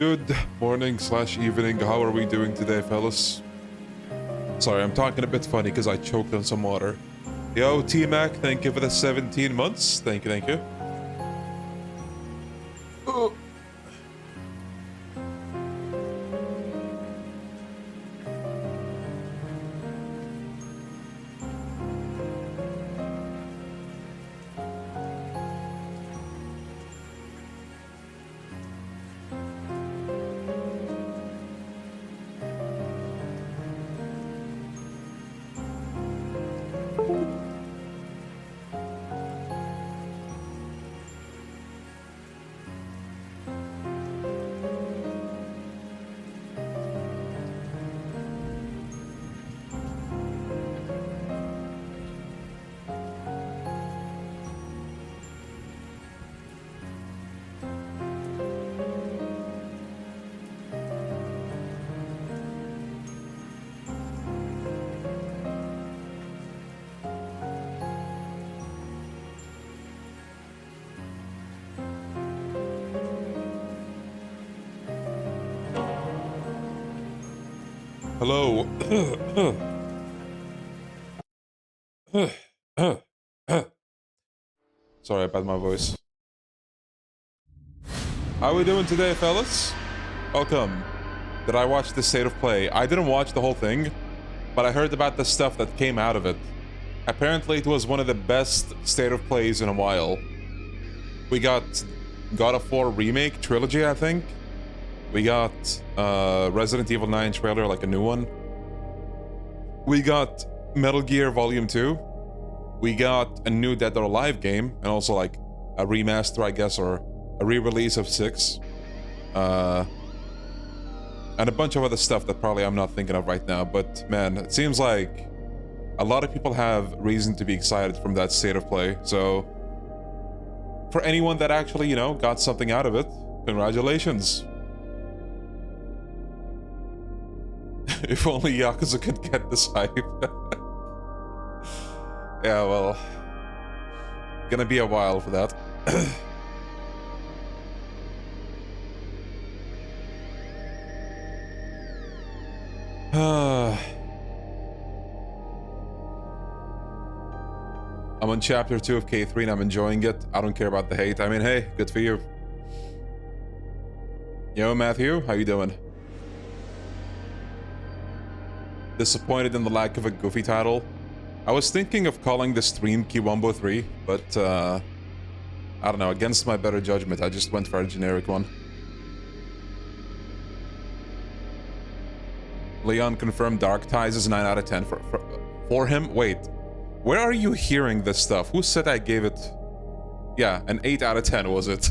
Good morning slash evening. How are we doing today, fellas? Sorry, I'm talking a bit funny because I choked on some water. Yo, T-Mac, thank you for the 17 months. Thank you, thank you. Oh. Hello. Sorry about my voice. How are we doing today, fellas? Welcome. Did I watch the State of Play? I didn't watch the whole thing, but I heard about the stuff that came out of it. Apparently, it was one of the best State of Plays in a while. We got God of War Remake Trilogy, I think. We got Resident Evil 9 trailer, like a new one. We got Metal Gear Volume 2. We got a new Dead or Alive game, and also like a remaster, I guess, or a re-release of 6. And a bunch of other stuff that probably I'm not thinking of right now, but man, it seems like a lot of people have reason to be excited from that State of Play, so for anyone that actually, you know, got something out of it, congratulations. If only Yakuza could get this hype. Yeah, well, gonna be a while for that. I'm on chapter 2 of K3 and I'm enjoying it. I don't care about the hate. I mean, hey, good for you. Yo, Matthew, how you doing? Disappointed in the lack of a goofy title. I was thinking of calling the stream Kiwambo 3, but I don't know, against my better judgment, I just went for a generic one. Leon confirmed Dark Ties is 9 out of 10 for him. Wait, where are you hearing this stuff? Who said I gave it? Yeah, an 8 out of 10 was it?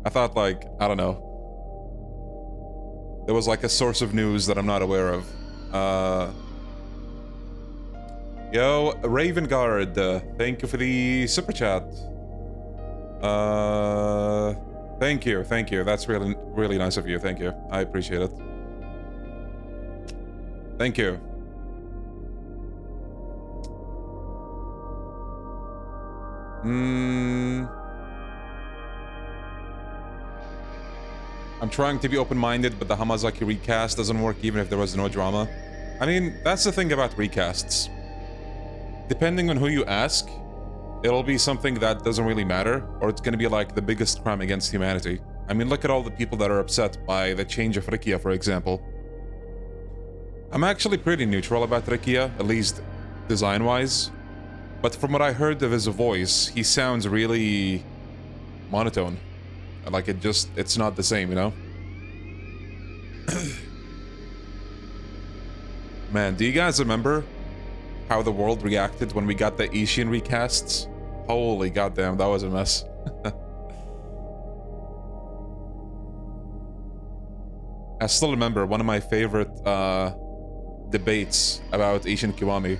I thought, like, I don't know. There was like a source of news that I'm not aware of. Yo, Raven Guard, thank you for the super chat. Thank you, thank you. That's really, really nice of you. Thank you. I appreciate it. Thank you. I'm trying to be open-minded, but the Hamazaki recast doesn't work even if there was no drama. I mean, that's the thing about recasts. Depending on who you ask, it'll be something that doesn't really matter, or it's gonna be like the biggest crime against humanity. I mean, look at all the people that are upset by the change of Rikia, for example. I'm actually pretty neutral about Rikia, at least design-wise. But from what I heard of his voice, he sounds really monotone. Like it's not the same, you know? Man, do you guys remember how the world reacted when we got the Ishin recasts? Holy goddamn, that was a mess. I still remember one of my favorite debates about Ishin Kiwami.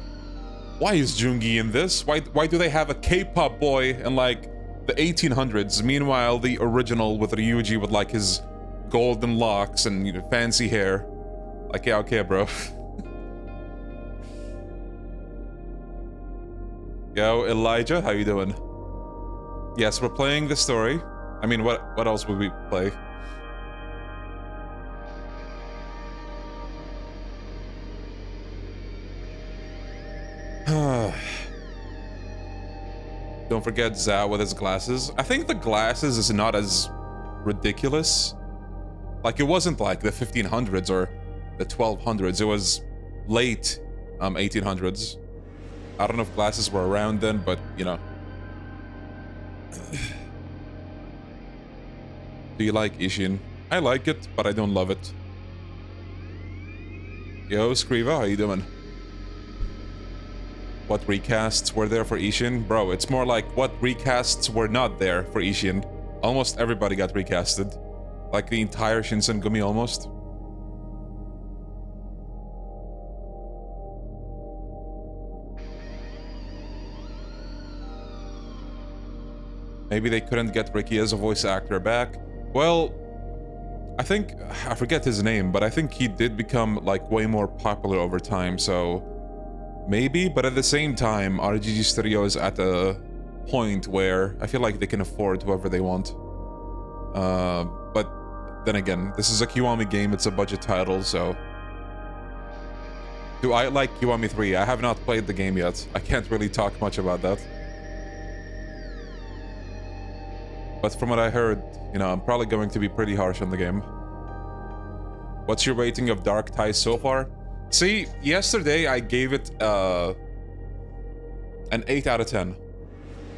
Why is Jungi in this? Why do they have a K-pop boy in like the 1800s? Meanwhile, the original with Ryuji with like his golden locks and, you know, fancy hair. Like, yeah, okay, bro. Yo, Elijah, how you doing? Yes, we're playing the story. I mean, what else would we play? Don't forget Zao with his glasses. I think the glasses is not as ridiculous. Like, it wasn't like the 1500s or the 1200s. It was late 1800s. I don't know if glasses were around then, but, you know. Do you like Ishin? I like it, but I don't love it. Yo, Skriva, how you doing? What recasts were there for Ishin? Bro, it's more like what recasts were not there for Ishin. Almost everybody got recasted. Like the entire Shinsengumi almost. Maybe they couldn't get Ricky as a voice actor back. Well, I think, I forget his name, but I think he did become like way more popular over time, so maybe, but at the same time, RGG Studio is at a point where I feel like they can afford whoever they want. But then again, this is a Kiwami game, it's a budget title, so... Do I like Kiwami 3? I have not played the game yet. I can't really talk much about that. But from what I heard, you know, I'm probably going to be pretty harsh on the game. What's your rating of Dark Ties so far? See, yesterday I gave it an 8 out of 10.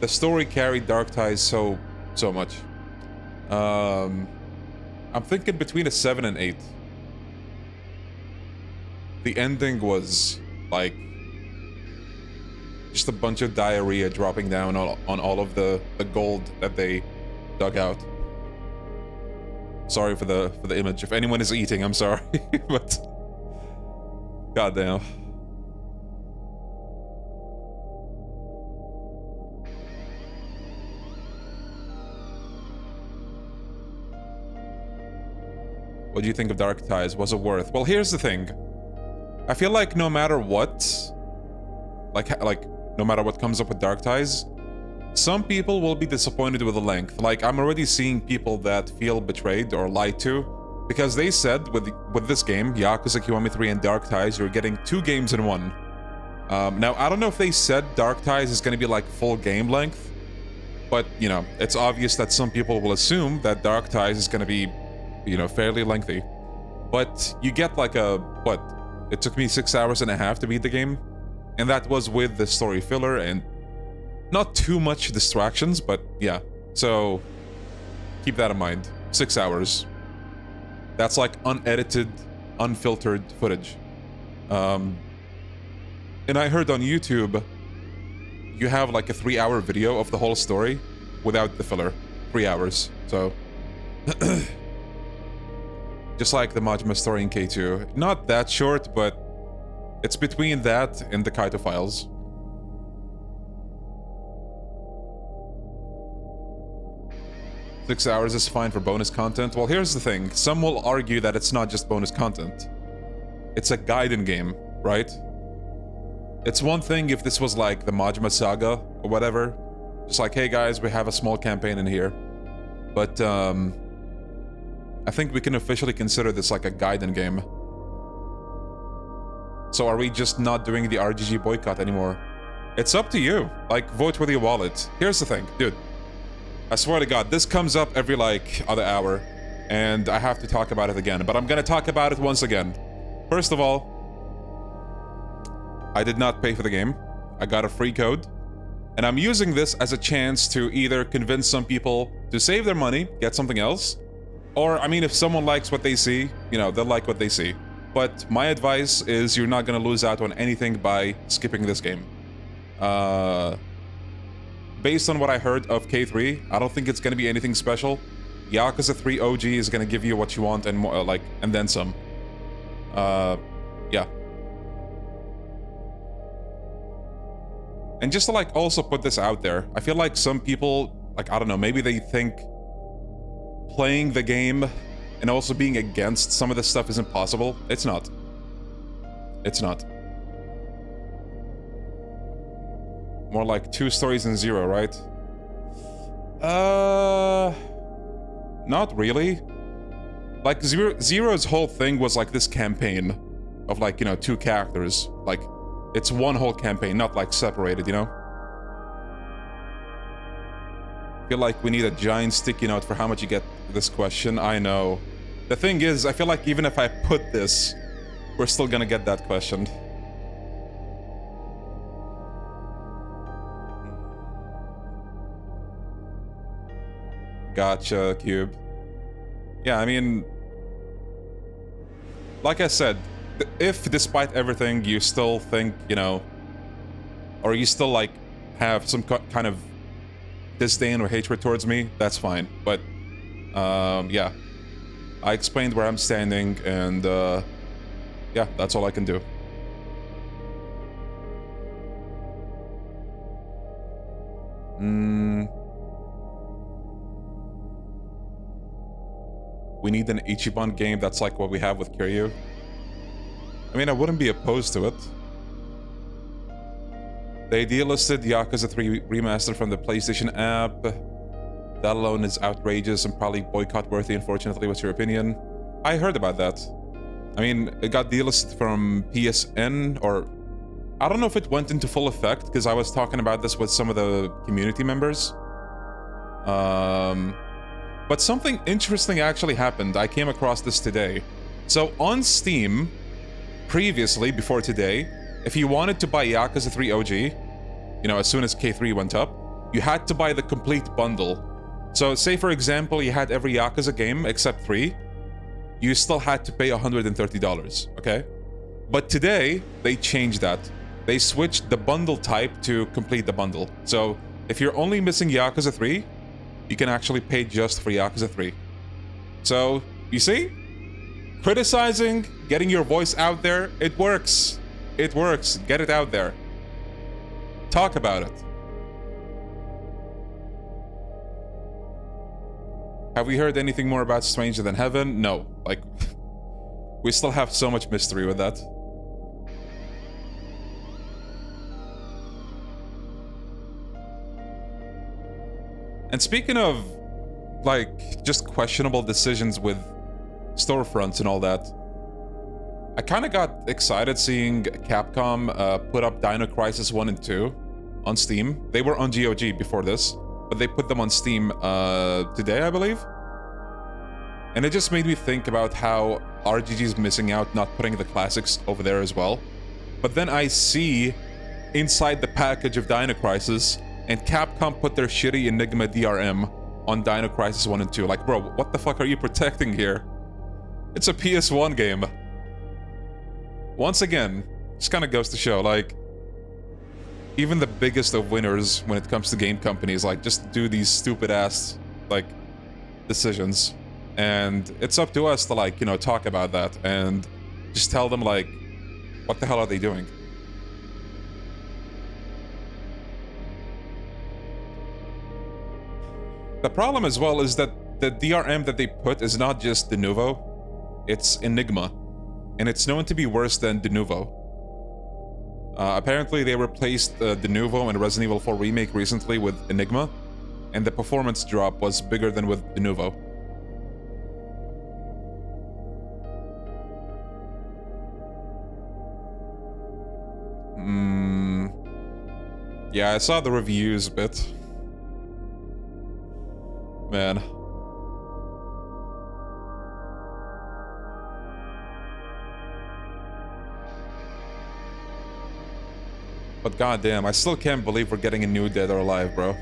The story carried Dark Ties so much. I'm thinking between a 7 and 8. The ending was like just a bunch of diarrhea dropping down on all of the gold that they dug out. Sorry for the image. If anyone is eating, I'm sorry, but goddamn. What do you think of Dark Ties? Was it worth? Well, here's the thing. I feel like no matter what, like no matter what comes up with Dark Ties, some people will be disappointed with the length. Like, I'm already seeing people that feel betrayed or lied to, because they said with this game, Yakuza Kiwami 3 and Dark Ties, you're getting 2 games in one. Now, I don't know if they said Dark Ties is going to be like full game length, but, you know, it's obvious that some people will assume that Dark Ties is going to be, you know, fairly lengthy. But you get like a, what? It took me 6 hours and a half to beat the game, and that was with the story filler and not too much distractions, but yeah. So keep that in mind. 6 hours. That's like unedited, unfiltered footage. And I heard on YouTube, you have like a 3-hour video of the whole story without the filler. 3 hours. So just like the Majima story in K2. Not that short, but it's between that and the Kaito files. Six hours is fine for bonus content. Well, here's the thing. Some will argue that it's not just bonus content. It's a Gaiden game, right? It's one thing if this was like the Majima Saga or whatever. Just like, hey guys, we have a small campaign in here. But, I think we can officially consider this like a Gaiden game. So are we just not doing the RGG boycott anymore? It's up to you. Like, vote with your wallet. Here's the thing, dude. I swear to God, this comes up every, like, other hour, and I have to talk about it again, but I'm gonna talk about it once again. First of all, I did not pay for the game. I got a free code, and I'm using this as a chance to either convince some people to save their money, get something else, or, I mean, if someone likes what they see, you know, they'll like what they see. But my advice is you're not gonna lose out on anything by skipping this game. Based on what I heard of K3, I don't think it's gonna be anything special. Yakuza 3 OG is gonna give you what you want and more, like, and then some. Yeah. And just to, like, also put this out there, I feel like some people, like, I don't know, maybe they think playing the game and also being against some of this stuff is impossible. It's not. It's not. More like 2 stories and 0, right? Not really. Like, Zero's whole thing was like this campaign of, like, you know, 2 characters. Like, It's one whole campaign, not like separated, you know? I feel like we need a giant sticky note for how much you get this question. I know. The thing is, I feel like even if I put this, we're still gonna get that question. Gotcha, Cube. Yeah, I mean... Like I said, if despite everything you still think, you know... Or you still, like, have some kind of disdain or hatred towards me, that's fine. But, yeah. I explained where I'm standing, and, yeah, that's all I can do. We need an Ichiban game that's like what we have with Kiryu. I mean, I wouldn't be opposed to it. They delisted Yakuza 3 Remaster from the PlayStation app. That alone is outrageous and probably boycott-worthy, unfortunately. What's your opinion? I heard about that. I mean, it got delisted from PSN, or... I don't know if it went into full effect, because I was talking about this with some of the community members. But something interesting actually happened. I came across this today. So on Steam, previously, before today, if you wanted to buy Yakuza 3 OG, you know, as soon as K3 went up, you had to buy the complete bundle. So say, for example, you had every Yakuza game except 3, you still had to pay $130, okay? But today, they changed that. They switched the bundle type to complete the bundle. So if you're only missing Yakuza 3, you can actually pay just for Yakuza 3. So, you see? Criticizing, getting your voice out there, it works. It works. Get it out there. Talk about it. Have we heard anything more about Stranger Than Heaven? No. Like, we still have so much mystery with that. And speaking of, like, just questionable decisions with storefronts and all that, I kind of got excited seeing Capcom put up Dino Crisis 1 and 2 on Steam. They were on GOG before this, but they put them on Steam today, I believe. And it just made me think about how RGG is missing out not putting the classics over there as well. But then I see inside the package of Dino Crisis, and Capcom put their shitty Enigma DRM on Dino Crisis 1 and 2. Like, bro, what the fuck are you protecting here? It's a PS1 game. Once again, just kind of goes to show, like, even the biggest of winners when it comes to game companies, like, just do these stupid-ass, like, decisions. And it's up to us to, like, you know, talk about that and just tell them, like, what the hell are they doing? The problem as well is that the DRM that they put is not just De Novo, it's Enigma. And it's known to be worse than De Novo. Apparently they replaced De Novo and Resident Evil 4 Remake recently with Enigma, and the performance drop was bigger than with De Novo. Yeah, I saw the reviews a bit. Man. But goddamn, I still can't believe we're getting a new Dead or Alive, bro.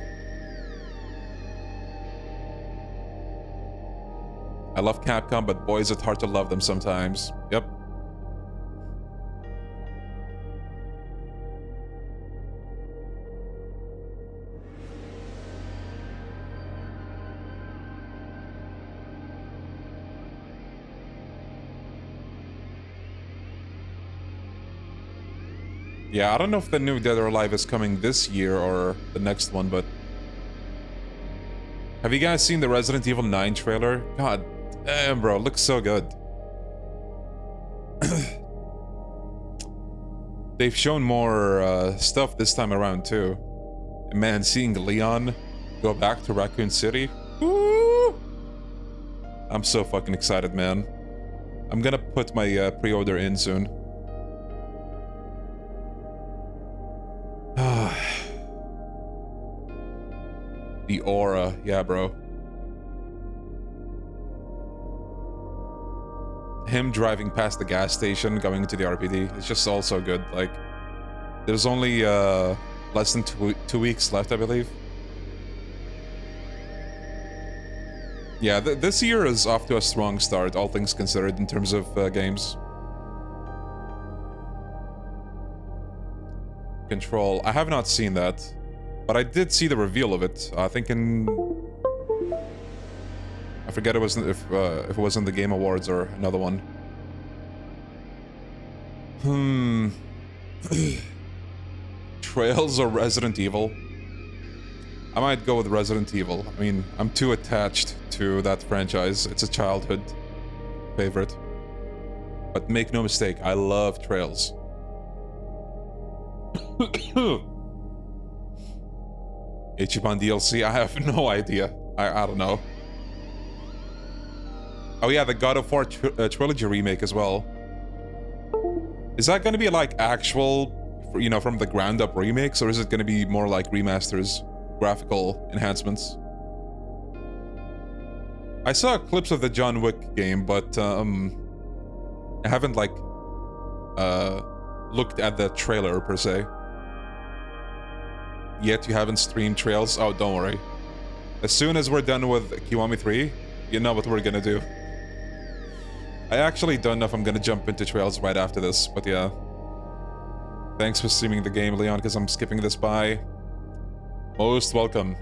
I love Capcom, but boy, is it hard to love them sometimes. Yep. Yeah, I don't know if the new Dead or Alive is coming this year or the next one, but... Have you guys seen the Resident Evil 9 trailer? God damn, bro, it looks so good. They've shown more stuff this time around, too. And man, seeing Leon go back to Raccoon City... Woo! I'm so fucking excited, man. I'm gonna put my pre-order in soon. The aura, yeah, bro. Him driving past the gas station, going to the RPD, it's just all so good. Like, there's only less than two weeks left, I believe. Yeah, this year is off to a strong start, all things considered, in terms of games. Control. I have not seen that, but I did see the reveal of it. I think in... I forget if it was in the Game Awards or another one. Trails or Resident Evil? I might go with Resident Evil. I mean, I'm too attached to that franchise. It's a childhood favorite. But make no mistake, I love Trails. Ichiban DLC? I have no idea. I don't know. Oh yeah, the God of War trilogy remake as well. Is that gonna be like actual, you know, from the ground up remakes, or is it gonna be more like remasters, graphical enhancements? I saw clips of the John Wick game, but I haven't like looked at the trailer per se. Yet you haven't streamed Trails? Oh, don't worry. As soon as we're done with Kiwami 3, you know what we're gonna do. I actually don't know if I'm gonna jump into Trails right after this, but yeah. Thanks for streaming the game, Leon, because I'm skipping this by. Most welcome.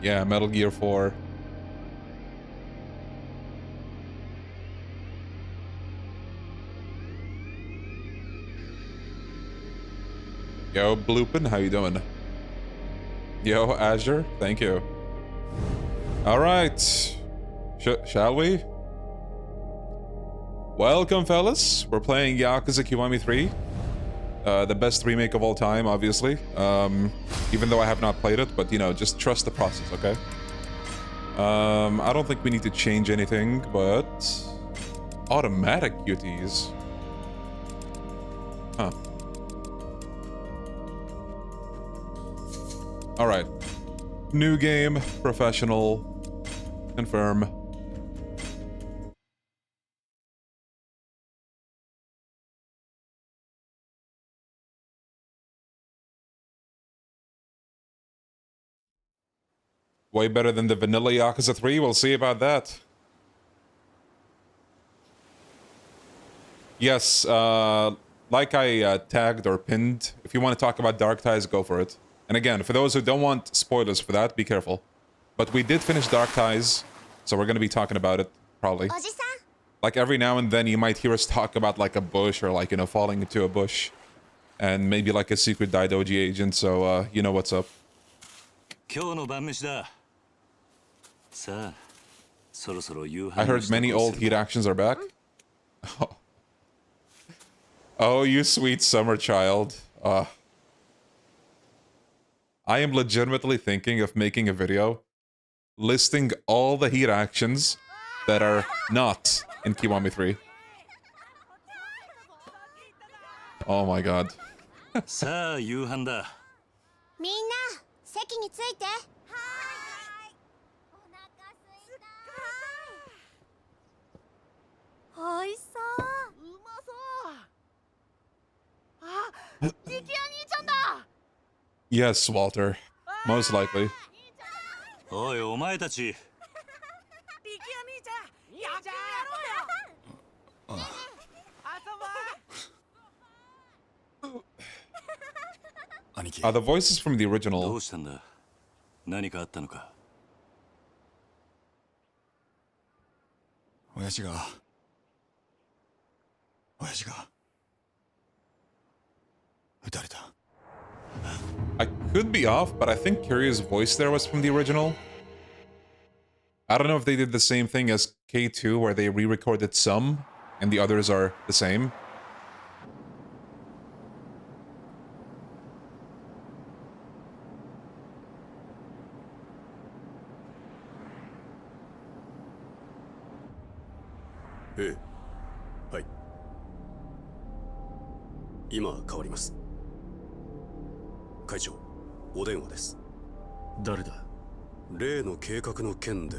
Yeah, Metal Gear 4. Yo, Bloopin, how you doing? Yo, Azure, thank you. Alright. Shall we? Welcome, fellas. We're playing Yakuza Kiwami 3. The best remake of all time, obviously. Even though I have not played it, but, you know, just trust the process, okay? I don't think we need to change anything, but... Automatic QTs. Huh. Alright. New game, professional, confirm. Way better than the vanilla Yakuza 3, we'll see about that. Yes, like I tagged or pinned, if you want to talk about Dark Ties, go for it. And again, for those who don't want spoilers for that, be careful. But we did finish Dark Ties, so we're going to be talking about it, probably. Like, every now and then you might hear us talk about, like, a bush or, like, you know, falling into a bush. And maybe, like, a secret Daidoji agent, so, you know what's up. I heard many old heat actions are back. Oh, oh you sweet summer child. I am legitimately thinking of making a video listing all the heat actions that are not in Kiwami 3. Oh my god. Yes, Walter. Most likely. Are the voices from the original? I could be off, but I think Kiryu's voice there was from the original. I don't know if they did the same thing as K2, where they re-recorded some, and the others are the same. Hey. Hi. 今変わります。会長、お電話です。誰だ？例の計画の件で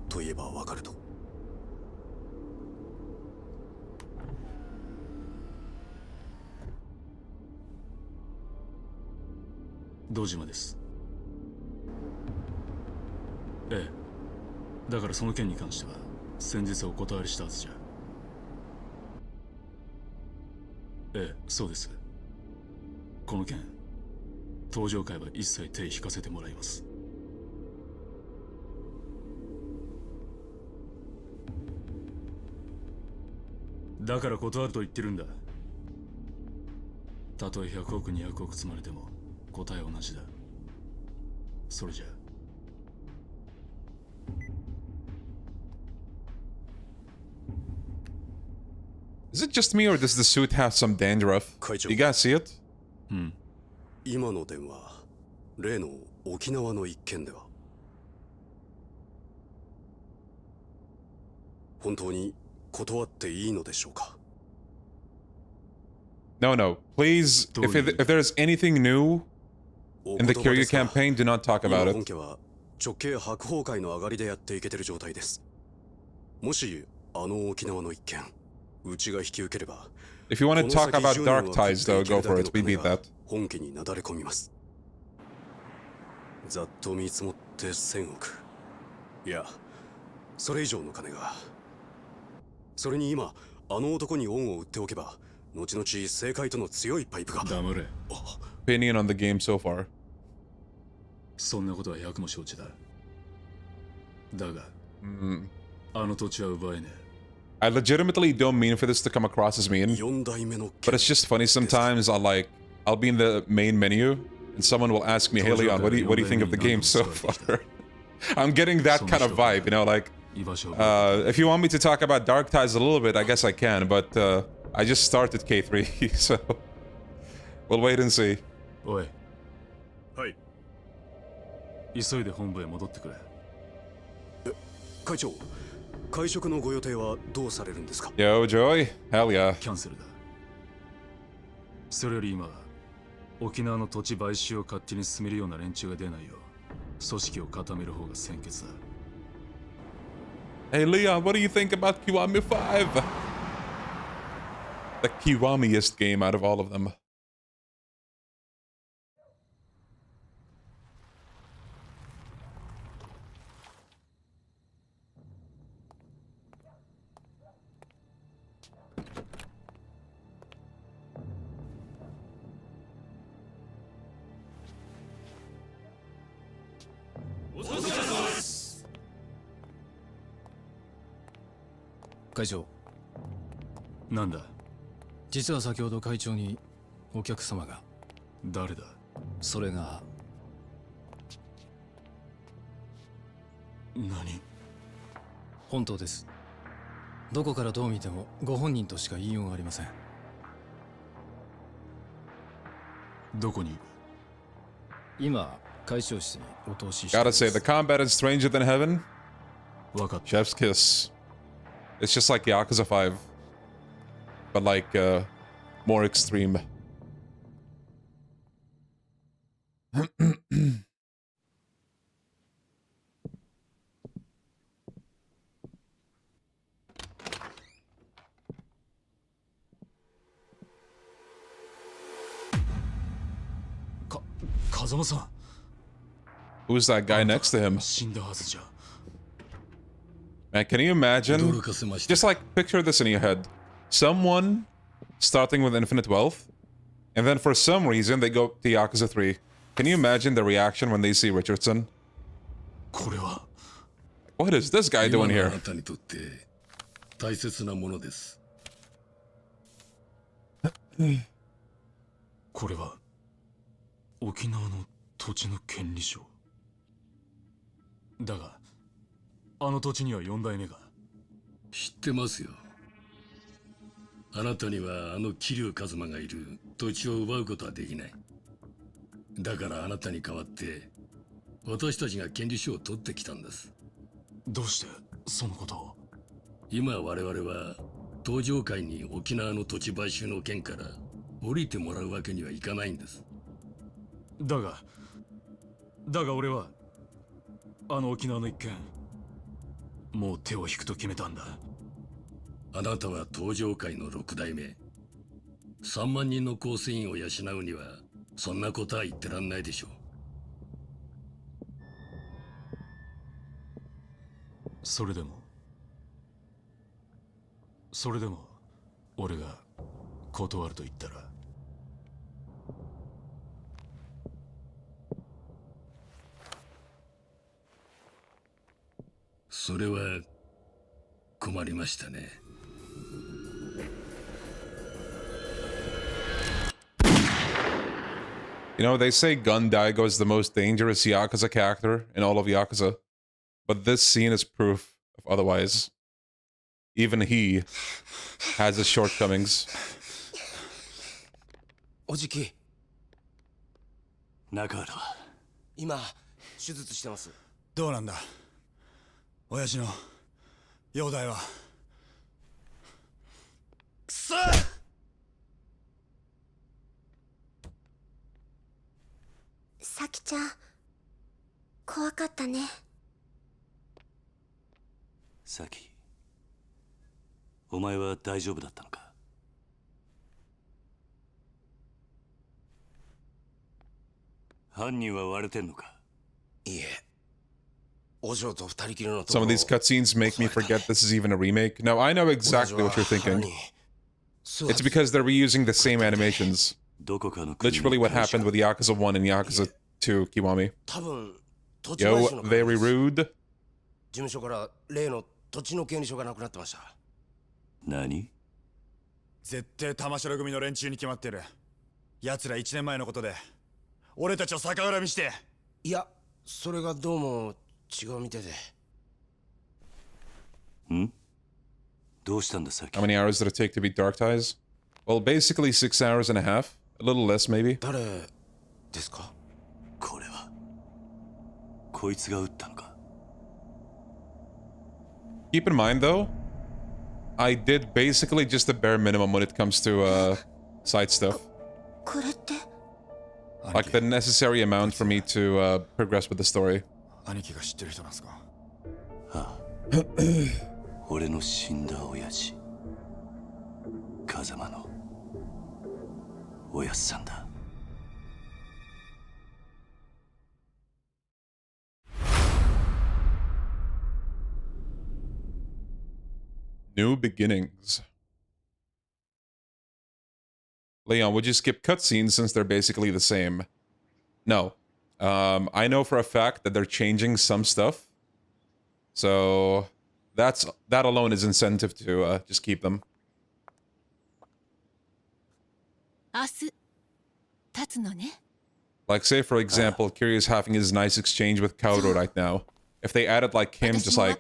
といえばわかると。堂島です。ええ。だからその件に関しては先日お断りしたはずじゃ。ええ、そうです。この件、登場会は一切手引かせてもらいます。だから断ると言ってるんだ。たとえ100億200億積まれても答えは同じだ。それじゃあ。Is it just me or does the suit have some dandruff? You guys see it? うん。今の電話、例の沖縄の一件では本当に断っていいのでしょうか？ No, no. Please, if there's anything new in the Kiryu campaign, do not talk about 本 it. 家は直系白鵬会の上がりでやっていけてる状態です。もしあの沖縄の一件、うちが引き受ければ、 If you want to talk about dark ties, though, go for it. We beat that. 本家になだれ込みます。ざっと見積もって1000億。いや、それ以上の金が。それに今、あの男に恩を売っておけば、後々政界との強いパイプが。黙れ。Opinion on the game so far. そんなことは百も承知だ。だが、あの土地は奪えねえ。I legitimately don't mean for this to come across as mean, but it's just funny sometimes. I'll be in the main menu and someone will ask me, "Hey Leon, what do you think of the game so far?" I'm getting that kind of vibe, you know, like, if you want me to talk about Dark Ties a little bit, I guess I can, but I just started K3, so we'll wait and see. おい。はい。急いで本部へ戻ってくれ。会長。会食のご予定はどうされるんですか？ Yo, Joey. Hell yeah. キャンセルだ。それより今、沖縄の土地買収を勝手に進めるような連中が出ないよう、組織を固める方が先決だ。Hey Leon, what do you think about Kiwami 5? The Kiwamiest game out of all of them. Kaichou. なんだ？実は先ほど会長にお客様が。誰だ？それが。何？本当です。どこからどう見てもご本人としか言いようがありません。どこに？今、会長室にお通しして。 Gotta say, the combat is stranger than heaven. わかった。 Chef's kiss. It's just like Yakuza 5, but like more extreme. 風間さん。 Who's that guy next to him? 死んだはずじゃ。 Man, can you imagine? Just like picture this in your head. Someone starting with infinite wealth, and then for some reason they go to Yakuza 3. Can you imagine the reaction when they see Richardson? これは。 What is this guy doing here? 大切なものです。これは沖縄の土地の権利書だが、あの土地には4代目が。知ってますよ。あなたにはあの桐生一馬がいる土地を奪うことはできない。だからあなたに代わって私たちが権利書を取ってきたんです。どうしてそのことを？今我々は東上界に沖縄の土地買収の件から降りてもらうわけにはいかないんです。だが俺はあの沖縄の一件もう手を引くと決めたんだ。あなたは登場界の6代目。3万人の構成員を養うにはそんなことは言ってらんないでしょう。それでも俺が断ると言ったら。それは困りましたね。You know, they say Gun Daigo is the most dangerous Yakuza character in all of Yakuza, but this scene is proof of otherwise. Even he has his shortcomings. おじき、中原は今手術してます。どうなんだ親父の容体は。くそ！さきちゃん、怖かったね。さき、お前は大丈夫だったのか？犯人は割れてんのか？いいえ、お嬢と二人きりのとこ Some ろ of these cutscenes make me forget this is even a remake. Now, I know exactly what you're thinking. It's because they're reusing the same animations. Literally what happened with Yakuza 1 and Yakuza 2 Kiwami. 多分土地買 Yo, 収の関係 very です。 rude. 事務所から例の土地の権利書がなくなってました。何？絶対玉城組の連中に決まってる。奴ら1年前のことで俺たちを逆恨みして。いや、それがどうも違うみたいで。ん？どうしたんださき？ How many hours did it take to beat Dark Ties? Well, basically 6 hours and a half. A little less, maybe. 誰ですか？これはこいつが撃ったのか？ Keep in mind, though, I did basically just the bare minimum when it comes to side stuff. これって Like the necessary amount for me to progress with the story. 兄貴が知ってる人なんすか？ああ俺の死んだ親父風間のおやっさんだ。New beginnings. Leon, would you skip cutscenes since they're basically the same? No. I know for a fact that they're changing some stuff. So that alone is incentive to just keep them. 明日立つのね。 Like, say for example, Kiryu's having his nice exchange with Kaoru right now. If they added like him just like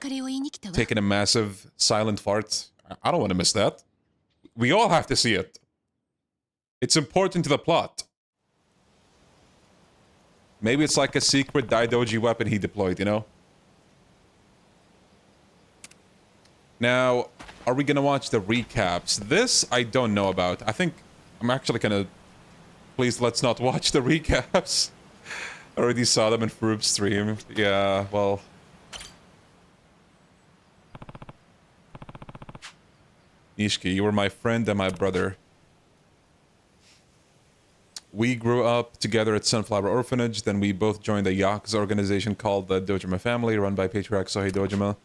taking a massive silent fart, I don't want to miss that. We all have to see it. It's important to the plot. Maybe it's like a secret Daidoji weapon he deployed, you know? Now, are we gonna watch the recaps? This I don't know about. I think I'm actually gonna... Please, let's not watch the recaps. I already saw them in Froops stream. Yeah, well... Nishiki, you were my friend and my brother. We grew up together at Sunflower Orphanage, then we both joined a Yakuza organization called the Dojima Family, run by Patriarch Sohei Dojima.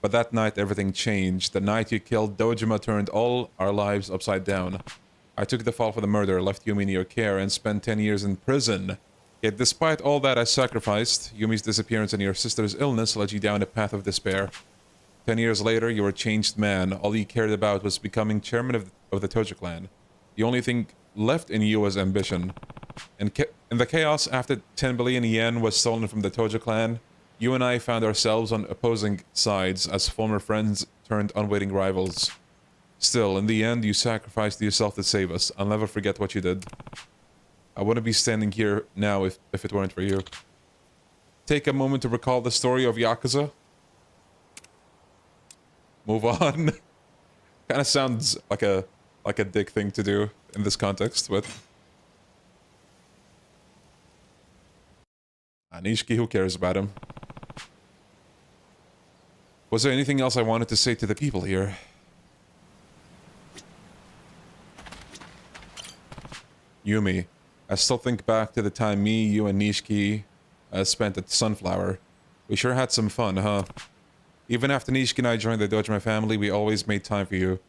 But that night, everything changed. The night you killed Dojima turned all our lives upside down. I took the fall for the murder, left Yumi in your care, and spent 10 years in prison. Yet despite all that I sacrificed, Yumi's disappearance and your sister's illness led you down a path of despair. 10 years later, you were a changed man. All you cared about was becoming chairman of the Tojo clan. The only thing left in you was ambition. In the chaos after 10 billion yen was stolen from the Tojo clan, you and I found ourselves on opposing sides as former friends turned unwitting rivals. Still, in the end, you sacrificed yourself to save us. I'll never forget what you did. I wouldn't be standing here now if it weren't for you. Take a moment to recall the story of Yakuza. Move on. Kind of sounds like a like a dick thing to do in this context, but Nishiki, who cares about him? Was there anything else I wanted to say to the people here? Yumi, I still think back to the time me, you, and Nishiki spent at Sunflower. We sure had some fun, huh? Even after Nishiki and I joined the Dojima family, we always made time for you.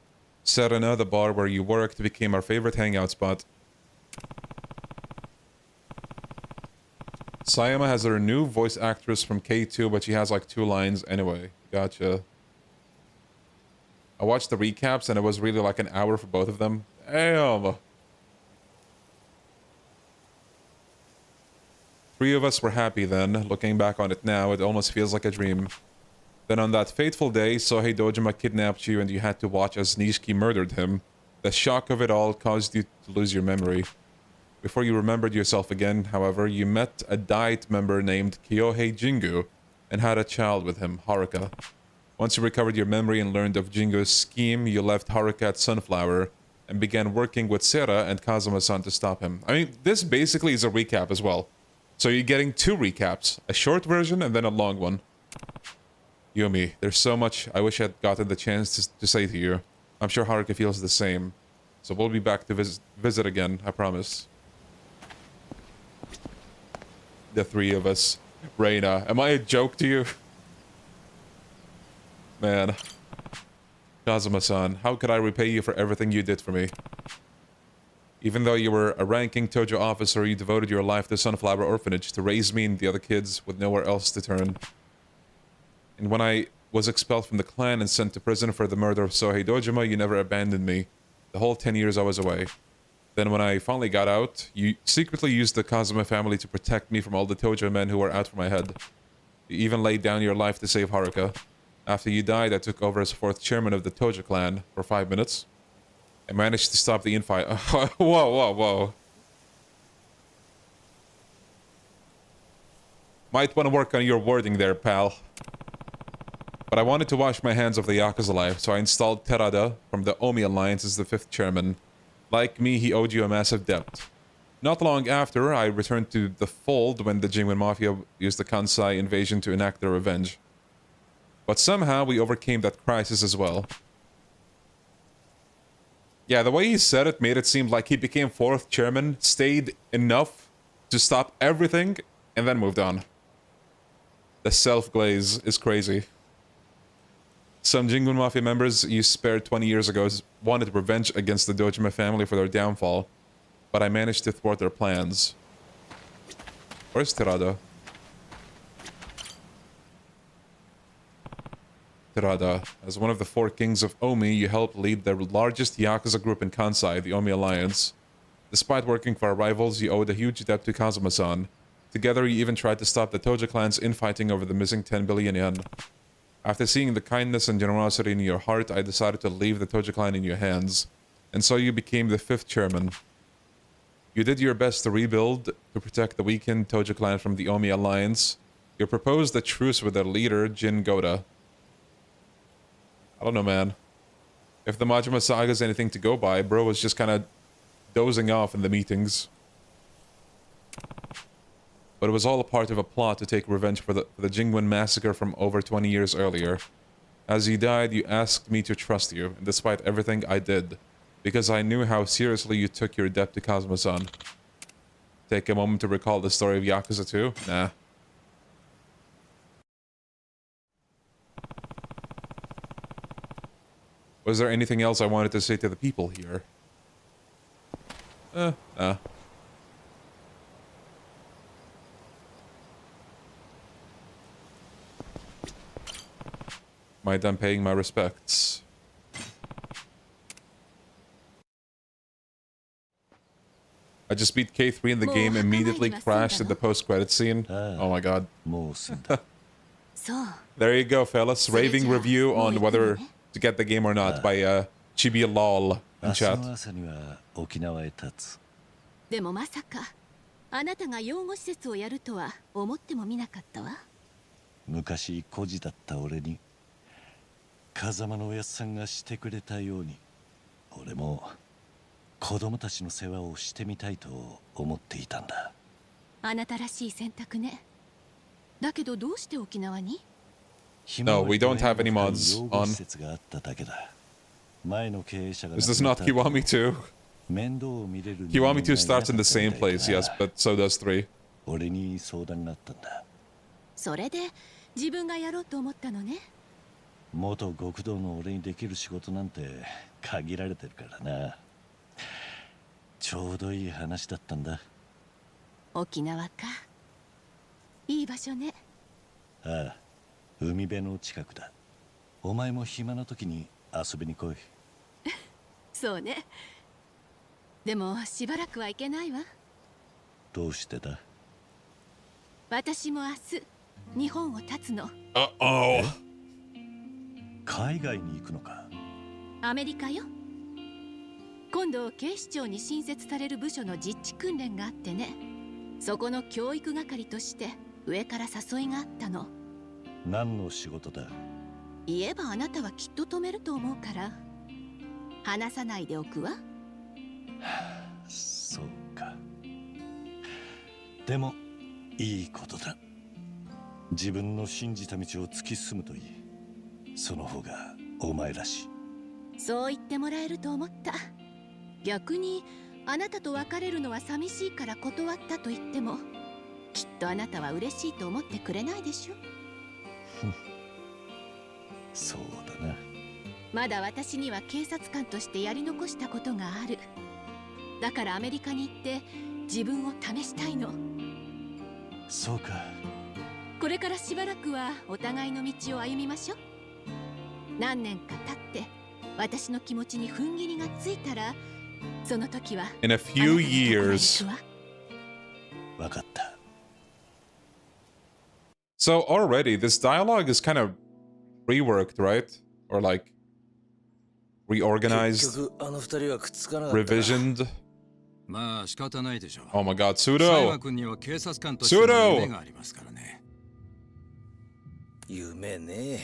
Serena, the bar where you worked, became our favorite hangout spot. Sayama has her new voice actress from K2, but she has like 2 lines anyway. Gotcha. I watched the recaps and it was really like an hour for both of them. Damn! 3 of us were happy then. Looking back on it now, it almost feels like a dream. Then on that fateful day, Sohei Dojima kidnapped you and you had to watch as Nishiki murdered him. The shock of it all caused you to lose your memory. Before you remembered yourself again, however, you met a Diet member named Kyohei Jingu and had a child with him, Haruka. Once you recovered your memory and learned of Jingu's scheme, you left Haruka at Sunflower and began working with Sera and Kazuma-san to stop him. I mean, this basically is a recap as well. So you're getting 2 recaps, a short version and then a long one. Yumi, there's so much I wish I'd gotten the chance to say to you. I'm sure Haruka feels the same. So we'll be back to visit again, I promise. The 3 of us. Reina, am I a joke to you? Man. Kazuma-san, how could I repay you for everything you did for me? Even though you were a ranking Tojo officer, you devoted your life to Sunflower Orphanage to raise me and the other kids with nowhere else to turn. And when I was expelled from the clan and sent to prison for the murder of Sohei Dojima, you never abandoned me. The whole 10 years I was away. Then when I finally got out, you secretly used the Kazuma family to protect me from all the Tojo men who were out for my head. You even laid down your life to save Haruka. After you died, I took over as 4th chairman of the Tojo clan for 5 minutes. I managed to stop the infight. Whoa. Might want to work on your wording there, pal. But I wanted to wash my hands of the Yakuza life, so I installed Terada from the Omi Alliance as the 5th chairman. Like me, he owed you a massive debt. Not long after, I returned to the fold when the Jinwen Mafia used the Kansai invasion to enact their revenge. But somehow we overcame that crisis as well. Yeah, the way he said it made it seem like he became 4th chairman, stayed enough to stop everything, and then moved on. The self-glaze is crazy. Some Jingun Mafia members you spared 20 years ago wanted revenge against the Dojima family for their downfall, but I managed to thwart their plans. Where's Terada? Terada, as one of the 4 kings of Omi, you helped lead the largest Yakuza group in Kansai, the Omi Alliance. Despite working for our rivals, you owed a huge debt to Kazuma-san. Together, you even tried to stop the Tojo clan's infighting over the missing 10 billion yen. After seeing the kindness and generosity in your heart, I decided to leave the Tojo clan in your hands, and so you became the 5th chairman. You did your best to rebuild, to protect the weakened Tojo clan from the Omi Alliance. You proposed a truce with their leader, Jin Goda. I don't know, man. If the Majima Saga is anything to go by, bro was just kind of dozing off in the meetings. But it was all a part of a plot to take revenge for the Jingwen massacre from over 20 years earlier. As you died, you asked me to trust you, and despite everything, I did. Because I knew how seriously you took your debt to Kazuma-san. Take a moment to recall the story of Yakuza 2? Nah. Was there anything else I wanted to say to the people here? Nah. Am I done paying my respects? I just beat K3 in the game, immediately crashed at the post-credit scene. Oh my god. There you go, fellas. Raving review on whether to get the game or not by Chibi Lol in chat. でもまさかあなたが養護施設をやるとは思ってもみなかったわ。昔孤児だった俺に風間のおやっさんがしてくれたように俺も子供たちの世話をしてみたいと思っていたんだ。あなたらしい選択ね。だけどどうして沖縄に？ No, we don't have any mods on. 施設があっただけだ。前の経営者が Is this not Kiwami 2? 面倒を見れる Kiwami 2 starts in the same place, yes, but so does 3. 俺に相談があったんだ。それで自分がやろうと思ったのね。元極道の俺にできる仕事なんて限られてるからな。ちょうどいい話だったんだ。沖縄か。いい場所ね。ああ、海辺の近くだ。お前も暇な時に遊びに来い。そうね。でもしばらくは行けないわ。どうしてだ？私も明日日本を立つの。Uh-oh. 海外に行くのか？アメリカよ。今度警視庁に新設される部署の実地訓練があってね。そこの教育係として上から誘いがあったの。何の仕事だ？言えばあなたはきっと止めると思うから話さないでおくわ。そうか。でもいいことだ。自分の信じた道を突き進むといい。その方がお前らしい。そう言ってもらえると思った。逆にあなたと別れるのは寂しいから断ったと言ってもきっとあなたは嬉しいと思ってくれないでしょ。そうだな。まだ私には警察官としてやり残したことがある。だからアメリカに行って自分を試したいの。そうか。これからしばらくはお互いの道を歩みましょう。何年か経って私の気持ちに踏ん切りがついたらその時は In a few years. わかった。 So already this dialogue is kind of reworked, right? Or like reorganized, revisioned. まあ仕方ないでしょう。 Oh my god, 佐 Pseudo! 山君には警察官としての夢がありますからね。夢ね。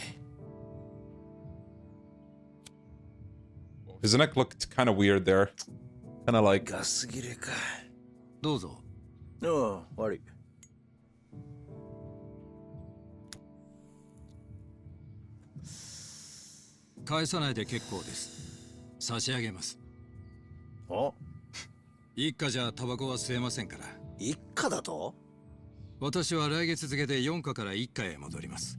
His neck looked kind of weird there. Kind of like... ガス切れか。どうぞ。ああ、悪い。返さないで結構です。差し上げます。あ？一家じゃタバコは吸えませんから。一家だと？私は来月付で4課から1課へ戻ります。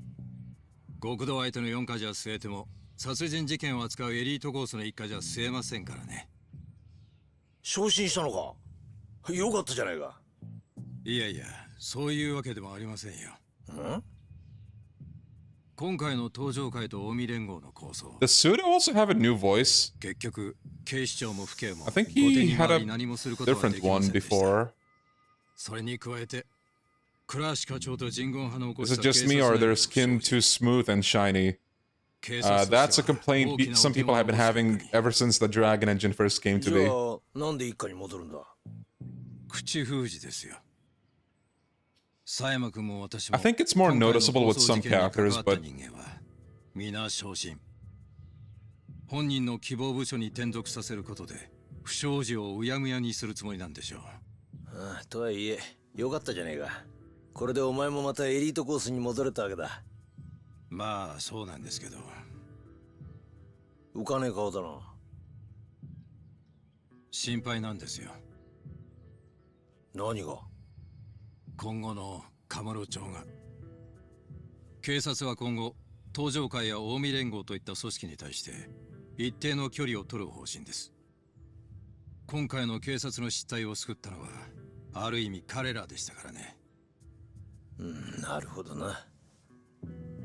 極道相手の4課じゃ吸えても殺人事件を扱うエリートコースの1課じゃ吸えませんからね。昇進したのか？よかったじゃないか。いやいや、そういうわけでもありませんよ。ん？今回の登場会と近江連合の構想。Does Pseudo also have a new voice? 結局、警視庁も府警も I think he had a 何もすることはで different きま one せんでした。 before. それに加えて、倉橋課長と人言派の起こ Is し it た just me or their skin too smooth and shiny? That's a complaint some people have been having ever since the Dragon Engine first came to じ be. ゃあなんで一家に戻るんだ？口封じですよ。佐山君も私も I think it's more noticeable with some characters, but 皆昇進。本人の希望部署に転属させることで不祥事をうやむやにするつもりなんでしょう。ああ、とはいえよかったじゃねえか。これでお前もまたエリートコースに戻れたわけだ。まあそうなんですけど。浮かねえ顔だな。心配なんですよ。何が？今後のカムロ町が。警察は今後東上会や近江連合といった組織に対して一定の距離を取る方針です。今回の警察の失態を救ったのはある意味彼らでしたからね。なるほどな。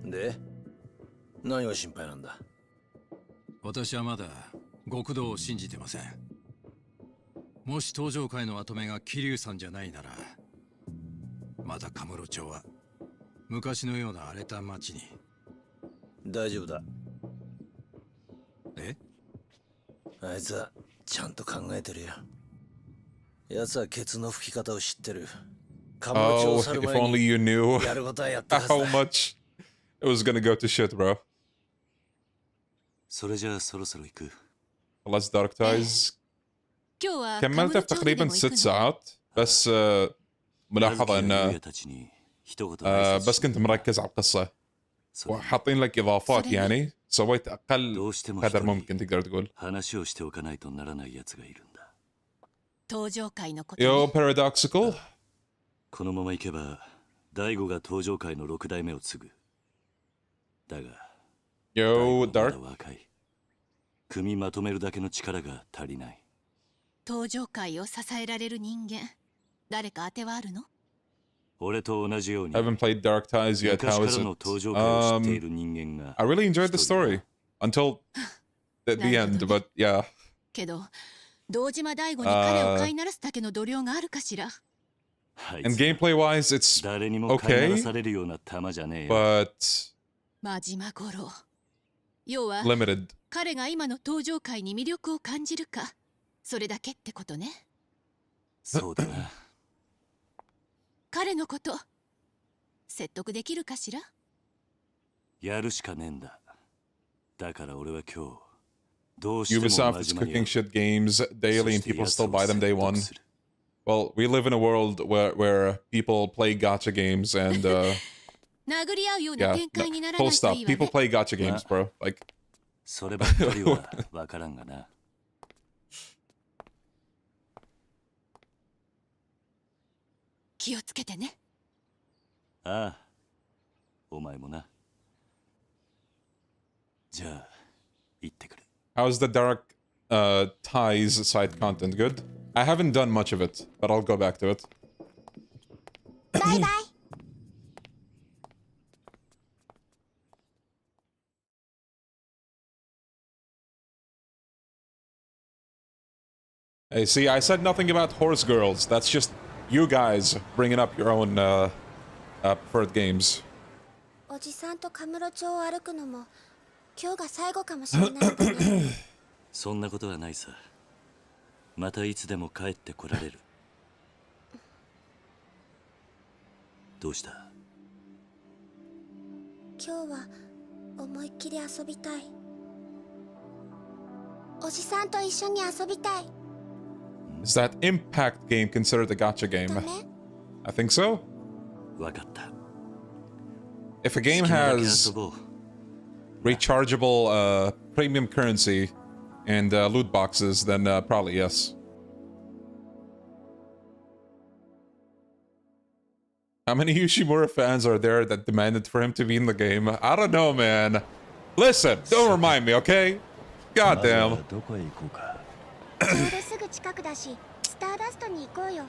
で、何が心配なんだ？私はまだ極道を信じてません。もし東上会の跡目が桐生さんじゃないなら、まだカムロ町は昔のような荒れた町に。大丈夫だ。え？あいつはちゃんと考えてるよ。奴はケツの吹き方を知ってる。カムロ町 Oh, を去る if 前 only に you knew やることはやったはずだ。 how much it was gonna go to shit, bro. それじゃあそろそろ行く。خلاص دارك تايز كملتها في تقريبا 6 ساعات بس ملاحظة ان بس كنت مركز على القصة وحاطين لك اضافات يعني سويت اقل قدر ممكن تقدر تقول. Yo paradoxical このままいけば大悟が登場界の6代目を継ぐ。だが Yo Dark まだ若い。組みまとめるだけの力が足りない。登場界を支えられる人間誰か当てはあるの？俺と同じように I haven't played Dark Ties yet. How is it? I really enjoyed the story until the end, but yeah. けど堂島大吾に彼を飼いならすだけの度量があるかしら。And gameplay wise, it's okay, but 真島五郎。要は limited. 彼が今の登場界に魅力を感じるか、それだけってことね。そうだな。彼のこと説得できるかしら？やるしかねえんだ。だから俺は今日どうしても Ubisoft is cooking shit games daily and people still buy them day one. Well, we live in a world where people play gacha games and yeah, full stop. People play gacha games, bro. Like そればっかりはわからんがな。気をつけてね。ああ、お前もな。じゃあ、行ってくる。how's the Dark Ties side content? Good? I haven't done much of it, but I'll go back to it. Bye bye. Hey, see, I said nothing about horse girls. That's just you guys bringing up your own preferred games. おじさんとカムロ町を歩くのも今日が最後かもしれないんだね。そんなことはないさ。またいつでも帰ってこられる。どうした？今日は思いっきり遊びたい。おじさんと一緒に遊びたい。Is that Impact game considered a gacha game? I think so. わかった。If a game has rechargeable premium currency and loot boxes, then probably yes. How many Yoshimura fans are there that demanded for him to be in the game? I don't know, man. Listen, don't remind me, okay? Goddamn. ちょうどすぐ近くだし、スターダストに行こうよ。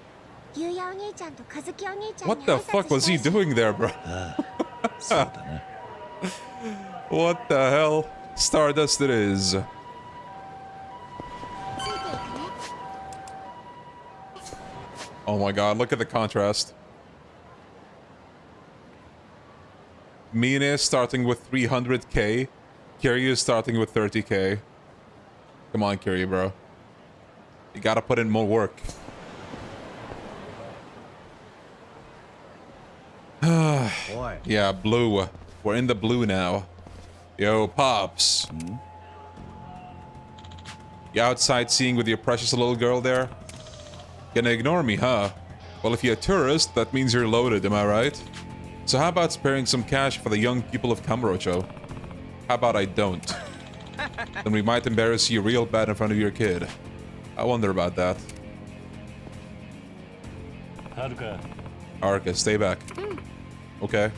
ゆうやお兄ちゃんとカズキお兄ちゃんに What the fuck was he doing there, bro? What the hell? Stardust it is. Oh my god, look at the contrast. Mine is starting with 300k. Kiryu is starting with 30k. Come on, Kiryu, bro. You gotta put in more work. Yeah, blue. We're in the blue now. Yo, Pops. You outside seeing with your precious little girl there? Gonna ignore me, huh? Well, if you're a tourist, that means you're loaded, am I right? So how about sparing some cash for the young people of Kamurocho? How about I don't? Then we might embarrass you real bad in front of your kid. I wonder about that. Haruka, stay back. Okay.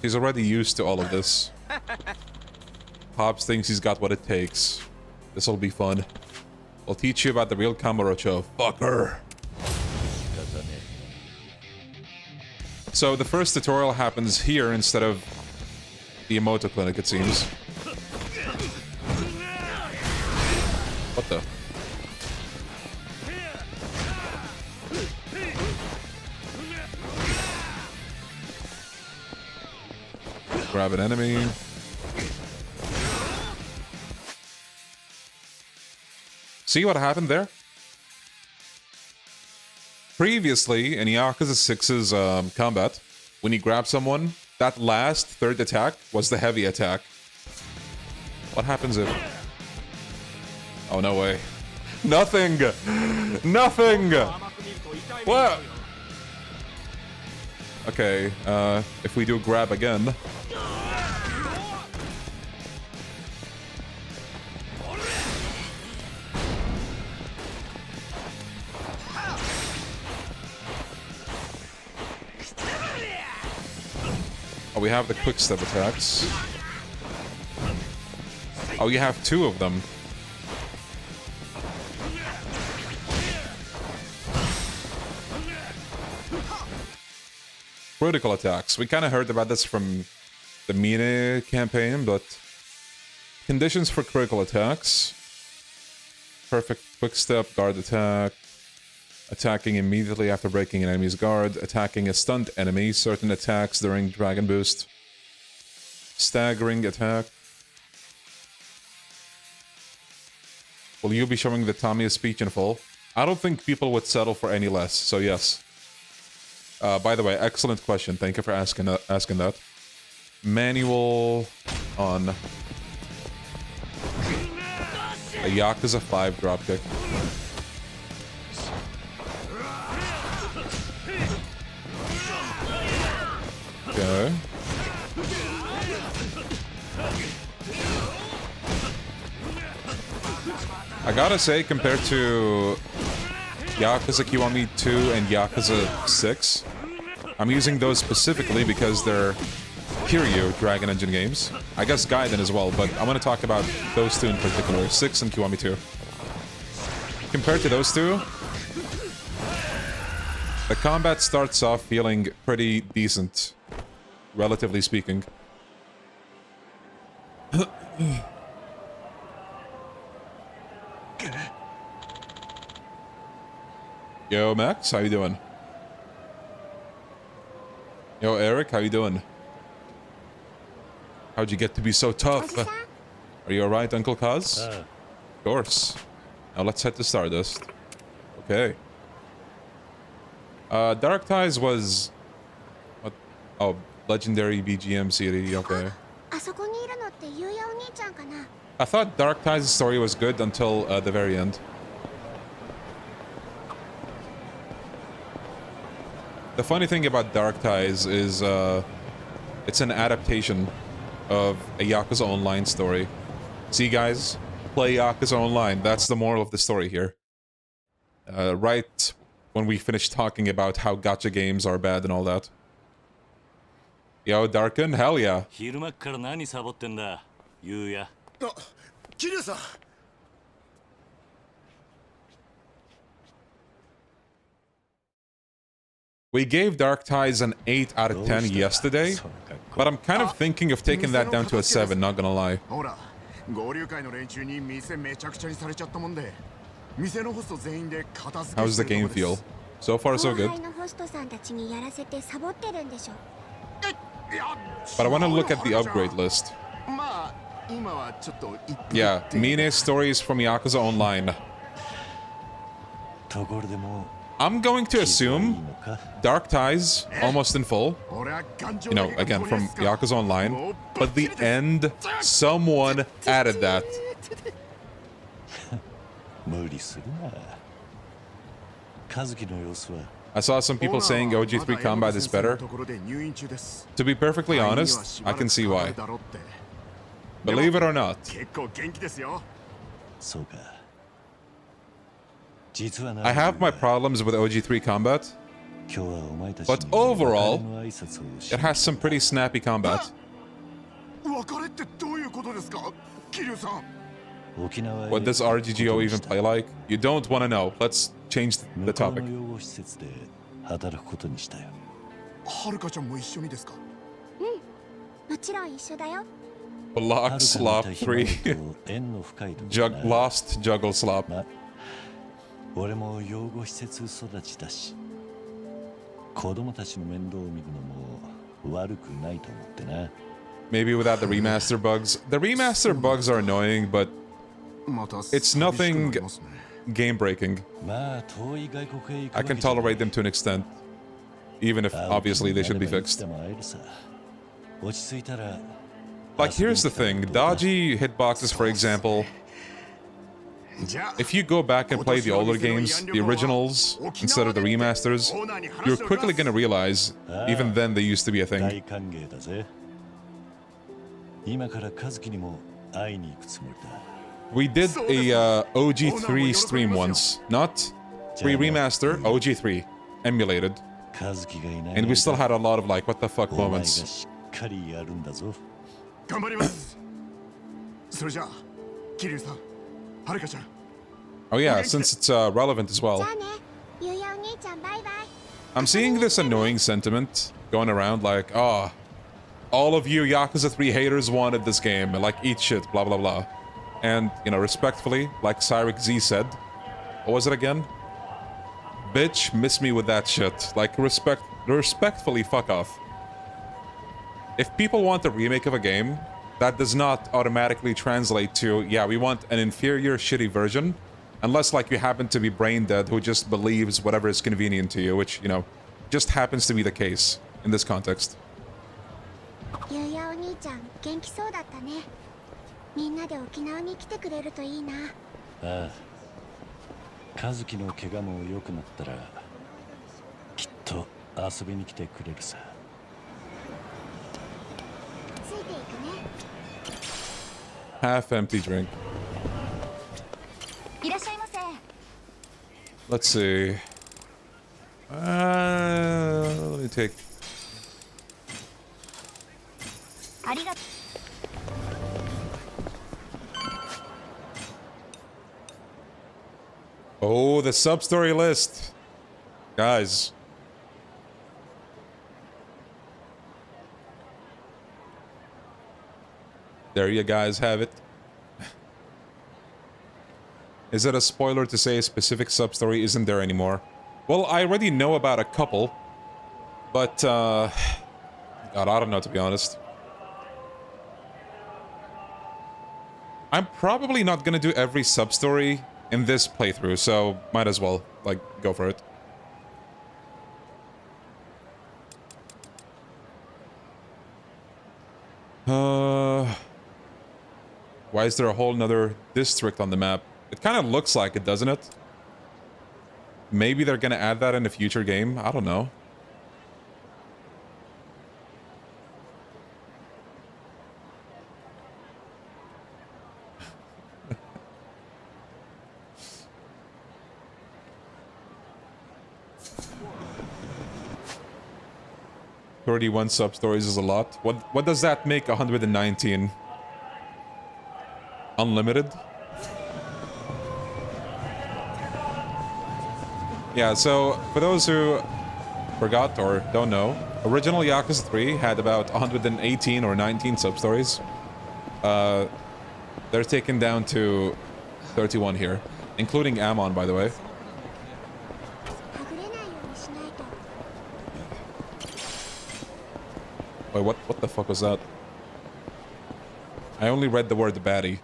He's already used to all of this. Pops thinks he's got what it takes. This'll be fun. I'll teach you about the real Kamurocho. Fucker. So the first tutorial happens here instead of the Emoto Clinic, it seems. What the? Grab an enemy. See what happened there? Previously, in Yakuza 6's combat, when you grab someone, that last third attack was the heavy attack. What happens if... Oh, no way. Nothing! Nothing! What? Okay, if we do grab again... Oh, we have the quick step attacks. Oh, you have two of them. Critical attacks. We kind of heard about this from the Mine campaign, but conditions for critical attacks. Perfect quick step, guard attack. Attacking immediately after breaking an enemy's guard. Attacking a stunned enemy. Certain attacks during Dragon Boost. Staggering attack. Will you be showing the Tamiya speech in full? I don't think people would settle for any less, so yes. By the way, excellent question. Thank you for asking that. Manual on a Yakuza 5 dropkick. Okay. I gotta say, compared to Yakuza Kiwami 2 and Yakuza 6, I'm using those specifically because they're Kiryu Dragon Engine games. I guess Gaiden as well, but I want to talk about those two in particular, 6 and Kiwami 2. Compared to those two, the combat starts off feeling pretty decent, relatively speaking. Yo, Max, how you doing? Yo, Eric, how you doing? How'd you get to be so tough? Are you alright, Uncle Kaz? Of course. Now let's head to Stardust. Okay. Dark Ties was... What? Oh, legendary BGM CD, okay. I thought Dark Ties' story was good until the very end. The funny thing about Dark Ties is it's an adaptation of a Yakuza Online story. See, guys? Play Yakuza Online. That's the moral of the story here. Right when we finish talking about how gacha games are bad and all that. Yo, Darken? Hell yeah. We gave Dark Ties an 8 out of 10 yesterday, but I'm kind of thinking of taking that down to a 7, not gonna lie. How's the game feel? So far, so good. But I want to look at the upgrade list. Yeah, Mine's stories from Yakuza Online. I'm going to assume Dark Ties, almost in full. You know, again, from Yakuza Online. But the end, someone added that. I saw some people saying OG3 combat is better. To be perfectly honest, I can see why. Believe it or not. I have my problems with OG3 combat, but overall, it has some pretty snappy combat. What does RGGO even play like? You don't want to know. Let's change the topic. Block Slop 3. Lost Juggle Slop. Maybe without the remaster bugs. The remaster bugs are annoying, but it's nothing game-breaking. I can tolerate them to an extent, even if obviously they should be fixed. Like, here's the thing, dodgy hitboxes, for example, if you go back and play the older games, the originals, instead of the remasters, you're quickly gonna realize, even then they used to be a thing. 大歓迎だぜ。今から和樹にも会いに行くつもりだ。We did a OG3 stream once, not pre-remaster, OG3 emulated, 和樹がいない and we still had a lot of like what the fuck お前が moments. しっかりやるんだぞ。頑張ります。それじゃあ、桐生さん、はるかちゃん。 Oh yeah, since it's relevant as well. じゃあね、ゆうやお兄ちゃんバイバイ。 I'm seeing this annoying sentiment going around like, oh, all of you Yakuza 3 haters wanted this game, like eat shit, blah blah blah. And, you know, respectfully, like Cyrix Z said, what was it again? Bitch, miss me with that shit. Like, respectfully fuck off. If people want a remake of a game, that does not automatically translate to, yeah, we want an inferior, shitty version. Unless, like, you happen to be brain dead who just believes whatever is convenient to you, which, you know, just happens to be the case in this context. ゆうやお兄ちゃん、元気そうだったね。みんなで沖縄に来てくれるといいな。ああ。和樹の怪我も良くなったら、きっと遊びに来てくれるさ。ついていくね。Half empty drink. いらっしゃいませ。 Let's see. Let me take. ありがとう。 Oh, the Substory list. Guys. There you guys have it. Is it a spoiler to say a specific Substory isn't there anymore? Well, I already know about a couple. But, God, I don't know, to be honest. I'm probably not gonna do every Substory in this playthrough, so might as well, like, go for it. Why is there a whole nother district on the map? It kind of looks like it, doesn't it? Maybe they're gonna add that in a future game? I don't know. "31 sub-stories is a lot. What does that make 119? Unlimited?" Yeah, so for those who forgot or don't know, original Yakuza 3 had about 118 or 19 sub-stories. They're taken down to 31 here, including Amon, by the way. Wait, what the fuck was that? I only read the word baddie.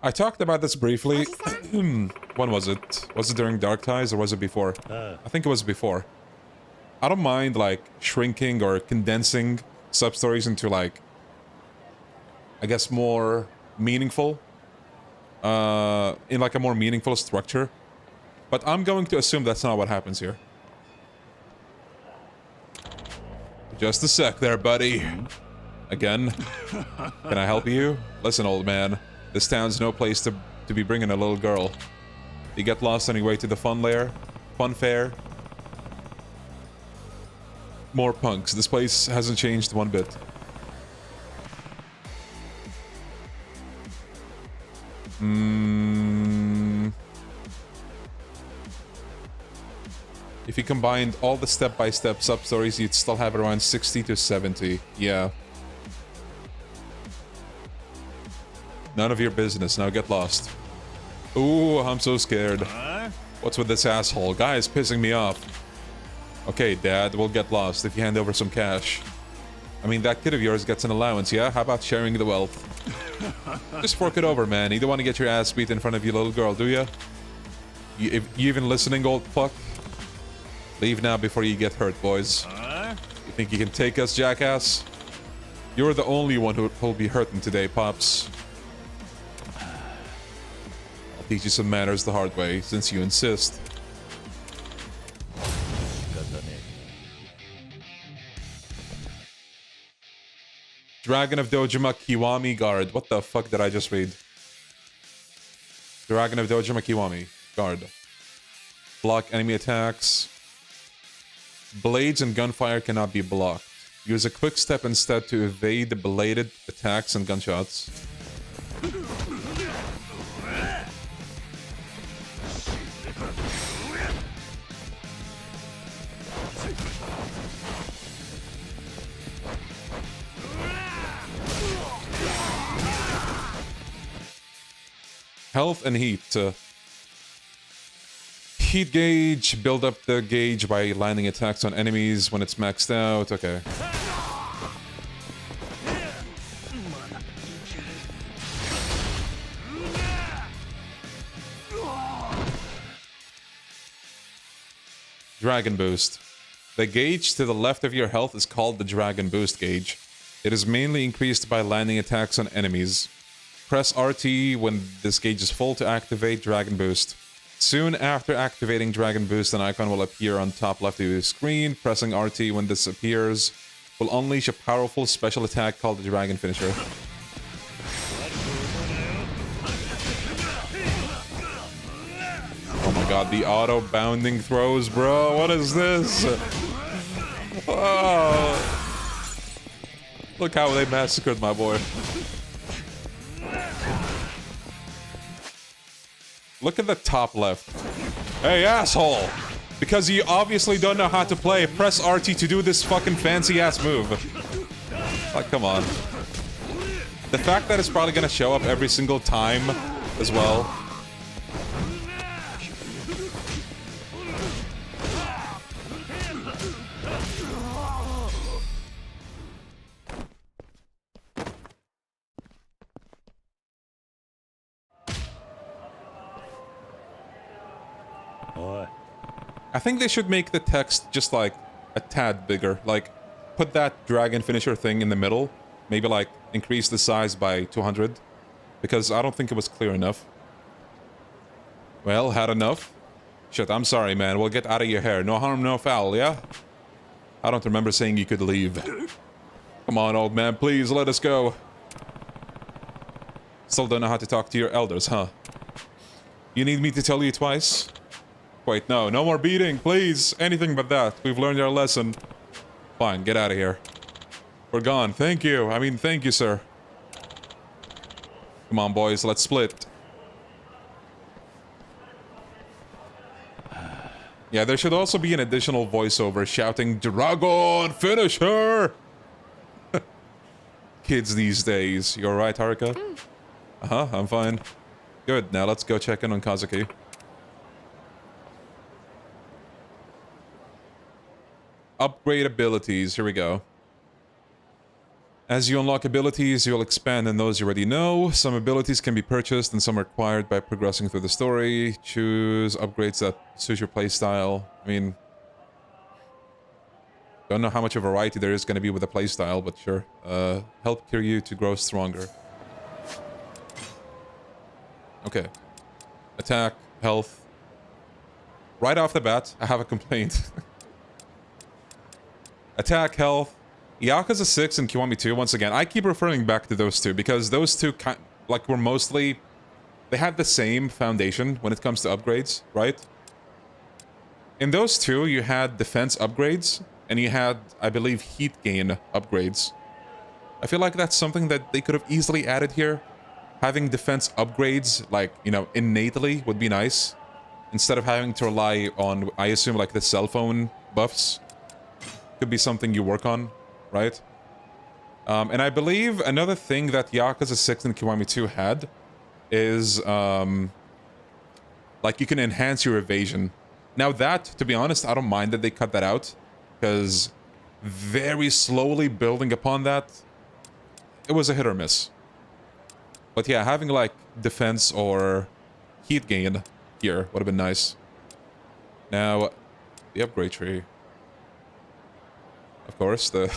I talked about this briefly. When was it? Was it during Dark Ties or was it before? I think it was before. I don't mind, like, shrinking or condensing sub-stories into, like, I guess more meaningful. In, like, a more meaningful structure. But I'm going to assume that's not what happens here. Just a sec there, buddy. Again. Can I help you? Listen, old man. This town's no place to be bringing a little girl. You get lost on your way to the fun fair. More punks. This place hasn't changed one bit. If you combined all the step-by-step sub-stories, you'd still have around 60 to 70. Yeah. None of your business. Now get lost. Ooh, I'm so scared. What's with this asshole? Guy is pissing me off. Okay, Dad, we'll get lost if you hand over some cash. I mean, that kid of yours gets an allowance, yeah? How about sharing the wealth? Just fork it over, man. You don't want to get your ass beat in front of your little girl, do ya? You even listening, old fuck? Leave now before you get hurt, boys. You think you can take us, jackass? You're the only one who'll be hurting today, Pops. teach you some manners the hard way, since you insist. Dragon of Dojima Kiwami Guard. What the fuck did I just read? Dragon of Dojima Kiwami Guard. Block enemy attacks. Blades and gunfire cannot be blocked. Use a quick step instead to evade the bladed attacks and gunshots. Health and heat. Heat gauge. Build up the gauge by landing attacks on enemies when it's maxed out. Okay. Dragon Boost. The gauge to the left of your health is called the Dragon Boost gauge. It is mainly increased by landing attacks on enemies. Press RT when this gauge is full to activate Dragon Boost. Soon after activating Dragon Boost, an icon will appear on top left of your screen. Pressing RT when this appears will unleash a powerful special attack called the Dragon Finisher. Oh my god, the auto-bounding throws, bro. What is this? Oh. Look how they massacred my boy. Look at the top left. Hey, asshole! Because you obviously don't know how to play, press RT to do this fucking fancy-ass move. Like, come on. The fact that it's probably gonna show up every single time as well. I think they should make the text just like a tad bigger. Like, put that dragon finisher thing in the middle. Maybe like increase the size by 200. Because I don't think it was clear enough. Well, had enough? Shit, I'm sorry, man. We'll get out of your hair. No harm, no foul, yeah? I don't remember saying you could leave. Come on, old man. Please, let us go. Still don't know how to talk to your elders, huh? You need me to tell you twice? Wait, no. No more beating, please. Anything but that. We've learned our lesson. Fine, get out of here. We're gone. Thank you. I mean, thank you, sir. Come on, boys. Let's split. Yeah, there should also be an additional voiceover shouting, Dragon Finisher! Kids these days. You alright, Haruka? Uh-huh, I'm fine. Good, now let's go check in on Kazuki. Upgrade abilities, here we go. As you unlock abilities, you'll expand on those you already know. Some abilities can be purchased and some are acquired by progressing through the story. Choose upgrades that suit your playstyle. I mean, don't know how much of a variety there is going to be with the playstyle, but sure. Help Kiryu to grow stronger. Okay. Attack, health. Right off the bat, I have a complaint. Attack, health. Yakuza 6 and Kiwami 2, once again, I keep referring back to those two because those two were mostly... They had the same foundation when it comes to upgrades, right? In those two, you had defense upgrades, and you had, I believe, heat gain upgrades. I feel like that's something that they could have easily added here. Having defense upgrades, like, you know, innately would be nice. Instead of having to rely on, I assume, like, the cell phone buffs. Could be something you work on, right? And I believe another thing that Yakuza 6 and Kiwami 2 had is, like, you can enhance your evasion. Now that, to be honest, I don't mind that they cut that out, because very slowly building upon that, it was a hit or miss. But yeah, having, like, defense or heat gain here would have been nice. Now, the upgrade tree. Of course, the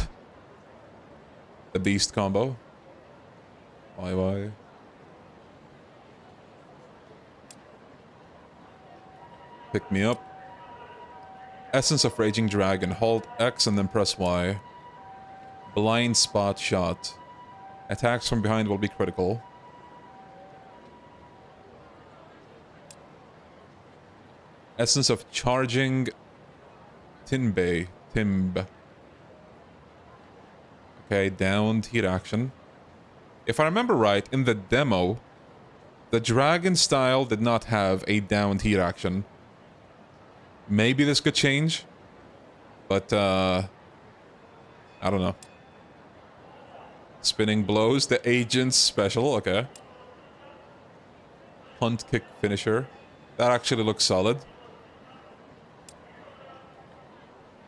beast combo. Why? Pick me up. Essence of Raging Dragon. Hold X and then press Y. Blind Spot Shot. Attacks from behind will be critical. Essence of Charging Timbe. Timb. Okay, downed heat action. If I remember right, in the demo, the dragon style did not have a downed heat action. Maybe this could change, but I don't know. Spinning blows, the agent's special, okay. Punt kick finisher. That actually looks solid.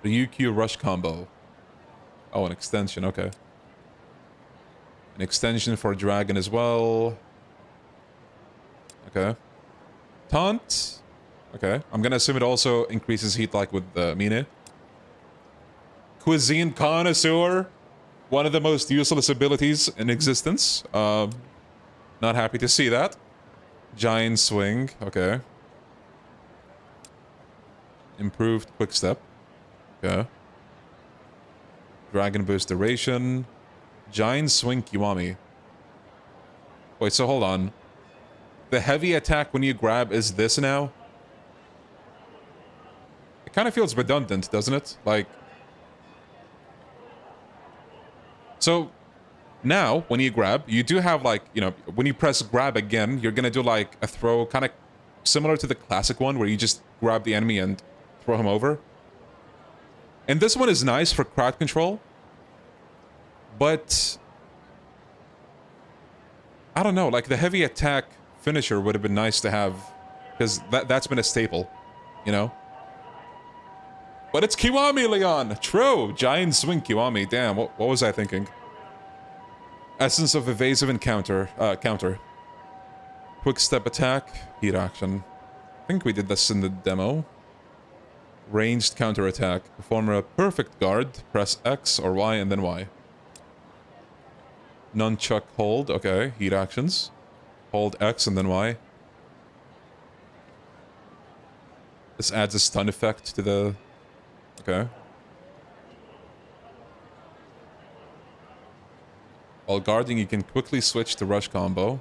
Ryukyu rush combo. Oh, an extension, okay. An extension for dragon as well. Okay. Taunt. Okay. I'm gonna assume it also increases heat like with Mine. Cuisine Connoisseur. One of the most useless abilities in existence. Not happy to see that. Giant Swing. Okay. Improved Quick Step. Okay. Dragon Boost Duration. Giant Swing Kiwami. Wait, so hold on. The heavy attack when you grab is this now? It kind of feels redundant, doesn't it? Like... So, now, when you grab, you do have like, you know, when you press grab again, you're gonna do like a throw kind of similar to the classic one where you just grab the enemy and throw him over. And this one is nice for crowd control. But... I don't know, like the heavy attack finisher would have been nice to have. Because that's been a staple, you know? But it's Kiwami, Leon! True! Giant Swing Kiwami. Damn, what was I thinking? Essence of Evasive Encounter. Counter. Quick Step Attack. Heat Action. I think we did this in the demo. Ranged Counter Attack. Perform a Perfect Guard. Press X or Y and then Y. Nunchuck Hold. Okay, heat actions. Hold X and then Y. This adds a stun effect to the... Okay. While guarding, you can quickly switch to rush combo.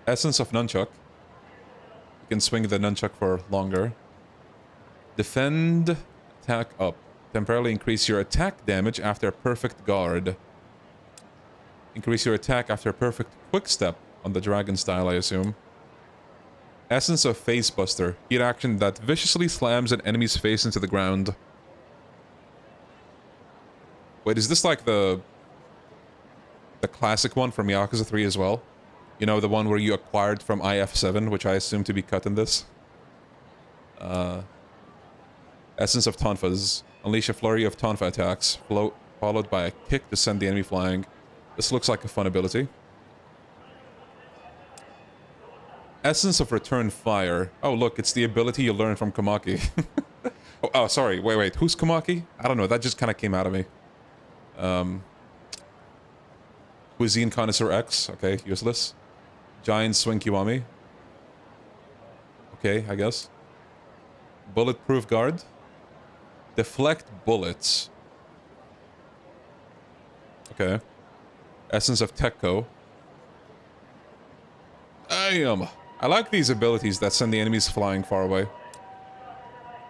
Essence of Nunchuck. You can swing the Nunchuck for longer. Defend. Attack up. Temporarily increase your attack damage after a perfect guard. Increase your attack after a perfect quick step on the dragon style, I assume. Essence of Face Buster. Heat action that viciously slams an enemy's face into the ground. Wait, is this like the classic one from Yakuza 3 as well? You know, the one where you acquired from IF7, which I assume to be cut in this? Essence of Tonfas. Unleash a flurry of Tonfa attacks, followed by a kick to send the enemy flying. This looks like a fun ability. Essence of Return Fire. Oh, look, it's the ability you learn from Komaki. oh, sorry. Wait. Who's Komaki? I don't know. That just kind of came out of me. Cuisine Connoisseur X. Okay, useless. Giant Swing Kiwami. Okay, I guess. Bulletproof Guard. Deflect Bullets. Okay. Essence of Tekko. I like these abilities that send the enemies flying far away.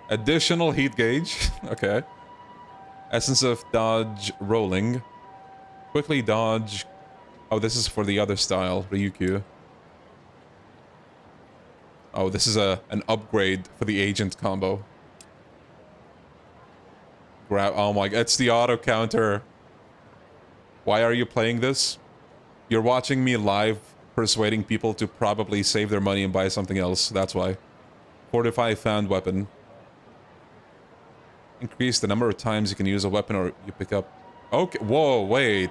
Additional heat gauge. Okay. Essence of Dodge Rolling. Quickly dodge. Oh, this is for the other style, Ryukyu. Oh, this is an upgrade for the agent combo. Grab. Oh my god, it's the auto counter. Why are you playing this? You're watching me live persuading people to probably save their money and buy something else. That's why. Fortify found weapon. Increase the number of times you can use a weapon or you pick up. Okay. Whoa, wait.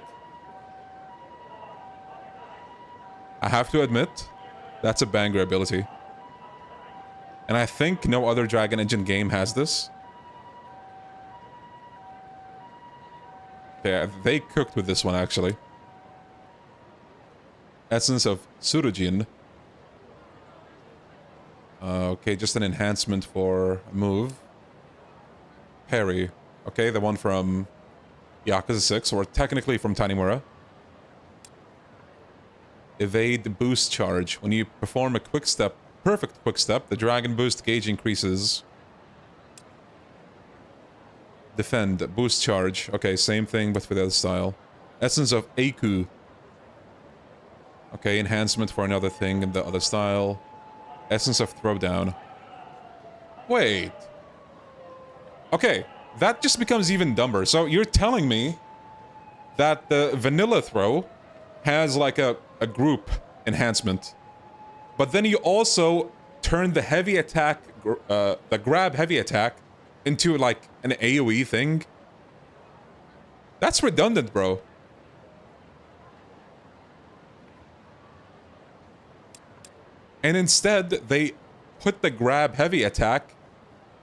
I have to admit, that's a banger ability. And I think no other Dragon Engine game has this. Okay, they cooked with this one actually. Essence of Surujin. Okay, just an enhancement for a move. Parry. Okay, the one from Yakuza 6, or technically from Tanimura. Evade boost charge. When you perform a quick step, perfect quick step, the dragon boost gauge increases. Defend, boost charge. Okay, same thing but for the other style. Essence of Eiku. Okay, enhancement for another thing in the other style. Essence of Throwdown. Wait. Okay, that just becomes even dumber. So you're telling me that the vanilla throw has like a group enhancement, but then you also turn the heavy attack, the grab heavy attack, into like an AoE thing? That's redundant, bro. And instead, they put the grab heavy attack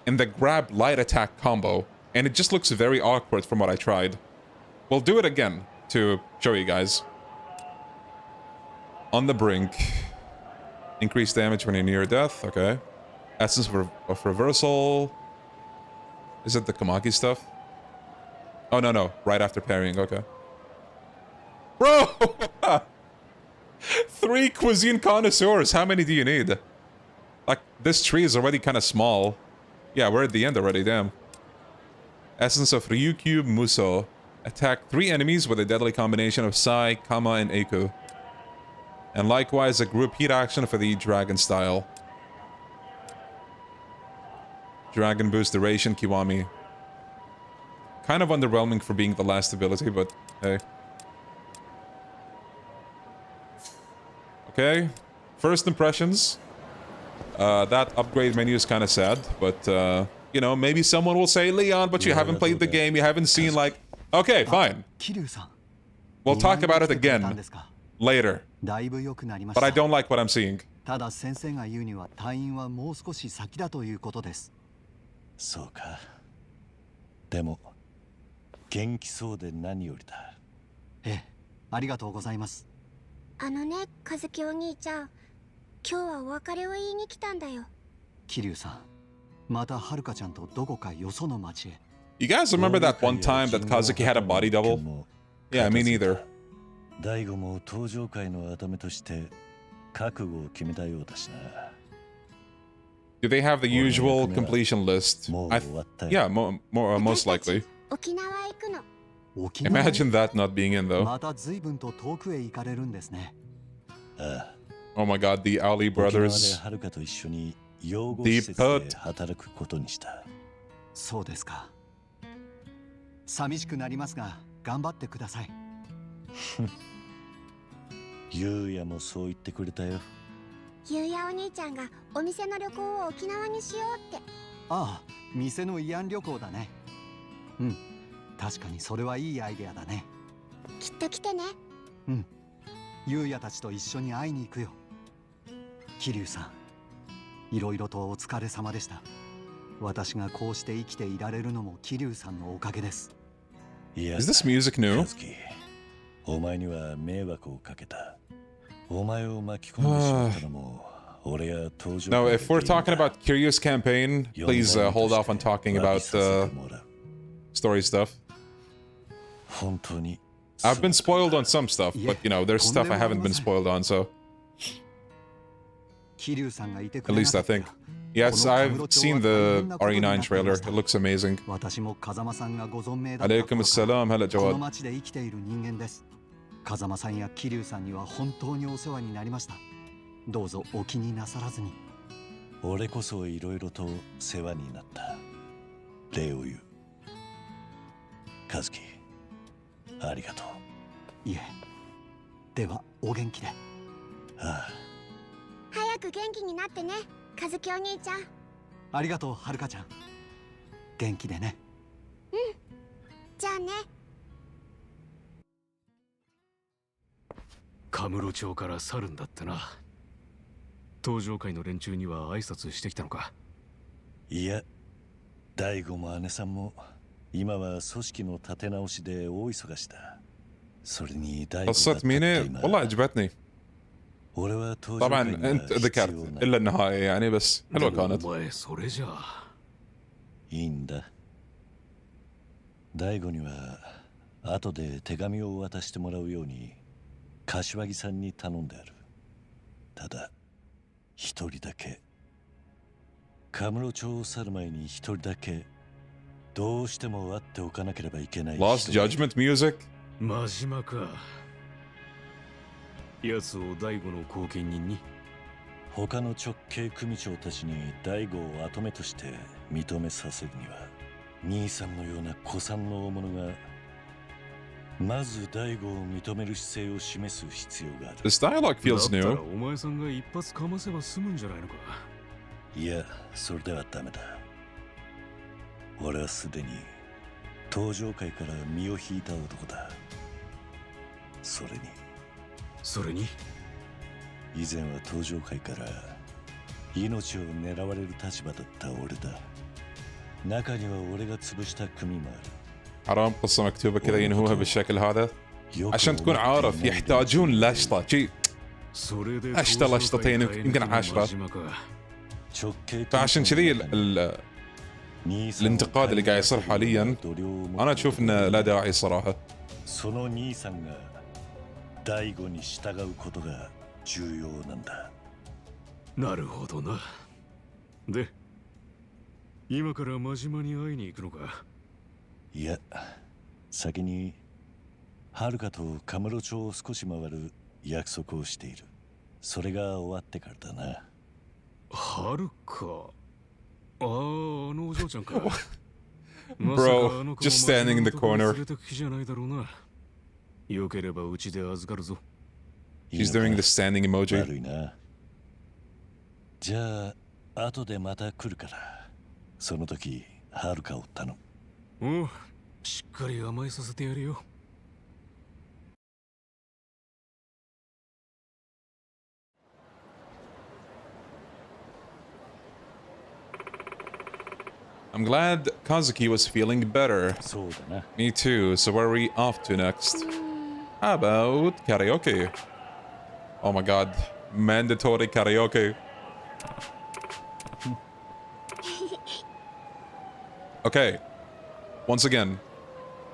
in the grab light attack combo, and it just looks very awkward from what I tried. We'll do it again to show you guys. On the brink. Increase damage when you're near death, okay. Essence of reversal. Is it the Kamaki stuff? Oh, no. Right after parrying, okay. Bro! 3 cuisine connoisseurs, how many do you need? Like, this tree is already kind of small. Yeah, we're at the end already, damn. Essence of Ryukyu Muso. Attack 3 enemies with a deadly combination of Sai, Kama, and Eiku. And likewise, a group heat action for the dragon style. Dragon boost duration, Kiwami. Kind of underwhelming for being the last ability, but hey. Okay, first impressions. That upgrade menu is kind of sad, but you know, maybe someone will say, Leon, but you haven't played the game, you haven't seen like... Okay, fine. We'll talk about it again later. But I don't like what I'm seeing. ただ先生が言うには退院はもう少し先だということです。そうか。でも元気そうで何よりだ。ええ、ありがとうございます。あのね、和樹お兄ちゃん、今日はお別れを言いに来たんだよ。桐生さん、またはるかちゃんとどこかよその町へ。You guys remember that one time that Kazuki had a body double? Yeah, me neither. 大悟も登場会の頭として覚悟を決めたようだしな。Do they have the usual completion list? Yeah, most likely. 沖縄へ行くの。Imagine that not being in though. また随分と遠くへ行かれるんですね。Oh my god, the Ali brothers. Deep cut. そうですか。寂しくなりますが、頑張ってください。ゆうやもそう言ってくれたよ。ゆうやお兄ちゃんがお店の旅行を沖縄にしようって。ああ、店の慰安旅行だね。うん、確かにそれはいいアイデアだね。きっと来てね。うん、ゆうやたちと一緒に会いに行くよ。桐生さん、いろいろとお疲れ様でした。私がこうして生きていられるのも桐生さんのおかげです。Is this music new? お前には迷惑をかけた。お前を巻き込んでしまったのも俺や登場。Now, if we're talking about Kiryu's campaign, please hold off on talking about story stuff. I've been spoiled on some stuff, but you know, there's stuff I haven't been spoiled on, so. At least I think. Yes, I've seen the RE9 trailer. It looks amazing. Alaikum assalam, hello Jawad. 風間さんや桐生さんには本当にお世話になりました。どうぞお気になさらずに。俺こそいろいろと世話になった。礼を言う。和樹、ありがとう。いえ。ではお元気で。ああ。早く元気になってね、和樹お兄ちゃん。ありがとう、はるかちゃん。元気でね。うん。じゃあね。カムロ町から去るんだってな。登場会の連中には挨拶してきたのか。いや、大悟も姉さんも今は組織の立て直しで大忙しだ。それに大悟がたった今 طبعا انت ذكرت الا النهايه يعني بس حلوه كانت. それじゃあいいんだ。大悟には後で手紙を渡してもらうように柏木さんに頼んである。ただ一人だけカムロ町を去る前に一人だけどうしても会っておかなければいけない。 Lost Judgment music? 真島か。奴を大悟の後見人に。他の直系組長たちに大悟を跡目として認めさせるには兄さんのような古参の大物がまず大悟を認める姿勢を示す必要がある。 This dialogue feels だったら new. お前さんが一発かませば済むんじゃないのか。いや、それではダメだ。俺はすでに登場界から身を引いた男だ。それに以前は登場界から命を狙われる立場だった俺だ。中には俺が潰した組もある。 حرام قصة مكتوبة كذا ينهوها بالشكل هذا عشان تكون عارف يحتاجون لشطة شي أشطة لشطتين يمكن 10 فعشان كذي الانتقاد اللي قاعد يصير حاليا أنا أشوف إنه لا داعي صراحة. その兄さんが大悟に従うことが重要なんだ。なるほどな。で、今から真島に会いに行くのか。いや、先に遥とカムロ町を少し回る約束をしている。それが終わってからだな。遥か。ああ、あのお嬢ちゃんか。Bro, just standing in the corner. よければうちで預かるぞ。 She's doing the standing emoji. 悪いな。じゃあ、後でまた来るから。その時、遥を頼む。おう、しっかり甘えさせてやるよ。I'm glad Kazuki was feeling better. そうだな。 Me too. So where are we off to next? How about karaoke? Oh my god. Mandatory karaoke. Okay. Once again,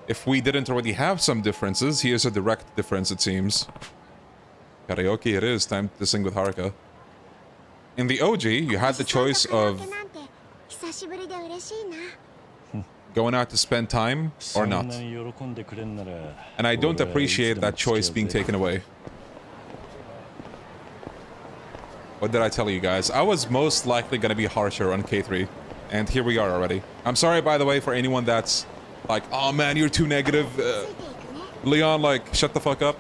if we didn't already have some differences, here's a direct difference it seems. Karaoke it is. Time to sing with Haruka. In the OG, you had the choice of going out to spend time or not. And I don't appreciate that choice being taken away. What did I tell you guys? I was most likely gonna be harsher on K3. And here we are already. I'm sorry, by the way, for anyone that's like, oh man, you're too negative. Leon, like, shut the fuck up.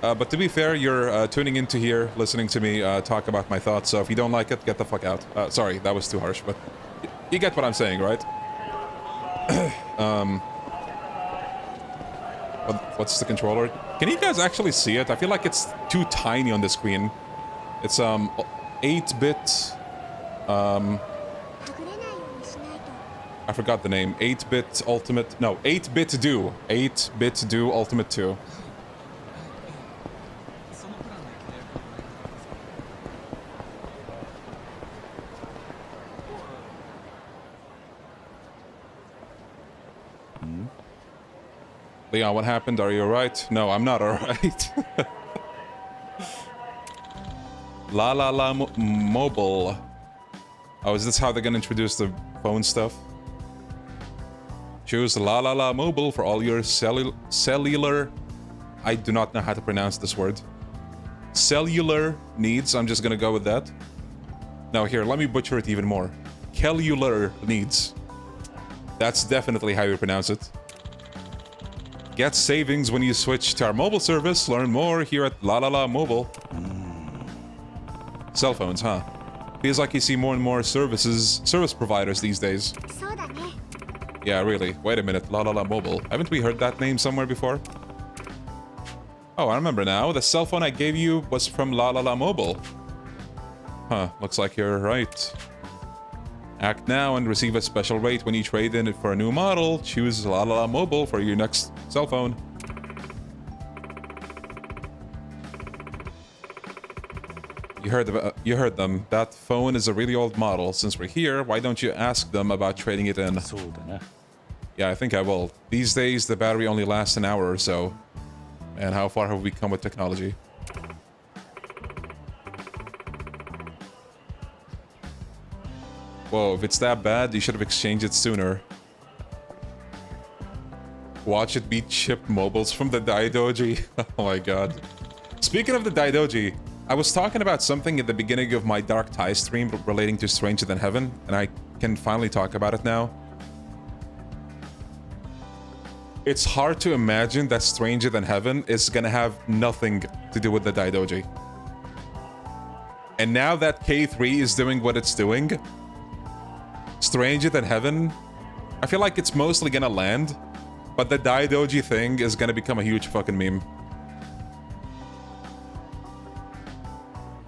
But to be fair, you're tuning into here, listening to me talk about my thoughts. So if you don't like it, get the fuck out. Sorry, that was too harsh, but you get what I'm saying, right? What's the controller? Can you guys actually see it? I feel like it's too tiny on the screen. It's 8-bit. I forgot the name. 8-bit Ultimate. No, 8-bit Do. 8-bit Do Ultimate 2. Leon, what happened? Are you alright? No, I'm not alright. Laala Mobile. Oh, is this how they're gonna introduce the phone stuff? Choose Laala Mobile for all your cellular... I do not know how to pronounce this word. Cellular needs. I'm just gonna go with that. Now here, let me butcher it even more. Cellular needs. That's definitely how you pronounce it. Get savings when you switch to our mobile service. Learn more here at Laala Mobile. Cell phones, huh? Feels like you see more and more service providers these days. Yeah, really. Wait a minute, Laala Mobile. Haven't we heard that name somewhere before? Oh, I remember now. The cell phone I gave you was from Laala Mobile. Huh, looks like you're right. Act now and receive a special rate when you trade in it for a new model. Choose Laala Mobile for your next cell phone. you heard them. That phone is a really old model. Since we're here, why don't you ask them about trading it in? Yeah, I think I will. These days, the battery only lasts an hour or so. And how far have we come with technology? Whoa, if it's that bad, you should have exchanged it sooner. Watch it beat chipped mobiles from the Daidoji. Oh my god. Speaking of the Daidoji, I was talking about something at the beginning of my Dark Tie stream relating to Stranger Than Heaven, and I can finally talk about it now. It's hard to imagine that Stranger Than Heaven is gonna have nothing to do with the Daidoji. And now that K3 is doing what it's doing, Stranger Than Heaven, I feel like it's mostly gonna land, but the Daidoji thing is gonna become a huge fucking meme.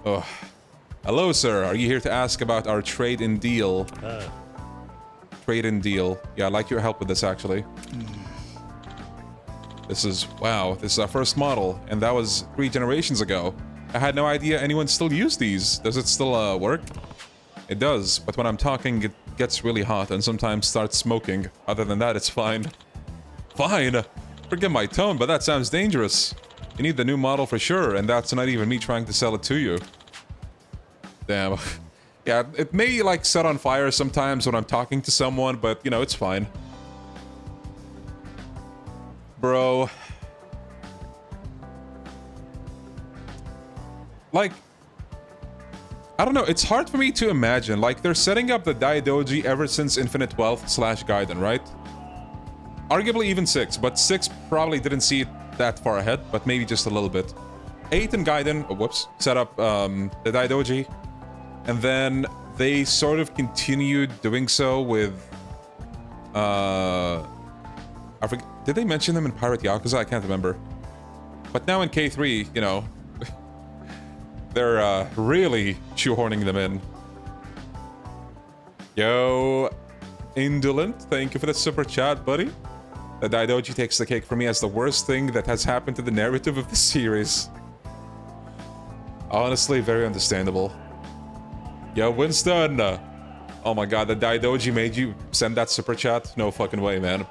Oh. Hello, sir. Are you here to ask about our trade-in deal? Trade-in deal. Yeah, I'd like your help with this, actually. This is... Wow, this is our first model, and that was 3 generations ago. I had no idea anyone still used these. Does it still, work? It does, but when I'm talking, it gets really hot and sometimes starts smoking. Other than that, it's fine. Fine? Forgive my tone, but that sounds dangerous. You need the new model for sure, and that's not even me trying to sell it to you. Damn. Yeah, it may, like, set on fire sometimes when I'm talking to someone, but, you know, it's fine. Bro. Like... I don't know, it's hard for me to imagine. Like, they're setting up the Daidoji ever since Infinite Wealth / Gaiden, right? Arguably even 6, but 6 probably didn't see it that far ahead, but maybe just a little bit. 8 and Gaiden, oh, whoops, set up the Daidoji, and then they sort of continued doing so with... I forget, did they mention them in Pirate Yakuza? I can't remember. But now in K3, you know, they're really shoehorning them in. Yo, Indolent, thank you for the super chat, buddy. The Daidoji takes the cake for me as the worst thing that has happened to the narrative of the series. Honestly, very understandable. Yo, Winston! Oh my god, the Daidoji made you send that super chat? No fucking way, man.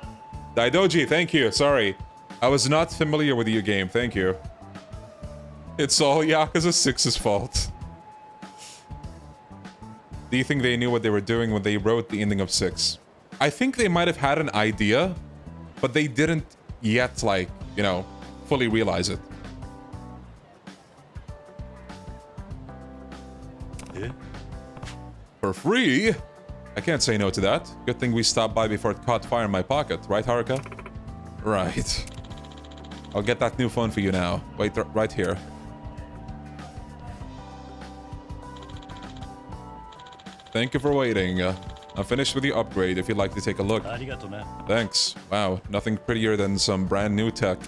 Daidoji, thank you, sorry. I was not familiar with your game, thank you. It's all Yakuza 6's fault. Do you think they knew what they were doing when they wrote the ending of 6? I think they might have had an idea, but they didn't yet, like, you know, fully realize it. Yeah. For free? I can't say no to that. Good thing we stopped by before it caught fire in my pocket, right, Haruka? Right. I'll get that new phone for you now. Wait, right here. Thank you for waiting. I'm finished with the upgrade if you'd like to take a look. Thanks. Wow, nothing prettier than some brand new tech.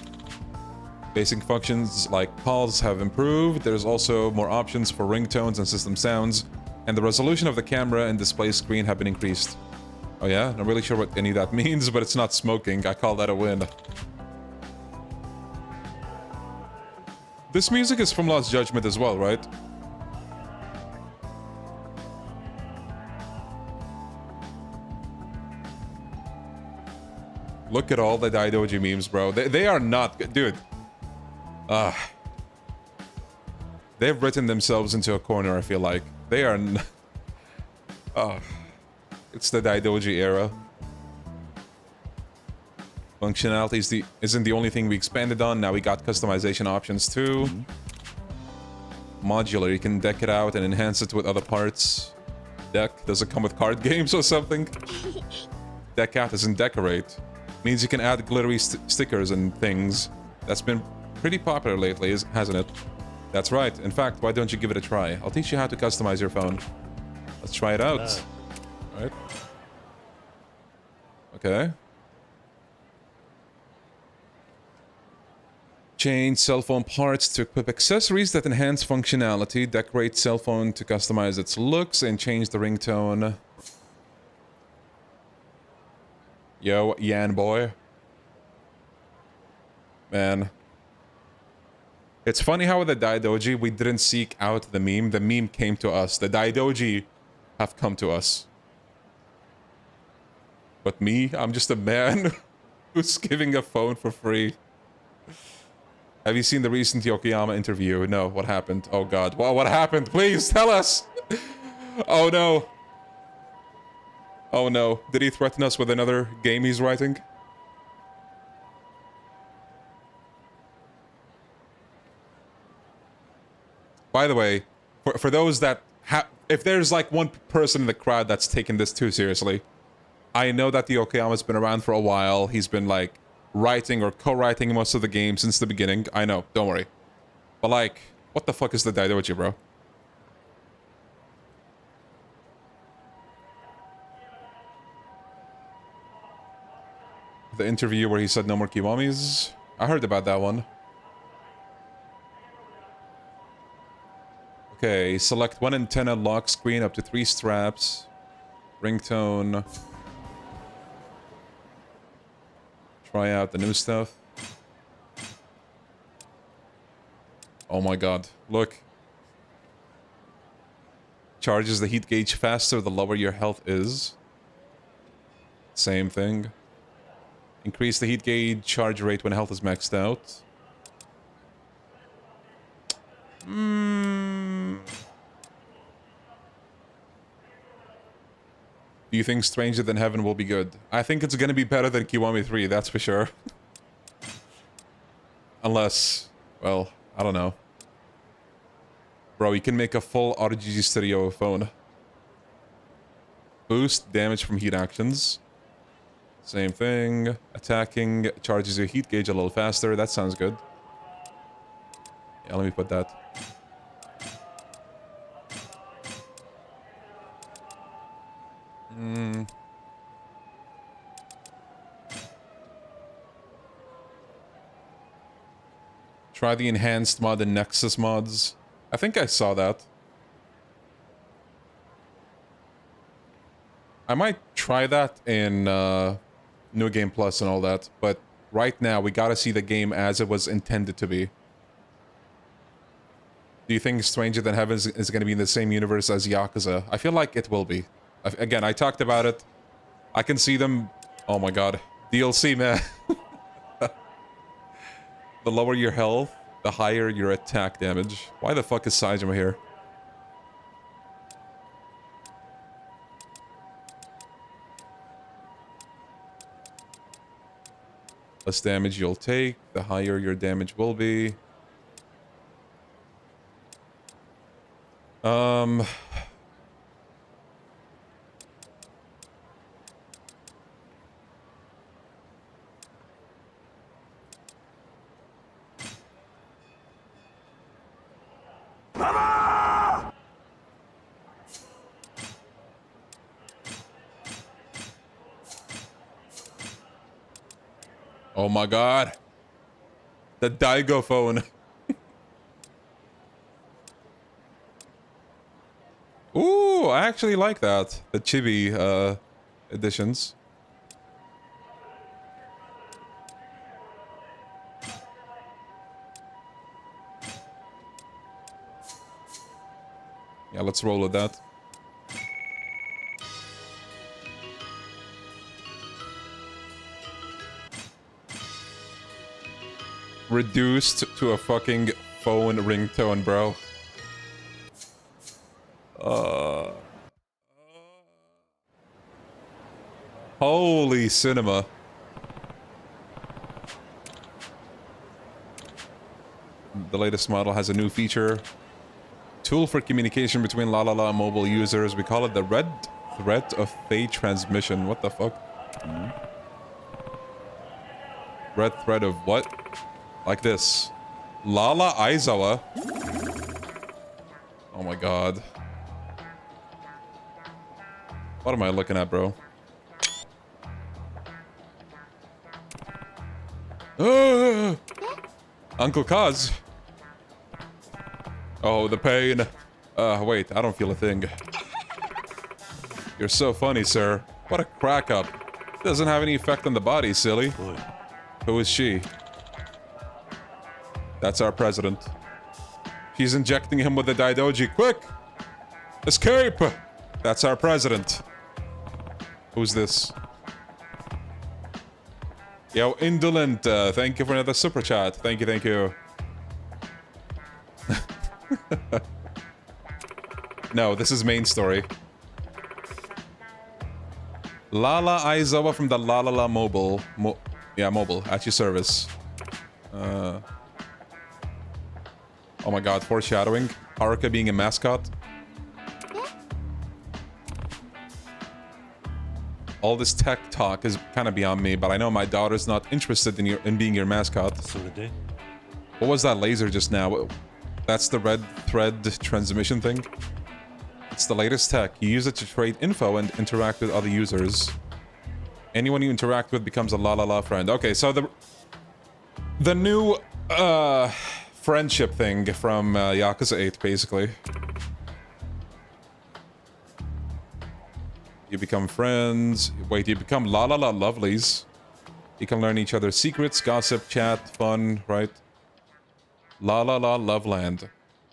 Basic functions like calls have improved. There's also more options for ringtones and system sounds. And the resolution of the camera and display screen have been increased. Oh yeah? Not really sure what any of that means, but it's not smoking. I call that a win. This music is from Lost Judgment as well, right? Look at all the Daidoji memes, bro. They are not good. Dude. They've written themselves into a corner, I feel like. They are... It's the Daidoji era. Functionality isn't the only thing we expanded on. Now we got customization options too. Modular. You can deck it out and enhance it with other parts. Deck. Does it come with card games or something? Deck out doesn't decorate. Means you can add glittery stickers and things. That's been pretty popular lately, hasn't it? That's right. In fact, why don't you give it a try? I'll teach you how to customize your phone. Let's try it out. Alright. Okay. Change cell phone parts to equip accessories that enhance functionality. Decorate cell phone to customize its looks and change the ringtone. Yo, Yan boy. Man. It's funny how with the Daidoji, we didn't seek out the meme. The meme came to us. The Daidoji have come to us. But me, I'm just a man who's giving a phone for free. Have you seen the recent Yokoyama interview? No, what happened? Oh god. Well, what happened? Please tell us! Oh no. Oh no. Did he threaten us with another game he's writing? By the way, for those that if there's like one person in the crowd that's taking this too seriously, I know that the Yokoyama's been around for a while. He's been like writing or co-writing most of the game since the beginning. I know, don't worry. But like, what the fuck is the Daidoji, bro? The interview where he said no more Kiwamis? I heard about that one. Okay, select 1 antenna, lock screen, up to 3 straps. Ringtone. Try out the new stuff. Oh my god, look. Charges the heat gauge faster the lower your health is. Same thing. Increase the heat gauge charge rate when health is maxed out. Do you think Stranger Than Heaven will be good? I think it's gonna be better than Kiwami 3, that's for sure. Unless, well, I don't know. Bro, you can make a full RGG stereo phone. Boost damage from heat actions. Same thing. Attacking charges your heat gauge a little faster. That sounds good. Yeah, let me put that. Try the enhanced mod and Nexus mods. I think I saw that. I might try that in New Game Plus and all that, but right now we gotta see the game as it was intended to be. Do you think Stranger Than Heaven is gonna be in the same universe as Yakuza? I feel like it will be. Again, I talked about it. I can see them... Oh my god. DLC, man. The lower your health, the higher your attack damage. Why the fuck is Sayama here? Less damage you'll take, the higher your damage will be. Oh my god. The Daigo phone. Ooh, I actually like that. The chibi editions. Yeah, let's roll with that. Reduced to a fucking phone ringtone, bro. Holy cinema. The latest model has a new feature. Tool for communication between Laala and mobile users. We call it the Red Thread of Fate Transmission. What the fuck? Red thread of what? Like this. Laala Aizawa. Oh my god. What am I looking at, bro? Uncle Kaz. Oh, the pain. Wait, I don't feel a thing. You're so funny, sir. What a crack up. Doesn't have any effect on the body, silly. Who is she? That's our president. She's injecting him with the Daidoji. Quick! Escape! That's our president. Who's this? Yo, Indolent, thank you for another super chat. Thank you, thank you. No, this is main story. Laala Aizawa from the Laala mobile. Mobile, at your service. Oh my god, foreshadowing. Haruka being a mascot. All this tech talk is kind of beyond me, but I know my daughter's not interested in being your mascot. What was that laser just now? That's the red thread transmission thing? It's the latest tech. You use it to trade info and interact with other users. Anyone you interact with becomes a la friend. Okay, so the new friendship thing from Yakuza 8, basically. You become friends. Wait, you become la lovelies. You can learn each other's secrets, gossip, chat, fun, right? La Loveland.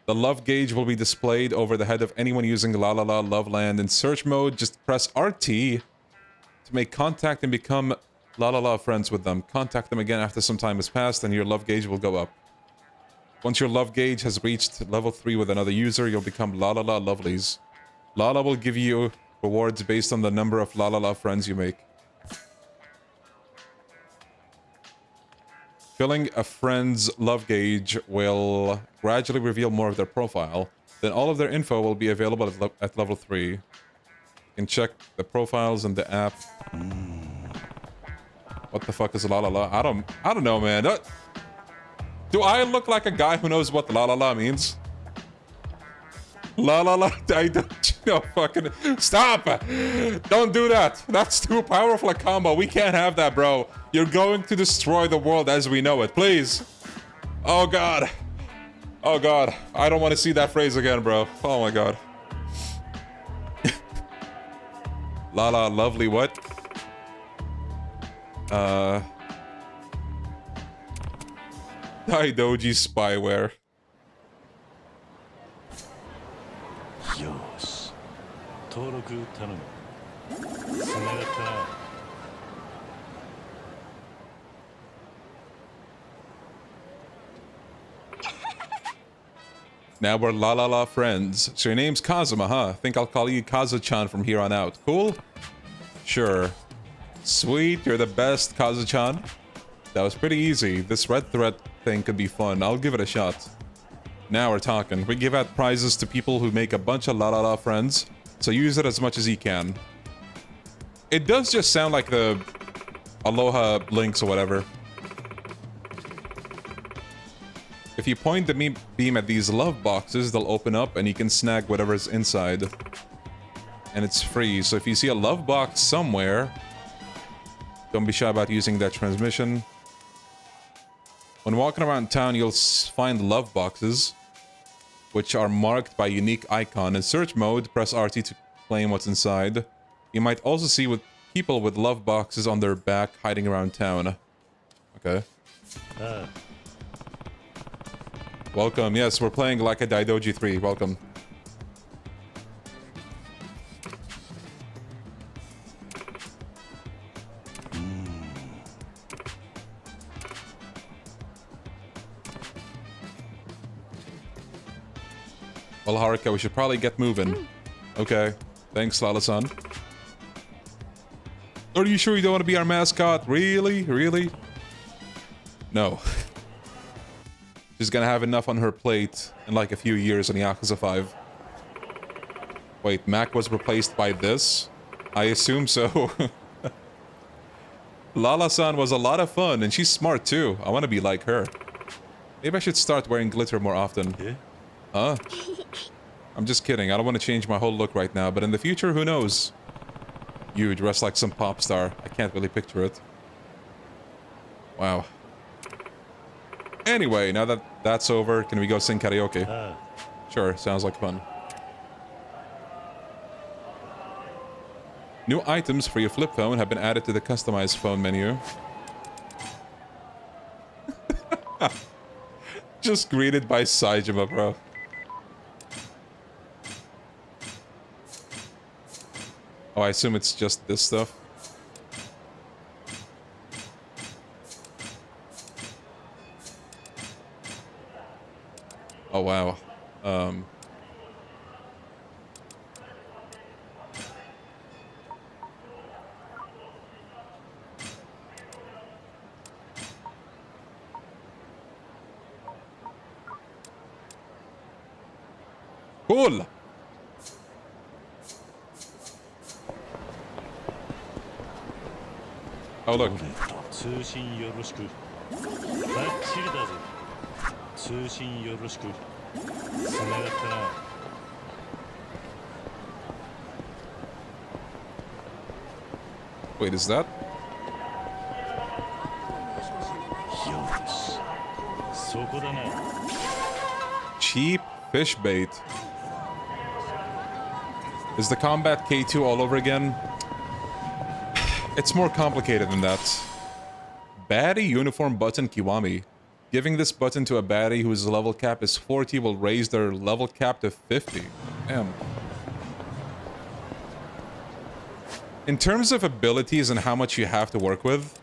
The love gauge will be displayed over the head of anyone using La Loveland. In search mode, just press RT to make contact and become la friends with them. Contact them again after some time has passed and your love gauge will go up. Once your love gauge has reached level 3 with another user, you'll become la lovelies. Laala will give you rewards based on the number of la friends you make. Filling a friend's love gauge will gradually reveal more of their profile. Then all of their info will be available at level 3. You can check the profiles in the app. What the fuck is la? I don't know, man. Do I look like a guy who knows what la means? La, I don't, no, fucking, stop! Don't do that! That's too powerful a combo, we can't have that, bro. You're going to destroy the world as we know it, please. Oh god. Oh god, I don't want to see that phrase again, bro. Oh my god. La, lovely what? Daidoji spyware. Now we're la friends. So your name's Kazuma, huh? Think I'll call you Kazu-chan from here on out. Cool? Sure. Sweet, you're the best, Kazu-chan. That was pretty easy. This red thread thing could be fun. I'll give it a shot. Now we're talking. We give out prizes to people who make a bunch of la friends, so use it as much as you can. It does just sound like the Aloha links or whatever. If you point the beam at these love boxes, they'll open up and you can snag whatever's inside. And it's free, so if you see a love box somewhere, don't be shy about using that transmission. When walking around town, you'll find love boxes, which are marked by unique icon. In search mode, press RT to claim what's inside. You might also see people with love boxes on their back hiding around town. Okay. Welcome. Yes, we're playing like a Daidoji 3. Welcome. Well, Haruka, we should probably get moving. Okay. Thanks, Laala-san. Are you sure you don't want to be our mascot? Really? Really? No. She's gonna have enough on her plate in like a few years in Yakuza 5. Wait, Mac was replaced by this? I assume so. Laala-san was a lot of fun, and she's smart too. I want to be like her. Maybe I should start wearing glitter more often. Yeah? Huh? I'm just kidding. I don't want to change my whole look right now, but in the future, who knows? You dress like some pop star. I can't really picture it. Wow. Anyway, now that that's over, can we go sing karaoke? Sure, sounds like fun. New items for your flip phone have been added to the customized phone menu. Just greeted by Sayama, bro. Oh, I assume it's just this stuff. Oh, wow. Cool. Oh, look. Wait, is that? Cheap fish bait. Is the combat K2 all over again? It's more complicated than that. Baddie uniform button Kiwami. Giving this button to a baddie whose level cap is 40 will raise their level cap to 50. Damn. In terms of abilities and how much you have to work with,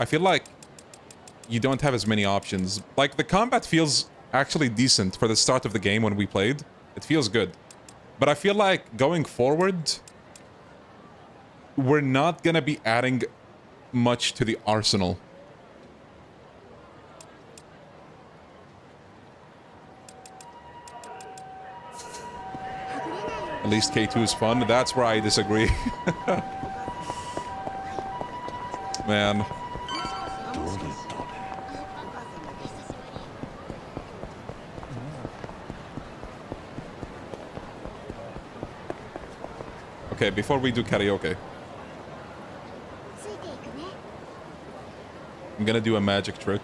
I feel like you don't have as many options. Like, the combat feels actually decent for the start of the game when we played. It feels good. But I feel like going forward, we're not gonna be adding much to the arsenal. At least K2 is fun. That's where I disagree. Man. Okay, before we do karaoke, I'm gonna do a magic trick.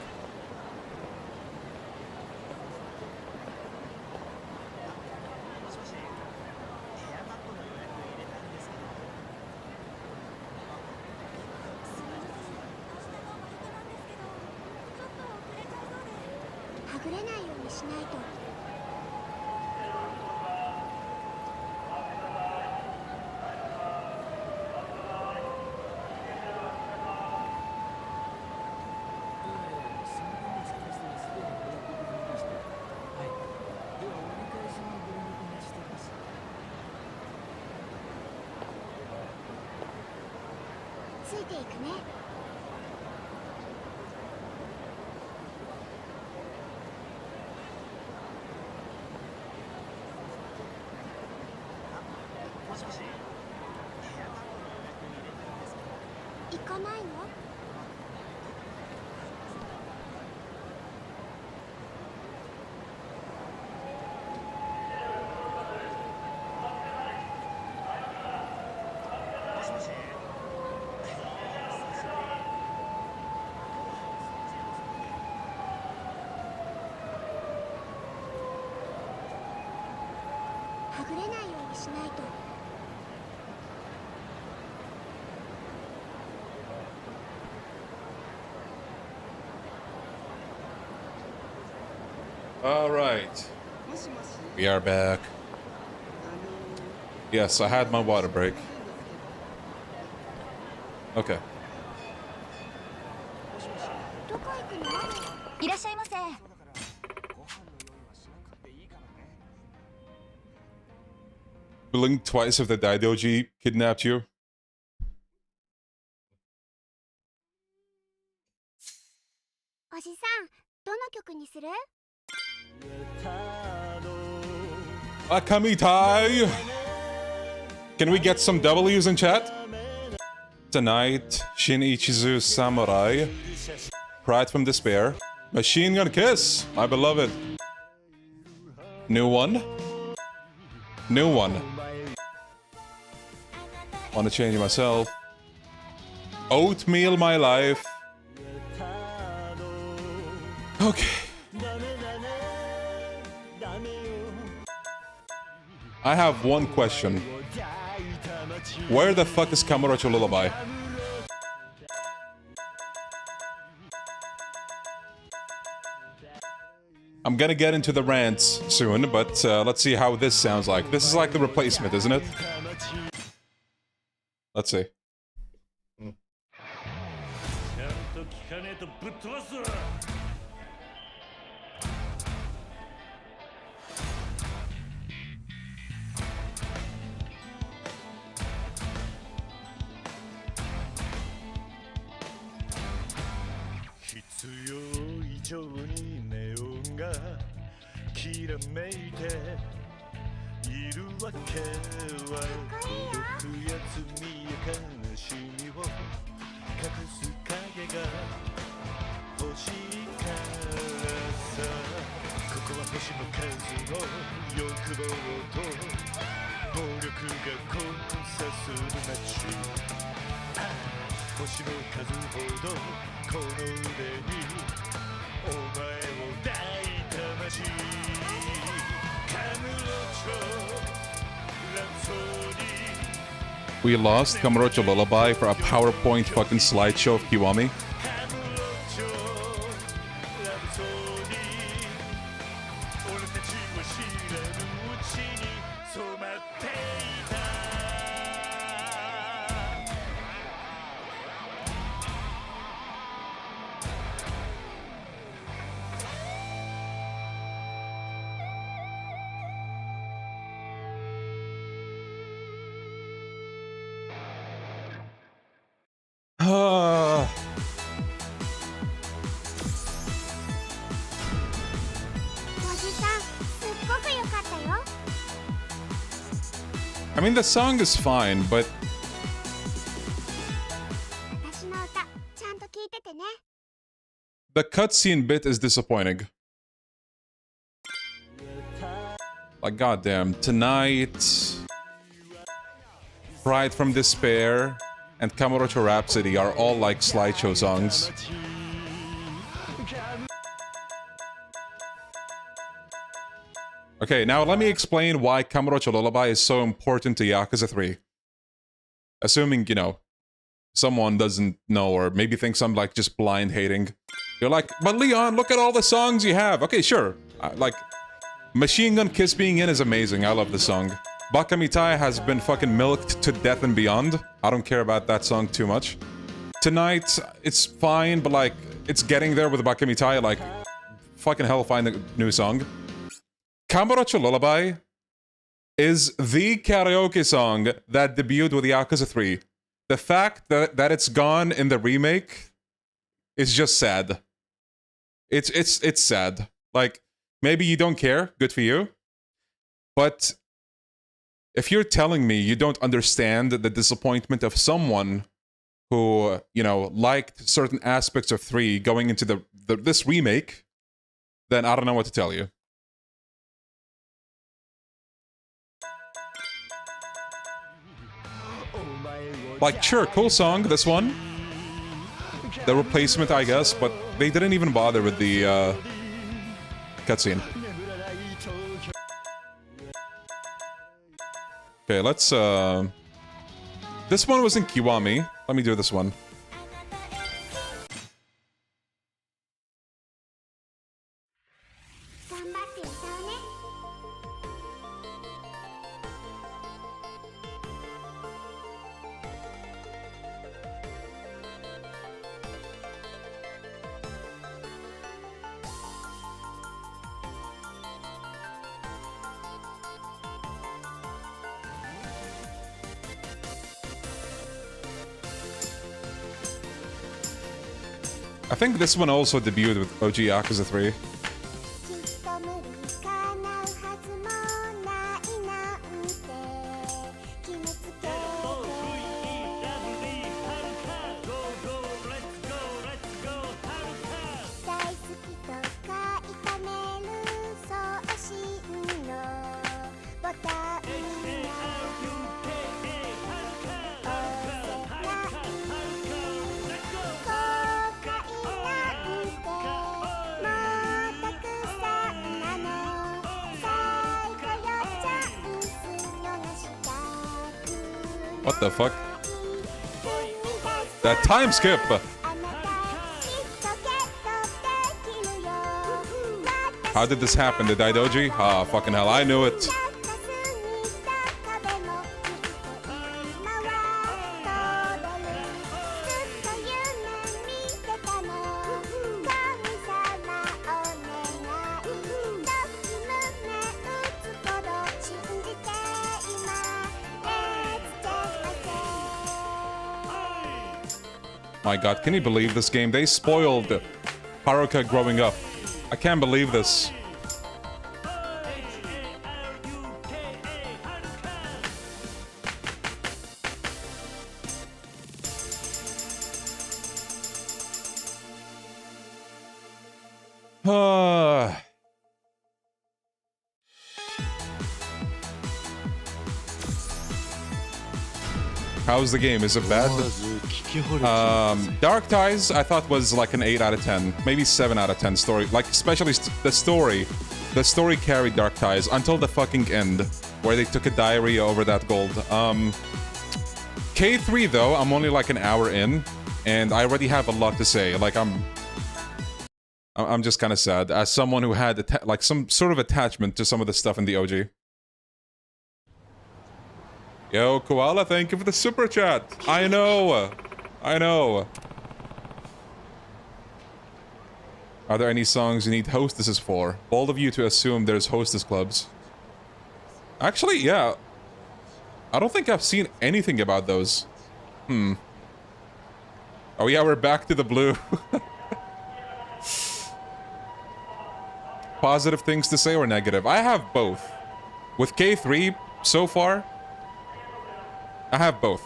All right. We are back. Yes, I had my water break. Okay. Blink twice if the Daidoji kidnapped you. Akamitai! Can we get some W's in chat? Tonight, Shin Ichizu Samurai. Pride from Despair. Machine Gun Kiss, my beloved. New one. New one. Wanna change myself. Oatmeal my life. Okay. I have one question. Where the fuck is Kamurocho Lullaby? I'm gonna get into the rants soon, but let's see how this sounds like. This is like the replacement, isn't it? Let's see. We lost Kamurocho Lullaby for a PowerPoint fucking slideshow of Kiwami. I mean, the song is fine, but the cutscene bit is disappointing. Like, goddamn, Tonight, Pride from Despair, and Kamurocho Rhapsody are all like slideshow songs. Okay, now let me explain why Kamurocho Lullaby is so important to Yakuza 3. Assuming, you know, someone doesn't know or maybe thinks I'm like just blind hating. You're like, but Leon, look at all the songs you have. Okay, sure. Like, Machine Gun Kiss being in is amazing. I love the song. Bakamitai has been fucking milked to death and beyond. I don't care about that song too much. Tonight, it's fine, but like, it's getting there with Bakamitai. Like, fucking hell, find a new song. Kamurocho Lullaby is the karaoke song that debuted with Yakuza 3. The fact that it's gone in the remake is just sad. It's sad. Like, maybe you don't care, good for you. But if you're telling me you don't understand the disappointment of someone who, you know, liked certain aspects of 3 going into this remake, then I don't know what to tell you. Like, sure, cool song, this one. The replacement, I guess, but they didn't even bother with the cutscene. Okay, let's this one was in Kiwami. Let me do this one. I think this one also debuted with OG Yakuza 3. What the fuck? That time skip! How did this happen? Did I doji? Ah, fucking hell, I knew it. My god, can you believe this game? They spoiled Karaoke growing up. I can't believe this. How's the game? Is it bad? Dark Ties, I thought was like an 8 out of 10, maybe 7 out of 10 story. Like, especially the story. The story carried Dark Ties until the fucking end, where they took a diarrhea over that gold. K3 though, I'm only like an hour in, and I already have a lot to say. Like, I'm just kind of sad as someone who had like some sort of attachment to some of the stuff in the OG. Yo, Koala, thank you for the super chat. I know. I know. Are there any songs you need hostesses for? Bold of you to assume there's hostess clubs. Actually, yeah. I don't think I've seen anything about those. Oh yeah, we're back to the blue. Positive things to say or negative? I have both. With K3, so far, I have both.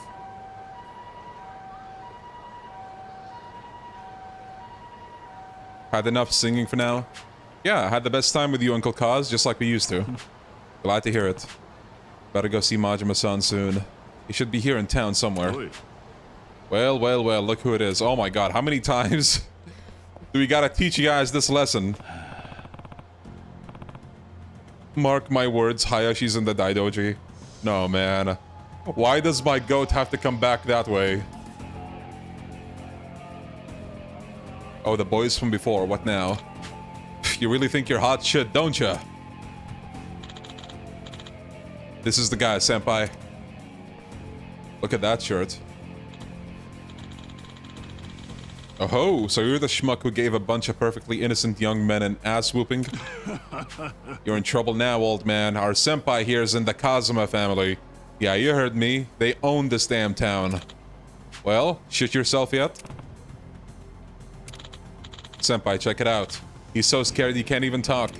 Had enough singing for now? Yeah, I had the best time with you, Uncle Kaz, just like we used to. Glad to hear it. Better go see Majima-san soon. He should be here in town somewhere. Well, well, well, look who it is. Oh my god, how many times do we gotta teach you guys this lesson? Mark my words, Hayashi's in the Daidoji. No, man. Why does my goat have to come back that way? Oh, the boys from before, what now? You really think you're hot shit, don't ya? This is the guy, senpai. Look at that shirt. Oh ho, so you're the schmuck who gave a bunch of perfectly innocent young men an ass whooping? You're in trouble now, old man. Our senpai here is in the Kazuma family. Yeah, you heard me. They own this damn town. Well, shit yourself yet? Senpai, check it out. He's so scared he can't even talk.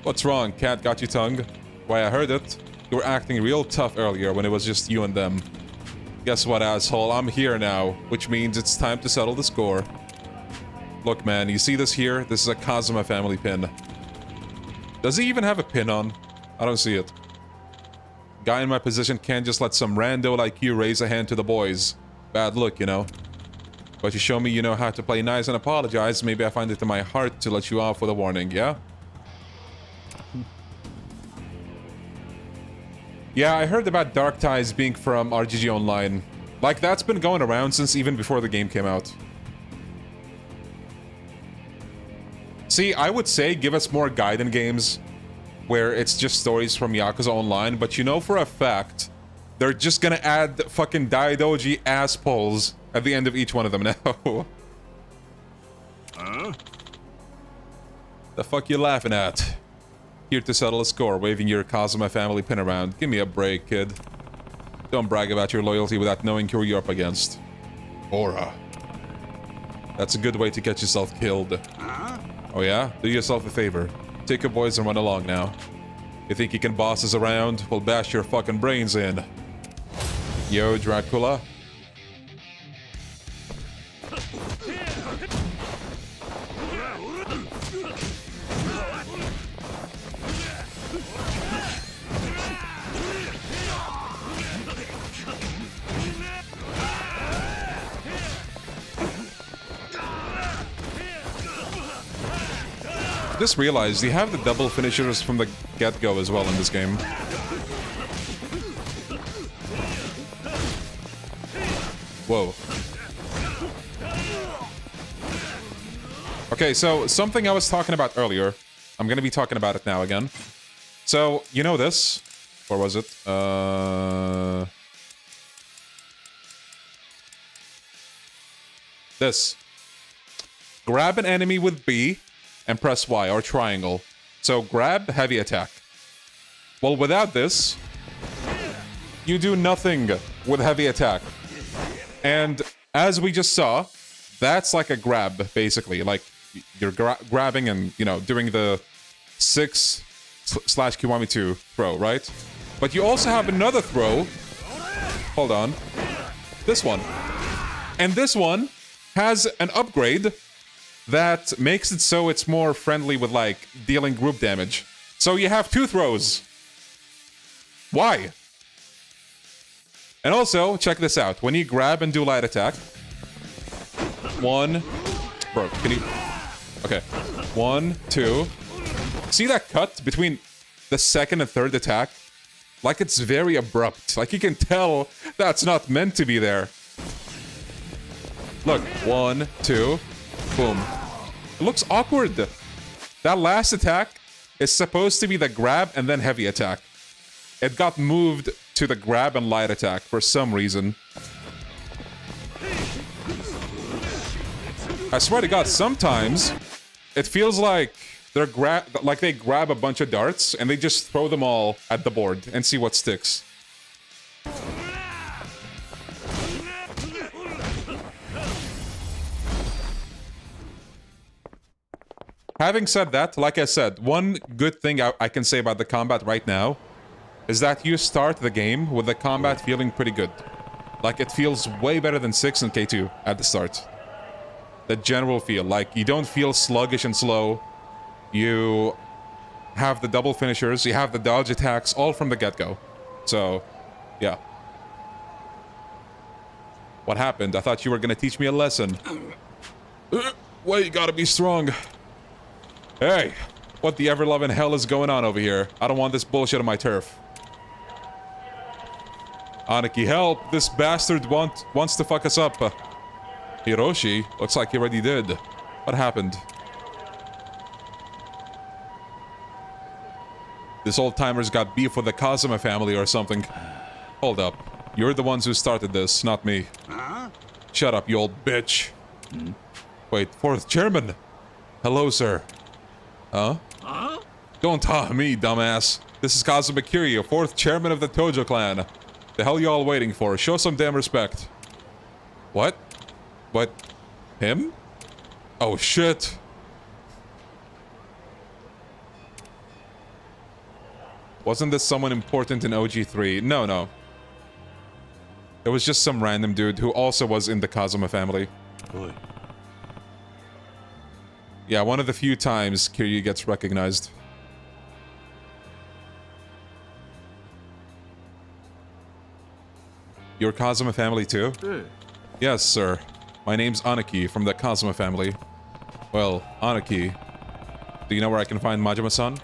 What's wrong? Cat got you tongue? Why, I heard it. You were acting real tough earlier when it was just you and them. Guess what, asshole? I'm here now, which means it's time to settle the score. Look, man, you see this here? This is a Kazuma family pin. Does he even have a pin on? I don't see it. Guy in my position can't just let some rando like you raise a hand to the boys. Bad look, you know. But you show me you know how to play nice and apologize, maybe I find it in my heart to let you off with a warning, yeah? Yeah, I heard about Dark Ties being from RGG Online. Like, that's been going around since even before the game came out. See, I would say give us more Gaiden games where it's just stories from Yakuza Online, but you know for a fact they're just gonna add fucking Daidoji ass pulls at the end of each one of them now. The fuck you laughing at? Here to settle a score, waving your Kazuma family pin around. Give me a break, kid. Don't brag about your loyalty without knowing who you're up against. Aura. That's a good way to get yourself killed. Oh yeah? Do yourself a favor. Take your boys and run along now. You think you can boss us around? We'll bash your fucking brains in. Yo, Dracula. Just realized you have the double finishers from the get-go as well in this game. Whoa. Okay, so something I was talking about earlier, I'm gonna be talking about it now again. So, you know this? Or was it? This. Grab an enemy with B and press Y or triangle. So grab, heavy attack. Well, without this, you do nothing with heavy attack. And as we just saw, that's like a grab, basically. Like, you're grabbing and, you know, doing the 6/Kiwami 2 throw, right? But you also have another throw. Hold on. This one. And this one has an upgrade that makes it so it's more friendly with, like, dealing group damage. So you have 2 throws. Why? And also, check this out. When you grab and do light attack... 1... Bro, can you... Okay. 1, 2... See that cut between the second and third attack? Like, it's very abrupt. Like, you can tell that's not meant to be there. Look. 1, 2... Boom. It looks awkward. That last attack is supposed to be the grab and then heavy attack. It got moved to the grab and light attack for some reason. I swear to God, sometimes it feels like they grab a bunch of darts and they just throw them all at the board and see what sticks. Having said that, like I said, one good thing I can say about the combat right now is that you start the game with the combat feeling pretty good. Like, it feels way better than 6 and K2 at the start. The general feel, like, you don't feel sluggish and slow. You have the double finishers, you have the dodge attacks, all from the get-go. So, yeah. What happened? I thought you were gonna teach me a lesson. Well, you gotta be strong. Hey, what the ever-loving hell is going on over here? I don't want this bullshit on my turf. Aniki, help! This bastard wants to fuck us up. Hiroshi? Looks like he already did. What happened? This old-timer's got beef with the Kazuma family or something. Hold up. You're the ones who started this, not me. Shut up, you old bitch. Wait, 4th chairman? Hello, sir. Huh? Don't talk to me, dumbass. This is Kazuma Kiryu, 4th chairman of the Tojo clan. The hell y'all waiting for? Show some damn respect. What? What? Him? Oh, shit. Wasn't this someone important in OG3? No, no. It was just some random dude who also was in the Kazuma family. Boy. Yeah, one of the few times Kiryu gets recognized. Your Kazuma family too? Yes, sir. My name's Aniki from the Kazuma family. Well, Aniki. Do you know where I can find Majima-san?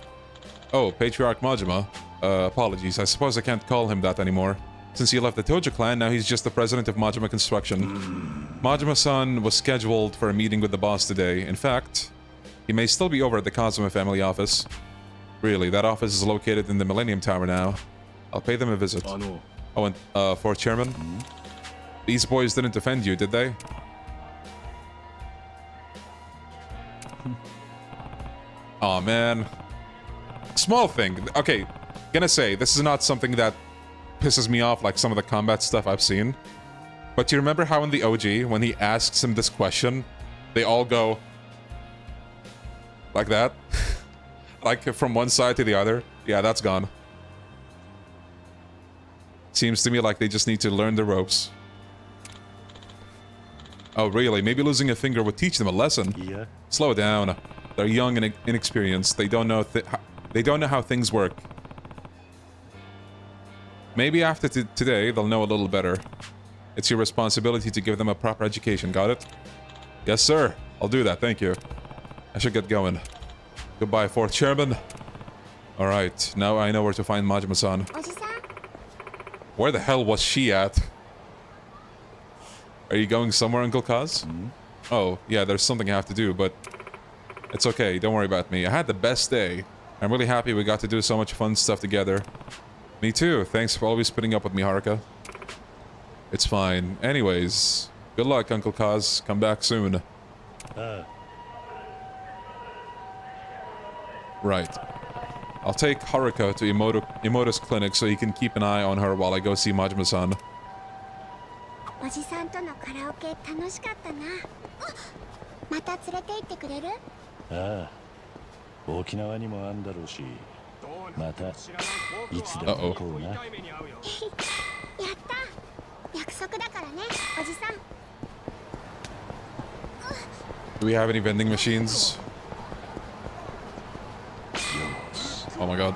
Oh, Patriarch Majima. Apologies. I suppose I can't call him that anymore. Since he left the Tojo clan, now he's just the president of Majima Construction. Majima-san was scheduled for a meeting with the boss today. In fact, he may still be over at the Kazuma family office. Really, that office is located in the Millennium Tower now. I'll pay them a visit. Oh, and, 4th chairman? These boys didn't offend you, did they? Aw, man. Small thing. Okay, gonna say, this is not something that pisses me off like some of the combat stuff I've seen. But you remember how in the OG, when he asks him this question, they all go... like that? Like from one side to the other? Yeah, that's gone. Seems to me like they just need to learn the ropes. Oh, really? Maybe losing a finger would teach them a lesson. Yeah. Slow down. They're young and inexperienced. They don't know how things work. Maybe after today, they'll know a little better. It's your responsibility to give them a proper education, got it? Yes, sir. I'll do that, thank you. I should get going. Goodbye, 4th chairman. Alright, now I know where to find Majima-san. Where the hell was she at? Are you going somewhere, Uncle Kaz? Oh, yeah, there's something I have to do, but... it's okay, don't worry about me. I had the best day. I'm really happy we got to do so much fun stuff together. Me too. Thanks for always putting up with me, Haruka. It's fine. Anyways, good luck, Uncle Kaz. Come back soon. Right. I'll take Haruka to Imoto's clinic so he can keep an eye on her while I go see Majima-san. おじさんとのカラオケ楽しかったな。また連れて行ってくれる？ああ、沖縄にもあんだろうし、またいつでも行こうな。やった、約束だからね、おじさん。 Do we have any vending machines? Oh my god.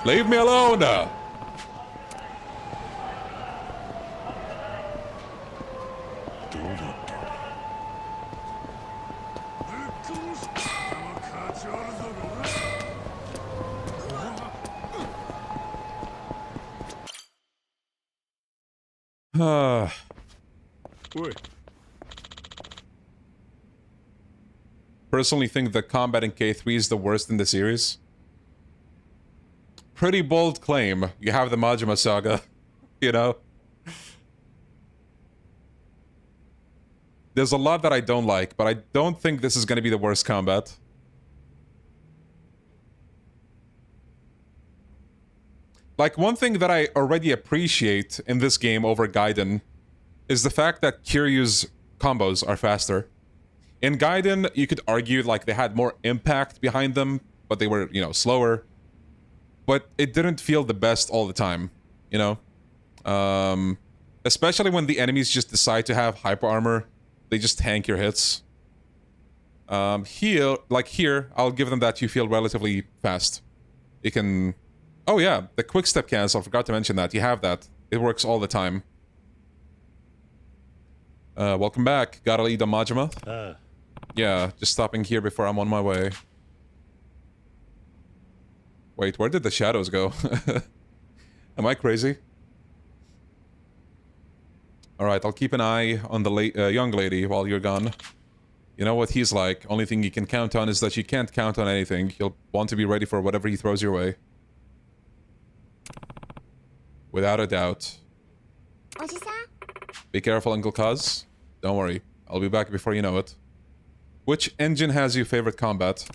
Leave me alone! Personally think the combat in K3 is the worst in the series. Pretty bold claim. You have the Majima Saga, you know? There's a lot that I don't like, but I don't think this is going to be the worst combat. Like, one thing that I already appreciate in this game over Gaiden is the fact that Kiryu's combos are faster. In Gaiden, you could argue like they had more impact behind them, but they were, you know, slower. But it didn't feel the best all the time, you know? Especially when the enemies just decide to have hyper armor. They just tank your hits. Here, I'll give them that you feel relatively fast. You can... Oh yeah, the quick step cancel, I forgot to mention that. You have that. It works all the time. Welcome back. Gotta lead the Majima. Yeah, just stopping here before I'm on my way. Wait, where did the shadows go? Am I crazy? Alright, I'll keep an eye on the young lady while you're gone. You know what he's like. Only thing you can count on is that you can't count on anything. You'll want to be ready for whatever he throws your way. Without a doubt. Be careful, Uncle Kaz. Don't worry. I'll be back before you know it. Which engine has your favorite combat?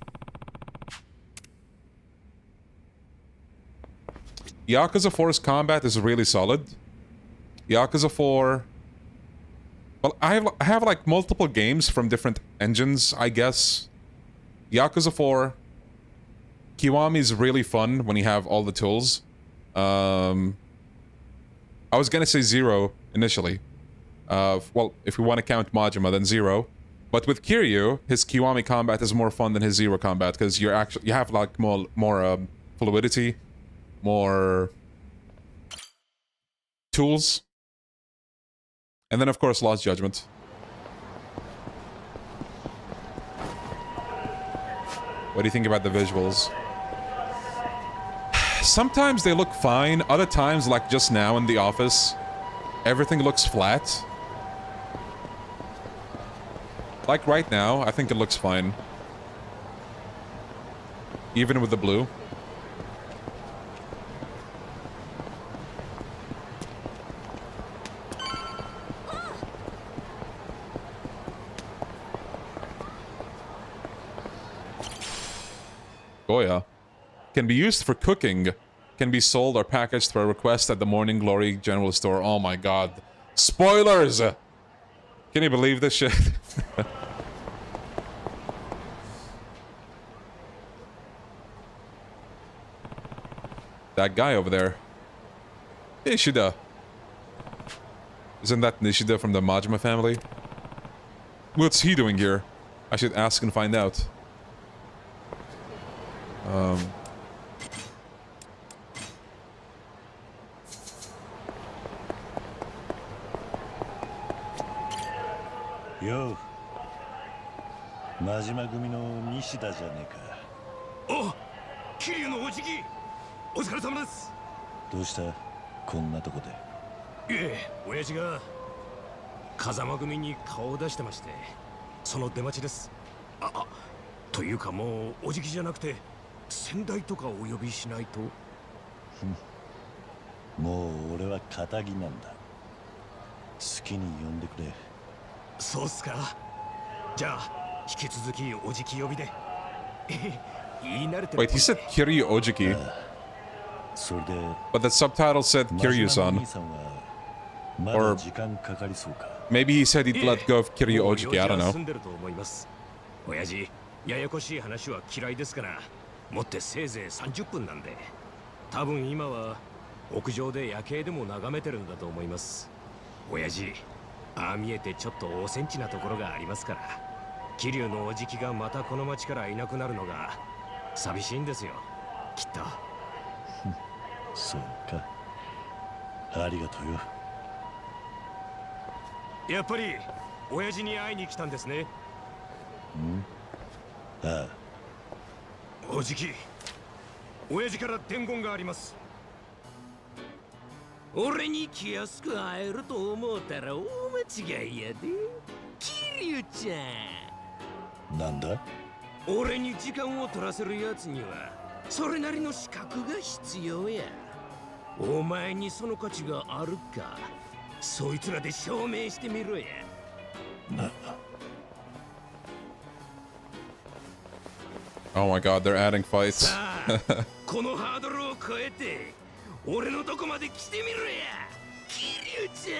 Yakuza 4's combat is really solid. Yakuza 4... Well, I have like multiple games from different engines, I guess. Yakuza 4... Kiwami is really fun when you have all the tools. I was gonna say 0 initially. Well, if we want to count Majima, then 0. But with Kiryu, his Kiwami combat is more fun than his 0 combat because you have like more fluidity, more tools, and then of course Lost Judgment. What do you think about the visuals? Sometimes they look fine, other times, like just now in the office, everything looks flat. Like right now, I think it looks fine. Even with the blue. Goya. Can be used for cooking. Can be sold or packaged for a request at the Morning Glory General Store. Oh my god. Spoilers! Can you believe this shit? That guy over there. Nishida. Isn't that Nishida from the Majima family? What's he doing here? I should ask and find out. Yo. Majima組の西田じゃねえか。お、桐生のおじき。お疲れ様です。どうした？こんなとこで。いえ、親父が風間組に顔を出してまして、その出待ちです。というかもうおじきじゃなくて先代とかお呼びしないと。もう俺は堅気なんだ。好きに呼んでくれ。そうっすか。じゃあ引き続きおじき呼びで。Wait, he said Kiryu Ojiki. But the subtitle said Kiryu-san. Or maybe he said he'd let go of Kiryu Ojiki, I don't know. 親父、ややこしい話は嫌いですから、もってせいぜい30分なんで、多分今は屋上で夜景でも眺めてるんだと思います。親父、ああ見えてちょっとおセンチなところがありますから、桐生のおじきがまたこの町からいなくなるのが寂しいんですよ、きっと。そうか。ありがとうよ。やっぱり親父に会いに来たんですね。ああ。おじき、親父から伝言があります。俺に気安く会えると思うたら大間違いやで、桐生ちゃん。なんだ？俺に時間を取らせるやつにはそれなりの資格が必要や。お前にその価値があるか、そいつらで証明してみろや。Oh my god, they're adding fights. このハードルを超えて俺のとこまで来てみろや、桐生ちゃ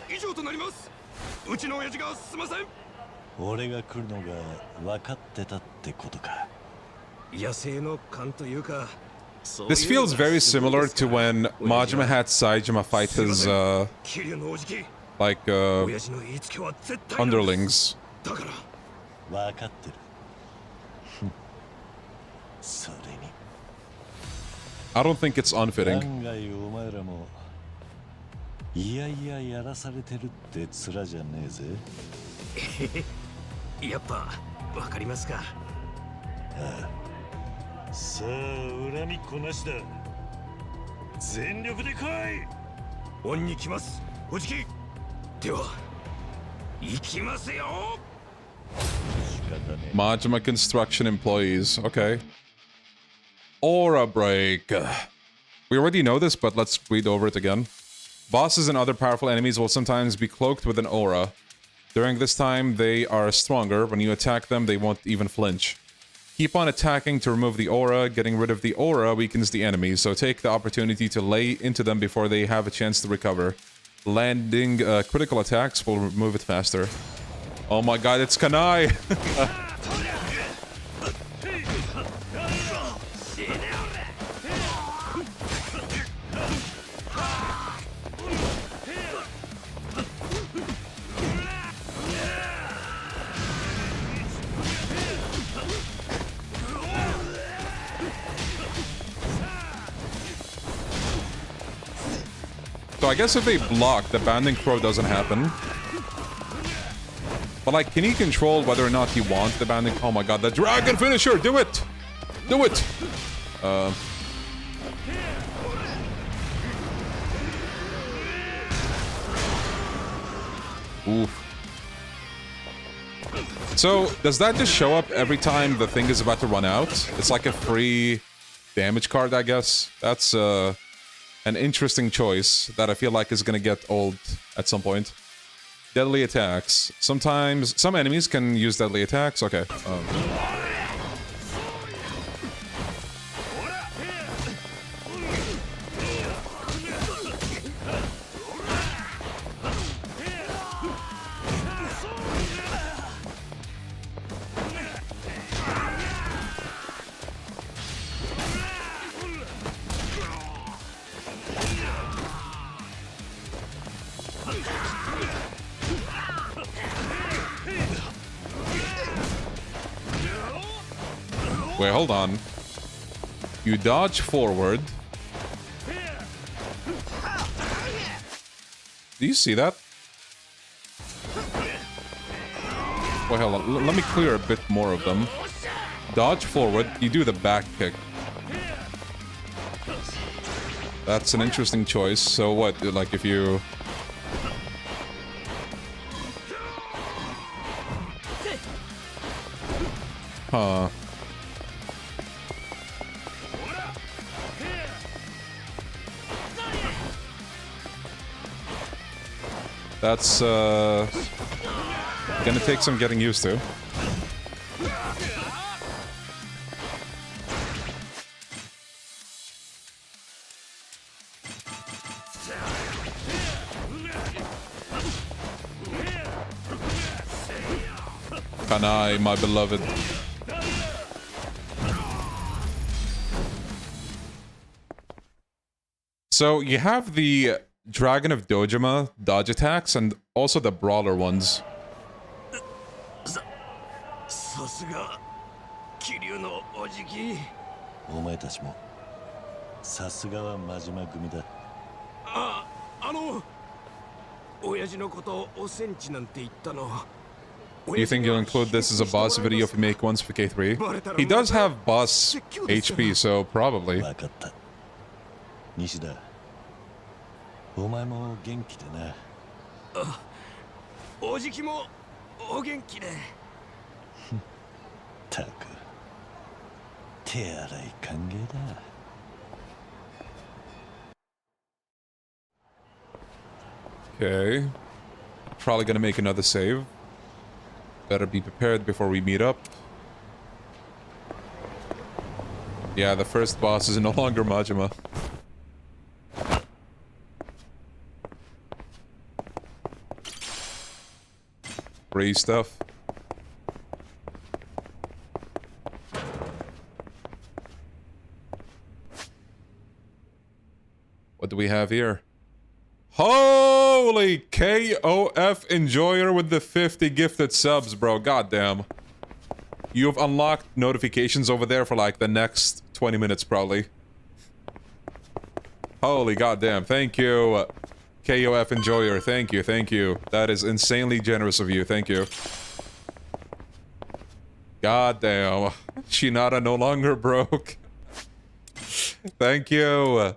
ん。以上となります。うちの親父がすいません。俺が来るのが分かってたってことか。野生の勘というか。This feels very similar to when Majima had Saejima fight his like underlings. だから分かってる。それに I don't think it's unfitting. 案外お前らもいやいややらされてるって面じゃねえぜ。やっぱわかりますか。ああ、さあ恨みこなしだ。全力で来い。恩に来ます、おじき。では行きますよ。Majima Construction employees. Okay. Aura break. We already know this, but let's read over it again. Bosses and other powerful enemies will sometimes be cloaked with an aura. During this time, they are stronger. When you attack them, they won't even flinch. Keep on attacking to remove the aura. Getting rid of the aura weakens the enemy, so take the opportunity to lay into them before they have a chance to recover. Landing critical attacks will remove it faster. Oh my god, it's Kanai! So I guess if they block, the banding throw doesn't happen. But like, can he control whether or not he wants the banding? Oh my god, the dragon finisher! Do it! Do it! Oof. So, does that just show up every time the thing is about to run out? It's like a free damage card, I guess. That's an interesting choice that I feel like is gonna get old at some point. Deadly attacks. Sometimes some enemies can use deadly attacks. Okay. Wait, hold on. You dodge forward. Do you see that? Wait, hold on. Let me clear a bit more of them. Dodge forward. You do the back kick. That's an interesting choice. So what? Like if you... Huh. That's gonna take some getting used to. Kanai, my beloved. So you have the Dragon of Dojima dodge attacks and also the brawler ones. さすが桐生のおじき。お前たちもさすがは真島組だ。親父のことをおセンチなんて言ったの。Do you think you'll include this as a boss video if you make ones for K3? He does have boss HP, so probably. わかった。西田、お前も元気でな。おじきもお元気で。たく、手荒い歓迎だ。Okay. Probably gonna make another save. Better be prepared before we meet up. Yeah, the first boss is no longer Majima. Free stuff. What do we have here? Holy KOF Enjoyer with the 50 gifted subs, bro. Goddamn. You've unlocked notifications over there for like the next 20 minutes, probably. Holy goddamn. Thank you, KOF Enjoyer. Thank you, thank you. That is insanely generous of you. Thank you. Goddamn. Shinada no longer broke. Thank you.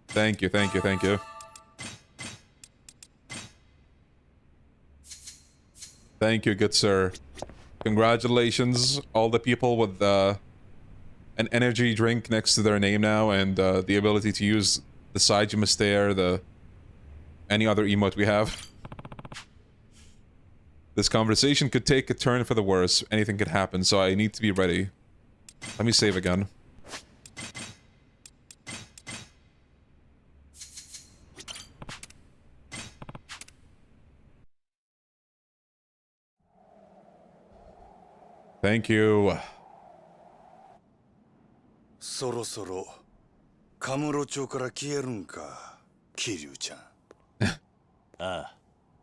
Thank you, thank you, thank you. Thank you, good sir. Congratulations, all the people with an energy drink next to their name now, and the ability to use the Saijima stare, any other emote we have. This conversation could take a turn for the worse. Anything could happen, so I need to be ready. Let me save again. Thank you. そろそろカムロ町から消えるんか、桐生ちゃん。ああ、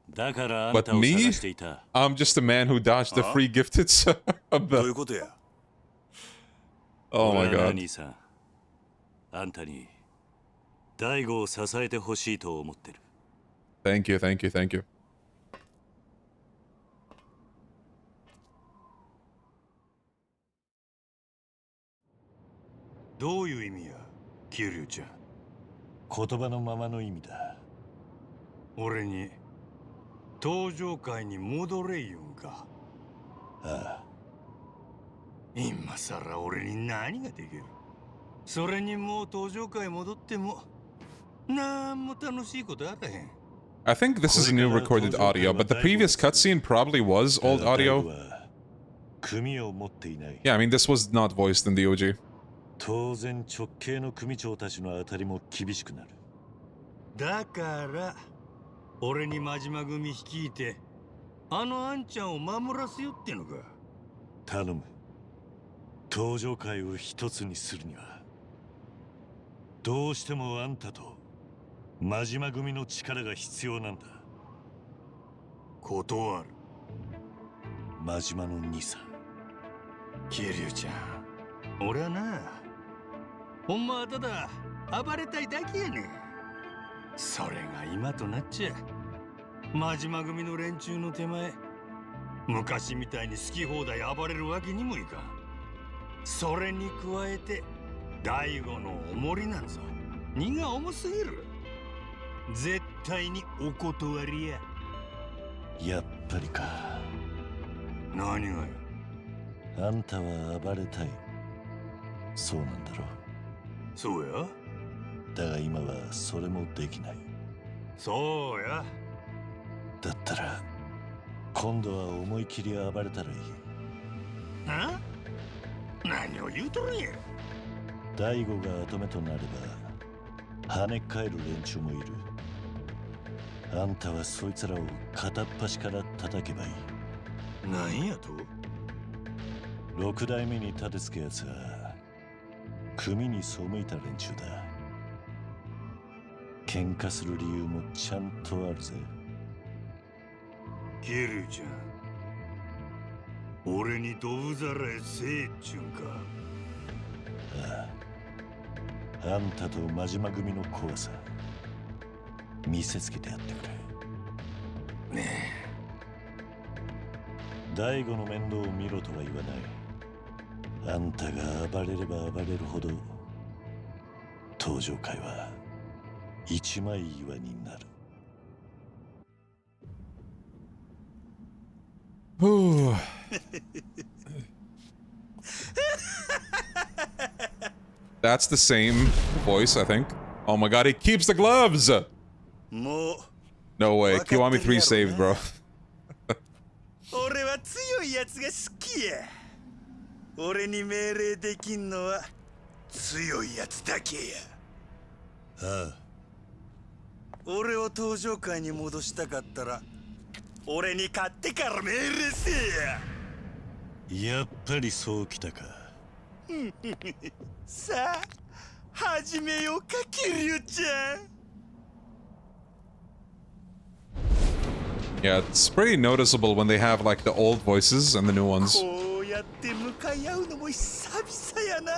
だからあん But たを探 me? していた。I'm just a man who dodged the free gifted sub. どういうことや? Oh my 俺は god. 兄さん、あんたに大悟を支えてほしいと思ってる。Thank you, thank you, thank you. どういう意味や、桐生ちゃん。言葉のままの意味だ。俺に登場会に戻れ言うんか。ああ。今さら俺に何ができる。それにもう登場会戻ってもなんも楽しいことあらへん。I think this is a new recorded audio, but the previous cutscene probably was old audio. Yeah, I mean, this was not voiced in the OG. 当然直系の組長たちの当たりも厳しくなる。だから俺に真島組率いてあのあんちゃんを守らせよってのか。頼む。登場会を一つにするにはどうしてもあんたと真島組の力が必要なんだ。断る。真島の兄さん。桐生ちゃん、俺はな、ほんまはただ暴れたいだけやねん。それが今となっちゃ真島組の連中の手前、昔みたいに好き放題暴れるわけにもいかん。それに加えて大悟の重りなんぞ荷が重すぎる。絶対にお断りや。やっぱりか。何がよ。あんたは暴れたい。そうなんだろう。そうや。だが今はそれもできない。そうや。だったら今度は思い切り暴れたらいい。あ？何を言うとるんや。大悟が跡目となれば跳ね返る連中もいる。あんたはそいつらを片っ端から叩けばいい。なんやと6代目に立てつけやつは組に背いた連中だ。喧嘩する理由もちゃんとあるぜ。キルちゃん、俺にドブ皿へせえっちゅうんか。ああ、あんたと真島組の怖さ見せつけてやってくれ。ねえ、大悟の面倒を見ろとは言わない。あんたが暴れれば暴れるほど登場界は一枚岩になる。That's the same voice, I think. Oh my god, he keeps the gloves! No way, Kiwami 3 saved, bro. 俺は強いやつが好きや。俺に命令できんのは強いやつだけや。ああ。俺を登場界に戻したかったら俺に勝ってから命令せえや。やっぱりそうきたか。さあ始めようか、キリュウちゃん。Yeah, it's pretty noticeable when they have like the old voices and the new ones. こうやって向かい合うのも久々やな。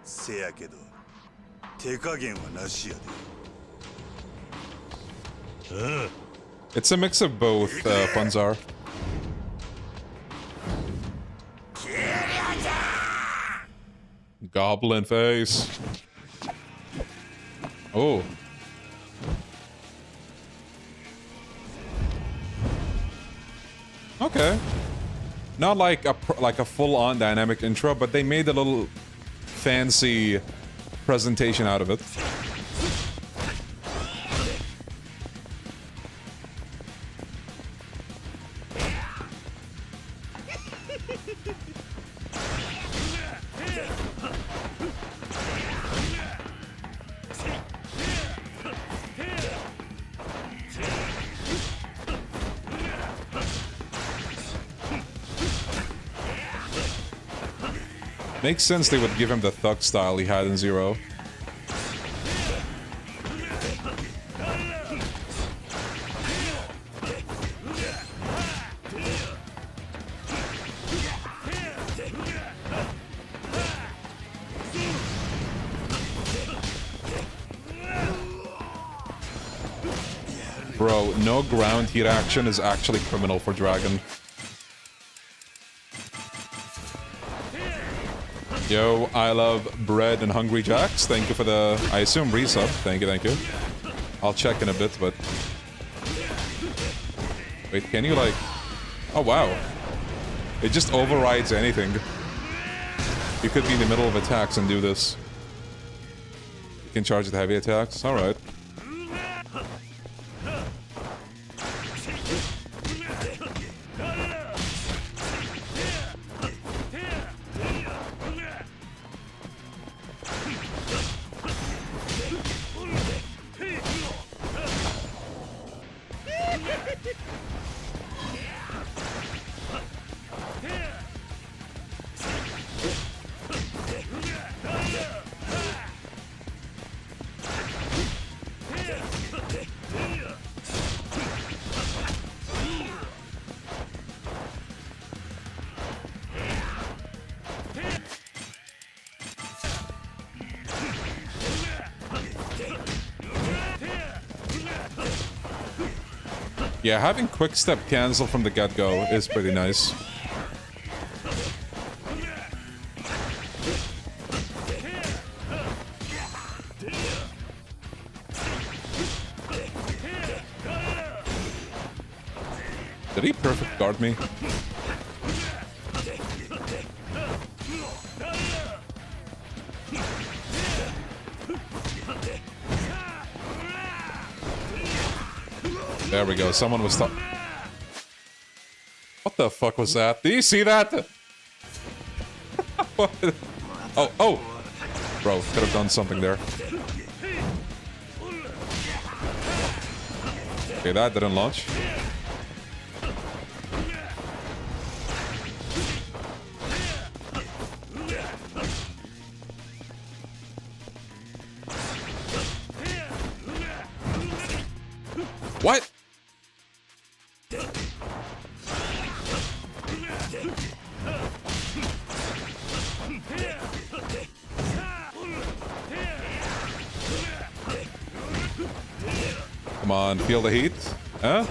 せやけど手加減はなしやで。It's a mix of both, Funzar. Goblin face. Oh. Okay. Not like a full-on dynamic intro, but they made a little fancy presentation out of it. Makes sense they would give him the thug style he had in Zero. Bro, no ground heat action is actually criminal for Dragon. Yo, I love bread and Hungry Jacks. Thank you for the, I assume, resub. Thank you, thank you. I'll check in a bit, but... Wait, can you, like... Oh, wow. It just overrides anything. You could be in the middle of attacks and do this. You can charge the heavy attacks. Alright. Yeah, having quick step cancel from the get-go is pretty nice. Did he perfect guard me? There we go, someone was What the fuck was that? Do you see that? Oh, oh! Bro, could have done something there. Okay, that didn't launch. Come on, feel the heat. Huh?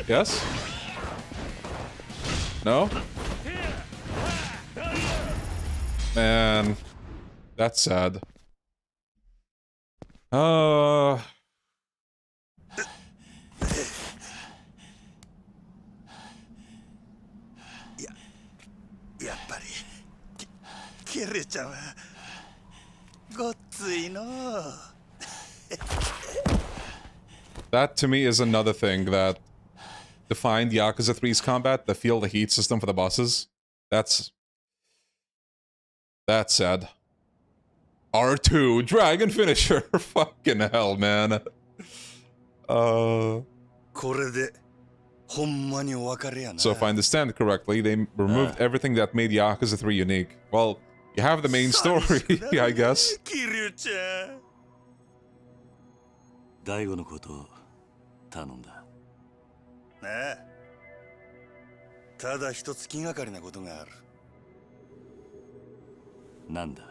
Yes? No? Man, that's sad.やっぱりキルちゃんはごっついの。That to me is another thing that defined Yakuza 3's combat, the feel the heat system for the bosses. That's sad. R2 Dragon Finisher. Fucking hell, man. So if I understand correctly, they removed everything that made Yakuza 3 unique. Well, you have the main story, I guess. 大悟のことを頼んだ。ねえ。ただ一つ気がかりなことがある。なんだ。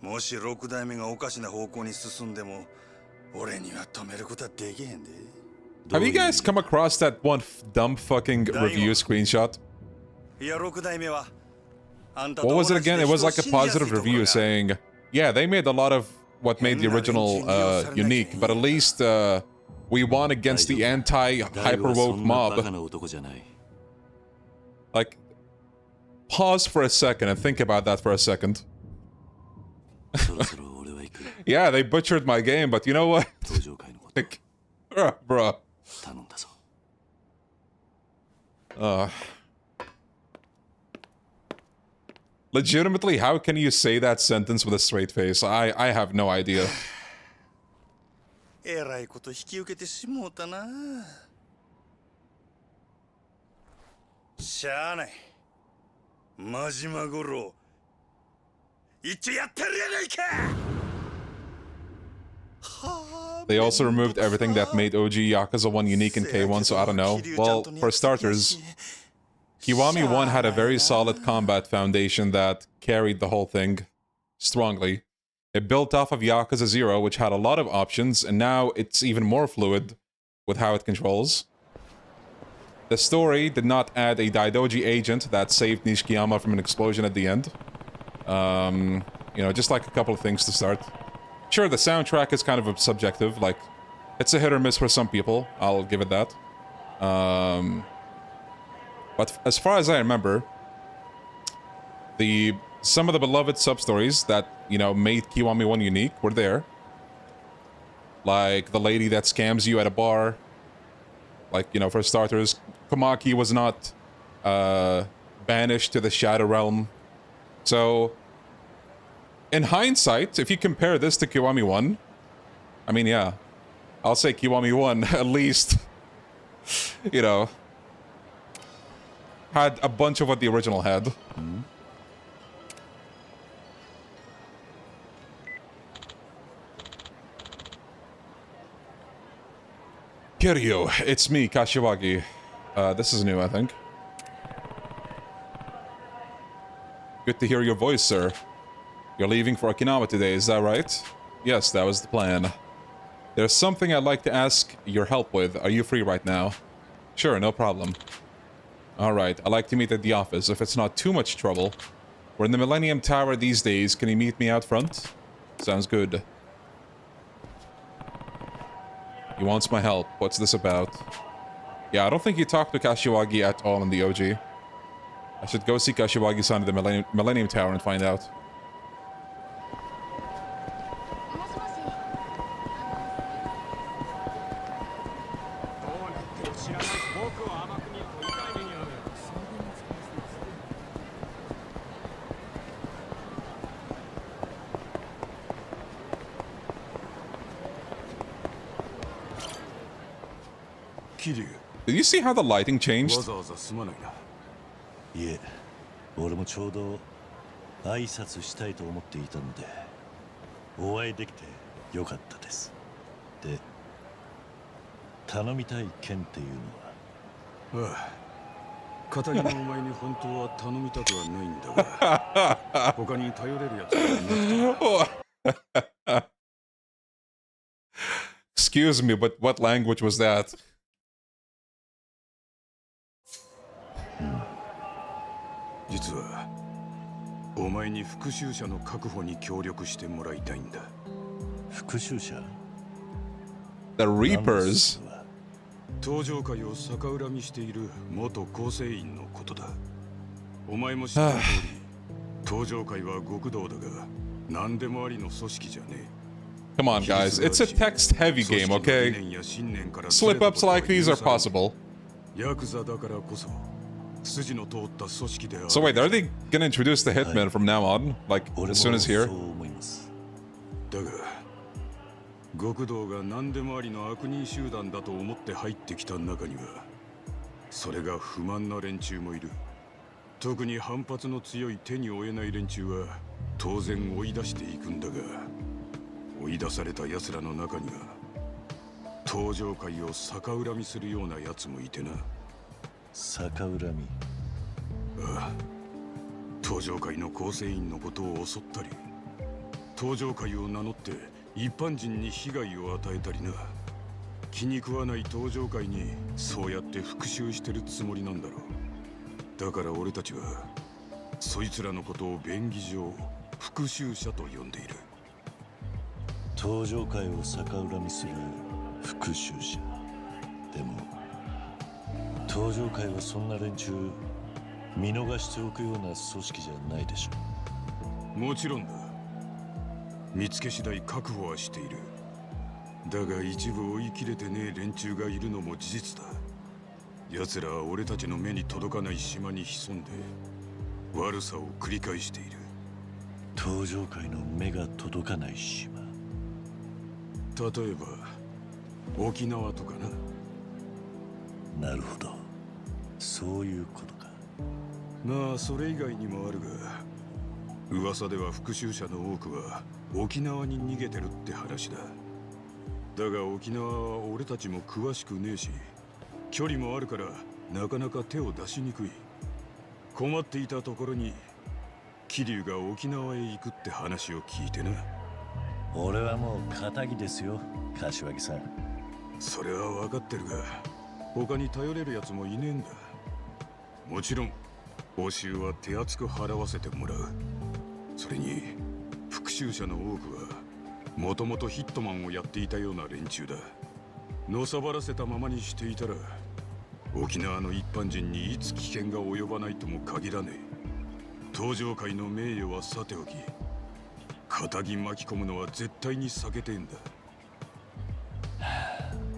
もし六代目がおかしな方向に進んでも、俺には止めることはできへんで。Have you guys come across that one dumb fucking review screenshot? いや、六代目は。What was it again? It was like a positive review saying, yeah, they made a lot of what made the original unique, but at least we won against the anti-hyper-woke mob. Like, pause for a second and think about that for a second. Yeah, they butchered my game, but you know what? Like, bruh. Legitimately, how can you say that sentence with a straight face? I have no idea. えらいこと引き受けてしもうたな。しゃあない。真島五郎。一応やってるやないか。They also removed everything that made OG Yakuza 1 unique in K1, so I don't know. Well, for starters, Kiwami 1 had a very solid combat foundation that carried the whole thing strongly. It built off of Yakuza 0, which had a lot of options, and now it's even more fluid with how it controls. The story did not add a Daidoji agent that saved Nishikiyama from an explosion at the end. You know, just like a couple of things to start. Sure, the soundtrack is kind of subjective, like, it's a hit or miss for some people, I'll give it that. But as far as I remember, some of the beloved sub-stories that, you know, made Kiwami 1 unique were there. Like the lady that scams you at a bar. Like, you know, for starters, Komaki was not banished to the Shadow Realm. So, in hindsight, if you compare this to Kiwami 1, I mean, yeah, I'll say Kiwami 1 at least, you know, had a bunch of what the original had. Kiryu, it's me, Kashiwagi. This is new, I think. Good to hear your voice, sir. You're leaving for Okinawa today, is that right? Yes, that was the plan. There's something I'd like to ask your help with. Are you free right now? Sure, no problem. Alright, I'd like to meet at the office, if it's not too much trouble. We're in the Millennium Tower these days. Can you meet me out front? Sounds good. He wants my help. What's this about? Yeah, I don't think you talked to Kashiwagi at all in the OG. I should go see Kashiwagi-san at the Millennium Tower and find out. Did you see how the lighting changed? いえ、俺もちょうど挨拶したいと思っていたので、お会いできてよかったです。で、頼みたい件っていうのは？片木のお前に本当は頼みたくはないんだが、他に頼れるやつがいなくて。Excuse me, but what language was that? 実はお前に復讐者の確保に協力してもらいたいんだ。復讐者 The Reapers? 登場会を逆恨みしている元構成員のことだ。お前も知ってる通り、登場会は極道だが、何でもありの組織じゃねえ。Come on, guys. It's a text-heavy game, okay? Slip-ups like these are possible. Yakuza だからこそ、筋の通った組織である。So wait, are they gonna introduce the Hitman from now on? Like, as soon as here? だが、極道が何でもありの悪人集団だと思って入ってきた中には、それが不満な連中もいる。特に反発の強い手に負えない連中は当然追い出していくんだが、追い出された奴らの中には登場会を逆恨みするような奴もいてな。逆恨み？ああ、登場会の構成員のことを襲ったり、登場会を名乗って一般人に被害を与えたりな。気に食わない登場会にそうやって復讐してるつもりなんだろう。だから俺たちはそいつらのことを便宜上復讐者と呼んでいる。登場会を逆恨みする復讐者。でも登場会はそんな連中見逃しておくような組織じゃないでしょ。もちろんだ。見つけ次第確保はしている。だが一部追い切れてねえ連中がいるのも事実だ。奴らは俺たちの目に届かない島に潜んで悪さを繰り返している。登場会の目が届かない島。例えば沖縄とかな。なるほど、そういうことか。まあそれ以外にもあるが、噂では復讐者の多くは沖縄に逃げてるって話だ。だが沖縄は俺たちも詳しくねえし、距離もあるからなかなか手を出しにくい。困っていたところに桐生が沖縄へ行くって話を聞いてな。俺はもう仇ですよ、柏木さん。それは分かってるが、他に頼れるやつもいねえんだ。もちろん報酬は手厚く払わせてもらう。それに復讐者の多くはもともとヒットマンをやっていたような連中だ。のさばらせたままにしていたら沖縄の一般人にいつ危険が及ばないとも限らねえ。登場界の名誉はさておき、仇巻き込むのは絶対に避けてんだ。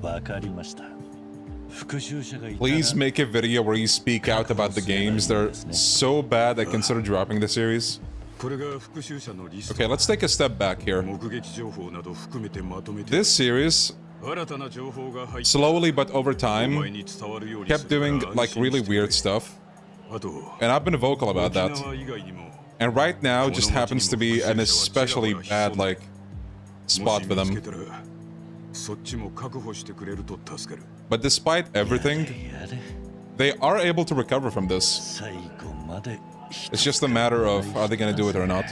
わかりました。復讐者がいたら Please make a video where you speak out about the games. They're so bad I consider dropping the series. これが復讐者のリスト。 Okay, let's take a step back here. 目撃情報など含めてまとめて。 This series, 新たな情報が入って slowly but over time, kept doing like really weird stuff. And I've been vocal about that. And right now just happens to be an especially bad like spot for them. But despite everything, they are able to recover from this. It's just a matter of are they gonna do it or not.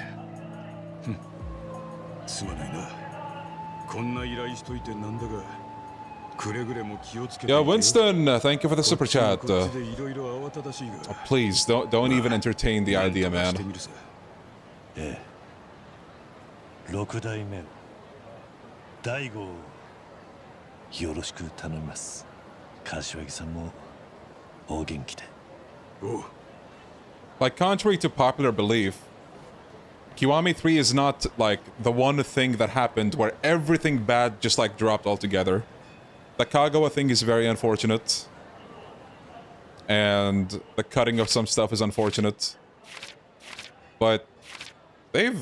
Yeah, Winston, thank you for the super chat. Please don't even entertain the idea, man. 6代目第5よろしく頼みます。柏木さんもお元気で。Like, contrary to popular belief, Kiwami 3 is not like the one thing that happened where everything bad just like dropped altogether. The Kagawa thing is very unfortunate. And the cutting of some stuff is unfortunate. But they've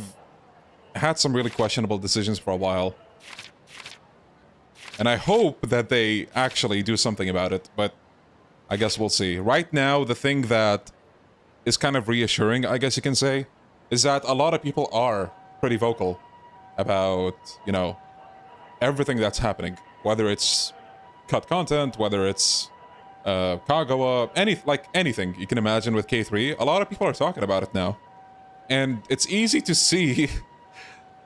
had some really questionable decisions for a while. And I hope that they actually do something about it, but I guess we'll see. Right now, the thing that is kind of reassuring, I guess you can say, is that a lot of people are pretty vocal about, you know, everything that's happening. Whether it's cut content, whether it's Kagawa, anything you can imagine with K3. A lot of people are talking about it now. And it's easy to see,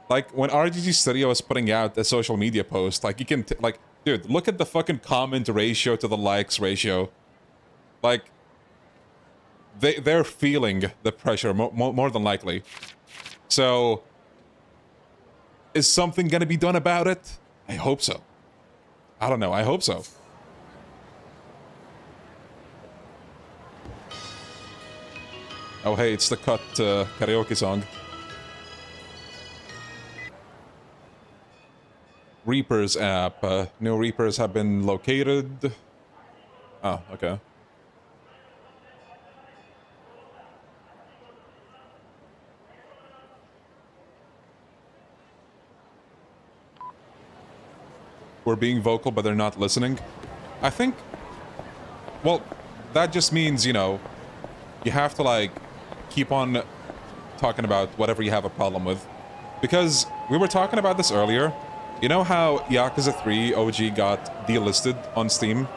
like, when RGG Studio is putting out a social media post, like, you can, like, dude, look at the fucking comment ratio to the likes ratio. Like, they're feeling the pressure more than likely. So, is something gonna be done about it? I hope so. I don't know, I hope so. Oh hey, it's the cut karaoke song. Reapers app. New Reapers have been located. Oh, okay. We're being vocal, but they're not listening. I think... Well, that just means, you know, you have to, like, keep on talking about whatever you have a problem with. Because we were talking about this earlier. You know how Yakuza 3 OG got delisted on Steam?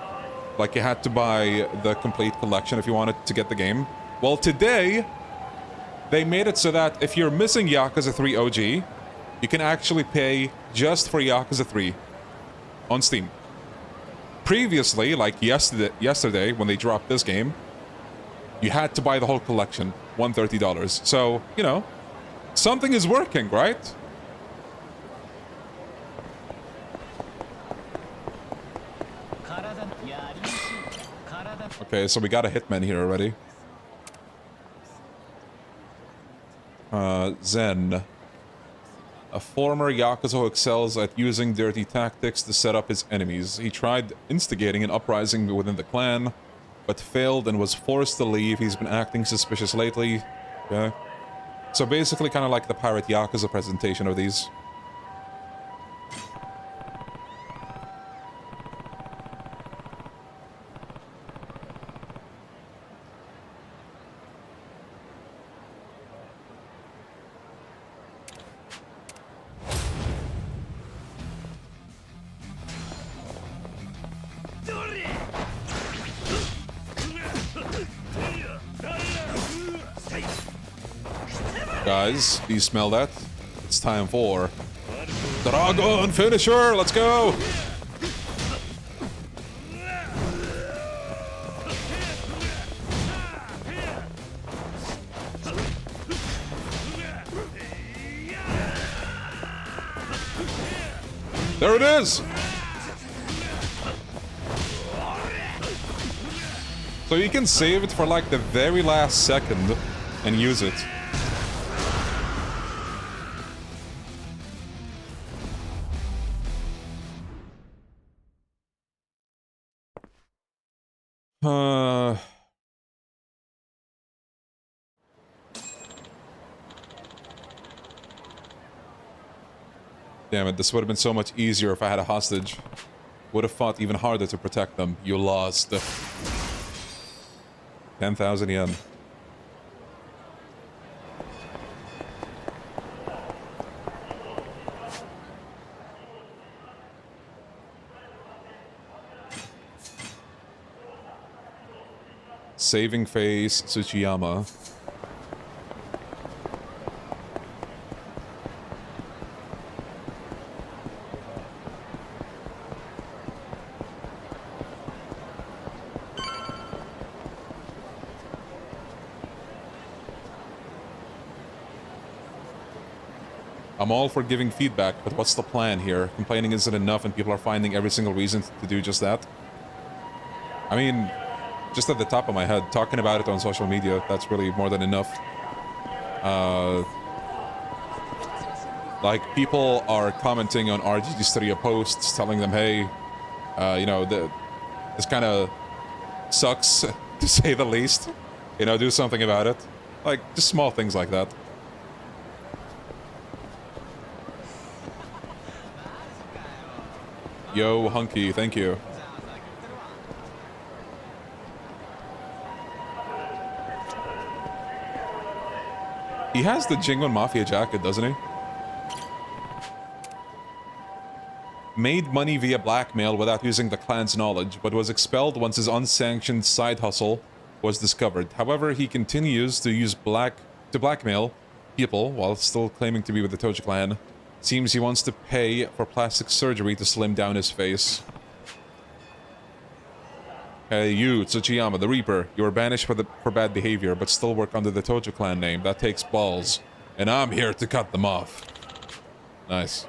Like, you had to buy the complete collection if you wanted to get the game. Well, today, they made it so that if you're missing Yakuza 3 OG, you can actually pay just for Yakuza 3 on Steam. Previously, like yesterday when they dropped this game, you had to buy the whole collection, $130. So, you know, something is working, right? Okay, so we got a hitman here already. Zen. A former Yakuza who excels at using dirty tactics to set up his enemies. He tried instigating an uprising within the clan, but failed and was forced to leave. He's been acting suspicious lately. Okay. So basically kind of like the Pirate Yakuza presentation of these. Guys, do you smell that? It's time for Dragon Finisher! Let's go! There it is! So you can save it for like the very last second and use it. Damn it, this would have been so much easier if I had a hostage. Would have fought even harder to protect them. You lost. 10,000 yen. Saving face, Tsuchiyama. I'm all for giving feedback, but what's the plan here? Complaining isn't enough and people are finding every single reason to do just that. I mean, just at the top of my head, talking about it on social media, that's really more than enough. Like, people are commenting on RGG Studio posts, telling them, hey, you know, this kind of sucks, to say the least. You know, do something about it. Like, just small things like that. Yo, Hunky, thank you. He has the Jingon Mafia jacket, doesn't he? made money via blackmail without using the clan's knowledge, but was expelled once his unsanctioned side hustle was discovered. However, he continues to use blackmail people while still claiming to be with the Tojo clan. Seems he wants to pay for plastic surgery to slim down his face. Hey, you, Tsuchiyama, the Reaper. You were banished for bad behavior, but still work under the Tojo clan name. That takes balls. And I'm here to cut them off. Nice.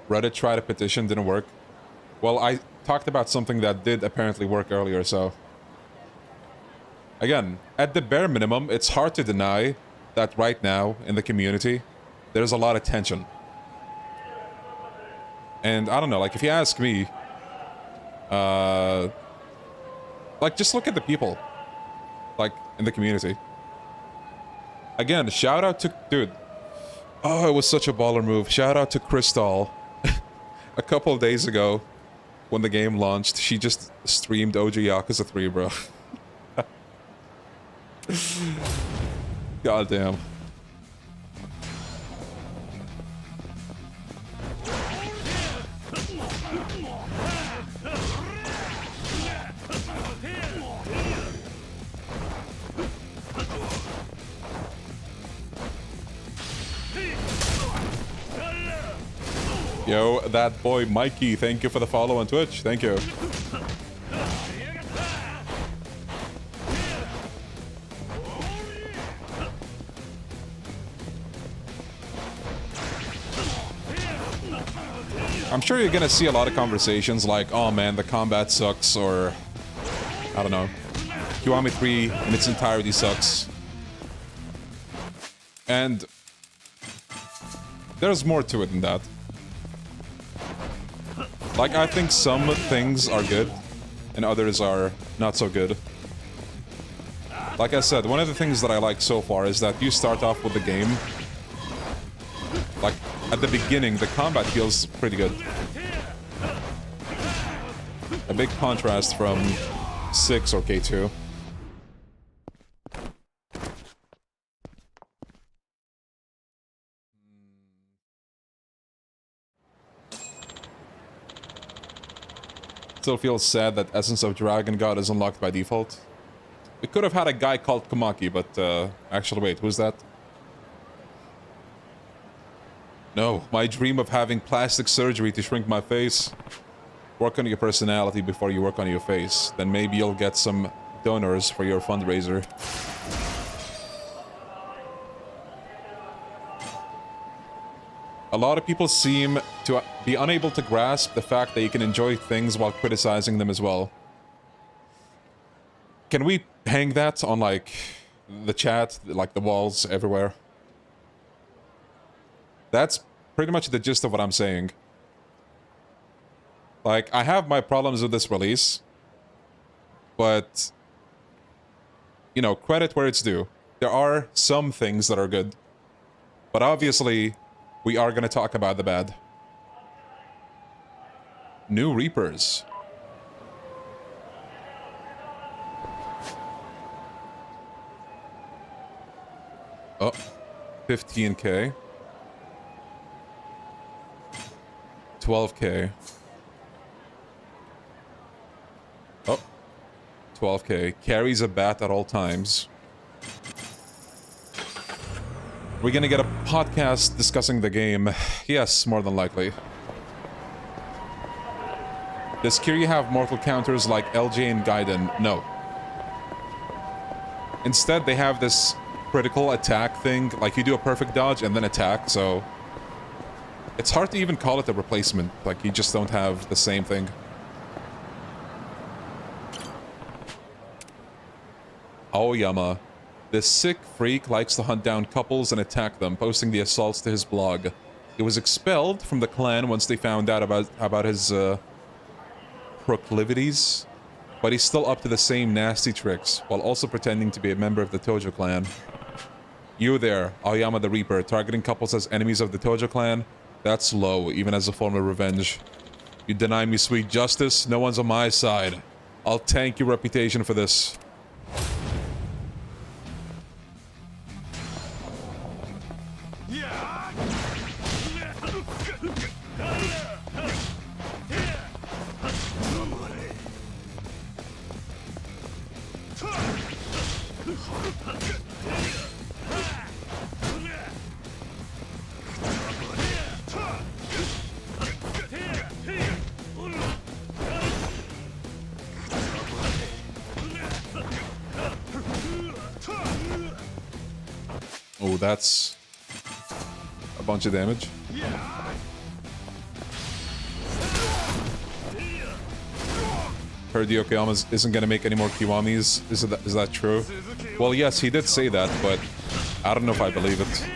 Reddit tried a petition, didn't work. Well, I talked about something that did apparently work earlier, so... Again, at the bare minimum, it's hard to deny that right now, in the community, there's a lot of tension. And I don't know, like, if you ask me... like, just look at the people. Like, in the community. Again, shout out to... Dude. Oh, it was such a baller move. Shout out to Crystal. A couple of days ago, when the game launched, she just streamed OG Yakuza 3, bro. God damn. Yo, that boy Mikey, thank you for the follow on Twitch. Thank you. I'm sure you're gonna see a lot of conversations like, oh man, the combat sucks, or I don't know, Kiwami 3 in its entirety sucks. And there's more to it than that. Like, I think some things are good, and others are not so good. Like I said, one of the things that I like so far is that you start off with the game. Like, at the beginning, the combat feels pretty good. A big contrast from 6 or K2. Still feels sad that Essence of Dragon God is unlocked by default. We could have had a guy called Komaki, but actually wait, who's that? No, my dream of having plastic surgery to shrink my face. Work on your personality before you work on your face. Then maybe you'll get some donors for your fundraiser. A lot of people seem to be unable to grasp the fact that you can enjoy things while criticizing them as well. Can we hang that on, like, the chat, like the walls everywhere? That's pretty much the gist of what I'm saying. Like, I have my problems with this release, but, you know, credit where it's due. There are some things that are good, but obviously, we are going to talk about the bad. New Reapers. Oh, 15k. 12k. Oh, 12k. Carries a bat at all times. We're gonna get a podcast discussing the game. Yes, more than likely. Does Kiryu have mortal counters like LJ and Gaiden? No. Instead, they have this critical attack thing. Like, you do a perfect dodge and then attack, so... It's hard to even call it a replacement. Like, you just don't have the same thing. Aoyama. This sick freak likes to hunt down couples and attack them, posting the assaults to his blog. He was expelled from the clan once they found out about his proclivities, but he's still up to the same nasty tricks, while also pretending to be a member of the Tojo clan. You there, Aoyama the Reaper, targeting couples as enemies of the Tojo clan? That's low, even as a form of revenge. You deny me sweet justice, no one's on my side. I'll tank your reputation for this. Oh, that's a bunch of damage. Heard the Yokoyama isn't gonna make any more Kiwamis. Is that true? Well, yes, he did say that, but I don't know if I believe it.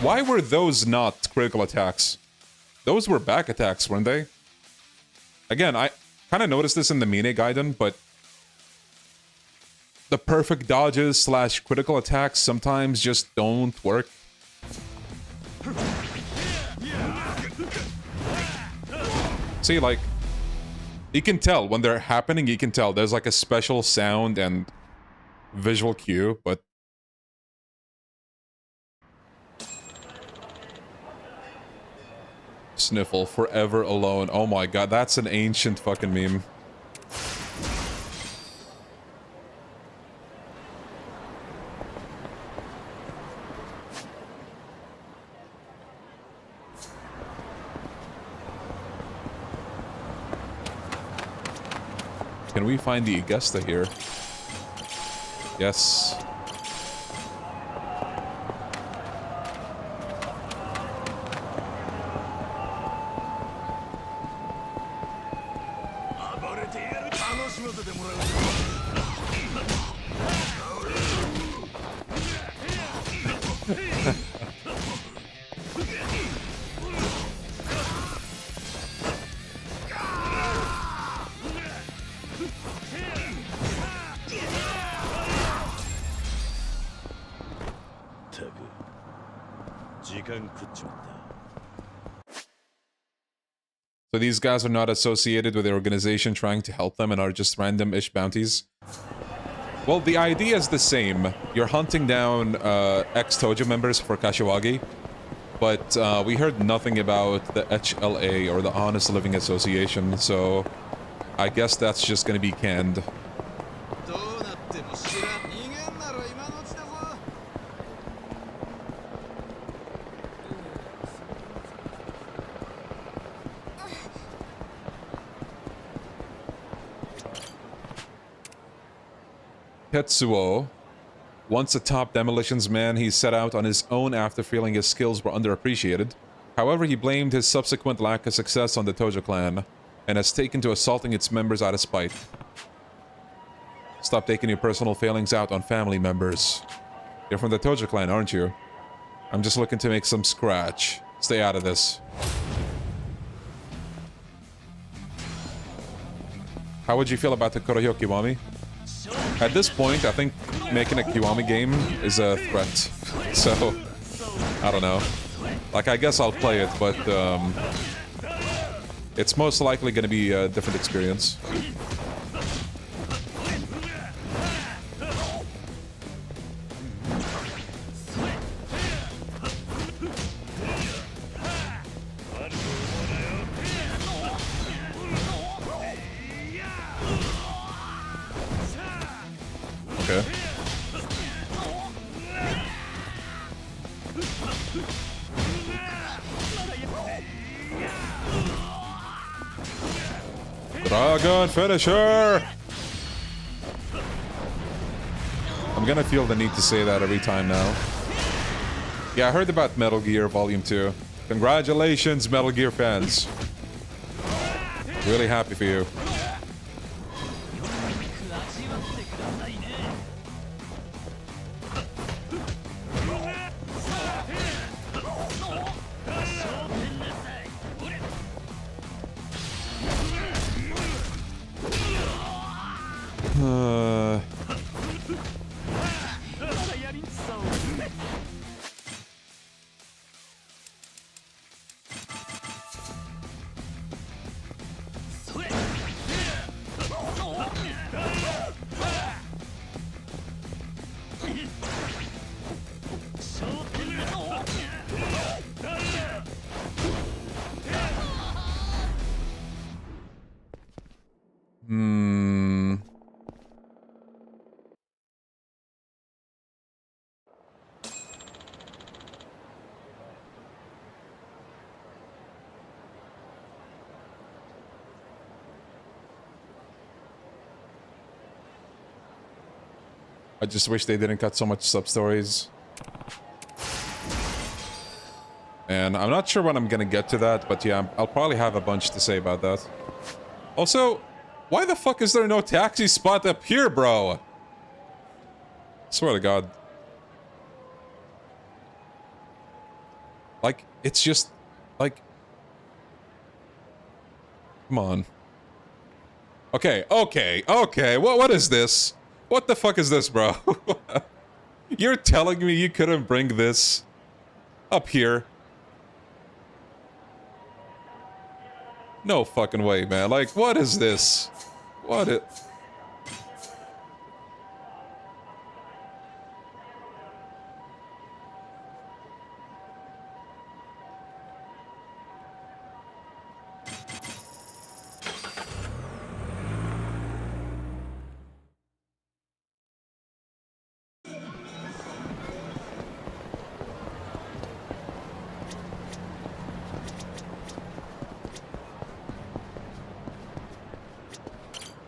Why were those not critical attacks? Those were back attacks, weren't they? Again, I kind of noticed this in the Mine Gaiden, but the perfect dodges / critical attacks sometimes just don't work. See, like, you can tell when they're happening, you can tell there's like a special sound and visual cue, but Sniffle, forever alone. Oh my god, that's an ancient fucking meme. Can we find the Augusta here? Yes. So these guys are not associated with the organization trying to help them and are just random-ish bounties? Well, the idea is the same. You're hunting down ex-Tojo members for Kashiwagi, but we heard nothing about the HLA or the Honest Living Association, so I guess that's just gonna be canned. Tetsuo, once a top demolitions man, he set out on his own after feeling his skills were underappreciated. However, he blamed his subsequent lack of success on the Tojo clan, and has taken to assaulting its members out of spite. Stop taking your personal failings out on family members. You're from the Tojo clan, aren't you? I'm just looking to make some scratch. Stay out of this. How would you feel about the Korohyo Kiwami? At this point, I think making a Kiwami game is a threat. So, I don't know. Like, I guess I'll play it, but it's most likely going to be a different experience. Okay. Dragon finisher! I'm gonna feel the need to say that every time now. Yeah, I heard about Metal Gear Volume 2. Congratulations, Metal Gear fans. Really happy for you. I just wish they didn't cut so much sub-stories. And I'm not sure when I'm gonna get to that, but yeah, I'll probably have a bunch to say about that. Also, why the fuck is there no taxi spot up here, bro? Swear to God. Like, it's just... like... Come on. Okay, what is this? What the fuck is this, bro? You're telling me you couldn't bring this up here? No fucking way, man. Like, what is this? What it...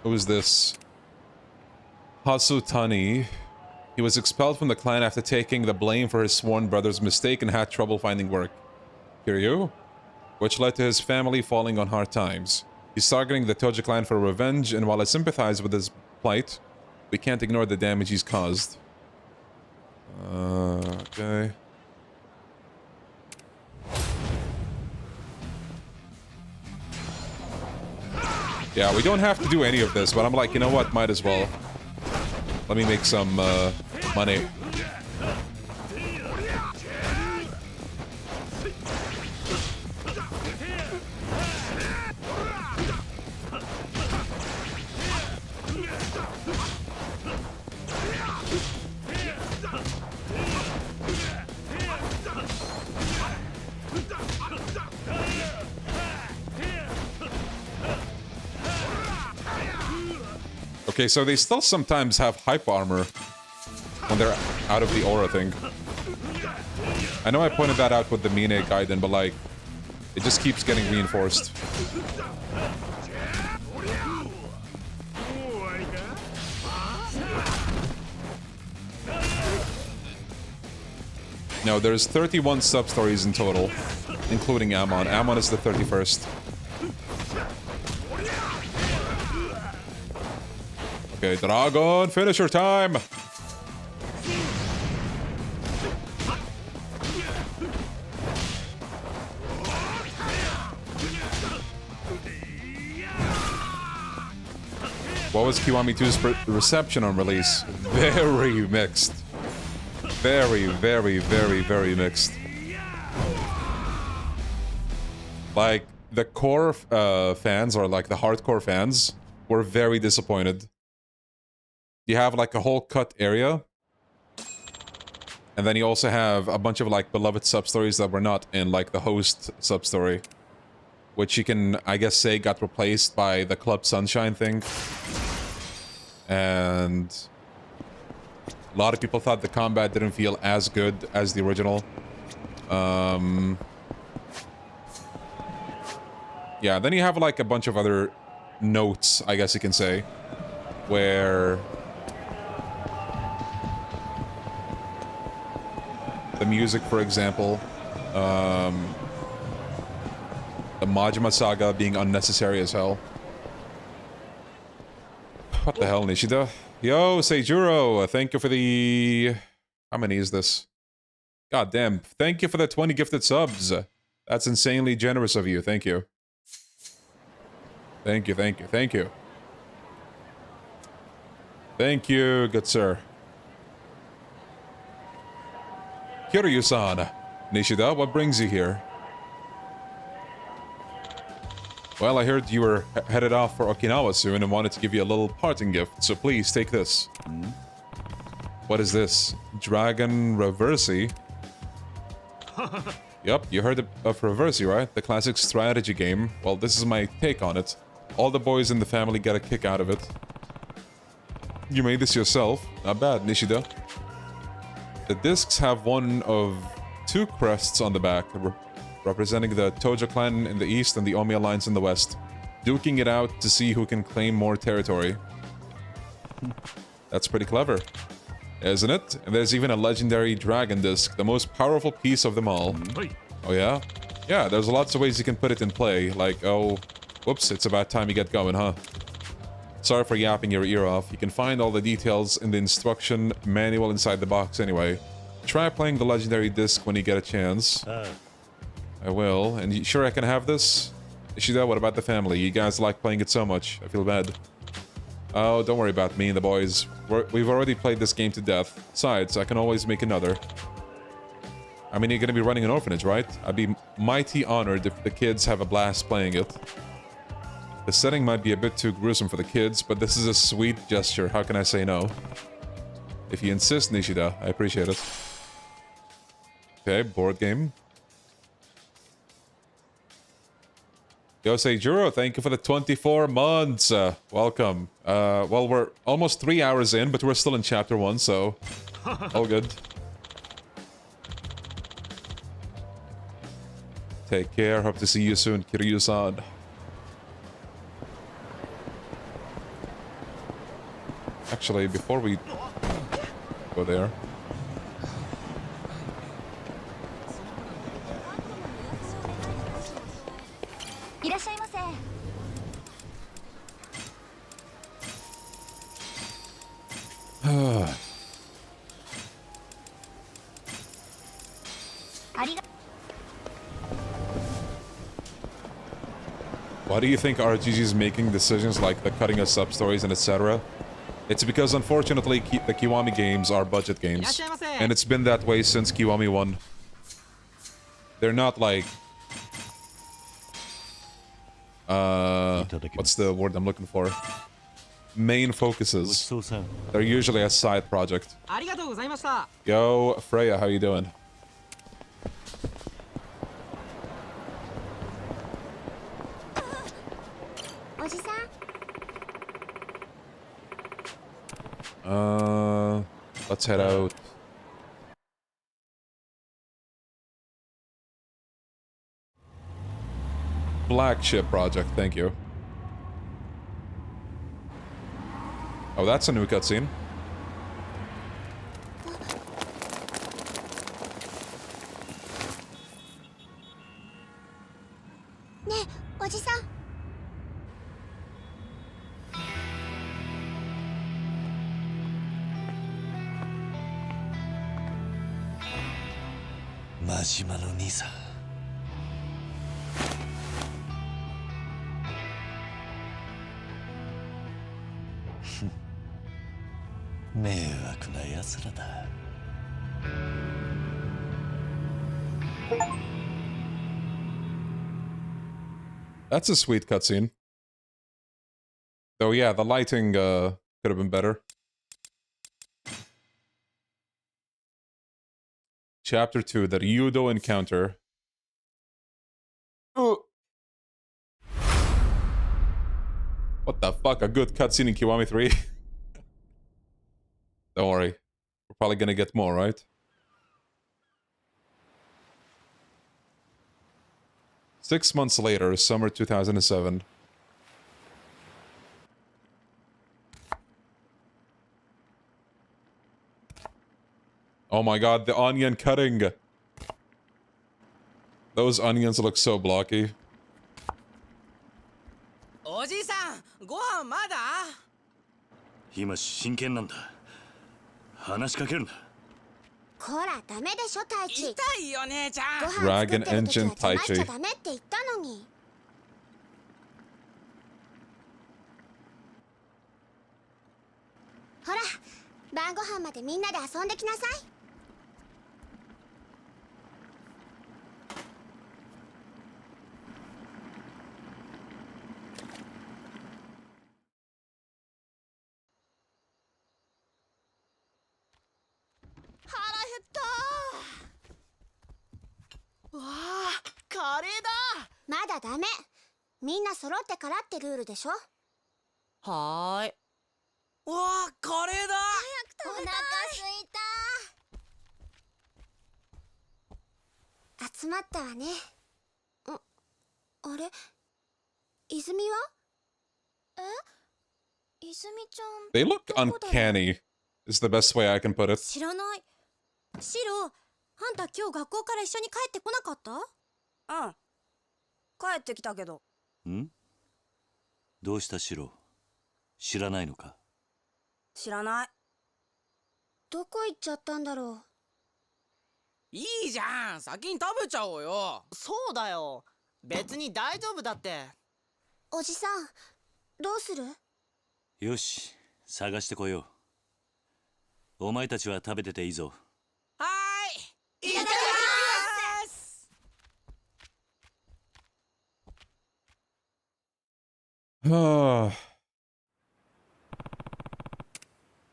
Who is this? Hasutani. He was expelled from the clan after taking the blame for his sworn brother's mistake and had trouble finding work. Kiryu? Which led to his family falling on hard times. He's targeting the Tojo clan for revenge, and while I sympathize with his plight, we can't ignore the damage he's caused. Okay. Yeah, we don't have to do any of this, but I'm like, you know what? Might as well. Let me make some money. Okay, so they still sometimes have hype armor when they're out of the aura thing. I know I pointed that out with the Mine Gaiden, but like, it just keeps getting reinforced. No, there's 31 sub-stories in total, including Amon. Amon is the 31st. Okay, Dragon, finish your time! What was Kiwami 2's reception on release? Very mixed. Very, very, very, very mixed. Like, the core fans, or like the hardcore fans, were very disappointed. You have like a whole cut area, and then you also have a bunch of like beloved sub-stories that were not in like the host sub-story, which you can, I guess, say got replaced by the Club Sunshine thing. And a lot of people thought the combat didn't feel as good as the original. Yeah, then you have like a bunch of other notes, I guess you can say, where the music, for example, The Majima saga being unnecessary as hell. What the hell, Nishida? Yo, Seijuro, thank you for the... How many is this? God damn. Thank you for the 20 gifted subs. That's insanely generous of you. Thank you. Thank you, thank you, thank you. Thank you, good sir. Kiryu-san. Nishida, what brings you here? Well, I heard you were headed off for Okinawa soon and wanted to give you a little parting gift, so please take this. What is this? Dragon Reversi? Yup, you heard of Reversi, right? The classic strategy game. Well, this is my take on it. All the boys in the family get a kick out of it. You made this yourself. Not bad, Nishida. The discs have one of two crests on the back, representing the Tojo clan in the east and the Omi alliance in the west, duking it out to see who can claim more territory. That's pretty clever, isn't it? And there's even a legendary dragon disc, the most powerful piece of them all. Oh yeah? Yeah, there's lots of ways you can put it in play, like, oh, whoops, it's about time you get going, huh? Sorry for yapping your ear off. You can find all the details in the instruction manual inside the box anyway. Try playing the legendary disc when you get a chance. I will. And you sure I can have this? Ishida, what about the family? You guys like playing it so much. I feel bad. Oh, don't worry about me and the boys. We've already played this game to death. Besides, I can always make another. I mean, you're gonna be running an orphanage, right? I'd be mighty honored if the kids have a blast playing it. The setting might be a bit too gruesome for the kids, but this is a sweet gesture. How can I say no? If you insist, Nishida, I appreciate it. Okay, board game. Yo, Seijuro, thank you for the 24 months. Welcome. Well, we're almost 3 hours in, but we're still in chapter 1, so... all good. Take care. Hope to see you soon, Kiryu-san. Actually, before we go there... Why do you think RGG is making decisions like the cutting of sub-stories and etc.? It's because, unfortunately, the Kiwami games are budget games. And it's been that way since Kiwami 1. They're not like... what's the word I'm looking for? Main focuses. They're usually a side project. Yo, Freya, how you doing? Let's head out. Black Ship Project, thank you. Oh, that's a new cutscene. Majima no Nisa. 迷惑な奴らだ。That's a sweet cutscene. Though, yeah, the lighting could have been better. Chapter 2, the Ryudo encounter. Oh. What the fuck? A good cutscene in Kiwami 3? Don't worry. We're probably gonna get more, right? Six months later, summer 2007. Oh my god, the onion cutting! Those onions look so blocky. ご飯まだ？今真剣なんだ。話しかけるな。こらダメでしょ太一。痛いよ姉ちゃん。ご飯作ってる時は邪魔しちゃダメって言ったのに。ほら晩ご飯までみんなで遊んできなさい。わあ、カレーだ。まだダメ。みんな揃ってからってルールでしょ。はーい。わあ、カレーだ。早く食べたい。お腹すいた。集まったわね。あれ泉は？泉ちゃん。 They look uncanny is the best way I can put it. 知らない。シロ、あんた今日学校から一緒に帰ってこなかった？うん。帰ってきたけど。ん？どうしたシロ？知らないのか？知らない。どこ行っちゃったんだろう。いいじゃん、先に食べちゃおうよ。そうだよ、別に大丈夫だって。おじさんどうする？よし、探してこよう。お前たちは食べてていいぞ。はーい、いただきます。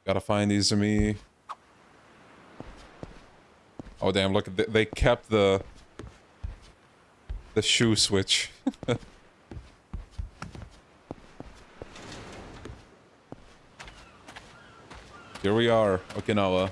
Gotta find Izumi. Oh damn, look, they kept the shoe switch. Here we are, Okinawa. What?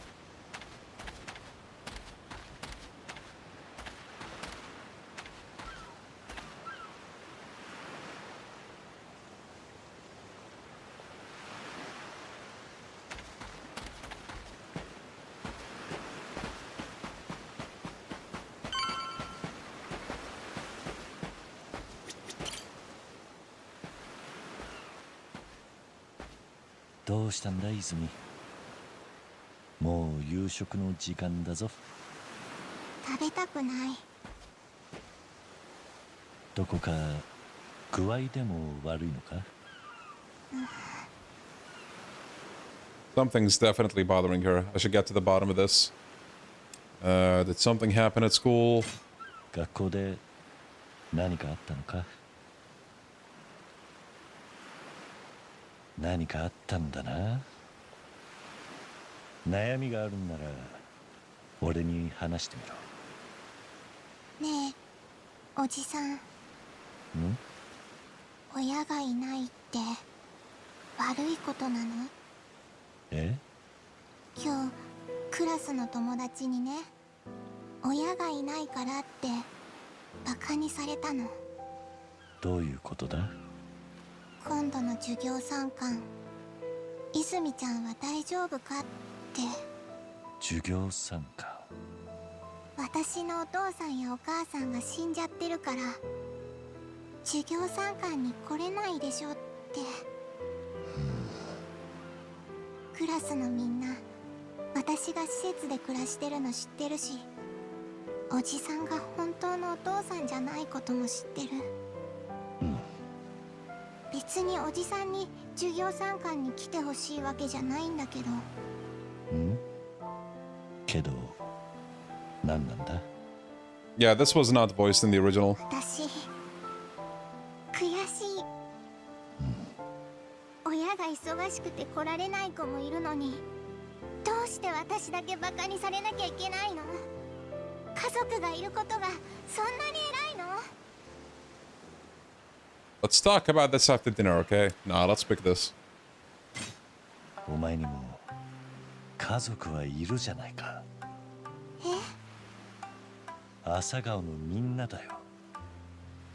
どうしたんだ、泉。もう夕食の時間だぞ。食べたくない。どこか具合でも悪いのか？ Something's definitely bothering her. I should get to the bottom of this. Did something happen at school? 学校で何かあったのか？何かあったんだな。悩みがあるんなら俺に話してみろ。ねえおじさん。親がいないって悪いことなの？え？今日クラスの友達にね、親がいないからってバカにされたの。どういうことだ？今度の授業参観、泉ちゃんは大丈夫かって。授業参観？私のお父さんやお母さんが死んじゃってるから授業参観に来れないでしょって。クラスのみんな私が施設で暮らしてるの知ってるし、おじさんが本当のお父さんじゃないことも知ってる。別におじさんに授業参観に来てほしいわけじゃないんだけど。けど何なんだ？ Yeah, this was not voiced in the original. 私悔しい。親が忙しくて来られない子もいるのに、どうして私だけバカにされなきゃいけないの？家族がいることがそんなに偉いの？ Let's talk about this after dinner, okay? Nah, let's pick this. お前にも家族はいるじゃないか。朝顔のみんなだよ。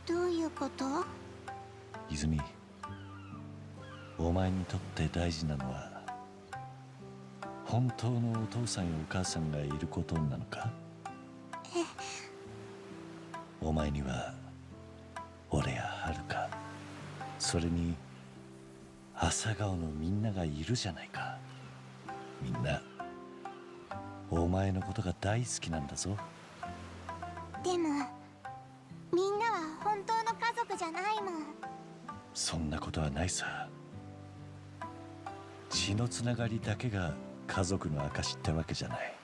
どういうこと？泉、お前にとって大事なのは本当のお父さんやお母さんがいることなのか？お前には俺やはるか、それに朝顔のみんながいるじゃないか。みんなお前のことが大好きなんだぞ。でもみんなは本当の家族じゃないもん。そんなことはないさ。血のつながりだけが家族の証ってわけじゃない。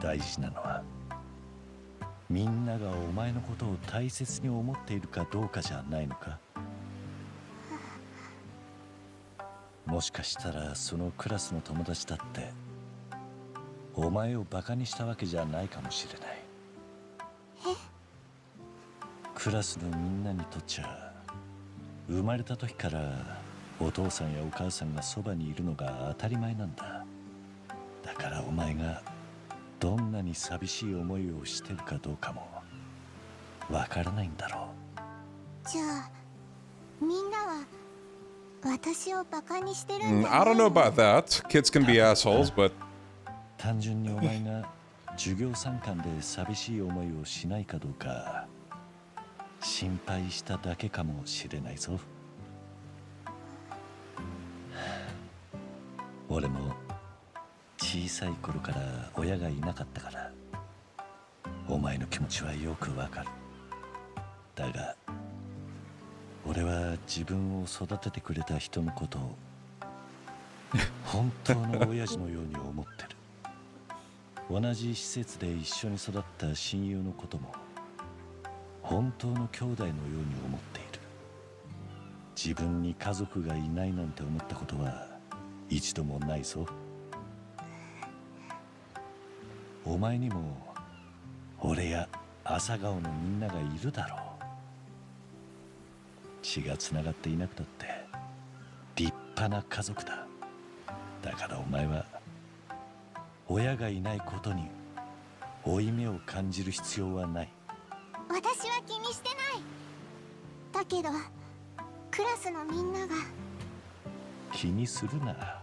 大事なのはみんながお前のことを大切に思っているかどうかじゃないのか。もしかしたらそのクラスの友達だってお前をバカにしたわけじゃないかもしれない。クラスのみんなにとっちゃ生まれた時からお父さんやお母さんがそばにいるのが当たり前なんだ。だからお前がどんなに寂しい思いをしてるかどうかもわからないんだろう。じゃあみんなは私をバカにしてるんじゃない？ I don't know about that. Kids can be assholes, but 単純にお前が授業参観で寂しい思いをしないかどうか心配しただけかもしれないぞ。俺も小さい頃から親がいなかったからお前の気持ちはよくわかる。だが俺は自分を育ててくれた人のことを本当の親父のように思ってる。同じ施設で一緒に育った親友のことも本当の兄弟のように思っている。自分に家族がいないなんて思ったことは一度もないぞ。お前にも俺や朝顔のみんながいるだろう。血がつながっていなくたって立派な家族だ。だからお前は親がいないことに負い目を感じる必要はない。私は気にしてない。だけどクラスのみんなが気にするな。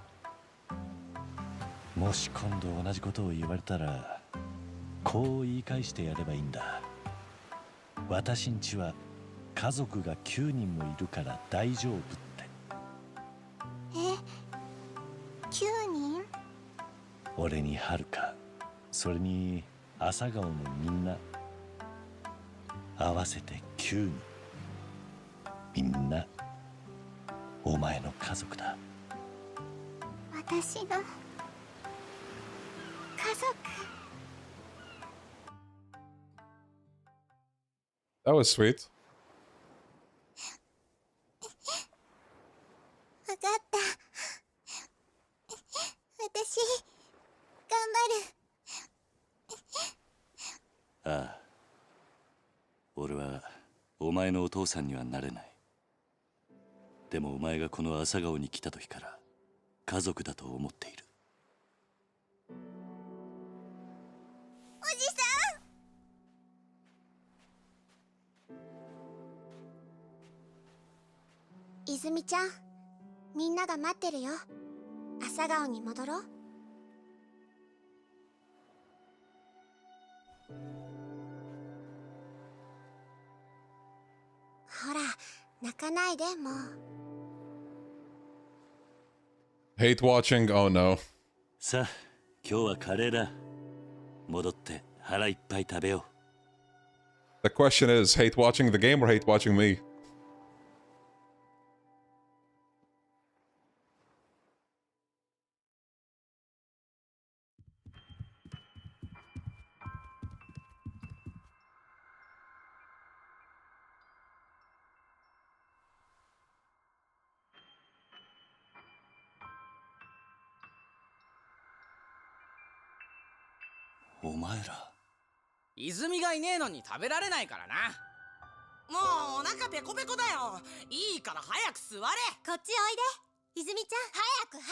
もし今度同じことを言われたらこう言い返してやればいいんだ。私んちは家族が9人もいるから大丈夫って。9人？俺にはるか、それに朝顔のみんな合わせて9人。みんなお前の家族だ。私の家族。that was sweet. わかった。私頑張る。ああ、俺はお前のお父さんにはなれない。でもお前がこの朝顔に来た時から家族だと思っている。おじさん。泉ちゃん、みんなが待ってるよ。朝顔に戻ろう。ほら、泣かないでもう。Hate watching. Oh no. さあ、今日はカレーだ。戻って腹いっぱい食べよThe question is, hate watching the game or hate watching me?う。お前ら。泉がいねえのに食べられないからな。もうお腹ペコペコだよ。いいから早く座れ。こっちおいで、泉ちゃん。早く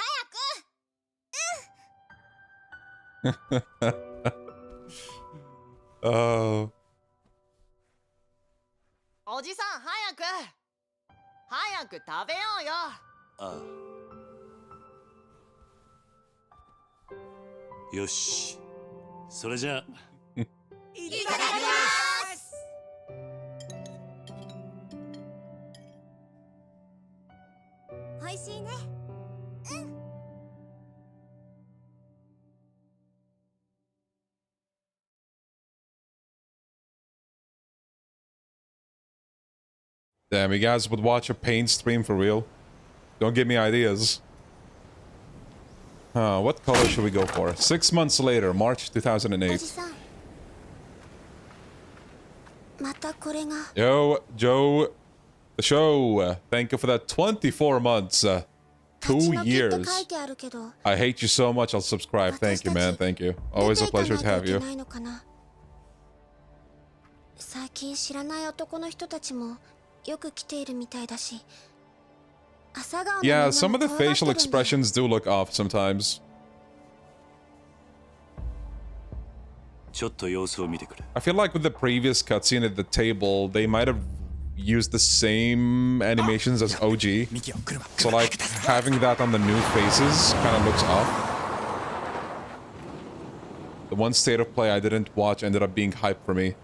Oh. おじさん早く食べようよ。ああ。よし。それじゃあ。いただきます。おいしいね。Damn, you guys would watch a paint stream for real? Don't give me ideas. What color should we go for? 6 months later, March 2008. Yo, Joe, the show. Thank you for that 24 months. 2 years. I hate you so much, I'll subscribe. Thank you, man. Thank you. Always a pleasure to have you. Yeah, some of the facial expressions do look off sometimes. I feel like with the previous cutscene at the table, they might have used the same animations as OG. So like, having that on the new faces kind of looks off. The one state of play I didn't watch ended up being hype for me.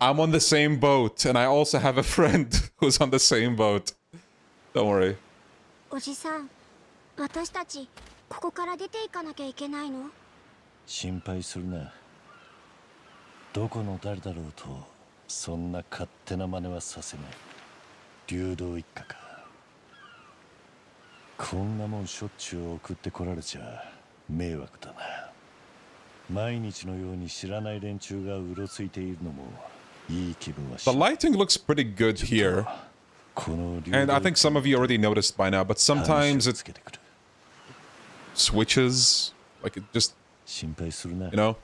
I'm on the same boat, and I also have a friend who's on the same boat. Don't worry. The lighting looks pretty good here. And I think some of you already noticed by now, but sometimes it switches, like it just, you know?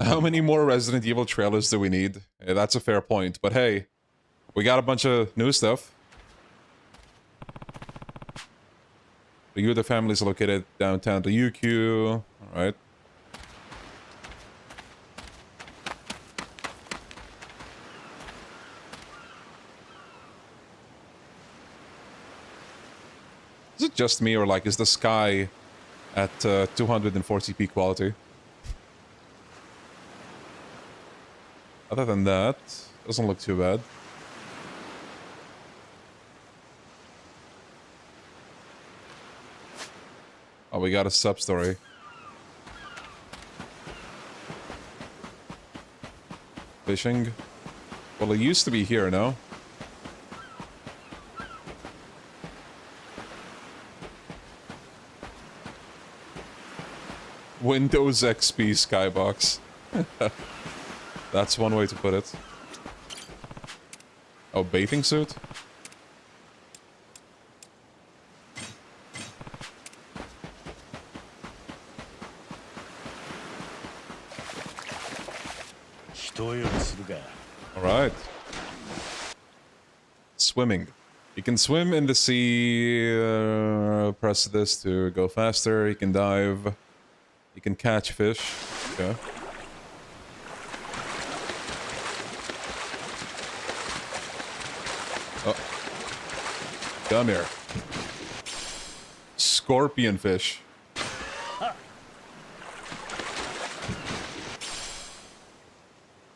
How many more Resident Evil trailers do we need? Yeah, that's a fair point, but hey, we got a bunch of new stuff. The Ryudo family is located downtown Ryukyu. Alright. Is it just me, or like is the sky at 240p quality? Other than that, doesn't look too bad. Oh, we got a Substory. Fishing. Well, it used to be here, no? Windows XP skybox. That's one way to put it. Oh, bathing suit? Alright. Swimming. You can swim in the sea, press this to go faster, you can dive, you can catch fish. Okay. Oh. Come here. Scorpion fish.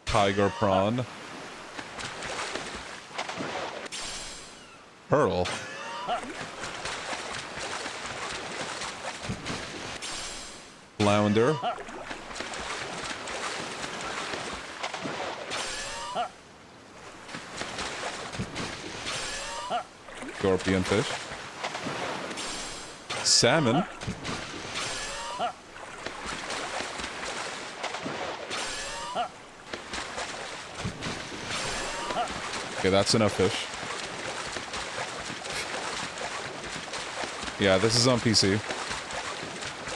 Tiger prawn. Pearl. Flounder. Scorpion fish. Salmon. Okay, that's enough fish. Yeah, this is on PC.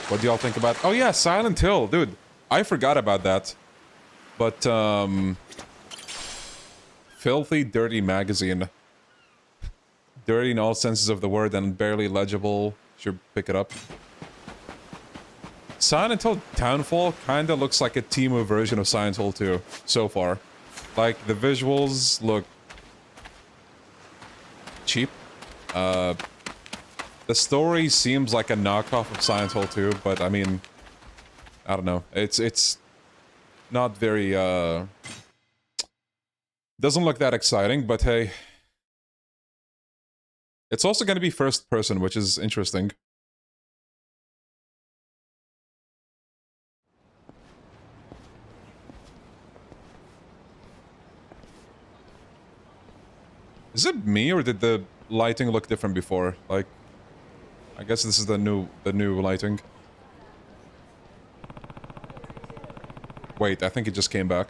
What do y'all think about... Oh yeah, Silent Hill, dude. I forgot about that. But, filthy, dirty magazine. Dirty in all senses of the word and barely legible. Should pick it up. Silent Hill Townfall kinda looks like a Temu version of Silent Hill 2, so far. Like, the visuals look... cheap. The story seems like a knockoff of Silent Hill 2, but I mean, I don't know. It's not very, doesn't look that exciting, but hey. It's also going to be first person, which is interesting. Is it me or did the lighting look different before? Like, I guess this is the new lighting. Wait, I think it just came back.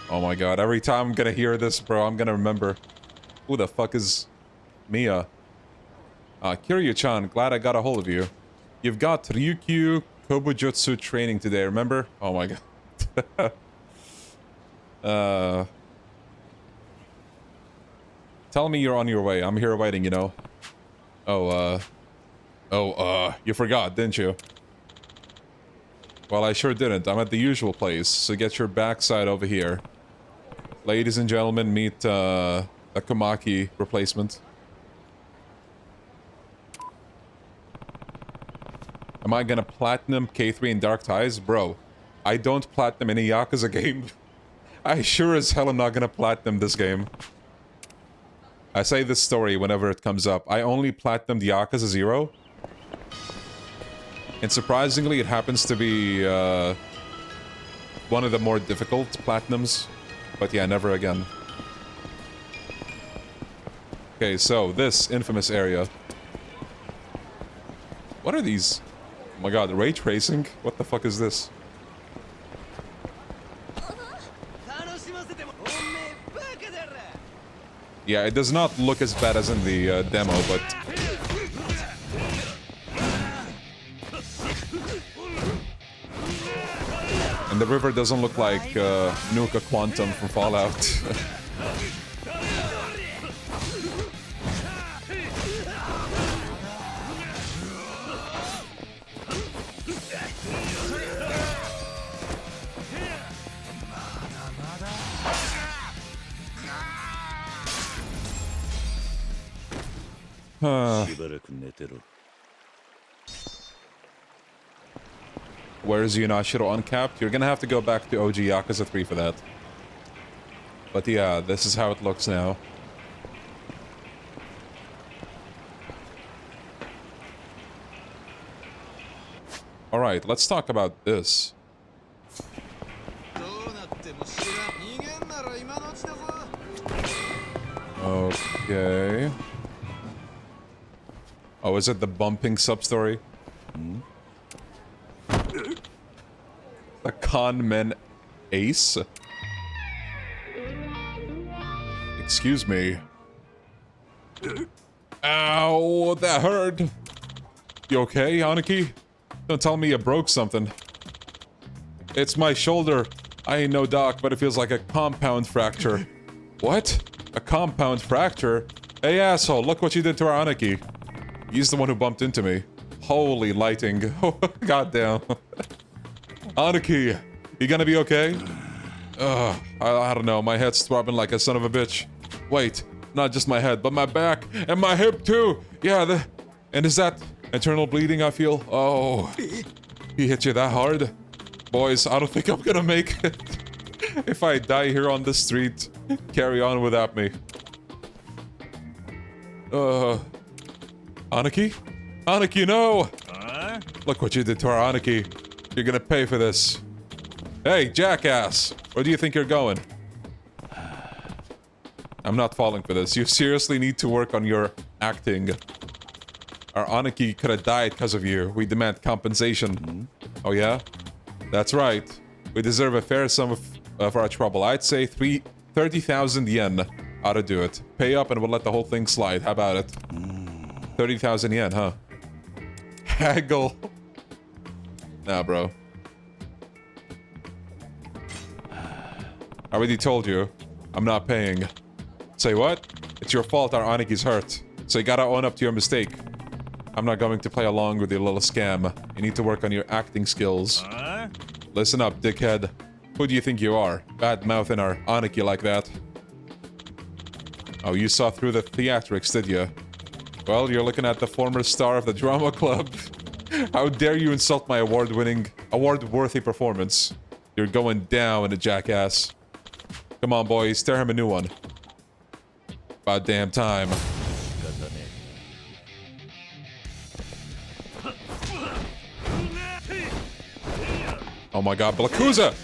Oh my god, every time I'm gonna hear this, bro, I'm gonna remember. Who the fuck is Mia? Kiryu-chan, glad I got a hold of you. You've got Ryukyu Kobujutsu training today, remember? Oh my god. Tell me you're on your way. I'm here waiting, you know. You forgot, didn't you? Well, I sure didn't. I'm at the usual place, so get your backside over here. Ladies and gentlemen, meet, a Komaki replacement. Am I gonna platinum K3 in Dark Ties? Bro, I don't platinum any Yakuza game. I sure as hell am not gonna platinum this game. I say this story whenever it comes up. I only platinumed Yakuza 0. And surprisingly, it happens to be, one of the more difficult platinums. But yeah, never again. Okay, so, this infamous area. What are these? Oh my god, ray tracing? What the fuck is this? Yeah, it does not look as bad as in the demo, but... And the river doesn't look like Nuka Quantum from Fallout. Where's Yunashiro uncapped? You're gonna have to go back to OG Yakuza 3 for that. But yeah, this is how it looks now. Alright, let's talk about this. Okay. Oh, is it the bumping sub-story? The con men ace? Excuse me. Ow, that hurt. You okay, Aniki? Don't tell me you broke something. It's my shoulder. I ain't no doc, but it feels like a compound fracture. What? A compound fracture? Hey asshole, look what you did to our Aniki. He's the one who bumped into me. Holy lighting. Goddamn. Aniki, you gonna be okay? I don't know, my head's throbbing like a son of a bitch. Wait, not just my head, but my back and my hip too! Yeah, and is that internal bleeding I feel? Oh, he hit you that hard? Boys, I don't think I'm gonna make it. If I die here on the street, carry on without me. Aniki? Aniki, no! Look what you did to our Aniki. You're gonna pay for this. Hey, jackass! Where do you think you're going? I'm not falling for this. You seriously need to work on your acting. Our Aniki could have died because of you. We demand compensation. Oh yeah? That's right. We deserve a fair sum of our trouble. I'd say 30,000 yen ought to do it. Pay up and we'll let the whole thing slide. How about it? 30,000 yen, huh? Haggle. Nah, bro. I already told you. I'm not paying. Say what? It's your fault our Aniki's hurt. So you gotta own up to your mistake. I'm not going to play along with your little scam. You need to work on your acting skills. Listen up, dickhead. Who do you think you are? Bad mouthing our Aniki like that. Oh, you saw through the theatrics, did you? Well, you're looking at the former star of the drama club. How dare you insult my award-worthy performance? You're going down, a jackass. Come on, boys, tear him a new one. About damn time. Oh my god, Blakuza!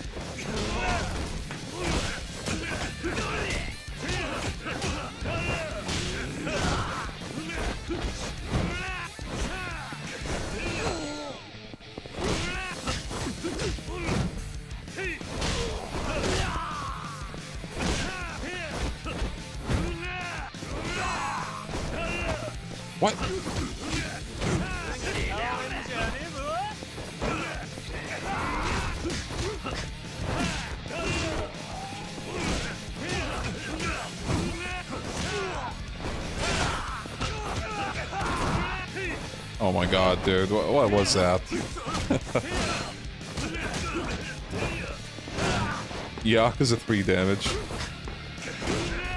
What? Oh my god, dude. What was that? Yakuza 3 damage.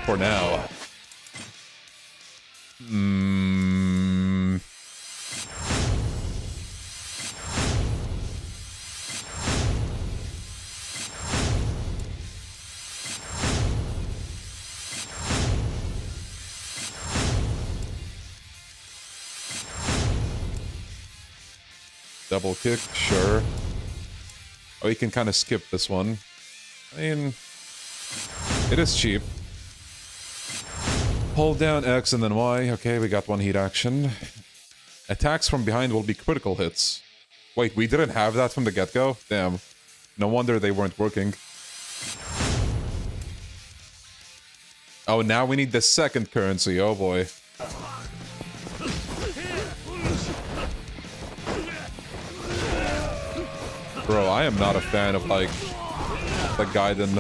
For now. Double kick, sure. Oh, you can kind of skip this one. I mean, it is cheap. Hold down X and then Y. Okay, we got one heat action. Attacks from behind will be critical hits. Wait, we didn't have that from the get-go? Damn. No wonder they weren't working. Oh, now we need the second currency. Oh boy. Bro, I am not a fan of, like, the Gaiden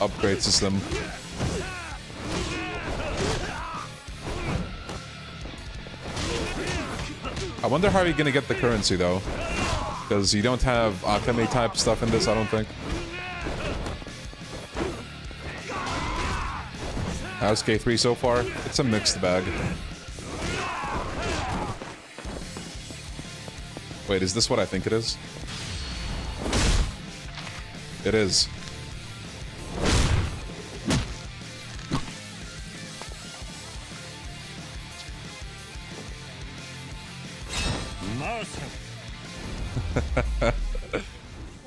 upgrade system. I wonder how you're gonna get the currency, though. Because you don't have Akame-type stuff in this, I don't think. How's K3 so far? It's a mixed bag. Wait, is this what I think it is? It is.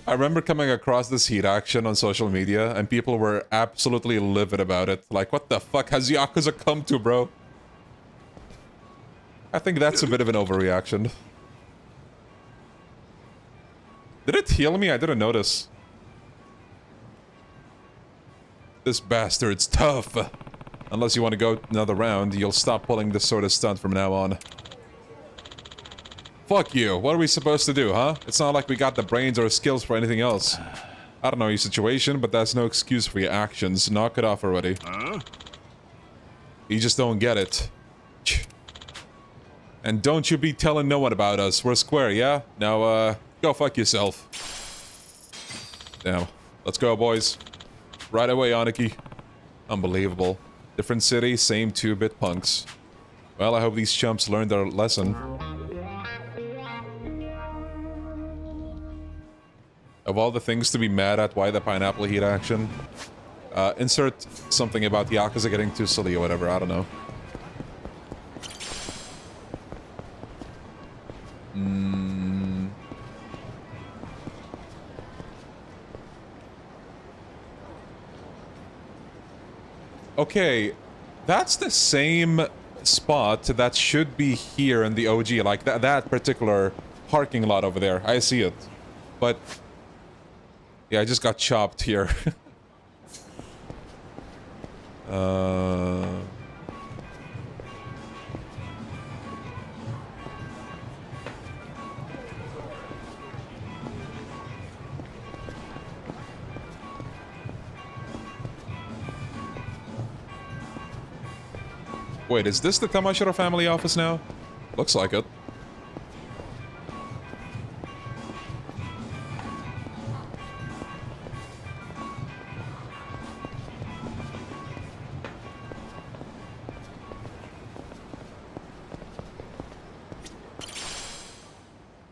I remember coming across this heat action on social media, and people were absolutely livid about it. Like, what the fuck has Yakuza come to, bro? I think that's a bit of an overreaction. Did it heal me? I didn't notice. This bastard's tough. Unless you want to go another round, you'll stop pulling this sort of stunt from now on. Fuck you. What are we supposed to do, huh? It's not like we got the brains or skills for anything else. I don't know your situation, but that's no excuse for your actions. Knock it off already. You just don't get it. And don't you be telling no one about us. We're square, yeah? Now, go fuck yourself. Damn. Let's go, boys. Right away, Aniki. Unbelievable. Different city, same 2-bit punks. Well, I hope these chumps learned their lesson. Of all the things to be mad at, why the pineapple heat action? Insert something about Yakuza getting too silly or whatever, I don't know. Okay, that's the same spot that should be here in the OG, like that particular parking lot over there. I see it. But yeah, I just got chopped here. Wait, is this the Tamashiro family office now? Looks like it.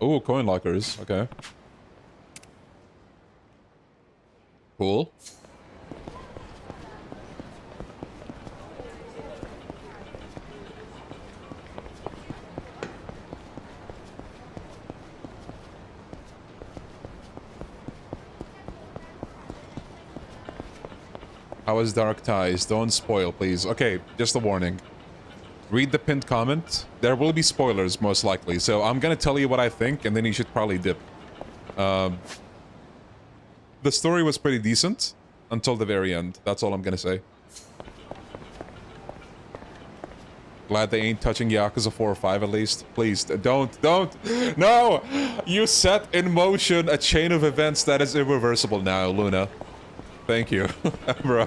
Oh, coin lockers. Okay. Cool. How is Dark Ties? Don't spoil, please. Okay, just a warning. Read the pinned comment. There will be spoilers, most likely. So I'm gonna tell you what I think, and then you should probably dip. The story was pretty decent until the very end. That's all I'm gonna say. Glad they ain't touching Yakuza 4 or 5 at least. Please, don't. No! You set in motion a chain of events that is irreversible now, Luna. Thank you, bro.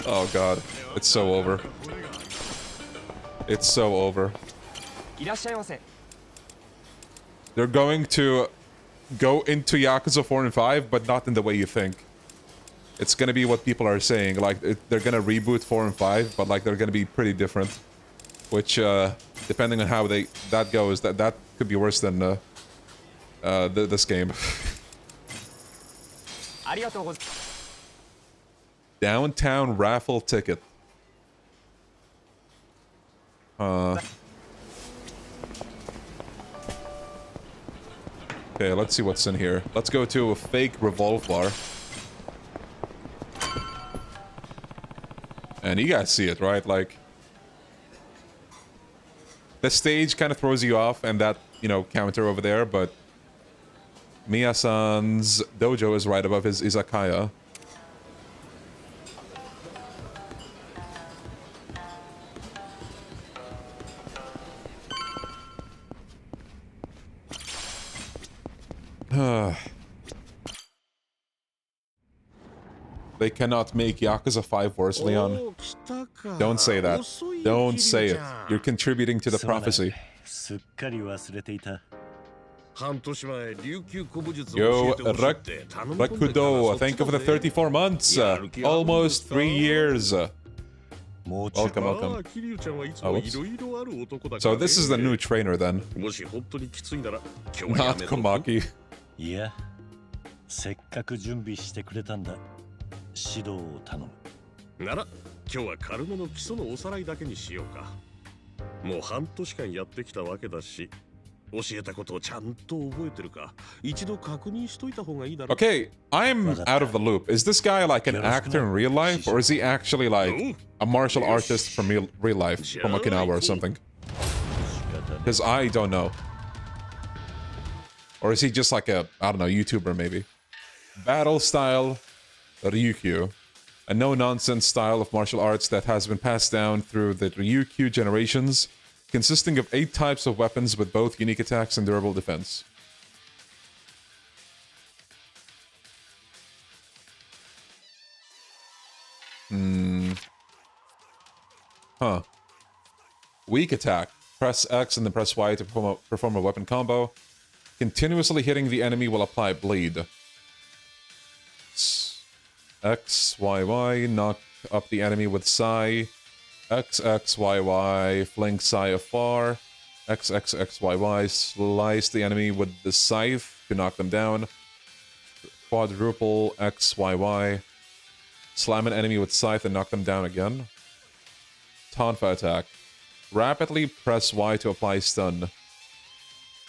Oh god, it's so over. It's so over. They're going to go into Yakuza 4 and 5, but not in the way you think. It's gonna be what people are saying, like, they're gonna reboot 4 and 5, but, like, they're gonna be pretty different. Which, depending on how that goes, that could be worse than, this game. Downtown raffle ticket. Okay, let's see what's in here. Let's go to a fake revolve bar. And you guys see it, right? Like, the stage kind of throws you off, and that, you know, counter over there, but Miya-san's dojo is right above his izakaya. They cannot make Yakuza 5 worse, Leon. Don't say that. Don't say it. You're contributing to the prophecy. Yo, Ryukyu, thank you for the 34 months. Almost 3 years. Welcome, welcome. Oh, whoops. So this is the new trainer then. Not Komaki. Yeah. せっかく準備してくれたんだ。指導を頼む。なら、今日は軽めの基礎のおさらいだけにしようか。もう半年間やってきたわけだし、教えたことをちゃんと覚えてるか、一度確認しといた方がいいだろう。Okay, I'm out of the loop. Is this guy like an actor in real life, or is he actually like a martial artist from real life, from Okinawa or something? Because I don't know. Or is he just like a, I don't know, YouTuber maybe? Battle style Ryukyu. A no-nonsense style of martial arts that has been passed down through the Ryukyu generations, consisting of 8 types of weapons with both unique attacks and durable defense. Huh. Weak attack. Press X and then press Y to perform a weapon combo. Continuously hitting the enemy will apply bleed. X, Y, Y, knock up the enemy with Sai. X, X, Y, Y, fling Sai afar. X, X, X, Y, Y, slice the enemy with the scythe to knock them down. Quadruple X, Y, Y. Slam an enemy with scythe and knock them down again. Tonfa attack. Rapidly press Y to apply stun.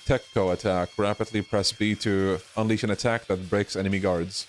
Tekko attack. Rapidly press B to unleash an attack that breaks enemy guards.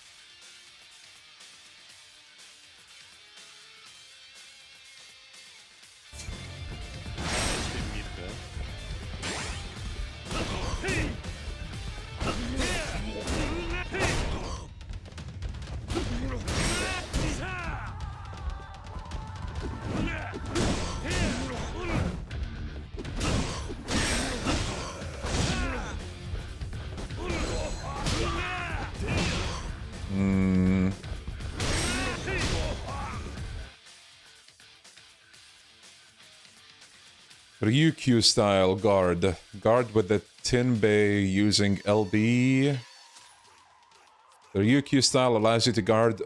Ryukyu style guard. Guard with the Tinbei using LB. The Ryukyu style allows you to guard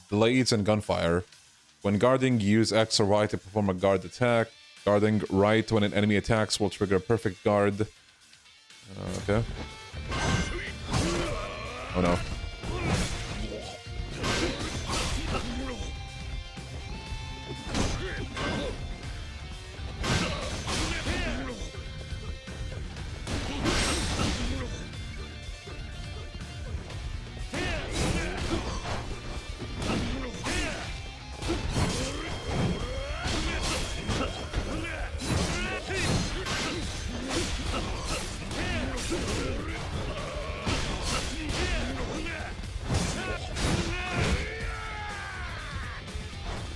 blades and gunfire. When guarding, use X or Y to perform a guard attack. Guarding right when an enemy attacks will trigger a perfect guard. Okay. Oh no.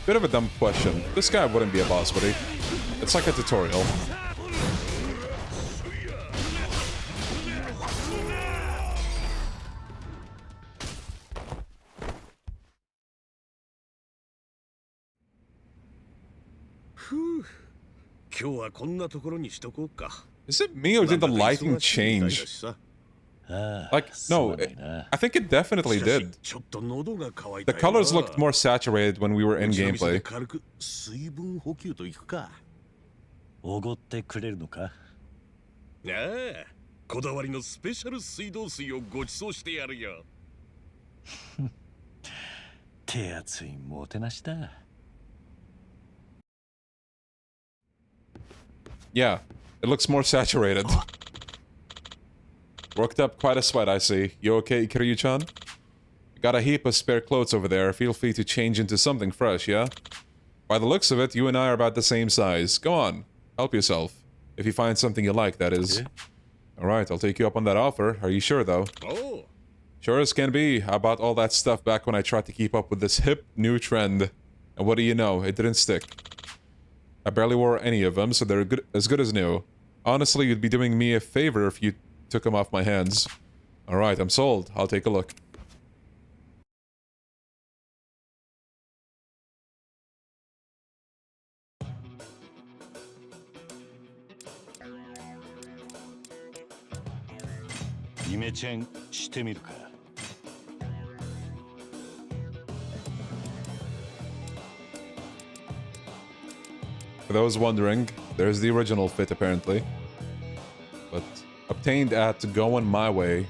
Bit of a dumb question. This guy wouldn't be a boss, would he? It's like a tutorial. Is it me or did the lighting change? Like, no, I think it definitely did. The colors looked more saturated when we were in gameplay. おごってくれるのか？ああ、こだわりのスペシャル水道水をご馳走してやるよ。手厚いもてなしだ。Yeah, it looks more saturated. Worked up quite a sweat, I see. You okay, Kiryu-chan? Got a heap of spare clothes over there. Feel free to change into something fresh, yeah? By the looks of it, you and I are about the same size. Go on, help yourself. If you find something you like, that is. Alright, I'll take you up on that offer. Are you sure, though? Oh. Sure as can be. I bought all that stuff back when I tried to keep up with this hip, new trend. And what do you know? It didn't stick. I barely wore any of them, so they're good as new. Honestly, you'd be doing me a favor if you took them off my hands. Alright, I'm sold. I'll take a look. For those wondering, there's the original fit apparently. But obtained at Going My Way.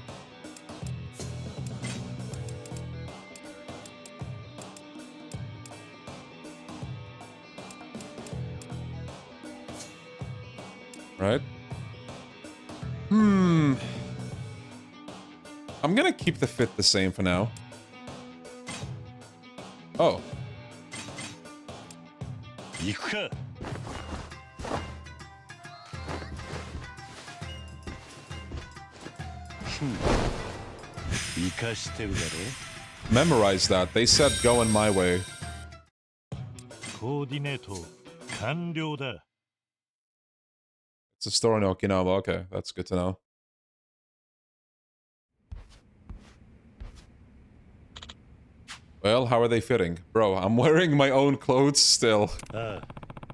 Right? I'm gonna keep the fit the same for now. Oh. Memorize that. They said Going My Way. It's a store in Okinawa. Okay, that's good to know. Well, how are they fitting? Bro, I'm wearing my own clothes still.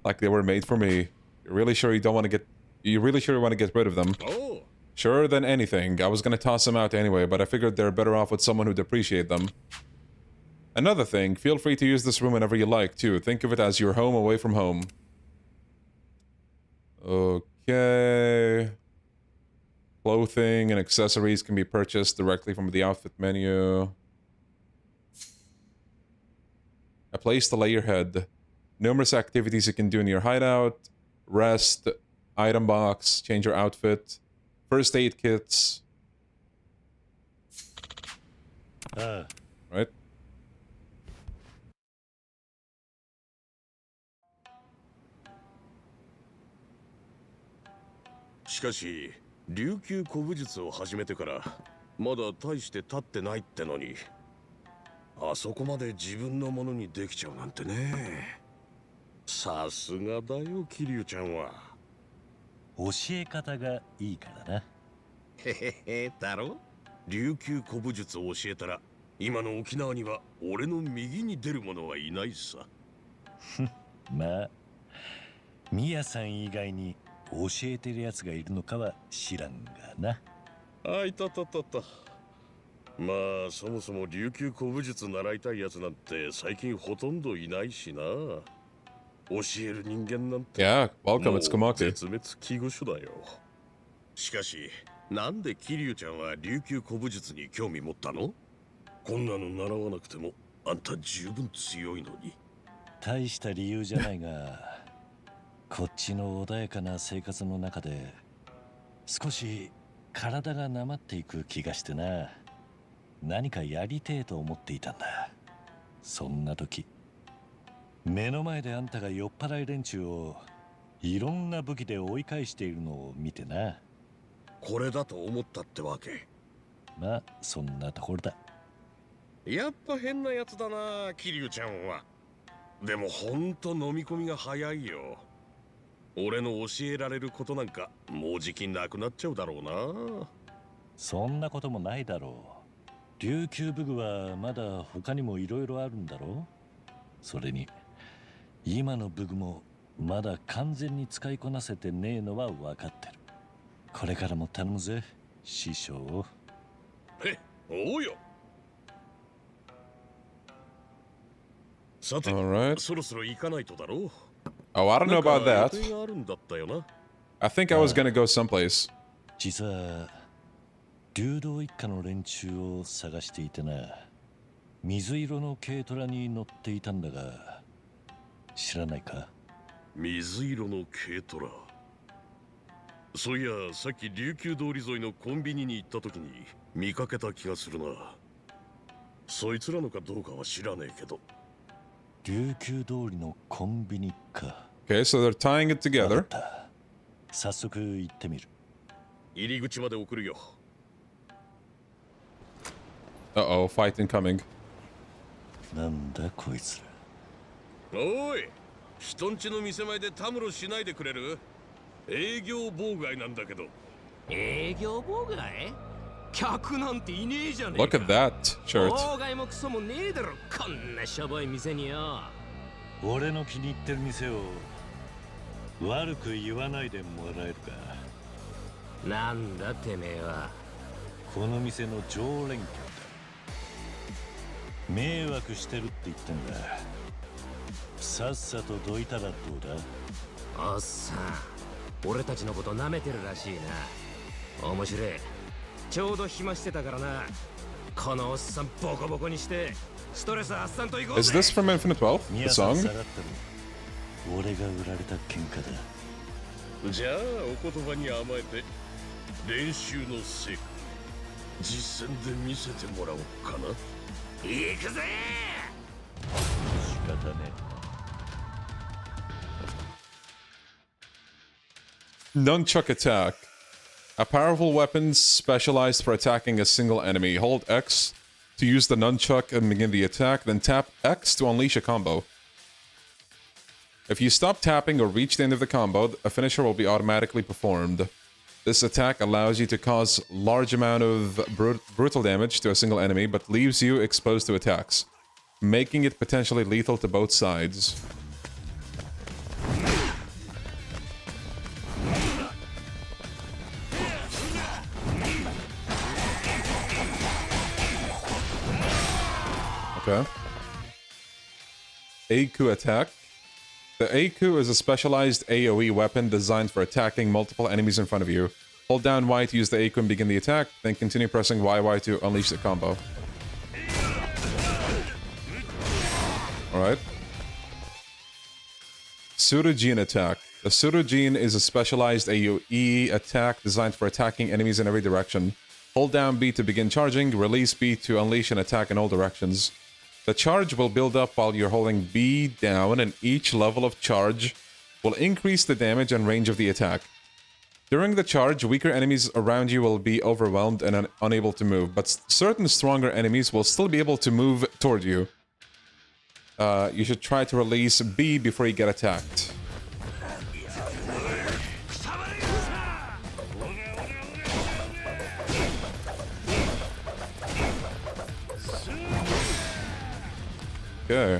Like they were made for me. You're really sure you don't want to get... You really sure you want to get rid of them? Oh. Sure than anything. I was gonna toss them out anyway, but I figured they're better off with someone who'd appreciate them. Another thing, feel free to use this room whenever you like, too. Think of it as your home away from home. Okay... Clothing and accessories can be purchased directly from the outfit menu. A place to lay your head. Numerous activities you can do in your hideout. Rest. Item box. Change your outfit. First aid kits. Right? Shikashi, Ryukyu Kobujutsuを始めてからまだ大して経ってないってのに、あそこまで自分のものにできちゃうなんてね。さすがだよ、桐生ちゃんは。教え方がいいからな。へへへ、だろ？琉球古武術を教えたら、今の沖縄には俺の右に出る者はいないさ。まあ、ミヤさん以外に教えてるやつがいるのかは知らんがな。あ、いたたたた。まあ、そもそも琉球古武術習いたいやつなんて最近ほとんどいないしな。教える人間なんて。Yeah, welcome, it's Kamurocho. 絶滅危惧種だよ。しかし、なんで桐生ちゃんは琉球古武術に興味持ったの？こんなの習わなくてもあんた十分強いのに。大した理由じゃないが、こっちの穏やかな生活の中で少し体がなまっていく気がしてな。何かやりてえと思っていたんだ。そんな時、目の前であんたが酔っ払い連中をいろんな武器で追い返しているのを見てな。これだと思ったってわけ。まあそんなところだ。やっぱ変なやつだな、桐生ちゃんは。でもほんと飲み込みが早いよ。俺の教えられることなんかもうじきなくなっちゃうだろうな。そんなこともないだろう。琉球武具はまだ他にもいろいろあるんだろう。それに今の武具もまだ完全に使いこなせてねえのは分かってる。これからも頼むぜ、師匠。へ、おうよ。さて、そろそろ行かないとだろう。Oh, I don't know about that. 予定があるんだったよな。I think I was gonna go someplace. 実は竜道一家の連中を探していてな。水色の軽トラに乗っていたんだが、知らないか？水色の軽トラ。そういや、さっき琉球通り沿いのコンビニに行った時に見かけた気がするな。そいつらのかどうかは知らねえけど。琉球通りのコンビニか。Okay, so they're tying it together. 早速行ってみる。入り口まで送るよ。Uh-oh, fight incoming. なんだこいつら。おい、人んちの店前でたむろしないでくれる？営業妨害なんだけど。営業妨害？客なんていねえじゃねえか。 Look at that shirt. 妨害もクソもねえだろ、こんなしょぼい店によ。俺の気に入ってる店を悪く言わないでもらえるか。なんだてめえは。この店の常連客だ。迷惑してるって言ってんだ。さっさとどいたらどうだ？おっさん、俺たちのこと舐めてるらしいな。面白い。ちょうど暇してたからな。このおっさんボコボコにしてストレス発散といこうぜ。 Is this from Infinite Wealth? The song? 俺が売られた喧嘩だ。じゃあお言葉に甘えて練習の成果実践で見せてもらおうかな。行くぜ。仕方ね。Nunchuck attack. A powerful weapon specialized for attacking a single enemy. Hold X to use the nunchuck and begin the attack, then tap X to unleash a combo. If you stop tapping or reach the end of the combo, a finisher will be automatically performed. This attack allows you to cause large amount of brutal damage to a single enemy, but leaves you exposed to attacks, making it potentially lethal to both sides. Okay. Eiku attack. The Eiku is a specialized AoE weapon designed for attacking multiple enemies in front of you. Hold down Y to use the Eiku and begin the attack, then continue pressing YY to unleash the combo. Alright. Surujin attack. The Surujin is a specialized AoE attack designed for attacking enemies in every direction. Hold down B to begin charging, release B to unleash an attack in all directions. The charge will build up while you're holding B down, and each level of charge will increase the damage and range of the attack. During the charge, weaker enemies around you will be overwhelmed and unable to move, but certain stronger enemies will still be able to move toward you. You should try to release B before you get attacked. Okay.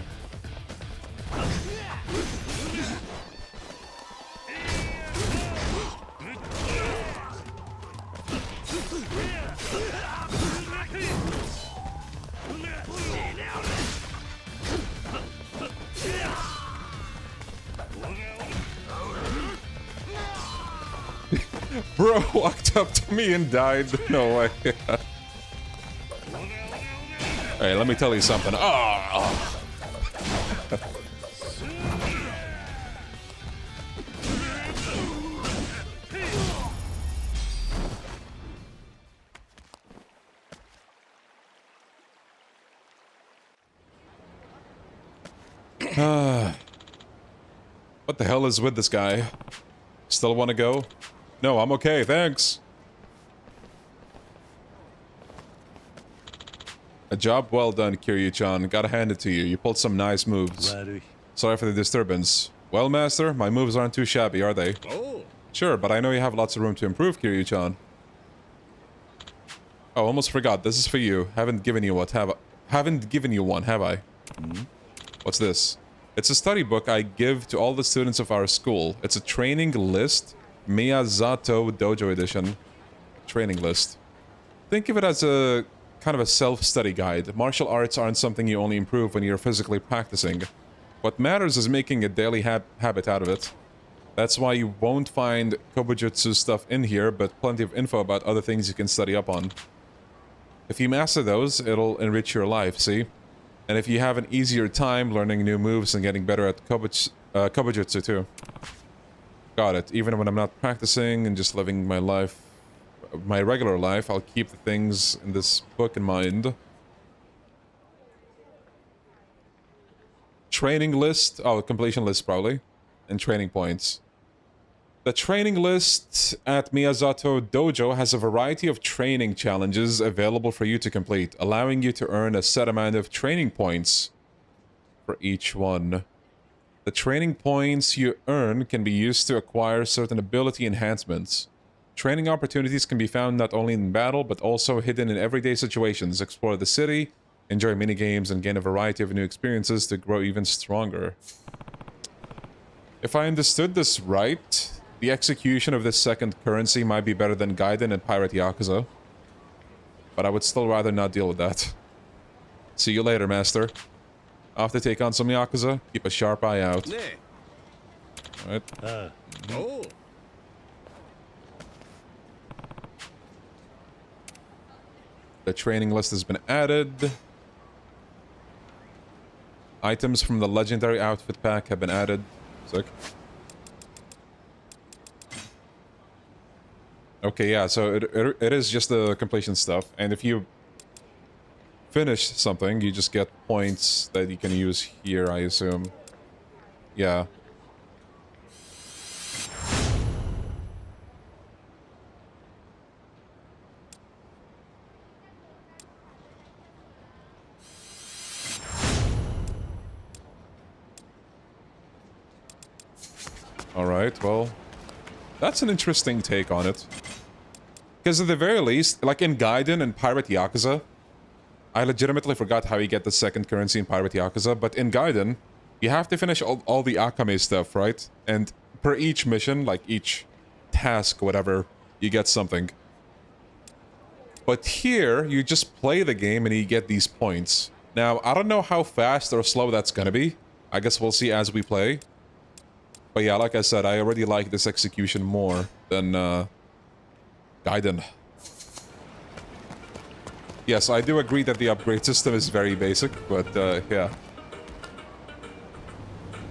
Bro walked up to me and died. No way. Hey, let me tell you something. Oh! What the hell is with this guy? Still want to go? No, I'm okay, thanks. A job well done, Kiryu-chan. Gotta hand it to you. You pulled some nice moves. Sorry for the disturbance. Well, Master, my moves aren't too shabby, are they? Oh. Sure, but I know you have lots of room to improve, Kiryu-chan. Oh, almost forgot. This is for you. Haven't given you one, have I? What's this? It's a study book I give to all the students of our school. It's a training list. Miyazato Dojo edition. Training list. Think of it as a kind of a self-study guide. Martial arts aren't something you only improve when you're physically practicing. What matters is making a daily habit out of it. That's why you won't find Kobujutsu stuff in here, but plenty of info about other things you can study up on. If you master those, it'll enrich your life, see? And if you have an easier time learning new moves and getting better at Kobujutsu too. Got it. Even when I'm not practicing and just living my life, my regular life, I'll keep the things in this book in mind. Training list. Oh, completion list probably. And training points. The training list at Miyazato Dojo has a variety of training challenges available for you to complete, allowing you to earn a set amount of training points for each one. The training points you earn can be used to acquire certain ability enhancements. Training opportunities can be found not only in battle, but also hidden in everyday situations. Explore the city, enjoy minigames, and gain a variety of new experiences to grow even stronger. If I understood this right, the execution of this second currency might be better than Gaiden and Pirate Yakuza. But I would still rather not deal with that. See you later, Master. Off to take on some Yakuza. Keep a sharp eye out. Alright. Oh. The training list has been added. Items from the legendary outfit pack have been added. Sick. Okay, yeah, so it is just the completion stuff, and if you finish something, you just get points that you can use here, I assume. Yeah. Alright, well, that's an interesting take on it. Because at the very least, like in Gaiden and Pirate Yakuza, I legitimately forgot how you get the second currency in Pirate Yakuza, but in Gaiden, you have to finish all the Akame stuff, right? And per each mission, like each task, whatever, you get something. But here, you just play the game and you get these points. Now, I don't know how fast or slow that's gonna be. I guess we'll see as we play. But yeah, like I said, I already like this execution more than Gaiden. Yes, I do agree that the upgrade system is very basic, but yeah.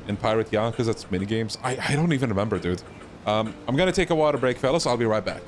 In Pirate Yakuza, it's minigames. I don't even remember, dude. I'm gonna take a water break, fellas. I'll be right back.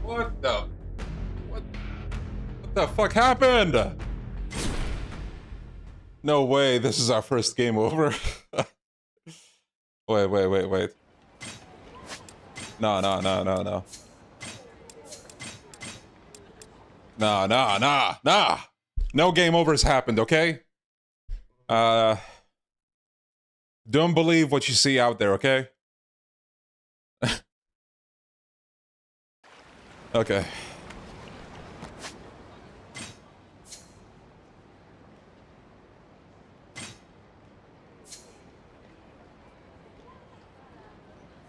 What the fuck happened? No way, this is our first game over. Wait. No. Nah. No game overs happened, okay? Don't believe what you see out there, okay? Okay.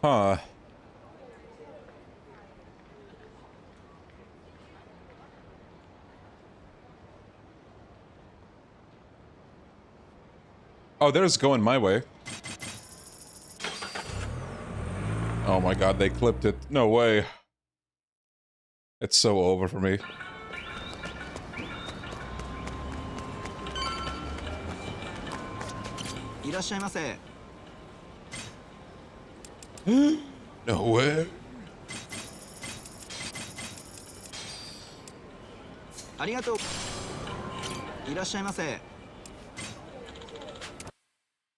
Huh. Oh, there's going my way. Oh my god, they clipped it. No way. It's so over for me. No way.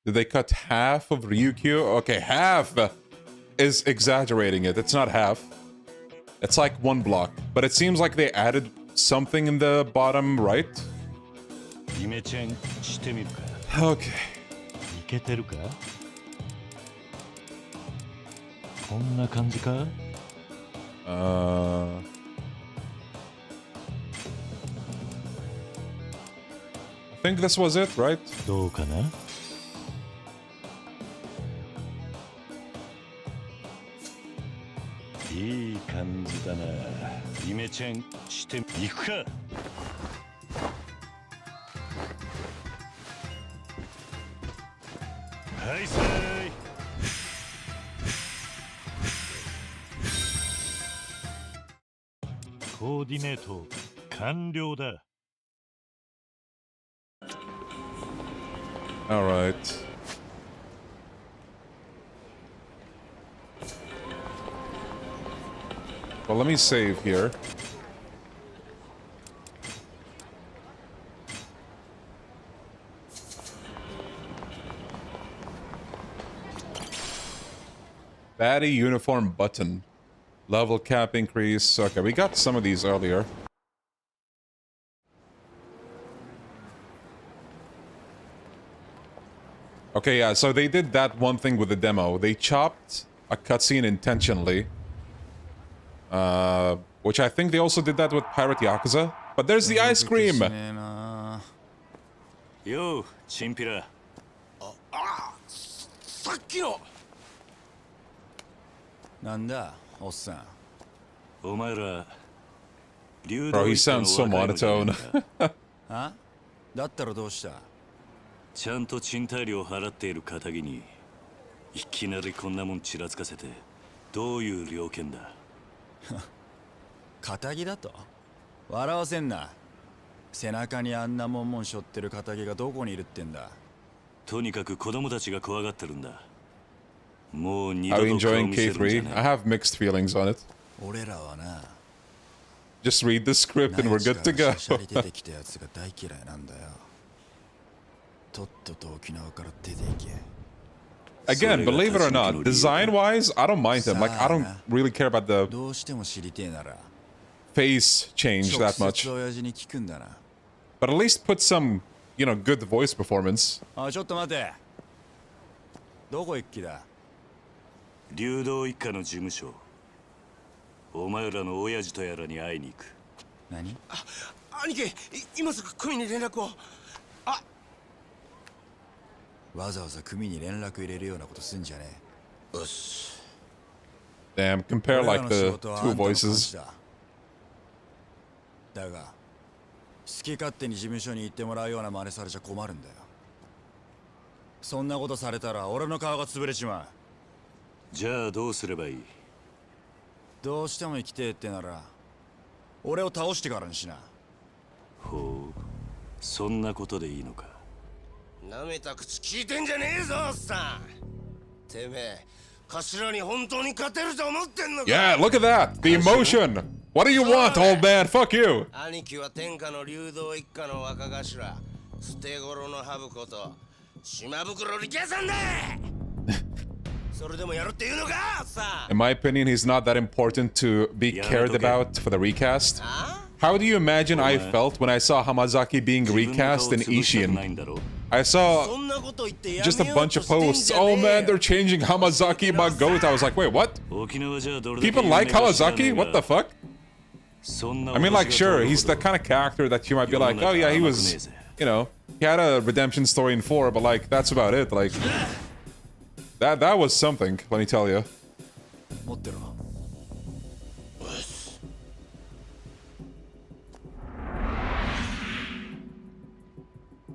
Did they cut half of Ryukyu? Okay, half is exaggerating it. It's not half. It's like one block. But it seems like they added something in the bottom right. Okay. I think this was it, right? All right. Well, let me save here. Baddie uniform button. Level cap increase. Okay, we got some of these earlier. Okay, yeah, so they did that one thing with the demo. They chopped a cutscene intentionally. Which I think they also did that with Pirate Yakuza. But there's the ice cream! Yo, Chimpira. Bro, he sounds so monotone. だったらどうした? ちゃんと賃貸料払っている堅気にいきなりこんなもんちらつかせてどういう了見だ? 堅気だと? 笑わせんな。背中にあんなもん背負ってる堅気がどこにいるってんだ。とにかく子供たちが怖がってるんだ。もう二度 Are we と顔 enjoying 見せるんじゃ K3? ね I have mixed feelings on it. 俺らはな。 Just read the script and we're good to go. シャリ出てきたやつが大嫌いなんだよ。とっとと沖縄から出ていけ。 Again, believe it or not, design-wise, I don't mind him. Like, I don't really care about the face change that much. But at least put some, you know, good voice performance. あ、ちょっと待て。どこ行く気だ? 流動一家の事務所。お前らの親父とやらに会いに行く。何? 兄貴、今すぐ組に連絡を。あ、わざわざ組に連絡入れるようなことすんじゃねえ。よし。Damn, compare like the two voices. だが、好き勝手に事務所に行ってもらうような真似されちゃ困るんだよ。そんなことされたら俺の顔が潰れちまう。じゃあどうすればいい? どうしても生きてえってなら、俺を倒してからにしな。ほう、そんなことでいいのか。なめた口聞いてんじゃねえぞ、おっさん。てめえ、頭に本当に勝てると思ってんのか? Yeah, look at that! The emotion! What do you want, old man? Fuck you. 兄貴は天下の流動一家の若頭、捨て頃のハブこと島袋力也さんだ。それでもやるっていうのかさ。 In my opinion, he's not that important to be cared about for the recast. How do you imagine I felt when I saw Hamazaki being recast in Ishin? I saw just a bunch of posts. Oh man, they're changing Hamazaki my goat. I was like, wait, what? People like Hamazaki? What the fuck? I mean, like, sure, he's the kind of character that you might be like, oh yeah, he was, you know, he had a redemption story in 4, but like, that's about it. Like, that was something, let me tell you.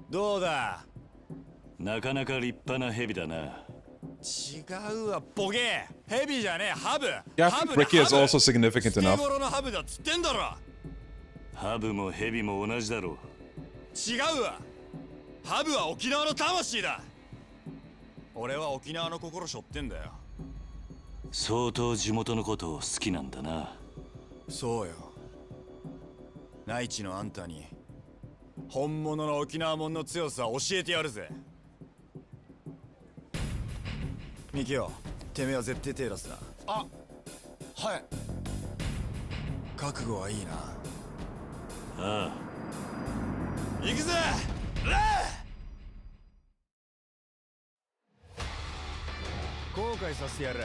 どうだ。なかなか立派な蛇だな。違うわ、ボケ。蛇じゃねえ、ハブ。 Yeah, I think Ricky is also significant enough. 捨て頃のハブだっつってんだろ。ハブも蛇も同じだろう。違うわ。ハブは沖縄の魂だ。俺は沖縄の心背負ってんだよ。相当地元のことを好きなんだな。そうよ。内地のあんたに本物の沖縄もんの強さを教えてやるぜ。ミキオ、てめえは絶対手出すな。あ、はい。覚悟はいいな。ああ。行くぜ。後悔させてやる。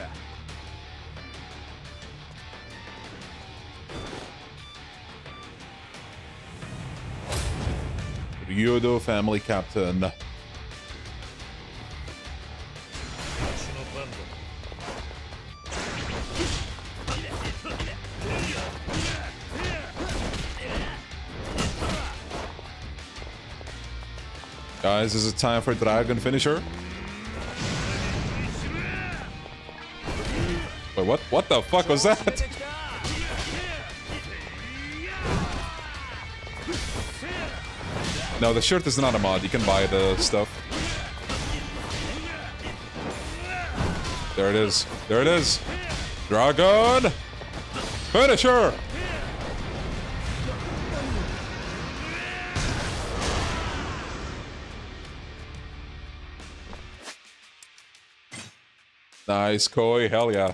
Ryudo family captain. Guys, is it time for Dragon Finisher? Wait, what? What the fuck was that? No, the shirt is not a mod. You can buy the stuff. There it is. There it is. Dragon Finisher! Nice, Koi. Hell yeah.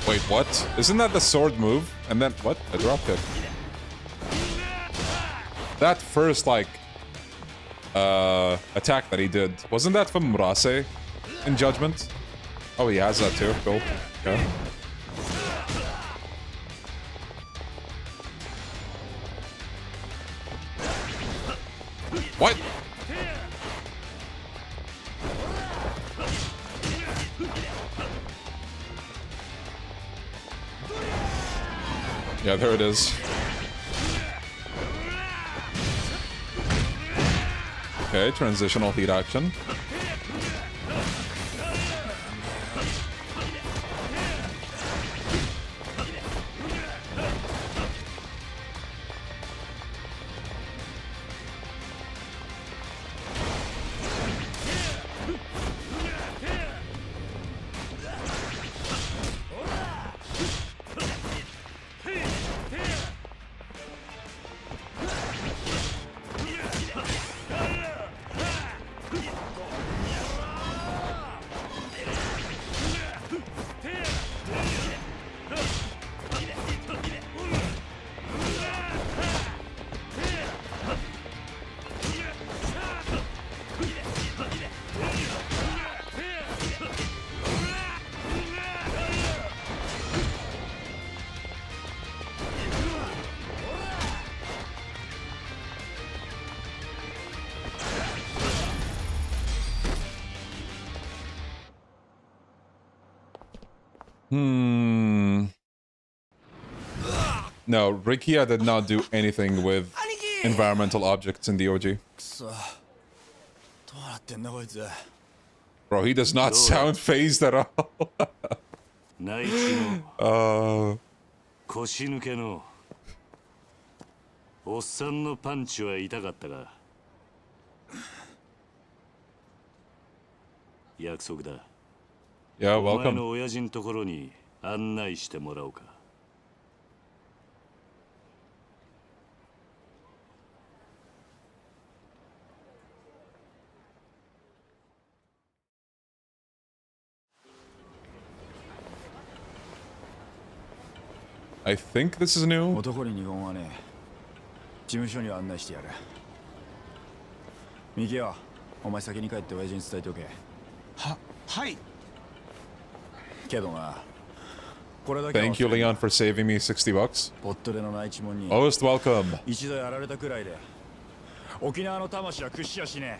Wait, what? Isn't that the sword move? And then, what? A dropkick. That first, like, attack that he did, wasn't that from Murase in Judgment? Oh, he has that too. Cool. Okay. What? Yeah, there it is. Okay, transitional heat action. No, Rikia did not do anything with environmental objects in the OG. Bro, he does not sound phased at all. 腰抜けのおっさんのパンチは痛かったが約束だ。Yeah, お前 welcome. の親父のところに案内してもらおうか。I think this is new. 男に二言はね、事務所に案内してやる。ミキよ、お前先に帰って親父に伝えておけ。はい。けどな、これだけは Thank you, Leon, for saving me $60. ポットでの内地門に Most welcome. 一度やられたくらいで、沖縄の魂は屈しやしね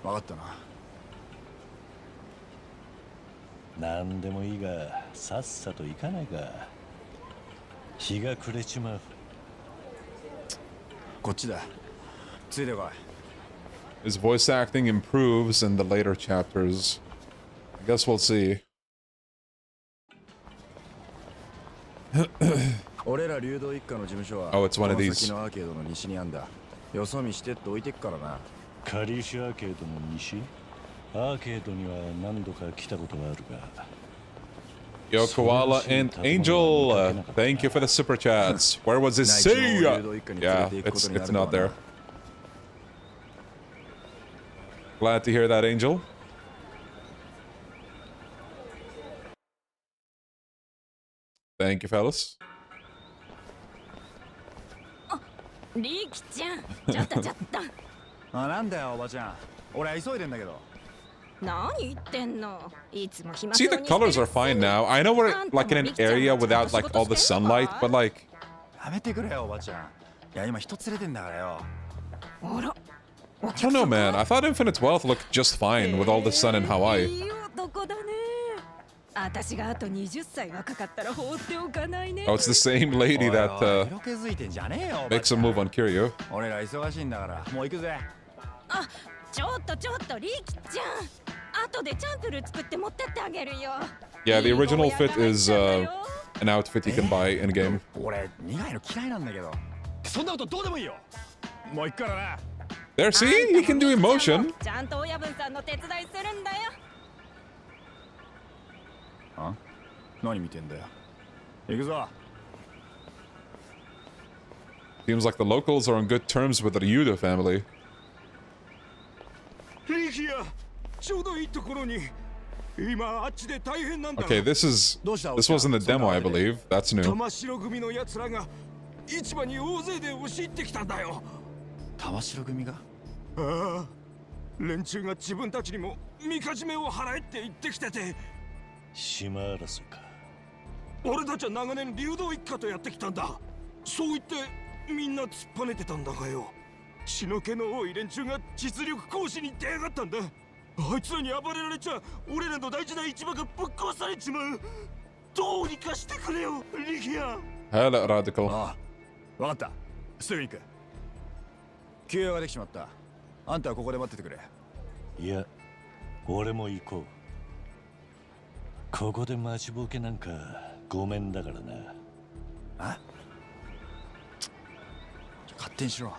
え。分かったな。なんでもいいが、さっさと行かないか。日が暮れちまう。こっちだ。ついてこい。 His voice acting improves in the later chapters. I guess we'll see. 俺ら流動一家の事務所は Oh, it's one of この these. 先のアーケードの西にあんだ。よそ見してって置いてっからな。カリシアーケードの西？アーケードには何度か来たことがあるが。Yo, Koala and Angel, thank you for the super chats. Where was his say? Yeah, it's not there. Glad to hear that, Angel. Thank you, fellas. リキちゃん、ちょっとちょっと。あ、なんだよおばちゃん。俺急いでんだけど。何言ってんの？いつも暇 See, the colors are fine now. I know we're like in an area without like all the sunlight, but like やめてくれよおばちゃん。いや今人連れてんだからよ。あら。 I don't know, man. I thought Infinite Wealth looked just fine with all the sun in Hawaii. いい男だね。私があと20歳若かったら放っておかないね。 Oh, it's the same lady that 色気づいてんじゃねえよ。 makes a move on Kiryu. 俺ら忙しいんだからもう行くぜ。あ、ちょっとリキちゃん。後でチャンプルー作って持ってってあげるよ。 Yeah, the original fit is an outfit you can buy in game. 俺苦いの嫌いなんだけど。そんなことどうでもいいよ。もう行くからな。 There, see? He can do emotion. ちゃんと親分さんの手伝いするんだよ。あ？何見てんだよ。行くぞ。 Seems like the locals are on good terms with the Ryudo family. Okay, this was in the demo, I believe. That's new. 市場に大勢で押し入ってきたんだよ。玉城組が？ああ、連中が自分たちにもみかじめを払えって言ってきてて。島争いか。俺たちは長年流動一家とやってきたんだ。そう言ってみんな突っぱねてたんだがよ。血の気の多い連中が実力行使に出やがったんだ。あいつらに暴れられちゃ俺らの大事な市場がぶっ壊されちまう。どうにかしてくれよ、リキヤ。Hella radical. ああ、わかった。すぐ行く。休養ができちまった。あんたはここで待っててくれ。いや、俺も行こう。ここで待ちぼうけなんかごめんだからな。あ？勝手にしろ。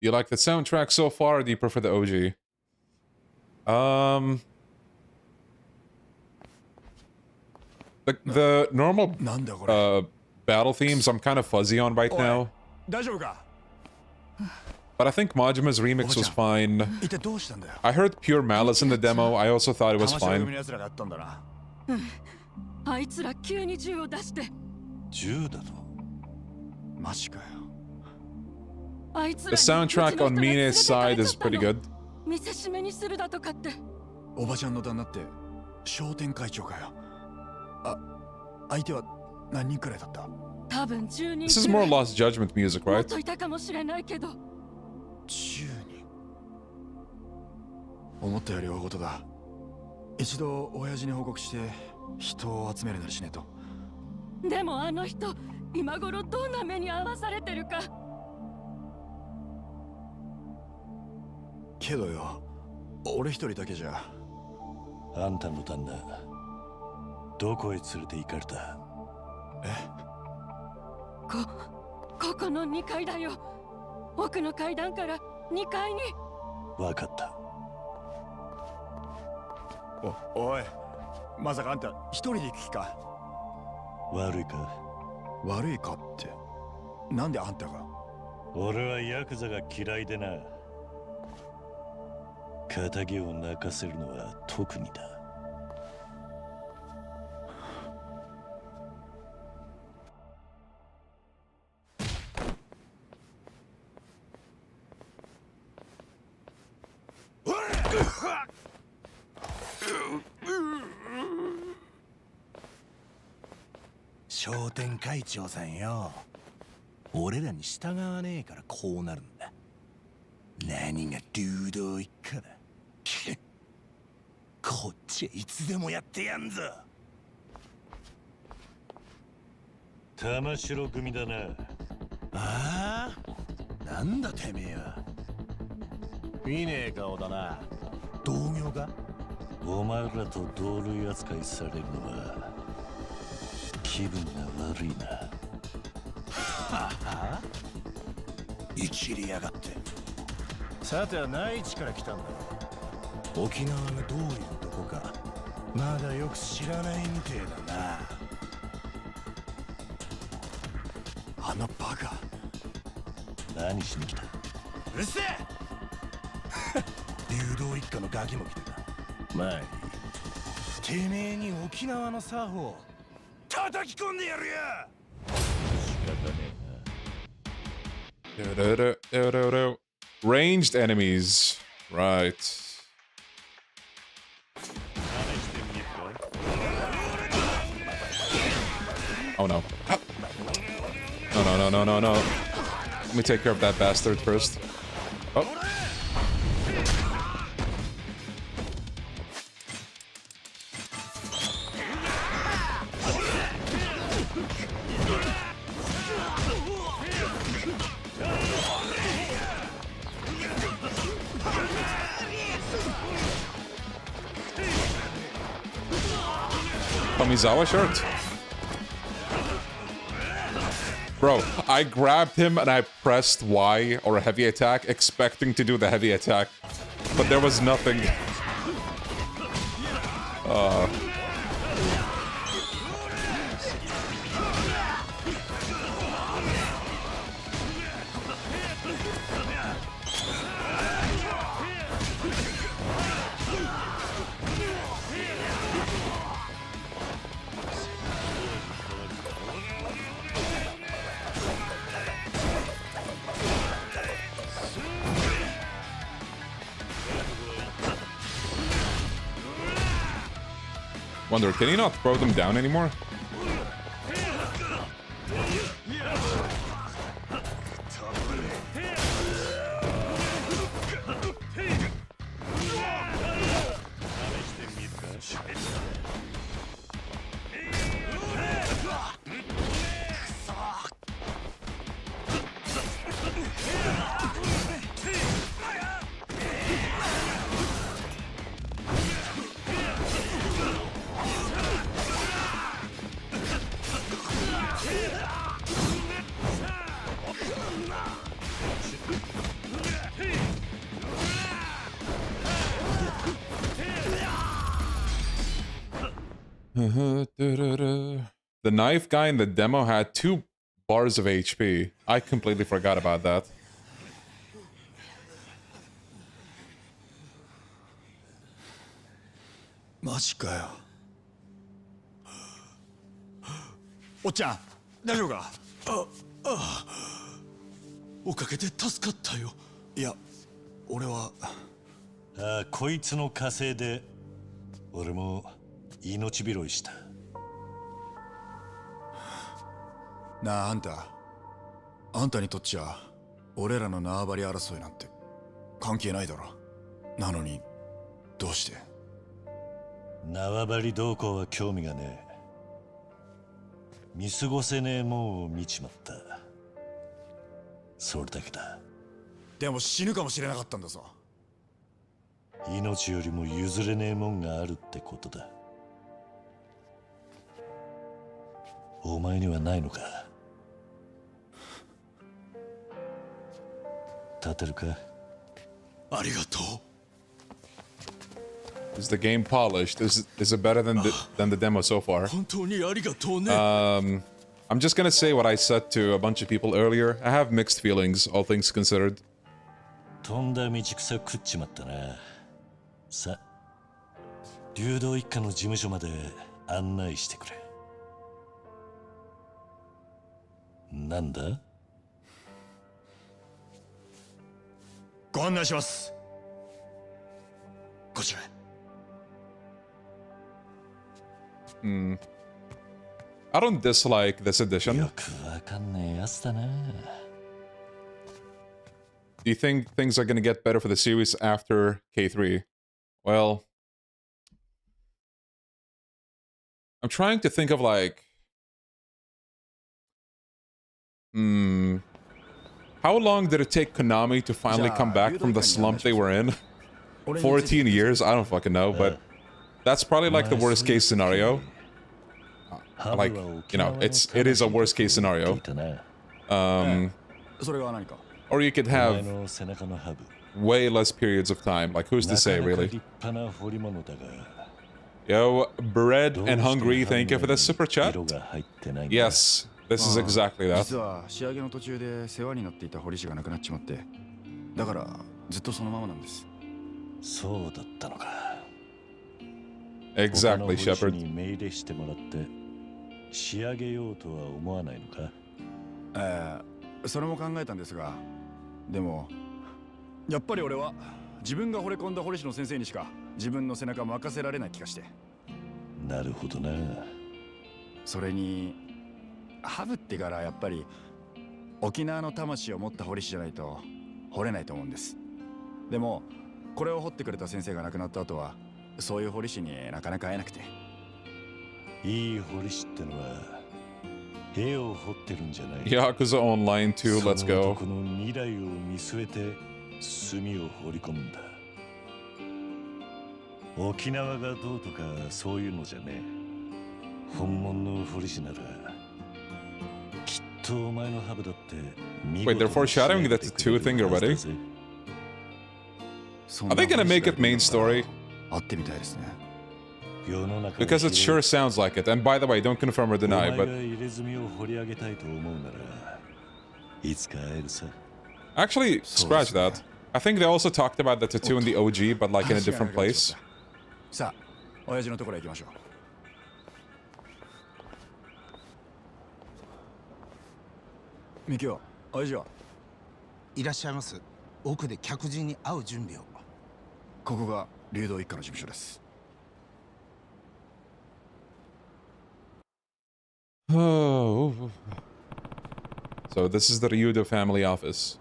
You like the soundtrack so far, or do you prefer the OG? The normal battle themes I'm kind of fuzzy on right now. But I think Majima's remix was fine. I heard Pure Malice in the demo. I also thought it was fine. あいつら急に銃を出して。銃だと？マジかよ。 The soundtrack on Mine's side is pretty good. 見せしめにするだとかって。おばちゃんの旦那って商店会長かよ。あ、相手は何人くらいだった？多分10人。 This is more Lost Judgment music, もっ right? といたかもしれないけど。10人。思ったより大事だ。一度親父に報告して人を集めるなりしねえと。でもあの人今頃どんな目に遭わされてるか。けどよ、俺一人だけじゃ。あんたの旦那どこへ連れて行かれた？ここの2階だよ。奥の階段から2階に。わかった。おい、まさかあんた一人で行く気か？悪いか？悪いかって、なんであんたが？俺はヤクザが嫌いでな。仇を泣かせるのは特にだ。商店会長さんよ、俺らに従わねえからこうなるんだ。何が流動一家だ。こっちはいつでもやってやんぞ。玉城組だな。ああ、なんだてめえは。いねえ顔だな。同業か？お前らと同類扱いされるのは気分が悪いな。はは？いきりやがって。さては内地から来たんだろ。沖縄がどういうとこかまだよく知らないみてえだな。あのバカ何しに来た？うるせえ流動一家のガキも来てた。まあいい。てめえに沖縄の作法叩き込んでやるや。仕方ねえな。Ranged enemies. Right. Oh no. No. Let me take care of that bastard first. Oh. Kamizawa shirt. Bro, I grabbed him and I pressed Y or a heavy attack, expecting to do the heavy attack, but there was nothing. Wonder, can he not throw them down anymore? The knife guy in the demo had 2 bars of HP. I completely forgot about that. マジかよ。おっちゃん、大丈夫か？おかげで助かったよ。いや、俺は。こいつの加勢で俺も命拾いした。なあ、あんた。あんたにとっちゃ、俺らの縄張り争いなんて関係ないだろ。なのに、どうして？縄張り動向は興味がねえ。見過ごせねえもんを見ちまった。それだけだ。でも死ぬかもしれなかったんだぞ。命よりも譲れねえもんがあるってことだ。お前にはないのか？立てるか？ありがとう。Is the game polished? Is it better than the demo so far? I'm just gonna say what I said to a bunch of people earlier. I have mixed feelings, all things considered. とんだ道草食っちまったな。さ、竜道一家の事務所まで案内してくれ。なんだ？ご案内します。こちらへ。I don't dislike this edition. よくわかんねえやつだな。Do you think things are gonna get better for the series after K3? Well, I'm trying to think of like... How long did it take Konami to finally come back from the slump they were in? 14 years? I don't fucking know, but that's probably like the worst case scenario. Like, you know, it is a worst case scenario. Or you could have way less periods of time. Like, who's to say, really? Yo, Bread and Hungry, thank you for the super chat. Yes, this is exactly that. Exactly, Shepard. 仕上げようとは思わないのか？それも考えたんですが、でもやっぱり俺は自分が惚れ込んだ堀市の先生にしか自分の背中任せられない気がして。なるほどな。それにハブってからやっぱり沖縄の魂を持った堀市じゃないと掘れないと思うんです。でもこれを掘ってくれた先生が亡くなった後はそういう堀市になかなか会えなくて。いい堀市ってのは絵を彫ってるんじゃない。Yakuza Online 2, let's go. この未来を見据えて墨を彫り込むんだ。沖縄がどうとかそういうのじゃねえ。本物の堀市ならきっとお前のハブだって。Wait, they're foreshadowing that's a 2 thing already? Are they gonna make it main story? 会ってみたいですね。Because it sure sounds like it. And by the way, don't confirm or deny, but... Actually, scratch that. I think they also talked about the tattoo in the OG, but like in a different place. さあ、親父のところへ行きましょう。ミキオ、親父は？いらっしゃいます。奥で客人に会う準備を。ここが竜道一家の事務所です。Oh. So this is the Ryudo family office.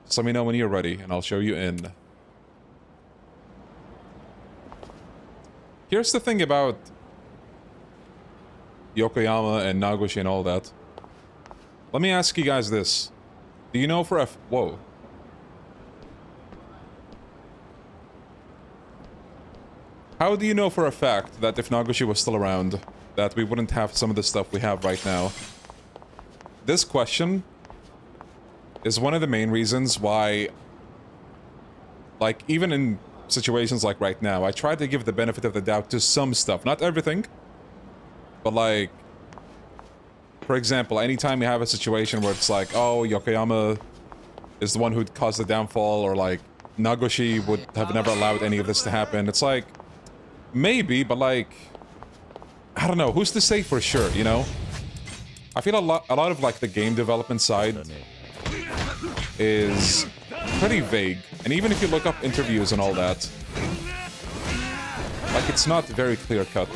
Just let me know when you're ready, and I'll show you in. Here's the thing about Yokoyama and Nagoshi and all that. Let me ask you guys this. Do you know for a... Whoa. How do you know for a fact that if Nagoshi was still around, that we wouldn't have some of the stuff we have right now? This question is one of the main reasons why, like, even in situations like right now, I try to give the benefit of the doubt to some stuff. Not everything, but like, for example, anytime you have a situation where it's like, oh, Yokoyama is the one who caused the downfall, or like, Nagoshi would have never allowed any of this to happen. It's like, maybe, but like, I don't know, who's to say for sure, you know? I feel a lot of like the game development side is pretty vague, and even if you look up interviews and all that, like, it's not very clear cut.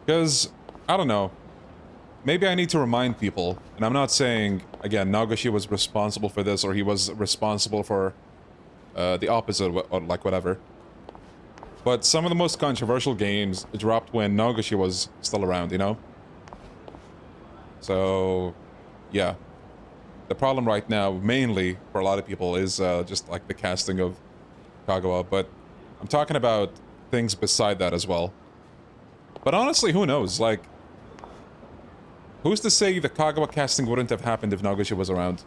Because, I don't know. Maybe I need to remind people, and I'm not saying, again, Nagashi was responsible for this, or he was responsible for the opposite, or like whatever. But some of the most controversial games dropped when Nagashi was still around, you know? So, yeah. The problem right now, mainly, for a lot of people, is just like the casting of Kagawa, but I'm talking about things beside that as well. But honestly, who knows? Like, who's to say the Kagawa casting wouldn't have happened if Nagashi was around?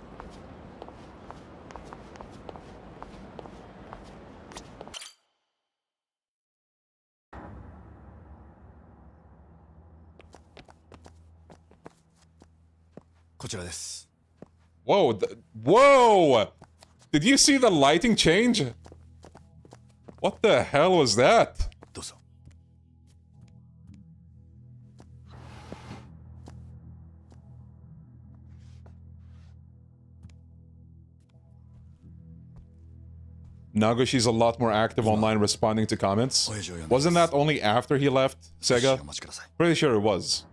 Whoa, whoa! Did you see the lighting change? What the hell was that? Nagashi's a lot more active online responding to comments. Wasn't that only after he left Sega? Pretty sure it was.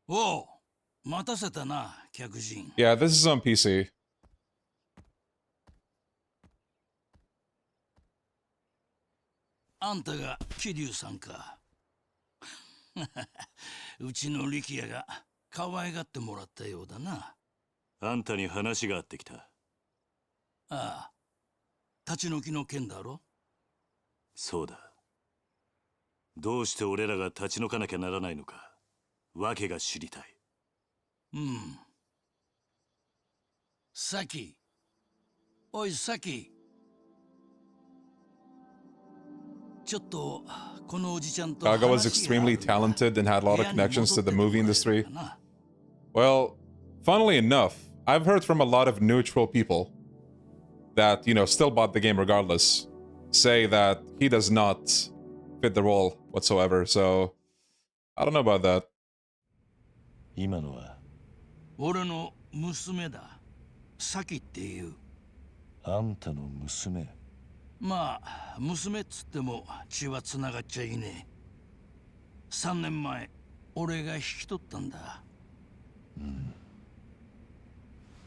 Oh, 待たせたな、客人。Yeah, this is on PC. あんたが桐生さんか。うちの力也が可愛がってもらったようだな。あんたに話があってきた。ああ、立ち退きの件だろ。そうだ。どうして俺らが立ち退かなきゃならないのか。わけが知りたい。うん。サキ。おい、サキ。ちょっと、このおじちゃんと。Kaga was extremely talented and had a lot of connections to the movie industry. Well, funnily enough, I've heard from a lot of neutral people that, you know, still bought the game regardless, say that he does not fit the role whatsoever, so I don't know about that. 今のは俺の娘だ。サキっていう。あんたの娘。まあ、娘っつっても血はつながっちゃいねえ。3年前、俺が引き取ったんだ。うん。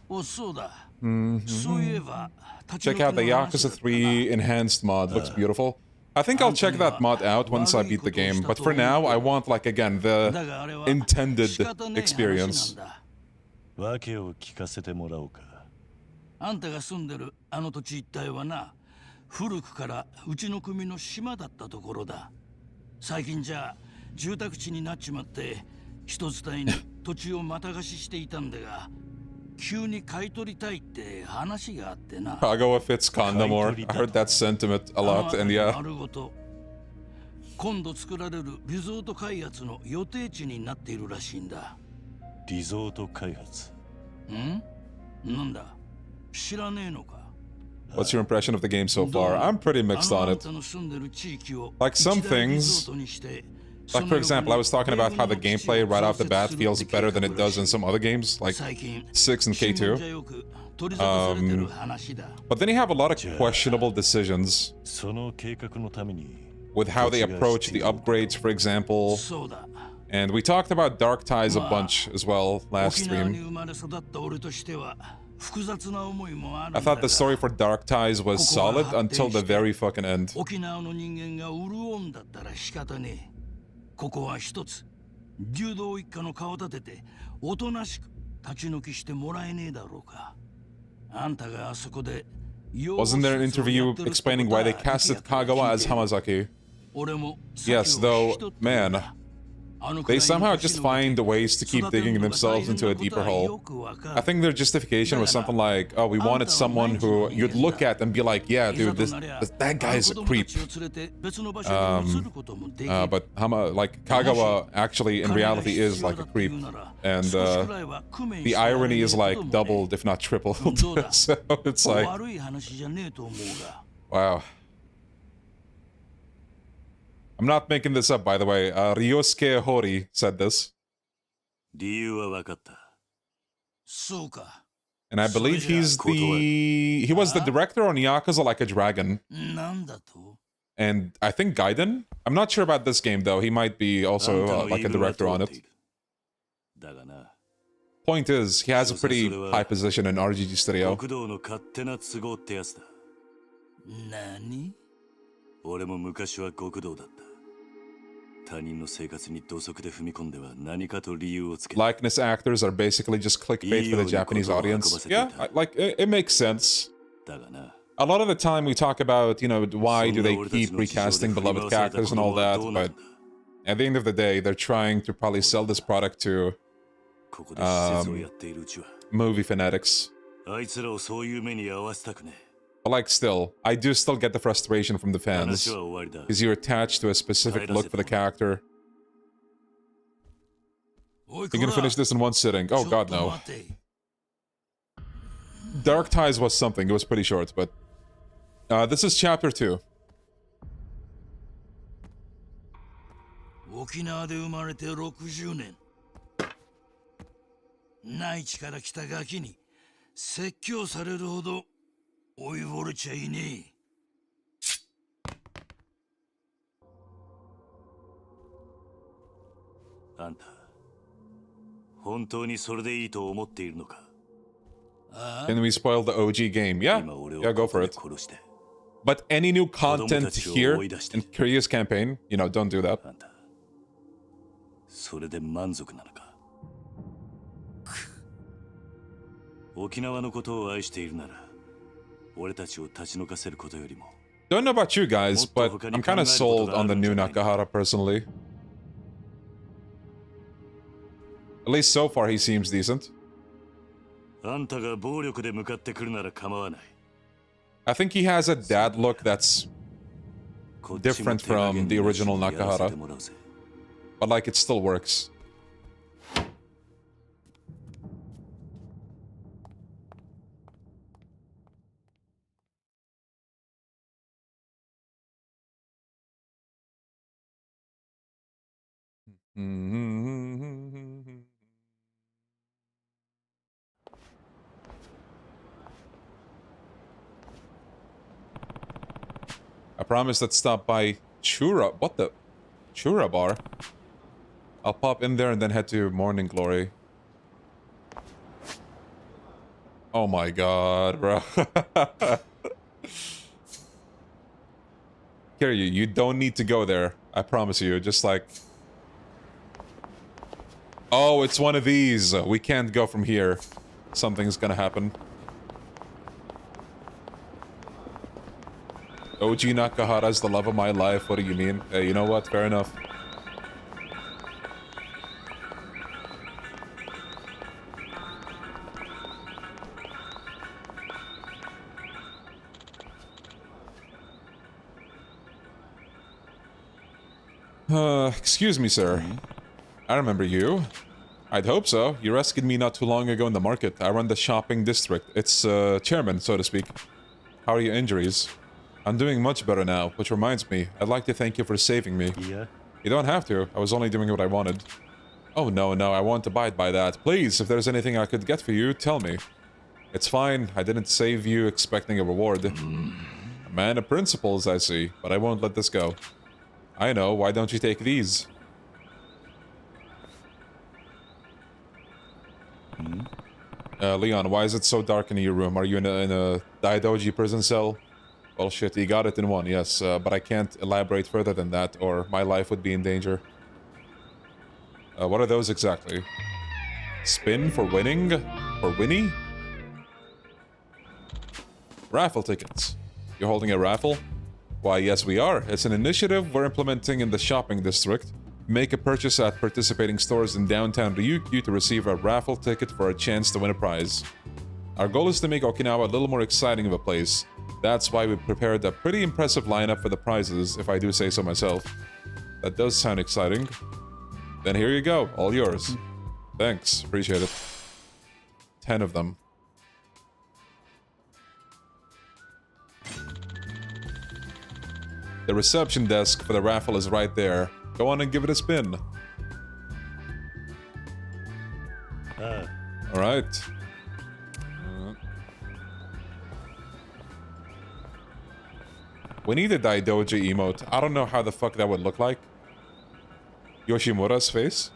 お、そうだ。そういえば、check out the Yakuza 3 enhanced mod. Looks beautiful. I think I'll check that mod out once I beat the game, but for now, I want, like, again, the intended experience. わけを聞かせてもらおうか。あんたが住んでるあの土地一帯はな、古くからうちの組の島だったところだ。最近じゃ住宅地になっちまって、人伝いに土地をまた貸ししていたんだが、急に買い取りたいって話があってな。Kagawa fits Kanda more. I heard that sentiment a lot, and yeah. 今度作られるリゾート開発の予定地になっているらしいんだ。リゾート開発。ん？なんだ？知らねえのか？ What's your impression of the game so far? I'm pretty mixed on it. Like some things, like for example, I was talking about how the gameplay right off the bat feels better than it does in some other games, like 6 and K2. But then you have a lot of questionable decisions with how they approach the upgrades, for example. And we talked about Dark Ties a bunch as well last stream. I thought the story for Dark Ties was solid until the very fucking end. ここは一つ、柔道一家の顔立てて、おとなしく立ち退きしてもらえねえだろうか。あんたがあそこで。Wasn't there an interview explaining why they casted Kagawa as Hamazaki? Yes, though, man, They somehow just find ways to keep digging themselves into a deeper hole. I think their justification was something like, oh, we wanted someone who you'd look at and be like, yeah, dude, that guy's a creep. But like, Kagawa actually in reality is like a creep. And the irony is like doubled, if not tripled. So it's like, wow. I'm not making this up, by the way. Ryosuke Hori said this. And I believe he was the director on Yakuza Like a Dragon. And I think Gaiden? I'm not sure about this game, though. He might be also like a director on it. Point is, he has a pretty high position in RGG Studio. 俺も昔は極道だった。他人の生活に土足で踏み込んでは何かと理由をつけ。Likeness actors are basically just clickbait for the Japanese audience. Yeah, like it makes sense. A lot of the time we talk about, you know, why do they keep recasting beloved characters and all that, but at the end of the day, they're trying to probably sell this product to movie fanatics. But like still, I do still get the frustration from the fans, because you're attached to a specific look for the character. You're gonna finish this in one sitting. Oh god, no. Dark Ties was something, it was pretty short, but... this is chapter 2. 沖縄で生まれて60年。内地から来たガキに説教されるほど老いぼれちゃいねえ。あんた、本当にそれでいいと思っているのか? Can we spoil the OG game? Yeah, go for it. But any new content here in Korea's campaign, you know, don't do that. それで満足なのか? 沖縄のことを愛しているなら、俺たちを立ち退かせることよりも。 Don't know about you guys, but I'm kind of sold on the new Nakahara personally. At least so far he seems decent. あんたが暴力で向かってくるなら構わない。 I think he has a dad look that's different from the original Nakahara. But like, it still works. I promised I'd stop by Chura. What the? Chura bar? I'll pop in there and then head to Morning Glory. Oh my god, bro. Kiryu, you don't need to go there. I promise you. Just like... Oh, it's one of these. We can't go from here. Something's gonna happen. OG Nakahara's the love of my life. What do you mean? Hey, you know what? Fair enough. Excuse me, sir. I remember you. I'd hope so. You rescued me not too long ago in the market. I run the shopping district. It's, chairman, so to speak. How are your injuries? I'm doing much better now, which reminds me, I'd like to thank you for saving me. Yeah? You don't have to. I was only doing what I wanted. Oh, no, I won't abide by that. Please, if there's anything I could get for you, tell me. It's fine. I didn't save you expecting a reward. A man of principles, I see, but I won't let this go. I know. Why don't you take these? Leon, why is it so dark in your room? Are you in a Daidoji prison cell? Well, shit, you got it in one, yes, but I can't elaborate further than that, or my life would be in danger. What are those exactly? Spin for winning? For Winnie? Raffle tickets. You're holding a raffle? Why, yes we are. It's an initiative we're implementing in the shopping district. Make a purchase at participating stores in downtown Ryukyu to receive a raffle ticket for a chance to win a prize. Our goal is to make Okinawa a little more exciting of a place. That's why we prepared a pretty impressive lineup for the prizes, if I do say so myself. That does sound exciting. Then here you go, all yours. Thanks, appreciate it. 10 of them. The reception desk for the raffle is right there. Go on and give it a spin. Alright. We need a Daidoji emote. I don't know how the fuck that would look like. Yoshimura's face?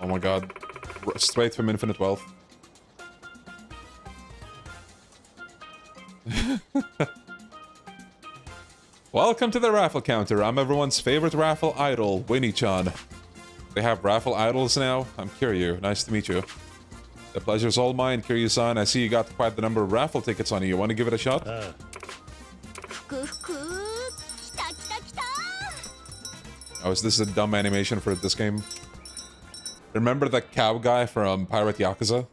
Oh my god. Straight from Infinite Wealth. Welcome to the raffle counter. I'm everyone's favorite raffle idol, Winnie-chan. They have raffle idols now? I'm Kiryu. Nice to meet you. The pleasure's all mine, Kiryu-san. I see you got quite the number of raffle tickets on you. Want to give it a shot? Oh, is this a dumb animation for this game? Remember the cow guy from Pirate Yakuza?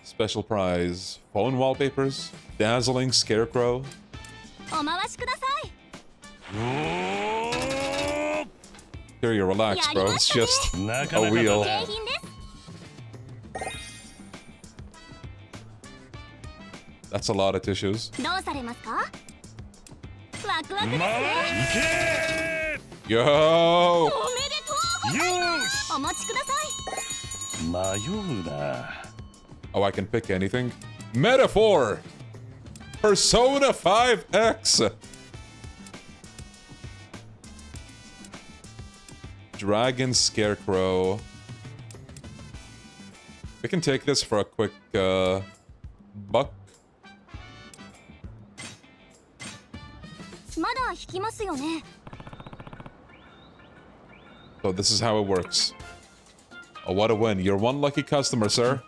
Special prize. Phone wallpapers. Dazzling scarecrow. Here you relax, bro. It's just a wheel. That's a lot of tissues. Yo! Oh, I can pick anything? Metaphor! Persona 5X! Dragon Scarecrow. We can take this for a quick, buck. So this is how it works. Oh, what a win. You're one lucky customer, sir.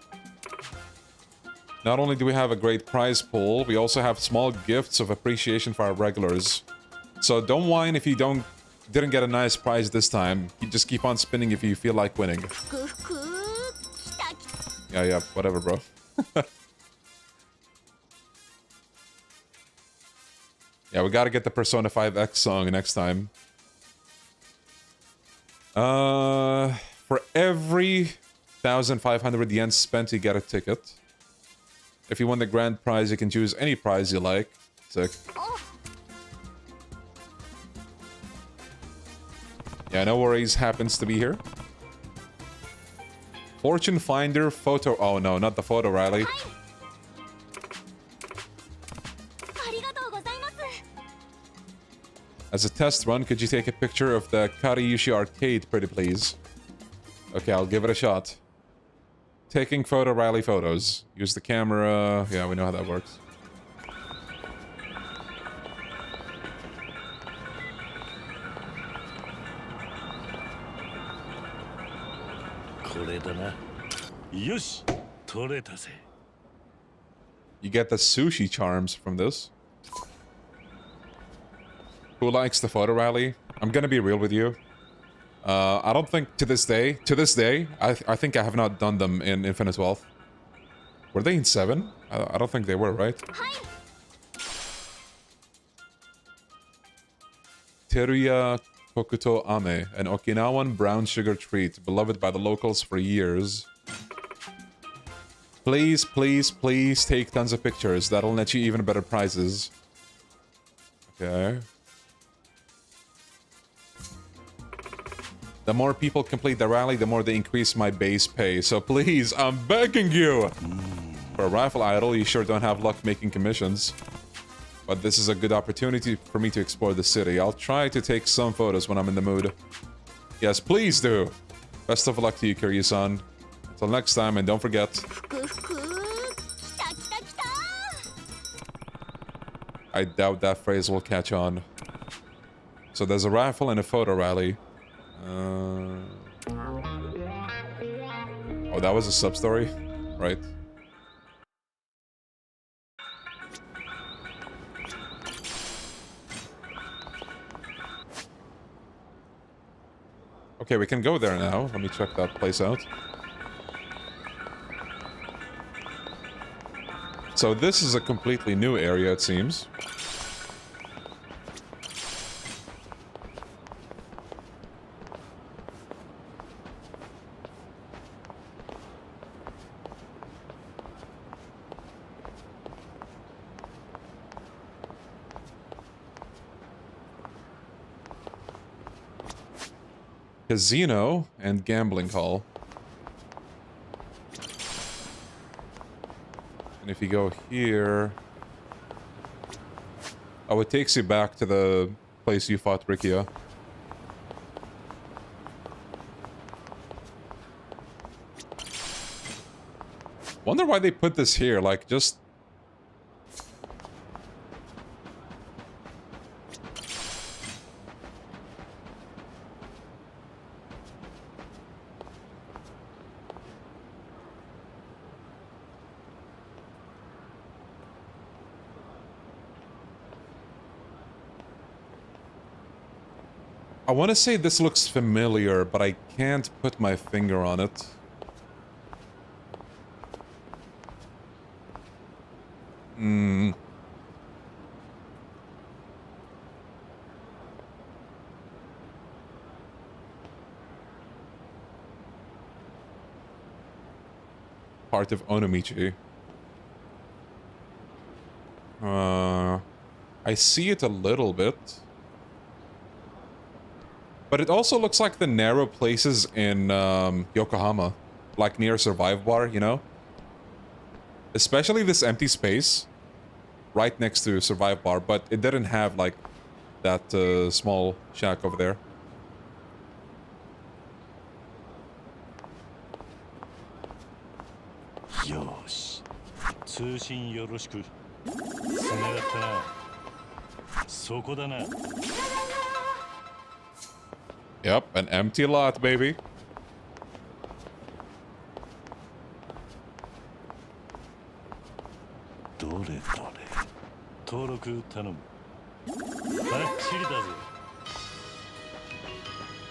Not only do we have a great prize pool, we also have small gifts of appreciation for our regulars. So don't whine if you didn't get a nice prize this time. You just keep on spinning if you feel like winning. Yeah, whatever, bro. Yeah, we gotta get the Persona 5X song next time. For every 1,500 yen spent, you get a ticket. If you win the grand prize, you can choose any prize you like. Sick. Yeah, no worries, happens to be here. Fortune Finder photo... Oh no, not the photo rally. As a test run, could you take a picture of the Kariushi arcade, pretty please? Okay, I'll give it a shot. Taking photo rally photos. Use the camera. Yeah, we know how that works. You get the sushi charms from this. Who likes the photo rally? I'm gonna be real with you. I don't think to this day, I think I have not done them in Infinite Wealth. Were they in 7? I don't think they were, right? Teruya Kokuto Ame, an Okinawan brown sugar treat, beloved by the locals for years. Please, please, please take tons of pictures. That'll net you even better prizes. Okay. The more people complete the rally, the more they increase my base pay. So please, I'm begging you! For a raffle idol, you sure don't have luck making commissions. But this is a good opportunity for me to explore the city. I'll try to take some photos when I'm in the mood. Yes, please do! Best of luck to you, Kiryu-san. Until next time, and don't forget... I doubt that phrase will catch on. So there's a raffle and a photo rally. that was a sub-story, right? Okay, we can go there now. Let me check that place out. So this is a completely new area, it seems. Casino and gambling hall. And if you go here... Oh, it takes you back to the place you fought Rikia. Wonder why they put this here, like, just... I want to say this looks familiar, but I can't put my finger on it. Part of Onomichi. I see it a little bit. But it also looks like the narrow places in Yokohama. Like near Survive Bar, you know? Especially this empty space. Right next to Survive Bar, but it didn't have like that small shack over there. Yosh. 通信よろしく。繋がったな。そこだな。Yep, an empty lot, baby.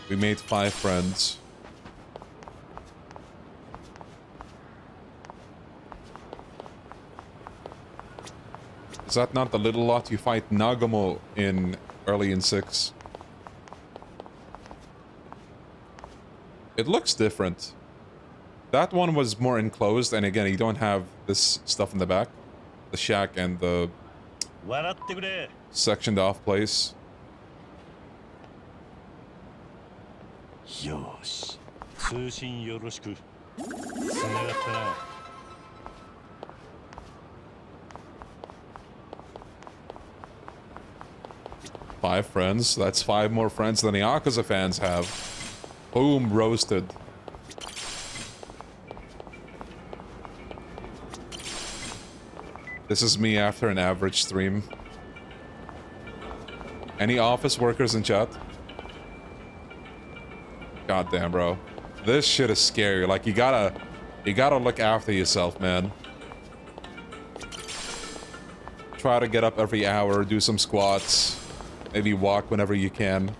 We made 5 friends. Is that not the little lot you fight Nagamo in early in 6? It looks different. That one was more enclosed, and again, you don't have this stuff in the back. The shack and the sectioned off place. Yosh. 通信よろしく。繋がったな。5 friends. That's 5 more friends than the Yakuza fans have. Boom, roasted. This is me after an average stream. Any office workers in chat? God damn, bro. This shit is scary. Like, you gotta look after yourself, man. Try to get up every hour, do some squats. Maybe walk whenever you can.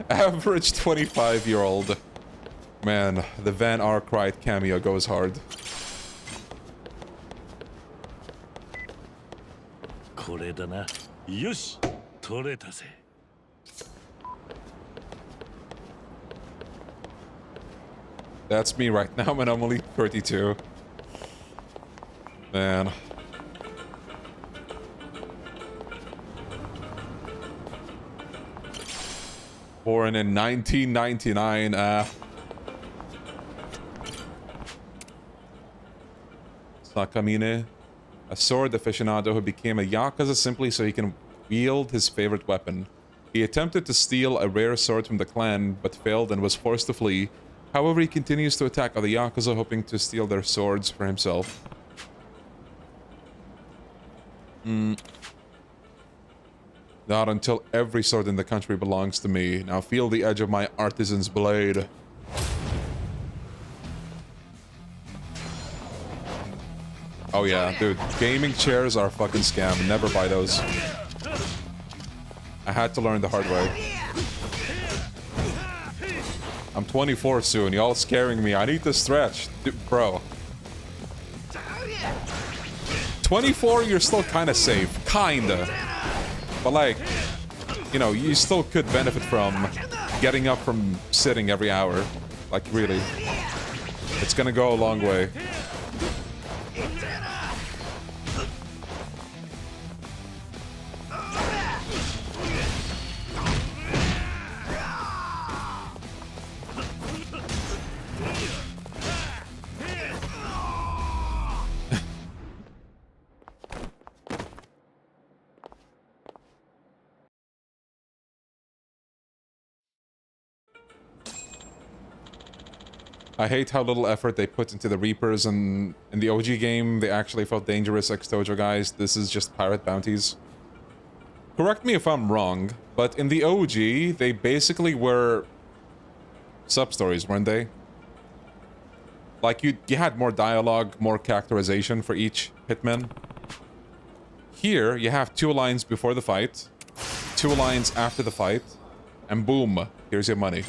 Average 25-year-old. Man, the Van Arkwright cameo goes hard. That's me right now, and I'm only 32. Man. Born in 1999, Sakamine, a sword aficionado who became a Yakuza simply so he can wield his favorite weapon. He attempted to steal a rare sword from the clan, but failed and was forced to flee. However, he continues to attack other Yakuza, hoping to steal their swords for himself. Not until every sword in the country belongs to me. Now feel the edge of my artisan's blade. Oh yeah, dude. Gaming chairs are a fucking scam. Never buy those. I had to learn the hard way. I'm 24 soon. Y'all scaring me. I need to stretch. Dude, bro. 24, you're still kind of safe. Kinda. But like, you know, you still could benefit from getting up from sitting every hour. Like, really. It's gonna go a long way. I hate how little effort they put into the Reapers, and in the OG game, they actually felt dangerous ex-Dojo guys. This is just pirate bounties. Correct me if I'm wrong, but in the OG, they basically were sub-stories, weren't they? Like, you had more dialogue, more characterization for each hitman. Here, you have 2 lines before the fight, 2 lines after the fight, and boom, here's your money.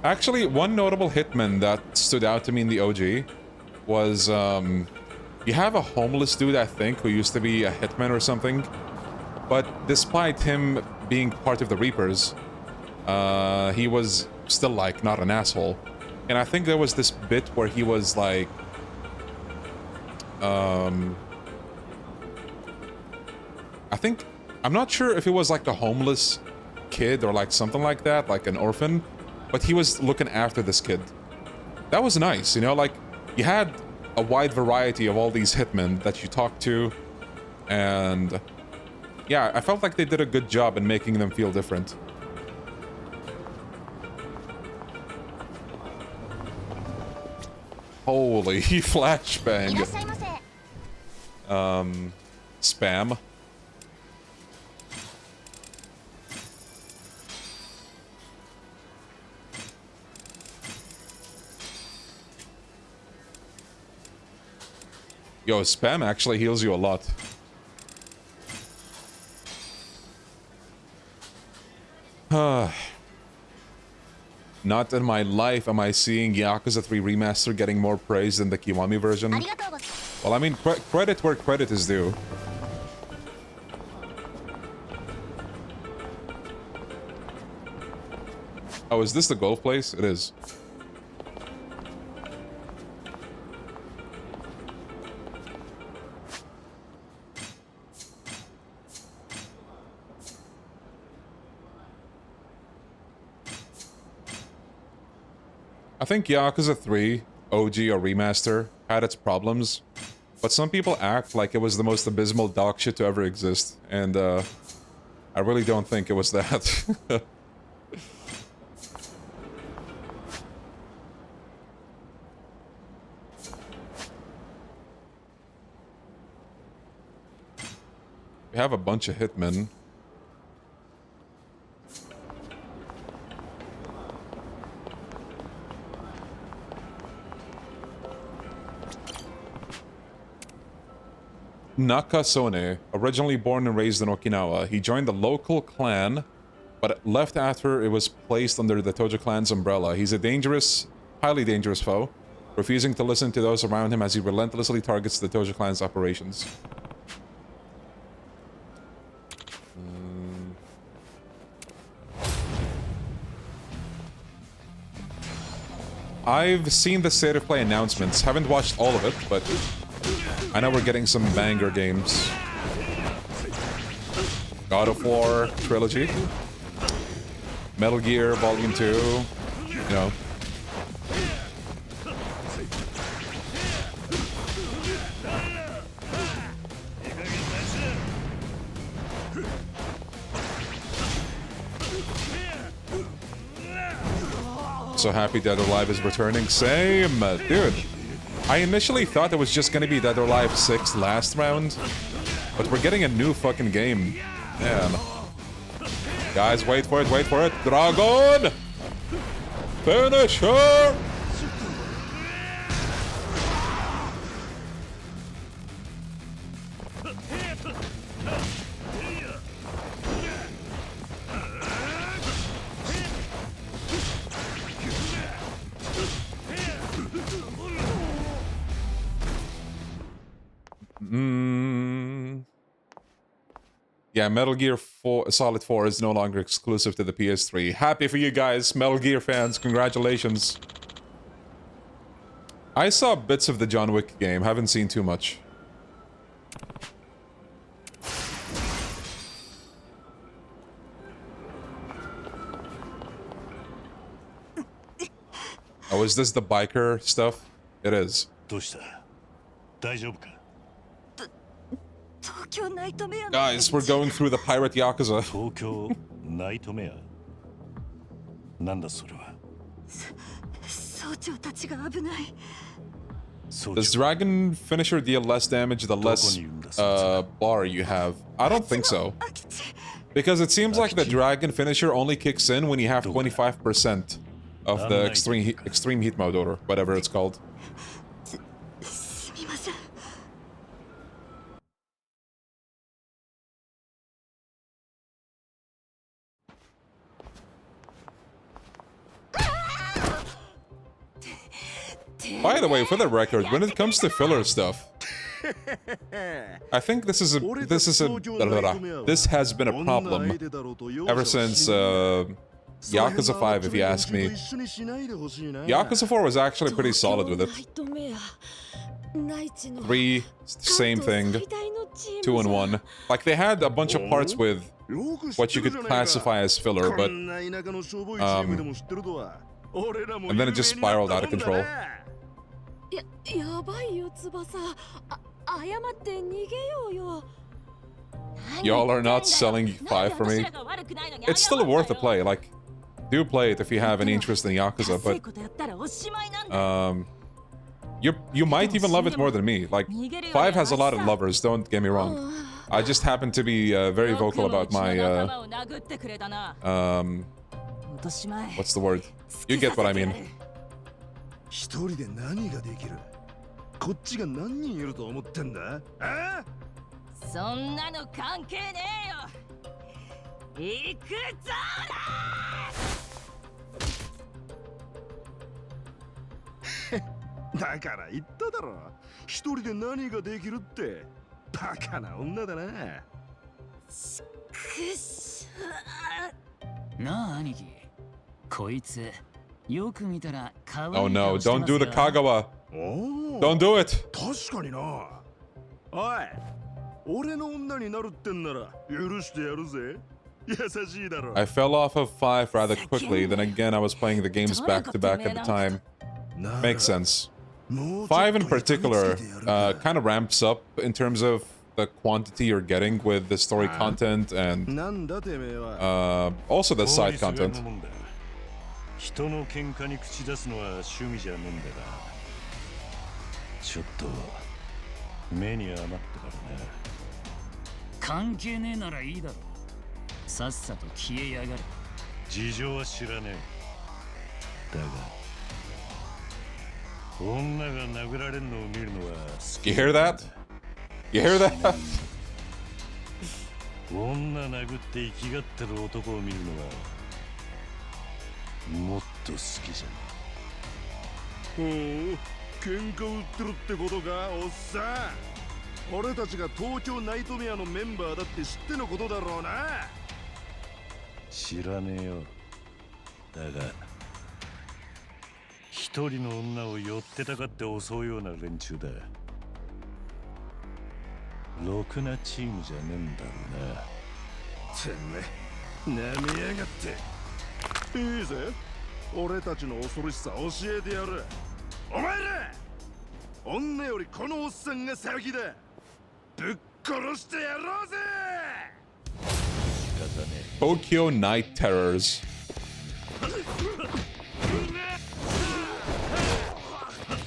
Actually, one notable hitman that stood out to me in the OG was, you have a homeless dude, I think, who used to be a hitman or something. But despite him being part of the Reapers, he was still, like, not an asshole. And I think there was this bit where he was, like... I think... I'm not sure if it was, like, a homeless kid or, like, something like that, like an orphan. But he was looking after this kid. That was nice, you know, like, you had a wide variety of all these hitmen that you talked to, and yeah, I felt like they did a good job in making them feel different. Holy flashbang. Spam. Yo, spam actually heals you a lot. Not in my life am I seeing Yakuza 3 Remaster getting more praise than the Kiwami version. Well, I mean, credit where credit is due. Oh, is this the golf place? It is. I think Yakuza 3, OG or Remaster, had its problems, but some people act like it was the most abysmal dog shit to ever exist, and I really don't think it was that. We have a bunch of hitmen. Nakasone, originally born and raised in Okinawa, he joined the local clan, but left after it was placed under the Tojo clan's umbrella. He's a dangerous, highly dangerous foe, refusing to listen to those around him as he relentlessly targets the Tojo clan's operations. I've seen the State of Play announcements, haven't watched all of it, but I know we're getting some banger games. God of War Trilogy. Metal Gear Volume 2. You know. So happy Dead or Alive is returning. Same, dude. I initially thought it was just gonna be Dead or Alive 6 last round, but we're getting a new fucking game. Man. Guys, wait for it, wait for it. Dragon! Finish her! Yeah, Metal Gear 4, Solid 4 is no longer exclusive to the PS3. Happy for you guys, Metal Gear fans. Congratulations. I saw bits of the John Wick game. Haven't seen too much. Oh, is this the biker stuff? It is. Guys, we're going through the pirate Yakuza. Does Dragon Finisher deal less damage the less bar you have? I don't think so. Because it seems like the Dragon Finisher only kicks in when you have 25% of the extreme heat mode or whatever it's called. By the way, for the record, when it comes to filler stuff, I think this has been a problem ever since Yakuza 5, if you ask me. Yakuza 4 was actually pretty solid with it. 3, same thing. 2 and 1. Like, they had a bunch of parts with what you could classify as filler, but and then it just spiraled out of control. Y'all are not selling 5 for me. It's still worth a play, like, do play it if you have any interest in Yakuza, but you might even love it more than me. Like, 5 has a lot of lovers, don't get me wrong. I just happen to be very vocal about my what's the word? You get what I mean. Oh no, don't do the Kagawa. Don't do it. I fell off of 5 rather quickly, then again I was playing the games back to back at the time. Makes sense. 5 in particular kind of ramps up in terms of the quantity you're getting with the story content and also the side content. 人の喧嘩に口出すのは趣味じゃねえんだな。ちょっと目に余ったからね。関係ねえならいいだろ。さっさと消えやがれ。事情は知らねえ。だが女が殴られるのを見るのは好き。 You hear that? You hear that? 女殴って生きがってる男を見るのはもっと好きじゃん。ほう、喧嘩売ってるってことか、おっさん。俺たちが東京ナイトメアのメンバーだって知ってのことだろうな。知らねえよ。だが一人の女を寄ってたかって襲うような連中だ。ろくなチームじゃねえんだろうな。てめえ、なめやがって。 いいぜ、俺たちの恐ろしさ教えてやる。お前ら、女よりこのおっさんが先だ。ぶっ殺してやろうぜ。仕方ねえ。 Tokyo Night Terrors.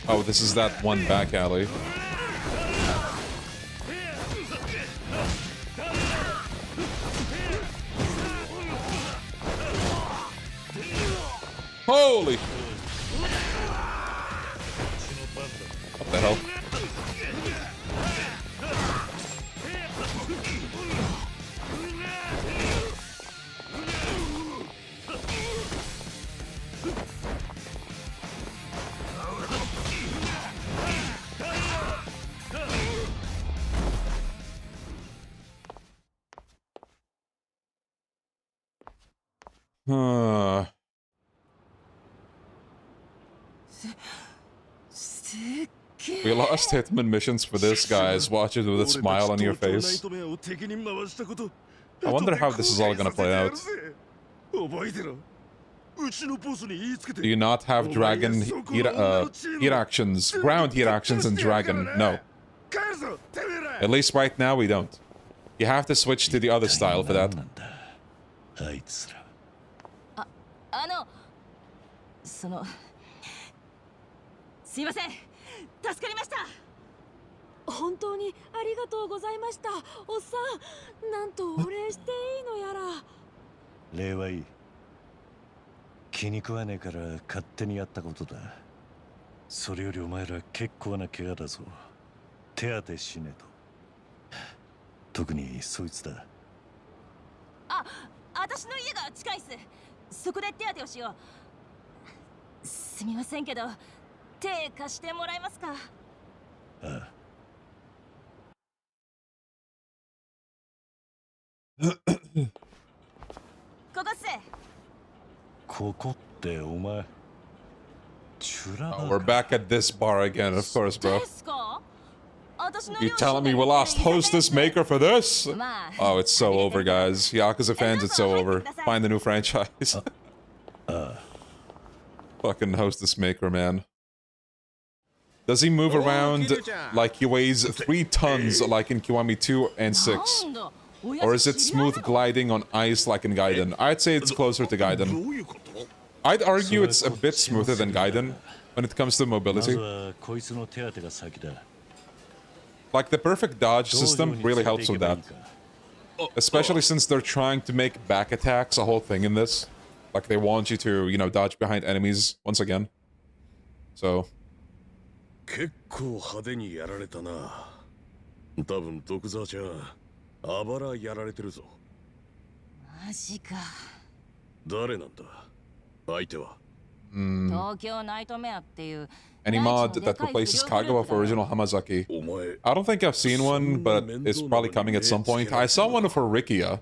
Oh, this is that one back alley. Holy! What the hell? We lost Hitman missions for this, guys. Watch it with a smile on your face. I wonder how this is all gonna play out. Do you not have dragon heat actions, ground heat actions in dragon? No. At least right now we don't. You have to switch to the other style for that. すいません、助かりました。本当にありがとうございました。おっさん、なんとお礼していいのやら。礼はいい。気に食わねえから勝手にやったことだ。それよりお前ら結構な怪我だぞ。手当てしねえと。特にそいつだ。あ、私の家が近いっす。そこで手当てをしよう。すみませんけど。 手貸してもらえますか。ああ。ここっす。ここってお前。We're back at this bar again, of course, bro. You telling me we lost Hostess Maker for this? Oh, it's so over, guys. Yakuza fans, it's so over. Find a new franchise. Fucking Hostess Maker, man. Does he move around like he weighs 3 tons like in Kiwami 2 and 6? Or is it smooth gliding on ice like in Gaiden? I'd say it's closer to Gaiden. I'd argue it's a bit smoother than Gaiden when it comes to mobility. Like the perfect dodge system really helps with that. Especially since they're trying to make back attacks a whole thing in this. Like they want you to, you know, dodge behind enemies once again. So... 結構派手にやられたな。多分徳沢ちゃん、あばらやられてるぞ。マジか。誰なんだ？相手は。東京ナイトメアっていう。 Any mod that replaces Kagawa for original Hamazaki? I don't think I've seen one, but it's probably coming at some point. I saw one for Rikia.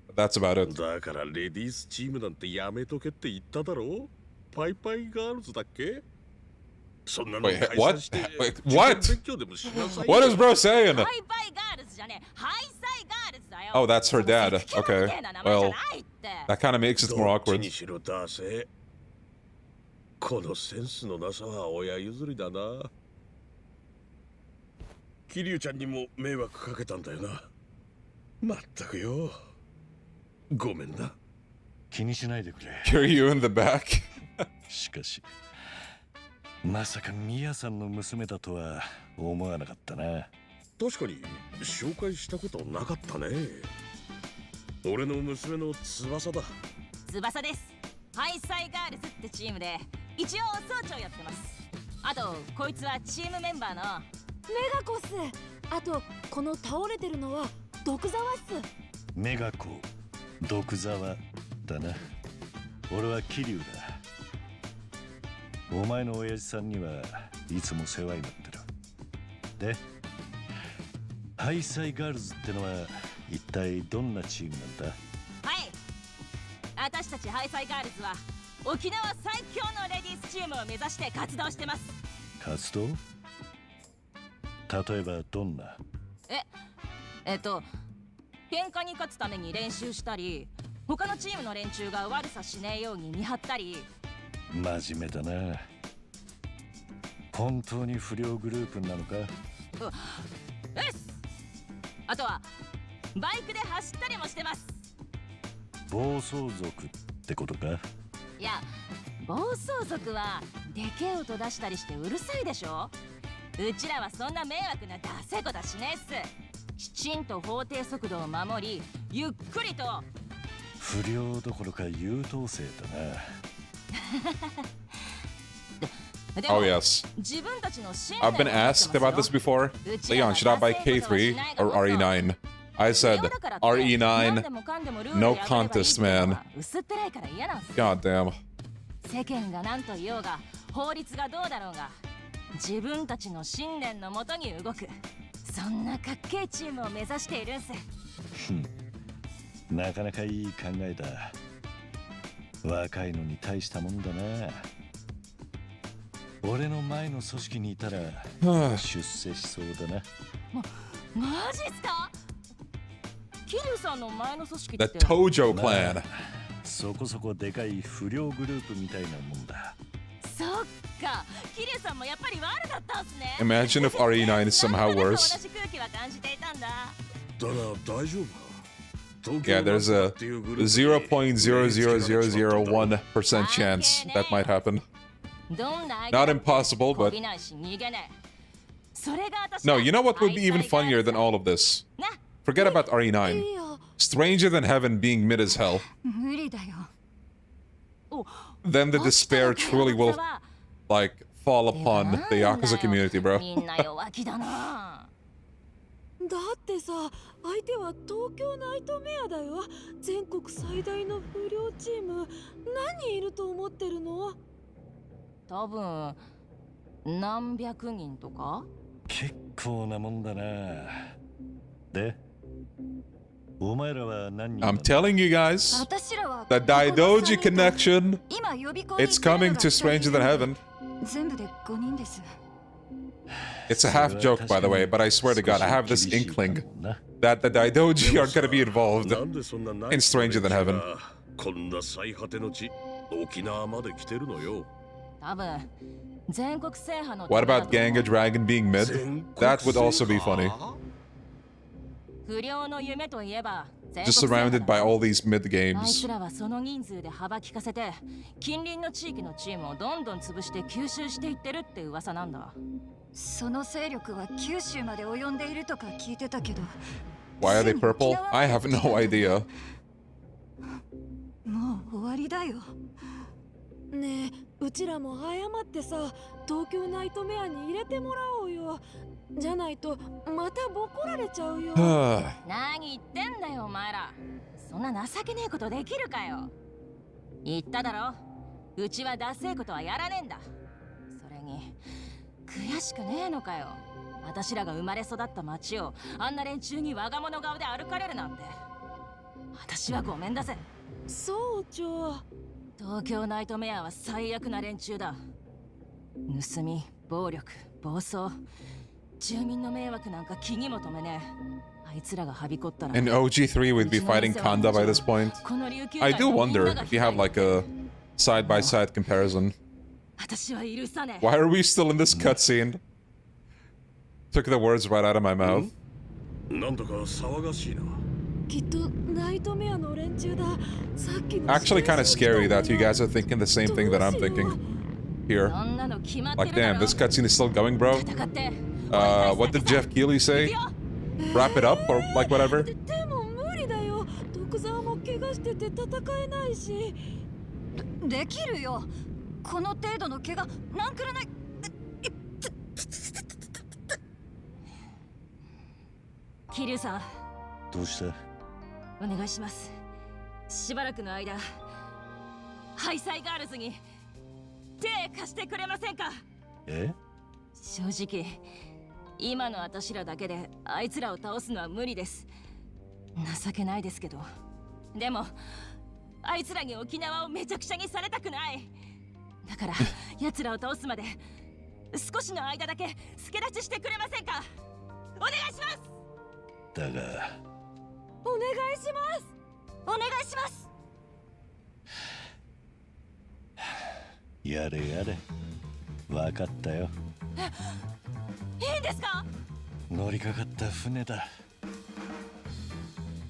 But that's about it. だからレディースチームなんてやめとけって言っただろ？パイパイガールズだっけ？ Wait, what? Wait, what? What is bro saying? Oh, that's her dad. Okay. Well, that kind of makes it more awkward. このセンスのなさは親譲りだな。桐生ちゃんにも迷惑かけたんだよな。まったくよ。ごめんな。気にしないでくれ。Hear you in the back. しかし。 まさかミヤさんの娘だとは思わなかったな。確かに紹介したことなかったね。俺の娘の翼だ。翼です。ハイサイガールズってチームで一応総長やってます。あとこいつはチームメンバーのメガコっす。あとこの倒れてるのは毒沢っす。メガコ、毒沢だな。俺は桐生だ。 お前の親父さんにはいつも世話になってる。で、ハイサイガールズってのは一体どんなチームなんだ？はい。私たちハイサイガールズは沖縄最強のレディースチームを目指して活動してます。活動？例えばどんな？喧嘩に勝つために練習したり、他のチームの連中が悪さしねえように見張ったり。 真面目だな。本当に不良グループなのか？あとはバイクで走ったりもしてます。暴走族ってことか？いや、暴走族はでけえ音出したりしてうるさいでしょ。うちらはそんな迷惑なダセいことはしねえっす。きちんと法定速度を守り、ゆっくりと。不良どころか優等生だな。Oh yes. I've been asked about this before. Leon, should I buy K3 or RE9? I said RE9. No contest, man. God damn. 世間が何と言おうが、法律がどうだろうが、自分たちの信念のもとに動く、そんなかっけえチームを目指しているんす。なかなかいい考えだ。若いのに大したもんだな。俺の前の組織にいたら出世しそうだな。マジっすか？キリュウさんの前の組織って The Tojo Clan。そこそこでかい不良グループみたいなもんだ。そっか、キリュウさんもやっぱり悪だったんすね。Imagine if RE9 is somehow worse. 同じ空気は感じていたんだ。だが大丈夫か？ Yeah, there's a 0.00001% chance that might happen. Not impossible, but... No, you know what would be even funnier than all of this? Forget about RE9. Stranger Than Heaven being mid as hell. Then the despair truly will, like, fall upon the Yakuza community, bro. だってさ、相手は東京ナイトメアだよ。全国最大の不良チーム。何人いると思ってるの？多分何百人とか？結構なもんだな。で、お前らは何人？ I'm telling you guys, the Daidoji connection, it's coming to Stranger Than Heaven. 全部で5人です。It's a half joke, by the way, but I swear to God, I have this inkling that the Daidoji are gonna be involved in Stranger Than Heaven. What about Ganga Dragon being mid? That would also be funny. Just surrounded by all these mid games. その勢力は九州まで及んでいるとか聞いてたけど。Why are they purple? I have no idea. もう終わりだよ。ねえ、うちらも謝ってさ、東京ナイトメアに入れてもらおうよ。じゃないとまたボコられちゃうよ。何言ってんだよお前ら。そんな情けねえことできるかよ。言っただろ。うちはダセえことはやらねえんだ。それに。悔しくねえのかよ。私らが生まれ育った町をあんな連中に我が物顔で歩かれるなんて。私はごめんだぜ。総長。東京ナイトメアは最悪な連中だ。盗み、暴力、暴走。住民の迷惑なんか気にも留めねえ。あいつらがはびこったら。And OG3 would be fighting Kanda by this point. I do wonder if you have like a side-by-side comparison. Why are we still in this cutscene? Took the words right out of my mouth. Actually kind of scary that you guys are thinking the same thing that I'm thinking here. Like damn, this cutscene is still going, bro. What did Jeff Keighley say? Wrap it up or like whatever? この程度の怪我なんくらない。桐生さん。どうした？お願いします。しばらくの間、ハイサイガールズに手貸してくれませんか？え？正直、今の私らだけであいつらを倒すのは無理です。情けないですけど。でも、あいつらに沖縄をめちゃくちゃにされたくない。だから奴らを倒すまで少しの間だけ助立ちしてくれませんか？お願いします。だがお願いします。お願いします。やれやれ、分かったよ。いいんですか？乗りかかった船だ。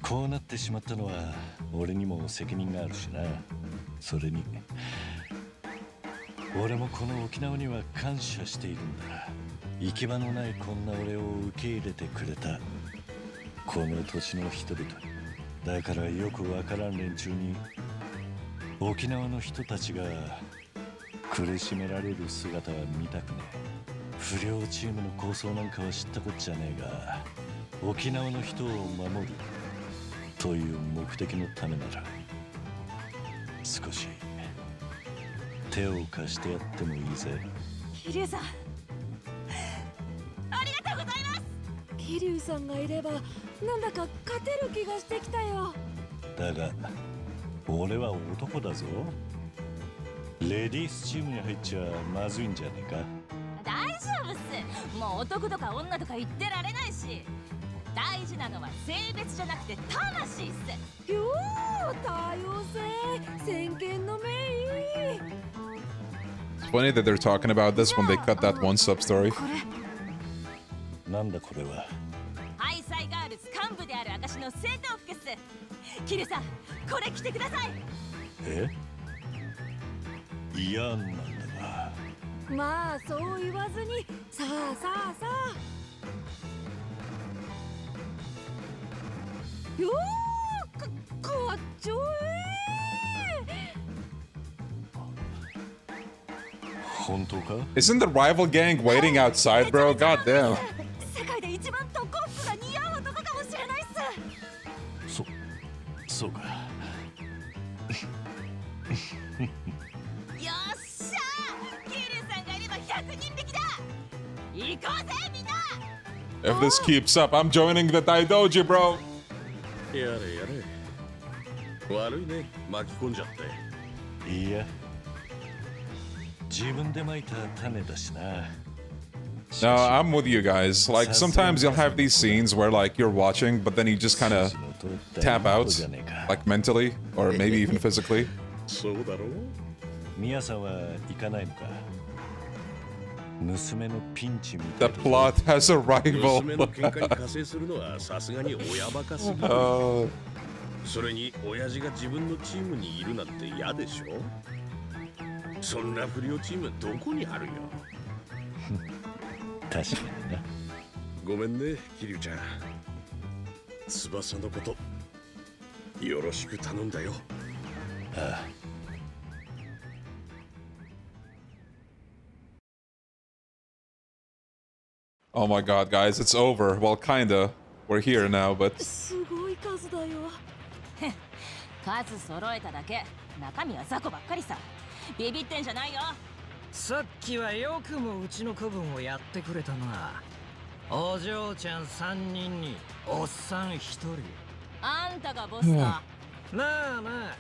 こうなってしまったのは俺にも責任があるしな。それに俺もこの沖縄には感謝しているんだ。行き場のないこんな俺を受け入れてくれたこの土地の人々に。だからよくわからん連中に沖縄の人たちが苦しめられる姿は見たくねえ。不良チームの構想なんかは知ったこっちゃねえが、沖縄の人を守るという目的のためなら少し手を貸してやってもいいぜ。桐生さん、ありがとうございます。桐生さんがいればなんだか勝てる気がしてきたよ。だが俺は男だぞ。レディースチームに入っちゃまずいんじゃねえか。大丈夫っす。もう男とか女とか言ってられないし、大事なのは性別じゃなくて魂っす。よー、多様性、先見の明医。 It's funny that they're talking about this when they cut that one sub-story. なんだこれは。ハイサイガールズ幹部である証の正当服っす。桐生さん、これ着てください。え？嫌なんだが。まあそう言わずに、さあさあさあ。よー、かっちょ本当か？ Isn't the rival gang waiting outside, bro? God damn. 世界で一番特攻服が似合う男かもしれないっす。そうか。よっしゃー、桐生さんがいれば100人引きだ。行こうぜみんな。 If this keeps up, I'm joining the Daidoji, bro. やれやれ。悪いね、巻き込んじゃって。いや、自分で蒔いた種だしな。No, I'm with you guys. Like, sometimes you'll have these scenes where, like, you're watching, but then you just kind of tap out, like, mentally, or maybe even physically. そうだろう。ミさんは行かないのか。娘のピンチみ The plot has a rival. 娘の喧嘩に加勢するのはさすがに親バカすぎる。それに親父が自分のチームにいるなんて嫌でしょ。そんな不良チームどこにあるよ。確かにな。ごめんね、桐生ちゃん。翼のことよろしく頼んだよ。ああ。Oh my god, guys, it's over. Well, kinda. We're here now, but... すごい数だよ。数揃えただけ、中身は雑魚ばっかりさ。ビビってんじゃないよ。さっきはよくもうちの子分をやってくれたな。お嬢ちゃん3人におっさん1人。あんたがボスか。なあなあ。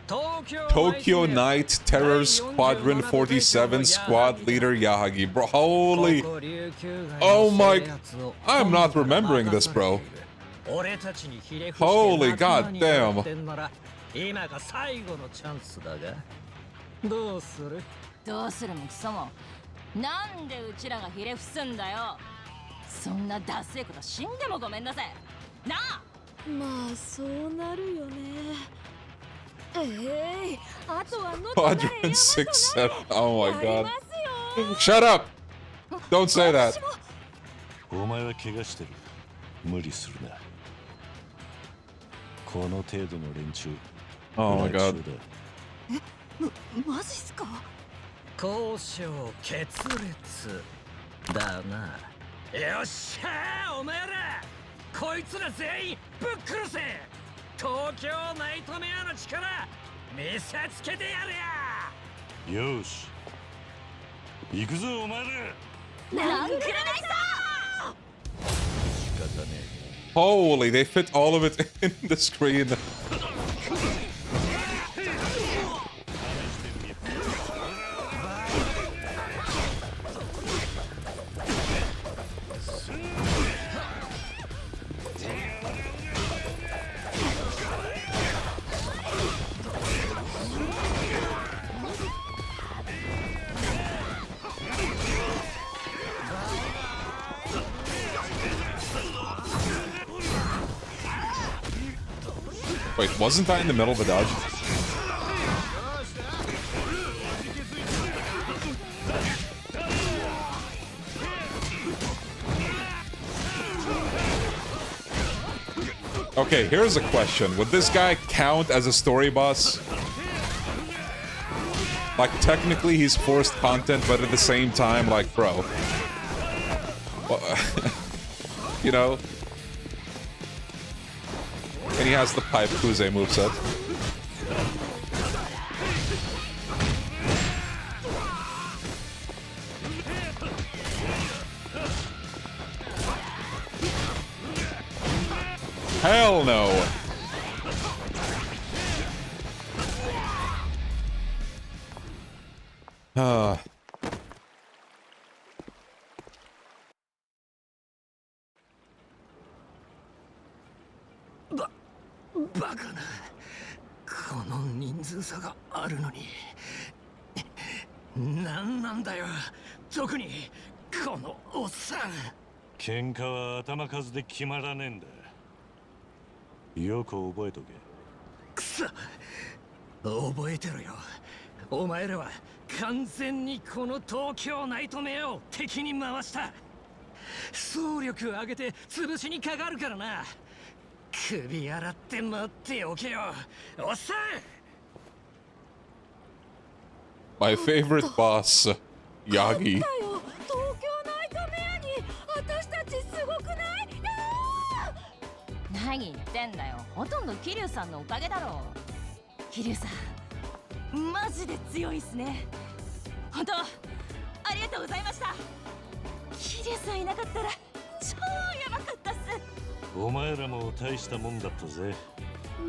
Tokyo Night Terror Squadron 47 Squad Leader Yahagi. Bro, holy... Oh my... I'm not remembering this, bro. Holy god damn. 今が最後のチャンスだが。どうする？どうするもクソも。なんでうちらがひれ伏すんだよ。そんなダセえこと死んでもごめんなさい。なあ。まあそうなるよね。あとはの Quadrant 6, 7. Oh my god. Shut up! Don't say that. お前は怪我してる。無理するな。この程度の連中。Oh my god. マジっすか？交渉決裂だな。よっしゃー、お前らこいつら全員ぶっ殺せ。東京ナイトメアの力見せつけてやるや。よし行くぞお前ら。なんくらないさ。仕方ねえ。 Holy, they fit all of it in the screen. Wait, wasn't I in the middle of a dodge? Okay, here's a question. Would this guy count as a story boss? Like, technically he's forced content, but at the same time, like, bro. Well, you know? And he has the pipe Kuze moveset. Hell no!バカな。この人数差があるのに。なんなんだよ。特にこのおっさん。喧嘩は頭数で決まらねえんだ。よく覚えとけ。くそ。覚えてろよ。お前らは完全にこの東京ナイトメアを敵に回した。総力を上げて潰しにかかるからな。首洗って待っておけよ、おっさん。 My favorite boss, Yagi. 何言ってんだよ。ほとんど桐生さんのおかげだろ。桐生さん、マジで強いっすね。本当ありがとうございました。桐生さんいなかったら超やばかったっす。お前らも大したもんだったぜ。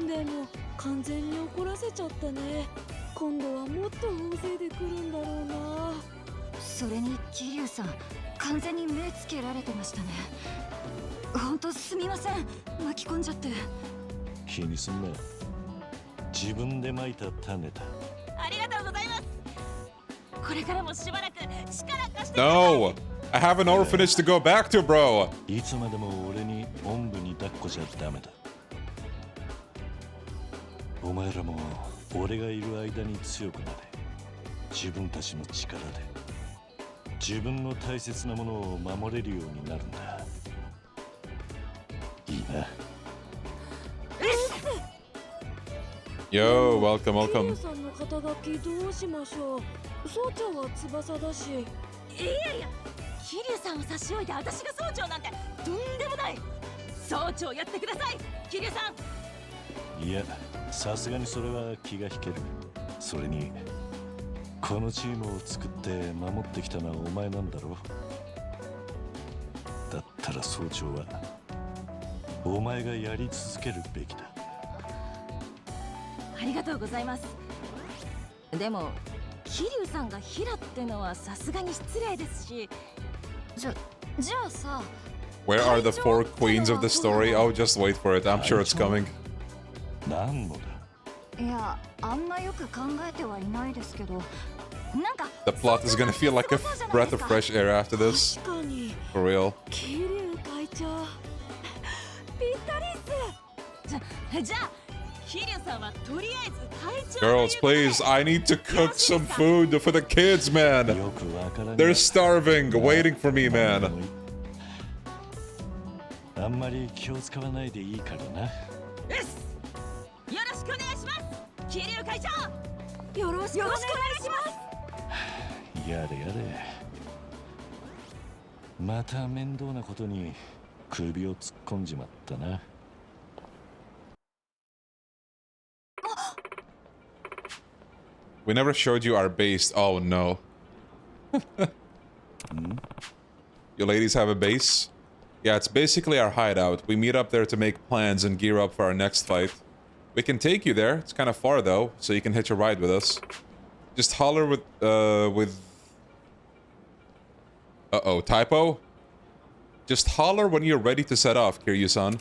でも完全に怒らせちゃったね。今度はもっと大勢で来るんだろうな。それに桐生さん完全に目つけられてましたね。本当すみません、巻き込んじゃって。気にすんな。自分で蒔いた種だ。ありがとうございます。これからもしばらく力貸して。 No! I have an orphanage to go back to, bro! いつまでも俺におんぶに抱っこじゃダメだ。お前らも俺がいる間に強くなれ。自分たちの力で自分の大切なものを守れるようになるんだ。いいな。Yo, welcome, welcome. 桐生さんの肩書きどうしましょう。総長は翼だし。いやいや、桐生さんを差し置いて私が総長なんてとんでもない。総長やってください、桐生さん。いや、さすがにそれは気が引ける。それにこのチームを作って守ってきたのはお前なんだろう。だったら総長はお前がやり続けるべきだ。ありがとうございます。でも桐生さんがヒラってのはさすがに失礼ですし。じゃあさ。 Where are the four queens of the story? Oh, just wait for it. I'm sure it's coming. 何のだ。いや、あんまよく考えてはいないですけど、なんか The plot is gonna feel like a breath of fresh air after this. For real. 桐生会長。ぴったりっす。じゃあ桐生さんはとりあえず会長。 Girls, please, I need to cook some food for the kids, man. They're starving, waiting for me, man. あんまり気を使わないでいいからな。よろしくお願いします、桐生会長。よろしくお願いします。やれやれ。また面倒なことに首を突っ込んじまったな。We never showed you our base. Oh no. You ladies have a base? Yeah, it's basically our hideout. We meet up there to make plans and gear up for our next fight. We can take you there. It's kind of far though, so you can hitch a ride with us. Just holler with uh-oh, typo? Just holler when you're ready to set off, Kiryu-san.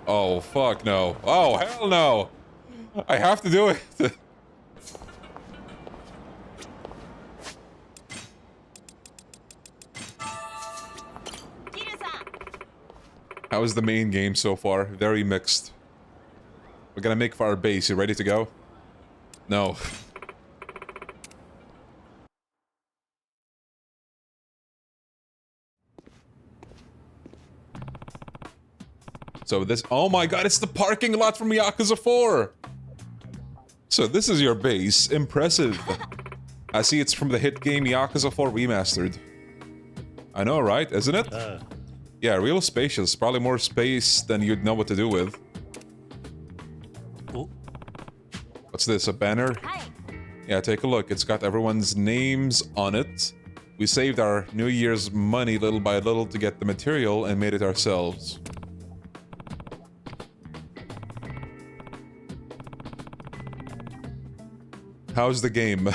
Oh, fuck no. Oh, hell no! I have to do it! How is the main game so far? Very mixed. We're gonna make for our base. You ready to go? No. So this... Oh my god, it's the parking lot from Yakuza 4! So this is your base. Impressive. I see it's from the hit game Yakuza 4 Remastered. I know, right? Isn't it? Yeah, real spacious. Probably more space than you'd know what to do with. What's this, a banner? Yeah, take a look. It's got everyone's names on it. We saved our New Year's money little by little to get the material and made it ourselves. How's the game?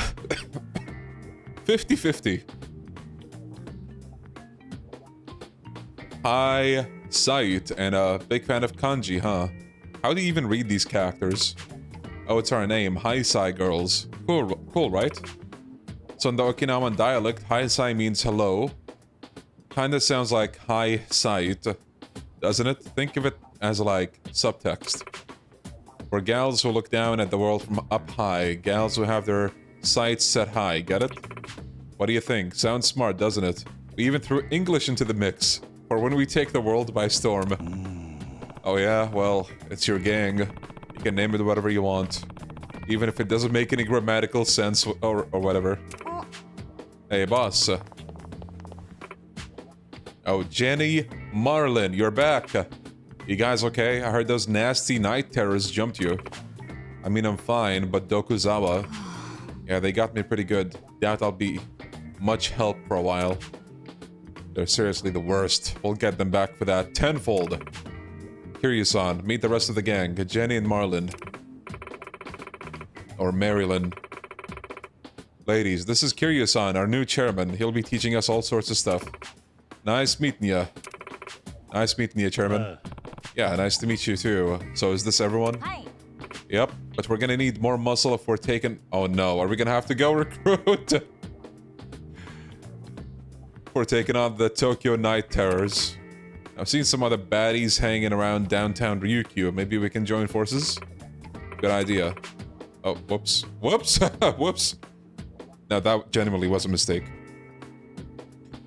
50-50. Hi, Sight, and a big fan of kanji, huh? How do you even read these characters? Oh, it's our name, Hi-Sai Girls. Cool, right? So in the Okinawan dialect, Hi-Sai means hello. Kinda sounds like Hi Sight, doesn't it? Think of it as like subtext. For gals who look down at the world from up high, gals who have their sights set high, get it? What do you think? Sounds smart, doesn't it? We even threw English into the mix, for when we take the world by storm. Oh yeah, well, it's your gang. You can name it whatever you want. Even if it doesn't make any grammatical sense or whatever. Hey, boss. Oh, Jenny Marlin, you're back. You guys okay? I heard those nasty night terrors jumped you. I mean, I'm fine, but Dokuzawa... Yeah, they got me pretty good. Doubt I'll be much help for a while. They're seriously the worst. We'll get them back for that tenfold. Kiryu-san, meet the rest of the gang. Jenny and Marlin. Or Marilyn. Ladies, this is Kiryu-san, our new chairman. He'll be teaching us all sorts of stuff. Nice meeting ya. Nice meeting ya, chairman. Yeah, nice to meet you too. So is this everyone? Hi. Yep, but we're gonna need more muscle if we're taking... Oh no, are we gonna have to go recruit? We're taking on the Tokyo Night Terrors. I've seen some other baddies hanging around downtown Ryukyu. Maybe we can join forces? Good idea. Oh, whoops. Whoops! Whoops! No, that genuinely was a mistake.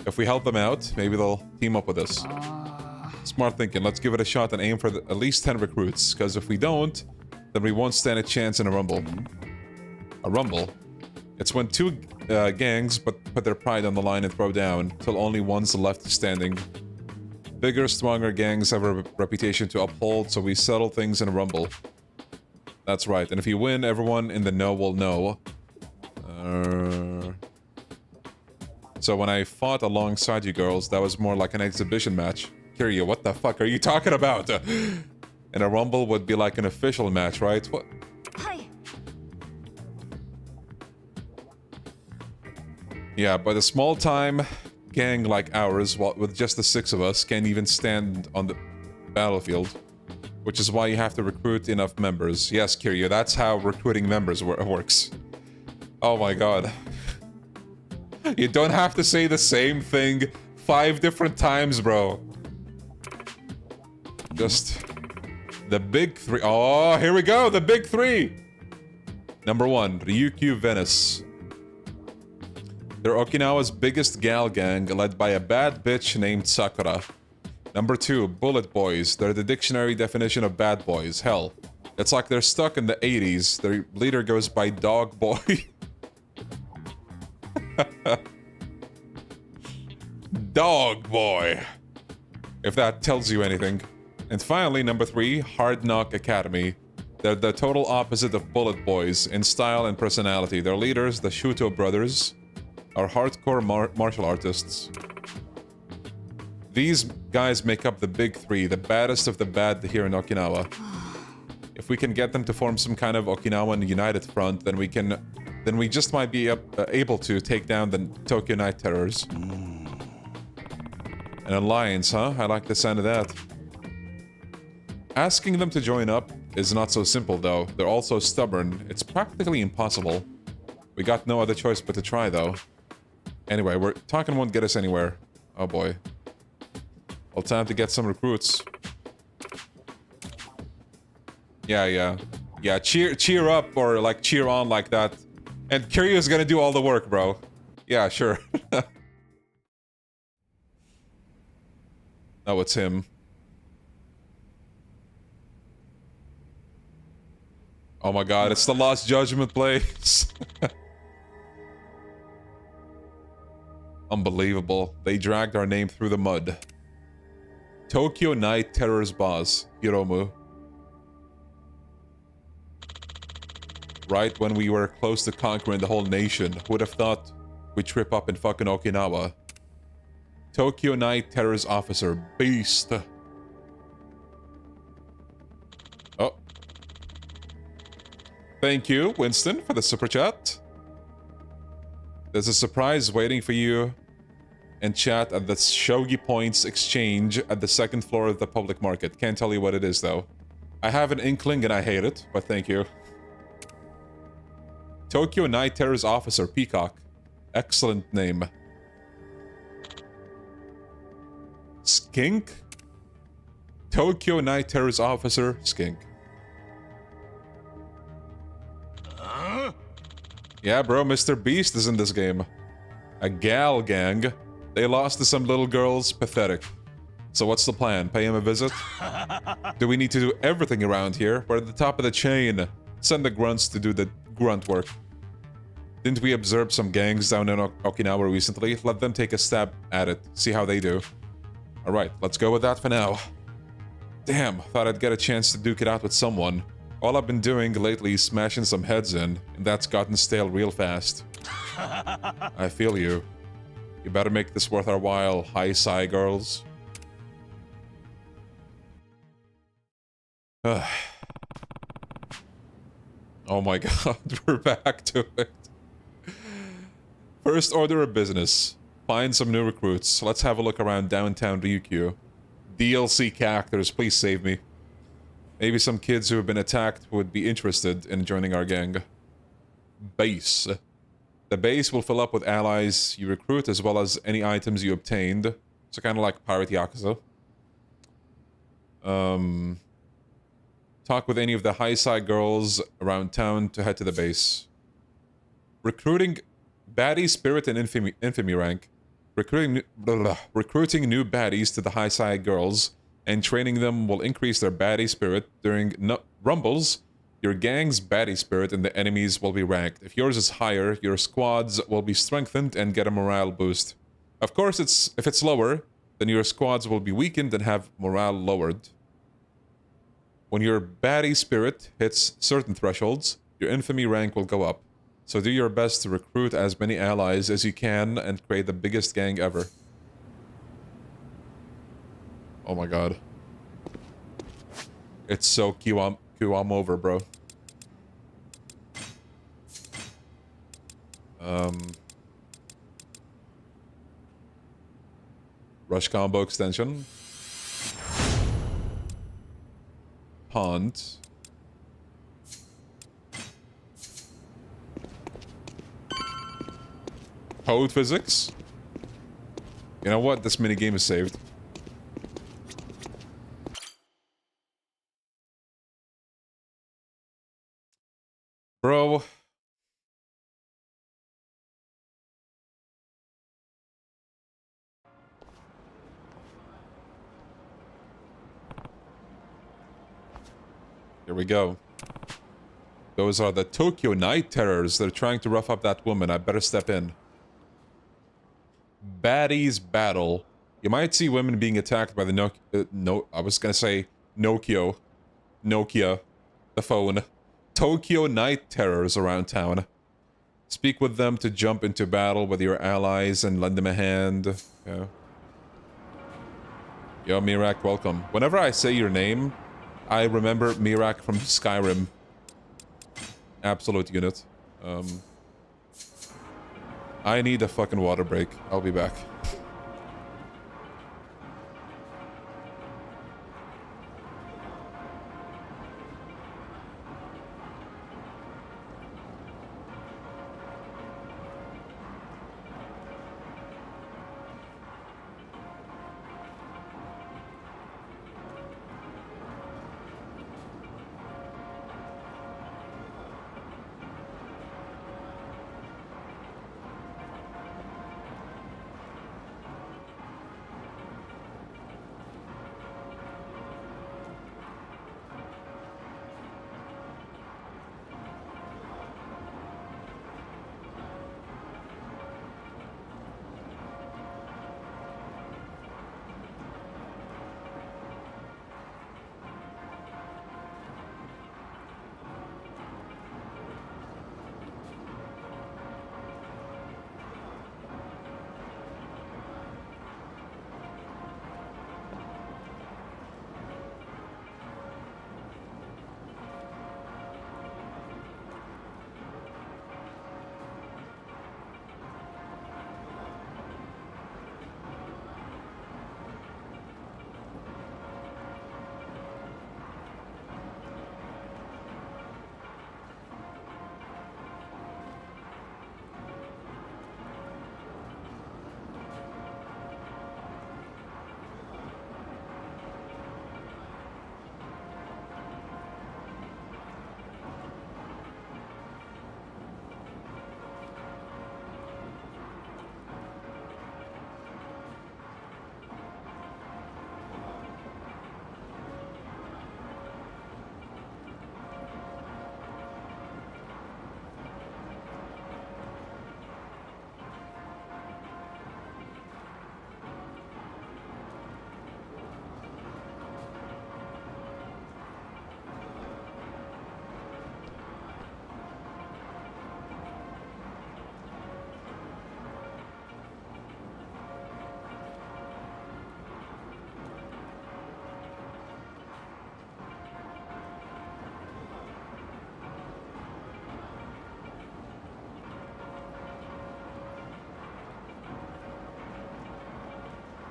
If we help them out, maybe they'll team up with us. Smart thinking. Let's give it a shot and aim for at least 10 recruits, because if we don't, then we won't stand a chance in a rumble. A rumble? It's when two gangs put their pride on the line and throw down, till only one's left standing. Bigger, stronger gangs have a reputation to uphold, so we settle things in a rumble. That's right, and if you win, everyone in the know will know. So when I fought alongside you girls, that was more like an exhibition match. Kiryu, what the fuck are you talking about? And a rumble would be like an official match, right? What? Hi. Yeah, but a small-time gang like ours, with just the 6 of us, can't even stand on the battlefield. Which is why you have to recruit enough members. Yes, Kiryu, that's how recruiting members works. Oh my god. You don't have to say the same thing 5 different times, bro. Just... the big 3. Oh, here we go, the big 3! Number 1, Ryukyu Venice. They're Okinawa's biggest gal gang, led by a bad bitch named Sakura. Number 2, Bullet Boys. They're the dictionary definition of bad boys. Hell, it's like they're stuck in the 80s. Their leader goes by Dog Boy. Dog Boy. If that tells you anything. And finally, number 3, Hard Knock Academy. They're the total opposite of Bullet Boys in style and personality. Their leaders, the Shuto brothers, are hardcore martial artists. These guys make up the big 3, the baddest of the bad here in Okinawa. If we can get them to form some kind of Okinawan United Front, then we just might be able to take down the Tokyo Night Terrors. An alliance, huh? I like the sound of that. Asking them to join up is not so simple, though. They're also stubborn. It's practically impossible. We got no other choice but to try, though. Anyway, talking won't get us anywhere. Oh boy. Well, time to get some recruits. Yeah, cheer up or like cheer on like that. And Kiryu's gonna do all the work, bro. Yeah, sure. Oh, it's him. Oh my god, it's the Lost Judgment place. Unbelievable. They dragged our name through the mud. Tokyo Night Terror's boss, Hiromu. Right when we were close to conquering the whole nation, who would have thought we'd trip up in fucking Okinawa? Tokyo Night Terror's officer, Beast. Oh. Thank you, Winston, for the super chat. There's a surprise waiting for you and chat at the Shogi Points exchange at the second floor of the public market. Can't tell you what it is, though. I have an inkling and I hate it, but thank you. Tokyo Night Terror's officer, Peacock. Excellent name. Skink? Tokyo Night Terror's officer, Skink. Yeah, bro, Mr. Beast is in this game. A gal gang. They lost to some little girls. Pathetic. So what's the plan? Pay him a visit? Do we need to do everything around here? We're at the top of the chain. Send the grunts to do the grunt work. Didn't we observe some gangs down in Okinawa recently? Let them take a stab at it. See how they do. Alright, let's go with that for now. Damn, thought I'd get a chance to duke it out with someone. All I've been doing lately is smashing some heads in, and that's gotten stale real fast. I feel you. You better make this worth our while, high sigh girls. Oh my god, we're back to it. First order of business. Find some new recruits. Let's have a look around downtown Ryukyu. DLC characters, please save me. Maybe some kids who have been attacked would be interested in joining our gang. Base. The base will fill up with allies you recruit as well as any items you obtained. So kind of like Pirate Yakuza. Talk with any of the high side girls around town to head to the base. Recruiting baddie, spirit, and infamy rank. Recruiting new baddies to the high side girls and training them will increase their baddie spirit during rumbles. Your gang's baddie spirit and the enemies will be ranked. If yours is higher, your squads will be strengthened and get a morale boost. Of course, if it's lower, then your squads will be weakened and have morale lowered. When your baddie spirit hits certain thresholds, your infamy rank will go up. So do your best to recruit as many allies as you can and create the biggest gang ever. Oh my god. It's so Kiwami over, bro. Rush combo extension. Hunt. Code physics. You know what? This minigame is saved. Bro. Here we go. Those are the Tokyo Night Terrors. They're trying to rough up that woman. I better step in. Baddies battle. You might see women being attacked by the I was gonna say Nokia, the phone. Tokyo Night Terrors around town. Speak with them to jump into battle with your allies and lend them a hand. Yeah. Yo, Mirak, welcome. Whenever I say your name, I remember Mirak from Skyrim. Absolute unit. I need a fucking water break. I'll be back.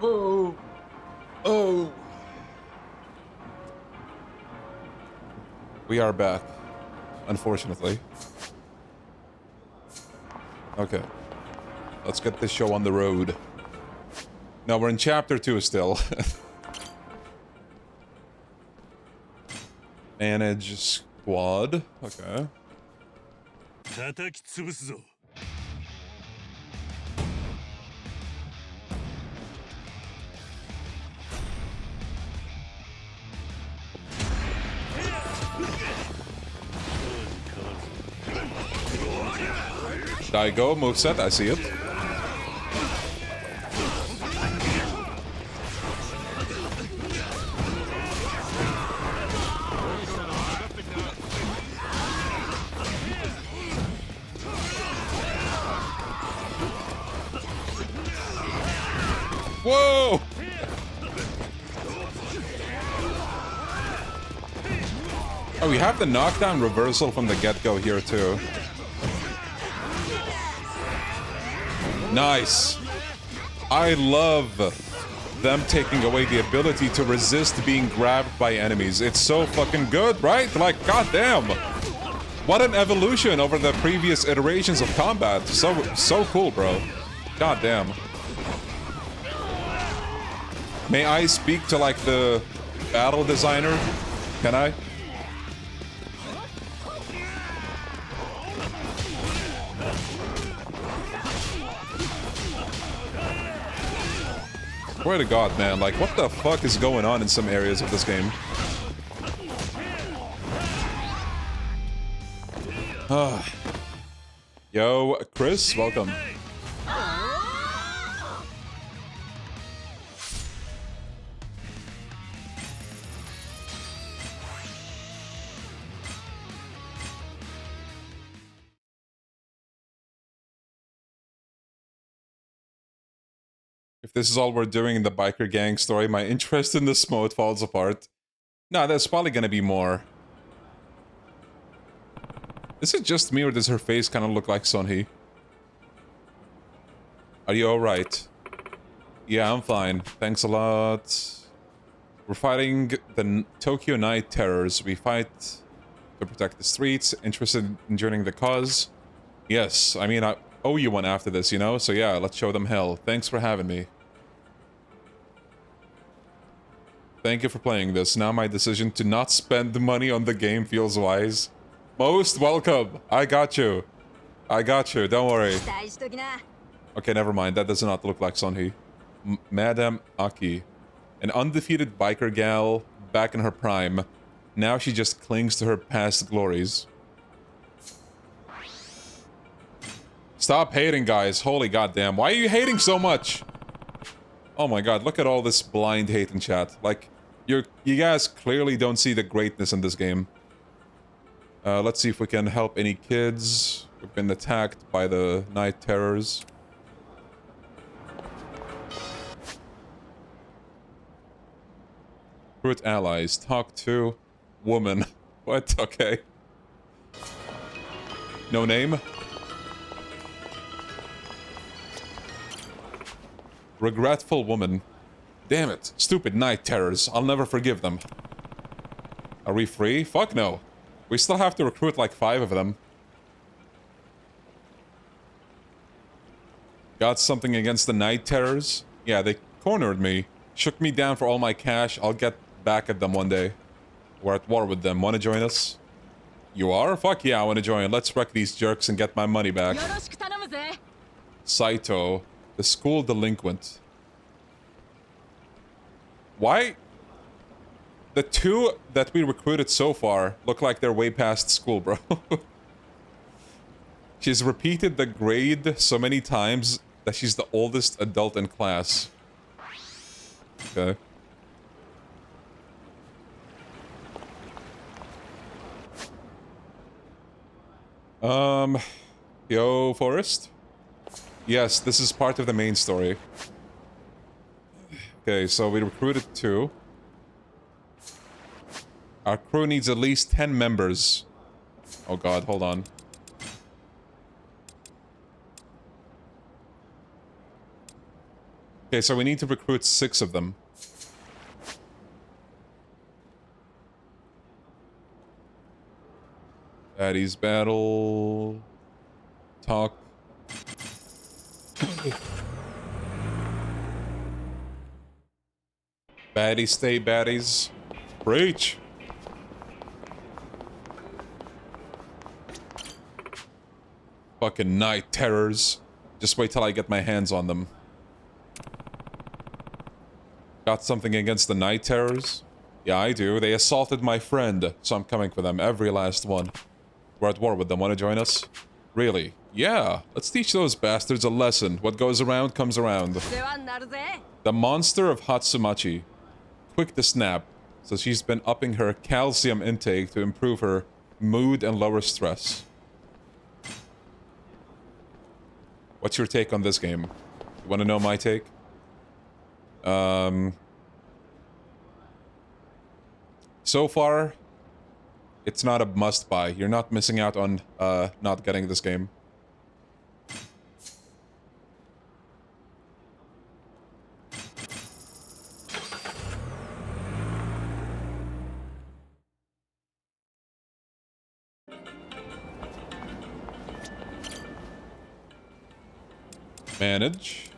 Oh. Oh. We are back, unfortunately. Okay. Let's get this show on the road. No, we're in chapter 2 still. Manage squad. Okay. Daigo moveset, I see it. Whoa! Oh, we have the knockdown reversal from the get-go here too. Nice. I love them taking away the ability to resist being grabbed by enemies. It's so fucking good, right? Like, goddamn. What an evolution over the previous iterations of combat. So cool, bro. Goddamn. May I speak to, like, the battle designer? Can I? Swear to God, man. Like, what the fuck is going on in some areas of this game? Yo, Chris, welcome. If this is all we're doing in the biker gang story, my interest in this mode falls apart. Nah, there's probably gonna be more. Is it just me or does her face kind of look like Sunhee? Are you alright? Yeah, I'm fine. Thanks a lot. We're fighting the Tokyo Night Terrors. We fight to protect the streets. Interested in joining the cause? Yes, I mean, I owe you one after this, you know? So yeah, let's show them hell. Thanks for having me. Thank you for playing this. Now my decision to not spend money on the game feels wise. Most welcome. I got you. I got you. Don't worry. Okay, never mind. That does not look like Sunhee. Madame Aki. An undefeated biker gal back in her prime. Now she just clings to her past glories. Stop hating, guys. Holy goddamn. Why are you hating so much? Oh my god, look at all this blind hate in chat. Like, you guys clearly don't see the greatness in this game. Let's see if we can help any kids who've been attacked by the night terrors. Recruit allies. Talk to woman. What? Okay. No name? Regretful woman. Damn it. Stupid night terrors. I'll never forgive them. Are we free? Fuck no. We still have to recruit like 5 of them. Got something against the night terrors? Yeah, they cornered me. Shook me down for all my cash. I'll get back at them one day. We're at war with them. Wanna join us? You are? Fuck yeah, I wanna join. Let's wreck these jerks and get my money back. Saito. The school delinquent. Why? The 2 that we recruited so far look like they're way past school, bro. She's repeated the grade so many times that she's the oldest adult in class. Okay. Yo, Forest? Yes, this is part of the main story. Okay, so we recruited 2. Our crew needs at least 10 members. Oh god, hold on. Okay, so we need to recruit 6 of them. Baddies battle. Talk. Baddies stay baddies. Preach. Fucking night terrors. Just wait till I get my hands on them. Got something against the night terrors? Yeah, I do. They assaulted my friend, so I'm coming for them. Every last one. We're at war with them. Want to join us? Really? Yeah. Let's teach those bastards a lesson. What goes around comes around. The monster of Hatsumachi. Quick to snap. So she's been upping her calcium intake to improve her mood and lower stress. What's your take on this game? You want to know my take? So far, it's not a must-buy. You're not missing out on not getting this game. Manage.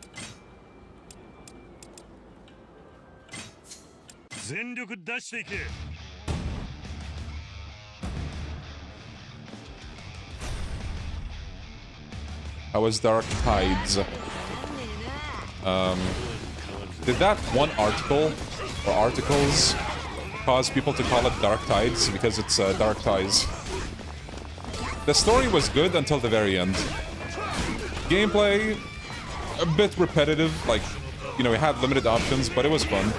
How was Dark Tides? Did that one article or articles cause people to call it Dark Tides because it's Dark Ties? The story was good until the very end. Gameplay, a bit repetitive, like, you know, we had limited options, but it was fun.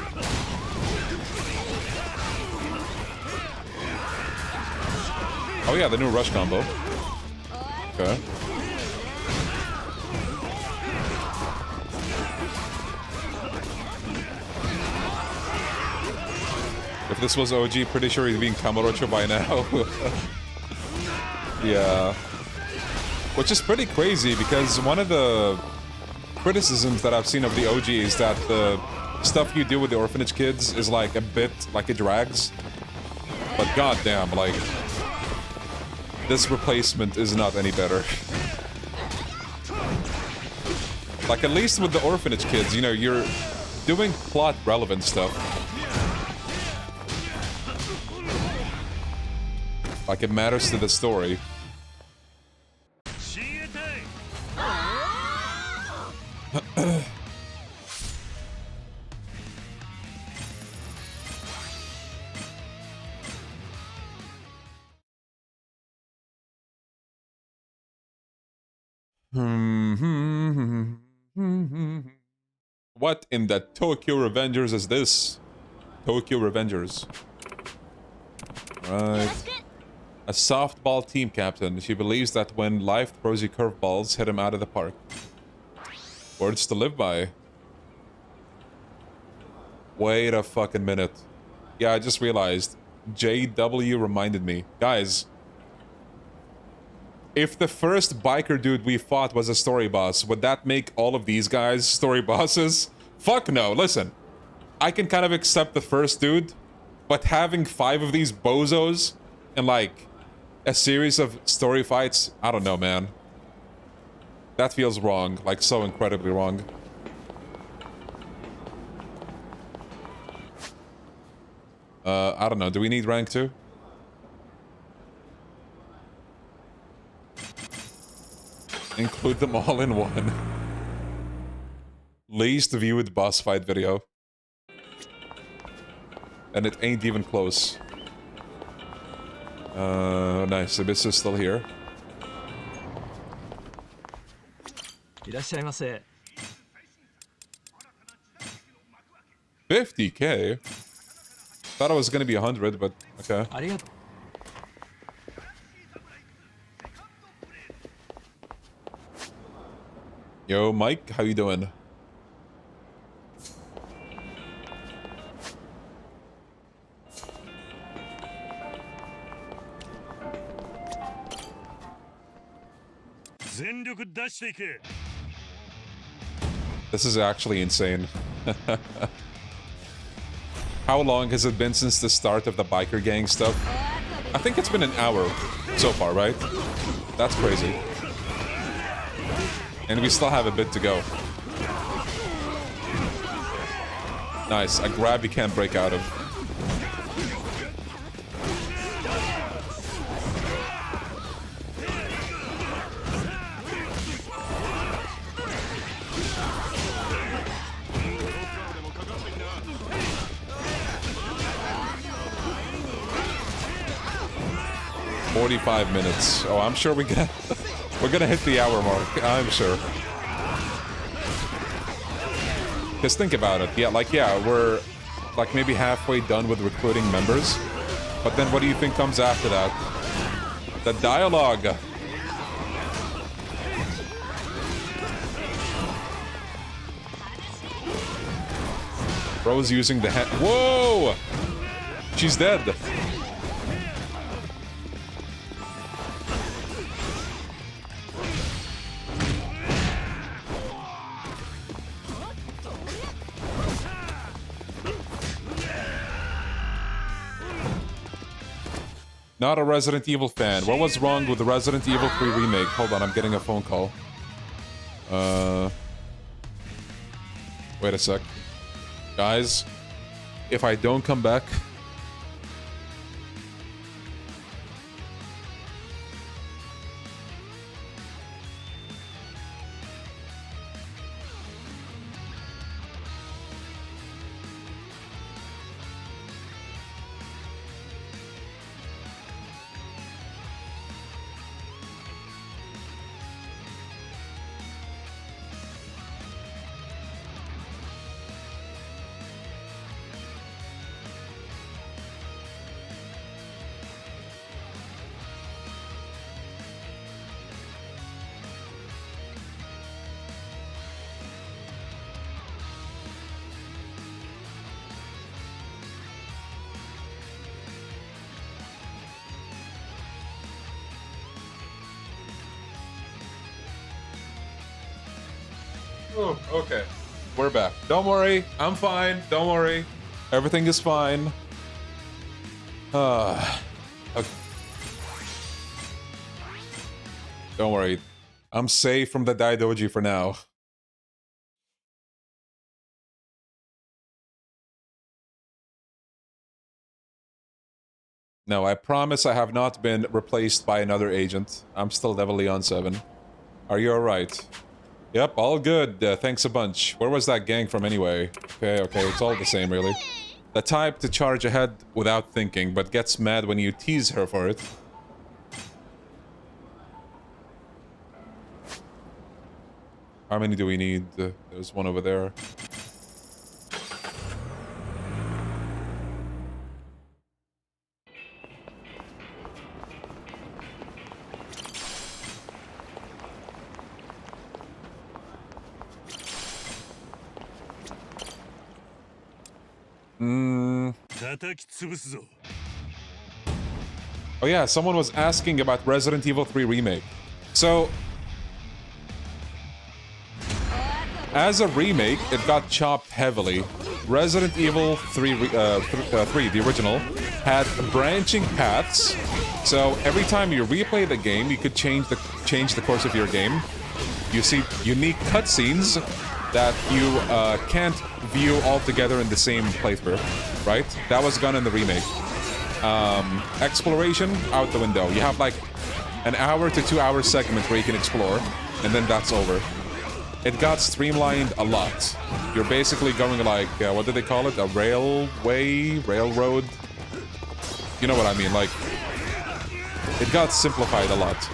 Oh yeah, the new rush combo. Okay. If this was OG, pretty sure he'd be in Kamurocho by now. Yeah. Which is pretty crazy, because one of the criticisms that I've seen of the OG is that the stuff you do with the orphanage kids is like a bit, like it drags. But goddamn, like, this replacement is not any better. Like, at least with the orphanage kids, you know, you're doing plot-relevant stuff. Like, it matters to the story. What in the Tokyo Revengers is this? Tokyo Revengers. Right. A softball team captain. She believes that when life throws you curveballs, hit him out of the park. Words to live by. Wait a fucking minute. Yeah, I just realized. JW reminded me. Guys. If the first biker dude we fought was a story boss, would that make all of these guys story bosses? Fuck no, listen. I can kind of accept the first dude, but having 5 of these bozos and like a series of story fights, I don't know, man. That feels wrong, like so incredibly wrong. I don't know, do we need rank 2? Include them all in one. Least viewed boss fight video. And it ain't even close. Nice, Abyss is still here. いらっしゃいませ。 50k? Thought it was gonna be 100, but okay. ありがとう。 Yo, Mike, how you doing? This is actually insane. How long has it been since the start of the biker gang stuff? I think it's been an hour so far, right? That's crazy. And we still have a bit to go. Nice, a grab you can't break out of. "45 minutes. Oh, I'm sure we're gonna hit the hour mark. I'm sure. Because think about it. Yeah, we're like maybe halfway done with recruiting members. But then what do you think comes after that? The dialogue. Bro's using the hand. Whoa! She's dead. Not a Resident Evil fan. What was wrong with the Resident Evil 3 remake? Hold on, I'm getting a phone call. Wait a sec. Guys, if I don't come back... Oh, okay. We're back. Don't worry. I'm fine. Don't worry. Everything is fine. Okay. Don't worry. I'm safe from the Daidoji for now. No, I promise I have not been replaced by another agent. I'm still level Leon 7. Are you alright? Yep, all good. Thanks a bunch. Where was that gang from anyway? Okay, it's all the same, really. The type to charge ahead without thinking, but gets mad when you tease her for it. How many do we need? There's one over there. Oh yeah, someone was asking about Resident Evil 3 Remake. So, as a remake, it got chopped heavily. Resident Evil 3, the original, had branching paths. So every time you replay the game, you could change the course of your game. You see unique cutscenes that you can't view all together in the same playthrough, right? That was gone in the remake. Exploration, out the window. You have like an hour to 2 hour segment where you can explore, and then that's over. It got streamlined a lot. You're basically going like, what do they call it? A railroad? You know what I mean, like, it got simplified a lot.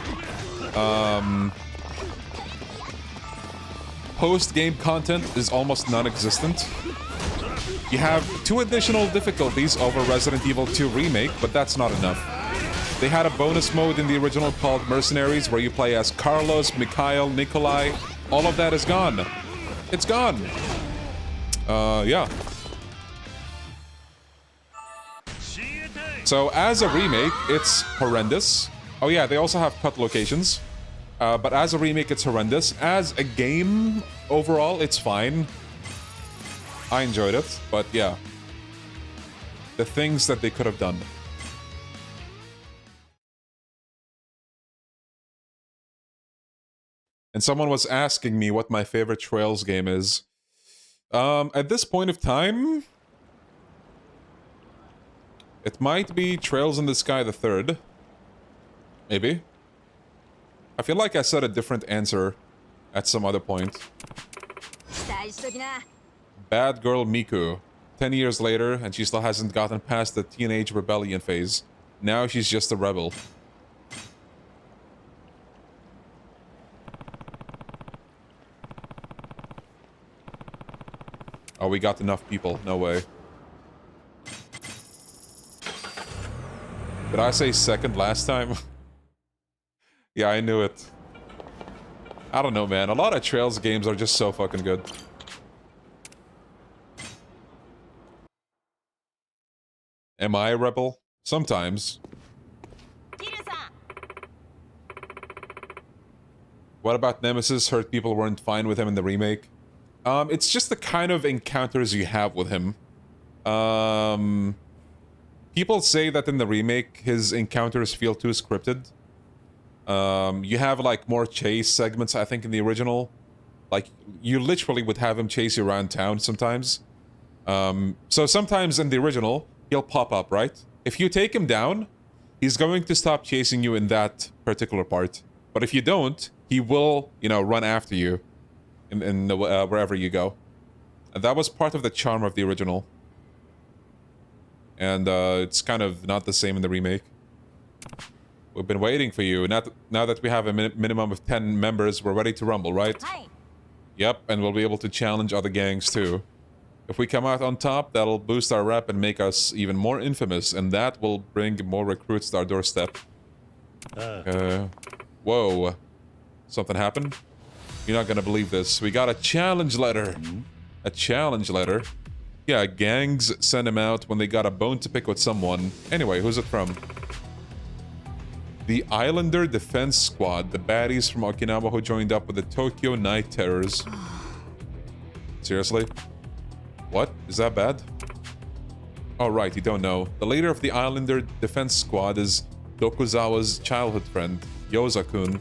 Post-game content is almost non-existent. You have 2 additional difficulties over Resident Evil 2 Remake, but that's not enough. They had a bonus mode in the original called Mercenaries, where you play as Carlos, Mikhail, Nikolai. All of that is gone. It's gone. Yeah. So as a remake, it's horrendous. Oh yeah, they also have cut locations. But as a remake, it's horrendous. As a game overall, it's fine. I enjoyed it, but yeah. The things that they could have done. And someone was asking me what my favorite Trails game is. At this point of time, it might be Trails in the Sky the Third. Maybe. I feel like I said a different answer at some other point. Bad Girl Miku. 10 years later, and she still hasn't gotten past the teenage rebellion phase. Now she's just a rebel. Oh, we got enough people. No way. Did I say second last time? Yeah, I knew it. I don't know, man. A lot of Trails games are just so fucking good. Am I a rebel? Sometimes. What about Nemesis? Heard people weren't fine with him in the remake. It's just the kind of encounters you have with him. People say that in the remake, his encounters feel too scripted. You have, like, more chase segments, I think, in the original. Like, you literally would have him chase you around town sometimes. So sometimes in the original, he'll pop up, right? If you take him down, he's going to stop chasing you in that particular part. But if you don't, he will, you know, run after you in wherever you go. And that was part of the charm of the original. And it's kind of not the same in the remake. We've been waiting for you. Now that we have a minimum of 10 members, we're ready to rumble, right? Hi. Yep, and we'll be able to challenge other gangs too. If we come out on top, that'll boost our rep and make us even more infamous, and that will bring more recruits to our doorstep. Whoa. Something happened? You're not gonna believe this. We got a challenge letter. A challenge letter? Yeah, gangs send him out when they got a bone to pick with someone. Anyway, who's it from? The Islander Defense Squad, the baddies from Okinawa who joined up with the Tokyo Night Terrors. Seriously? What? Is that bad? Oh, right, you don't know. The leader of the Islander Defense Squad is Dokuzawa's childhood friend, Yoza-kun.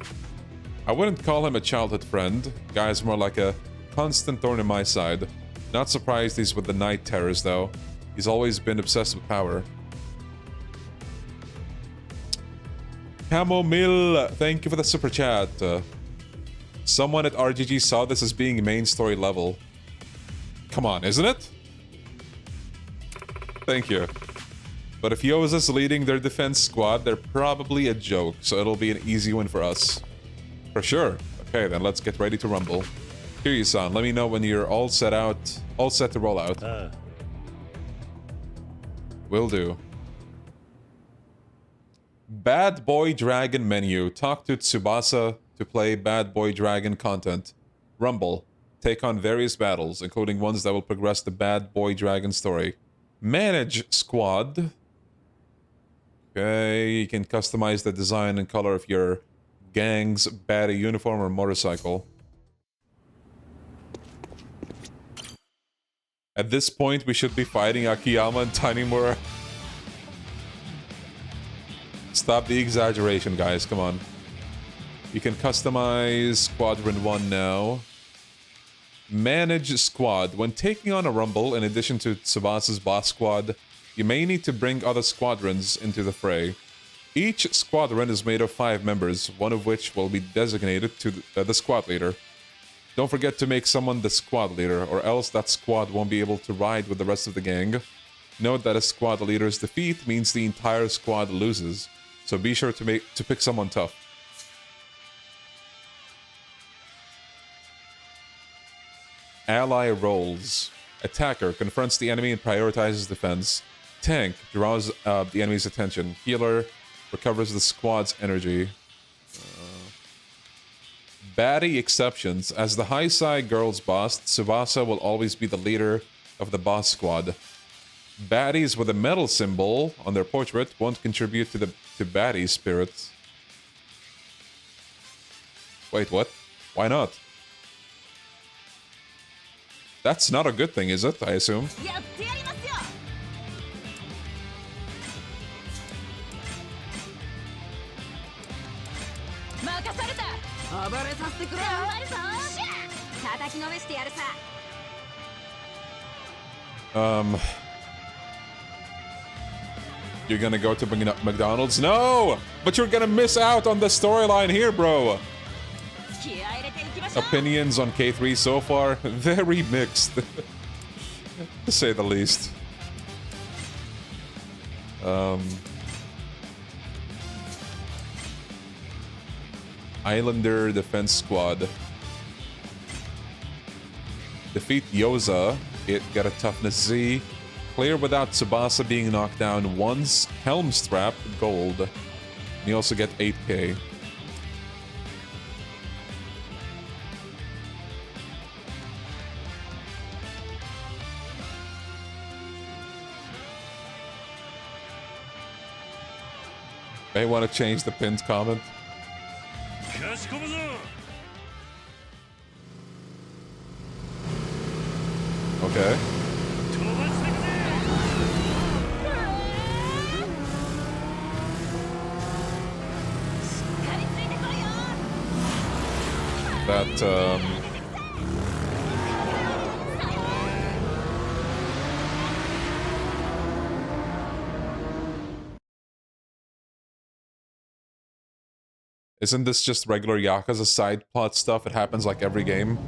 I wouldn't call him a childhood friend. Guy's more like a constant thorn in my side. Not surprised he's with the Night Terrors, though. He's always been obsessed with power. Chamomile, thank you for the super chat. Someone at RGG saw this as being main story level. Come on, isn't it? Thank you. But if Yoza's leading their defense squad, they're probably a joke, so it'll be an easy win for us. For sure. Okay, then let's get ready to rumble. Kiryu-san, let me know when you're all set to roll out. Will do. Bad Boy Dragon menu. Talk to Tsubasa to play Bad Boy Dragon content. Rumble. Take on various battles, including ones that will progress the Bad Boy Dragon story. Manage squad. Okay, you can customize the design and color of your gang's baddie uniform or motorcycle. At this point, we should be fighting Akiyama and Tanimura. Stop the exaggeration, guys. Come on. You can customize Squadron 1 now. Manage squad. When taking on a rumble, in addition to Tsubasa's boss squad, you may need to bring other squadrons into the fray. Each squadron is made of 5 members, one of which will be designated to the squad leader. Don't forget to make someone the squad leader, or else that squad won't be able to ride with the rest of the gang. Note that a squad leader's defeat means the entire squad loses, so be sure to pick someone tough. Ally roles. Attacker confronts the enemy and prioritizes defense. Tank draws the enemy's attention. Healer recovers the squad's energy. Baddie exceptions. As the High Side Girls boss, Tsubasa will always be the leader of the boss squad. Baddies with a medal symbol on their portrait won't contribute to baddie spirit. Wait, what? Why not? That's not a good thing, is it? I assume. You're gonna go to McDonald's? No! But you're gonna miss out on the storyline here, bro. Opinions on K3 so far? Very mixed. To say the least. Islander Defense Squad. Defeat Yoza. It got a toughness Z. Clear without Tsubasa being knocked down once. Helm Strap, gold. And you also get 8k. May want to change the pinned comment. Okay. That, Isn't this just regular Yakuza side plot stuff? It happens like every game.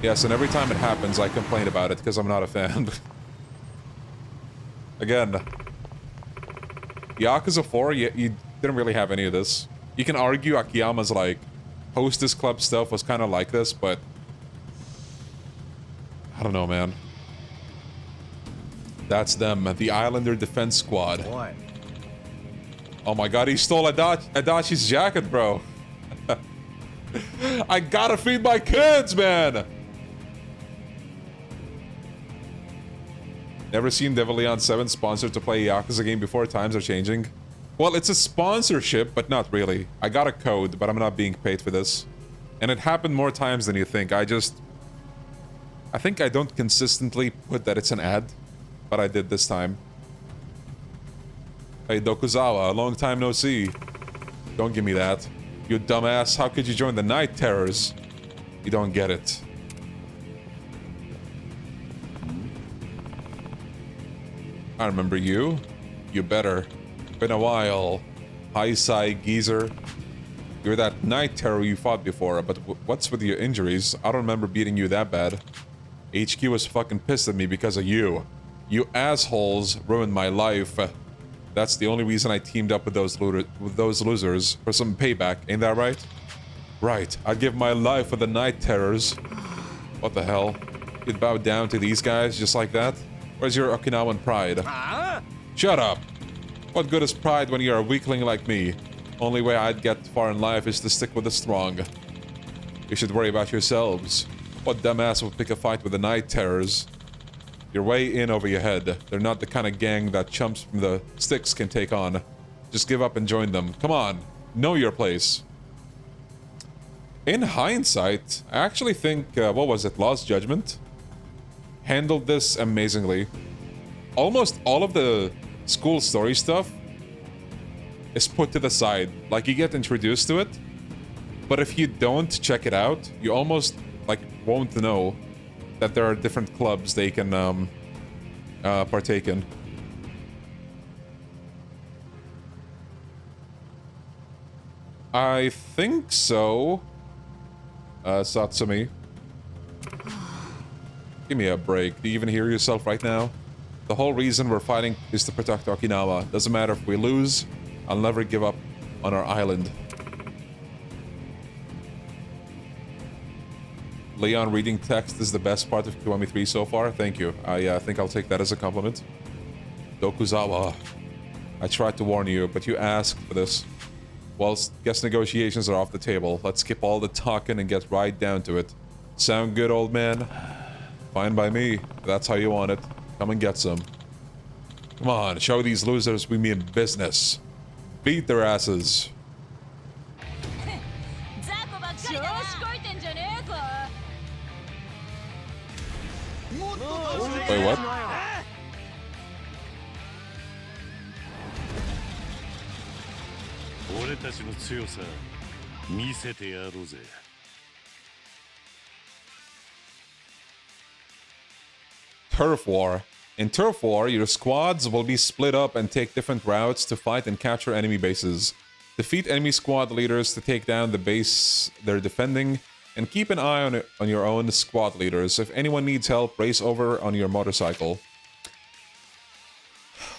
Yes, and every time it happens, I complain about it because I'm not a fan. Again, Yakuza 4, you didn't really have any of this. You can argue Akiyama's like hostess club stuff was kind of like this, but I don't know, man. That's them, the Islander Defense Squad. What? Oh my god, he stole Adachi's jacket, bro. I gotta feed my kids, man! Never seen Devil Leon 7 sponsored to play a Yakuza game before. Times are changing. Well, it's a sponsorship, but not really. I got a code, but I'm not being paid for this. And it happened more times than you think. I think I don't consistently put that it's an ad, but I did this time. Hey, Dokuzawa, a long time no see. Don't give me that. You dumbass, how could you join the Night Terrors? You don't get it. I remember you. You better. Been a while. High-Sai geezer. You're that Night Terror you fought before, but what's with your injuries? I don't remember beating you that bad. HQ was fucking pissed at me because of you. You assholes ruined my life. That's the only reason I teamed up with those losers for some payback, ain't that right? Right, I'd give my life for the Night Terrors. What the hell? You'd bow down to these guys just like that? Where's your Okinawan pride? Shut up! What good is pride when you're a weakling like me? Only way I'd get far in life is to stick with the strong. You should worry about yourselves. What dumbass would pick a fight with the Night Terrors? You're way in over your head. They're not the kind of gang that chumps from the sticks can take on. Just give up and join them. Come on, know your place. In hindsight, I actually think, what was it, Lost Judgment? Handled this amazingly. Almost all of the school story stuff is put to the side. Like, you get introduced to it, but if you don't check it out, you almost, like, won't know that there are different clubs they can partake in. I think so. Satsumi. Give me a break. Do you even hear yourself right now? The whole reason we're fighting is to protect Okinawa. Doesn't matter if we lose, I'll never give up on our island. Leon reading text is the best part of Kiwami 3 so far. Thank you. I think I'll take that as a compliment. Dokuzawa. I tried to warn you, but you asked for this. Well, guess negotiations are off the table. Let's skip all the talking and get right down to it. Sound good, old man? Fine by me. If that's how you want it. Come and get some. Come on, show these losers we mean business. Beat their asses. Wait, what? Turf War. In Turf War, your squads will be split up and take different routes to fight and capture enemy bases. Defeat enemy squad leaders to take down the base they're defending, and keep an eye on your own squad leaders. If anyone needs help, race over on your motorcycle.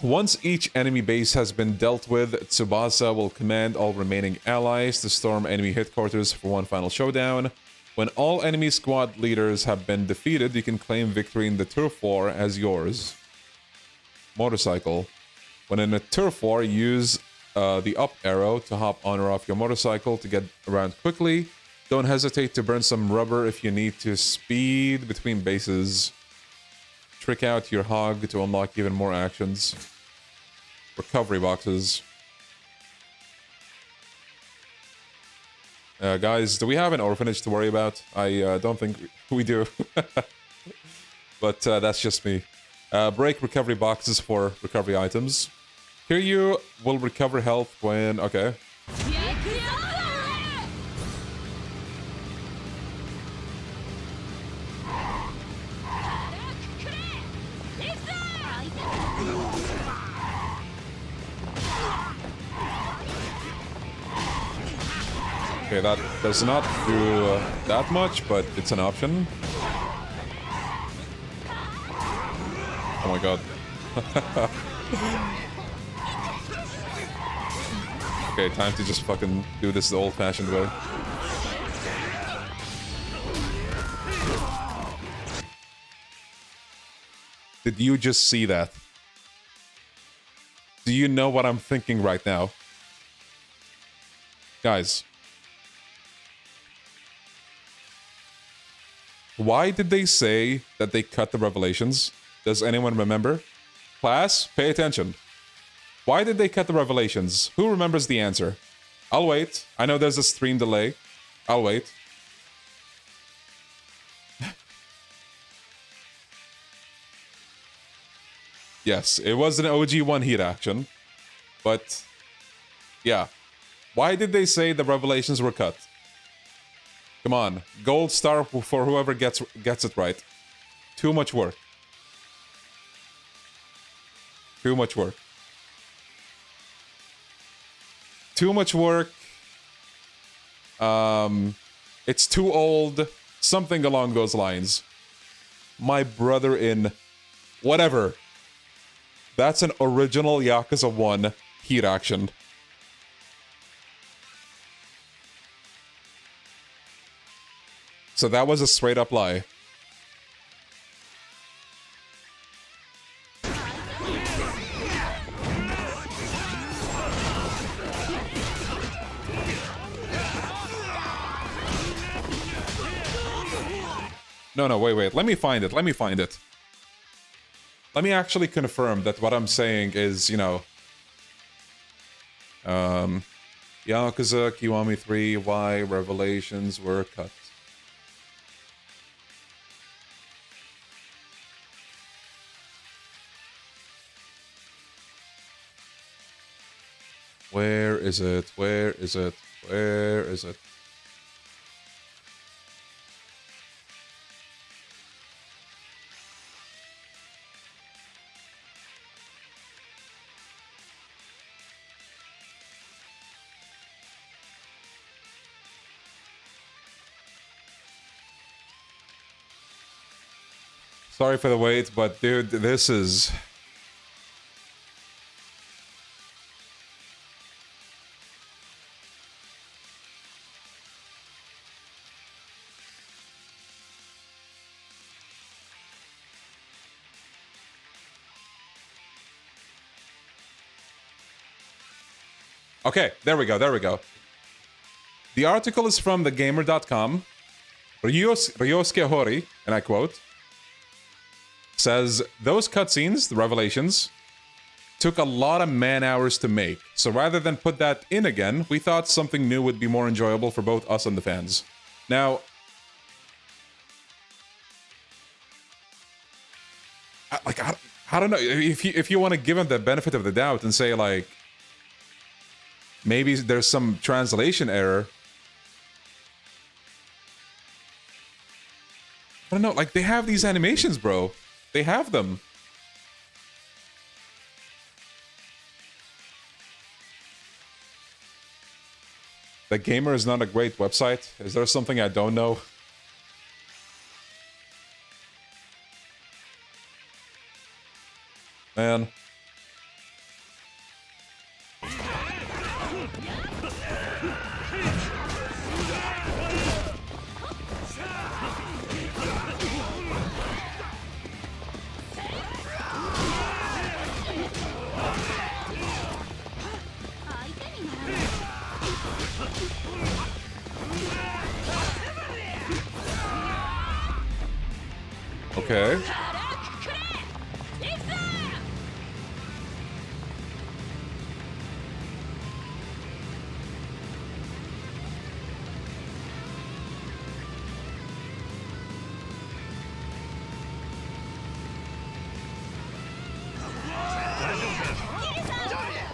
Once each enemy base has been dealt with, Tsubasa will command all remaining allies to storm enemy headquarters for one final showdown. When all enemy squad leaders have been defeated, you can claim victory in the Turf War as yours. Motorcycle. When in a Turf War, use the up arrow to hop on or off your motorcycle to get around quickly. Don't hesitate to burn some rubber if you need to speed between bases. Trick out your hog to unlock even more actions. Recovery boxes. Guys, do we have an orphanage to worry about? I don't think we do. But that's just me. Break recovery boxes for recovery items. Here you will recover health when... Okay. Okay, that does not do that much, but it's an option. Oh my god. Okay, time to just fucking do this the old-fashioned way. Did you just see that? Do you know what I'm thinking right now? Guys. Why did they say that they cut the revelations? Does anyone remember? Class, pay attention. Why did they cut the revelations? Who remembers the answer? I'll wait. I know there's a stream delay. I'll wait. Yes, it was an OG one-hit action. But, yeah. Why did they say the revelations were cut? Come on, gold star for whoever gets it right. Too much work. Too much work. Too much work. It's too old. Something along those lines. My brother in... Whatever. That's an original Yakuza 1 heat action. So that was a straight up lie. No, wait. Let me find it. Let me actually confirm that what I'm saying is, you know... Yakuza Kiwami 3, why revelations were cut. Where is it? Where is it? Where is it? Sorry for the wait, but dude, this is... Okay, there we go. The article is from thegamer.com. Ryosuke Hori, and I quote, says, those cutscenes, the revelations, took a lot of man-hours to make. So rather than put that in again, we thought something new would be more enjoyable for both us and the fans. Now, I don't know if you want to give him the benefit of the doubt and say like maybe there's some translation error. I don't know, like they have these animations, bro. They have them. The Gamer is not a great website. Is there something I don't know? Man. Okay.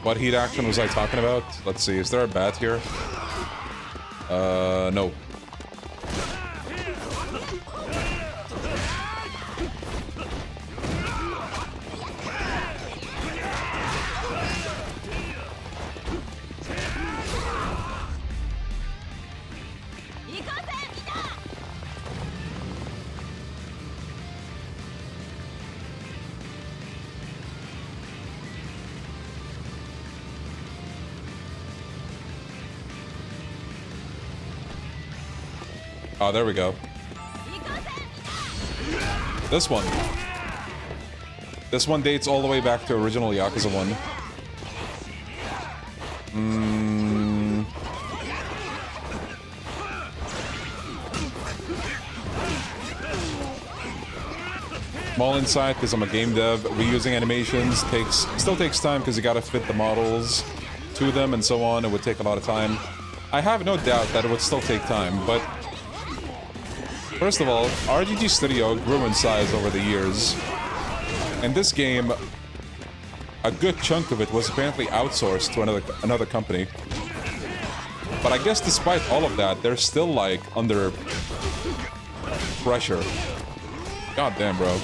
What heat action was I talking about? Let's see, is there a bat here? No. Oh, there we go. This one. This one dates all the way back to original Yakuza 1. Small insight, because I'm a game dev. Reusing animations still takes time because you gotta fit the models to them and so on. It would take a lot of time. I have no doubt that it would still take time, but first of all, RGG Studio grew in size over the years. And this game, a good chunk of it was apparently outsourced to another company. But I guess despite all of that, they're still like under pressure. God damn, bro.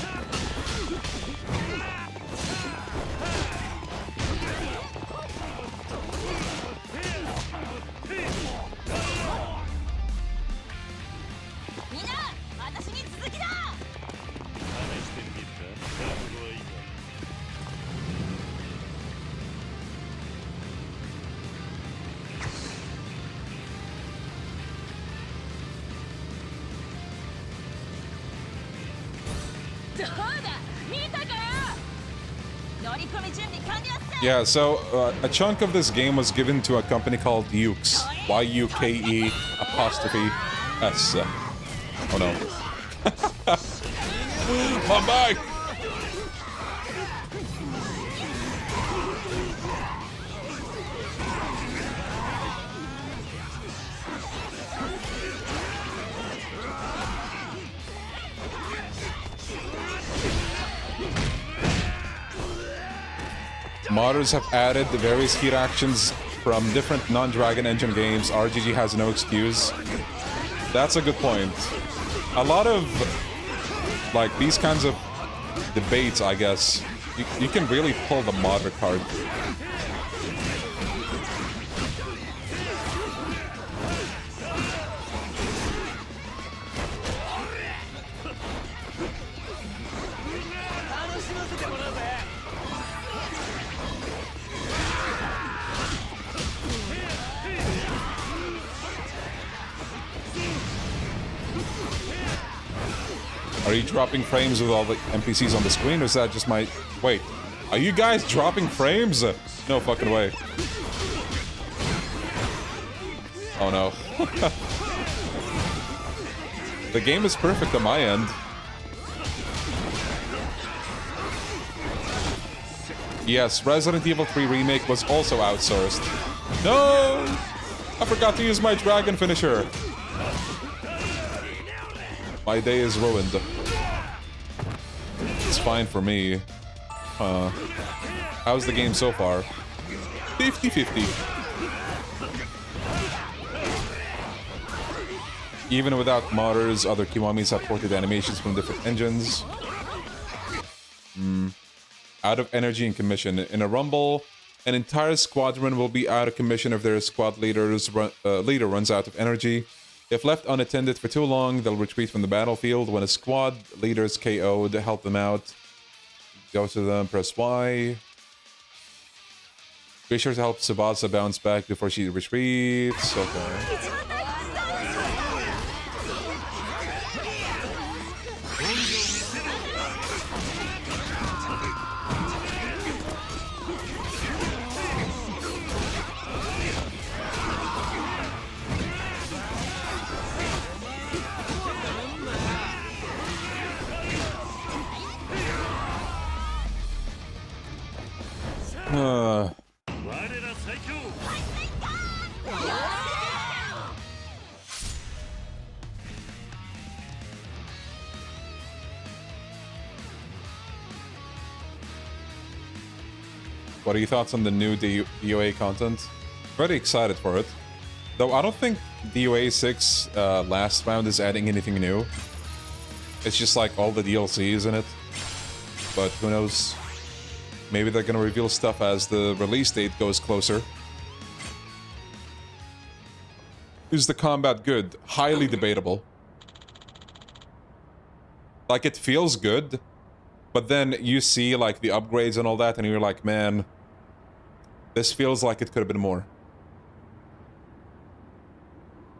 Yeah, so a chunk of this game was given to a company called Yuke. Y-U-K-E apostrophe S. Oh no. My bike! Modders have added the various heat actions from different non-Dragon Engine games. RGG has no excuse. That's a good point. A lot of, like, these kinds of debates, I guess, you can really pull the modder card. Are you dropping frames with all the NPCs on the screen, or is that just my... Wait, are you guys dropping frames? No fucking way. Oh no. The game is perfect on my end. Yes, Resident Evil 3 Remake was also outsourced. No! I forgot to use my dragon finisher. My day is ruined. It's fine for me. How's the game so far? 50-50. Even without modders, other Kiwamis have ported animations from different engines. Out of energy and commission. In a rumble, an entire squadron will be out of commission if their squad leader runs out of energy. If left unattended for too long, they'll retreat from the battlefield. When a squad leader is KO'd, help them out. Go to them, press Y. Be sure to help Tsubasa bounce back before she retreats. Okay. What are your thoughts on the new DOA content? Very excited for it. Though I don't think DOA 6 last round is adding anything new. It's just like all the DLCs in it. But who knows? Maybe they're gonna reveal stuff as the release date goes closer. Is the combat good? Highly debatable. Like, it feels good, but then you see like the upgrades and all that and you're like, man, this feels like it could have been more.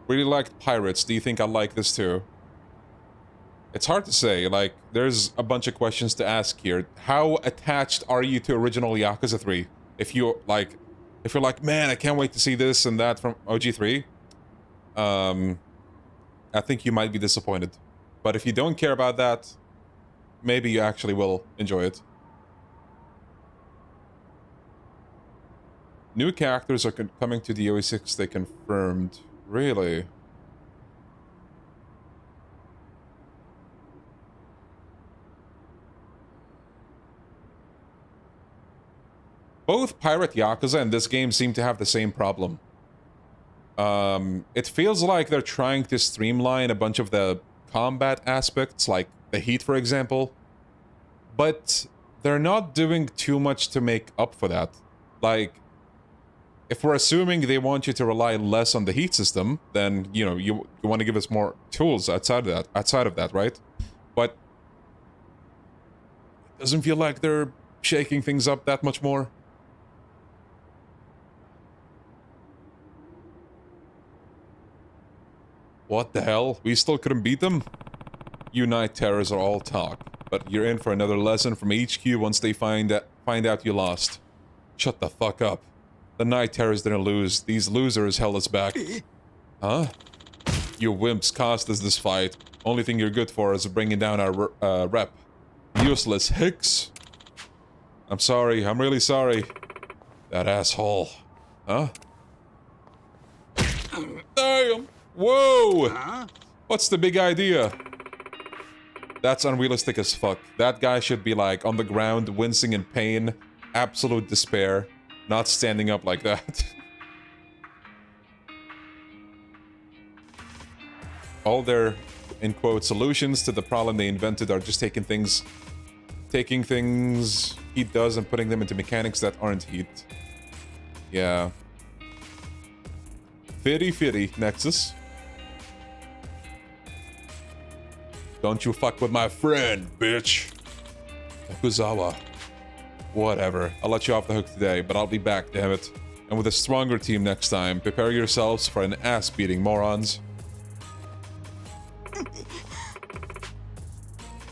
Really liked Pirates. Do you think I like this too? It's hard to say. Like, there's a bunch of questions to ask here. How attached are you to original Yakuza 3? If you're like, man, I can't wait to see this and that from OG3, I think you might be disappointed. But if you don't care about that, maybe you actually will enjoy it. New characters are coming to DOA 6, they confirmed. Really? Both Pirate Yakuza and this game seem to have the same problem. It feels like they're trying to streamline a bunch of the combat aspects, like the heat, for example. But they're not doing too much to make up for that. Like, if we're assuming they want you to rely less on the heat system, then, you know, you want to give us more tools outside of that, right? But it doesn't feel like they're shaking things up that much more. What the hell? We still couldn't beat them? You night terrors are all talk, but you're in for another lesson from HQ once they find out you lost. Shut the fuck up. The night terrors didn't lose. These losers held us back. Huh? You wimps cost us this fight. Only thing you're good for is bringing down our rep. Useless hicks. I'm sorry. I'm really sorry. That asshole. Huh? Damn! Whoa! Huh? What's the big idea? That's unrealistic as fuck. That guy should be like on the ground, wincing in pain, absolute despair, not standing up like that. All their, in quote, solutions to the problem they invented are just taking things heat does and putting them into mechanics that aren't heat. Yeah. Fitty, Nexus. Don't you fuck with my friend, bitch. Yakuzawa. Whatever. I'll let you off the hook today, but I'll be back, damn it. And with a stronger team next time. Prepare yourselves for an ass-beating, morons.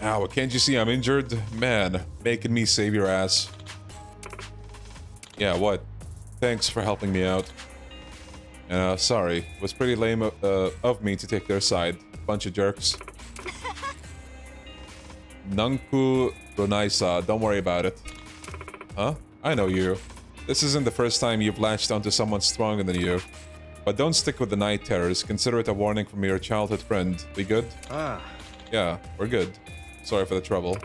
Ow, can't you see I'm injured? Man, making me save your ass. Yeah, what? Thanks for helping me out. Sorry. It was pretty lame of me to take their side. Bunch of jerks. Nanku Ronaisa, don't worry about it. Huh? I know you. This isn't the first time you've latched onto someone stronger than you. But don't stick with the night terrors. Consider it a warning from your childhood friend. We good? Ah. Yeah, we're good. Sorry for the trouble.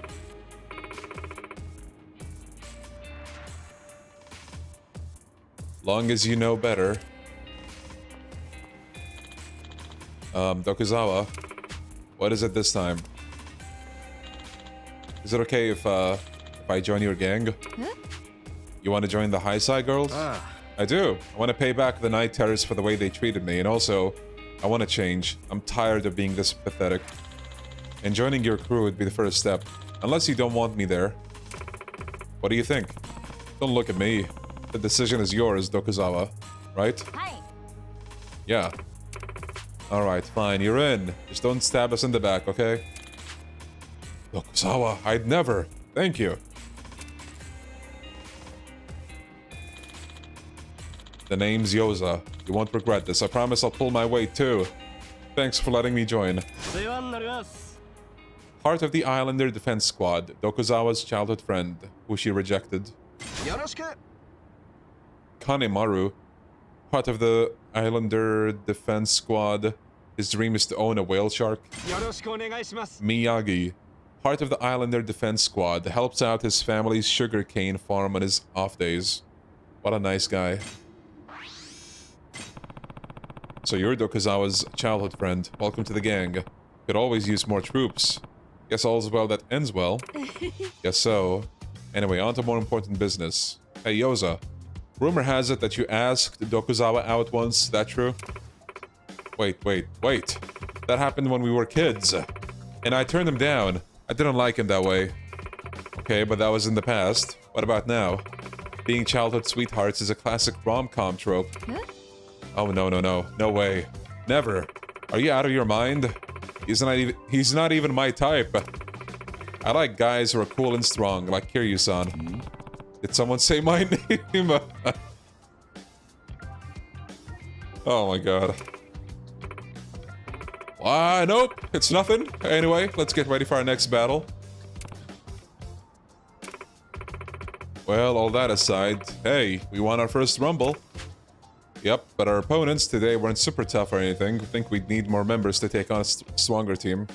Long as you know better. Dokuzawa, what is it this time? Is it okay if I join your gang? You want to join the high side girls? I do. I want to pay back the night terrors for the way they treated me, and also, I want to change. I'm tired of being this pathetic. And joining your crew would be the first step. Unless you don't want me there. What do you think? Don't look at me. The decision is yours, Dokuzawa. Right? Hi. Yeah. Alright, fine. You're in. Just don't stab us in the back, okay? Dokuzawa, I'd never. Thank you. The name's Yoza. You won't regret this. I promise I'll pull my weight too. Thanks for letting me join. Part of the Islander Defense Squad, Dokuzawa's childhood friend, who she rejected. Kanemaru, part of the Islander Defense Squad. His dream is to own a whale shark. Miyagi, part of the Islander Defense Squad, helps out his family's sugarcane farm on his off days. What a nice guy. So you're Dokuzawa's childhood friend. Welcome to the gang. Could always use more troops. Guess all's well that ends well. Guess so. Anyway, on to more important business. Hey, Yoza. Rumor has it that you asked Dokuzawa out once. That true? Wait. That happened when we were kids. And I turned him down. I didn't like him that way. Okay, but that was in the past. What about now? Being childhood sweethearts is a classic rom-com trope. Oh, no. No way. Never. Are you out of your mind? He's not even my type. I like guys who are cool and strong, like Kiryu-san. Did someone say my name? Oh my god. Nope, it's nothing. Anyway, let's get ready for our next battle. Well, all that aside, hey, we won our first Rumble. Yep, but our opponents today weren't super tough or anything. I think we'd need more members to take on a stronger team.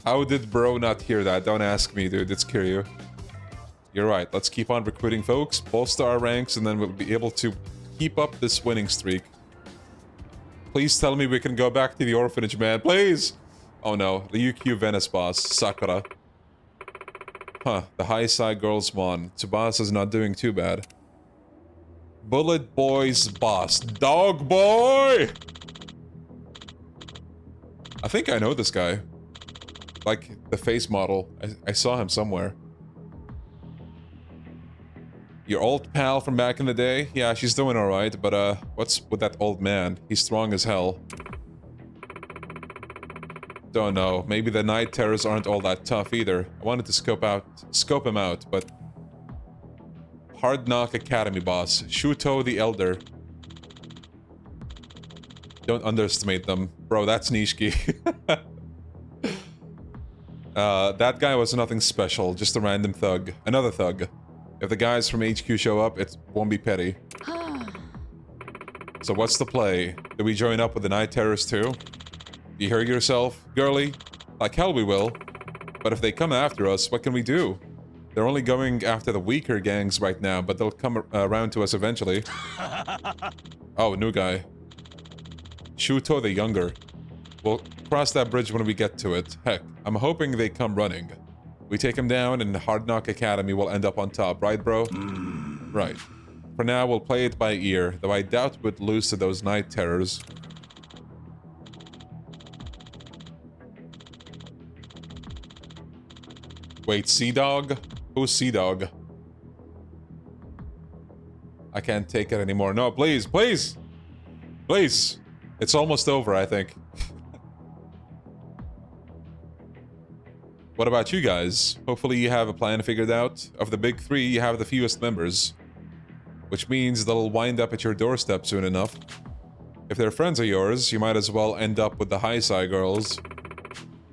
How did bro not hear that? Don't ask me, dude. It's Kiryu. You're right. Let's keep on recruiting folks, bolster our ranks, and then we'll be able to keep up this winning streak. Please tell me we can go back to the orphanage, man. Please! Oh no, the UQ Venice boss, Sakura. Huh, the high side girls won. Tsubasa's not doing too bad. Bullet Boy's boss. Dog Boy! I think I know this guy. Like, the face model. I saw him somewhere. Your old pal from back in the day? Yeah, she's doing alright, but what's with that old man? He's strong as hell. Don't know. Maybe the night terrors aren't all that tough either. I wanted to scope him out, but... Hard Knock Academy boss. Shuto the Elder. Don't underestimate them. Bro, that's Nishiki. That guy was nothing special, just a random thug. Another thug. If the guys from HQ show up, it won't be petty. So what's the play? Do we join up with the night terrors too? You hear yourself, girly? Like hell we will. But if they come after us, what can we do? They're only going after the weaker gangs right now, but they'll come around to us eventually. Oh, new guy. Shuto the Younger. We'll cross that bridge when we get to it. Heck, I'm hoping they come running. We take him down and Hard Knock Academy will end up on top, right bro? Right. For now, we'll play it by ear, though I doubt we'd lose to those night terrors. Wait, Sea Dog? Who's Sea Dog? I can't take it anymore. No, please, please! Please! It's almost over, I think. What about you guys? Hopefully you have a plan figured out. Of the big three, you have the fewest members. Which means they'll wind up at your doorstep soon enough. If they're friends of yours, you might as well end up with the high side girls.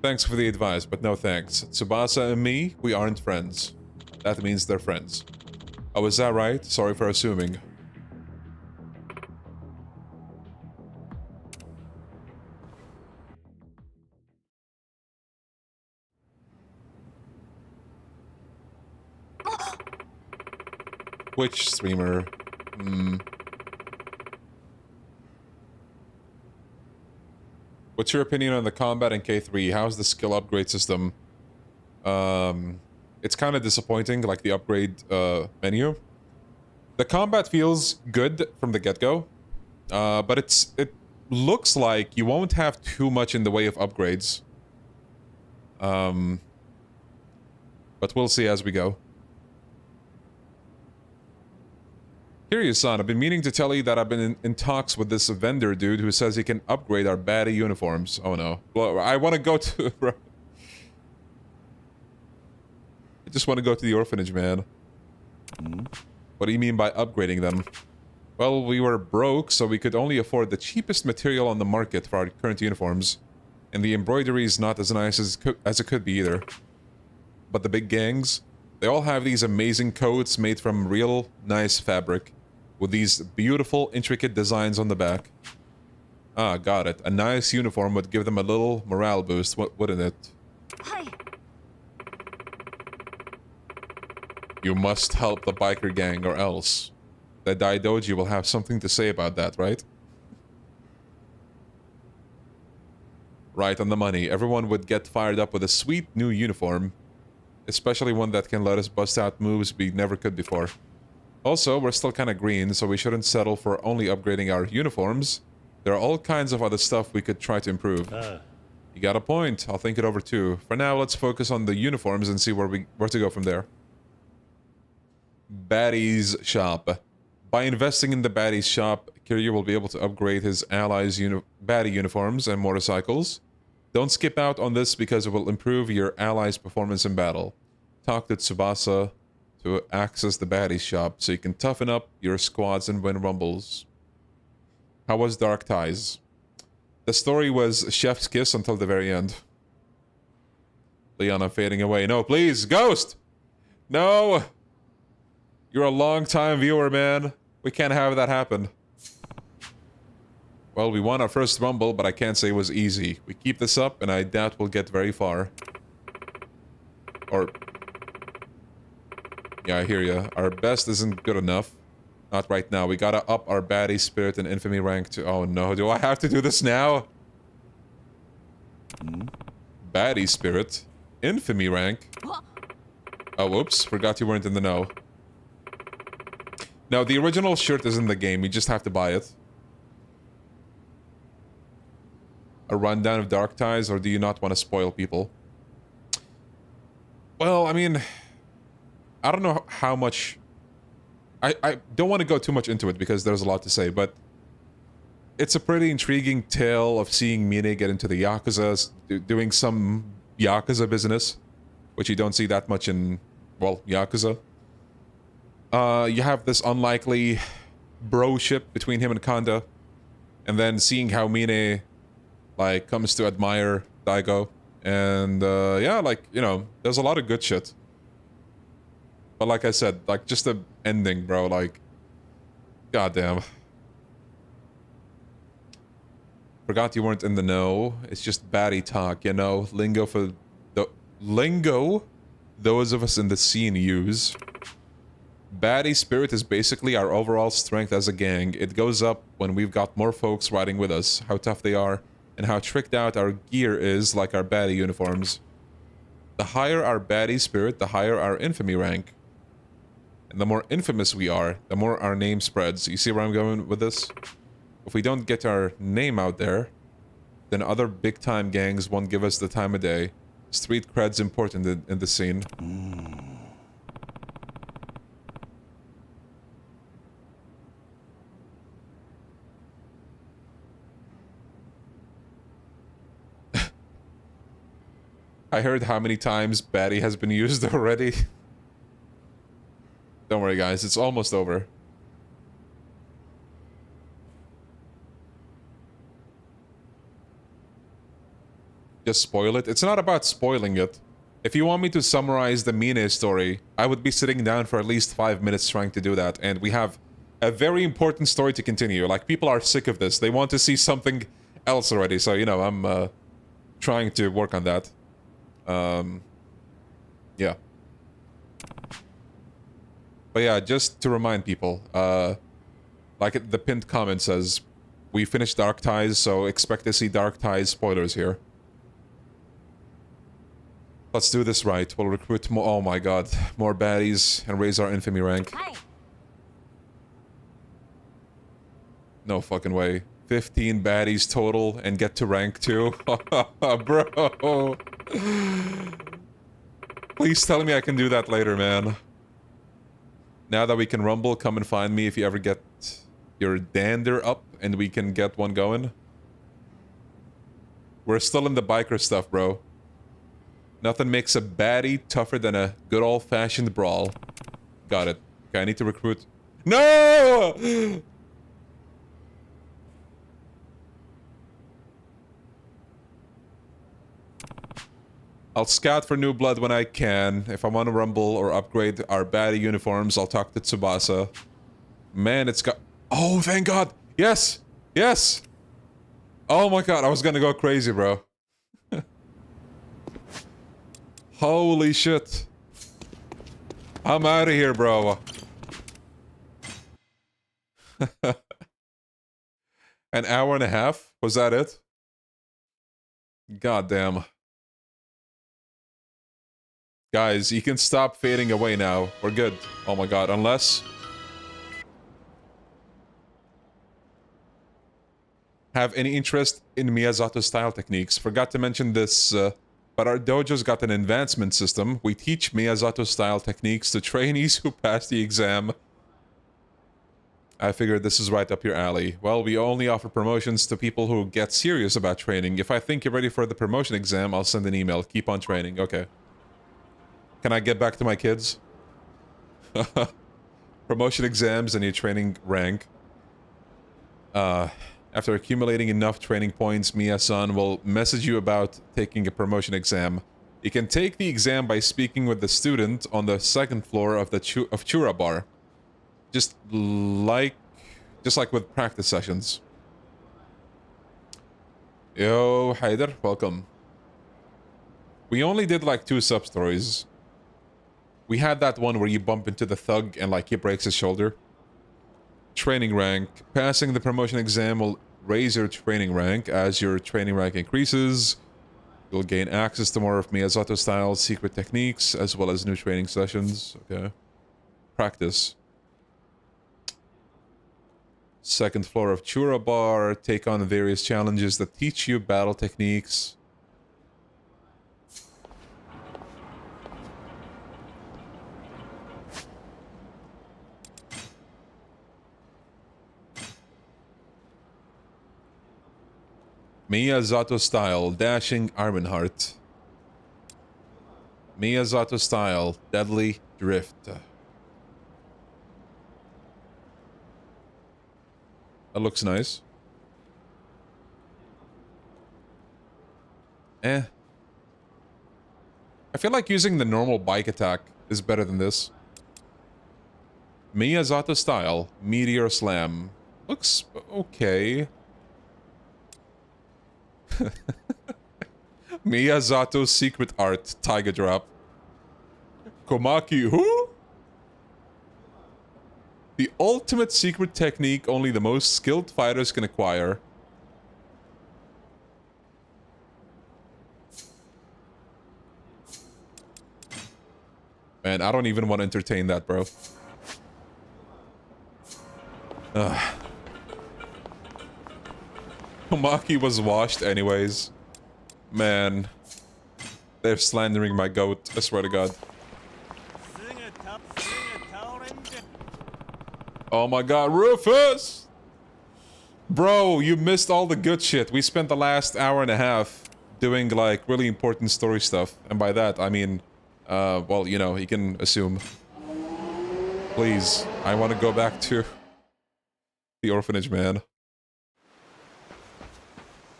Thanks for the advice, but no thanks. Tsubasa and me, we aren't friends. That means they're friends. Oh, is that right? Sorry for assuming. Which streamer? What's your opinion on the combat in K3? How's the skill upgrade system? It's kind of disappointing, like the upgrade menu. The combat feels good from the get-go, but it looks like you won't have too much in the way of upgrades. But we'll see as we go. Kiryu-san, I've been meaning to tell you that I've been in talks with this vendor dude who says he can upgrade our baddie uniforms. Oh no. Well, I want to go to... I just want to go to the orphanage, man. What do you mean by upgrading them? Well, we were broke, so we could only afford the cheapest material on the market for our current uniforms. And the embroidery is not as nice as it could be either. But the big gangs, they all have these amazing coats made from real nice fabric, with these beautiful, intricate designs on the back. Ah, got it. A nice uniform would give them a little morale boost, wouldn't it? Hi. You must help the biker gang or else. The Daidoji will have something to say about that, right? Right on the money. Everyone would get fired up with a sweet new uniform. Especially one that can let us bust out moves we never could before. Also, we're still kinda green, so we shouldn't settle for only upgrading our uniforms. There are all kinds of other stuff we could try to improve. You got a point. I'll think it over too. For now, let's focus on the uniforms and see where to go from there. Baddie's shop. By investing in the Baddie's shop, Kiryu will be able to upgrade his allies' baddie uniforms and motorcycles. Don't skip out on this because it will improve your allies' performance in battle. Talk to Tsubasa to access the Baddie's shop so you can toughen up your squads and win rumbles. How was Dark Ties? The story was chef's kiss until the very end. Leon, I'm fading away. No, please, Ghost! No! You're a long-time viewer, man. We can't have that happen. Well, we won our first rumble, but I can't say it was easy. We keep this up, and I doubt we'll get very far. Or... yeah, I hear ya. Our best isn't good enough. Not right now. We gotta up our baddie spirit and infamy rank to... oh no, do I have to do this now? Baddie spirit? Infamy rank? Oh, whoops. Forgot you weren't in the know. No, the original shirt is in the game. You just have to buy it. A rundown of Dark Ties, or do you not want to spoil people? Well, I mean... I don't know how much... I don't want to go too much into it because there's a lot to say, but... it's a pretty intriguing tale of seeing Mine get into the Yakuza, doing some Yakuza business, which you don't see that much in, well, Yakuza. You have this unlikely bro-ship between him and Kanda, and then seeing how Mine, like, comes to admire Daigo, and, yeah, like, you know, there's a lot of good shit. But like I said, like, just the ending, bro, like, goddamn. Forgot you weren't in the know. It's just baddie talk, you know? Lingo for the... lingo those of us in the scene use. Baddie spirit is basically our overall strength as a gang. It goes up when we've got more folks riding with us, how tough they are, and how tricked out our gear is, like our baddie uniforms. The higher our baddie spirit, the higher our infamy rank. And the more infamous we are, the more our name spreads. You see where I'm going with this? If we don't get our name out there, then other big-time gangs won't give us the time of day. Street cred's important in the scene. I heard how many times baddie has been used already. Don't worry, guys. It's almost over. Just spoil it. It's not about spoiling it. If you want me to summarize the Mine story, I would be sitting down for at least 5 minutes trying to do that. And we have a very important story to continue. Like, people are sick of this. They want to see something else already. So, you know, I'm trying to work on that. Yeah. But yeah, just to remind people, like the pinned comment says, we finished Dark Ties, so expect to see Dark Ties spoilers here. Let's do this right. We'll recruit more. Oh my god, more baddies and raise our infamy rank. Hi. No fucking way. 15 baddies total and get to rank 2. Bro. Please tell me I can do that later, man. Now that we can rumble, come and find me if you ever get your dander up and we can get one going. We're still in the biker stuff, bro. Nothing makes a baddie tougher than a good old-fashioned brawl. Got it. Okay, I need to recruit. No! I'll scout for new blood when I can. If I want to rumble or upgrade our baddie uniforms, I'll talk to Tsubasa. Man, it's got... Oh, thank God! Yes! Yes! Oh my god, I was gonna go crazy, bro. Holy shit. I'm out of here, bro. An hour and a half? Was that it? God damn. Guys, you can stop fading away now. We're good. Oh my god, unless... Have any interest in Miyazato style techniques. Forgot to mention this, but our dojo's got an advancement system. We teach Miyazato style techniques to trainees who pass the exam. I figured this is right up your alley. Well, we only offer promotions to people who get serious about training. If I think you're ready for the promotion exam, I'll send an email. Keep on training. Okay. Can I get back to my kids? Promotion exams and your training rank. After accumulating enough training points, Miya-san will message you about taking a promotion exam. You can take the exam by speaking with the student on the second floor of the Chura bar. Just like with practice sessions. Yo, Haider, welcome. We only did like 2 sub-stories. We had that one where you bump into the thug and like he breaks his shoulder. Training rank. Passing the promotion exam will raise your training rank. As your training rank increases, you'll gain access to more of Miyazato style secret techniques as well as new training sessions. Okay. Practice. Second floor of Chura bar. Take on various challenges that teach you battle techniques. Miyazato style, dashing Ironheart. Miyazato style, deadly drift. That looks nice. I feel like using the normal bike attack is better than this. Miyazato style, meteor slam. Looks okay. Miyazato secret art, tiger drop. Komaki, who? The ultimate secret technique only the most skilled fighters can acquire. Man, I don't even want to entertain that, bro. Komaki was washed anyways. Man. They're slandering my goat, I swear to God. Oh my god, Rufus! Bro, you missed all the good shit. We spent the last hour and a half doing, like, really important story stuff. And by that, I mean, well, you know, you can assume. Please, I want to go back to the orphanage, man.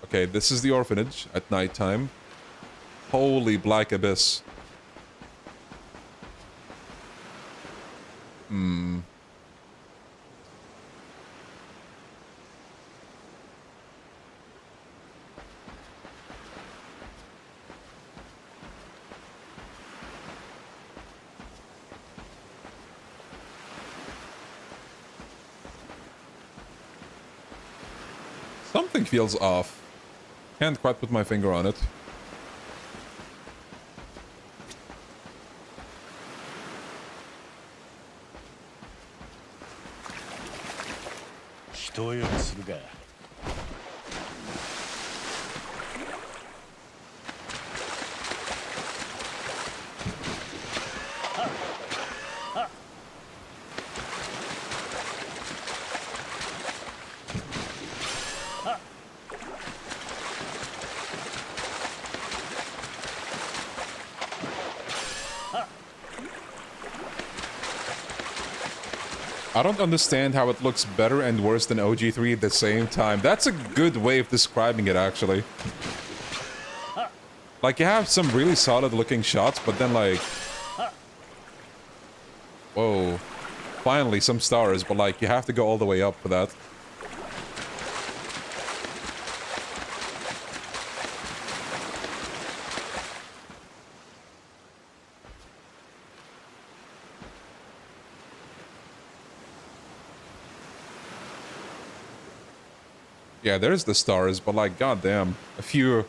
Okay, this is the orphanage at nighttime. Holy black abyss. Something feels off. Can't quite put my finger on it. I don't understand how it looks better and worse than OG3 at the same time. That's a good way of describing it, actually. Like, you have some really solid looking shots, but then like... Whoa. Finally, some stars, but like, you have to go all the way up for that. Yeah, there's the stars, but like, goddamn, a few...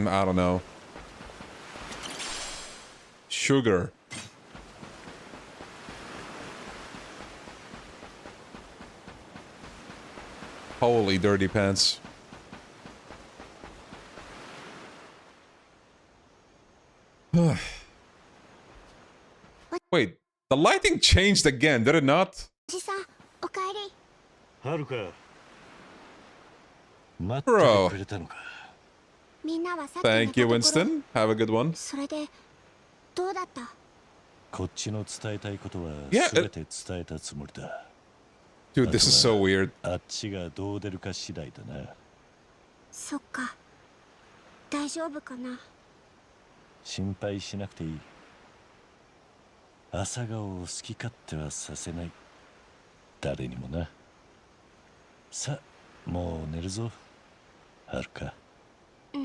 I don't know. Sugar. Holy dirty pants. Wait, the lighting changed again, did it not? Bro. Thank you, Winston. Have a good one. Yeah. Dude, this is so weird. そっか。大丈夫かな。心配しなくていい。朝顔を好き勝手はさせない。誰にもな。さあ、もう寝るぞ。はるか。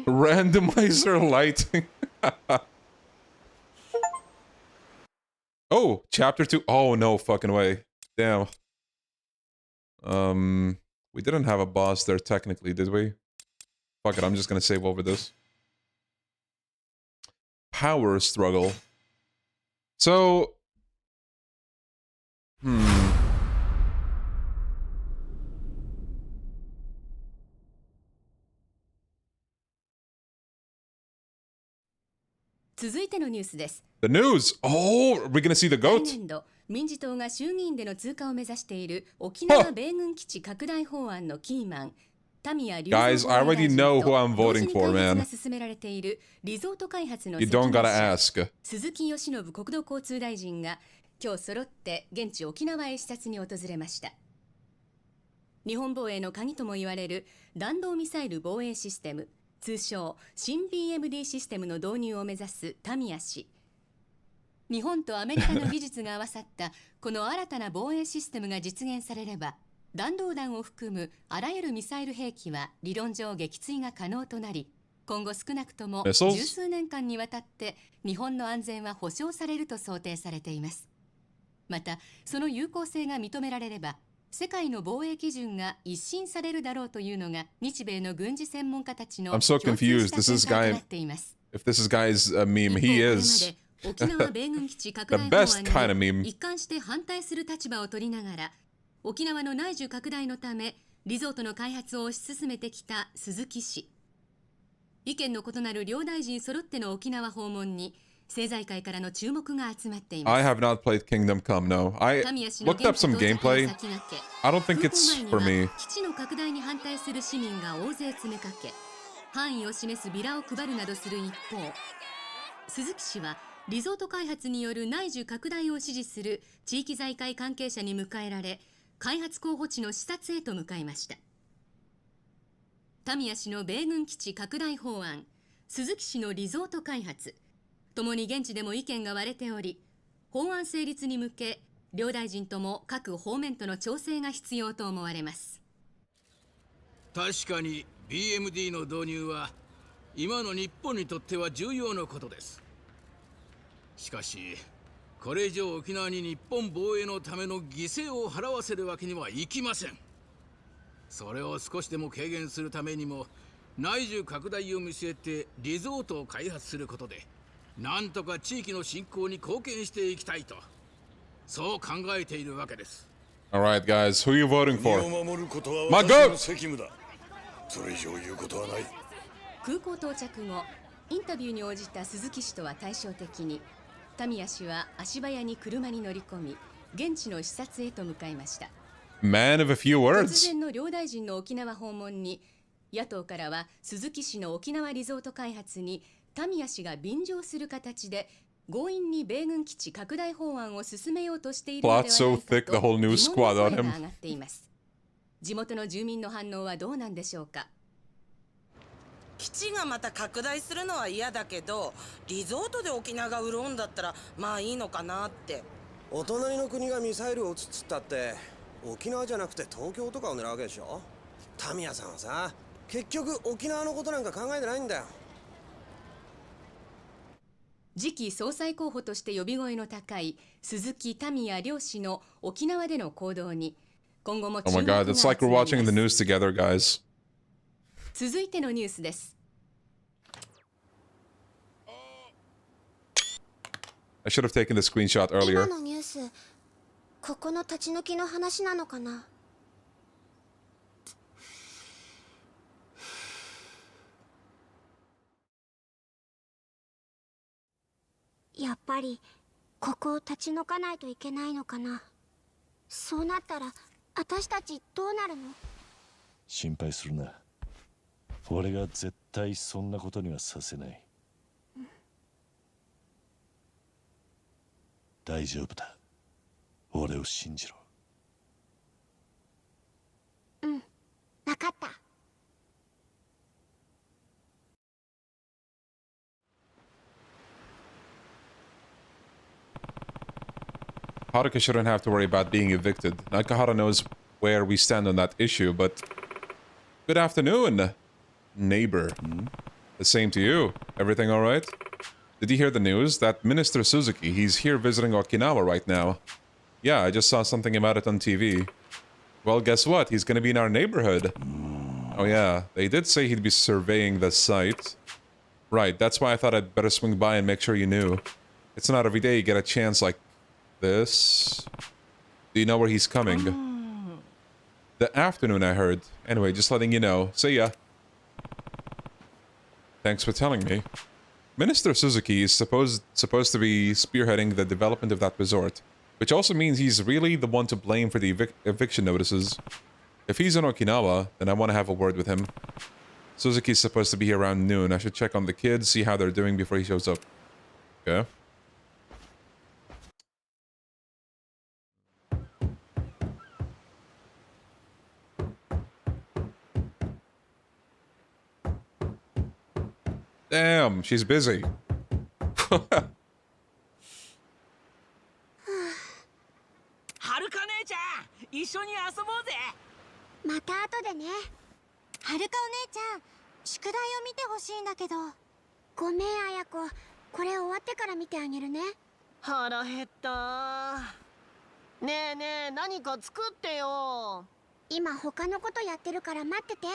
Randomizer lighting. Oh, chapter 2. Oh, no fucking way. Damn. We didn't have a boss there technically, did we? Fuck it, I'm just gonna save over this. Power struggle. So...続いてのニュースです。 The news! Oh, are we gonna see the goat? 来年度、民自党が衆議院での通過を目指している沖縄米軍基地拡大法案のキーマン、タミヤ・リュウド Guys, I already know who I'm voting for, man. が進められているリゾート開発の You don't gotta ask. 鈴木義信国土交通大臣が今日揃って現地沖縄へ視察に訪れました。日本防衛の鍵とも言われる弾道ミサイル防衛システム、通称新 BMD システムの導入を目指すタミヤ氏。日本とアメリカの技術が合わさったこの新たな防衛システムが実現されれば、弾道弾を含むあらゆるミサイル兵器は理論上撃墜が可能となり、今後少なくとも十数年間にわたって日本の安全は保障されると想定されています。また、その有効性が認められれば、世界の防衛基準が一新されるだろうというのが日米の軍事専門家たちの共通した見解となっています。If this guy's a meme, he is 沖縄米軍基地拡大法案に一貫して反対する立場を取りながら、沖縄の内需拡大のためリゾートの開発を推し進めてきた鈴木氏。意見の異なる両大臣揃っての沖縄訪問に政財界からの注目が集まっています。I have not played Kingdom Come, no. I looked up some gameplay. I don't think it's for me. 基地の拡大に反対する市民が大勢詰めかけ、範囲を示すビラを配るなどする一方、鈴木氏はリゾート開発による内需拡大を支持する地域財界関係者に迎えられ、開発候補地の視察へと向かいました。タミヤ氏の米軍基地拡大法案、鈴木氏のリゾート開発、ともに現地でも意見が割れており、法案成立に向け両大臣とも各方面との調整が必要と思われます。確かに BMD の導入は今の日本にとっては重要なことです。しかしこれ以上沖縄に日本防衛のための犠牲を払わせるわけにはいきません。それを少しでも軽減するためにも内需拡大を見据えてリゾートを開発することでなんとか地域の振興に貢献していきたいとそう考えているわけです。 Alright guys, who are you voting for? 身を守ることは My 私 goat! の責務だ。それ以上言うことはない。空港到着後、インタビューに応じた鈴木氏とは対照的に、タミヤ氏は足早に車に乗り込み、現地の視察へと向かいました。Man of a few 突 words. 然の両大臣の沖縄訪問に、野党からは鈴木氏の沖縄リゾート開発にタミヤ氏が便乗する形で強引に米軍基地拡大法案を進めようとしているのではないかと疑問の声が上がっています。地元の住民の反応はどうなんでしょうか。基地がまた拡大するのは嫌だけど、リゾートで沖縄が潤うんだったらまあいいのかなって。お隣の国がミサイルを撃つっつったって沖縄じゃなくて東京とかを狙うわけでしょ。タミヤさんはさ、結局沖縄のことなんか考えてないんだよ。次期総裁候補として呼び声の高い鈴木タミヤ両氏の沖縄での行動に今後も注目が Oh my god, it's like we're watching the news together, guys. 続いてのニュースです。I should have taken the screenshot 今 earlier. のニュース、ここの立ち退きの話なのかな。やっぱりここを立ち退かないといけないのかな。そうなったら私たちどうなるの？心配するな。俺が絶対そんなことにはさせない。大丈夫だ。俺を信じろ。うん、わかった。Haruka shouldn't have to worry about being evicted. Nakahara knows where we stand on that issue, but... Good afternoon, neighbor. The same to you. Everything alright? Did you hear the news? That Minister Suzuki, he's here visiting Okinawa right now. Yeah, I just saw something about it on TV. Well, guess what? He's gonna be in our neighborhood. Oh yeah, they did say he'd be surveying the site. Right, that's why I thought I'd better swing by and make sure you knew. It's not every day you get a chance like this. Do you know where he's coming? The afternoon, I heard. Anyway, just letting you know. See ya. Thanks for telling me. Minister Suzuki is supposed to be spearheading the development of that resort, which also means he's really the one to blame for the eviction notices. If he's in Okinawa, then I want to have a word with him. Suzuki's supposed to be here around noon. I should check on the kids, see how they're doing before he shows up. Okay. Damn, she's busy. はるか姉ちゃん、一緒に遊ぼうぜ。また後でね。はるかお姉ちゃん、宿題を見てほしいんだけど。ごめん、あやこ。これ終わってから見てあげるね。腹減った。ねえねえ、何か作ってよ。今他のことやってるから待ってて。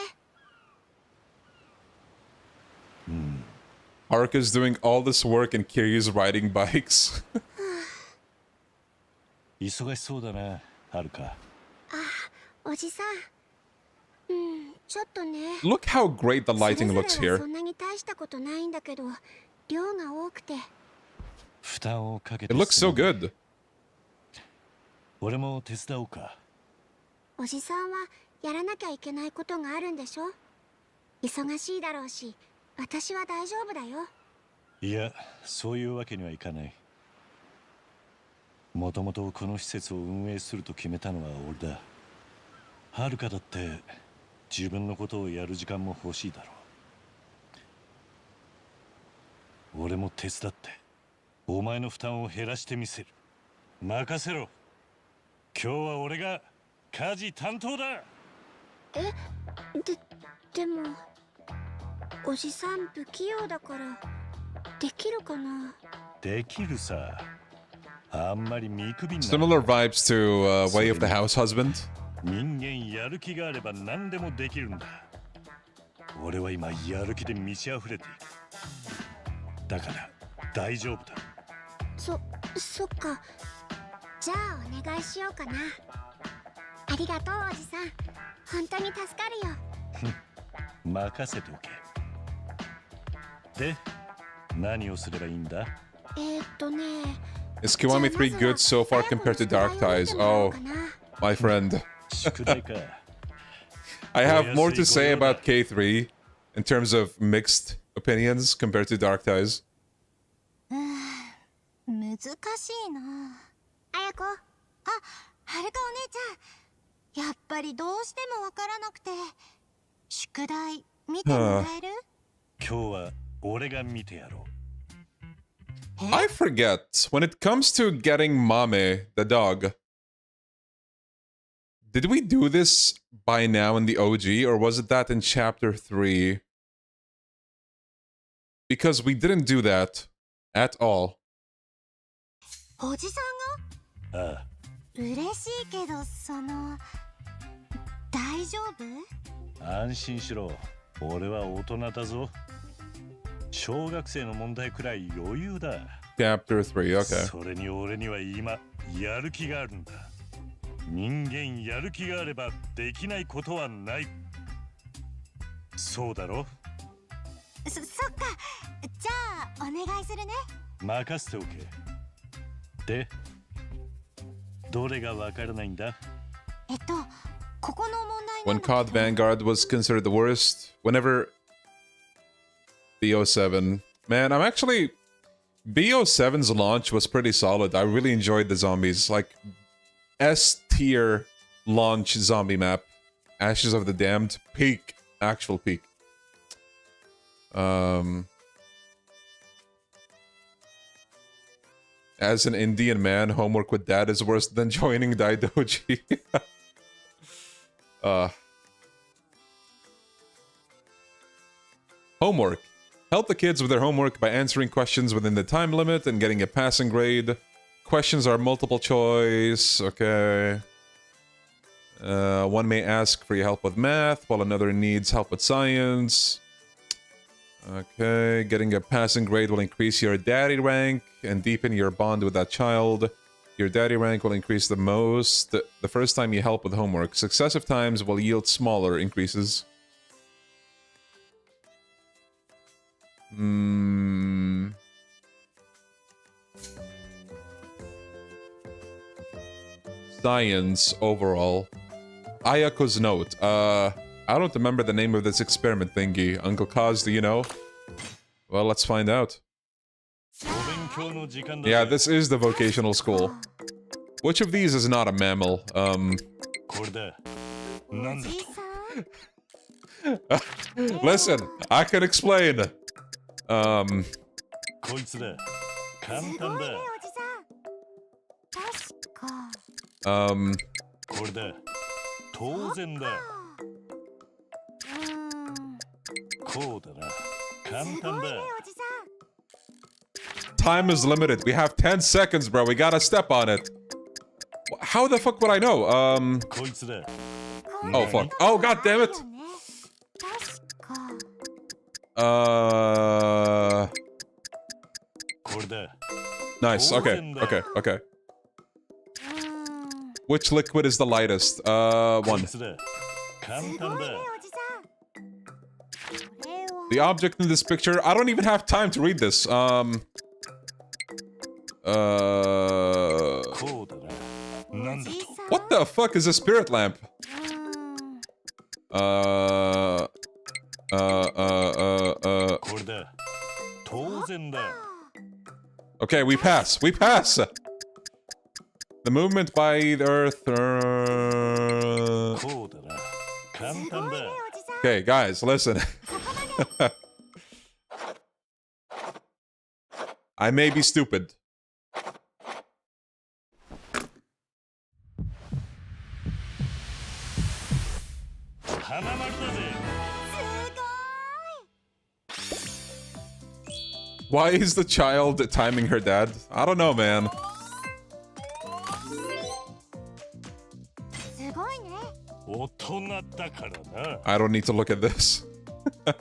Haruka's doing all this work and Kiryu's riding bikes. 忙しそうだな、はるか。あ、おじさん。ちょっとね。Look how great the lighting looks それぞれは here. そんなに大したことないんだけど、量が多くて。負担をかけて。It looks so good. 俺も手伝おうか。おじさんはやらなきゃいけないことがあるんでしょ？忙しいだろうし、私は大丈夫だよ。いや、そういうわけにはいかない。もともとこの施設を運営すると決めたのは俺だ。はるかだって自分のことをやる時間も欲しいだろう。俺も手伝ってお前の負担を減らしてみせる。任せろ。今日は俺が家事担当だ。でもおじさん不器用だからできるかな。できるさ。あんまり見くびんな。 Similar vibes to Way of the House Husband. 人間やる気があれば何でもできるんだ。俺は今やる気で満ち溢れている。だから大丈夫だ。そっか。じゃあお願いしようかな。ありがとうおじさん。本当に助かるよ。任せておけ。で、何をすればいいんだ？Is Kiwami 3 good so far compared to Dark Ties? Oh, my friend. I have more to say about K3 in terms of mixed opinions compared to Dark Ties. 難しいな。あやこ、はるかお姉ちゃん。やっぱりどうしてもわからなくて。宿題見てもらえる？今日は俺が見てやろう。I forget, when it comes to getting Mame, the dog, did we do this by now in the OG, or was it that in Chapter 3? Because we didn't do that at all. おじさんが？ああ。嬉しいけど、大丈夫？安心しろ。俺は大人だぞ。小学生の問題くらい余裕だ。Chapter 3, okay. それに俺には今やる気があるんだ。人間やる気があればできないことはない。そうだろ？そっか。じゃあお願いするね。任せておけ。で、どれがわからないんだ？ここの問題。 When COD Vanguard was considered the worst, whenever BO7. Man, I'm actually... BO7's launch was pretty solid. I really enjoyed the zombies. Like, S-tier launch zombie map. Ashes of the Damned. Peak. Actual peak. As an Indian man, homework with dad is worse than joining Daidoji. Homework. Help the kids with their homework by answering questions within the time limit and getting a passing grade. Questions are multiple choice. Okay. One may ask for your help with math, while another needs help with science. Okay. Getting a passing grade will increase your daddy rank and deepen your bond with that child. Your daddy rank will increase the most the first time you help with homework. Successive times will yield smaller increases. Science overall. Ayako's note. I don't remember the name of this experiment thingy. Uncle Kaz, do you know? Well, let's find out. Yeah, this is the vocational school. Which of these is not a mammal? Listen, I can explain. Time is limited. We have 10 seconds, bro. We gotta step on it. How the fuck would I know? Oh, fuck. Oh, god damn it. Nice. Okay. Which liquid is the lightest? One. The object in this picture, I don't even have time to read this. What the fuck is a spirit lamp? Okay, we pass. The movement by the Earth. Okay, guys, listen. I may be stupid. Why is the child timing her dad? I don't know, man. I don't need to look at this. That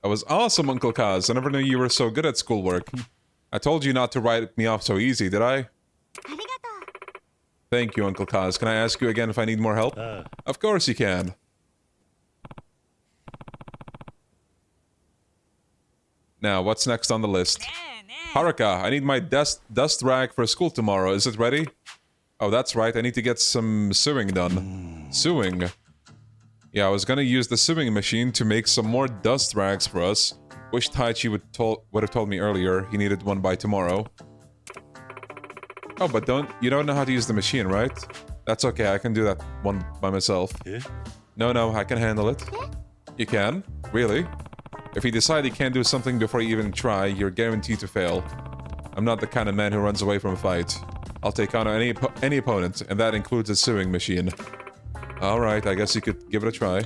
was awesome, Uncle Kaz. I never knew you were so good at schoolwork. I told you not to write me off so easy, did I? Thank you, Uncle Kaz. Can I ask you again if I need more help? Of course you can. Now, what's next on the list? Haruka, I need my dust rag for school tomorrow. Is it ready? Oh, that's right. I need to get some sewing done. Sewing? Yeah, I was gonna use the sewing machine to make some more dust rags for us. Wish Taichi would have told me earlier he needed one by tomorrow. Oh, but you don't know how to use the machine, right? That's okay, I can do that one by myself. Yeah? No, I can handle it. Yeah? You can? Really? If you decide you can't do something before you even try, you're guaranteed to fail. I'm not the kind of man who runs away from a fight. I'll take on any opponent, and that includes a sewing machine. Alright, I guess you could give it a try.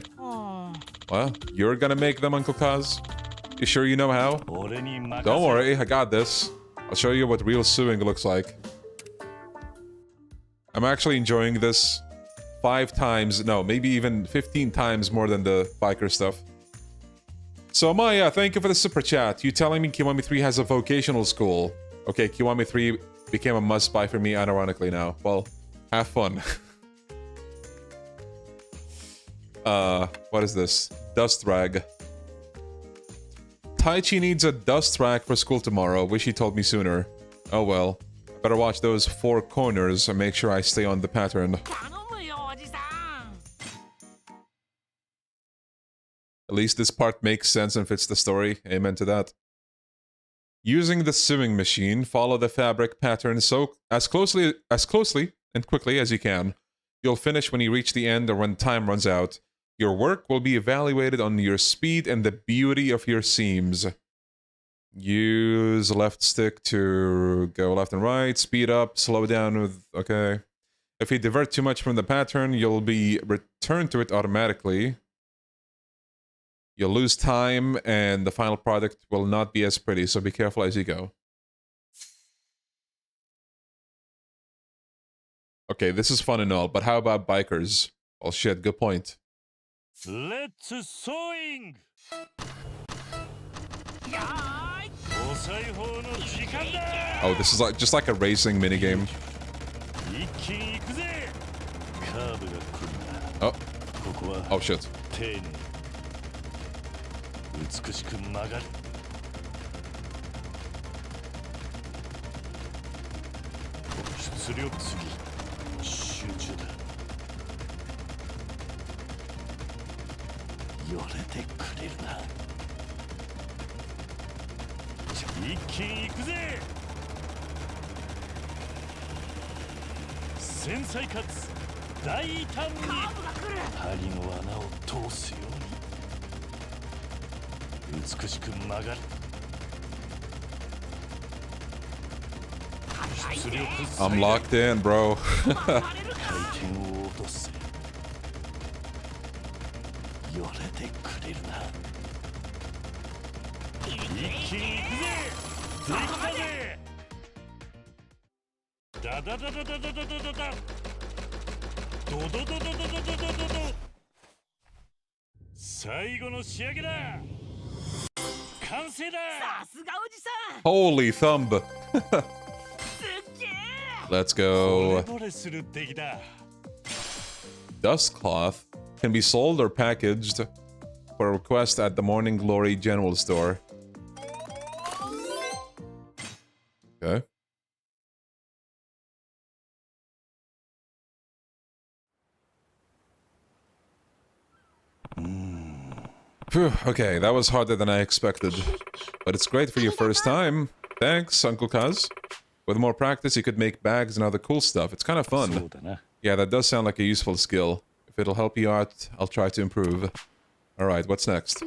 Well, you're gonna make them, Uncle Kaz? You sure you know how? Don't worry, I got this. I'll show you what real sewing looks like. I'm actually enjoying this 5 times, no, maybe even 15 times more than the biker stuff. So Maya, thank you for the super chat. You telling me Kiwami 3 has a vocational school. Okay, Kiwami 3 became a must-buy for me unironically now. Well, have fun. What is this? Dust rag. Taichi needs a dust rag for school tomorrow. Wish he told me sooner. Oh well. Better watch those 4 corners and make sure I stay on the pattern. At least this part makes sense and fits the story. Amen to that. Using the sewing machine, follow the fabric pattern as closely and quickly as you can. You'll finish when you reach the end or when time runs out. Your work will be evaluated on your speed and the beauty of your seams. Use left stick to go left and right, speed up, slow down with... okay. If you divert too much from the pattern, you'll be returned to it automatically. You'll lose time, and the final product will not be as pretty, so be careful as you go. Okay, this is fun and all, but how about bikers? Well, shit, good point. Let's sewing! Oh, this is like just like a racing minigame. Oh. Oh shit. I'm locked in, bro. Holy thumb. Let's go. Dust cloth can be sold or packaged for a request at the Morning Glory General Store. Okay. Phew, okay, that was harder than I expected. But it's great for your first time. Thanks, Uncle Kaz. With more practice, you could make bags and other cool stuff. It's kind of fun. Yeah, that does sound like a useful skill. If it'll help you out, I'll try to improve. Alright, what's next?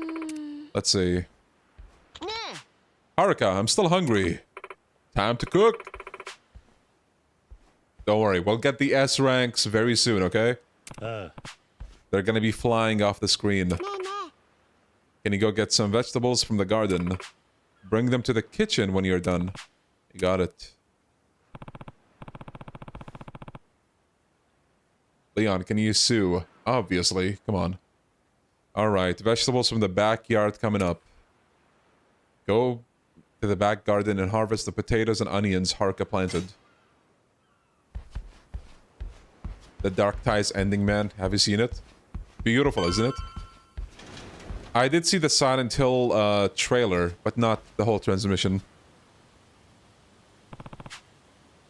Let's see. Haruka, I'm still hungry. Time to cook. Don't worry, we'll get the S ranks very soon, okay? They're gonna be flying off the screen. Can you go get some vegetables from the garden? Bring them to the kitchen when you're done. You got it. Leon, can you sue? Obviously. Come on. Alright, vegetables from the backyard coming up. Go to the back garden and harvest the potatoes and onions Haruka planted. The Dark Ties ending, man. Have you seen it? Beautiful, isn't it? I did see the Silent Hill trailer, but not the whole transmission.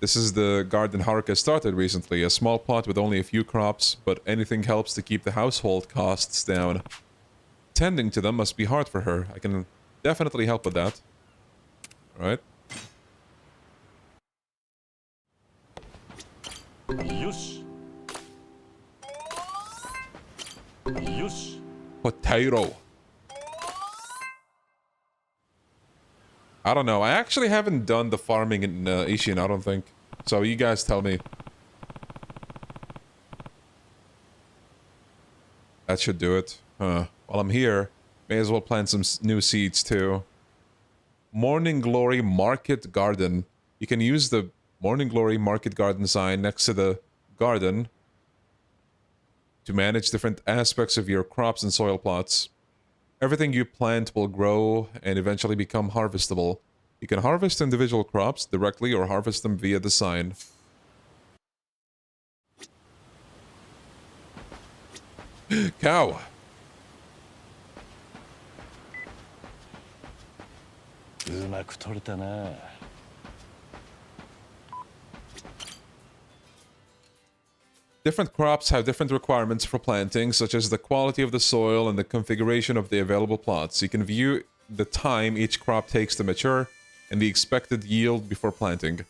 This is the garden Haruka started recently. A small plot with only a few crops, but anything helps to keep the household costs down. Tending to them must be hard for her. I can definitely help with that. Alright. Yosh. Yosh. Potato. I don't know. I actually haven't done the farming in Ishin, I don't think. So you guys tell me. That should do it. Huh. While I'm here, may as well plant some new seeds too. Morning Glory Market Garden. You can use the Morning Glory Market Garden sign next to the garden to manage different aspects of your crops and soil plots. Everything you plant will grow and eventually become harvestable. You can harvest individual crops directly or harvest them via the sign. Cow! Different crops have different requirements for planting, such as the quality of the soil and the configuration of the available plots. You can view the time each crop takes to mature and the expected yield before planting.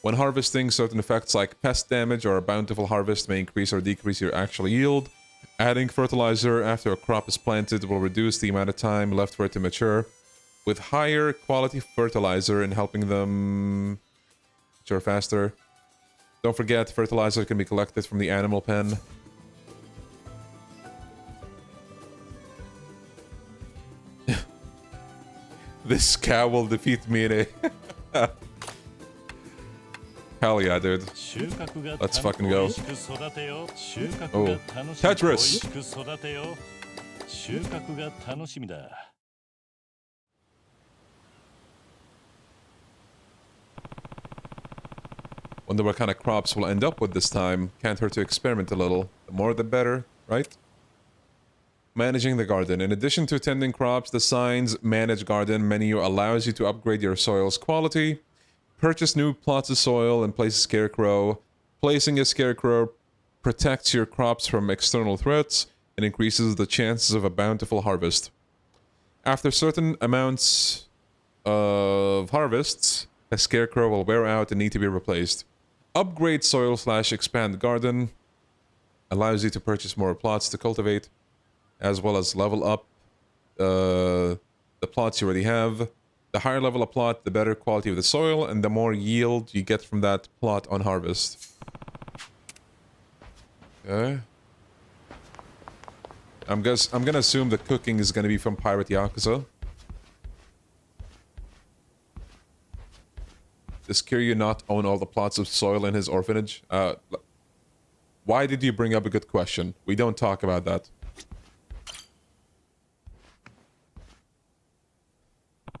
When harvesting, certain effects like pest damage or a bountiful harvest may increase or decrease your actual yield. Adding fertilizer after a crop is planted will reduce the amount of time left for it to mature, with higher quality fertilizer and helping them mature faster. Don't forget, fertilizer can be collected from the animal pen. This cow will defeat me in a... Hell yeah, dude. Let's fucking go. Oh, Tetris! Wonder what kind of crops we'll end up with this time. Can't hurt to experiment a little. The more the better, right? Managing the garden. In addition to tending crops, the Signs Manage Garden menu allows you to upgrade your soil's quality, purchase new plots of soil, and place a scarecrow. Placing a scarecrow protects your crops from external threats and increases the chances of a bountiful harvest. After certain amounts of harvests, a scarecrow will wear out and need to be replaced. Upgrade soil/expand garden allows you to purchase more plots to cultivate, as well as level up the plots you already have. The higher level a plot, the better quality of the soil, and the more yield you get from that plot on harvest. Okay. I'm gonna assume the cooking is gonna be from Pirate Yakuza. Does Kiryu not own all the plots of soil in his orphanage? Why did you bring up a good question? We don't talk about that.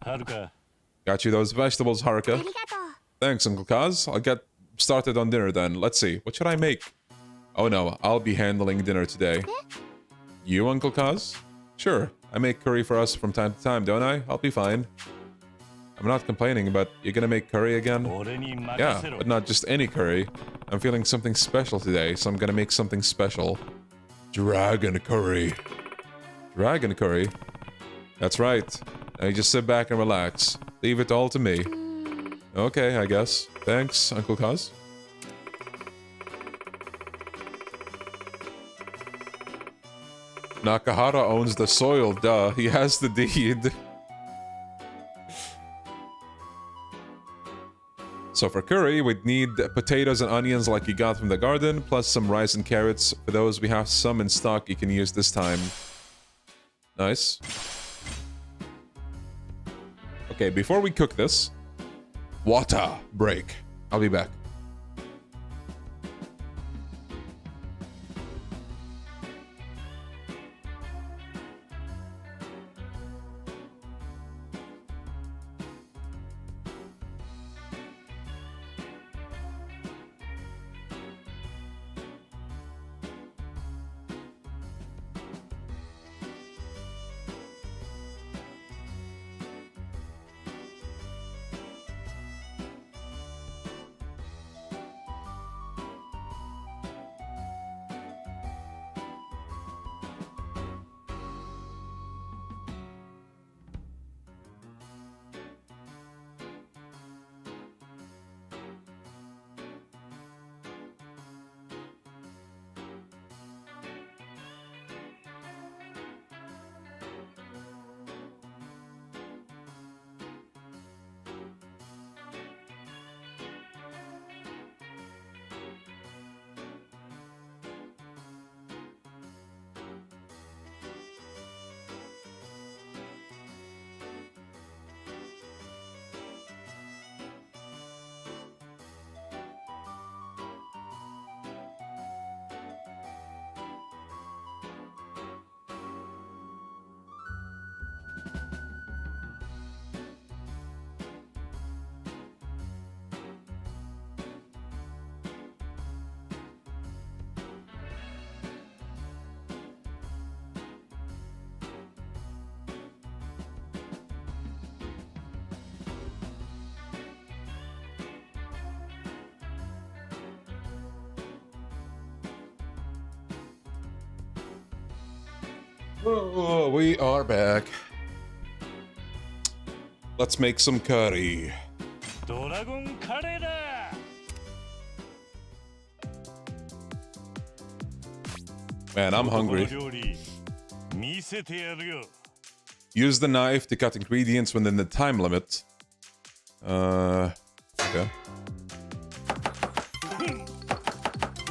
Haruka. Got you those vegetables, Haruka. Thanks, Uncle Kaz. I'll get started on dinner then. Let's see. What should I make? Oh no, I'll be handling dinner today. You, Uncle Kaz? Sure. I make curry for us from time to time, don't I? I'll be fine. I'm not complaining, but you're gonna make curry again? Yeah, but not just any curry. I'm feeling something special today, so I'm gonna make something special. Dragon curry. Dragon curry? That's right. Now you just sit back and relax. Leave it all to me. Okay, I guess. Thanks, Uncle Kaz. Nakahara owns the soil, duh. He has the deed. So for curry, we'd need potatoes and onions like you got from the garden, plus some rice and carrots. For those, we have some in stock you can use this time. Nice. Okay, before we cook this, water break. I'll be back. Oh, we are back. Let's make some curry. Man, I'm hungry. Use the knife to cut ingredients within the time limit. Okay.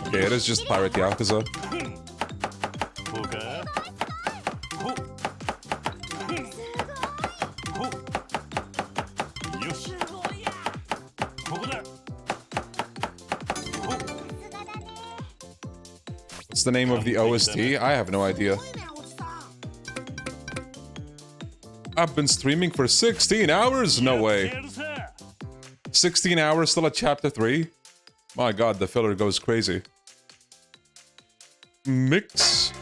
Okay, it is just Pirate Yakuza. What's the name of the OST? I have no idea. I've been streaming for 16 hours? No way. 16 hours still at chapter 3? My god, the filler goes crazy. Mix?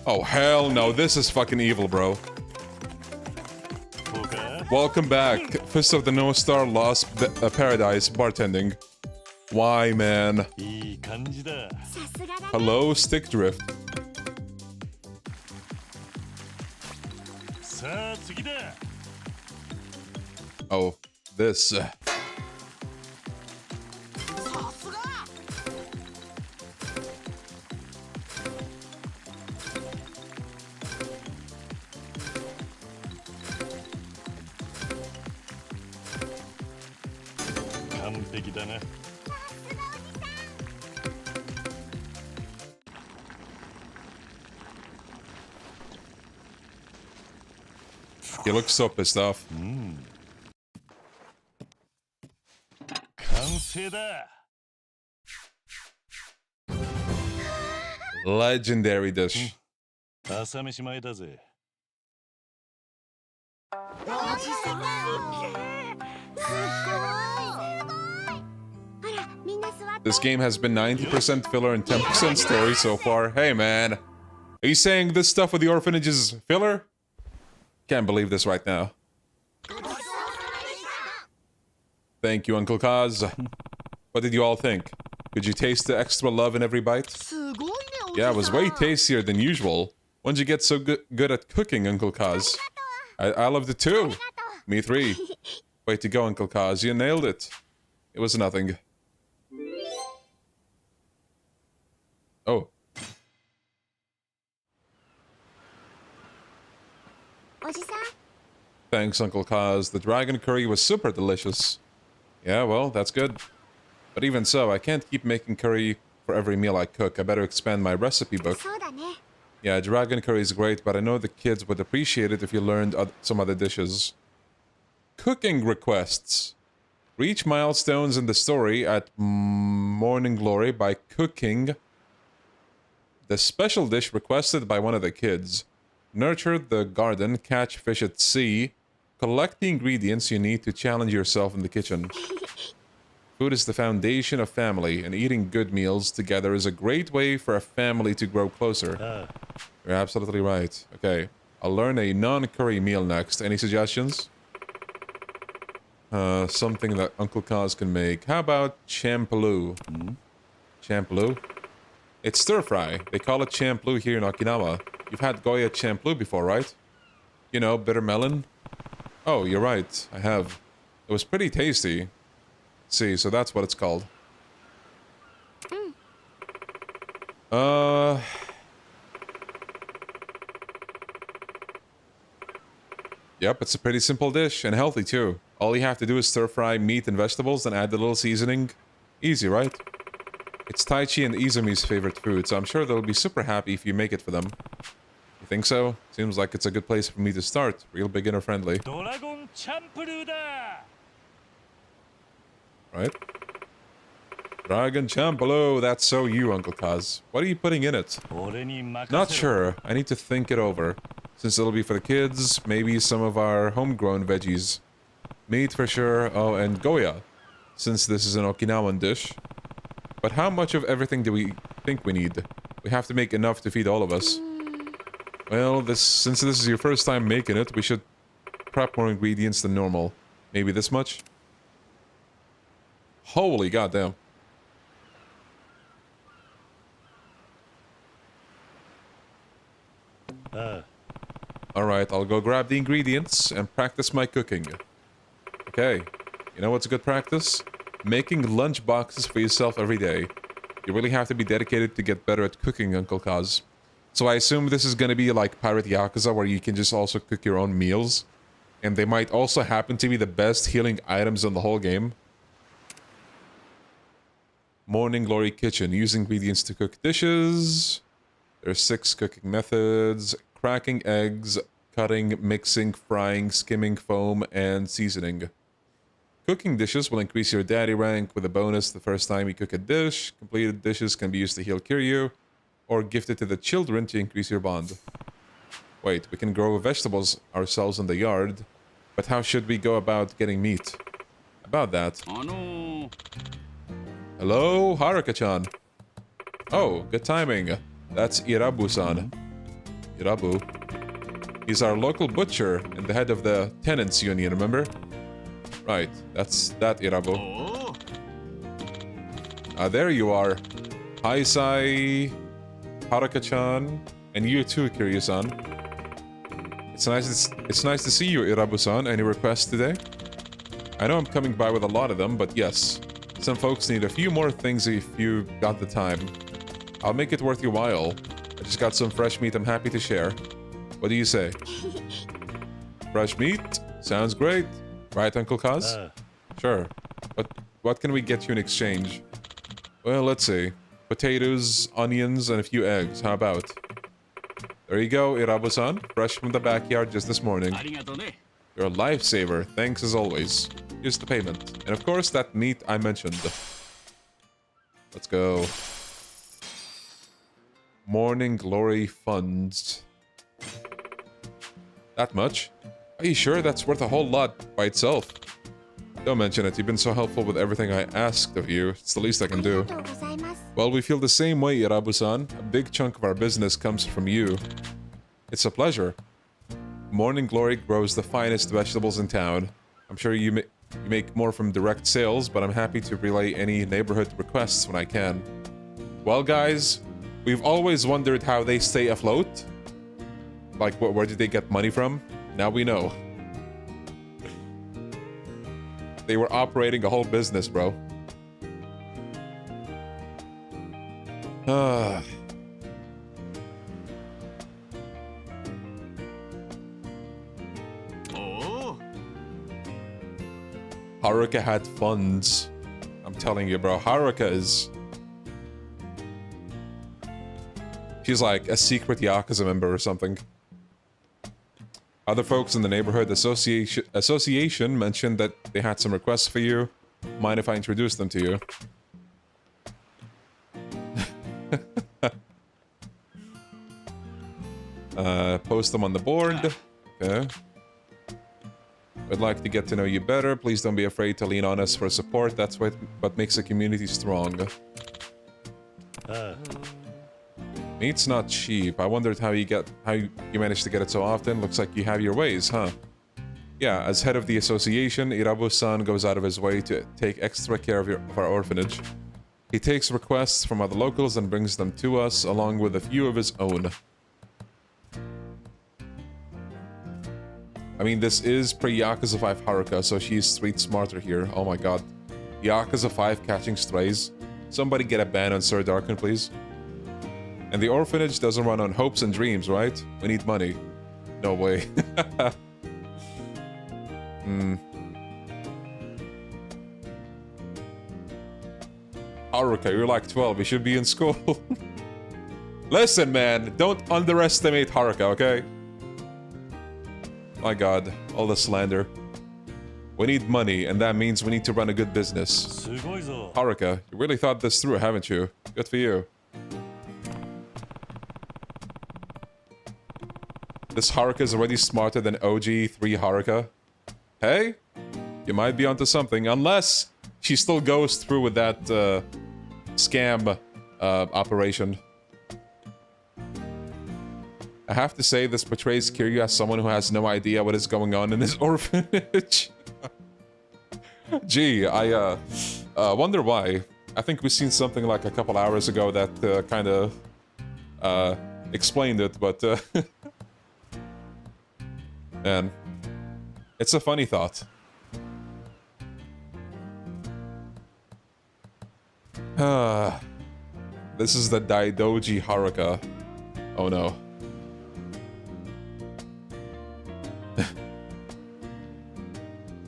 Oh, hell no. This is fucking evil, bro. Welcome back. Fist of the No Star Lost Paradise bartending. Why, man? Hello, Stick Drift. Oh, this. He looks so pissed off. Legendary dish. This game has been 90% filler and 10% story so far. Hey man, are you saying this stuff with the orphanage is filler? Can't believe this right now. Thank you, Uncle Kaz. What did you all think? Could you taste the extra love in every bite? Yeah, it was way tastier than usual. When did you get so good at cooking, Uncle Kaz? I loved it too. Me 3. Way to go, Uncle Kaz. You nailed it. It was nothing. Oh. Thanks, Uncle Kaz. The dragon curry was super delicious. Yeah, well, that's good. But even so, I can't keep making curry for every meal I cook. I better expand my recipe book. Yeah, dragon curry is great, but I know the kids would appreciate it if you learned some other dishes. Cooking requests. Reach milestones in the story at Morning Glory by cooking the special dish requested by one of the kids. Nurture the garden, catch fish at sea, collect the ingredients you need to challenge yourself in the kitchen. Food is the foundation of family, and eating good meals together is a great way for a family to grow closer. You're absolutely right. Okay, I'll learn a non-curry meal next. Any suggestions? Something that Uncle Kaz can make. How about champaloo? Champaloo? It's stir-fry. They call it champaloo here in Okinawa. You've had Goya champaloo before, right? You know, bitter melon? Oh, you're right. I have. It was pretty tasty. See, so that's what it's called. Yep, it's a pretty simple dish, and healthy too. All you have to do is stir-fry meat and vegetables and add a little seasoning. Easy, right? It's Taichi and Izumi's favorite food, so I'm sure they'll be super happy if you make it for them. You think so? Seems like it's a good place for me to start. Real beginner-friendly. Right? Dragon Champalo, that's so you, Uncle Kaz. What are you putting in it? Not sure. I need to think it over. Since it'll be for the kids, maybe some of our homegrown veggies. Meat for sure. Oh, and Goya, since this is an Okinawan dish. But how much of everything do we think we need? We have to make enough to feed all of us. Well, since this is your first time making it, we should prep more ingredients than normal. Maybe this much? Holy goddamn. Alright, I'll go grab the ingredients and practice my cooking. Okay, you know what's a good practice? Making lunch boxes for yourself every day. You really have to be dedicated to get better at cooking, Uncle Kaz. So I assume this is gonna be like Pirate Yakuza, where you can just also cook your own meals. And they might also happen to be the best healing items in the whole game. Morning Glory Kitchen. Use ingredients to cook dishes. There's 6 cooking methods. Cracking eggs, cutting, mixing, frying, skimming foam, and seasoning. Cooking dishes will increase your daddy rank with a bonus the first time you cook a dish. Completed dishes can be used to heal Kiryu, or gifted to the children to increase your bond. Wait, we can grow vegetables ourselves in the yard, but how should we go about getting meat? About that. Hello, Haruka-chan. Oh, good timing. That's Irabu-san. Irabu. He's our local butcher and the head of the tenants union, remember? Right, that's that Irabu. Ah, there you are. Hi, Sai, Haruka-chan, and you too, Kiryu-san. It's nice to see you, Irabu-san. Any requests today? I know I'm coming by with a lot of them, but yes. Some folks need a few more things if you got the time. I'll make it worth your while. I just got some fresh meat I'm happy to share. What do you say? Fresh meat? Sounds great. Right, Uncle Kaz? Sure. But what can we get you in exchange? Well, let's see. Potatoes, onions, and a few eggs. How about? There you go, Irabu-san. Fresh from the backyard just this morning. You're a lifesaver. Thanks as always. Here's the payment. And of course, that meat I mentioned. Let's go. Morning Glory funds. That much? Are you sure that's worth a whole lot by itself? Don't mention it. You've been so helpful with everything I asked of you. It's the least I can do. Well, we feel the same way, Irabu-san. A big chunk of our business comes from you. It's a pleasure. Morning Glory grows the finest vegetables in town. I'm sure you make more from direct sales, but I'm happy to relay any neighborhood requests when I can. Well, guys, we've always wondered how they stay afloat. Like, where did they get money from? Now we know. They were operating a whole business, bro. Haruka had funds. I'm telling you, bro. Haruka is... She's like a secret Yakuza member or something. Other folks in the neighborhood association mentioned that they had some requests for you. Mind if I introduce them to you? Post them on the board. Okay. I'd like to get to know you better. Please don't be afraid to lean on us for support. That's what makes a community strong. Meat's not cheap. I wondered how you managed to get it so often. Looks like you have your ways, huh? Yeah, as head of the association, Irabu-san goes out of his way to take extra care of our orphanage. He takes requests from other locals and brings them to us, along with a few of his own. I mean, this is pre-Yakuza 5 Haruka, so she's street smarter here. Oh my god. Yakuza 5 catching strays. Somebody get a ban on Sir Darkin, please. And the orphanage doesn't run on hopes and dreams, right? We need money. No way. Haruka, you're like 12. You should be in school. Listen, man. Don't underestimate Haruka, okay? My god, all the slander. We need money, and that means we need to run a good business. Haruka, you really thought this through, haven't you? Good for you. This Haruka is already smarter than OG 3 Haruka. Hey? You might be onto something, unless she still goes through with that scam operation. I have to say, this portrays Kiryu as someone who has no idea what is going on in his orphanage. Gee, I wonder why. I think we've seen something like a couple hours ago that kind of explained it, but man, it's a funny thought. This is the Daidoji Haruka. Oh no.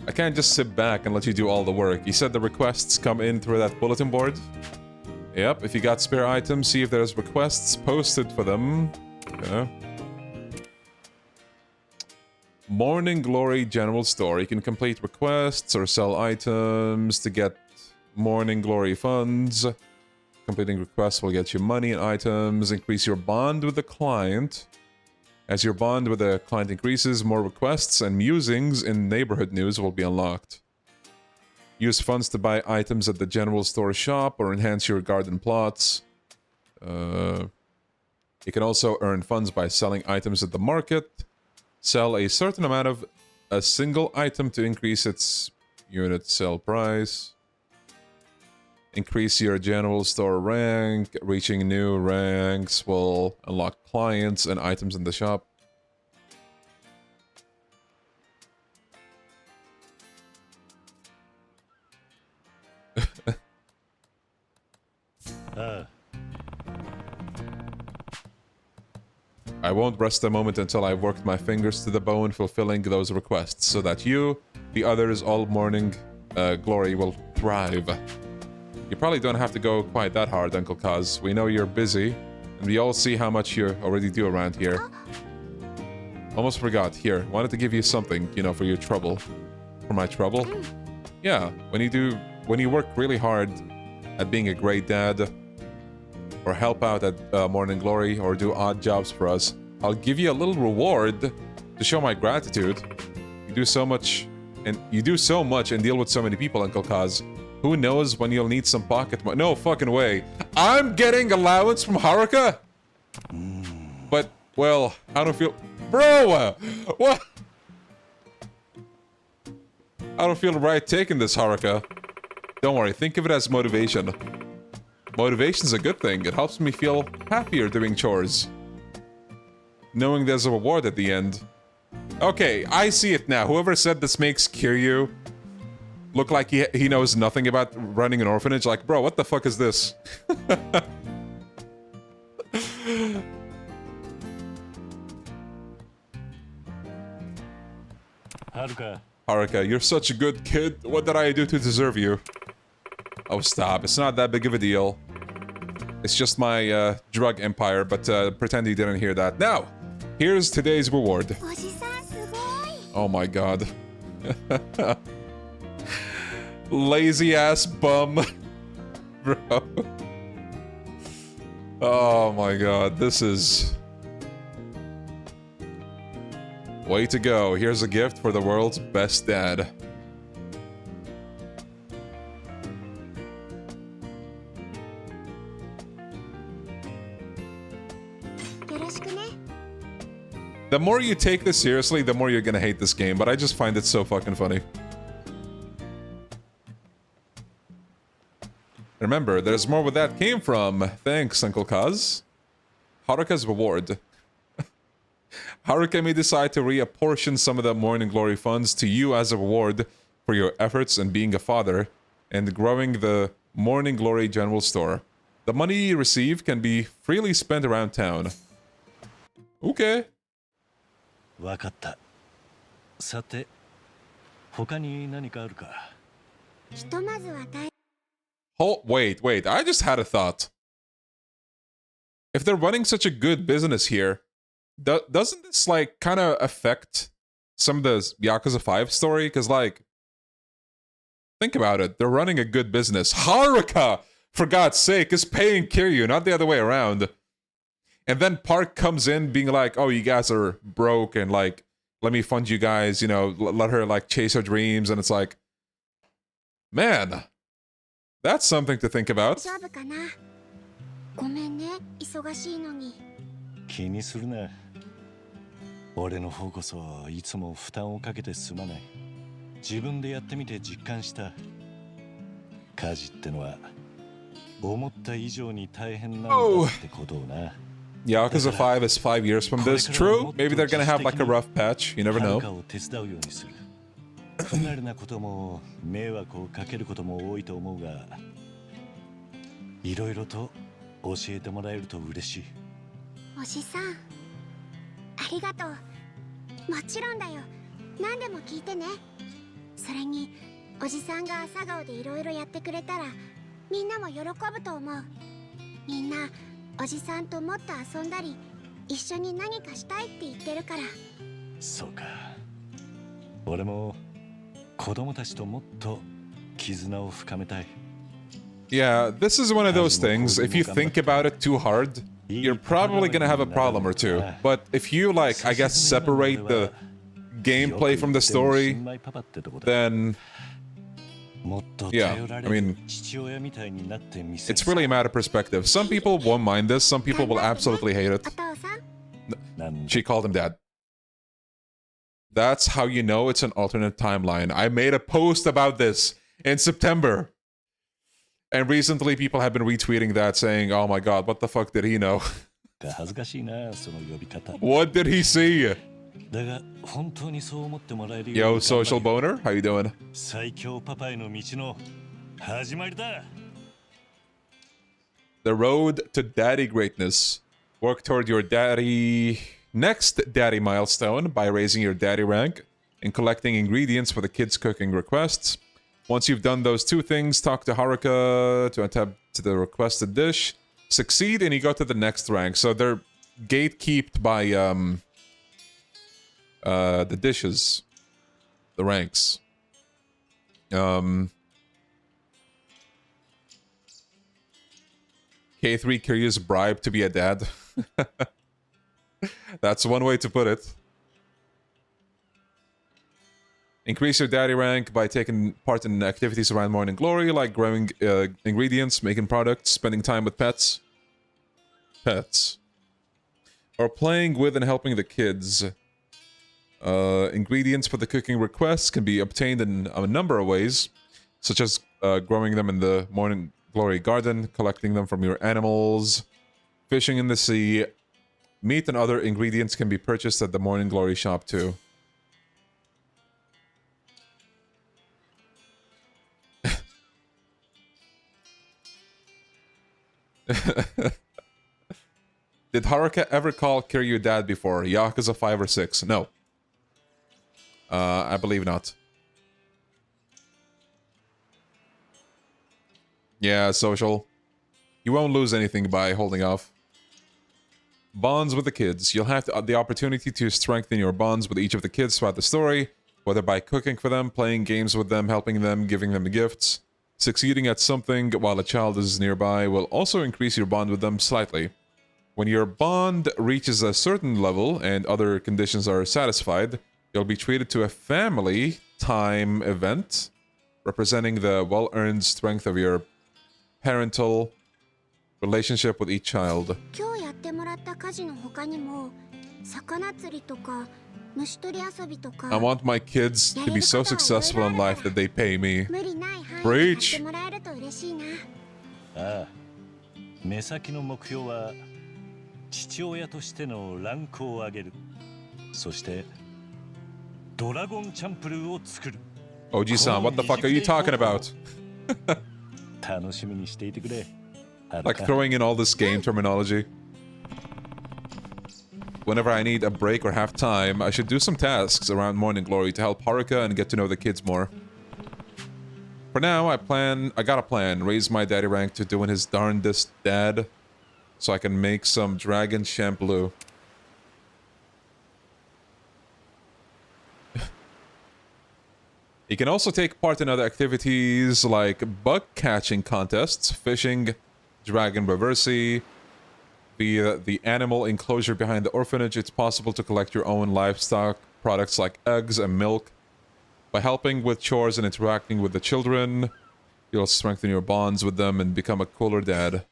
I can't just sit back and let you do all the work. You said the requests come in through that bulletin board? Yep, if you got spare items, see if there's requests posted for them. Okay. Morning Glory General Store. You can complete requests or sell items to get Morning Glory funds. Completing requests will get you money and items. Increase your bond with the client. As your bond with the client increases, more requests and musings in neighborhood news will be unlocked. Use funds to buy items at the general store shop or enhance your garden plots. You can also earn funds by selling items at the market. Sell a certain amount of a single item to increase its unit sell price. Increase your general store rank. Reaching new ranks will unlock clients and items in the shop. I won't rest a moment until I've worked my fingers to the bone fulfilling those requests, so that you, the others, all morning glory will thrive. You probably don't have to go quite that hard, Uncle Kaz. We know you're busy, and we all see how much you already do around here. Almost forgot. Here, wanted to give you something, you know, for your trouble. For my trouble? Yeah, when you work really hard at being a great dad, or help out at Morning Glory, or do odd jobs for us, I'll give you a little reward to show my gratitude. You do so much and deal with so many people, Uncle Kaz. Who knows when you'll need some pocket money? No fucking way. I'm getting allowance from Haruka? But, well, I don't feel... Bro! What? I don't feel right taking this, Haruka. Don't worry, think of it as motivation. Motivation's a good thing. It helps me feel happier doing chores. Knowing there's a reward at the end. Okay, I see it now. Whoever said this makes Kiryu look like he knows nothing about running an orphanage. Like, bro, what the fuck is this? Haruka, you're such a good kid. What did I do to deserve you? Oh, stop. It's not that big of a deal. It's just my drug empire, but pretend you didn't hear that. Now, here's today's reward. Oh my god. Lazy ass bum. Bro. Oh my god, this is... Way to go. Here's a gift for the world's best dad. The more you take this seriously, the more you're gonna hate this game, but I just find it so fucking funny. Remember, there's more where that came from. Thanks, Uncle Kaz. Haruka's reward. Haruka may decide to reapportion some of the Morning Glory funds to you as a reward for your efforts in being a father and growing the Morning Glory General Store. The money you receive can be freely spent around town. Okay. わかった。さて、他に何かあるか。ひとまずは大 Oh, wait. I just had a thought. If they're running such a good business here, doesn't this, like, kind of affect some of the Yakuza 5 story? Because, like, think about it. They're running a good business. Haruka, for God's sake, is paying Kiryu, not the other way around. And then Park comes in being like, oh, you guys are broke and, like, let me fund you guys, you know, let her, like, chase her dreams. And it's like, man, that's something to think about. ごめんね、忙しいのに。気にするな。俺の方こそいつも負担をかけてすまない。自分でやってみて実感した。家事ってのは思った以上に大変なんだってことをな。Yakuza 5 is 5 years from this. True. Maybe they're gonna have like a rough patch. You never know. 不慣れなことも迷惑をかけることも多いと思うが、いろいろと教えてもらえると嬉しい。おじさん、ありがとう。もちろんだよ。何でも聞いてね。それに、おじさんが朝顔でいろいろやってくれたら、みんなも喜ぶと思う。みんな、おじさんともっと遊んだり、一緒に何かしたいって言ってるから。そうか。俺も子供たちともっと絆を深めたい。Yeah, this is one of those things. If you think about it too hard, you're probably gonna have a problem or two. But if you, like, I guess, separate the gameplay from the story, then yeah, I mean, it's really a matter of perspective. Some people won't mind this, some people will absolutely hate it. She called him dad. That's how you know it's an alternate timeline. I made a post about this in September. And recently people have been retweeting that saying, oh my god, what the fuck did he know? What did he see? Yo, social boner, how you doing? The road to daddy greatness. Work toward your next daddy milestone by raising your daddy rank and collecting ingredients for the kids' cooking requests. Once you've done those two things, talk to Haruka to adapt to the requested dish. Succeed and you go to the next rank. So they're gatekept by the dishes, the ranks. K3 Kiryu's bribe to be a dad. That's one way to put it. Increase your daddy rank by taking part in activities around Morning Glory, like growing ingredients, making products, spending time with pets. Or playing with and helping the kids. Ingredients for the cooking requests can be obtained in a number of ways, such as growing them in the Morning Glory garden, collecting them from your animals, fishing in the sea. Meat and other ingredients can be purchased at the Morning Glory shop too. Did Haruka ever call Kiryu dad before? Yakuza 5 or 6? No. I believe not. Yeah, social. You won't lose anything by holding off. Bonds with the kids. You'll have the opportunity to strengthen your bonds with each of the kids throughout the story, whether by cooking for them, playing games with them, helping them, giving them gifts. Succeeding at something while a child is nearby will also increase your bond with them slightly. When your bond reaches a certain level and other conditions are satisfied, you'll be treated to a family time event representing the well-earned strength of your parental relationship with each child. 今日やってもらった家事の他にも、魚釣りとか虫取り遊びとか。 I want my kids to be so successful in life that they pay me. 無理ない範囲でやっ Preach. てもらえると嬉しいな。ああ、目先の目標は父親としてのランクを上げる。そしてドラゴンチャンプルーを作る。Oji-san, what the fuck are you talking about? 楽しみにしていてくれ。 Like throwing in all this game terminology. Whenever I need a break or have time, I should do some tasks around Morning Glory to help Haruka and get to know the kids more. For now, I got a plan. Raise my daddy rank to doing his darndest dad, so I can make some dragon shampoo. He can also take part in other activities like bug catching contests, fishing, dragon reversey. Via the animal enclosure behind the orphanage, it's possible to collect your own livestock products like eggs and milk. By helping with chores and interacting with the children, you'll strengthen your bonds with them and become a cooler dad.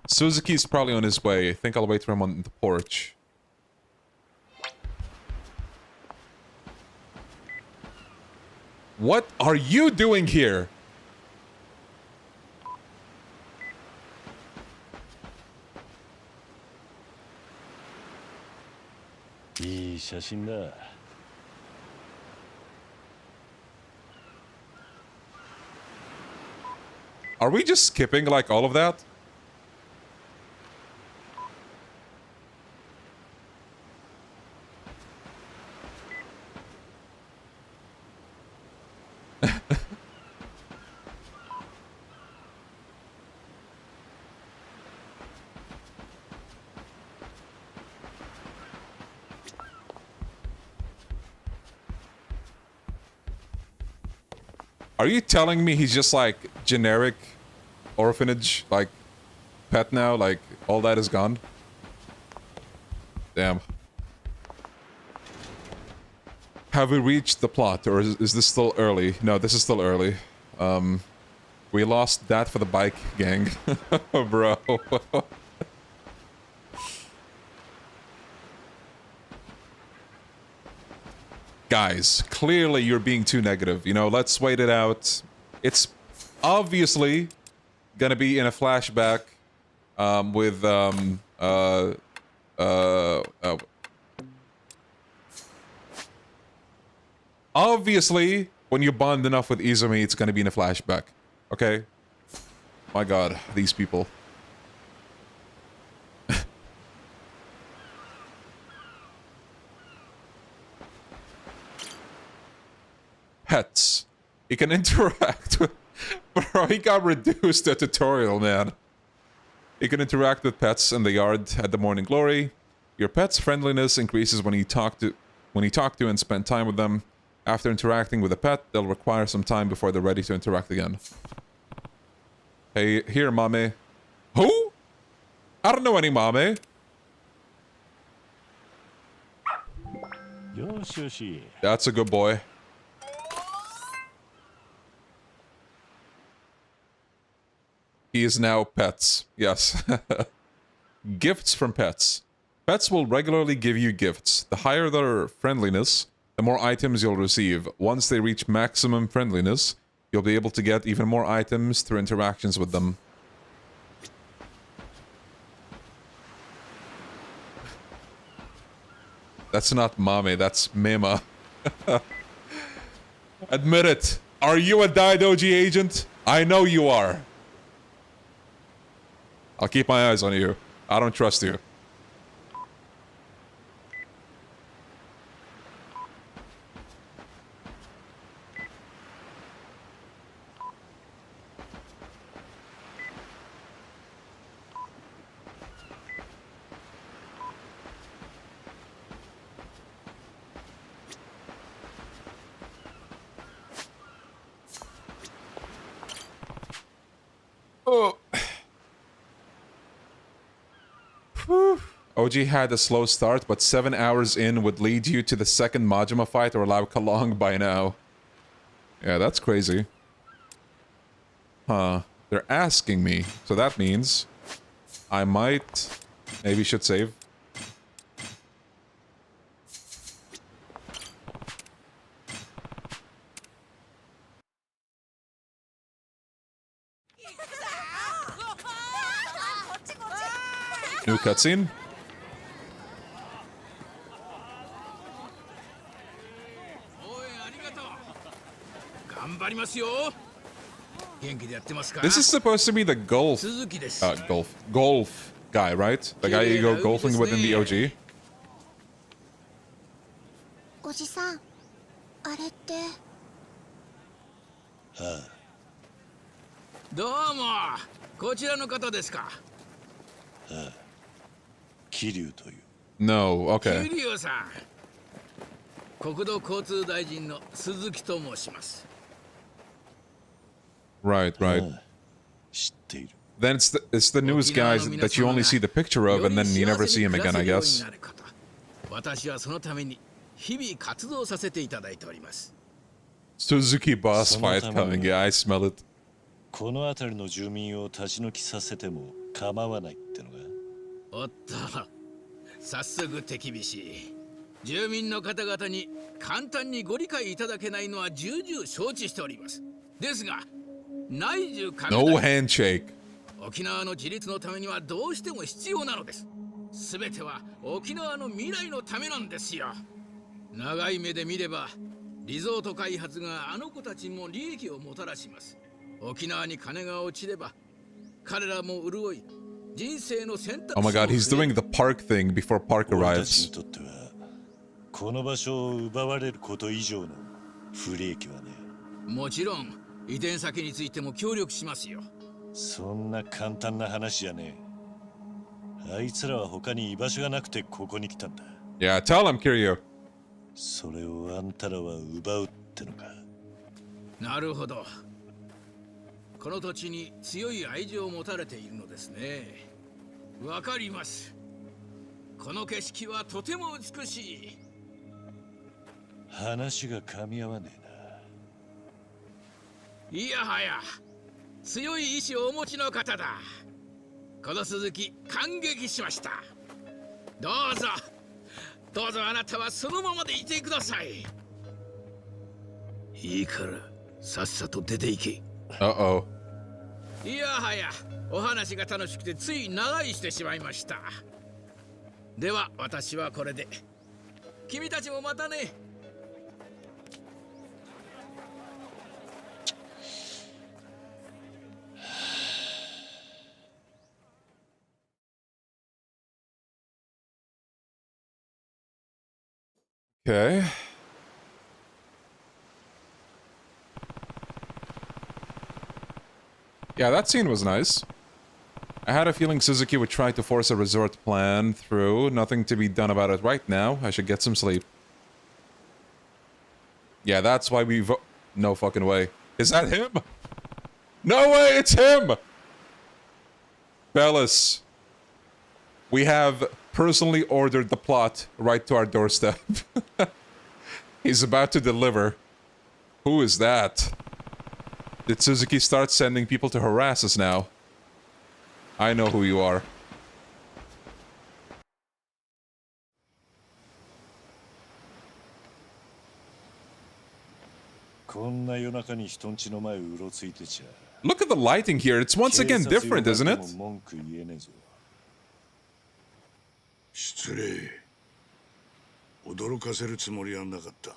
Suzuki's probably on his way. I think I'll wait for him on the porch. What are you doing here? Are we just skipping like all of that? Are you telling me he's just like generic orphanage, like pet now? Like all that is gone? Damn. Have we reached the plot, or is this still early? No, this is still early. We lost that for the bike gang. Bro. Guys, clearly you're being too negative. You know, let's wait it out. It's obviously gonna be in a flashback with obviously when you bond enough with Izumi, it's gonna be in a flashback. Okay? My god, these people. Pets. He can interact with... Bro, he got reduced to a tutorial, man. You can interact with pets in the yard at the Morning Glory. Your pet's friendliness increases when you talk to and spend time with them. After interacting with a pet, they'll require some time before they're ready to interact again. Hey, here, Mame. Who? I don't know any Mame. That's a good boy. He is now pets. Yes. Gifts from pets. Pets will regularly give you gifts. The higher their friendliness, the more items you'll receive. Once they reach maximum friendliness, you'll be able to get even more items through interactions with them. That's not Mame, that's Mema. Admit it. Are you a Daidoji agent? I know you are. I'll keep my eyes on you. I don't trust you. OG had a slow start, but 7 hours in would lead you to the second Majima fight or allow Kalong by now. Yeah, that's crazy. Huh. They're asking me, so that means I might... maybe should save. New cutscene? This is supposed to be the golf guy, right? The guy you go golfing with in the OG? おじさん、あれって。はあ。どうも、こちらの方ですか。ああ、桐生という。No, okay. 桐生さん。国土交通大臣の鈴木と申します。Right, right. Then it's the newest guy that you only see the picture of and then you never see him again, I guess. 私はそのために日々活動させていただいております。 Suzuki boss fight coming, yeah, I smell it. この辺りの住民を立ち退きさせても構わないってのが。おっと、早速手厳しい。住民の方々に簡単にご理解いただけないのは重々承知しております。ですが、内需拡大 No handshake. 沖縄の自立のためにはどうしても必要なのです。すべては沖縄の未来のためなんですよ。長い目で見れば、リゾート開発があの子たちも利益をもたらします。沖縄に金が落ちれば、彼らも潤い、人生の選択肢を Oh my god, he's doing the park thing before park arrives. この場所を奪われること以上の不利益はね。もちろん移転先についても協力しますよ。そんな簡単な話じゃねえ。あいつらは他に居場所がなくてここに来たんだ。Yeah, tell him, Kiryu. それをあんたらは奪うってのか。なるほど。この土地に強い愛情を持たれているのですね。わかります。この景色はとても美しい。話が噛み合わねえな。いやはや、強い意志をお持ちの方だ。この鈴木、感激しました。どうぞ、どうぞあなたはそのままでいてください。いいから、さっさと出て行け。Uh-oh. いやはや、お話が楽しくてつい長居してしまいました。では私はこれで。君たちもまたね。Okay. Yeah, that scene was nice. I had a feeling Suzuki would try to force a resort plan through. Nothing to be done about it right now. I should get some sleep. Yeah, that's why we vote. No fucking way. Is that him? No way, it's him! Bellis. We have personally ordered the plot right to our doorstep. He's about to deliver. Who is that? Did Suzuki start sending people to harass us now? I know who you are. Look at the lighting here. It's once again different, isn't it? 失礼。驚かせるつもりはなかった。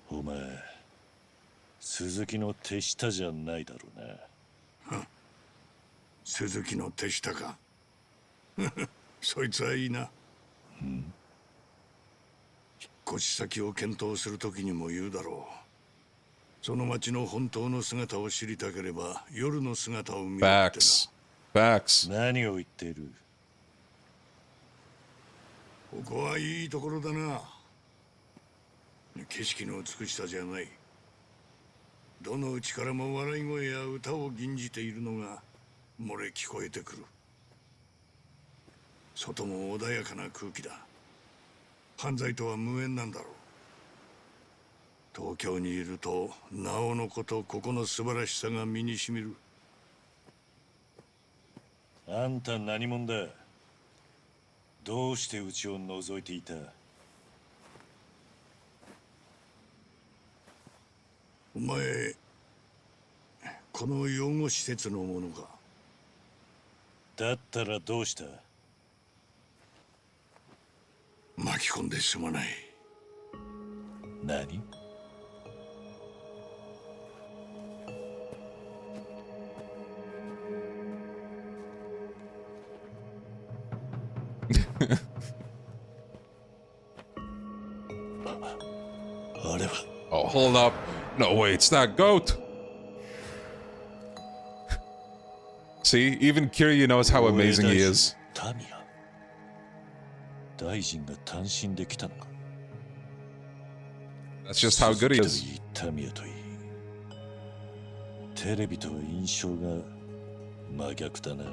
お前、鈴木の手下じゃないだろうな。鈴木の手下か。そいつはいいな。引っ越し先を検討するときにも言うだろう。その町の本当の姿を知りたければ夜の姿を見るってな。Facts. 何を言っている？ここはいいところだな。景色の美しさじゃない。どのうちからも笑い声や歌を吟じているのが漏れ聞こえてくる。外も穏やかな空気だ。犯罪とは無縁なんだろう。東京にいるとなおのことここの素晴らしさが身にしみる。あんた何者だ。どうしてうちを覗いていた。お前この養護施設の者か。だったらどうした。巻き込んですまない。何。Oh, hold up. No, wait, it's that goat. See, even Kiryu knows how amazing he is. 大臣が単身で来たのか。 That's just how good he is. タミヤといい。テレビとは印象が真逆だな。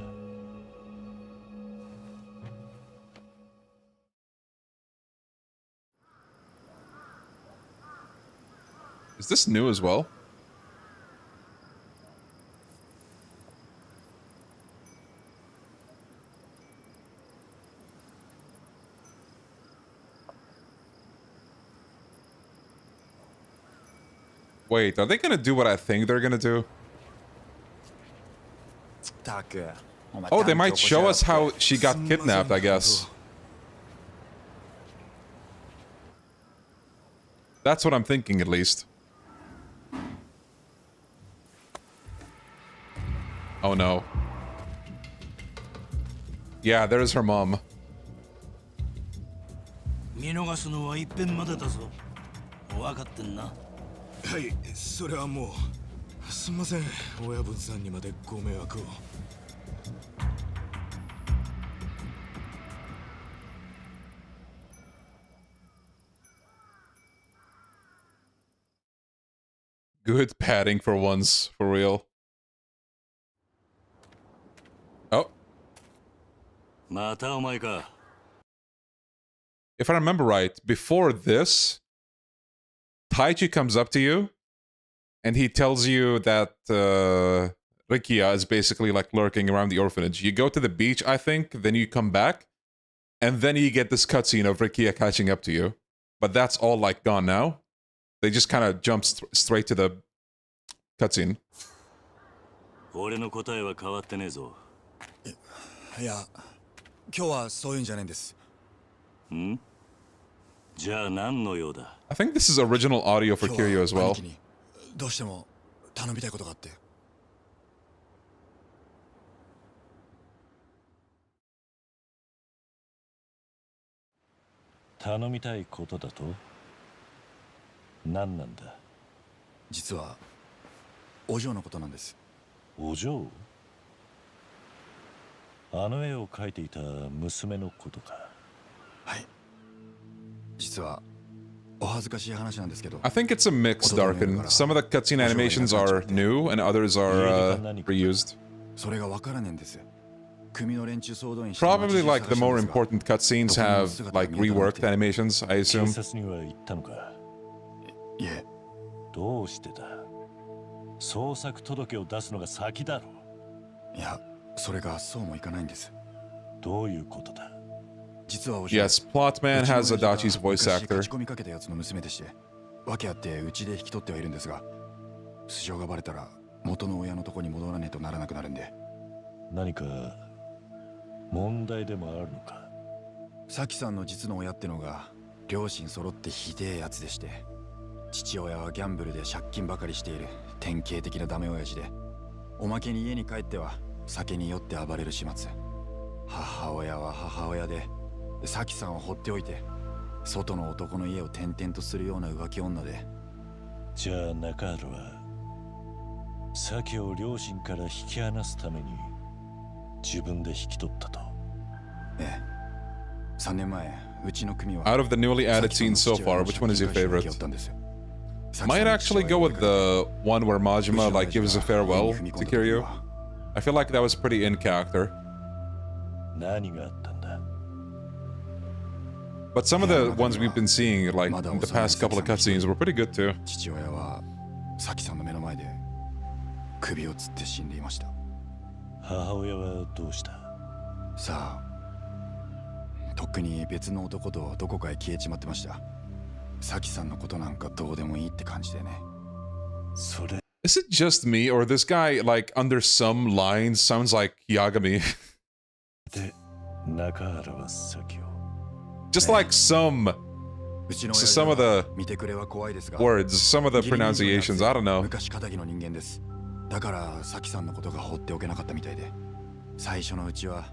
Is this new as well? Wait, are they gonna do what I think they're gonna do? Oh, they might show us how she got kidnapped, I guess. That's what I'm thinking, at least. Oh no. Yeah, there's her mom. 見逃すのは一遍までだぞ。分かってんな。はい、それはもう。すみません、親分さんにまでご迷惑を。Good padding for once, for real. Oh. If I remember right, before this, Taichi comes up to you, and he tells you that Rikia is basically like lurking around the orphanage. You go to the beach, I think, then you come back, and then you get this cutscene of Rikia catching up to you. But that's all like gone now. They just kind of jump straight to the cutscene. 俺の答えは変わってねえぞ。いや、今日はそういうんじゃないんです。ん？じゃあ何の用だ？ I think this is original audio for Kiryu as well. どうしても頼みたいことがあって。頼みたいことだと？何なんだ？実はお嬢のことなんです。お嬢？あの絵を描いていた娘のことか。はい。実はお恥ずかしい話なんですけど。I think it's a mix, Darken. Some of the cutscene animations are new and others are reused. それがわからねえんです。Probably like the more important cutscenes have like reworked animations, I assume. 警察には言ったのか？いえ。どうしてだ？捜索届を出すのが先だろう。いや、それがそうもいかないんです。どういうことだ？実は Yes, Plotman has Adachi's voice actor. 書き込みかけたやつの娘でして、訳あってうちで引き取ってはいるんですが、素性がバレたら元の親のとこに戻らねえとならなくなるんで。何か問題でもあるのか？サキさんの実の親ってのが両親揃ってひでえやつでして、父親はギャンブルで借金ばかりしている典型的なダメ親父で、おまけに家に帰っては酒に酔って暴れる始末。母親は母親でサキさんを放っておいて外の男の家を転々とするような浮気女で。じゃあ中原はサキを両親から引き離すために自分で引き取ったと。ええ。3年前、うちの組は Out of the newly added scenes so far, which one is your favorite? Might actually go with the one where Majima like gives a farewell to Kiryu. I feel like that was pretty in character. 何があったんだ？ But some of the ones we've been seeing, like the past couple of cutscenes, were pretty good too. 父親はサキさんの目の前で首を吊って死んでいました。母親はどうした？さあ、とっくに別の男とどこかへ消えちまってました。サキさんのことなんかどうでもいいって感じでね。それ。Is it just me, or this guy, like, under some lines sounds like Yagami? Just like some of the words, some of the pronunciations, I don't know. 昔仇の人間です。だからサキさんのことが放っておけなかったみたいで、最初のうちは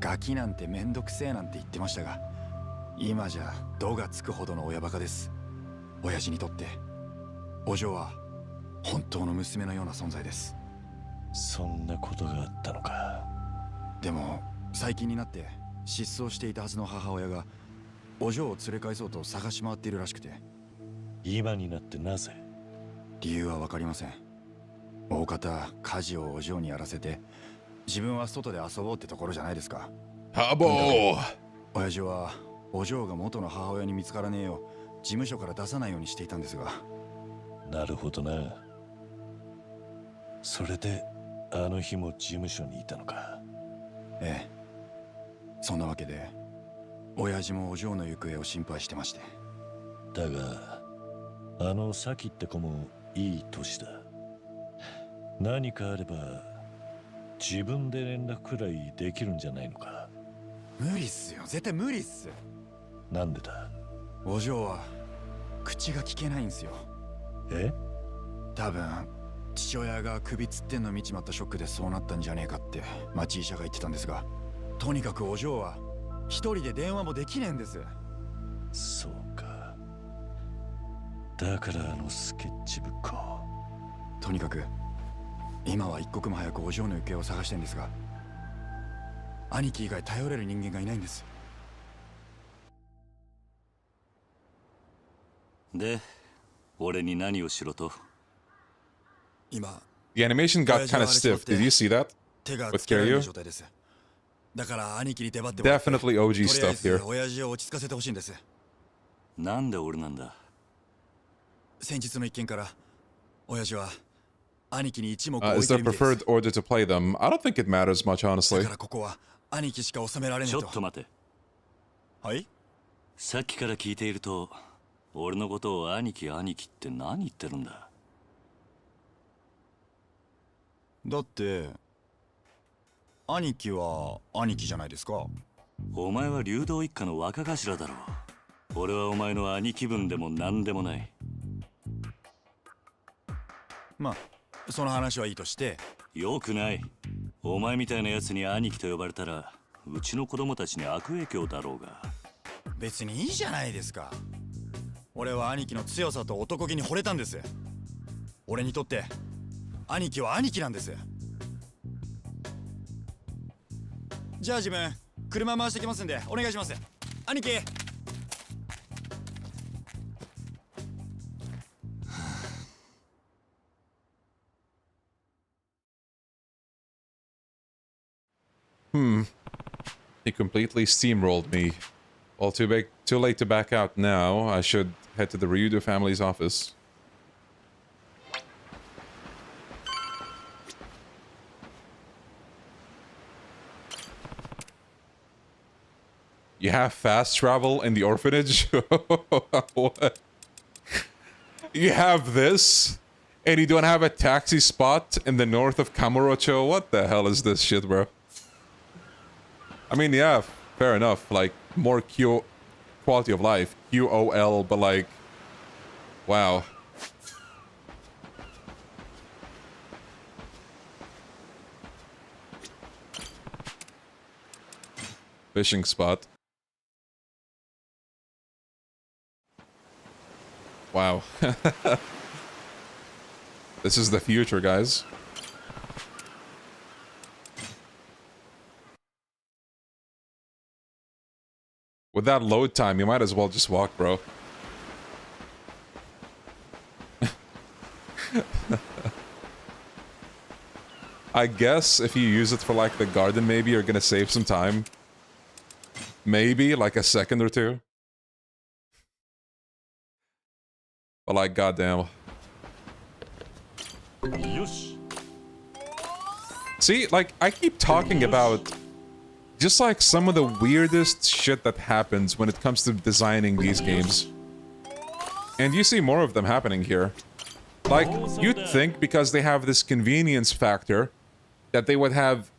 ガキなんてめんどくせえなんて言ってましたが、今じゃ度がつくほどの親バカです。親父にとってお嬢は本当の娘のような存在です。そんなことがあったのか。でも最近になって失踪していたはずの母親がお嬢を連れ返そうと探し回っているらしくて。今になってなぜ？理由は分かりません。大方家事をお嬢にやらせて自分は外で遊ぼうってところじゃないですか。ハボー。親父はお嬢が元の母親に見つからねえよう事務所から出さないようにしていたんですが。なるほどな。それであの日も事務所にいたのか。ええ、そんなわけで親父もお嬢の行方を心配してまして。だがあのサキって子もいい年だ。何かあれば自分で連絡くらいできるんじゃないのか。無理っすよ、絶対無理っす。なんでだ？お嬢は口が聞けないんすよ。え？多分父親が首つってんの見ちまったショックでそうなったんじゃねえかって町医者が言ってたんですが、とにかくお嬢は一人で電話もできねえんです。そうか。だからあのスケッチブックを。とにかく今は一刻も早くお嬢の行方を探してんですが、兄貴以外頼れる人間がいないんです。で、俺に何をしろと？今 The animation got kind of stiff. Did you see that? 手が With つけられる Kiryu? 状態です。だから兄貴に出張ってもらって、 Definitely OG とりあえ stuff ず here. 親父を落ち着かせてほしいんです。なんで俺なんだ？先日の一件から親父は兄貴に一目置 Is いて there るみたい preferred です。 order to play them? I don't think it matters much, だ honestly. からここは兄貴しか収められないと。ちょっと待て。はい？さっきから聞いていると、俺のことを兄貴兄貴って何言ってるんだ？だって兄貴は兄貴じゃないですか。お前は竜道一家の若頭だろう。俺はお前の兄貴分でも何でもない。まあその話はいいとして。よくない。お前みたいなやつに兄貴と呼ばれたらうちの子供たちに悪影響だろうが。別にいいじゃないですか。俺は兄貴の強さと男気に惚れたんです。俺にとって兄貴は兄貴なんです。じゃあ自分車回してきますんでお願いします。兄貴。He completely steamrolled me. Well, too late to back out now. I should head to the Ryudo family's office. You have fast travel in the orphanage? What? You have this? And you don't have a taxi spot in the north of Kamurocho? What the hell is this shit, bro? I mean, yeah, fair enough. Like, more quality of life. QOL, but like... Wow. Fishing spot. Wow. This is the future, guys. With that load time, you might as well just walk, bro. I guess if you use it for like the garden, maybe you're gonna save some time. Maybe like a second or two. But like, goddamn. See, like, I keep talking about just like some of the weirdest shit that happens when it comes to designing these games. And you see more of them happening here. Like, you'd think because they have this convenience factor that they would have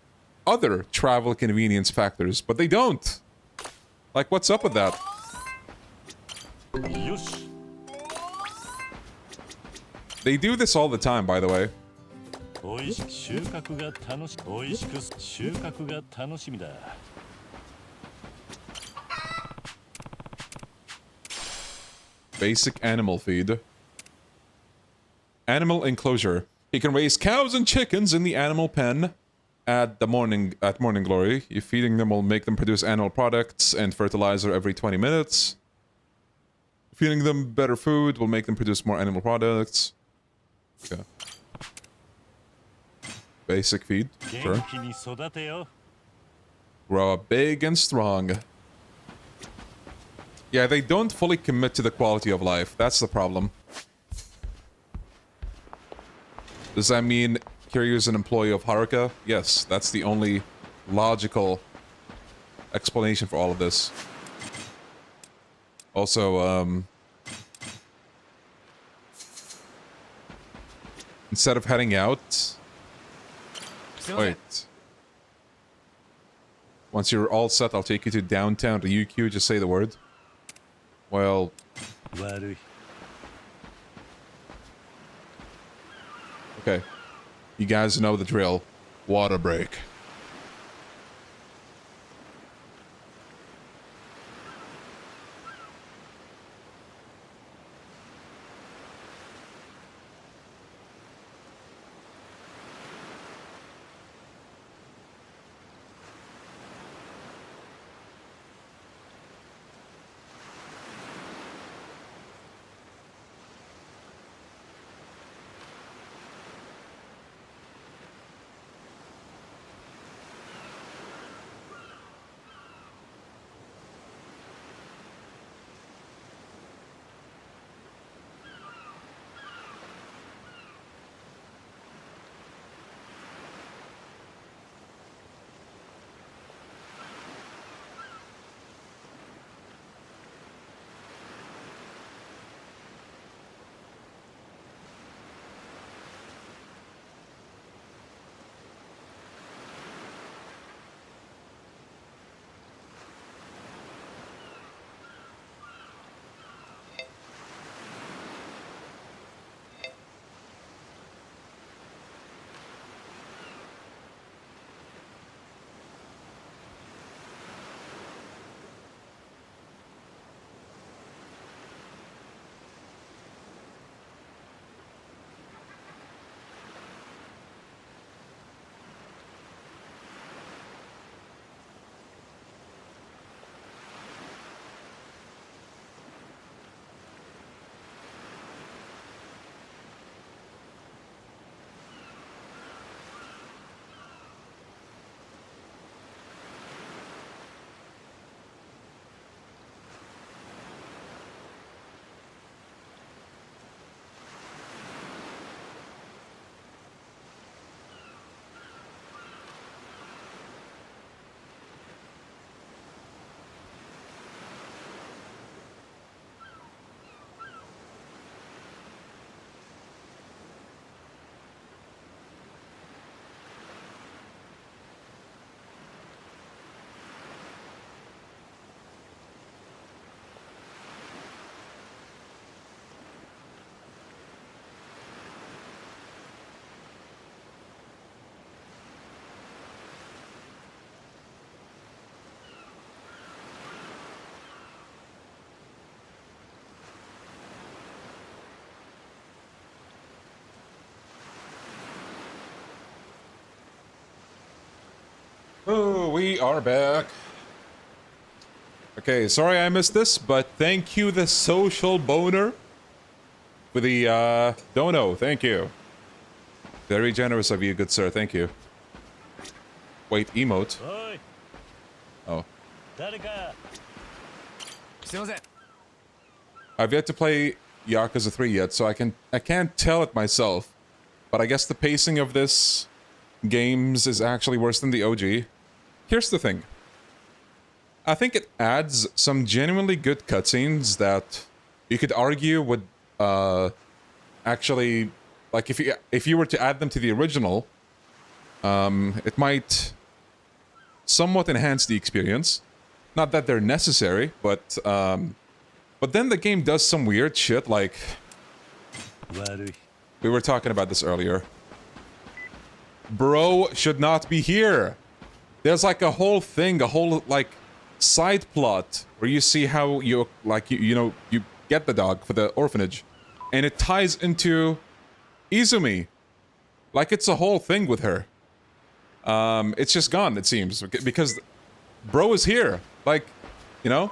other travel convenience factors, but they don't. Like, what's up with that? They do this all the time, by the way. Basic animal feed. Animal enclosure. You can raise cows and chickens in the animal pen at morning glory. You feeding them will make them produce animal products and fertilizer every 20 minutes. Feeding them better food will make them produce more animal products. Okay. Basic feed, sure. Grow up big and strong. Yeah, they don't fully commit to the quality of life. That's the problem. Does that mean Kiryu's an employee of Haruka? Yes, that's the only logical explanation for all of this. Also, instead of heading out... Wait. Once you're all set, I'll take you to downtown Ryukyu. Just say the word. Well... Okay. You guys know the drill. Water break. Oh, we are back. Okay, sorry I missed this, but thank you, the social boner, for the dono. Thank you. Very generous of you, good sir. Thank you. Wait, emote. Oh. I've yet to play Yakuza 3 yet, so I can't tell it myself. But I guess the pacing of this games is actually worse than the OG. Here's the thing. I think it adds some genuinely good cutscenes that you could argue would actually, like, if you were to add them to the original, it might somewhat enhance the experience. Not that they're necessary, but then the game does some weird shit, like... We were talking about this earlier. Bro should not be here! There's like a whole thing, a whole, like, side plot where you see how you, like, you get the dog for the orphanage. And it ties into Izumi. Like, it's a whole thing with her. It's just gone, it seems, because bro is here. Like, you know?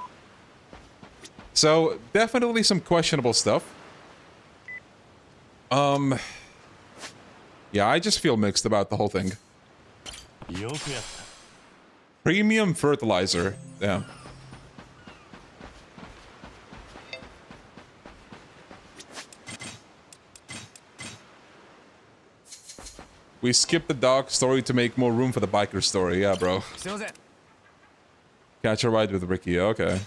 So, definitely some questionable stuff. Yeah, I just feel mixed about the whole thing. Premium fertilizer. Damn. We skipped the dog story to make more room for the biker story. Yeah, bro. Catch a ride with Ricky. Okay.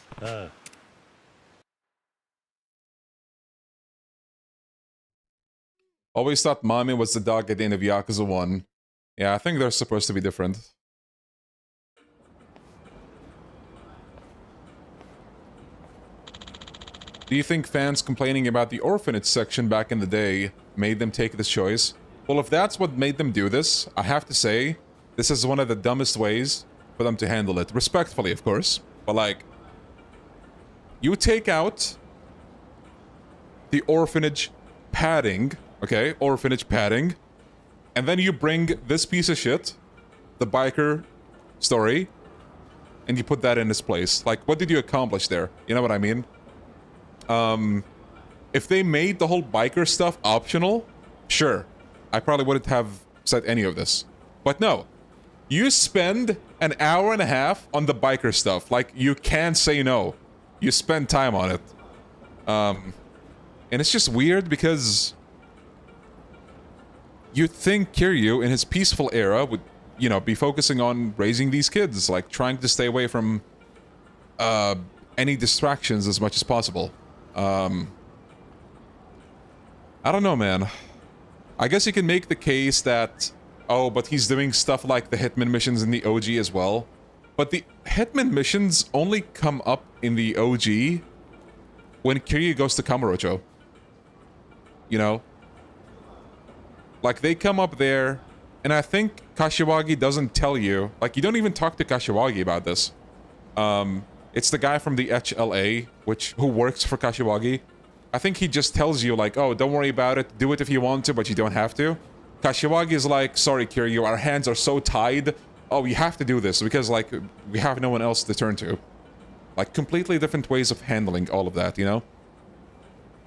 Always thought Mami was the dog at the end of Yakuza 1. Yeah, I think they're supposed to be different. Do you think fans complaining about the orphanage section back in the day made them take this choice? Well, if that's what made them do this, I have to say, this is one of the dumbest ways for them to handle it. Respectfully, of course. But, like, you take out the orphanage padding, okay? Orphanage padding. And then you bring this piece of shit, the biker story, and you put that in its place. Like, what did you accomplish there? You know what I mean? If they made the whole biker stuff optional, sure. I probably wouldn't have said any of this. But no. You spend an hour and a half on the biker stuff. Like, you can't say no. You spend time on it. And it's just weird because... you'd think Kiryu, in his peaceful era, would, you know, be focusing on raising these kids. Like, trying to stay away from... any distractions as much as possible. I don't know, man. I guess you can make the case that, oh, but he's doing stuff like the Hitman missions in the OG as well. But the Hitman missions only come up in the OG when Kiryu goes to Kamurocho. You know? Like, they come up there, and I think Kashiwagi doesn't tell you. Like, you don't even talk to Kashiwagi about this. It's the guy from the HLA, who works for Kashiwagi. I think he just tells you, like, oh, don't worry about it. Do it if you want to, but you don't have to. Kashiwagi is like, sorry, Kiryu, our hands are so tied. Oh, we have to do this because, like, we have no one else to turn to. Like, completely different ways of handling all of that, you know?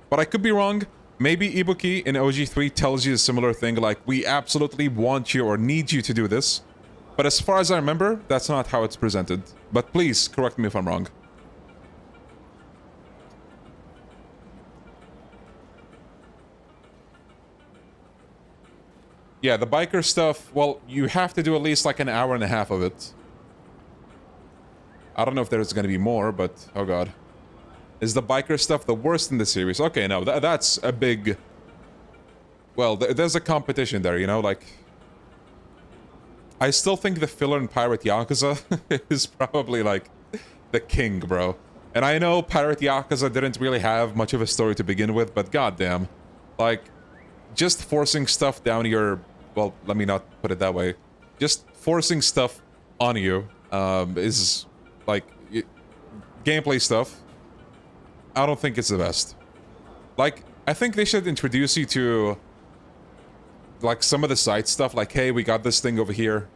But I could be wrong. Maybe Ibuki in OG3 tells you a similar thing, like, we absolutely want you or need you to do this. But as far as I remember, that's not how it's presented. But please, correct me if I'm wrong. Yeah, the biker stuff, well, you have to do at least like an hour and a half of it. I don't know if there's gonna be more, but... oh god. Is the biker stuff the worst in the series? Okay, no, that's a big... well, there's a competition there, you know, like... I still think the filler in Pirate Yakuza is probably, like, the king, bro. And I know Pirate Yakuza didn't really have much of a story to begin with, but goddamn. Like, just forcing stuff down your... well, let me not put it that way. Just forcing stuff on you is, like, gameplay stuff. I don't think it's the best. Like, I think they should introduce you to... like, some of the side stuff, like, hey, we got this thing over here.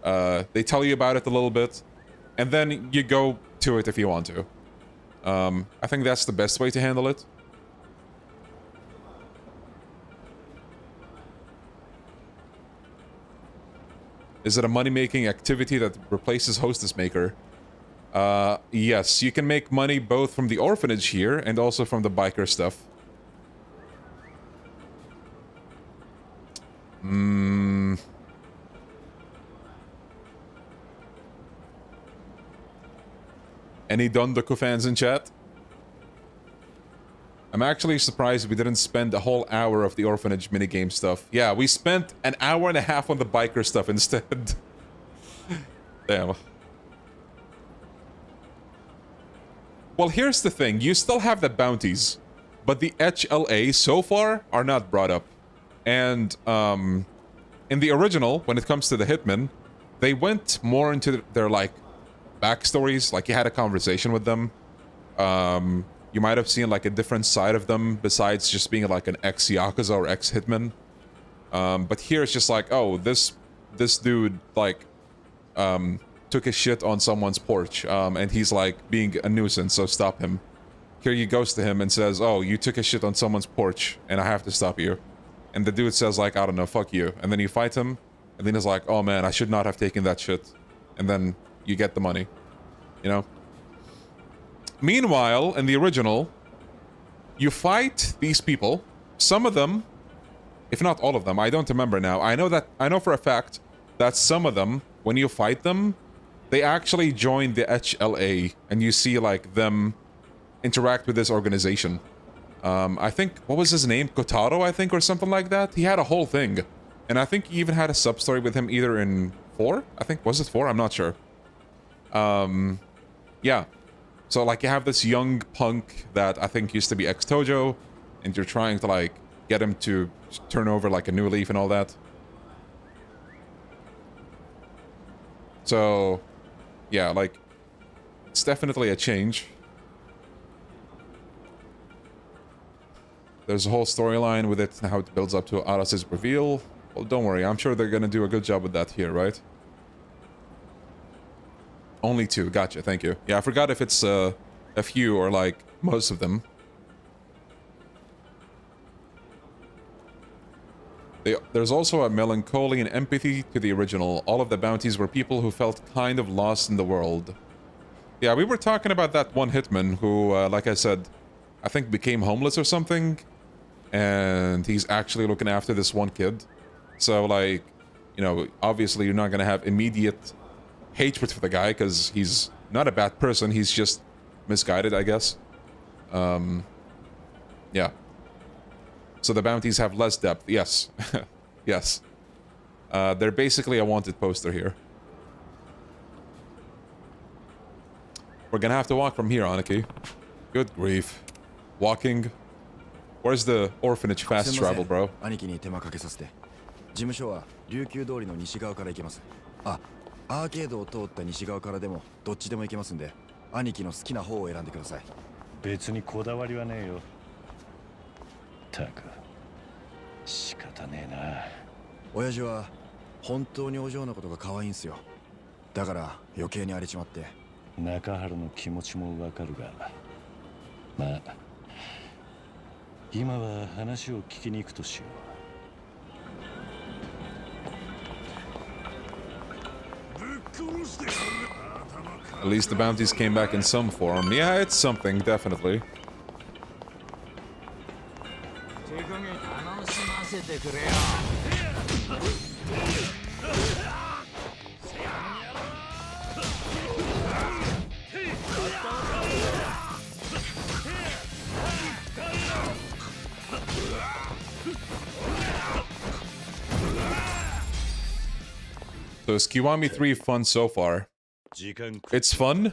They tell you about it a little bit. And then you go to it if you want to. I think that's the best way to handle it. Is it a money-making activity that replaces Hostess Maker? Yes, you can make money both from the orphanage here and also from the biker stuff. Any Dondoku fans in chat? I'm actually surprised we didn't spend a whole hour of the orphanage minigame stuff. Yeah, we spent an hour and a half on the biker stuff instead. Damn. Well, here's the thing. You still have the bounties, but the HLA so far are not brought up. And in the original, when it comes to the Hitmen, they went more into their, like, backstories. Like, you had a conversation with them. You might have seen, like, a different side of them besides just being, like, an ex-Yakuza or ex-Hitman. But here it's just like, oh, this dude, like, took a shit on someone's porch, and he's, like, being a nuisance, so stop him. Here he goes to him and says, oh, you took a shit on someone's porch, and I have to stop you. And the dude says, like, I don't know, fuck you. And then you fight him, and then he's like, oh, man, I should not have taken that shit. And then you get the money, you know? Meanwhile, in the original, you fight these people. Some of them, if not all of them, I don't remember now. I know for a fact that some of them, when you fight them, they actually join the HLA, and you see, like, them interact with this organization. I think, what was his name? Kotaro, I think, or something like that? He had a whole thing. And I think he even had a sub-story with him either in 4? I think, was it 4? I'm not sure. Yeah. So, like, you have this young punk that I think used to be ex-Tojo, and you're trying to, like, get him to turn over, like, a new leaf and all that. So, yeah, like, it's definitely a change. There's a whole storyline with it and how it builds up to Aras's reveal. Well, don't worry, I'm sure they're gonna do a good job with that here, right? Only 2, gotcha, thank you. Yeah, I forgot if it's a few or, like, most of them. There's also a melancholy and empathy to the original. All of the bounties were people who felt kind of lost in the world. Yeah, we were talking about that one hitman who, like I said, I think became homeless or something. And he's actually looking after this one kid. So, like, you know, obviously you're not gonna have immediate hatred for the guy because he's not a bad person. He's just misguided, I guess. Yeah. So the bounties have less depth. Yes. Yes. They're basically a wanted poster here. We're gonna have to walk from here, Aniki. Good grief. Walking. Where's the orphanage fast travel, bro? 兄貴に手間かけさせて。事務所は琉球通りの西側から行けます。あ、アーケードを通った西側からでもどっちでも行けますんで、兄貴の好きな方を選んでください。別にこだわりはねえよ。たく、仕方ねえな。親父は本当にお嬢のことが可愛いんすよ。だから余計に荒れちまって。中原の気持ちもわかるが、まあ今は話を聞きに行くとしよう。 At least the bounties came back in some form. Yeah, it's something, definitely. So is Kiwami 3 fun so far? It's fun,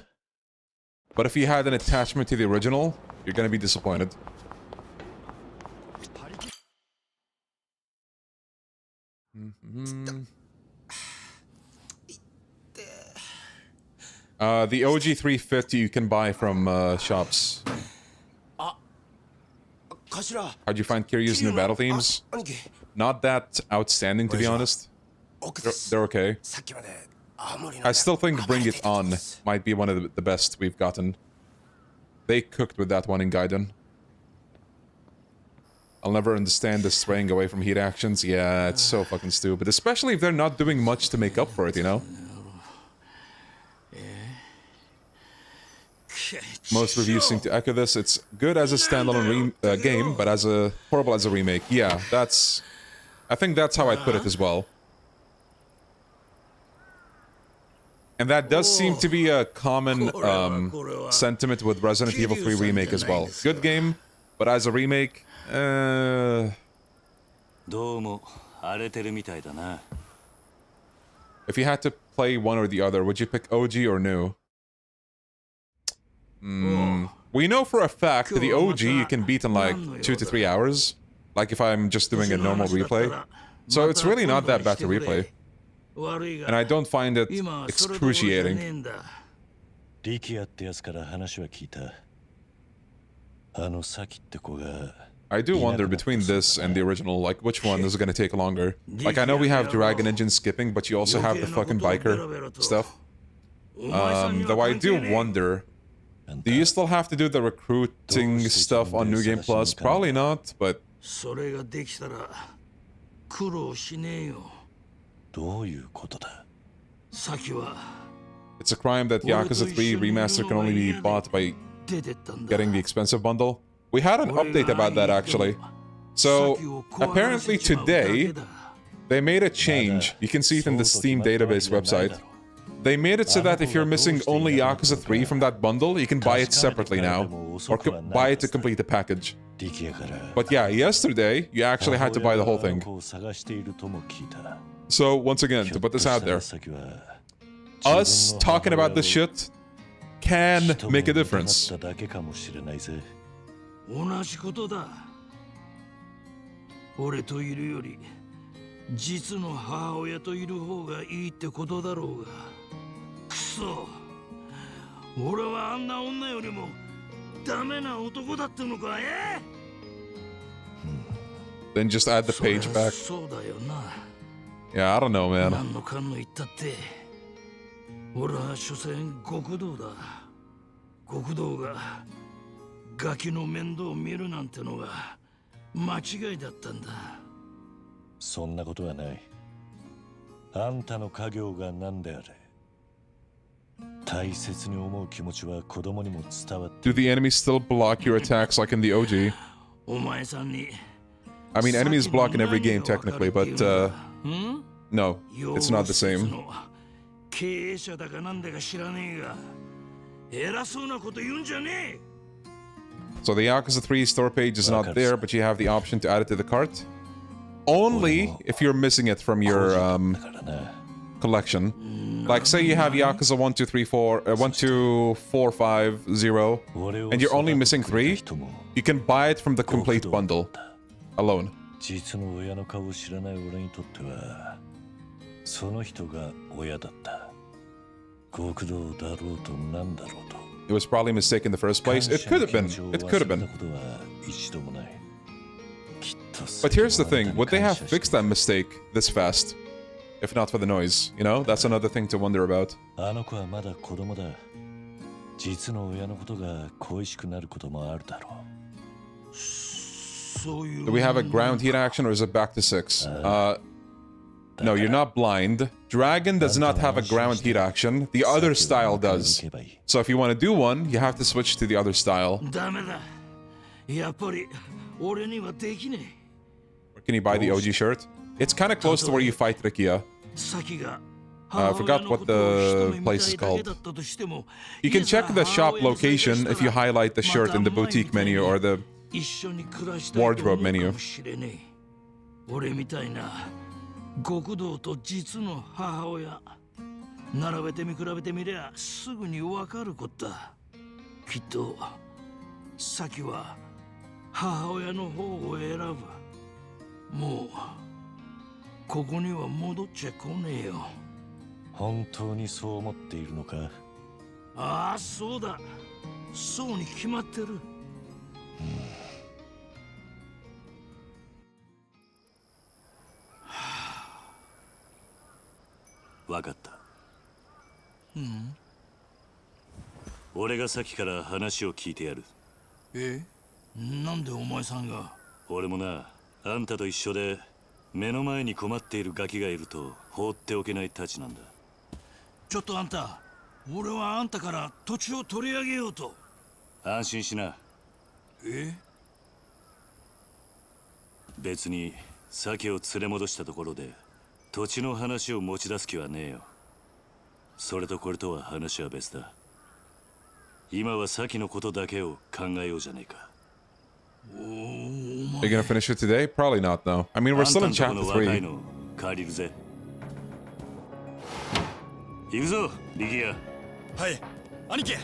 but if you had an attachment to the original, you're gonna be disappointed. The OG 350 you can buy from shops. How'd you find Kiryu's new battle themes? Not that outstanding, to be honest. They're okay. I still think Bring It On might be one of the best we've gotten. They cooked with that one in Gaiden. I'll never understand the straying away from heat actions. Yeah, it's so fucking stupid. Especially if they're not doing much to make up for it, you know? Most reviews seem to echo this. It's good as a standalone game, but horrible as a remake. Yeah, that's I think that's how I'd put it as well. And that does seem to be a common sentiment with Resident Evil 3 Remake as well. Good game, but as a remake, If you had to play one or the other, would you pick OG or new? We know for a fact that the OG you can beat in like 2 to 3 hours. Like if I'm just doing a normal replay. So it's really not that bad to replay. And I don't find it excruciating. I do wonder between this and the original, like which one is going to take longer. Like I know we have Dragon Engine skipping, but you also have the fucking biker stuff. Though I do wonder, do you still have to do the recruiting stuff on New Game Plus? Probably not, but... It's a crime that Yakuza 3 Remaster can only be bought by getting the expensive bundle. We had an update about that actually. So, apparently today, they made a change. You can see it in the Steam database website. They made it so that if you're missing only Yakuza 3 from that bundle, you can buy it separately now. Or buy it to complete the package. But yeah, yesterday, you actually had to buy the whole thing. So, once again, to put this out there, us talking about this shit can make a difference. Then just add the page back. Yeah, I don't know, man. Do the enemies still block your attacks like in the OG? I mean, enemies block in every game technically, but no, it's not the same. So the Yakuza 3 store page is not there, but you have the option to add it to the cart. Only if you're missing it from your collection. Like say you have Yakuza 1, 2, 3, 4, 1, 2, 4, 5, 0, and you're only missing 3, you can buy it from the complete bundle alone. It was probably a mistake in the first place. It could have been. It could have been. But here's the thing. Would they have fixed that mistake this fast? If not for the noise, you know? That's another thing to wonder about. Do we have a ground heat action or is it back to 6? No, you're not blind. Dragon does not have a ground heat action. The other style does. So if you want to do one, you have to switch to the other style. Or can you buy the OG shirt? It's kind of close to where you fight Rikia. I forgot what the place is called. You can check the shop location if you highlight the shirt in the boutique menu or the wardrobe menu. サキを連れ戻したところで土地の話を持ち出す気はねえよ。それとこれとは話は別だ。今はサキのことだけを考えようじゃねえか。Are you gonna finish it today? Probably not, though. I mean, we're still in chapter 3. 借りるぜ。行くぞ、リキヤ。はい、兄貴。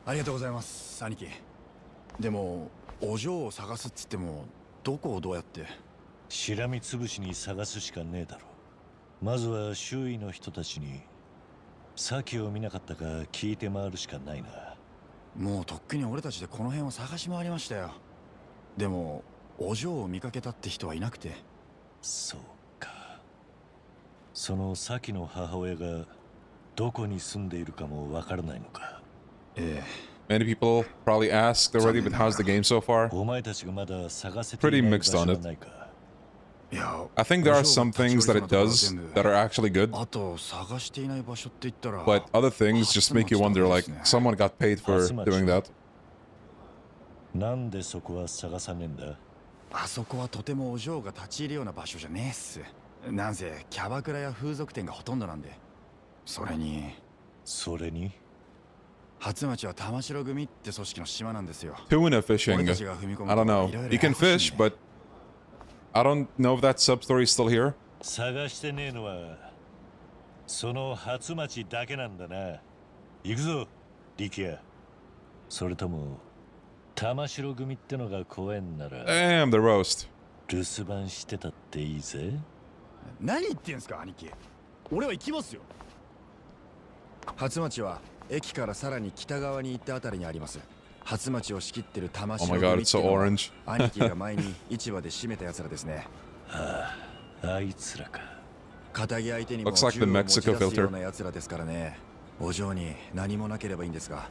ありがとうございます、兄貴。でも、お嬢を探すっつっても、どこをどうやって？しらみつぶしに探すしかねえだろ。まずは周囲の人たちに、サキを見なかったか聞いて回るしかないな。もうとっくに俺たちでこの辺を探し回りましたよ。でも、お嬢を見かけたって人はいなくて。そうか。そのサキの母親がどこに住んでいるかもわからないのか。Many people probably asked already, but how's the game so far? Pretty mixed on it. I think there are some things that it does that are actually good, but other things just make you wonder, like, someone got paid for doing that. なんでそこは探さねえんだ？あそこはとてもお嬢が立ち入るような場所じゃねえっす。なんせキャバクラや風俗店がほとんどなんで。それに初町は玉城組って組織の島なんですよ。Tuna fishing. I don't know. You can fish, but I don't know if that substory is still here. 探してねえのはその初町だけなんだな。行くぞ、力也。それとも玉城組ってのが怖えんなら。Damn, the roast. 留守番してたっていいぜ。何言ってんすか、兄貴。俺は行きますよ。初町は駅からさらに北側に行ったあたりにあります。初町を仕切ってる玉城組っていうのは、兄貴が前に市場で締めた奴らですね。ああ、あいつらか。仇相手にも銃を持ち出すような奴らですからね。お嬢に何もなければいいんですが。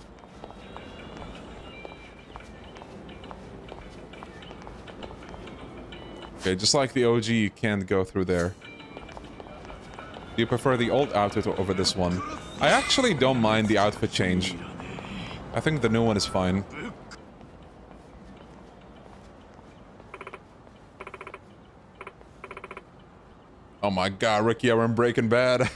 Okay, just like the OG, you can't go through there. Do you prefer the old outfit over this one? I actually don't mind the outfit change. I think the new one is fine. Oh my god, Ricky, we're in Breaking Bad.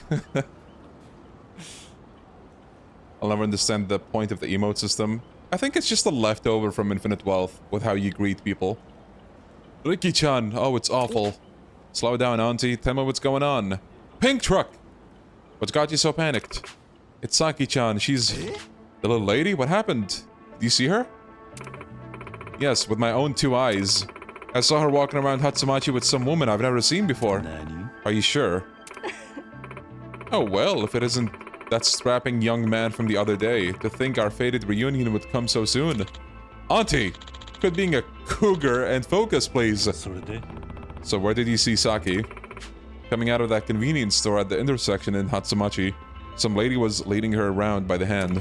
I'll never understand the point of the emote system. I think it's just a leftover from Infinite Wealth with how you greet people. Ricky-chan, oh, it's awful. Slow down, auntie. Tell me what's going on. Pink truck! What's got you so panicked? It's Saki-chan. She's... the little lady? What happened? Did you see her? Yes, with my own 2 eyes. I saw her walking around Hatsumachi with some woman I've never seen before. Are you sure? Oh well, if it isn't that strapping young man from the other day, to think our fated reunion would come so soon. Auntie! Quit being a cougar and focus, please. So where did you see Saki? Coming out of that convenience store at the intersection in Hatsumachi. Some lady was leading her around by the hand.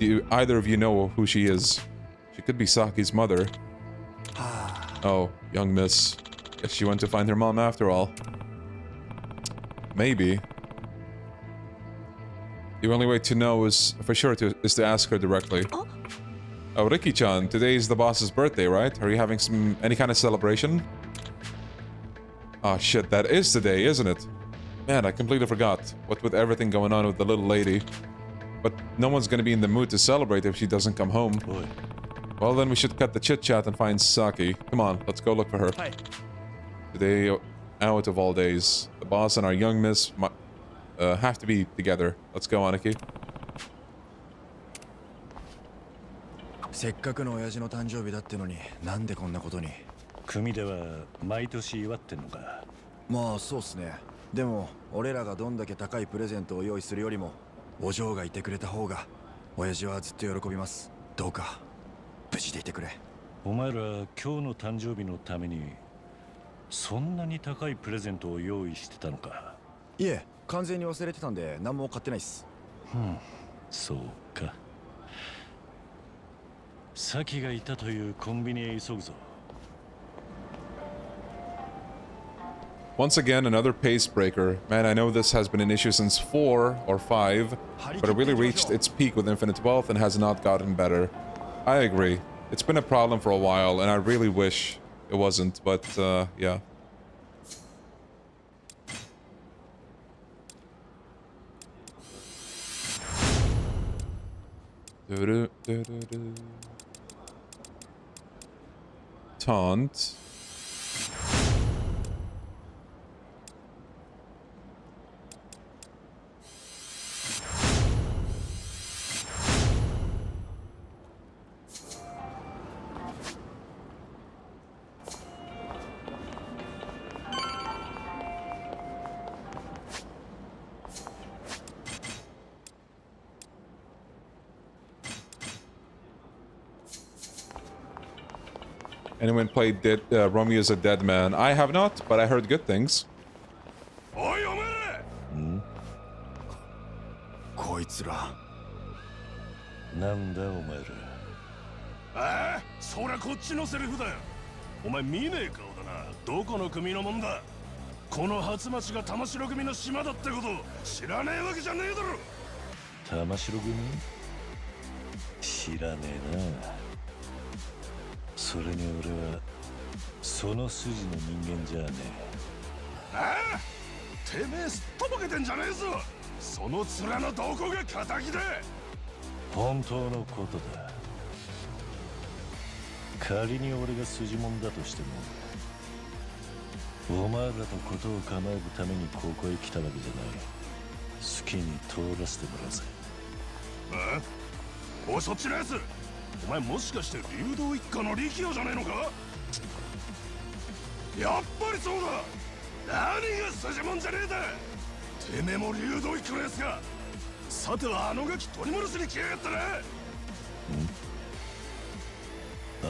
Do either of you know who she is? She could be Saki's mother. Oh, young miss. Guess she went to find her mom after all. Maybe. The only way to know is for sure is to ask her directly. Oh, Ricky-chan, today is the boss's birthday, right? Are you having any kind of celebration? Oh shit, that is today, isn't it? Man, I completely forgot. What with everything going on with the little lady. But no one's gonna be in the mood to celebrate if she doesn't come home. Well, then we should cut the chit-chat and find Saki. Come on, let's go look for her. Today, out of all days, the boss and our young miss have to be together. Let's go, Aniki. せっかくの親父の誕生日だってのに、なんでこんなことに。組では毎年祝ってんのか。まあそうっすね。でも俺らがどんだけ高いプレゼントを用意するよりも、お嬢がいてくれた方が親父はずっと喜びます。どうか無事でいてくれ。お前ら今日の誕生日のためにそんなに高いプレゼントを用意してたのか。いえ、完全に忘れてたんで何も買ってないっす。そうか。サキがいたというコンビニへ急ぐぞ。 Once again, another pace breaker. Man, I know this has been an issue since 4 or 5, but it really reached its peak with Infinite Wealth and has not gotten better. I agree. It's been a problem for a while, and I really wish it wasn't, but, yeah. Taunt. Anyone played Romeo as a Dead Man? I have not, but I heard good things. こいつらなんだお前ら。ああ、そりゃこっちのセリフだよ。お前見ねえ顔だな。どこの組のもんだ。この初町が玉城組の島だってこと知らねえわけじゃねえだろ。玉城組？知らねえな。それに俺はその筋の人間じゃねえ。ああ、てめえすっとぼけてんじゃねえぞ。その面のどこが仇だ。本当のことだ。仮に俺が筋もんだとしても、お前らとことを構えるためにここへ来たわけじゃない。好きに通らせてもらうぜ。あ？おい、そっちのやつ。お前もしかして竜道一家の力也じゃねえのか。やっぱりそうだ。何が筋もんじゃねえだ。てめえも竜道一家のやつか。さてはあのガキ取り戻しに来やがったな。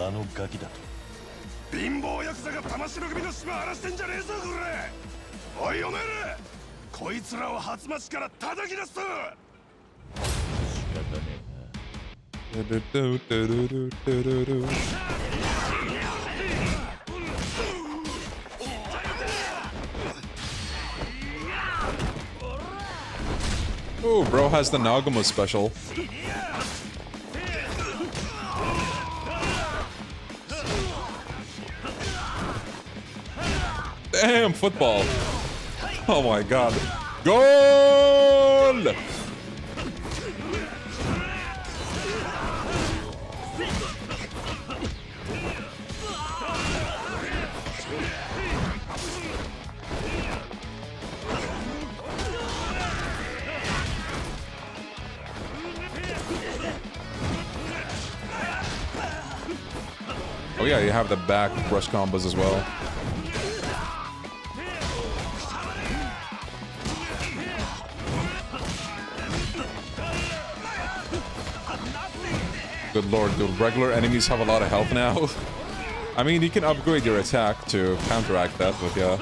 あのガキだと。貧乏ヤクザが玉城組の島荒らしてんじゃねえぞこれ。おいお前ら、こいつらを初町から叩き出すと。仕方ねえ。Oh, bro has the Nagumo special. Damn, football. Oh my god. Goal! Oh yeah, you have the back rush combos as well. Good lord, dude. Regular enemies have a lot of health now. I mean, you can upgrade your attack to counteract that, but yeah.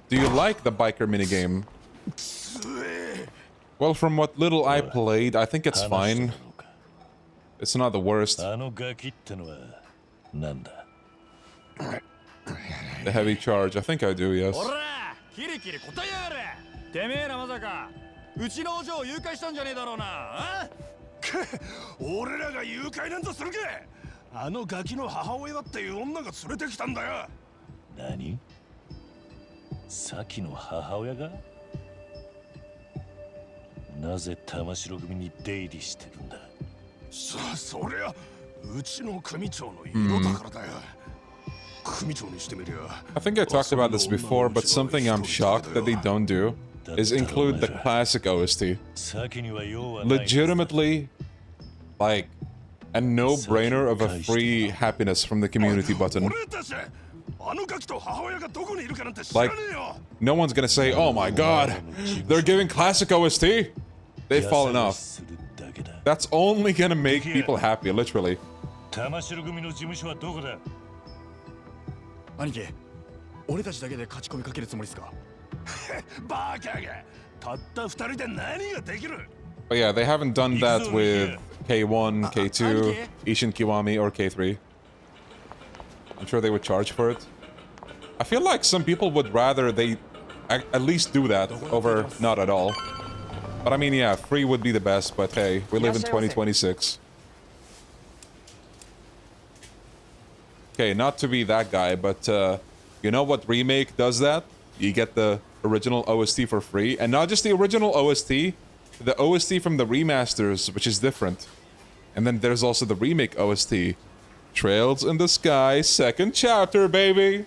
Do you like the biker minigame? Well, from what little I played, I think it's fine. It's not the worst. The heavy charge, I think I do, yes. てめえらまさかうちのお嬢を誘拐したんじゃねえだろうな。あ？俺らが誘拐なんぞするか。あのガキの母親だっていう女が連れてきたんだよ。何？さきの母親が？なぜ玉城組に出入りしてるんだ？そりゃうちの組長の色だからだよ。組長にしてみりゃ。I think I talked about this before, but something I'm shocked that they don't do is include the classic OST. Legitimately, like, a no-brainer of a free happiness from the community button. Like, no one's gonna say, oh my god, they're giving classic OST? They've fallen off. That's only gonna make people happy, literally. 兄貴、俺たちだけで勝ち込みかけるつもりですか？バカがたった2人で何ができる？ But yeah, they haven't done that with K1, K2, Ishin Kiwami, or K3. I'm sure they would charge for it. I feel like some people would rather they at least do that over not at all. But I mean, yeah, free would be the best, but hey, we live in 2026. Okay, not to be that guy, but you know what remake does that? You get the original OST for free, and not just the original OST, the OST from the remasters, which is different. And then there's also the remake OST. Trails in the Sky, second chapter, baby!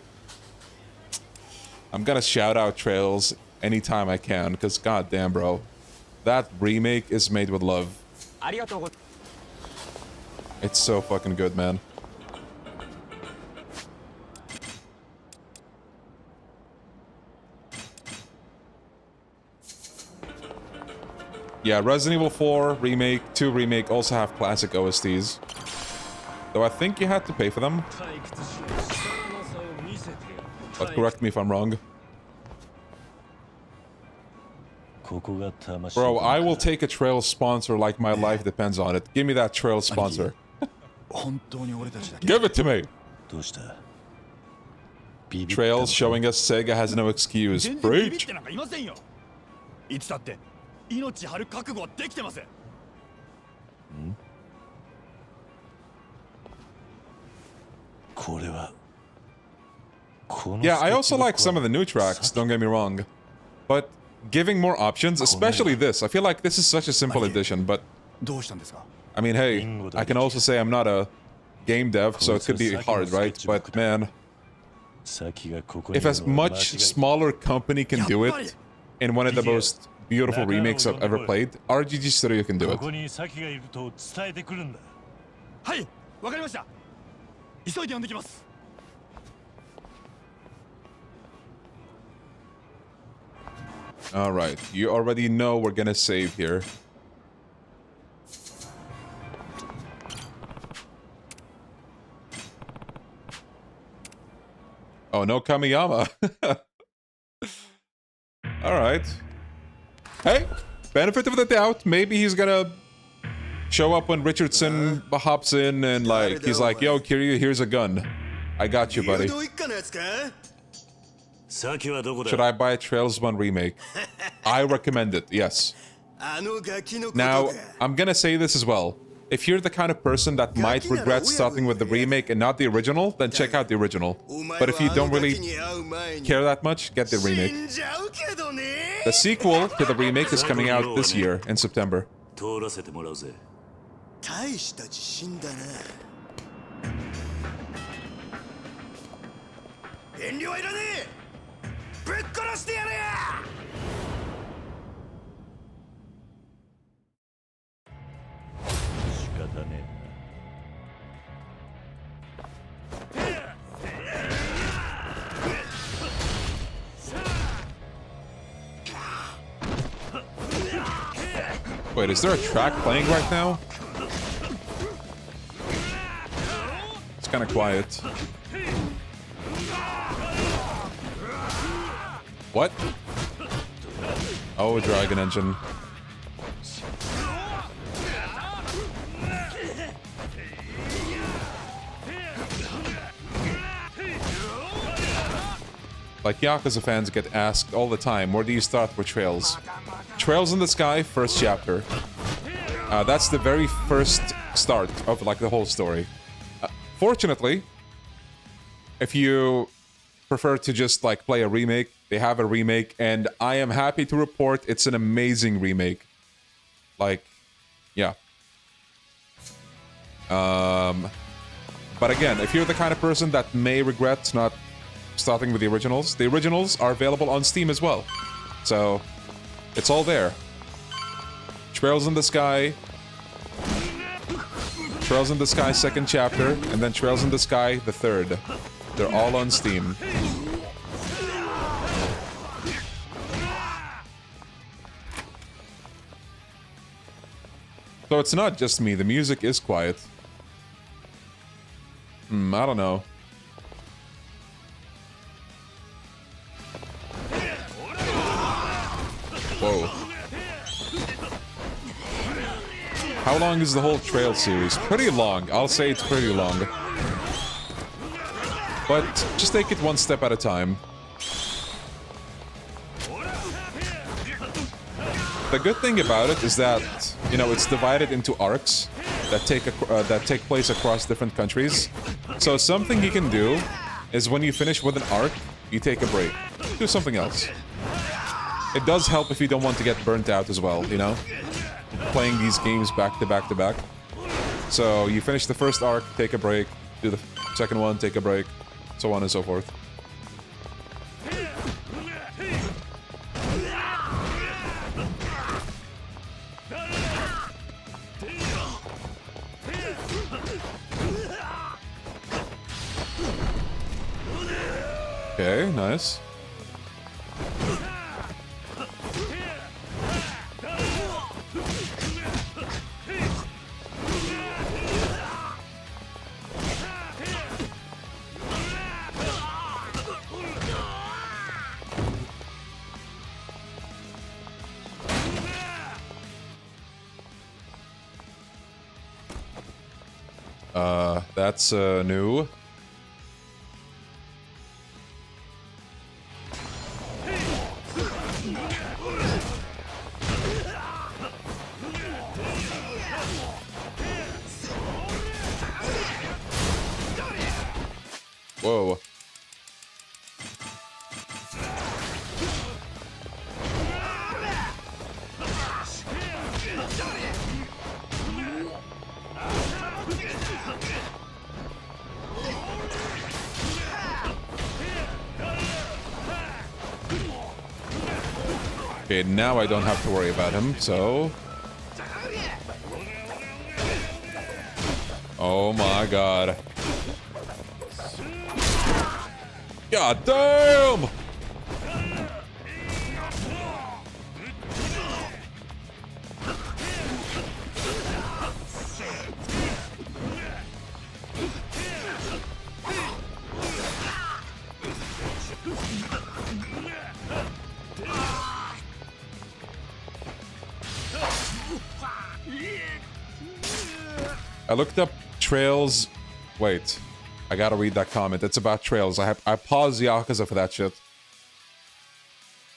I'm gonna shout out Trails anytime I can, because goddamn, bro. That remake is made with love. It's so fucking good, man. Yeah, Resident Evil 4 Remake, 2 Remake also have classic OSTs. Though I think you had to pay for them. But correct me if I'm wrong. Bro, I will take a Trails sponsor like my life depends on it. Give me that Trails sponsor. Give it to me! Trails showing us Sega has no excuse. Preach! 命張る覚悟はできてます。これは Yeah, I also like some of the new tracks, don't get me wrong. But giving more options, especially this, I feel like this is such a simple addition, but... I mean, hey, I can also say I'm not a game dev, so it could be hard, right? But man, if a much smaller company can do it in one of the most beautiful remakes I've ever played, RGG Studio can do it. はい、わかりました。急いで呼んできます。 Alright, you already know we're gonna save here. Oh, no Kamiyama. Alright. Hey, benefit of the doubt. Maybe he's gonna show up when Richardson hops in and like, he's like, yo, Kiryu, here's a gun. I got you, buddy. Should I buy Trails 1 Remake? I recommend it, yes. Now, I'm gonna say this as well. If you're the kind of person that might regret starting with the remake and not the original, then check out the original. But if you don't really care that much, get the remake. The sequel to the remake is coming out this year in September. Wait, is there a track playing right now? It's kind of quiet. What? Oh, Dragon Engine. Like Yakuza fans get asked all the time, where do you start with Trails? Trails in the Sky, first chapter. That's the very first start of like the whole story. Fortunately, if you prefer to just like play a remake, they have a remake, and I am happy to report it's an amazing remake. Like, yeah. But again, if you're the kind of person that may regret not starting with the originals are available on Steam as well. So, it's all there. Trails in the Sky. Trails in the Sky second chapter, and then Trails in the Sky the third. They're all on Steam. So it's not just me, the music is quiet. I don't know. Whoa. How long is the whole Trail series? Pretty long. I'll say it's pretty long. But just take it one step at a time. The good thing about it is that, you know, it's divided into arcs that take place across different countries. So something you can do is when you finish with an arc, you take a break. Do something else. It does help if you don't want to get burnt out as well, you know? Playing these games back to back to back. So you finish the first arc, take a break. Do the second one, take a break. So on and so forth. Okay, nice. That's new. Whoa. Okay, now I don't have to worry about him, so... Oh my god. God damn! I looked up Trails. Wait, I gotta read that comment. It's about Trails. I paused Yakuza for that shit.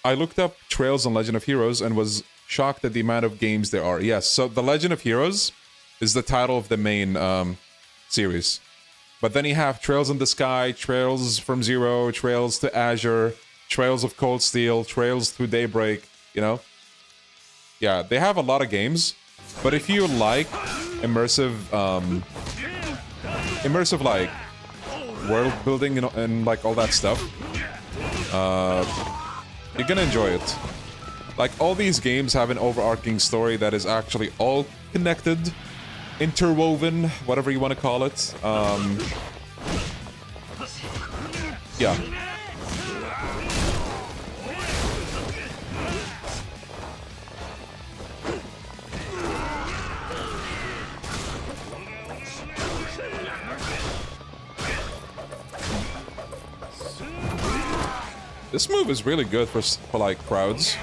I looked up Trails on Legend of Heroes and was shocked at the amount of games there are. Yes, so the Legend of Heroes is the title of the main series. But then you have Trails in the Sky, Trails from Zero, Trails to Azure, Trails of Cold Steel, Trails through Daybreak, you know? Yeah, they have a lot of games. But if you like immersive like world building and like all that stuff, you're gonna enjoy it. Like all these games have an overarching story that is actually all connected, interwoven, whatever you want to call it. Yeah. This move is really good for like crowds.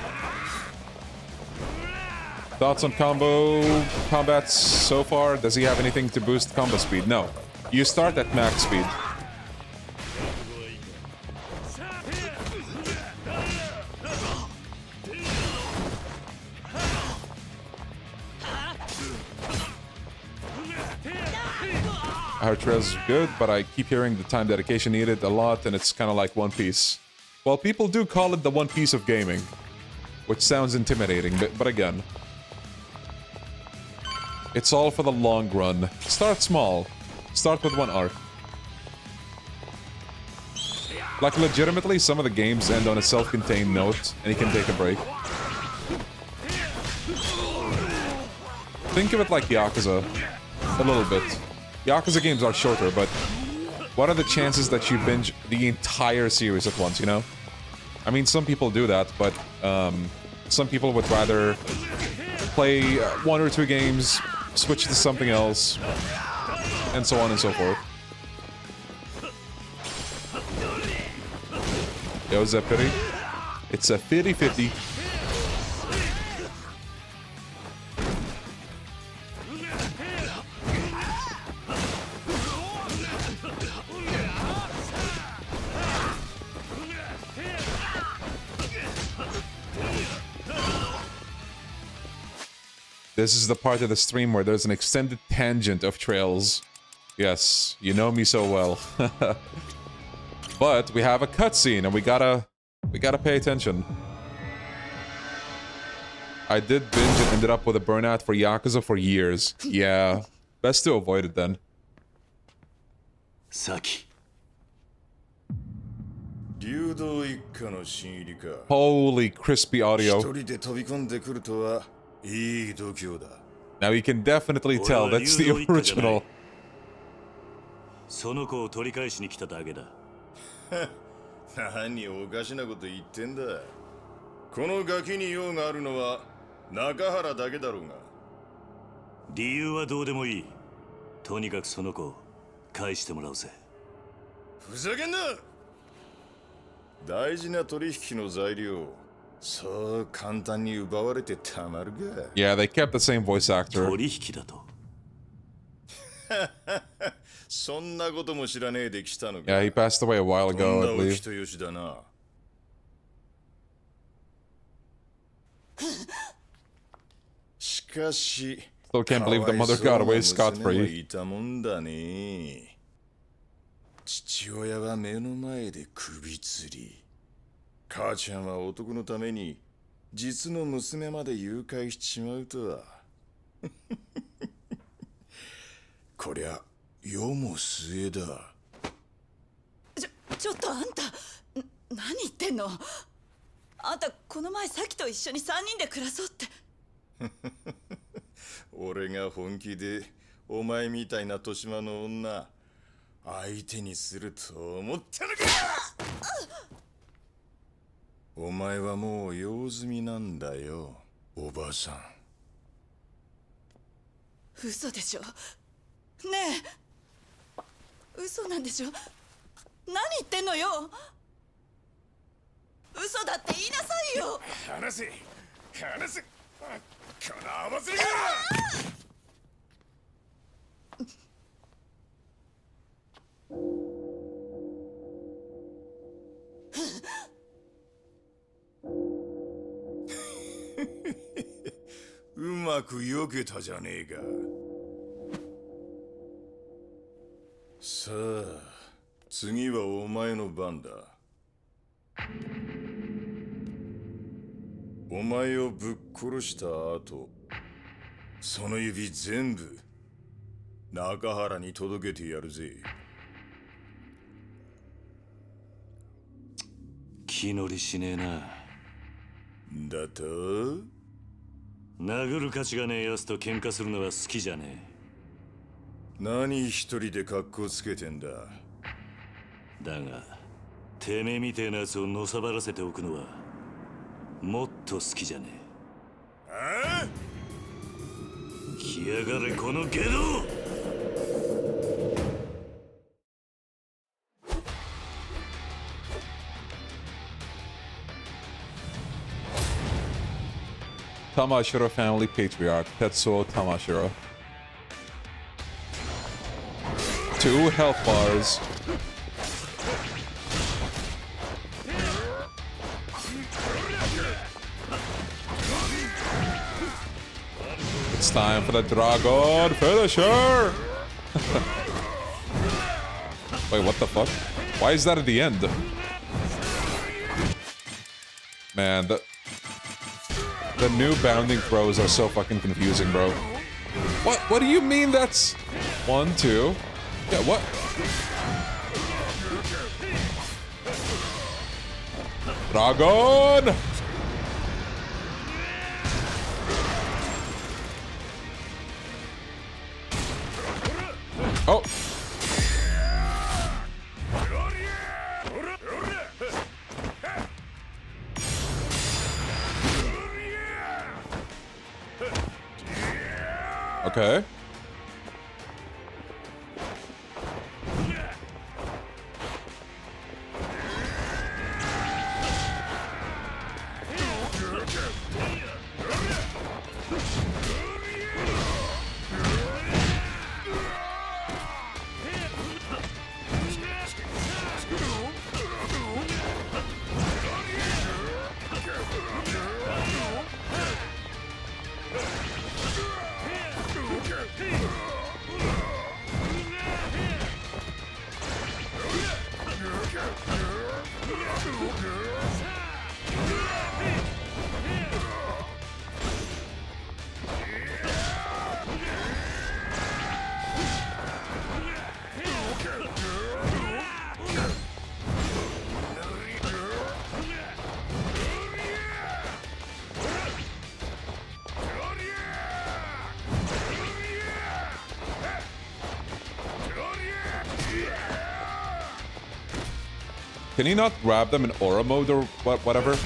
Thoughts on combat so far? Does he have anything to boost combo speed? No. You start at max speed. I heard Trails is good, but I keep hearing the time dedication needed a lot, and it's kind of like One Piece. Well, people do call it the One Piece of gaming, which sounds intimidating, but again, it's all for the long run. Start small. Start with one arc. Like, legitimately, some of the games end on a self-contained note, and you can take a break. Think of it like Yakuza. A little bit. Yakuza games are shorter, but what are the chances that you binge the entire series at once, you know? I mean, some people do that, but some people would rather play 1 or 2 games, switch to something else, and so on and so forth. Yo, is that pity? It's a 50-50. This is the part of the stream where there's an extended tangent of trails. Yes, you know me so well. But we have a cutscene and we gotta pay attention. I did binge and ended up with a burnout for Yakuza for years. Yeah, best to avoid it then. Saki. Holy crispy audio. Now you can definitely tell that's the original. その子を取り返しに来ただけだ。何おかしなこと言ってんだ。このガキに用があるのは中原だけだろうが。理由はどうでもいい。とにかくその子を返してもらうぜ。ふざけんな。大事な取引の材料、そう簡単に奪われてたまるか。Yeah, they kept the same voice actor. 取引だと。そんなことも知らねえで来たのか。Yeah, he passed away a while ago, I believe. 人よしだな。しかし、Still can't believe the mother got away scot-free. いたもんだね。父親は目の前で首吊り。母ちゃんは男のために実の娘まで誘拐しちまうとは。こりゃ世も末だ。ちょっとあんた何言ってんの。あんたこの前サキと一緒に3人で暮らそうって。俺が本気でお前みたいな年間の女相手にすると思ったのか。お前はもう用済みなんだよ、おばさん。嘘でしょ。ねえ、嘘なんでしょ。何言ってんのよ。嘘だって言いなさいよ。話せ話せ、この合わせが。うまく避けたじゃねえか。さあ、次はお前の番だ。お前をぶっ殺した後、その指全部中原に届けてやるぜ。気乗りしねえな。だと？殴る価値がねえやつと喧嘩するのは好きじゃねえ。何一人で格好つけてんだ。だがてめえみてえなやつをのさばらせておくのはもっと好きじゃねえ。ああ？来やがれこのゲド。Tamashiro family patriarch, Tetsuo Tamashiro. 2 health bars. It's time for the Dragon Finisher! Wait, what the fuck? Why is that at the end? Man, the new bounding throws are so fucking confusing, bro. What do you mean that's 1, 2? Yeah, what? Dragon! Oh. Okay. Can he not grab them in aura mode or whatever?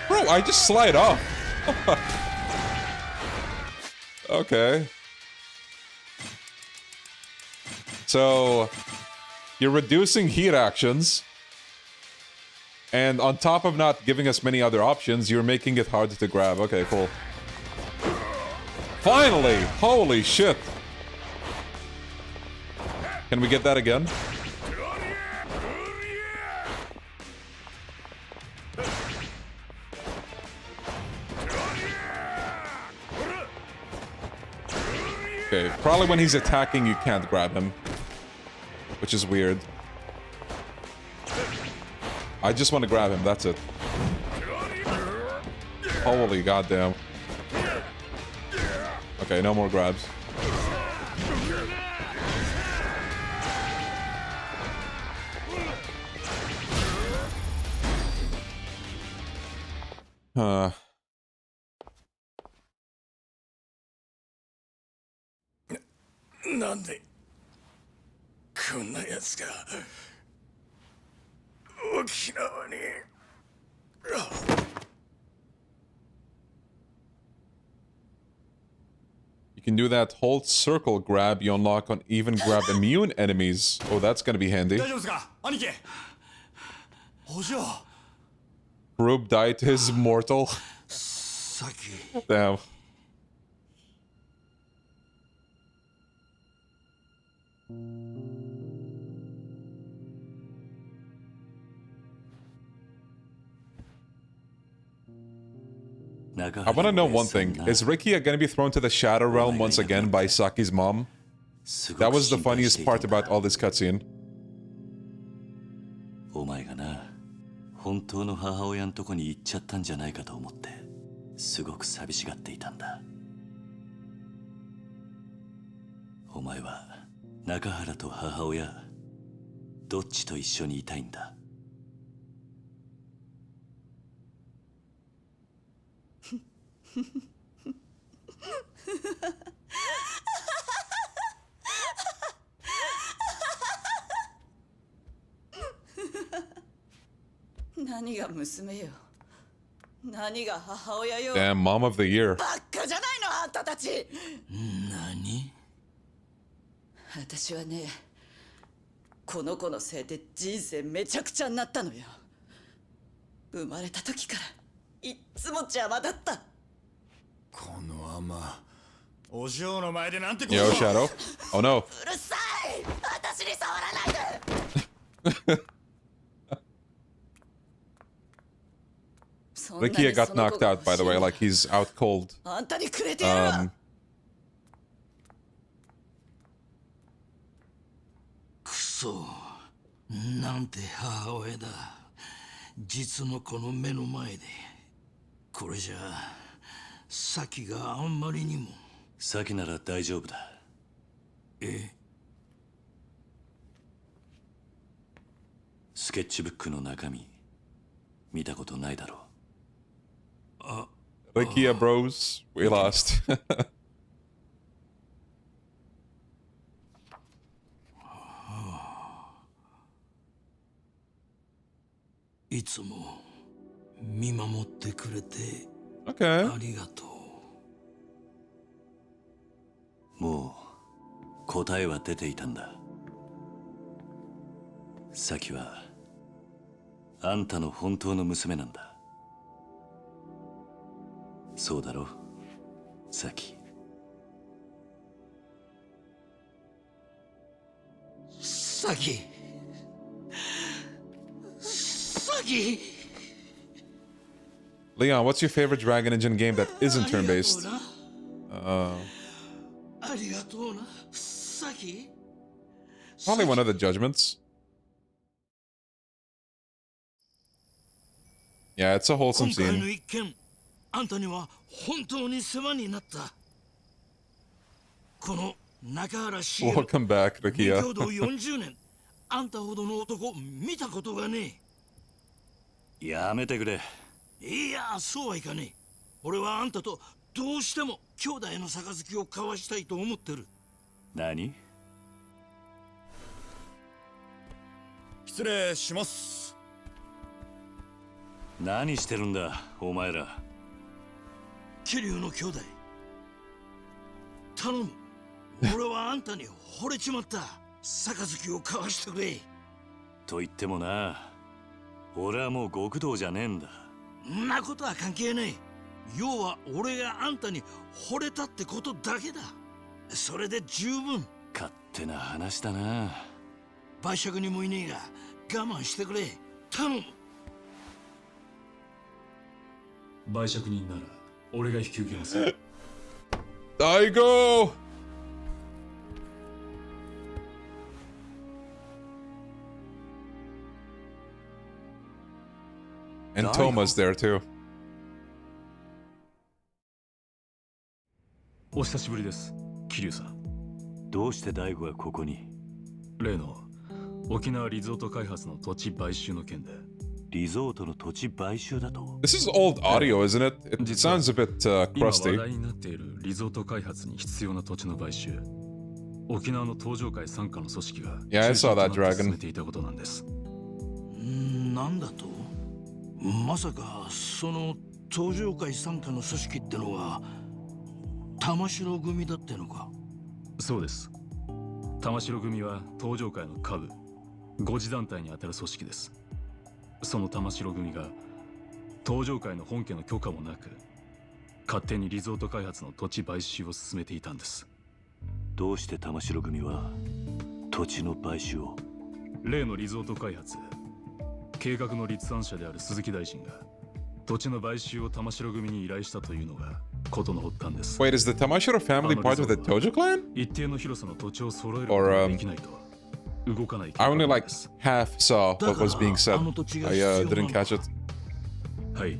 Bro, I just slide off. Okay. So, you're reducing heat actions. And on top of not giving us many other options, you're making it hard to grab. Okay, cool. Finally! Holy shit! Can we get that again? Okay, probably when he's attacking you can't grab him. Which is weird. I just want to grab him, that's it. Holy goddamn. Okay, no more grabs.なんでこんなやつが沖縄に。You can do that hold circle grab you unlock on even grab immune enemies. Oh, that's gonna be handy. Group died to his mortal. Damn. I want to know one thing. Is Ricky going to be thrown to the Shadow Realm once again by Saki's mom? That was the funniest part about all this cutscene. お前がな、本当の母親のとこに行っちゃったんじゃないかと思って、すごく寂しがっていたんだ。お前は中原と母親、どっちと一緒にいたいんだ。何が娘よ。何が母親よ。 Damn, Mom of the Year. バカじゃないのあんたたち。何？私はね、この子のせいで人生めちゃくちゃになったのよ。生まれた時からいっつも邪魔だった。このアマ、お嬢の前でなんてこと。 Yo, Shadow. Oh no. うるさい。私に触らないで。Ricky got knocked out, by the way, like he's out cold. あんたにくれてやるわ。くそ、なんて母親だ。実の子の目の前で。これじゃあ、サキがあんまりにも。サキなら大丈夫だ。え？スケッチブックの中身、見たことないだろう。Ricky, bros, we lost. いつも見守ってくれて Okay. ありがとう。もう答えは出ていたんだ。サキはあんたの本当の娘なんだ。そうだろ、サキ。サキ。サキ。 Leon, what's your favorite Dragon Engine game that isn't turn-based? ありがとうな、サキ。Probably one of the judgments. Yeah, it's a wholesome 今回の scene. 一件、あんたには本当に世話になった。この中原茂、 Welcome back, 二 Nakia. 共同40年、あんたほどの男見たことがねえ。やめてくれ。いや、そうはいかねえ。俺はあんたとどうしても兄弟の杯を交わしたいと思ってる。何？失礼します。何してるんだ、お前ら。桐生の兄弟。頼む。俺はあんたに惚れちまった。杯を交わしてくれ。と言ってもな、俺はもう極道じゃねえんだ。んなことは関係ねえ。要は俺があんたに惚れたってことだけだ。それで十分。勝手な話だな。売借にもいねえが我慢してくれ。頼む。売借人なら俺が引き受けます。Daigo! And Toma's there too. お久しぶりです、桐生さん。どうして大悟がここに？例の沖縄リゾート開発の土地買収の件で。リゾートの土地買収だと。 This is old audio, isn't it? It sounds a bit 今 crusty. 話題になっているリゾート開発に必要な土地の買収。沖縄の東上会傘下の組織が Yeah, I saw that 進 dragon. めていたことなんです。なんだと？まさかその東上会傘下の組織ってのは玉城組だってのか？そうです。玉城組は東上会の下部5次団体にあたる組織です。その玉城組が東上会の本家の許可もなく勝手にリゾート開発の土地買収を進めていたんです。どうして玉城組は土地の買収を？例のリゾート開発、計画の立案者である鈴木大臣が土地の買収を玉城組に依頼したというのがことの発端です。 Wait, is the Tamashiro family part of the Dojo clan? 一定の広さの土地を揃える Or ことができないと動かない計 I 画 only なん like です。 half saw what was being said. I didn't catch it. はい。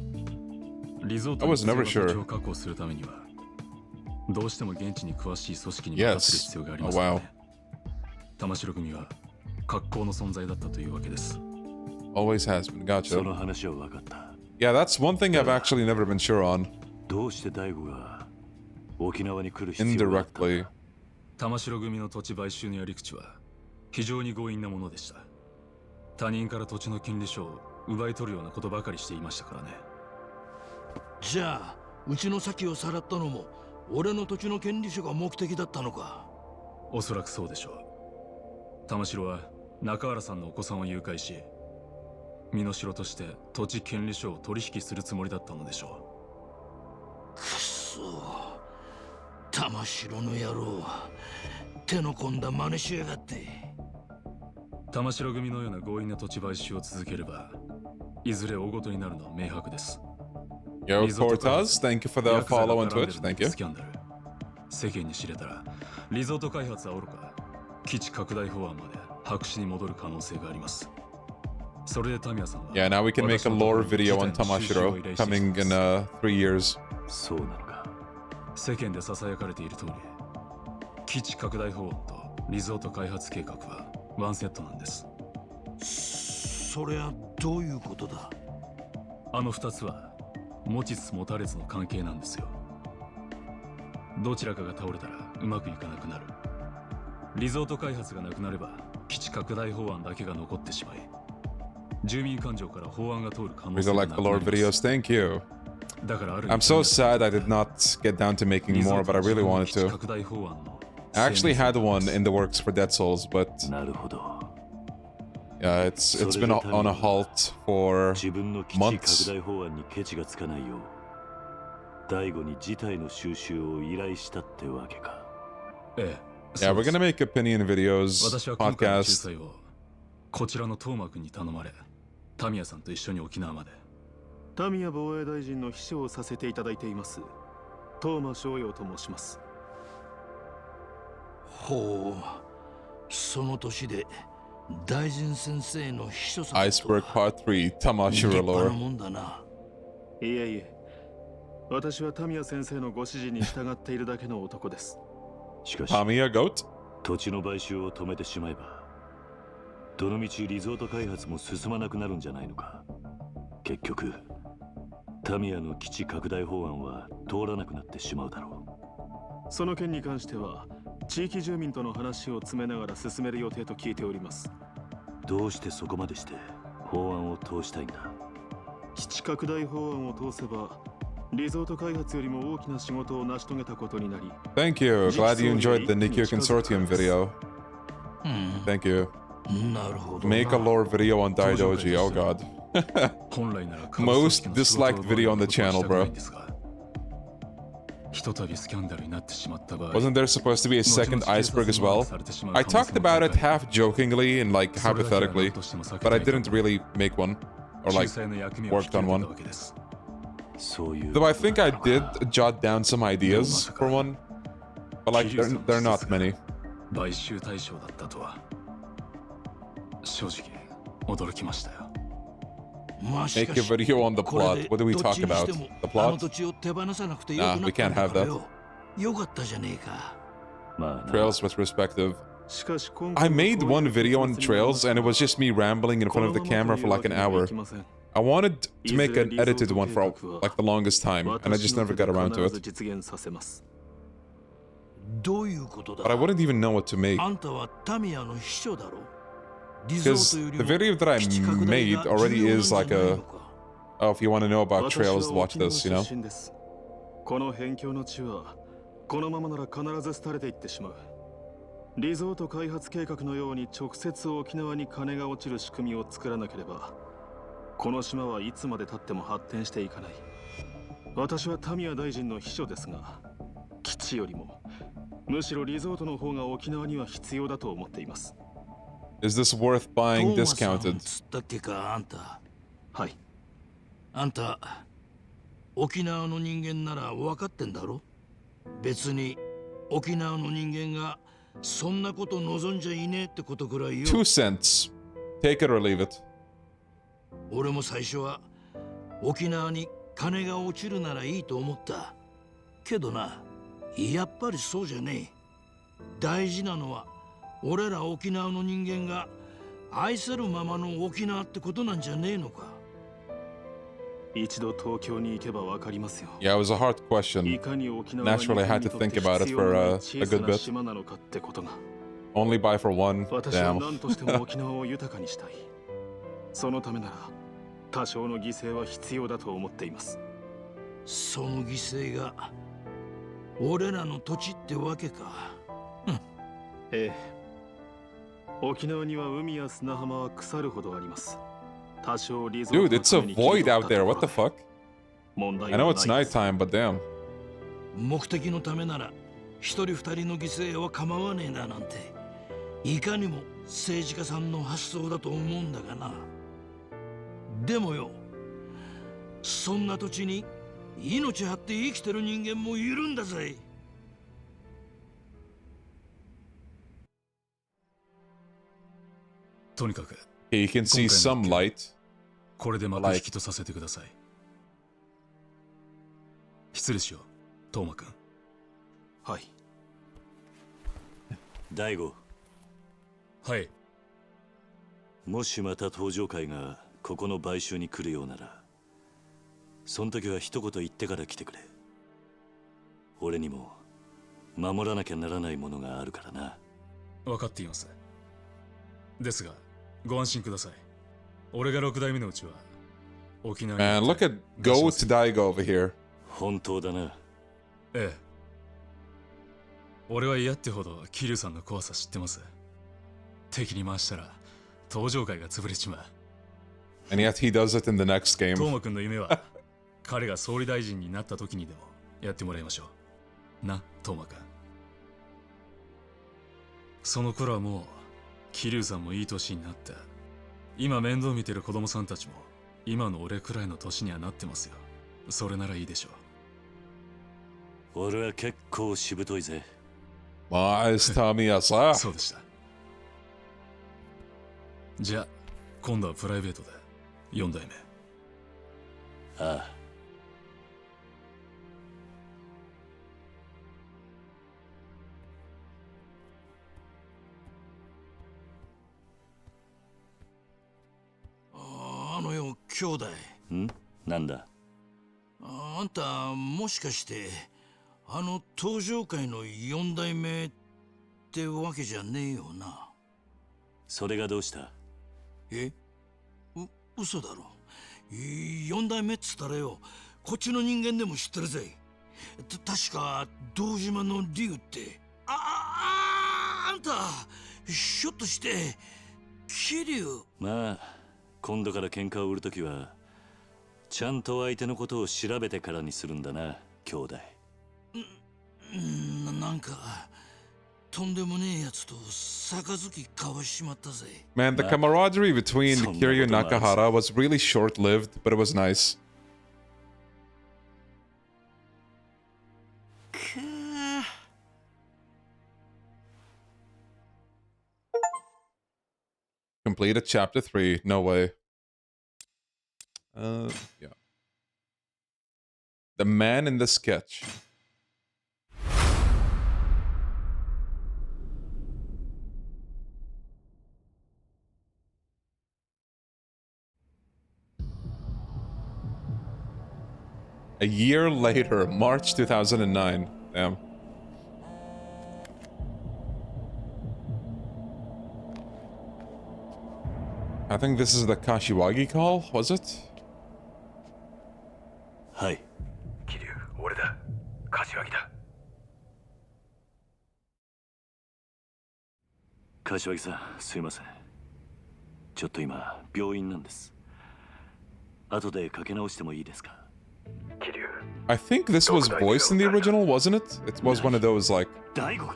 リゾート I の was 土 never 地 sure. を確保するためにはどうしても現地に詳しい組織に Yes. 任せる必要があります Oh, よ wow. ね。玉城組は格好の存在だったというわけです。 Always has been. そ Gotcha. の話は分かった。 Yeah, that's one thing I've actually never been sure on. どうして大悟が沖縄に来る必要があった？ Indirectly. 玉城組の土地買収のやり口は非常に強引なものでした。他人から土地の権利書を奪い取るようなことばかりしていましたからね。じゃあうちの先をさらったのも俺の土地の権利書が目的だったのか？おそらくそうでしょう。玉城は中原さんのお子さんを誘拐し身代として土地権利書を取引するつもりだったのでしょう。くそ、玉城の野郎、手の込んだ真似しやがって。玉城組のような強引な土地買収を続ければいずれ大ごとになるのは明白です。 Yo, Cortez, thank you for the follow on Twitch. Thank you. スキャンダル世間に知れたらリゾート開発はおろか基地拡大法案まで白紙に戻る可能性があります。それでタミヤさんは Yeah, now we can make a lore video on Tamashiro coming in 3 years. そうなのか。世間で囁かれている通り基地拡大法案とリゾート開発計画はワンセットなんです。それはどういうことだ？あの2つは持ちつ持たれつの関係なんですよ。どちらかが倒れたらうまくいかなくなる。リゾート開発がなくなれば基地拡大法案だけが残ってしまい住民感情から法案が通る可能 We 性が like な the くな lore ります。 videos. Thank you. だからある I'm so sad I did not get down to making more, but I really wanted to. 拡大法案の I actually had one in the works for Dead Souls, but なるほど。 yeah, it's been on a halt for 自分の基地 months. 拡大法案にケチがつかないよう大悟に事態の収集を依頼したってわけか。ええ。 Yeah, we're gonna make opinion videos, 私は今回の仲 podcasts. 裁をこちらのトーマ君に頼まれタミヤさんと一緒に沖縄まで。タミヤ防衛大臣の秘書をさせていただいています東間翔陽と申します。ほう、その年で大臣先生の秘書さん Iceberg Part 3 Tamashiro lore もんだな。いえいえ、私はタミヤ先生のご指示に従っているだけの男です。しかし、 Tamiya Goat? 土地の買収を止めてしまえば、どのみちリゾート開発も進まなくなるんじゃないのか。結局、タミヤの基地拡大法案は通らなくなってしまうだろう。その件に関しては、地域住民との話を詰めながら進める予定と聞いております。どうしてそこまでして法案を通したいんだ。基地拡大法案を通せば、リゾート開発よりも大きな仕事を成し遂げたことになり。Thank you. Glad you enjoyed the Nikkyo Consortium video. Thank you. Make a lore video on Daidoji. Oh god. Most disliked video on the channel, bro. Wasn't there supposed to be a second iceberg as well? I talked about it half jokingly and like hypothetically, but I didn't really make one or like worked on one. Though I think I did jot down some ideas for one, but like they're not many. Make a video on the plot. What do we talk about? The plot? Nah, we can't have that. Trails retrospective. I made one video on Trails and it was just me rambling in front of the camera for like an hour. I wanted to make an edited one for like the longest time and I just never got around to it. But I wouldn't even know what to make. Because the video that I made already is like a... Oh, if you want to know about Trails, watch this, you know? この辺境の地はこのままなら必ず廃れていってしまう。リゾート開発計画のように直接沖縄に金が落ちる仕組みを作らなければ、この島はいつまで経っても発展していかない。私はタミヤ大臣の秘書ですが、基地よりもむしろリゾートの方が沖縄には必要だと思っています。Is this worth buying discounted? はい。あんた、沖縄の人間なら分かってんだろ？別に沖縄の人間がそんなこと望んじゃいねえってことくらいよ。2 cents. Take it or leave it. 俺も最初は沖縄に金が落ちるならいいと思った。けどな、やっぱりそうじゃねえ。大事なのは俺ら沖縄の人間が愛せるままの沖縄ってことなんじゃねえのか。一度東京に行けばわかりますよ。Yeah, it was a hard question. Naturally, I had to think about it for a good bit. Only buy for one. 私は Damn. 何としても沖縄を豊かにしたい。そのためなら多少の犠牲は必要だと思っています。その犠牲が俺らの土地ってわけか。ええ。沖縄には海や砂浜は腐るほどあります。Dude, it's a void out there. What the fuck? I know it's nighttime, but damn. 目的のためなら一人二人の犠牲は構わねえななんて、いかにも政治家さんの発想だと思うんだがな。でもよ、そんな土地に命張って生きてる人間もいるんだぜ。とにかく Okay, you can see some light. これで幕引きとさせてください。失礼しよう、トーマ君。はい。大悟。はい。もしまた登場会がここの買収に来るようなら、その時は一言言ってから来てくれ。俺にも守らなきゃならないものがあるからな。分かっています。ですが、ご安心ください。俺が6代目のうちは沖縄に。Man, look at Goat Daigo over here. 本当だな。ええ。俺は嫌ってほど桐生さんの怖さ知ってます。敵に回したら登場会が潰れちまう。And yet he does it in the next game. トーマ君の夢は彼が総理大臣になった時にでもやってもらいましょう。な、トーマ君。その頃はもう桐生さんもいい年になって、今面倒見てる子供さんたちも今の俺くらいの年にはなってますよ。それならいいでしょう。俺は結構しぶといぜ。まあ、Tamiyaさ。そうでした。じゃあ今度はプライベートで4代目。ああ。あのよ、兄弟。ん？なんだ？あんたもしかしてあの登場界の4代目ってわけじゃねえよな。それがどうした？嘘だろ。4代目っつったらよ、こっちの人間でも知ってるぜ。確か堂島の竜って。あんたひょっとして桐生？まあ今度から喧嘩を売るときはちゃんと相手のことを調べてからにするんだな、兄弟。なんかとんでもねえやつと杯交わしちまったぜ。 Man, the camaraderie between Kiryu and Nakahara was really short-lived, but it was nice. Completed chapter 3. No way. Yeah. The man in the sketch. A year later, March 2009. Damn. I think this is the Kashiwagi call, was it? はい。桐生、俺だ。柏木だ。柏木さん、すいません。ちょっと今、病院なんです。後でかけ直してもいいですか？ I think this was voiced in the original, wasn't it? It was one of those, like... 大悟が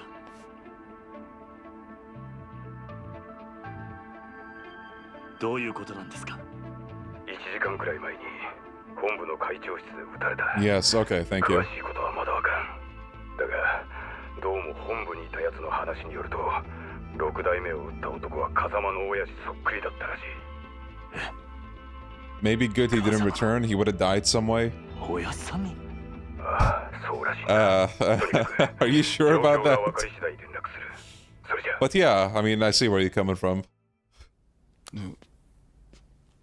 どういうことなんですか？ 1時間くらい前に本部の会長室で撃たれた。 Yes, okay, thank you. 詳しいことはまだわからん。だが、どうも本部にいた奴の話によると、6代目を撃った男は風間の親父そっくりだったらしい。 Maybe good he didn't return, he would have died some way. Are you sure about that? But yeah, I mean, I see where you're coming from.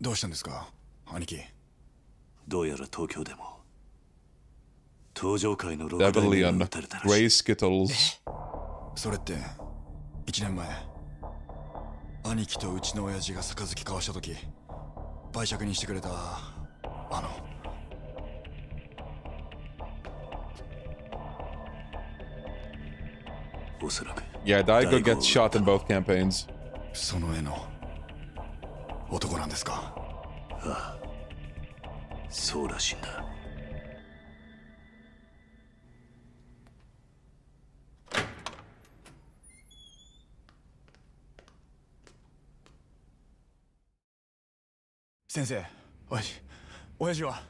どうしたんですか、兄貴。どうやら東京でも登場界の6代目が撃たれたらしい。Grey Skittles. それって1年前、兄貴とうちの親父が杯交わした時、売借にしてくれたおそらく。 Yeah, Daigo gets shot in both campaigns. その絵の男なんですか？ああ、そうらしいんだ。先生、親父は？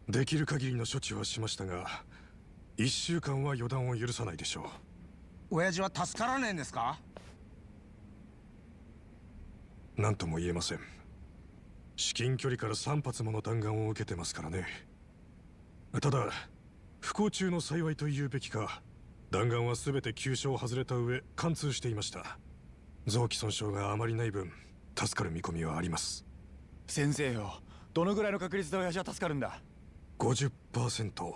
できる限りの処置はしましたが、1週間は予断を許さないでしょう。親父は助からねえんですか？何とも言えません。至近距離から3発もの弾丸を受けてますからね。ただ不幸中の幸いと言うべきか、弾丸は全て急所を外れた上貫通していました。臓器損傷があまりない分助かる見込みはあります。先生よ、どのぐらいの確率で親父は助かるんだ？ 50%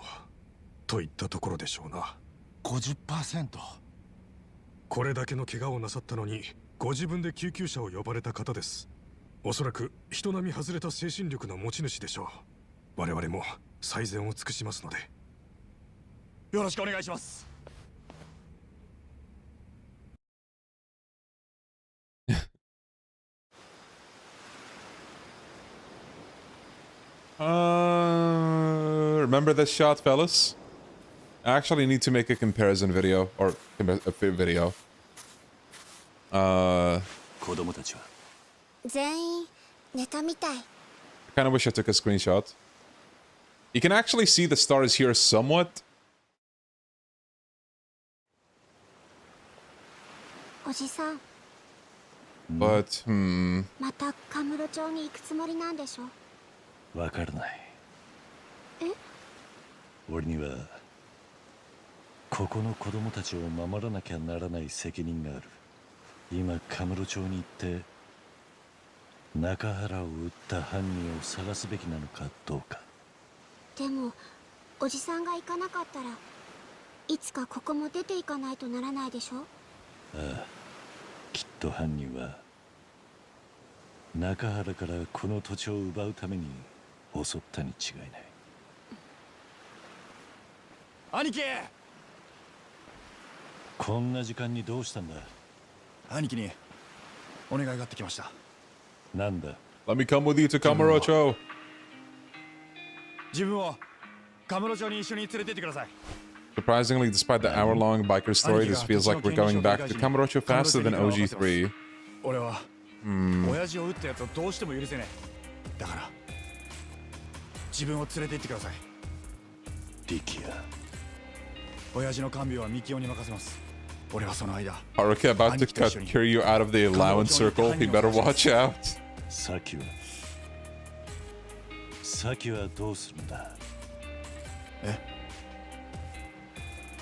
といったところでしょうな。 50%？ これだけの怪我をなさったのにご自分で救急車を呼ばれた方です。おそらく人並み外れた精神力の持ち主でしょう。我々も最善を尽くしますのでよろしくお願いします。Remember this shot, fellas? I actually need to make a comparison video, or a video. 子供たちは全員寝たみたい。 I kind of wish I took a screenshot. You can actually see the stars here somewhat. おじさん、But, またカムロ町に行くつもりなんでしょ？わからない。え？俺にはここの子供たちを守らなきゃならない責任がある。今カムロ町に行って中原を撃った犯人を探すべきなのかどうか。でもおじさんが行かなかったらいつかここも出ていかないとならないでしょ？ああ、きっと犯人は中原からこの土地を奪うために襲ったに違いない。兄貴、こんな時間にどうしたんだ？兄貴にお願いがあってきました。なんだ？ Let me come with you to Kamurocho. 自分をカムロ町に一緒に連れて行ってください。 Surprisingly, despite the hour-long biker story, this feels like we're going back to Kamurocho faster than OG3. 俺は親父を撃ったやつをどうしても許せねえ。だから自分を連れて行ってください。力也。親父の看病はミキオに任せます。俺はその間。 Haruka about to cut Kiryu out of the allowance circle. He better watch out. 先はどうするんだ？え？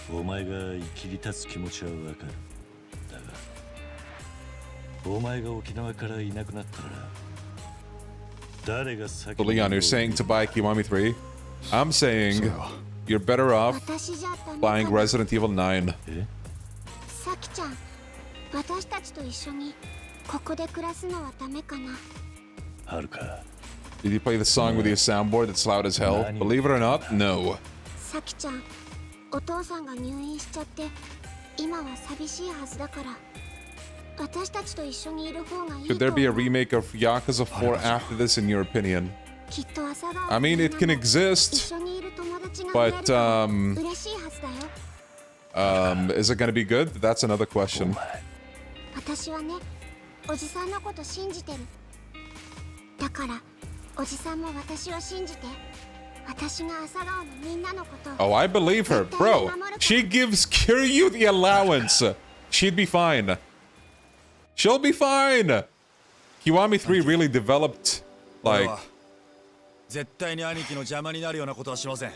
お前が生きり立つ気持ちはわかる。だがお前が沖縄からいなくなったら誰が先 So Leon, you're saying to buy Kiwami 3? I'm saying you're better off buying Resident Evil 9. さきちゃん、私たちと一緒にここで暮らすのはダメかな？はるか。 Did you play the song with your soundboard that's loud as hell? Believe it or not, no. さきちゃん、お父さんが入院しちゃって今は寂しいはずだから私たちと一緒にいる方がいいと Should there be a remake of Yakuza 4 after this, in your opinion? きっと朝顔 I mean, it can exist, 一緒にいる友達が増える but と嬉しいはずだよ。 is it gonna be good? That's another question. 私はね、おじさんのこと信じてる。だからおじさんも私を信じて。私が朝顔のみんなのこと。 Oh, I believe her, bro. She gives Kiryu the allowance. She'd be fine. She'll be fine. Kiwami 3 really developed, like... 絶対に兄貴の邪魔になるようなことはしません。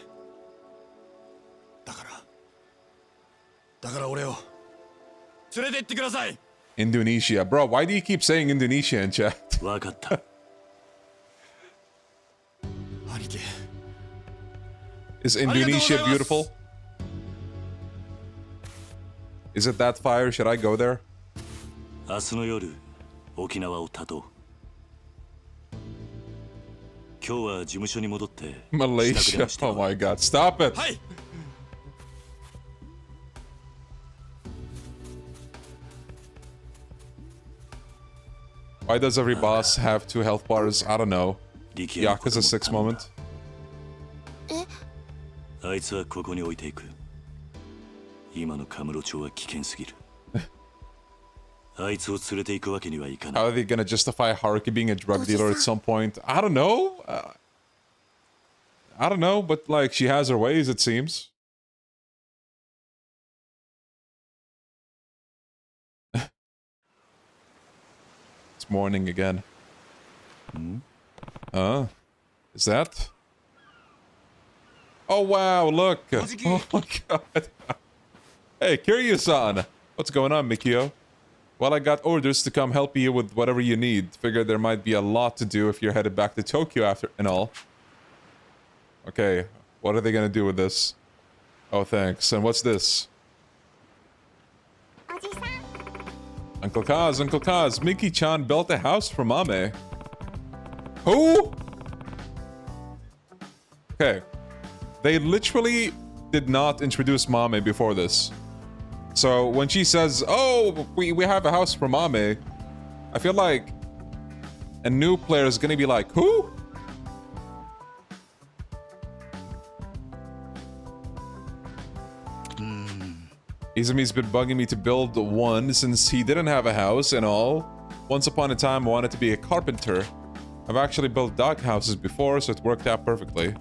だから俺を連れて行ってください。 Indonesia. Bro, why do you keep saying Indonesia in chat? わかった。兄貴。 Is Indonesia beautiful? Is it that fire? Should I go there? 明日の夜、沖縄を立とう。今日は事務所に戻って。 Malaysia. Oh my god. Stop it. はい。 Why does every boss have 2 health bars? I don't know. Yakuza 6 moment. あいつはここに置いていく。今のカムロ町は危険すぎる。あいつを連れて行くわけにはいかない。 How are they gonna justify Haruki being a drug dealer at some point? I don't know. I don't know, but like she has her ways, it seems. It's morning again. Is that? Oh wow, look! Oh my god! Hey, Kiryu-san! What's going on, Mikio? Well, I got orders to come help you with whatever you need. Figured there might be a lot to do if you're headed back to Tokyo after and all. Okay, what are they gonna do with this? Oh, thanks. And what's this? Uncle Kaz, Miki-chan built a house for Mame. Who? Okay. They literally did not introduce Mame before this. So when she says, oh, we have a house for Mame, I feel like a new player is gonna be like, who? Izumi's been bugging me to build one since he didn't have a house and all. Once upon a time, I wanted to be a carpenter. I've actually built dog houses before, so it worked out perfectly.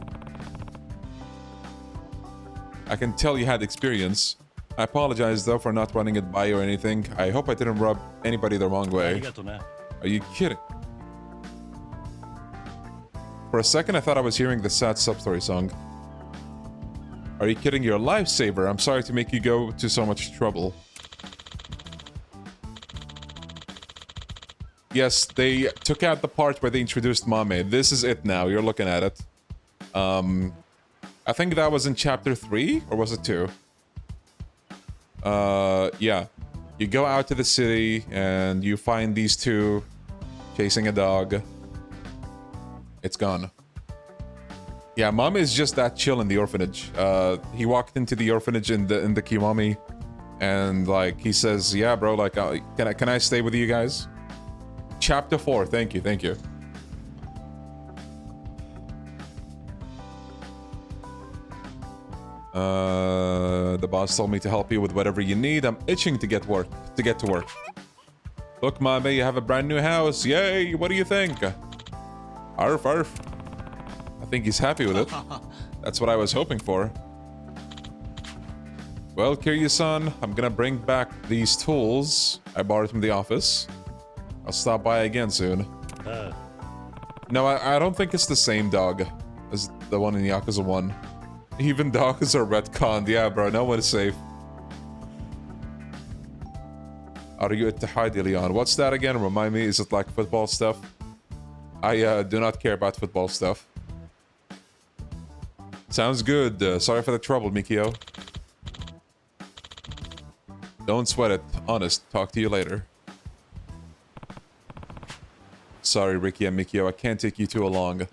I can tell you had experience. I apologize though for not running it by you or anything. I hope I didn't rub anybody the wrong way. Are you kidding? For a second I thought I was hearing the sad Substory song. Are you kidding? You're a lifesaver. I'm sorry to make you go to so much trouble. Yes, they took out the part where they introduced Mame. This is it now. You're looking at it. I think that was in chapter 3, or was it 2? Yeah. You go out to the city and you find these two chasing a dog. It's gone. Yeah, Mame is just that chill in the orphanage. He walked into the orphanage in the Kiwami, and like he says, "Yeah, bro, like, can I stay with you guys?" Chapter 4. Thank you, thank you. The boss told me to help you with whatever you need. I'm itching to get to work. Look, Mame, you have a brand new house. Yay! What do you think? Arf, arf. I think he's happy with it. That's what I was hoping for. Well, Kiryu-san, I'm gonna bring back these tools I borrowed from the office. I'll stop by again soon. No, I don't think it's the same dog as the one in Yakuza 1. Even dogs are retconned. Yeah, bro, no one is safe. Are you Ittihadi, Leon? What's that again? Remind me, is it like football stuff? I do not care about football stuff. Sounds good. Sorry for the trouble, Mikio. Don't sweat it. Honest. Talk to you later. Sorry, Ricky and Mikio. I can't take you too long.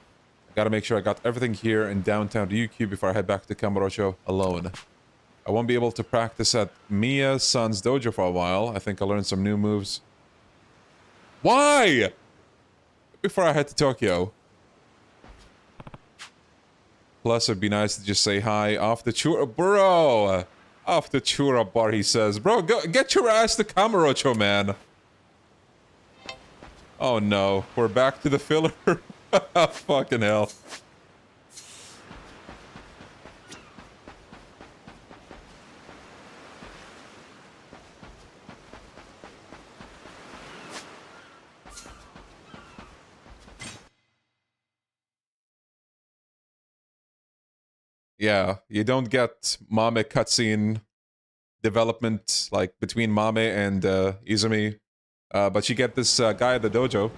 Gotta make sure I got everything here in downtown Ryukyu before I head back to Kamurocho alone. I won't be able to practice at Miya-san's dojo for a while. I think I'll learn some new moves. Why? Before I head to Tokyo. Plus, it'd be nice to just say hi off the Chura... Bro! Off the Chura bar, he says. Bro, go get your ass to Kamurocho, man. Oh no, we're back to the filler. Fucking hell. Yeah, you don't get Mame cutscene development like between Mame and Izumi, but you get this guy at the dojo.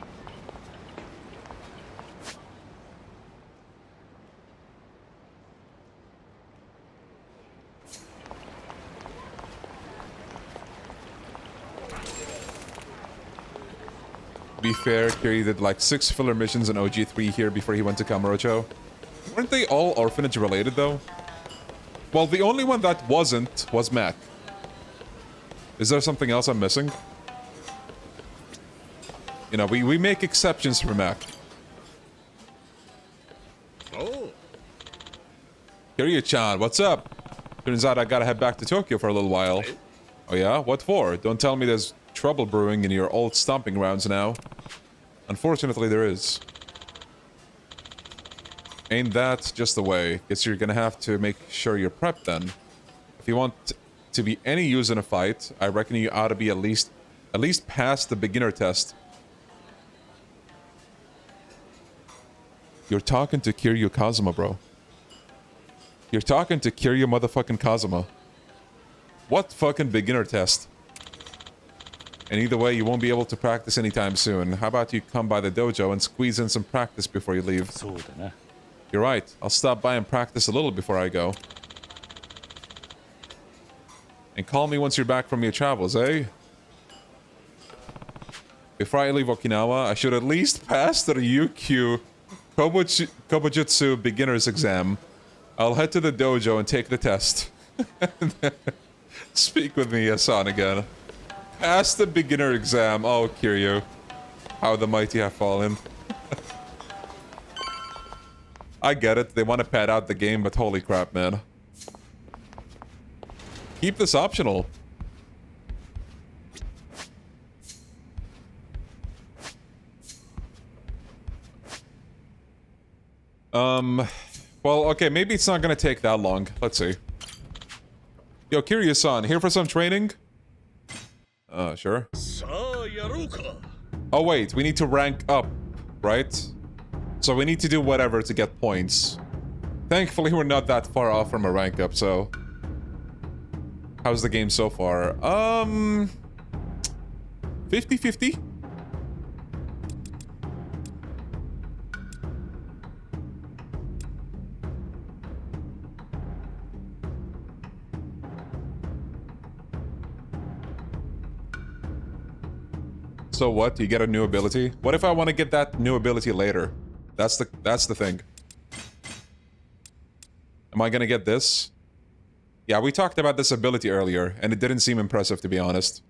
To be fair, Kiri did like 6 filler missions in OG3 here before he went to Kamurocho. Weren't they all orphanage related though? Well, the only one that wasn't was Mac. Is there something else I'm missing? You know, we make exceptions for Mac. Oh. Kiryu-chan, what's up? Turns out I gotta head back to Tokyo for a little while. Oh yeah? What for? Don't tell me there's trouble brewing in your old stomping grounds now. Unfortunately, there is. Ain't that just the way? Guess you're gonna have to make sure you're prepped then. If you want to be any use in a fight, I reckon you ought to be at least past the beginner test. You're talking to Kiryu Kazuma, bro. You're talking to Kiryu motherfucking Kazuma. What fucking beginner test? And either way, you won't be able to practice anytime soon. How about you come by the dojo and squeeze in some practice before you leave? You're right. I'll stop by and practice a little before I go. And call me once you're back from your travels, eh? Before I leave Okinawa, I should at least pass the Ryukyu Kobujutsu beginner's exam. I'll head to the dojo and take the test. Speak with me, Yasan, again. Pass the beginner exam. Oh, Kiryu. How the mighty have fallen. I get it. They want to pad out the game, but holy crap, man. Keep this optional. Well, okay, maybe it's not gonna take that long. Let's see. Yo, Kiryu-san, here for some training? Sure. Oh wait, we need to rank up, right? So we need to do whatever to get points. Thankfully, we're not that far off from a rank up, so... How's the game so far? 50-50? So what? You get a new ability? What if I want to get that new ability later? That's the thing. Am I gonna get this? Yeah, we talked about this ability earlier, and it didn't seem impressive, to be honest.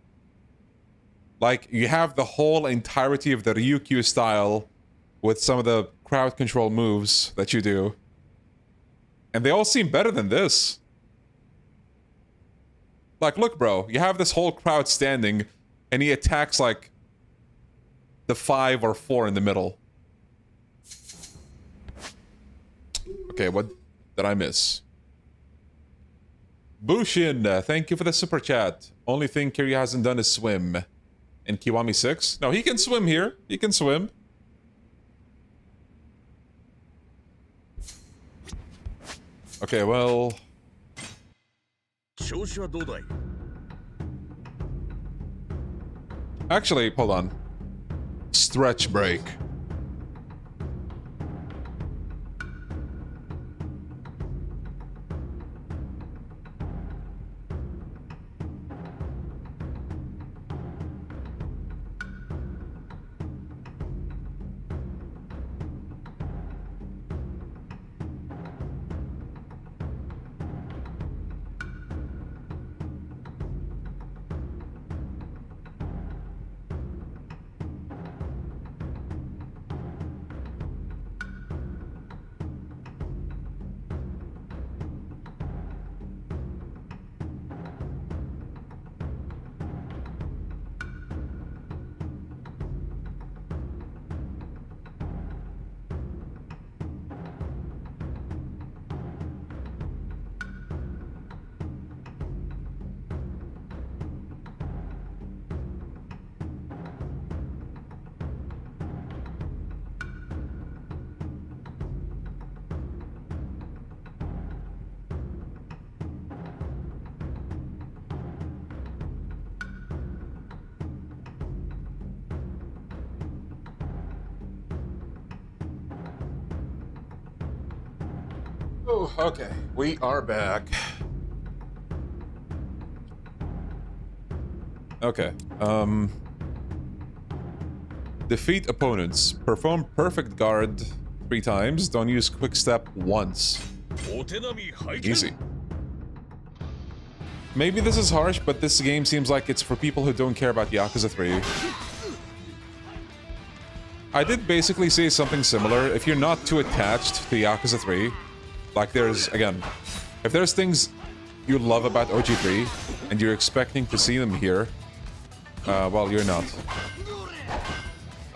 Like, you have the whole entirety of the Ryukyu style with some of the crowd control moves that you do. And they all seem better than this. Like, look, bro, you have this whole crowd standing, and he attacks, like, the 5 or 4 in the middle. Okay, what did I miss? Bushin, thank you for the super chat. Only thing Kiryu hasn't done is swim. In Kiwami 6? No, he can swim here. He can swim. Okay, well... Actually, hold on. Stretch break. Oh, okay. We are back. Okay. Defeat opponents. Perform perfect guard 3 times. Don't use quick step once. Easy. Maybe this is harsh, but this game seems like it's for people who don't care about Yakuza 3. I did basically say something similar. If you're not too attached to Yakuza 3, like there's, again, if there's things you love about OG3 and you're expecting to see them here, well, you're not.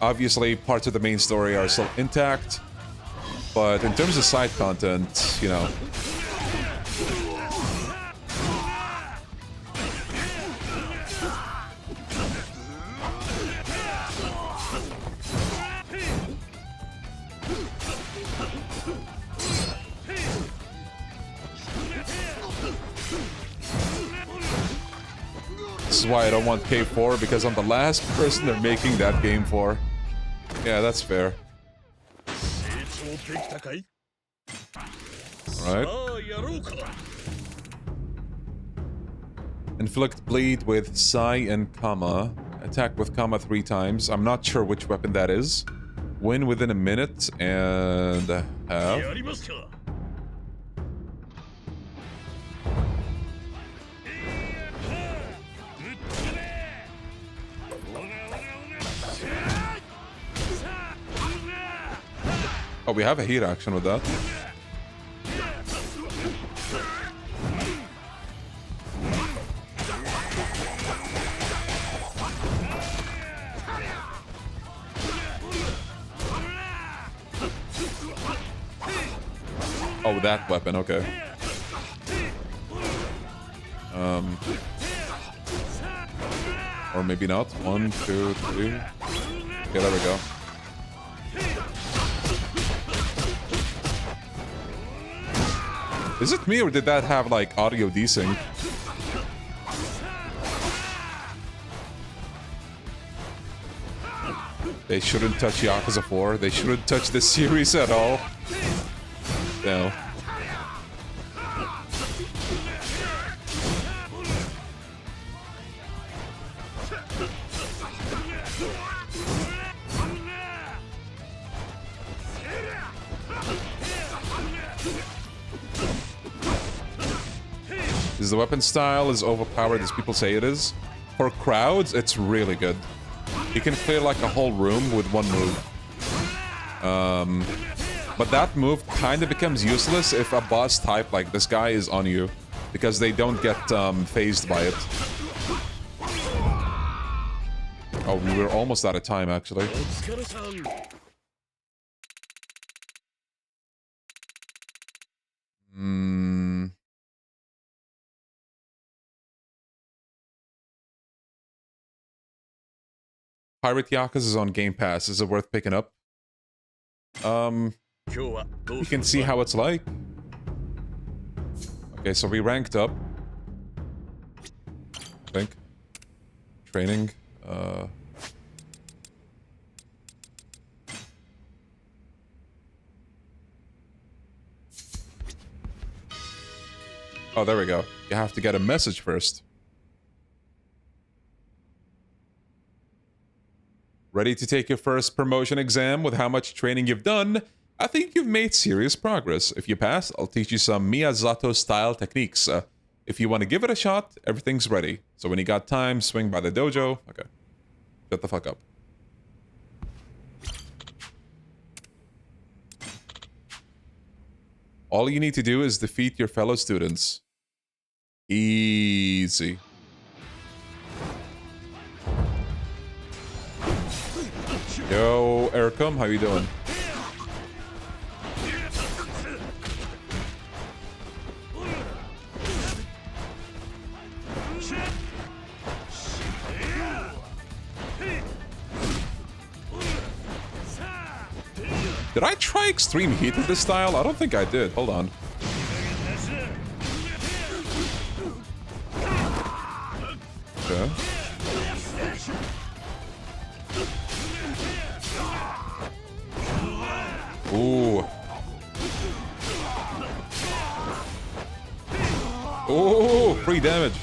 Obviously, parts of the main story are still intact, but in terms of side content, you know... This is why I don't want K4, because I'm the last person they're making that game for. Yeah, that's fair. Alright. Inflict bleed with Sai and Kama. Attack with Kama 3 times. I'm not sure which weapon that is. Win within a minute and a half. Oh, we have a heat action with that. Oh, that weapon, okay. Or maybe not. 1, 2, 3. Okay, there we go. Is it me or did that have like audio desync? They shouldn't touch Yakuza 4. They shouldn't touch this series at all. No. Is the weapon style as overpowered as people say it is? For crowds, it's really good. You can clear like a whole room with one move. But that move kind of becomes useless if a boss type like this guy is on you, because they don't get phased by it. Oh, we were almost out of time, actually. Pirate Yakuza is on Game Pass. Is it worth picking up? You can see how it's like. Okay, so we ranked up. I think. Training. Oh, there we go. You have to get a message first. Ready to take your first promotion exam with how much training you've done? I think you've made serious progress. If you pass, I'll teach you some Miyazato-style techniques. If you want to give it a shot, everything's ready. So when you got time, swing by the dojo. Okay. Shut the fuck up. All you need to do is defeat your fellow students. Easy. Yo, Ericum, how you doing? Did I try extreme heat with this style? I don't think I did. Hold on. Okay. Ooh. Ooh, free damage.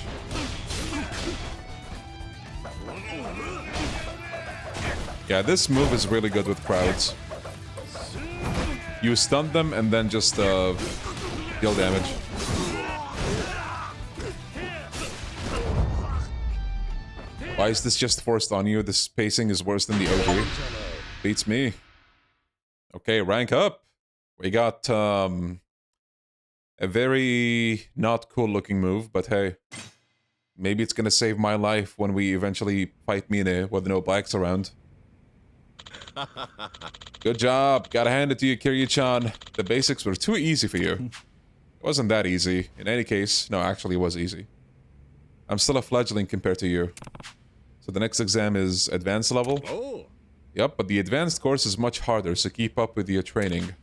Yeah, this move is really good with crowds. You stun them and then just deal damage. Why is this just forced on you? The spacing is worse than the OG. Beats me. Okay, rank up. We got a very not cool looking move, but hey. Maybe it's gonna save my life when we eventually fight Mine with no bikes around. Good job. Gotta hand it to you, Kiryu-chan. The basics were too easy for you. It wasn't that easy. In any case, no, actually it was easy. I'm still a fledgling compared to you. So the next exam is advanced level. Oh. Yep, but the advanced course is much harder, so keep up with your training.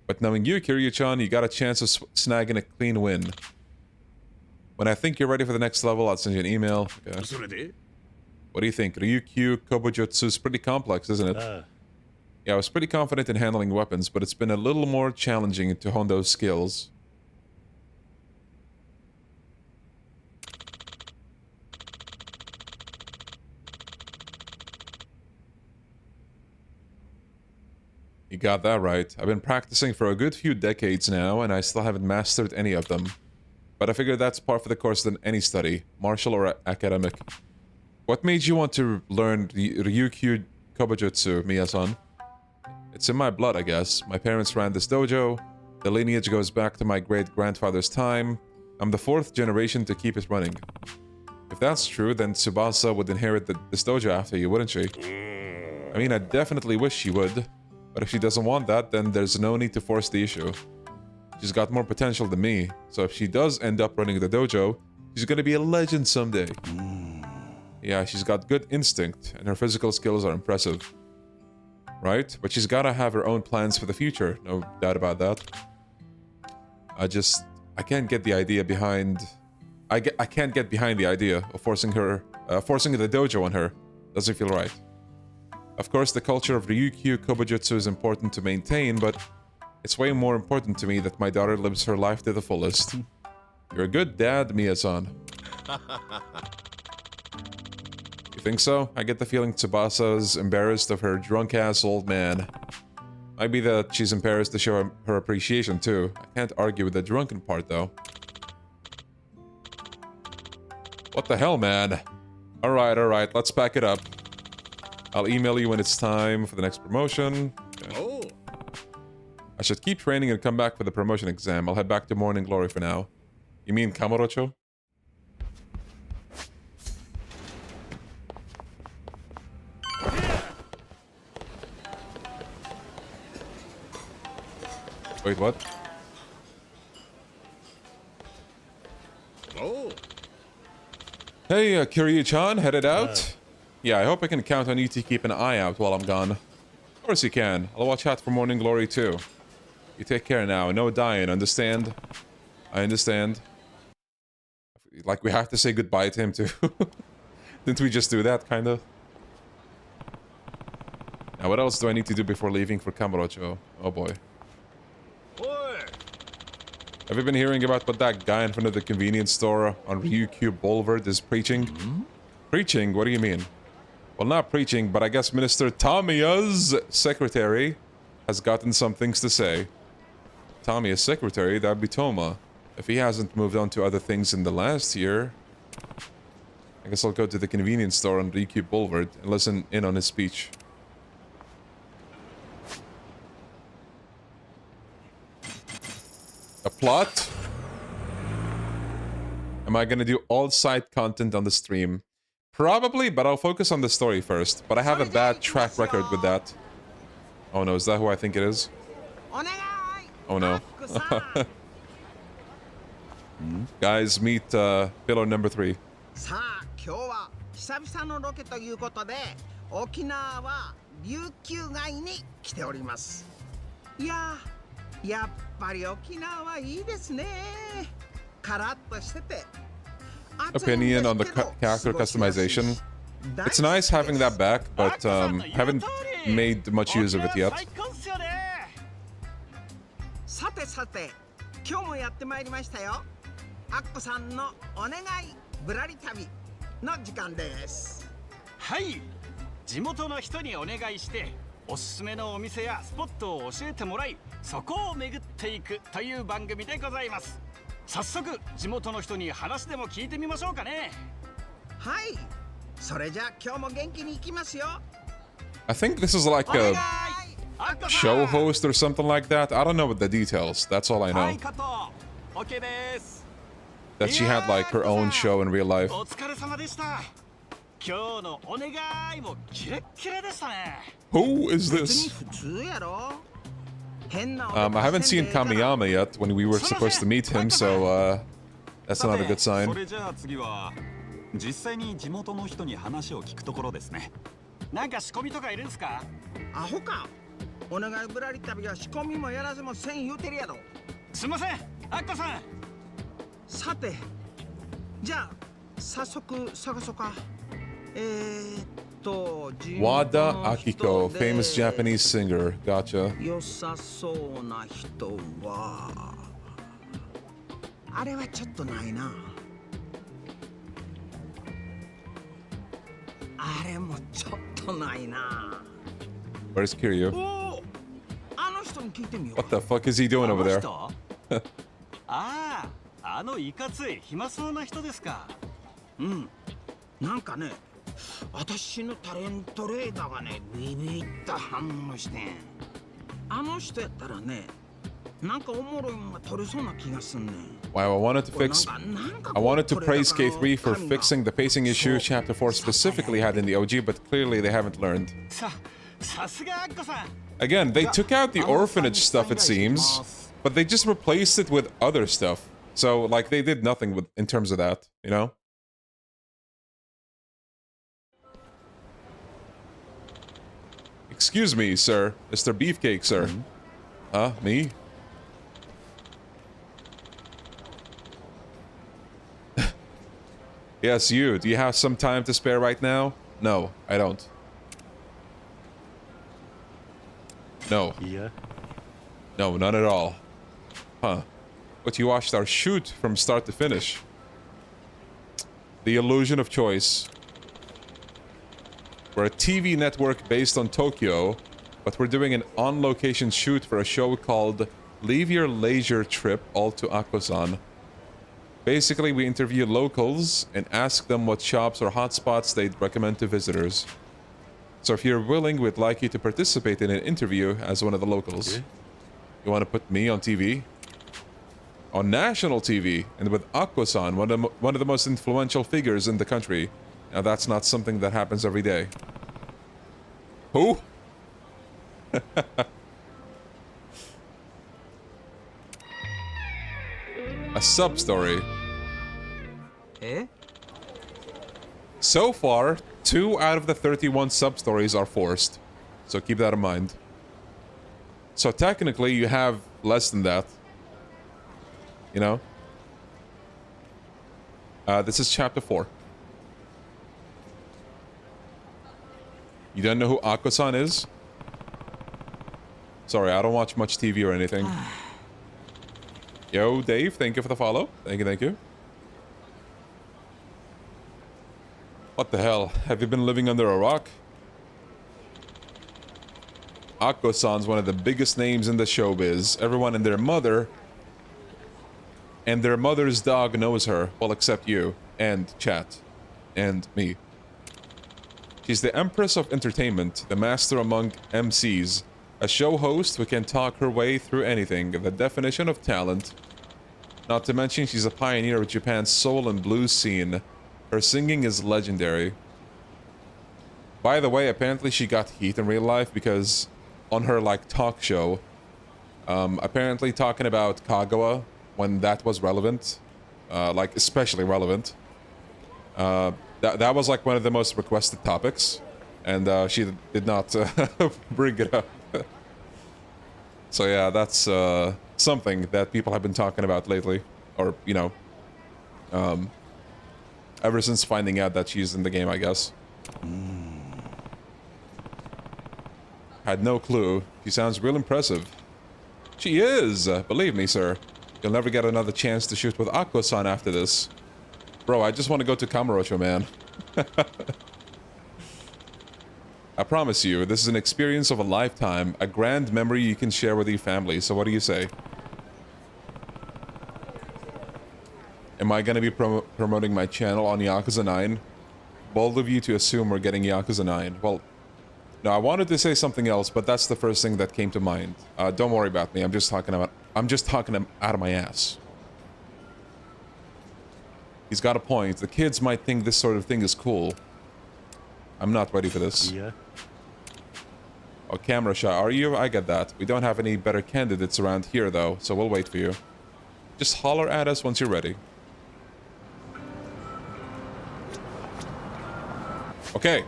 But knowing you, Kiryu-chan, you got a chance of snagging a clean win. When I think you're ready for the next level, I'll send you an email. Okay. What do you think? Ryukyu Kobujutsu is pretty complex, isn't it? Yeah, I was pretty confident in handling weapons, but it's been a little more challenging to hone those skills. You got that right. I've been practicing for a good few decades now, and I still haven't mastered any of them. But I figure that's par for the course than any study, martial or academic. What made you want to learn Ryukyu Kobujutsu, Miya-san? It's in my blood, I guess. My parents ran this dojo. The lineage goes back to my great-grandfather's time. I'm the 4th generation to keep it running. If that's true, then Tsubasa would inherit this dojo after you, wouldn't she? I mean, I definitely wish she would. But if she doesn't want that, then there's no need to force the issue. She's got more potential than me, so if she does end up running the dojo, She's gonna be a legend someday. Yeah, she's got good instinct, and her physical skills are impressive. Right? But she's gotta have her own plans for the future. No doubt about that. I can't get the idea behind... I can't get behind the idea of forcing the dojo on her. Doesn't feel right. Of course, the culture of Ryukyu Kobujutsu is important to maintain, but it's way more important to me that my daughter lives her life to the fullest. You're a good dad, Miya-san. You think so? I get the feeling Tsubasa's embarrassed of her drunk-ass old man. Might be that she's embarrassed to show her appreciation, too. I can't argue with the drunken part, though. What the hell, man? Alright, let's pack it up. I'll email you when it's time for the next promotion. Okay. Oh. I should keep training and come back for the promotion exam. I'll head back to Morning Glory for now. You mean Kamurocho? Wait, what? Oh. Hey, Kiryu-chan, headed out? Yeah, I hope I can count on you to keep an eye out while I'm gone. Of course you can. I'll watch out for Morning Glory too. You take care now. No dying, understand? I understand. Like, we have to say goodbye to him too. Didn't we just do that, kind of? Now, what else do I need to do before leaving for Kamurocho? Oh boy. Have you been hearing about what that guy in front of the convenience store on Ryukyu Boulevard is preaching? Preaching? What do you mean? Well, not preaching, but I guess Minister Tamiya's secretary has gotten some things to say. Tamiya's secretary? That'd be Toma. If he hasn't moved on to other things in the last year... I guess I'll go to the convenience store on Ryukyu Boulevard and listen in on his speech. A plot? Am I gonna do all side content on the stream? Probably, but I'll focus on the story first. But I have a bad track record with that. Oh no, is that who I think it is? Oh no. Guys, meet pillar number 3. さあ、今日は久々のロケということで、沖縄は琉球街に来ております。いや、やっぱり沖縄はいいですね。カラッとしてて。Opinion on the character customization. It's nice having that back, but haven't made much use of it yet. さてさて、今日もやってまいりましたよ。アッコさんのお願いぶらり旅の時間です。はい、地元の人にお願いしておすすめのお店やスポットを教えてもらい、そこを巡っていくという番組でございます。早速地元の人に話でも聞いてみましょうかね。はい、それじゃあ今日も元気に行きますよ。I think this is like a show host or something like that. I don't know what the details. That's all I know. That she had like her own show in real life. お疲れ様でした。今日のお願いもキレッキレでしたね。Who is this? I haven't seen Kamiyama yet when we were supposed to meet him, so that's not a good sign. それじゃあ次は実際に地元の人に話を聞くところですね。なんか仕込みとかいるんですか？アホか。お願いぶらり旅は仕込みもやらせもせん言うてるやろ。すいません、アッコさん。さて、じゃあ早速探そうか。Wada Akiko, famous Japanese singer. Gotcha. 良さそうな人はあれはちょっとないな。あれもちょっとないな。Where's Kiryu? あの人に聞いてみよう。 What the fuck is he doing over there? あのいかつい暇そうな人ですか。うん。なんかね、私のタレントレーダーがね、ビビった反応してん。あの人やったらね、なんかおもろいのが取れそうな気がすんねん。Wow, I wanted to praise K3 for fixing the pacing issue Chapter 4 specifically had in the OG, but clearly they haven't learned. Again, they took out the orphanage stuff, it seems, but they just replaced it with other stuff. So, like, they did nothing with in terms of that, you know? Excuse me, sir. Mr. Beefcake, sir. Huh? Me? Yes, you. Do you have some time to spare right now? No, I don't. No. Yeah. No, none at all. Huh. But you watched our shoot from start to finish. The illusion of choice. We're a TV network based on Tokyo, but we're doing an on-location shoot for a show called Leave Your Leisure Trip All to Akko-san. Basically, we interview locals and ask them what shops or hotspots they'd recommend to visitors. So if you're willing, we'd like you to participate in an interview as one of the locals. Okay. You want to put me on TV? On national TV, and with Akko-san, one of the most influential figures in the country. Now that's not something that happens every day. Who? A sub-story. Eh? So far, 2 out of the 31 sub-stories are forced. So keep that in mind. So technically, you have less than that. You know? This is chapter 4. You don't know who Akko-san is? Sorry, I don't watch much TV or anything. Yo, Dave, thank you for the follow. Thank you, thank you. What the hell? Have you been living under a rock? Akko-san's one of the biggest names in the showbiz. Everyone and their mother and their mother's dog knows her. Well, except you and chat and me. She's the Empress of Entertainment, the master among MCs, a show host who can talk her way through anything, the definition of talent. Not to mention she's a pioneer of Japan's soul and blues scene. Her singing is legendary. By the way, apparently she got heat in real life because on her, like, talk show, apparently talking about Kagawa when that was relevant, like, especially relevant, that was, like, one of the most requested topics, and she did not bring it up. So yeah, that's something that people have been talking about lately, or, you know, ever since finding out that she's in the game, I guess. Had no clue. She sounds real impressive. She is! Believe me, sir. You'll never get another chance to shoot with Akko-san after this. Bro, I just want to go to Kamurocho, man. I promise you, this is an experience of a lifetime, a grand memory you can share with your family, so what do you say? Am I going to be promoting my channel on Yakuza 9? Bold of you to assume we're getting Yakuza 9. Well, no, I wanted to say something else, but that's the first thing that came to mind. Don't worry about me, I'm just talking out of my ass. He's got a point. The kids might think this sort of thing is cool. I'm not ready for this. Yeah. Oh, camera shot. Are you? I get that. We don't have any better candidates around here, though, so we'll wait for you. Just holler at us once you're ready. Okay.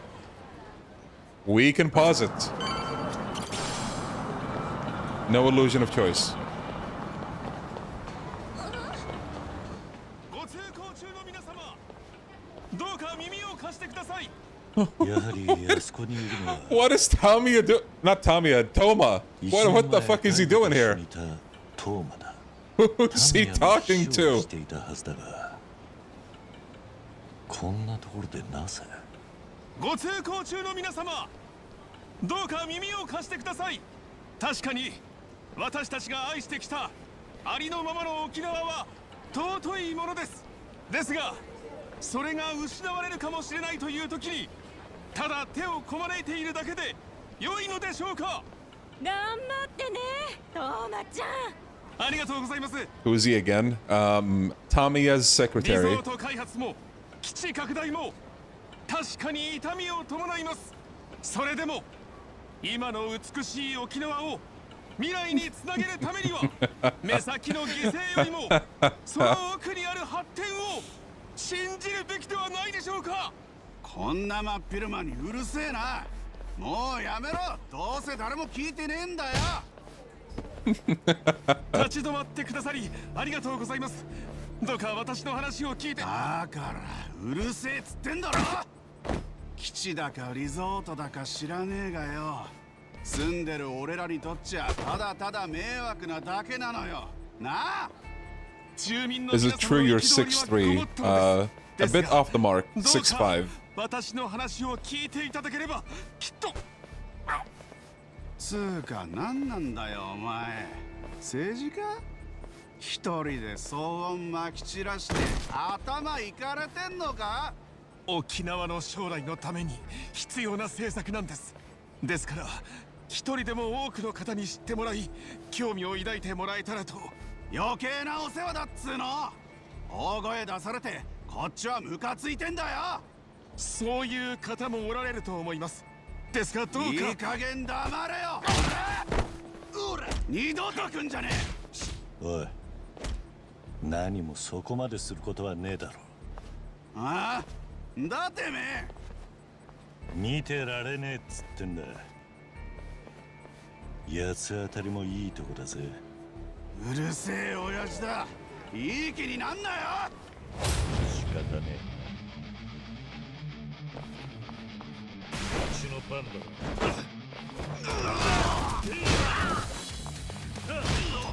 We can pause it. No illusion of choice. What is Tamiya do? Not Tamiya, Toma. What the fuck is he doing here? Who's he talking to? ご通行中の皆様、どうか耳を貸してください。確かに私たちが愛してきたありのままの沖縄は尊いものです。ですが、それが失われるかもしれないという時に、ただ手をこまねいているだけで良いのでしょうか。頑張ってね、トーマちゃん。ありがとうございます。Who is he again? Tamiya's secretary. リゾート開発も基地拡大も確かに痛みを伴います。それでも今の美しい沖縄を未来につなげるためには目先の犠牲よりもその奥にある発展を信じるべきではないでしょうか。こんな真っ昼間にうるせえな。もうやめろ。どうせ誰も聞いてねえんだよ。立ち止まってくださりありがとうございます。どうか私の話を聞いて。だからうるせえっつってんだろ。基地だかリゾートだか知らねえがよ。住んでる俺らにとっちゃただただ迷惑なだけなのよ。なあ。 Is it true you're 6'3"? A bit off the mark, 6'5". 私の話を聞いていただければきっと。つうか何なんだよお前。政治家？一人で騒音まき散らして頭いかれてんのか？沖縄の将来のために必要な政策なんです。ですから一人でも多くの方に知ってもらい興味を抱いてもらえたらと。余計なお世話だっつうの。大声出されてこっちはムカついてんだよ。そういう方もおられると思います。ですがどうか。いい加減黙れよ。二度と来んじゃねえ。おい、何もそこまですることはねえだろ。ああ、だてめえ。見てられねえっつってんだ。八つ当たりもいいとこだぜ。うるせえ親父だ。いい気になんなよ。仕方ねえ。うちの番だ。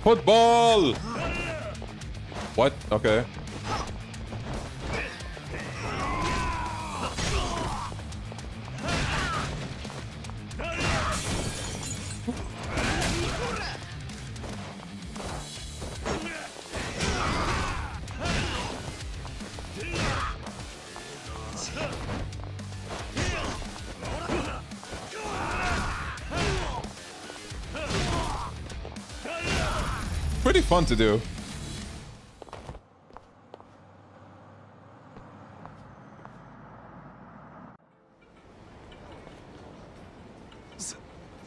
Football! What? Okay. Pretty fun to do.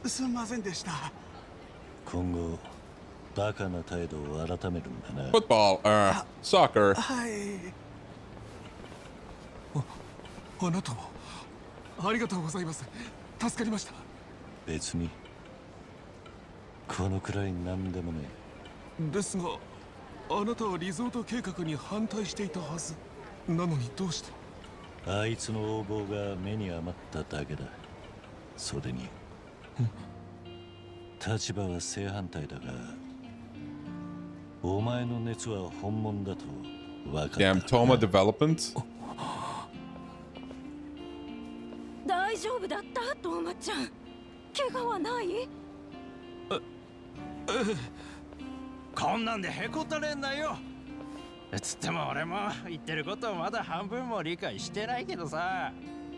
すんませんでした。今後バカな態度を改めるんだな。Football, soccer. はい。あなたもありがとうございます。助かりました。別にこのくらい何でもねえ。ですがあなたはリゾート計画に反対していたはずなのにどうして。あいつの横暴が目に余っただけだ。それに立場は正反対だがお前の熱は本物だと分かった。 Damn, Toma development? 大丈夫だったトーマちゃん。怪我はない？こんなんでへこたれんなよ。つっても俺も言ってることまだ半分も理解してないけどさ。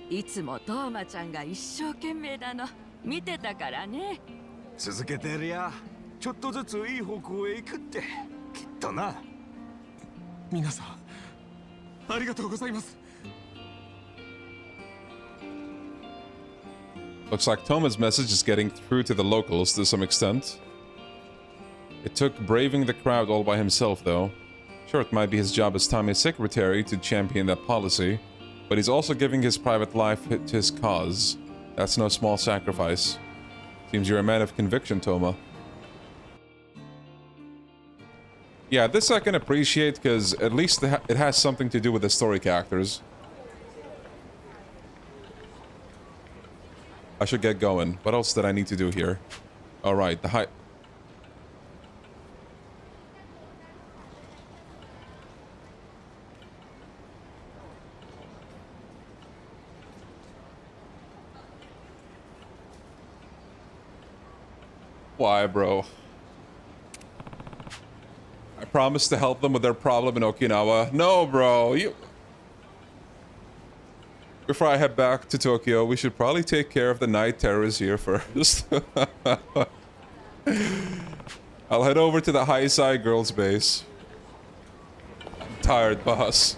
いつもトーマちゃんが一生懸命なの見てたからね。続けてるやちょっとずついい方向へ行くってきっとな。皆さんありがとうございます。 Looks like Toma's message is getting through to the locals to some extent. It took braving the crowd all by himself, though. Sure, it might be his job as Tommy's secretary to champion that policy, but he's also giving his private life to his cause. That's no small sacrifice. Seems you're a man of conviction, Toma. Yeah, this I can appreciate, because at least it has something to do with the story characters. I should get going. What else did I need to do here? Alright, the high... Why, bro? I promised to help them with their problem in Okinawa. No, bro, you... Before I head back to Tokyo, we should probably take care of the night terrors here first. I'll head over to the high side girls' base. I'm tired, boss.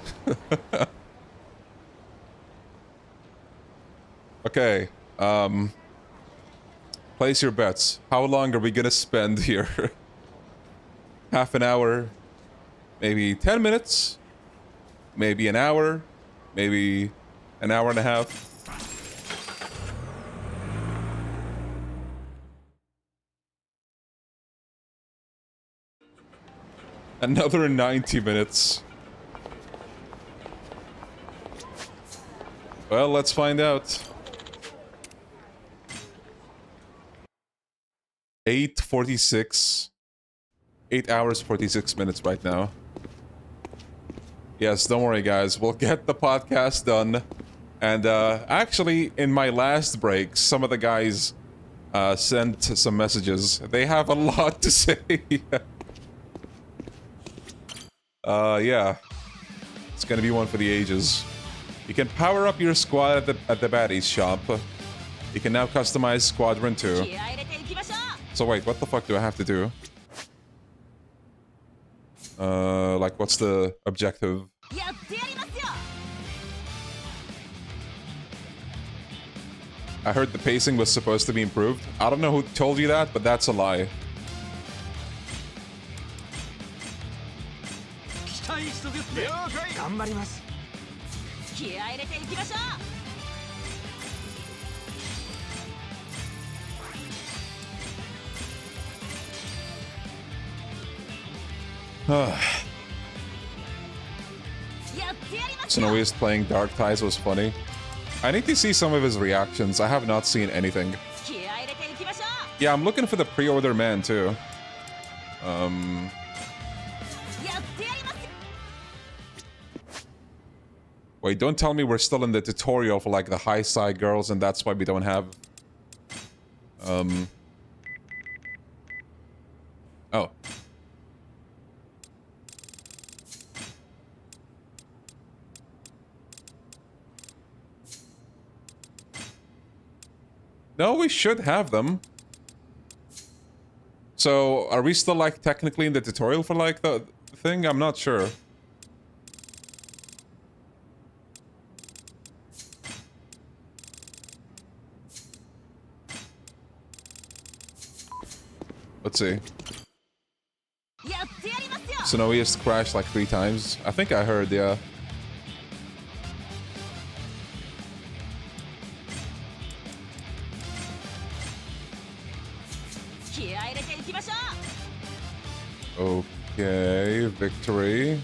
Okay, Place your bets. How long are we gonna spend here? Half an hour? Maybe 10 minutes? Maybe an hour? Maybe an hour and a half? Another 90 minutes. Well, let's find out. 8:46. 8 hours, 46 minutes right now. Yes, don't worry, guys. We'll get the podcast done. And, actually, in my last break, some of the guys, sent some messages. They have a lot to say. Yeah. It's gonna be one for the ages. You can power up your squad at the baddies shop. You can now customize Squadron 2. So wait, what the fuck do I have to do? Like, what's the objective? I heard the pacing was supposed to be improved. I don't know who told you that, but that's a lie. Snowiest playing Dark Ties was funny. I need to see some of his reactions. I have not seen anything. Yeah, I'm looking for the pre-order man too. Wait, don't tell me we're still in the tutorial for like the high side girls and that's why we don't have... Oh. No, we should have them. So, are we still like technically in the tutorial for like the thing? I'm not sure. Let's see. Snowiest crashed like 3 times. I think I heard, yeah. Okay, victory.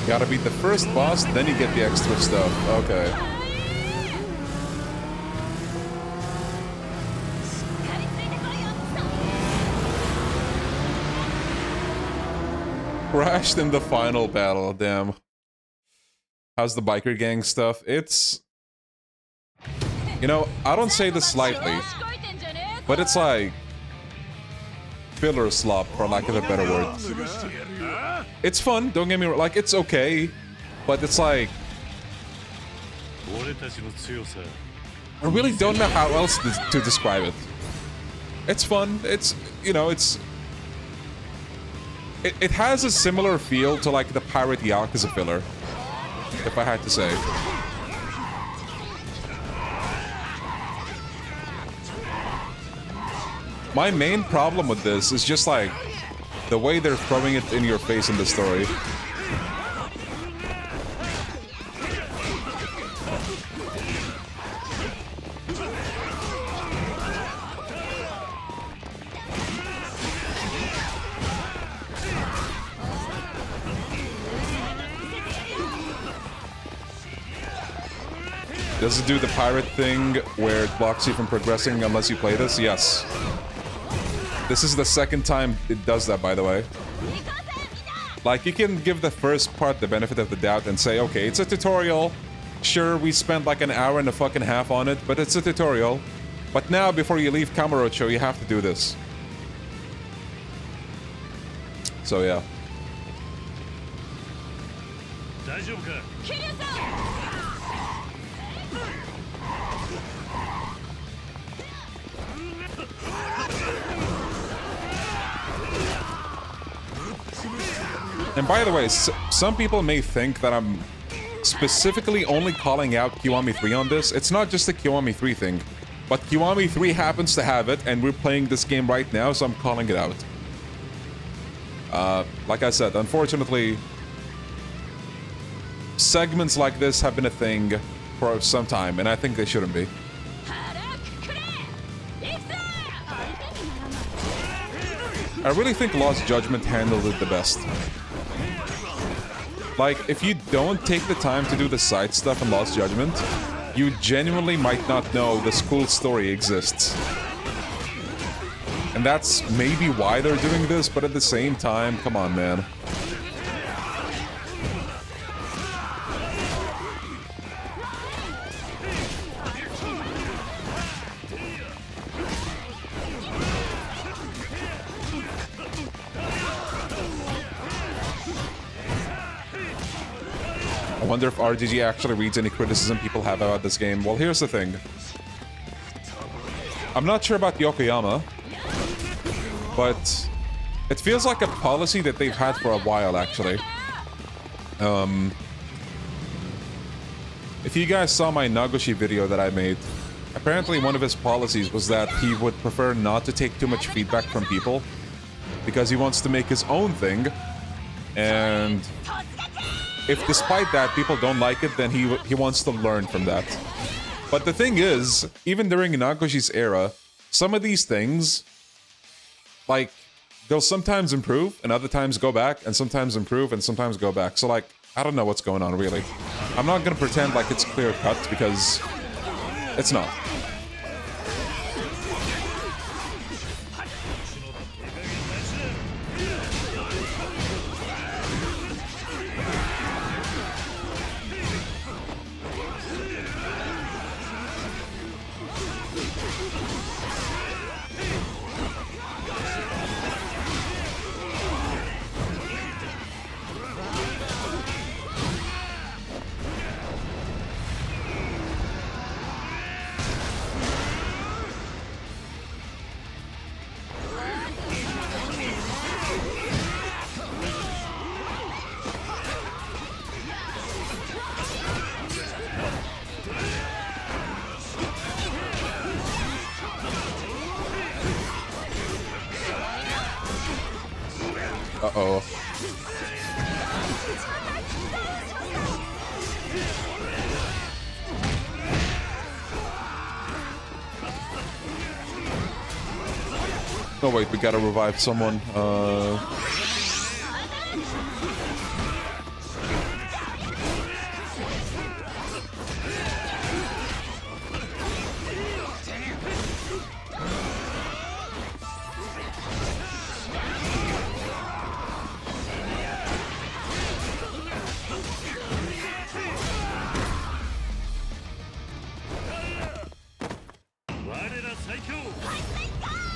Gotta beat the first boss, then you get the extra stuff. Okay. Crashed in the final battle, damn. How's the biker gang stuff? It's... You know, I don't say this lightly, but it's like... filler slop, for lack of a better word. It's fun, don't get me wrong, like, it's okay, but it's like... I really don't know how else to describe it. It's fun, it's, you know, it's... It has a similar feel to like the Pirate Yakuza filler, if I had to say. My main problem with this is just like the way they're throwing it in your face in the story. Does it do the pirate thing where it blocks you from progressing unless you play this? Yes. This is the second time it does that, by the way. Like, you can give the first part the benefit of the doubt and say, okay, it's a tutorial. Sure, we spent like an hour and a fucking half on it, but it's a tutorial. But now, before you leave Kamurocho, you have to do this. So, yeah. And by the way, some people may think that I'm specifically only calling out Kiwami 3 on this. It's not just the Kiwami 3 thing, but Kiwami 3 happens to have it, and we're playing this game right now, so I'm calling it out. Like I said, unfortunately, segments like this have been a thing for some time, and I think they shouldn't be. I really think Lost Judgment handled it the best. Like, if you don't take the time to do the side stuff in Lost Judgment, you genuinely might not know this cool story exists. And that's maybe why they're doing this, but at the same time, come on, man. I wonder if RGG actually reads any criticism people have about this game. Well, here's the thing. I'm not sure about Yokoyama, but it feels like a policy that they've had for a while, actually. If you guys saw my Nagoshi video that I made, apparently one of his policies was that he would prefer not to take too much feedback from people because he wants to make his own thing, and if despite that people don't like it, then he wants to learn from that. But the thing is, even during Nagoshi's era, some of these things, like, they'll sometimes improve and other times go back, and sometimes improve and sometimes go back. So, like, I don't know what's going on, really. I'm not gonna pretend like it's clear cut because it's not. Uh-oh. Oh wait, we gotta revive someone.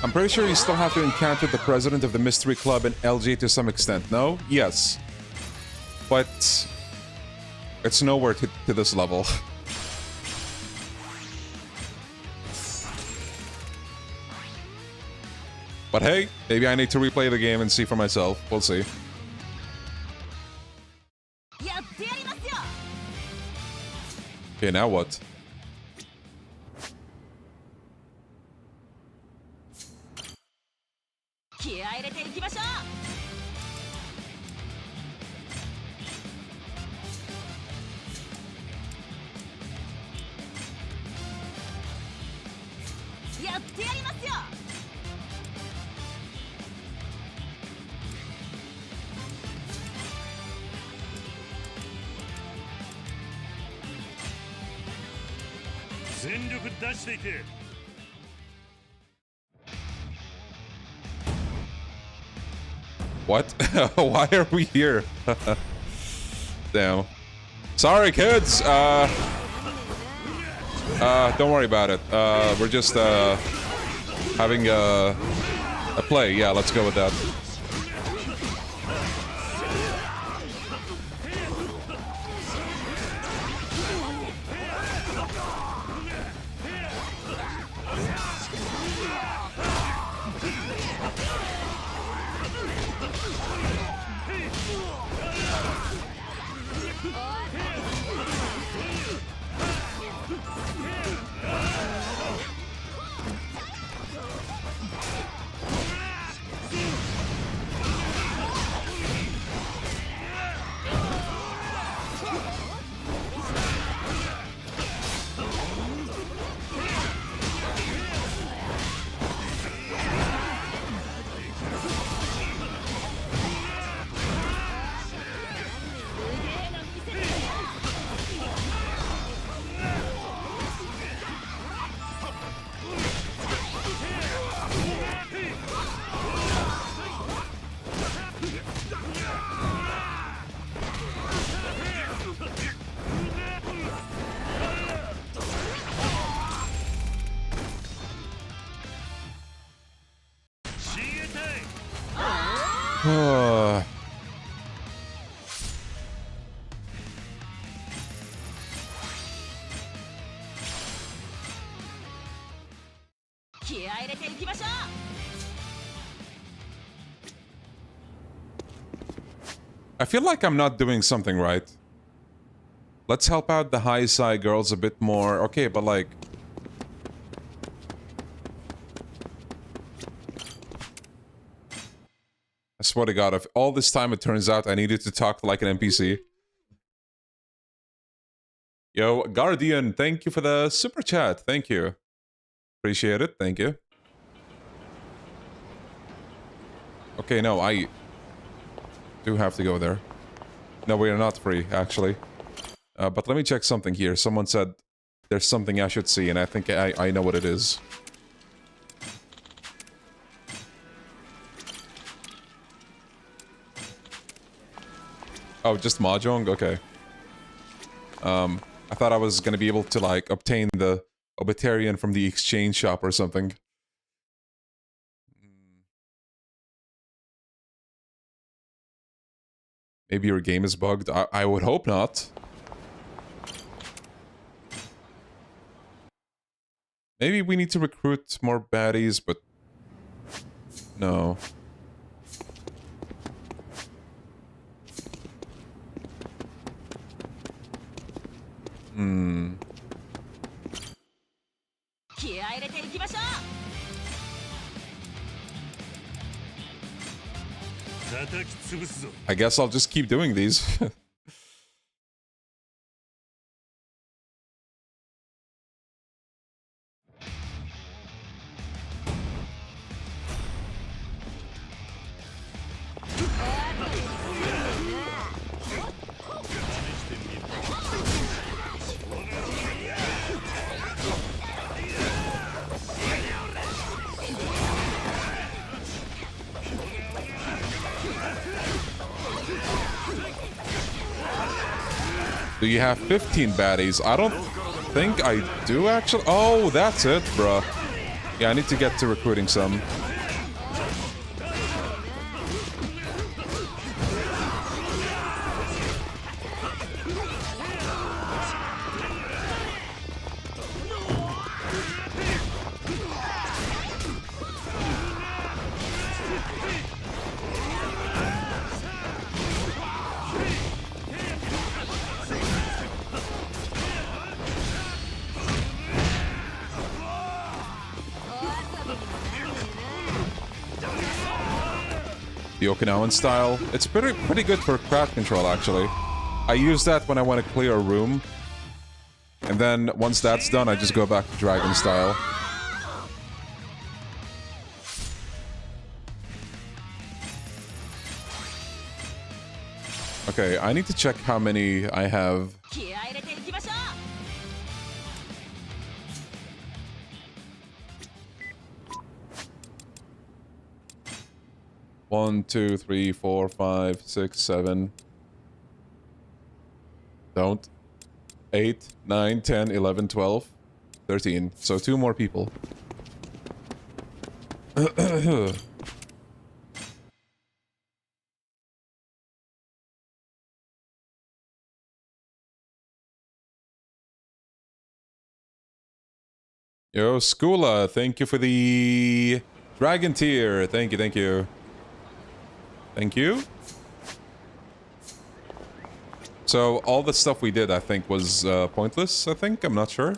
I'm pretty sure you still have to encounter the president of the Mystery Club in LG to some extent, no? Yes. But it's nowhere to this level. But hey, maybe I need to replay the game and see for myself. We'll see. Okay, now what? What? Why are we here? Damn. Sorry, kids. Don't worry about it. We're just having a play. Yeah, let's go with that. I feel like I'm not doing something right. Let's help out the high side girls a bit more. Okay, but like... I swear to God, if all this time it turns out I needed to talk like an NPC. Yo, Guardian, thank you for the super chat. Thank you. Appreciate it. Thank you. Okay, no, I do have to go there. No, we are not free, actually. But let me check something here. Someone said there's something I should see, and I think I know what it is. Oh, just Mahjong? Okay. I thought I was gonna be able to, like, obtain the Obitarian from the exchange shop or something. Maybe your game is bugged? I would hope not. Maybe we need to recruit more baddies, but... no. I guess I'll just keep doing these. Do you have 15 baddies? I don't think I do, actually. Oh, that's it, bruh. Yeah, I need to get to recruiting some. The Okinawan style. It's pretty good for crowd control, actually. I use that when I want to clear a room. And then, once that's done, I just go back to Dragon style. Okay, I need to check how many I have. One, 2, 3, 4, 5, 6, 7. Don't. 8, 9, 10, 11, 12, 13. So 2 more people. Yo, Skula, thank you for the Dragon tier. Thank you, thank you. Thank you. So, all the stuff we did, I think, was pointless, I think? I'm not sure.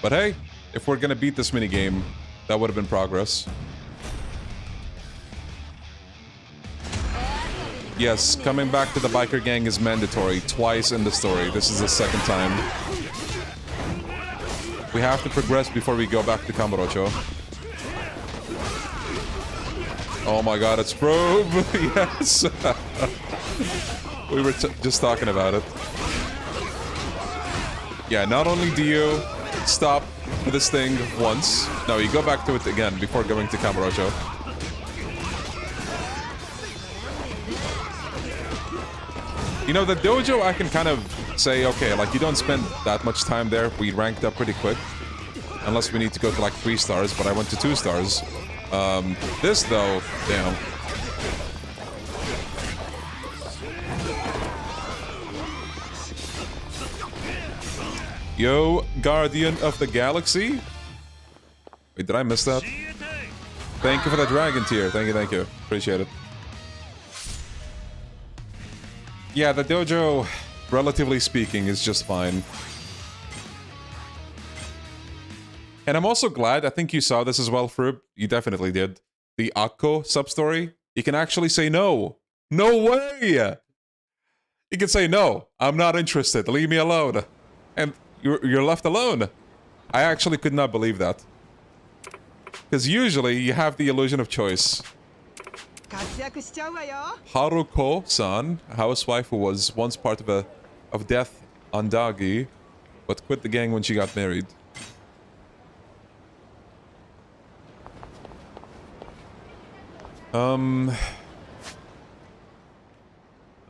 But hey, if we're gonna beat this minigame, that would have been progress. Yes, coming back to the biker gang is mandatory, twice in the story. This is the second time. We have to progress before we go back to Kamurocho. Oh my god, it's Probe! Yes! We were just talking about it. Yeah, not only do you stop this thing once, no, you go back to it again before going to Kamurocho. You know, the dojo I can kind of say, okay, like you don't spend that much time there. We ranked up pretty quick. Unless we need to go to like 3 stars, but I went to 2 stars. This though, damn. Yo, Guardian of the Galaxy? Wait, did I miss that? Thank you for the dragon tier. Thank you, thank you. Appreciate it. Yeah, the dojo, relatively speaking, is just fine. And I'm also glad, I think you saw this as well, Frub. You definitely did. The Akko sub-story. You can actually say no. No way! You can say no. I'm not interested. Leave me alone. And you're left alone. I actually could not believe that. Because usually you have the illusion of choice. Haruko-san, a housewife who was once part of Death Andagi, but quit the gang when she got married.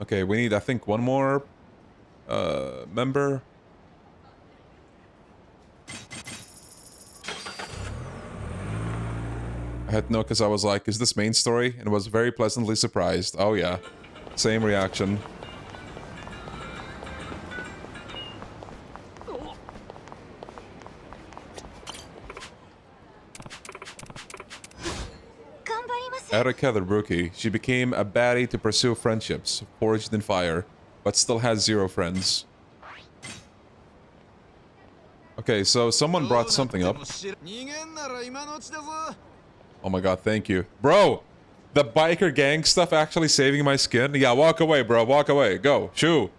Okay, we need, I think, one more member. I had no, because I was like, is this main story? And was very pleasantly surprised. Oh yeah, same reaction. Erika the rookie. She became a baddie to pursue friendships, forged in fire, but still has 0 friends. Okay, so someone brought something up. Oh my god, thank you. Bro! The biker gang stuff actually saving my skin? Yeah, walk away, bro. Walk away. Go. Shoo.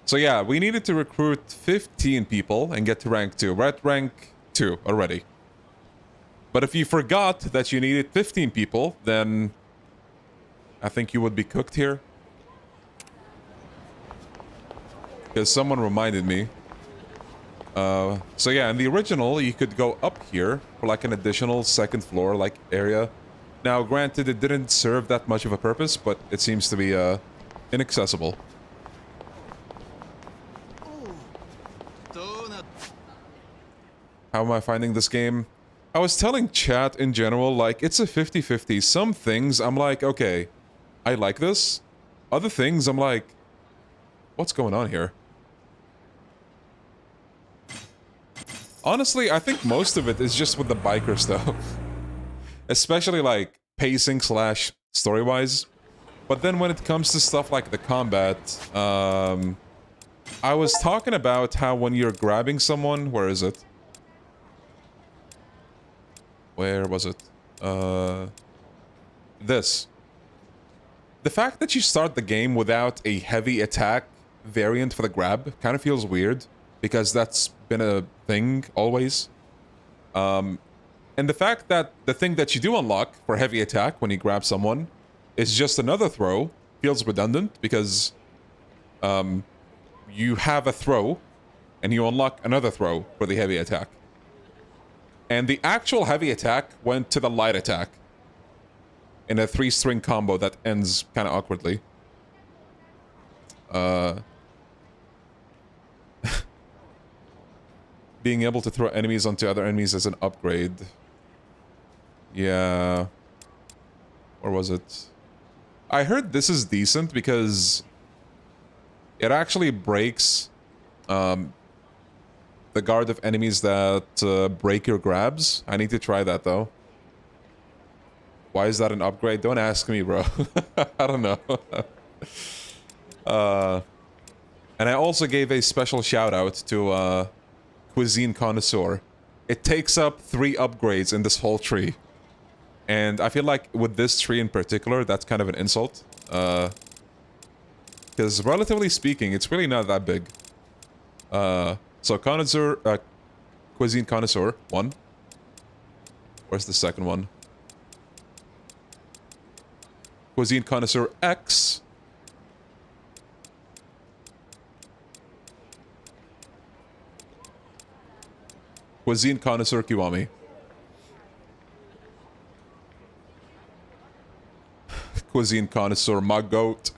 So yeah, we needed to recruit 15 people and get to rank 2. We're at rank 2 already. But if you forgot that you needed 15 people, then I think you would be cooked here. Because someone reminded me. So yeah, in the original, you could go up here for like an additional 2nd floor like area. Now, granted, it didn't serve that much of a purpose, but it seems to be inaccessible. How am I finding this game? I was telling chat in general, like, it's a 50-50. Some things, I'm like, okay, I like this. Other things, I'm like, what's going on here? Honestly, I think most of it is just with the biker stuff. Especially, like, pacing / story-wise. But then when it comes to stuff like the combat, I was talking about how when you're grabbing someone, where is it? Where was it? This. The fact that you start the game without a heavy attack variant for the grab kind of feels weird, because that's been a thing always. And the fact that the thing that you do unlock for heavy attack when you grab someone is just another throw feels redundant, because you have a throw and you unlock another throw for the heavy attack. And the actual heavy attack went to the light attack in a 3-string combo that ends kind of awkwardly. Being able to throw enemies onto other enemies is an upgrade. Yeah. Or was it? I heard this is decent because it actually breaks the guard of enemies that break your grabs. I need to try that, though. Why is that an upgrade? Don't ask me, bro. I don't know. And I also gave a special shout-out to Cuisine Connoisseur. It takes up 3 upgrades in this whole tree. And I feel like with this tree in particular, that's kind of an insult. Because relatively speaking, it's really not that big. So Connoisseur, Cuisine Connoisseur, 1. Where's the second one? Cuisine Connoisseur X. Cuisine Connoisseur Kiwami. Cuisine Connoisseur, my goat.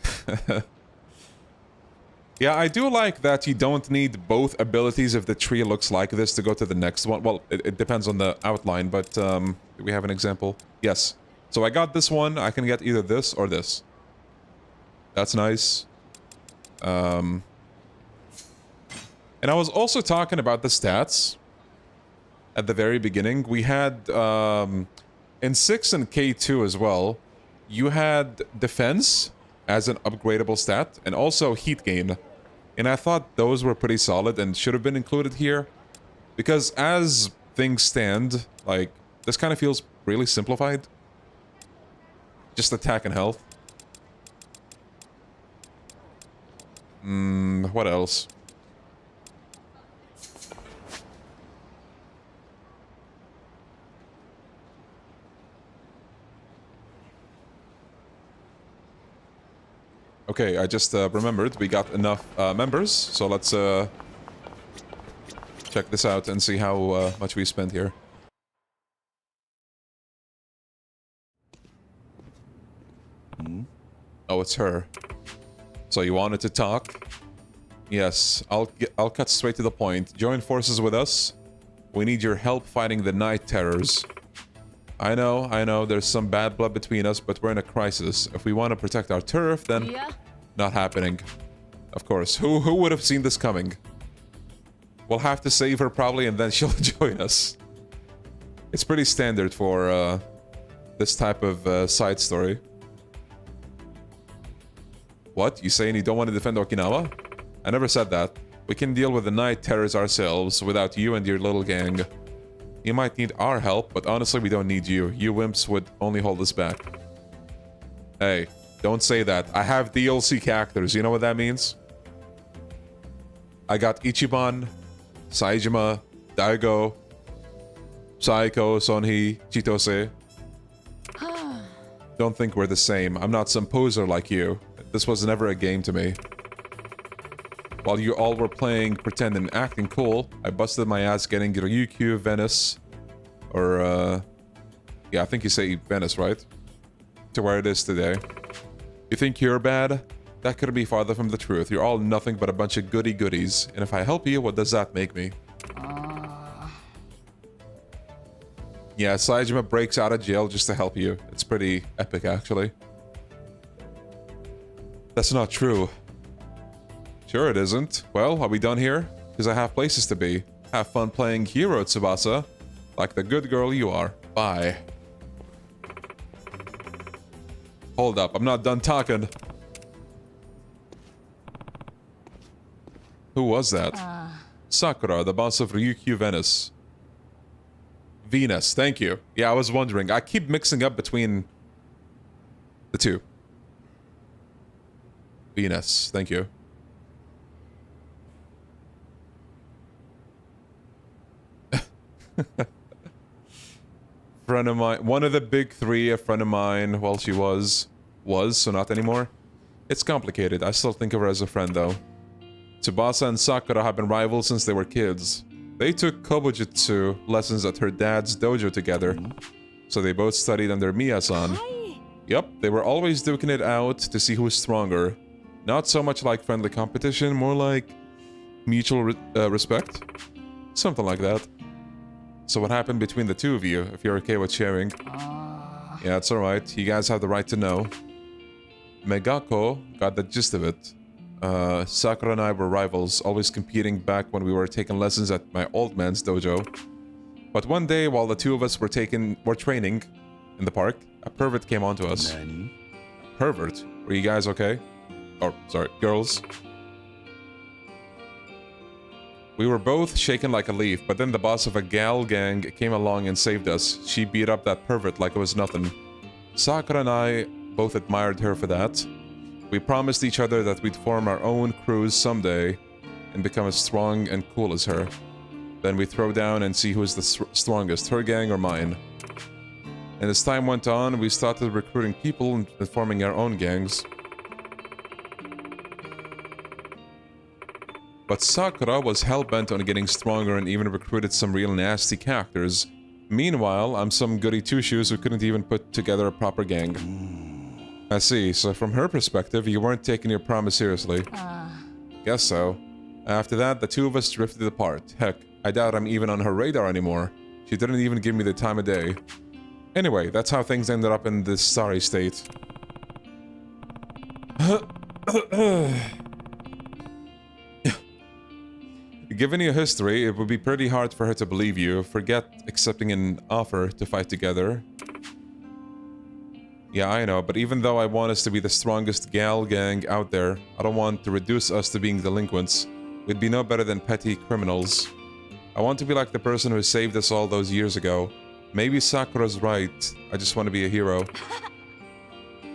Yeah, I do like that you don't need both abilities if the tree looks like this to go to the next one. Well, it depends on the outline, but do we have an example? Yes. So I got this one. I can get either this or this. That's nice. And I was also talking about the stats at the very beginning. We had, in 6 and K2 as well, you had defense as an upgradable stat, and also heat gain. And I thought those were pretty solid and should have been included here. Because as things stand, like, this kind of feels really simplified. Just attack and health. What else? Okay, I just remembered we got enough members, so let's check this out and see how much we spent here. Oh, it's her. So you wanted to talk? Yes, I'll cut straight to the point. Join forces with us. We need your help fighting the night terrors. I know, there's some bad blood between us, but we're in a crisis. If we want to protect our turf, then... Yeah. Not happening. Of course, who would have seen this coming? We'll have to save her probably, and then she'll join us. It's pretty standard for this type of side story. What? You saying you don't want to defend Okinawa? I never said that. We can deal with the night terrors ourselves without you and your little gang. You might need our help, but honestly we don't need you. You wimps would only hold us back. Hey, don't say that. I have DLC characters, you know what that means? I got Ichiban, Saejima, Daigo, Saiko, Sonhi, Chitose. Don't think we're the same. I'm not some poser like you. This was never a game to me. While you all were playing pretend and acting cool, I busted my ass getting Ryukyu Venice. Or, yeah, I think you say Venice, right? To where it is today. You think you're bad? That couldn't be farther from the truth. You're all nothing but a bunch of goody-goodies. And if I help you, what does that make me? Yeah, Saejima breaks out of jail just to help you. It's pretty epic, actually. That's not true. Sure it isn't. Well, are we done here? Because I have places to be. Have fun playing hero, Tsubasa. Like the good girl you are. Bye. Hold up, I'm not done talking. Who was that? Sakura, the boss of Ryukyu Venice. Venus, thank you. Yeah, I was wondering. I keep mixing up between the two. Venus, thank you. Friend of mine, one of the big three, a friend of mine, well, she was, so not anymore. It's complicated. I still think of her as a friend, though. Tsubasa and Sakura have been rivals since they were kids. They took Kobujutsu lessons at her dad's dojo together, so they both studied under Miya-san. Yep, they were always duking it out to see who's stronger. Not so much like friendly competition, more like mutual respect. Something like that. So what happened between the two of you, if you're okay with sharing? Yeah, it's alright. You guys have the right to know. Megako got the gist of it. Sakura and I were rivals, always competing back when we were taking lessons at my old man's dojo. But one day, while the two of us were training in the park, a pervert came onto us. Nani? Pervert? Were you guys okay? Oh, sorry, girls. We were both shaken like a leaf, but then the boss of a gal gang came along and saved us. She beat up that pervert like it was nothing. Sakura and I both admired her for that. We promised each other that we'd form our own crews someday and become as strong and cool as her. Then we throw down and see who's the strongest, her gang or mine. And as time went on, we started recruiting people and forming our own gangs. But Sakura was hell-bent on getting stronger and even recruited some real nasty characters. Meanwhile, I'm some goody two-shoes who couldn't even put together a proper gang. I see, so from her perspective, you weren't taking your promise seriously. Guess so. After that, the two of us drifted apart. Heck, I doubt I'm even on her radar anymore. She didn't even give me the time of day. Anyway, that's how things ended up in this sorry state. Given your history, it would be pretty hard for her to believe you. Forget accepting an offer to fight together. Yeah, I know, but even though I want us to be the strongest gal gang out there, I don't want to reduce us to being delinquents. We'd be no better than petty criminals. I want to be like the person who saved us all those years ago. Maybe Sakura's right. I just want to be a hero.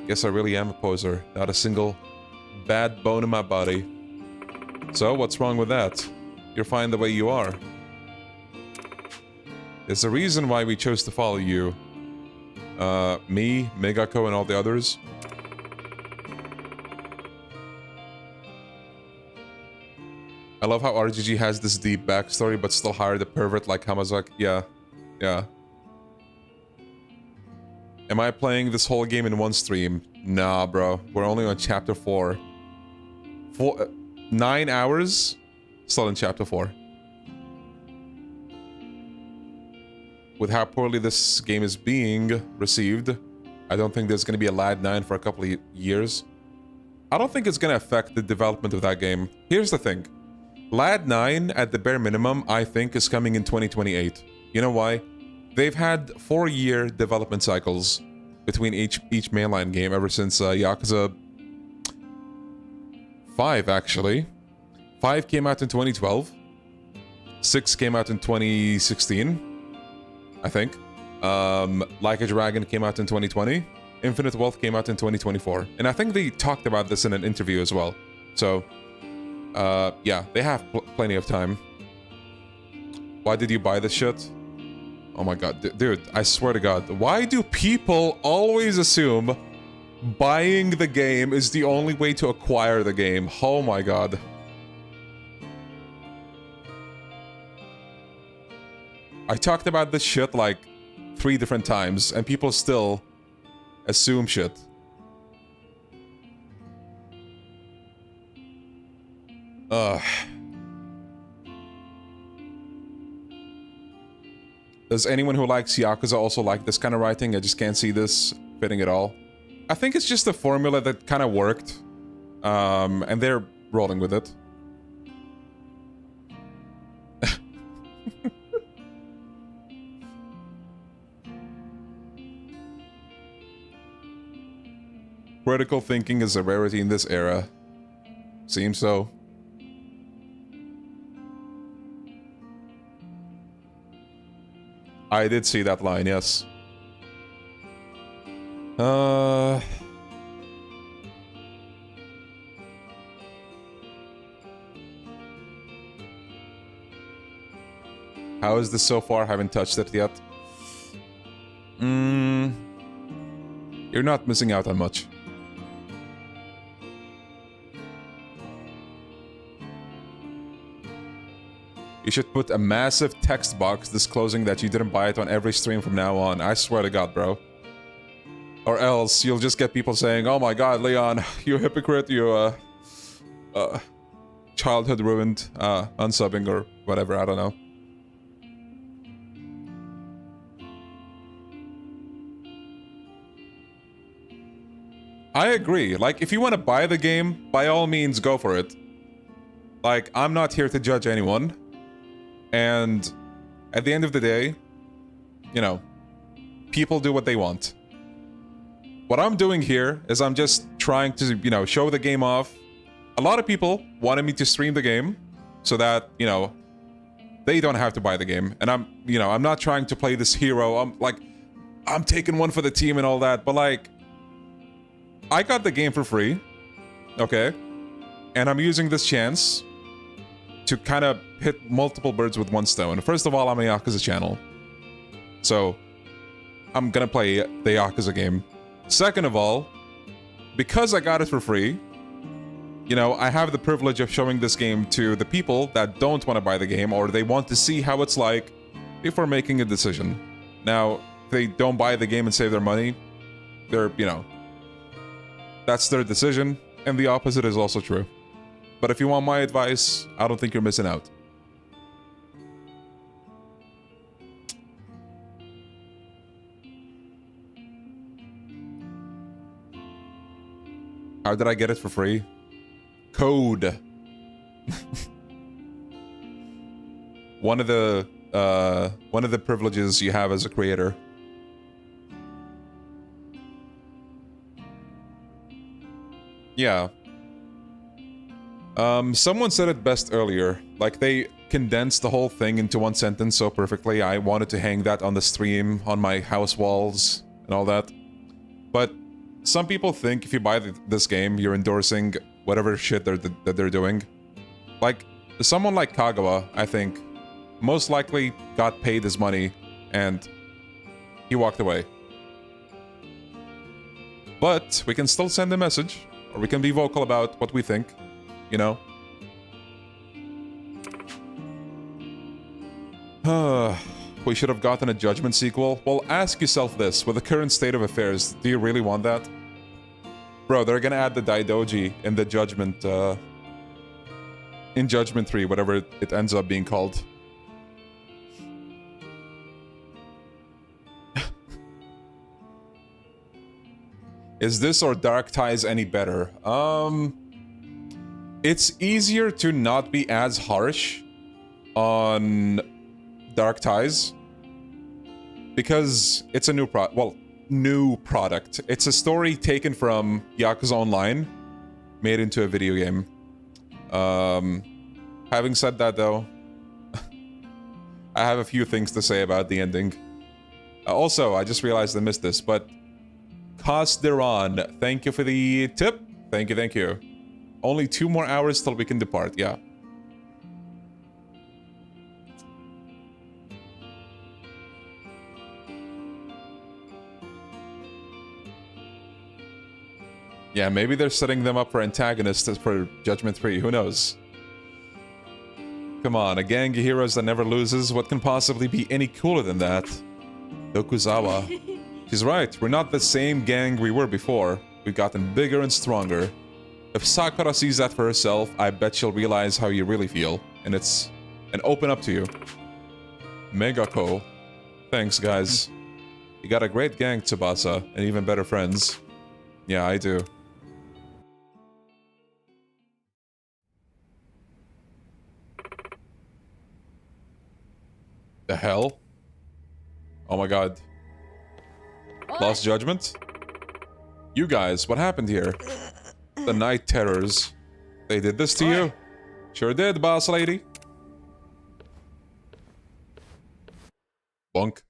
Guess I really am a poser. Not a single bad bone in my body. So, what's wrong with that? You're fine the way you are. There's a reason why we chose to follow you. Me, Megako, and all the others. I love how RGG has this deep backstory, but still hired a pervert like Hamazaki. Yeah. Yeah. Am I playing this whole game in one stream? Nah, bro. We're only on chapter 4. 9 hours? Still in chapter 4. With how poorly this game is being received, I don't think there's going to be a LAD 9 for a couple of years. I don't think it's going to affect the development of that game. Here's the thing. LAD 9, at the bare minimum, I think is coming in 2028. You know why? They've had 4-year development cycles between each mainline game ever since Yakuza 5, actually. 5 came out in 2012. 6 came out in 2016. I think. Like a Dragon came out in 2020. Infinite Wealth came out in 2024. And I think they talked about this in an interview as well. So, yeah, they have plenty of time. Why did you buy this shit? Oh my god, dude, I swear to god. Why do people always assume buying the game is the only way to acquire the game? Oh my god. I talked about this shit like 3 different times, and people still assume shit. Ugh. Does anyone who likes Yakuza also like this kind of writing? I just can't see this fitting at all. I think it's just a formula that kind of worked. And they're rolling with it. Critical thinking is a rarity in this era. Seems so. I did see that line, yes. How is this so far? Haven't touched it yet. You're not missing out on much. You should put a massive text box disclosing that you didn't buy it on every stream from now on. I swear to god, bro. Or else you'll just get people saying, oh my god, Leon, you hypocrite, you childhood ruined, unsubbing or whatever, I don't know. I agree. Like, if you want to buy the game, by all means, go for it. Like, I'm not here to judge anyone. And at the end of the day, you know, people do what they want. What I'm doing here is I'm just trying to, you know, show the game off. A lot of people wanted me to stream the game so that, you know, they don't have to buy the game. And I'm, you know, I'm not trying to play this hero. I'm taking one for the team and all that. But like, I got the game for free. Okay. And I'm using this chance to kind of hit multiple birds with one stone. First of all, I'm a Yakuza channel. So, I'm gonna play the Yakuza game. Second of all, because I got it for free, you know, I have the privilege of showing this game to the people that don't want to buy the game or they want to see how it's like before making a decision. Now, if they don't buy the game and save their money, they're, you know, that's their decision, and the opposite is also true. But if you want my advice, I don't think you're missing out. How did I get it for free? Code. One of the privileges you have as a creator. Yeah. Someone said it best earlier. Like, they condensed the whole thing into one sentence so perfectly. I wanted to hang that on the stream, on my house walls, and all that. But some people think if you buy this game, you're endorsing whatever shit that they're doing. Like, someone like Kagawa, I think, most likely got paid his money, and he walked away. But we can still send a message, or we can be vocal about what we think, you know? We should have gotten a Judgment sequel. Well, ask yourself this, with the current state of affairs, do you really want that? Bro, they're gonna add the Daidoji in the Judgment, in Judgment 3, whatever it ends up being called. Is this or Dark Ties any better? It's easier to not be as harsh on Dark Ties because it's a new product. It's a story taken from Yakuza Online, made into a video game. Having said that, though, I have a few things to say about the ending. Also, I just realized I missed this, but Cosderon, thank you for the tip. Thank you, thank you. Only 2 more hours till we can depart, yeah. Yeah, maybe they're setting them up for antagonists for Judgment 3, who knows? Come on, a gang of heroes that never loses, what can possibly be any cooler than that? Dokuzawa. She's right, we're not the same gang we were before. We've gotten bigger and stronger. If Sakura sees that for herself, I bet she'll realize how you really feel. And open up to you. Mega cool. Thanks, guys. You got a great gang, Tsubasa, and even better friends. Yeah, I do. The hell? Oh my god. Lost Judgment? You guys, what happened here? The Night Terrors. They did this to you? Sure did, boss lady. Bunk.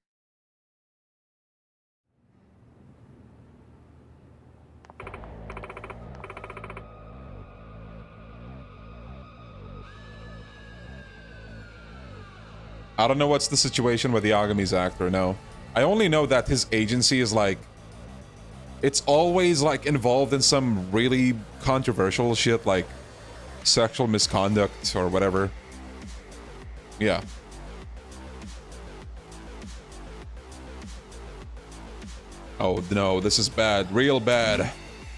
I don't know what's the situation with Yagami's actor, no. I only know that his agency is like... It's always like involved in some really controversial shit like sexual misconduct or whatever. Yeah. Oh no, this is bad. Real bad.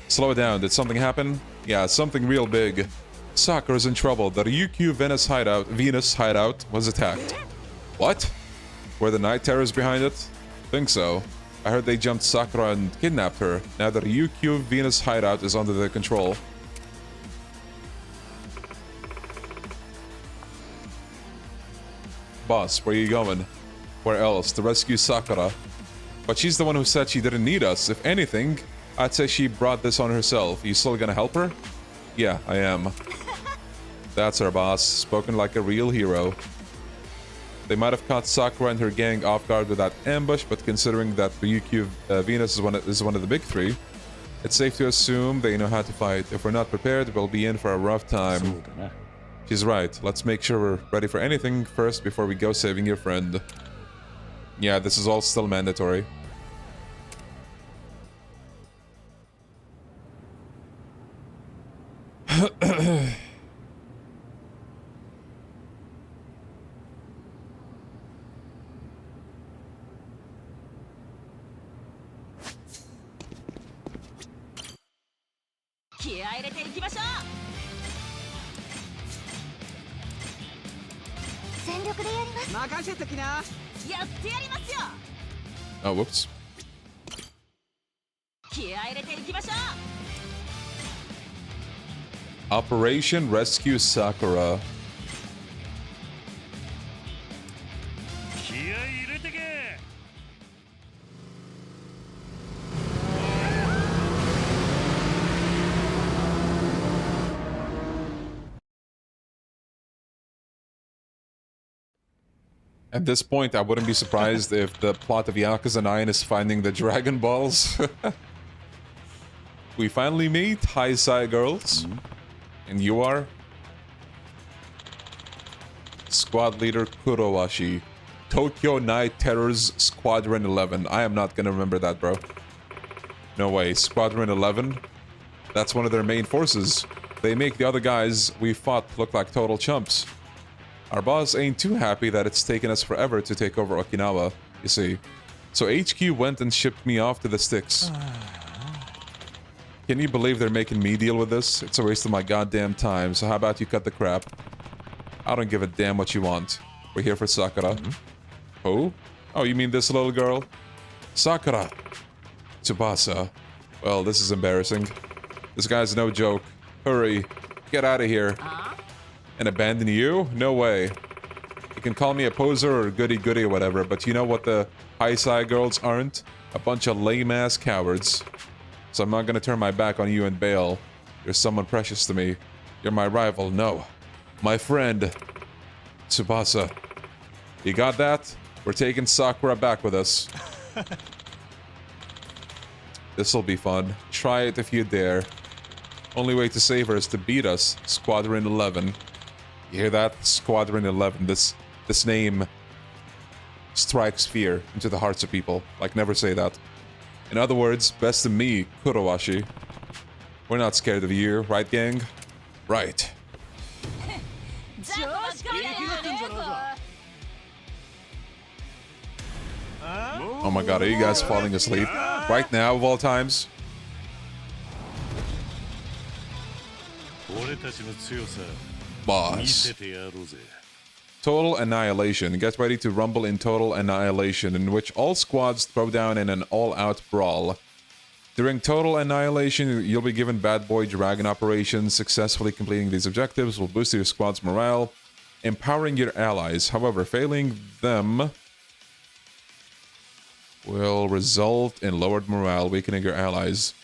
Slow it down. Did something happen? Yeah, something real big. Sakura's in trouble. The Ryukyu Venus hideout was attacked. What? Were the Night Terrors behind it? Think so. I heard they jumped Sakura and kidnapped her. Now the Ryukyu Venus hideout is under their control. Boss, where are you going? Where else? To rescue Sakura. But she's the one who said she didn't need us. If anything, I'd say she brought this on herself. You still gonna help her? Yeah, I am. That's her, boss. Spoken like a real hero. They might have caught Sakura and her gang off guard with that ambush, but considering that Ryukyu Venus is one of the big three, it's safe to assume they know how to fight. If we're not prepared, we'll be in for a rough time. She's right. Let's make sure we're ready for anything first before we go saving your friend. Yeah, this is all still mandatory. Oh, whoops. Operation Rescue Sakura. At this point, I wouldn't be surprised if the plot of Yakuza 9 is finding the Dragon Balls. We finally meet Heisei girls. And you are? Squad leader Kurowashi. Tokyo Night Terrors Squadron 11. I am not gonna remember that, bro. No way. Squadron 11? That's one of their main forces. They make the other guys we fought look like total chumps. Our boss ain't too happy that it's taken us forever to take over Okinawa, you see. So HQ went and shipped me off to the sticks. Can you believe they're making me deal with this? It's a waste of my goddamn time, so how about you cut the crap? I don't give a damn what you want. We're here for Sakura. Who? Oh, you mean this little girl? Sakura. Tsubasa. Well, this is embarrassing. This guy's no joke. Hurry. Get out of here. And abandon you? No way. You can call me a poser or goody-goody or whatever, but you know what the Heisei girls aren't? A bunch of lame-ass cowards. So I'm not gonna turn my back on you and bail. You're someone precious to me. You're my rival, no. My friend. Tsubasa. You got that? We're taking Sakura back with us. This'll be fun. Try it if you dare. Only way to save her is to beat us, Squadron 11. You hear that? Squadron 11. This name strikes fear into the hearts of people. Like, never say that. In other words, best of me, Kurowashi. We're not scared of you, right, gang? Right. Oh my god, are you guys falling asleep? Right now, of all times? Boss. Total Annihilation. Get ready to rumble in Total Annihilation, in which all squads throw down in an all-out brawl. During Total Annihilation, you'll be given Bad Boy Dragon operations. Successfully completing these objectives will boost your squad's morale, empowering your allies. However, failing them will result in lowered morale, weakening your allies.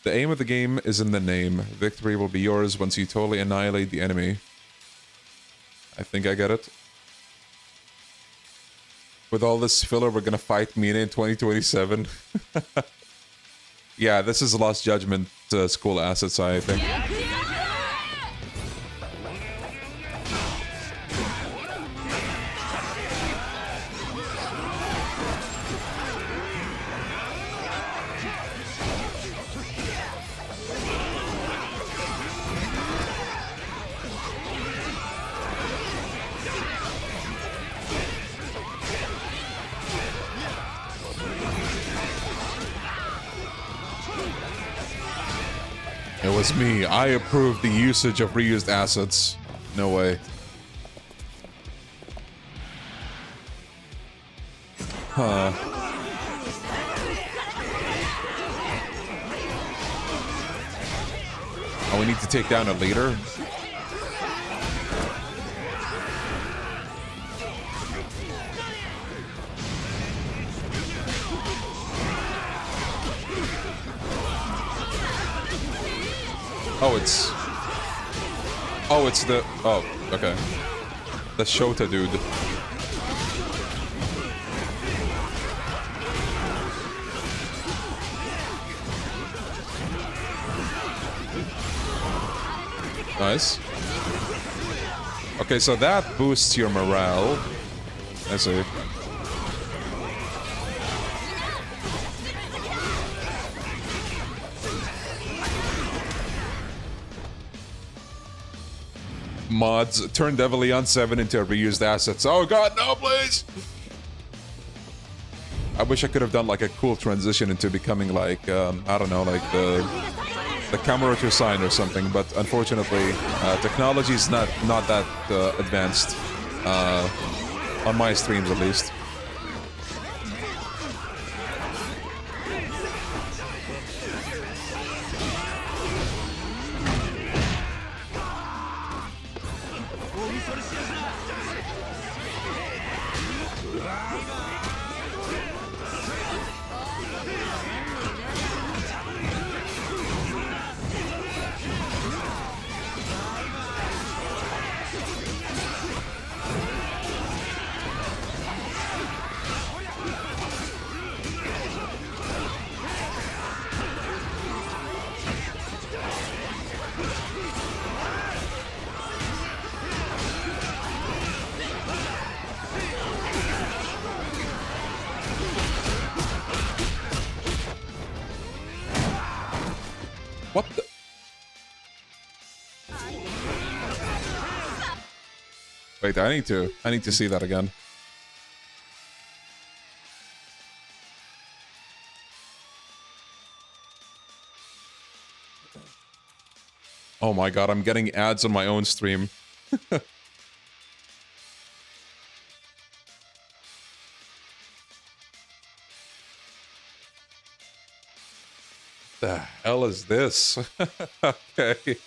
The aim of the game is in the name. Victory will be yours once you totally annihilate the enemy. I think I get it. With all this filler, we're gonna fight Mina in 2027. Yeah, this is a Lost Judgment school assets, I think. It was me. I approved the usage of reused assets. No way. Huh. Oh, we need to take down a leader? Oh, it's the... Oh, okay. The Shota dude. Nice. Okay, so that boosts your morale. I see. Mods, turn Devilion 7 into a reused assets. Oh god, no, please! I wish I could have done like a cool transition into becoming like, I don't know, like the Kamurocho sign or something, but unfortunately, technology is not that advanced. On my streams, at least. What the? Wait, I need to see that again. Oh my god, I'm getting ads on my own stream. The hell is this? Okay.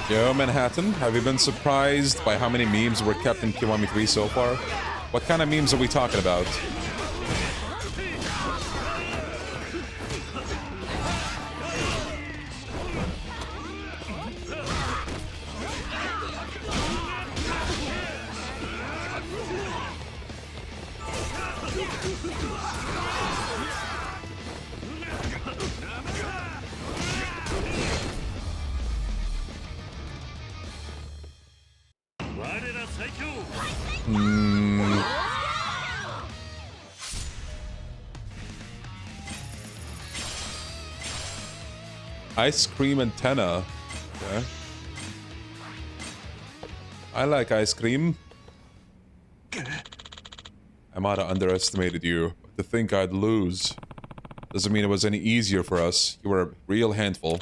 Yo, Manhattan, have you been surprised by how many memes were kept in Kiwami 3 so far? What kind of memes are we talking about? Ice cream antenna. Okay. I like ice cream. I might have underestimated you. But to think I'd lose doesn't mean it was any easier for us. You were a real handful.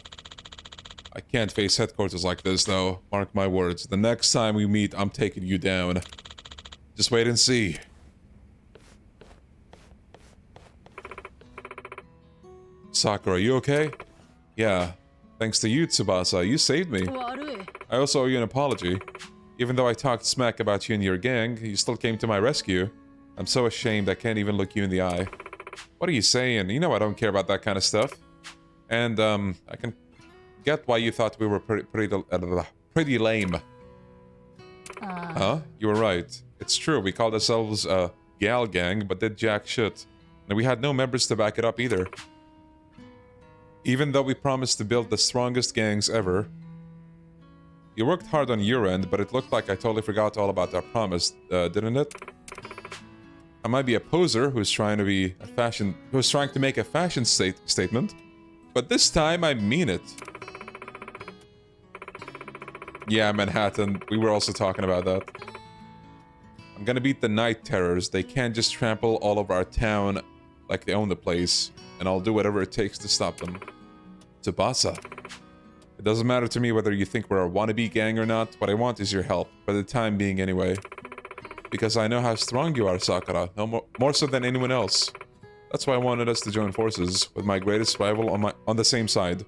I can't face headquarters like this, though. Mark my words. The next time we meet, I'm taking you down. Just wait and see. Sakura, you okay? Yeah. Thanks to you, Tsubasa. You saved me. I also owe you an apology. Even though I talked smack about you and your gang, you still came to my rescue. I'm so ashamed I can't even look you in the eye. What are you saying? You know I don't care about that kind of stuff. And, I can get why you thought we were pretty lame. Huh? You were right. It's true, we called ourselves a gal gang, but did jack shit. And we had no members to back it up either. Even though we promised to build the strongest gangs ever. You worked hard on your end, but it looked like I totally forgot all about our promise, didn't it? I might be a poser who's trying to make a fashion statement, but this time I mean it. Yeah, Manhattan, we were also talking about that. I'm gonna beat the night terrors. They can't just trample all over our town like they own the place, and I'll do whatever it takes to stop them. Tsubasa. It doesn't matter to me whether you think we're a wannabe gang or not. What I want is your help, for the time being anyway. Because I know how strong you are, Sakura, no more so than anyone else. That's why I wanted us to join forces, with my greatest rival on the same side.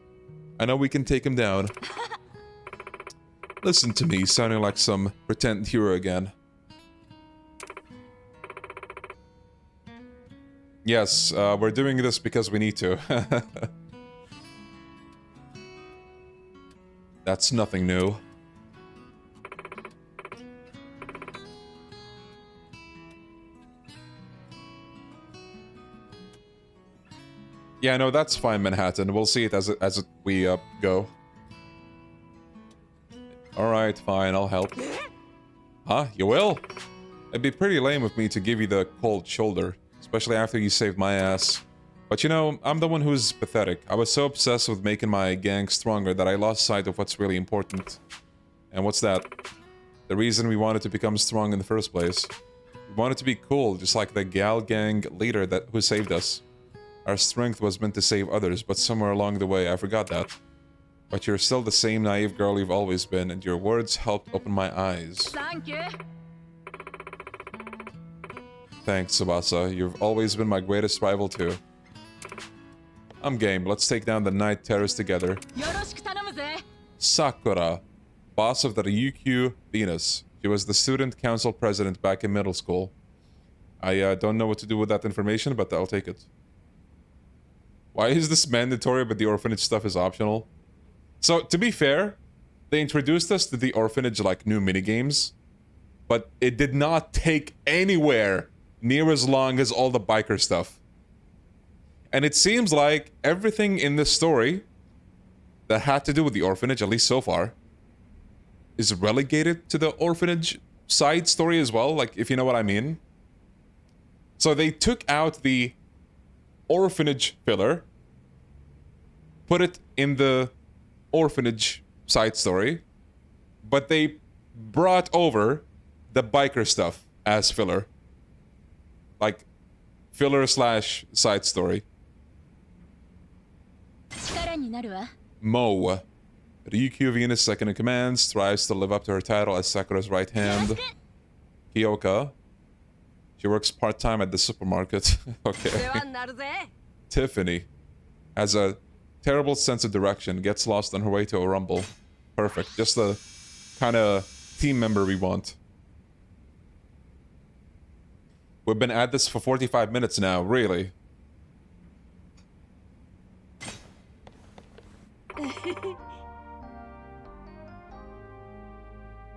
I know we can take him down. Listen to me, sounding like some pretend hero again. Yes, we're doing this because we need to. That's nothing new. Yeah, no, that's fine, Manhattan. We'll see it as we go. Alright, fine, I'll help. Huh? You will? It'd be pretty lame of me to give you the cold shoulder. Especially after you saved my ass. But you know, I'm the one who's pathetic. I was so obsessed with making my gang stronger that I lost sight of what's really important. And what's that? The reason we wanted to become strong in the first place. We wanted to be cool, just like the gal gang leader who saved us. Our strength was meant to save others, but somewhere along the way I forgot that. But you're still the same naive girl you've always been, and your words helped open my eyes. Thank you. Thanks, Tsubasa. You've always been my greatest rival too. I'm game. Let's take down the Night Terrors together. Sakura, boss of the Ryukyu Venus. She was the student council president back in middle school. I don't know what to do with that information, but I'll take it. Why is this mandatory but the orphanage stuff is optional? So, to be fair, they introduced us to the orphanage like new minigames, but it did not take anywhere near as long as all the biker stuff. And it seems like everything in this story that had to do with the orphanage, at least so far, is relegated to the orphanage side story as well, like, if you know what I mean. So they took out the orphanage filler, put it in the orphanage side story, but they brought over the biker stuff as filler. Like, filler slash side story. Mo. Ryukyu Venus, second in command, strives to live up to her title as Sakura's right hand. Kyoka. She works part-time at the supermarket. Okay. Tiffany has a terrible sense of direction, gets lost on her way to a rumble. Perfect. Just the kind of team member we want. We've been at this for 45 minutes now, really.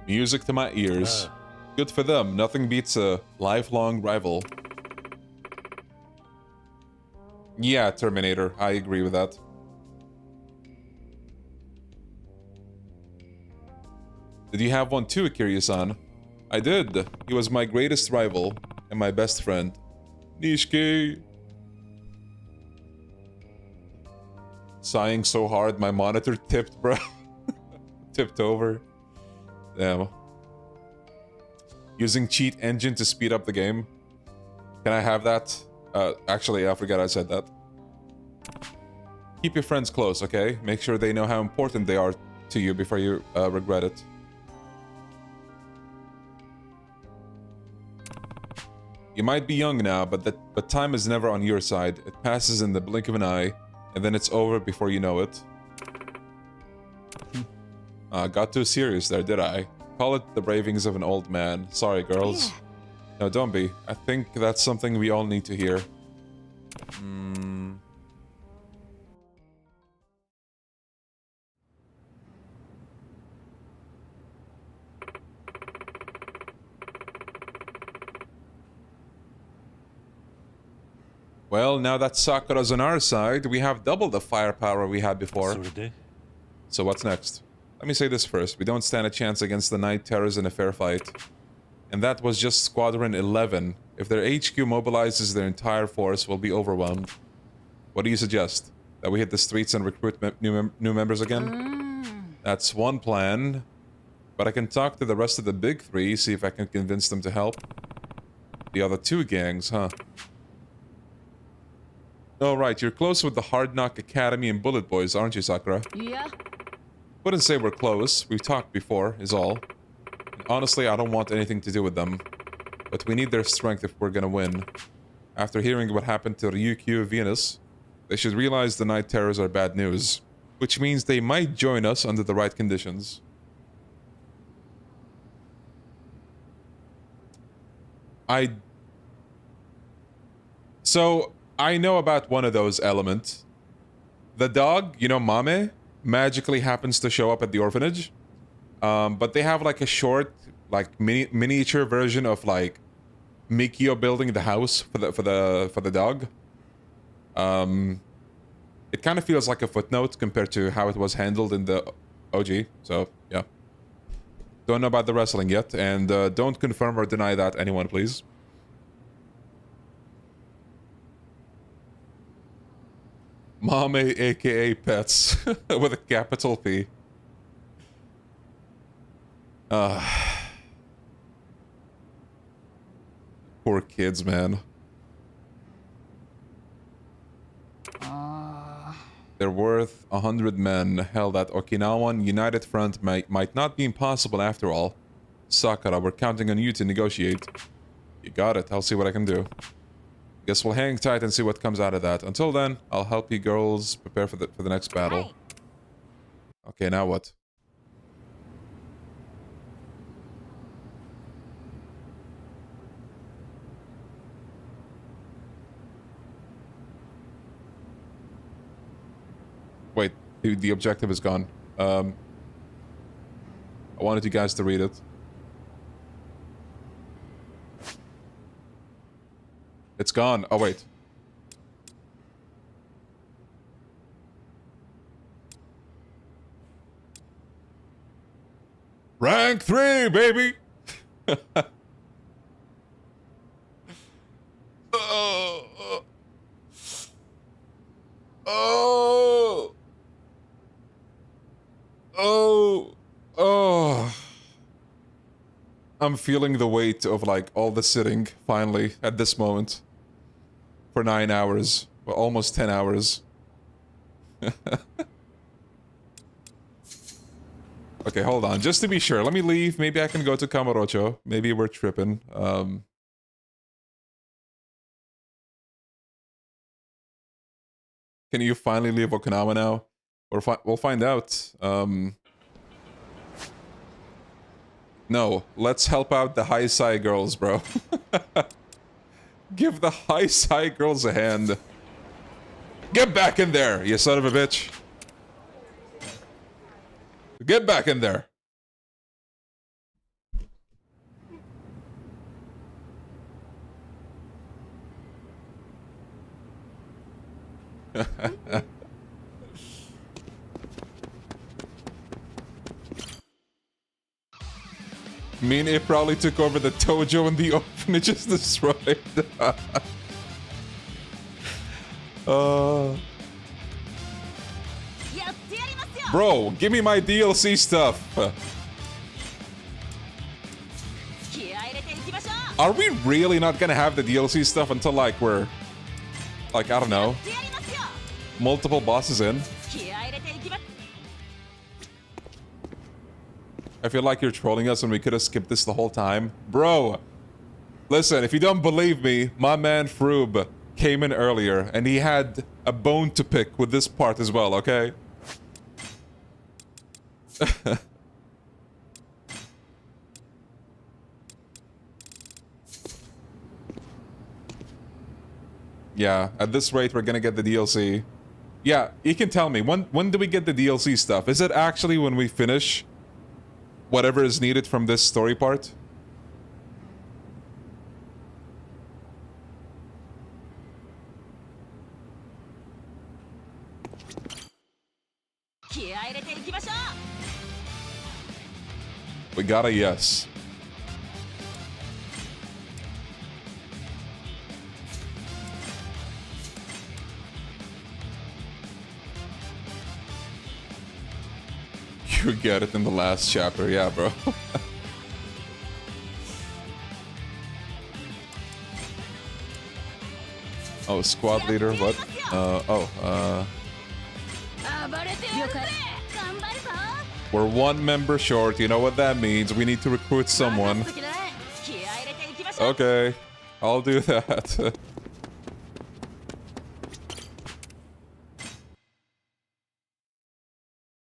Music to my ears. Good for them. Nothing beats a lifelong rival. Yeah, Terminator. I agree with that. Did you have one too, Kiryu-san? I did. He was my greatest rival and my best friend. Nishike. Sighing so hard, my monitor tipped, bro. Tipped over. Damn. Using cheat engine to speed up the game. Can I have that? Actually, I forgot I said that. Keep your friends close, okay? Make sure they know how important they are to you before you regret it. You might be young now, but time is never on your side. It passes in the blink of an eye, and then it's over before you know it. Got too serious there, did I? Call it the ravings of an old man. Sorry, girls. Yeah. No, don't be. I think that's something we all need to hear. Well, now that Sakura's on our side, we have double the firepower we had before. So what's next? Let me say this first. We don't stand a chance against the Night Terrors in a fair fight. And that was just Squadron 11. If their HQ mobilizes their entire force, we'll be overwhelmed. What do you suggest? That we hit the streets and recruit new members again? That's one plan. But I can talk to the rest of the big three, see if I can convince them to help. The other two gangs, huh? Oh, right. You're close with the Hard Knock Academy and Bullet Boys, aren't you, Sakura? Yeah. Wouldn't say we're close. We've talked before, is all. Honestly, I don't want anything to do with them. But we need their strength if we're gonna win. After hearing what happened to Ryukyu Venus, they should realize the Night Terrors are bad news. Which means they might join us under the right conditions. So, I know about one of those elements. The dog, you know, Mame, magically happens to show up at the orphanage. But they have like a short, like miniature version of like Mikio building the house for the dog. It kind of feels like a footnote compared to how it was handled in the OG. So yeah, don't know about the wrestling yet, and don't confirm or deny that, anyone, please. Mame, aka Pets, with a capital P. Poor kids, man. They're worth 100 men. Hell, that Okinawan United Front might not be impossible after all. Sakura, we're counting on you to negotiate. You got it. I'll see what I can do. Guess we'll hang tight and see what comes out of that. Until then, I'll help you girls prepare for the next battle. Okay, now what? Wait, the objective is gone. I wanted you guys to read it. It's gone. Oh, wait. Rank 3, baby! Oh. I'm feeling the weight of, like, all the sitting, finally, at this moment. For 9 hours. Well, almost 10 hours. Okay, hold on. Just to be sure, let me leave. Maybe I can go to Kamurocho. Maybe we're tripping. Can you finally leave Okinawa now? Or we'll find out. No, let's help out the high Sai girls, bro. Give the high Sai girls a hand. Get back in there, you son of a bitch. Get back in there. I mean, it probably took over the dojo and the orphanages destroyed. Bro, give me my DLC stuff. Are we really not gonna have the DLC stuff until, like, we're... like, I don't know. Multiple bosses in? I feel like you're trolling us and we could have skipped this the whole time. Bro, listen, if you don't believe me, my man Froob came in earlier and he had a bone to pick with this part as well, okay? Yeah, at this rate we're gonna get the DLC. Yeah, you can tell me, when do we get the DLC stuff? Is it actually when we finish whatever is needed from this story part? We got a yes. You get it in the last chapter, yeah, bro. Oh, squad leader, what? We're one member short, you know what that means. We need to recruit someone. Okay, I'll do that.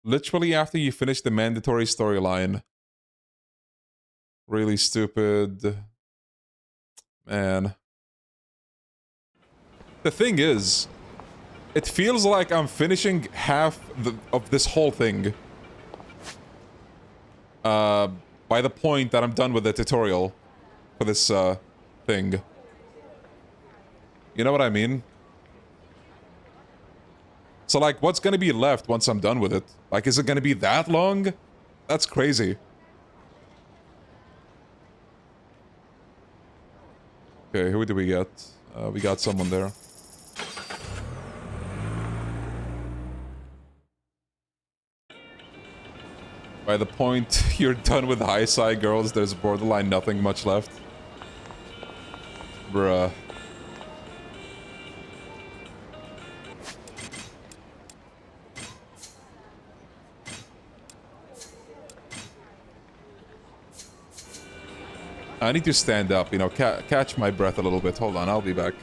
Literally after you finish the mandatory storyline. Really stupid. Man. The thing is, it feels like I'm finishing half of this whole thing. By the point that I'm done with the tutorial for this, thing. You know what I mean? So, like, what's gonna be left once I'm done with it? Like, is it gonna be that long? That's crazy. Okay, who do we get? We got someone there. By the point you're done with high side girls, there's borderline nothing much left. Bruh. I need to stand up, you know, catch my breath a little bit. Hold on, I'll be back.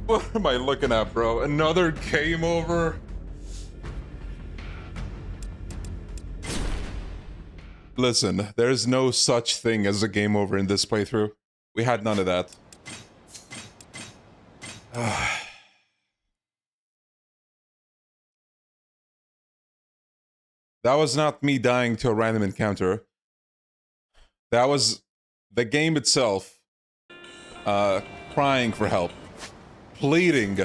What am I looking at, bro? Another game over? Listen, there's no such thing as a game over in this playthrough. We had none of that. That was not me dying to a random encounter. That was the game itself crying for help. Pleading.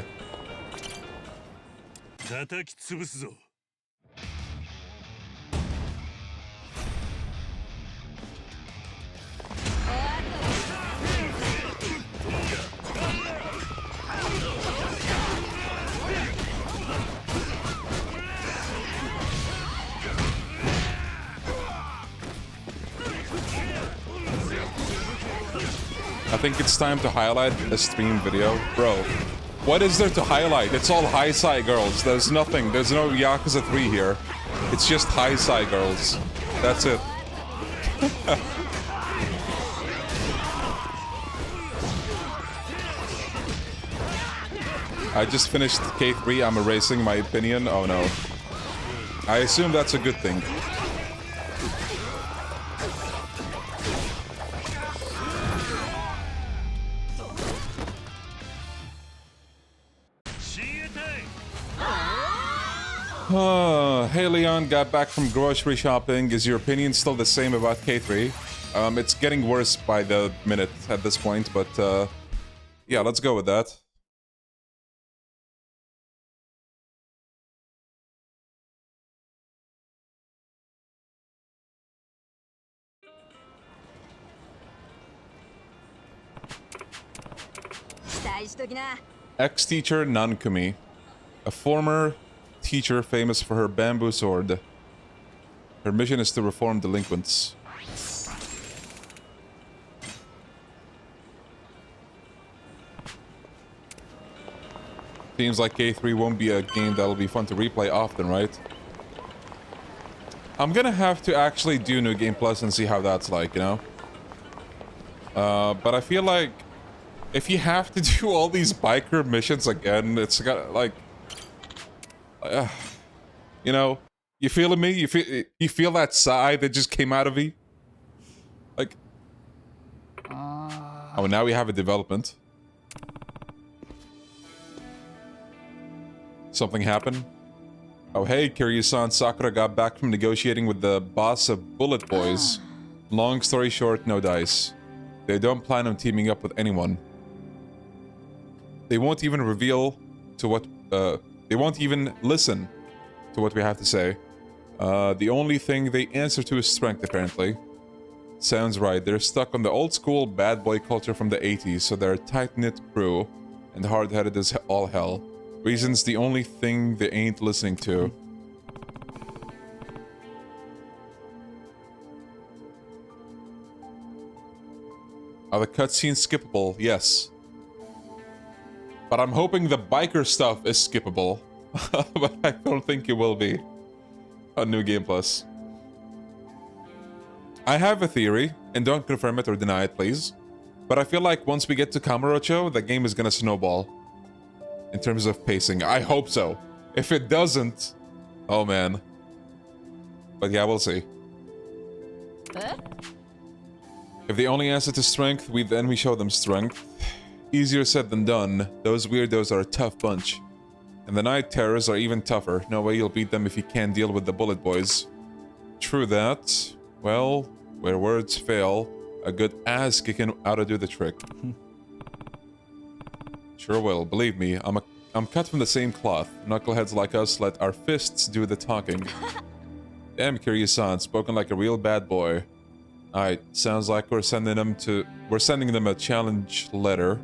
I think it's time to highlight a stream video. Bro, what is there to highlight? It's all high side girls. There's nothing. There's no Yakuza 3 here. It's just high side girls. That's it. I just finished K3. I'm erasing my opinion. Oh no. I assume that's a good thing. Hey Leon, got back from grocery shopping. Is your opinion still the same about K3? It's getting worse by the minute at this point, but yeah, let's go with that. Ex-teacher Nankumi, a former teacher famous for her bamboo sword. Her mission is to reform delinquents. Seems like K3 won't be a game that'll be fun to replay often, right? I'm gonna have to actually do New Game Plus and see how that's like, you know? But I feel like if you have to do all these biker missions again, it's got like... you know, you feeling me? You feel that sigh that just came out of me? Like... Oh, now we have a development. Something happened? Oh, hey, Kiryu-san, Sakura got back from negotiating with the boss of Bullet Boys. Long story short, no dice. They don't plan on teaming up with anyone. They won't even reveal to what, they won't even listen to what we have to say. The only thing they answer to is strength, apparently. Sounds right, they're stuck on the old school bad boy culture from the 80s, so they're a tight-knit crew and hard-headed as all hell. Reason's the only thing they ain't listening to. Are the cutscenes skippable? Yes. But I'm hoping the biker stuff is skippable. But I don't think it will be on New Game Plus. I have a theory, and don't confirm it or deny it, please. But I feel like once we get to Kamurocho, the game is gonna snowball. In terms of pacing. I hope so. If it doesn't... Oh, man. But yeah, we'll see. If they only answer to strength, then we show them strength. Easier said than done. Those weirdos are a tough bunch. And the Night Terrors are even tougher. No way you'll beat them if you can't deal with the Bullet Boys. True that. Well, where words fail, a good ass-kicking ought to do the trick. Sure will. Believe me, I'm cut from the same cloth. Knuckleheads like us let our fists do the talking. Damn, Kiryu-san, spoken like a real bad boy. Alright, sounds like we're sending them a challenge letter.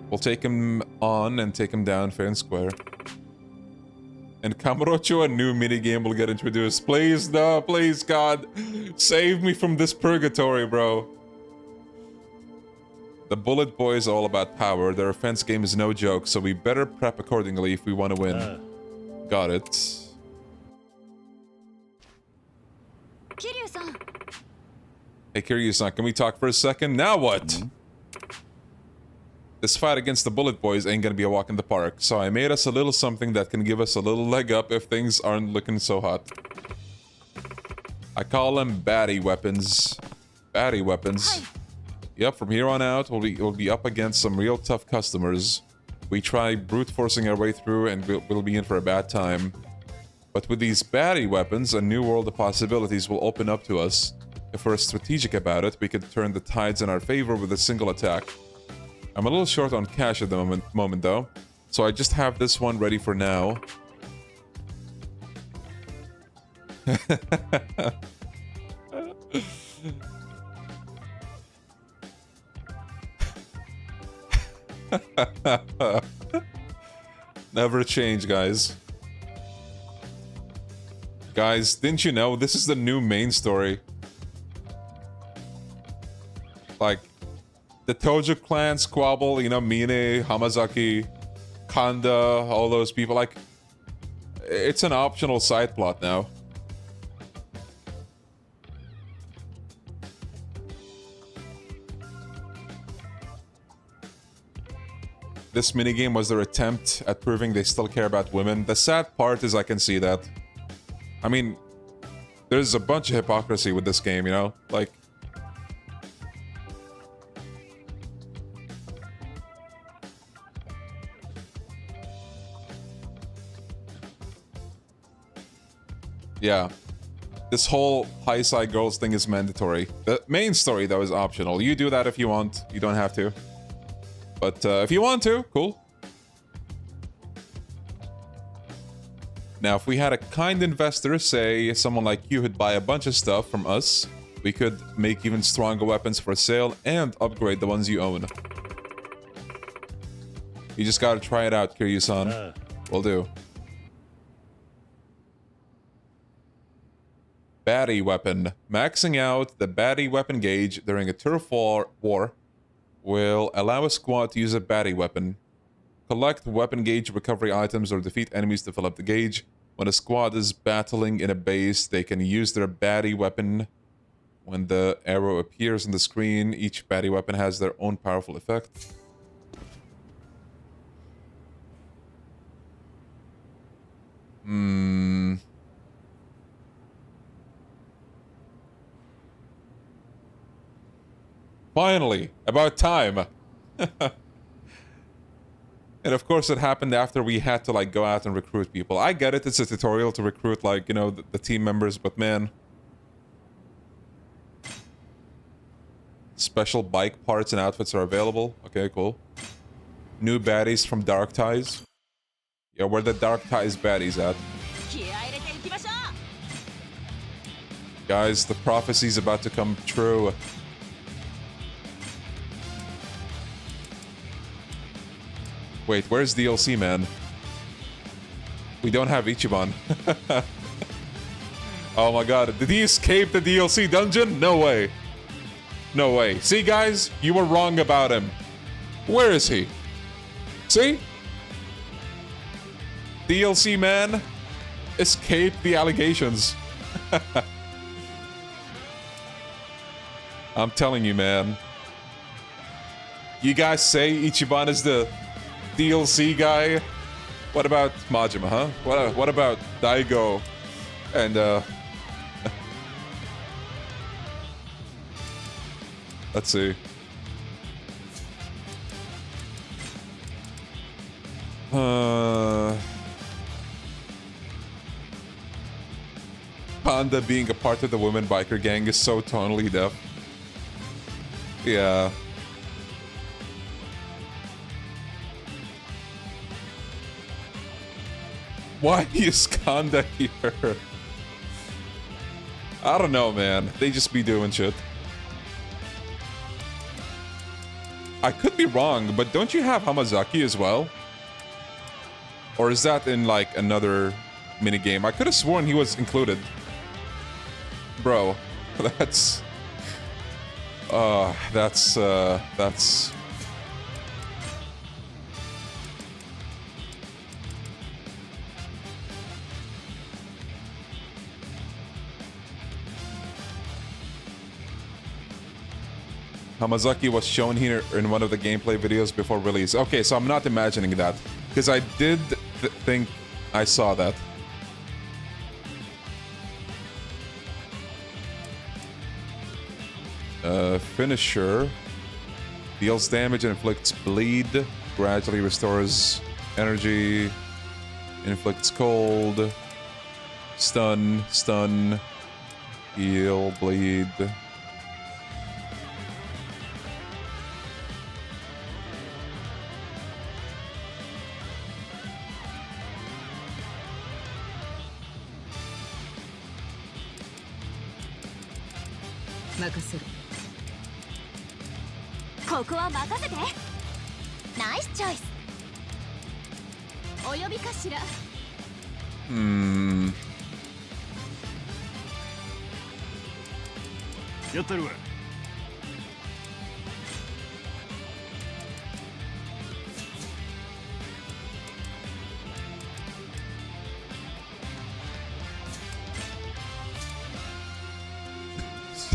We'll take him on and take him down fair and square. And Kamurocho, a new minigame will get introduced. Please, no, please, God. Save me from this purgatory, bro. The Bullet Boys are all about power. Their offense game is no joke, so we better prep accordingly if we want to win. Got it. Kiryu-san. Hey, Kiryu-san, can we talk for a second? Now what? This fight against the Bullet Boys ain't gonna be a walk in the park, so I made us a little something that can give us a little leg up if things aren't looking so hot. I call them baddie weapons. Baddie weapons. Yep, from here on out, we'll be up against some real tough customers. We try brute forcing our way through and we'll be in for a bad time. But with these baddie weapons, a new world of possibilities will open up to us. If we're strategic about it, we could turn the tides in our favor with a single attack. I'm a little short on cash at the moment though, so I just have this one ready for now. Never change, guys. Guys, didn't you know this is the new main story? Like, the Tojo clan squabble, you know, Mine, Hamazaki, Kanda, all those people, like, it's an optional side plot now. This minigame was their attempt at proving they still care about women. The sad part is I can see that. I mean, there's a bunch of hypocrisy with this game, you know? Like... Yeah. This whole high side girls thing is mandatory. The main story, though, is optional. You do that if you want. You don't have to. But if you want to, cool. Now, if we had a kind investor, say someone like you who'd buy a bunch of stuff from us, we could make even stronger weapons for sale and upgrade the ones you own. You just gotta try it out, Kiryu-san. Will do. Baddie weapon. Maxing out the baddie weapon gauge during a turf war will allow a squad to use a baddie weapon. Collect weapon gauge recovery items or defeat enemies to fill up the gauge. When a squad is battling in a base, they can use their baddie weapon. When the arrow appears on the screen, each baddie weapon has their own powerful effect. Finally, about time. And of course it happened after we had to like go out and recruit people. I get it, it's a tutorial to recruit like, you know, the team members, but man. Special bike parts and outfits are available. Okay, cool. New baddies from Dark Ties. Yeah, where the Dark Ties baddies at? Guys, the prophecy's about to come true. Wait, where's DLC, man? We don't have Ichiban. Oh my god, did he escape the DLC dungeon? No way. No way. See, guys? You were wrong about him. Where is he? See? DLC man escaped the allegations. I'm telling you, man. You guys say Ichiban is the DLC guy? What about Majima, huh? What about Daigo and let's see. Panda being a part of the women biker gang is so tonally deaf. Yeah. Why is Kanda here? I don't know, man. They just be doing shit. I could be wrong, but don't you have Hamazaki as well? Or is that in, like, another minigame? I could have sworn he was included. Bro, that's... that's... Hamazaki was shown here in one of the gameplay videos before release. Okay, so I'm not imagining that. Because I did think I saw that. Finisher. Deals damage and inflicts bleed. Gradually restores energy. Inflicts cold. Stun. Stun. Heal. Bleed.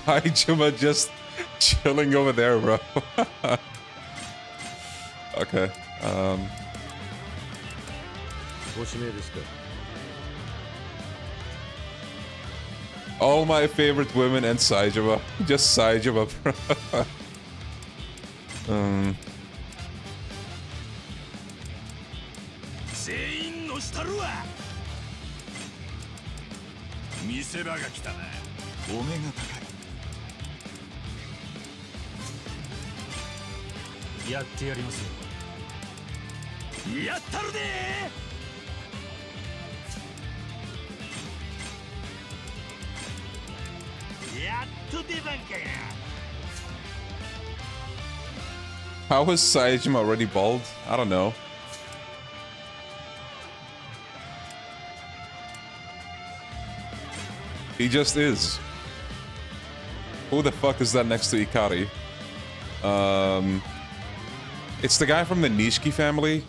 Sayama just chilling over there, bro. Okay. All my favorite women and Sayama. Just Sayama, bro. 見せ場が来たな。お目が高い。やってやりますよ。やったるでー。やっと出番かや。 How is Sayama already bald? I don't know. He just is. Who the fuck is that next to Ikari? It's the guy from the Nishiki family.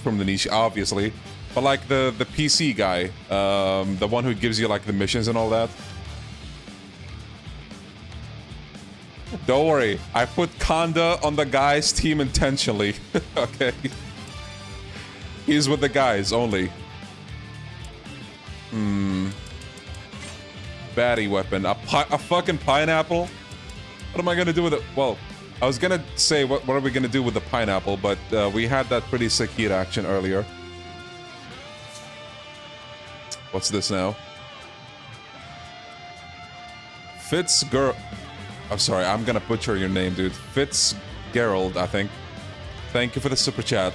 From the Nishi, obviously. But like the PC guy. The one who gives you like the missions and all that. Don't worry, I put Kanda on the guys' team intentionally. Okay. He's with the guys only. Baddie weapon. A fucking pineapple? What am I gonna do with it? Well, I was gonna say what are we gonna do with the pineapple, but we had that pretty sick heat action earlier. What's this now? Fitzgerald. I'm sorry, I'm gonna butcher your name, dude. Fitzgerald, I think. Thank you for the super chat.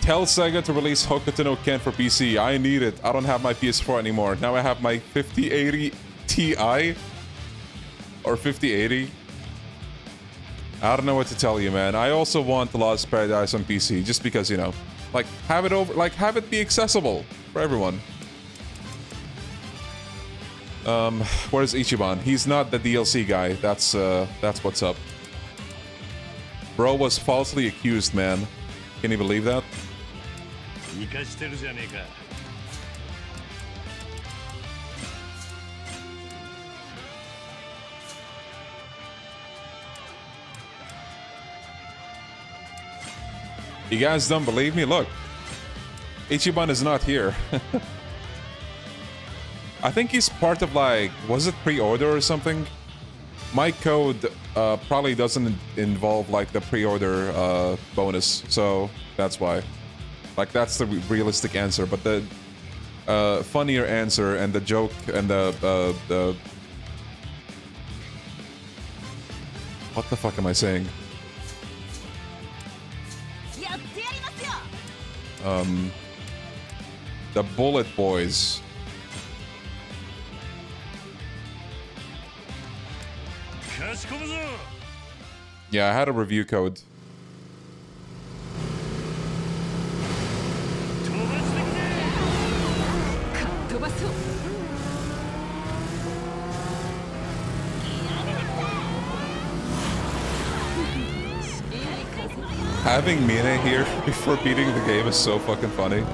Tell Sega to release Hokuto no Ken for PC. I need it. I don't have my PS4 anymore. Now I have my 5080 Ti. Or 5080. I don't know what to tell you, man. I also want The Lost Paradise on PC, just because, you know, like, have it be accessible for everyone. Where's Ichiban? He's not the DLC guy. That's what's up. Bro was falsely accused, man. Can you believe that? You guys don't believe me? Look. Ichiban is not here. I think he's part of, like, was it pre-order or something? My code probably doesn't involve, like, the pre-order bonus, so that's why. Like, that's the realistic answer, but the funnier answer and the joke and the what the fuck am I saying? The Bullet Boys. Yeah, I had a review code. Having Mina here before beating the game is so fucking funny.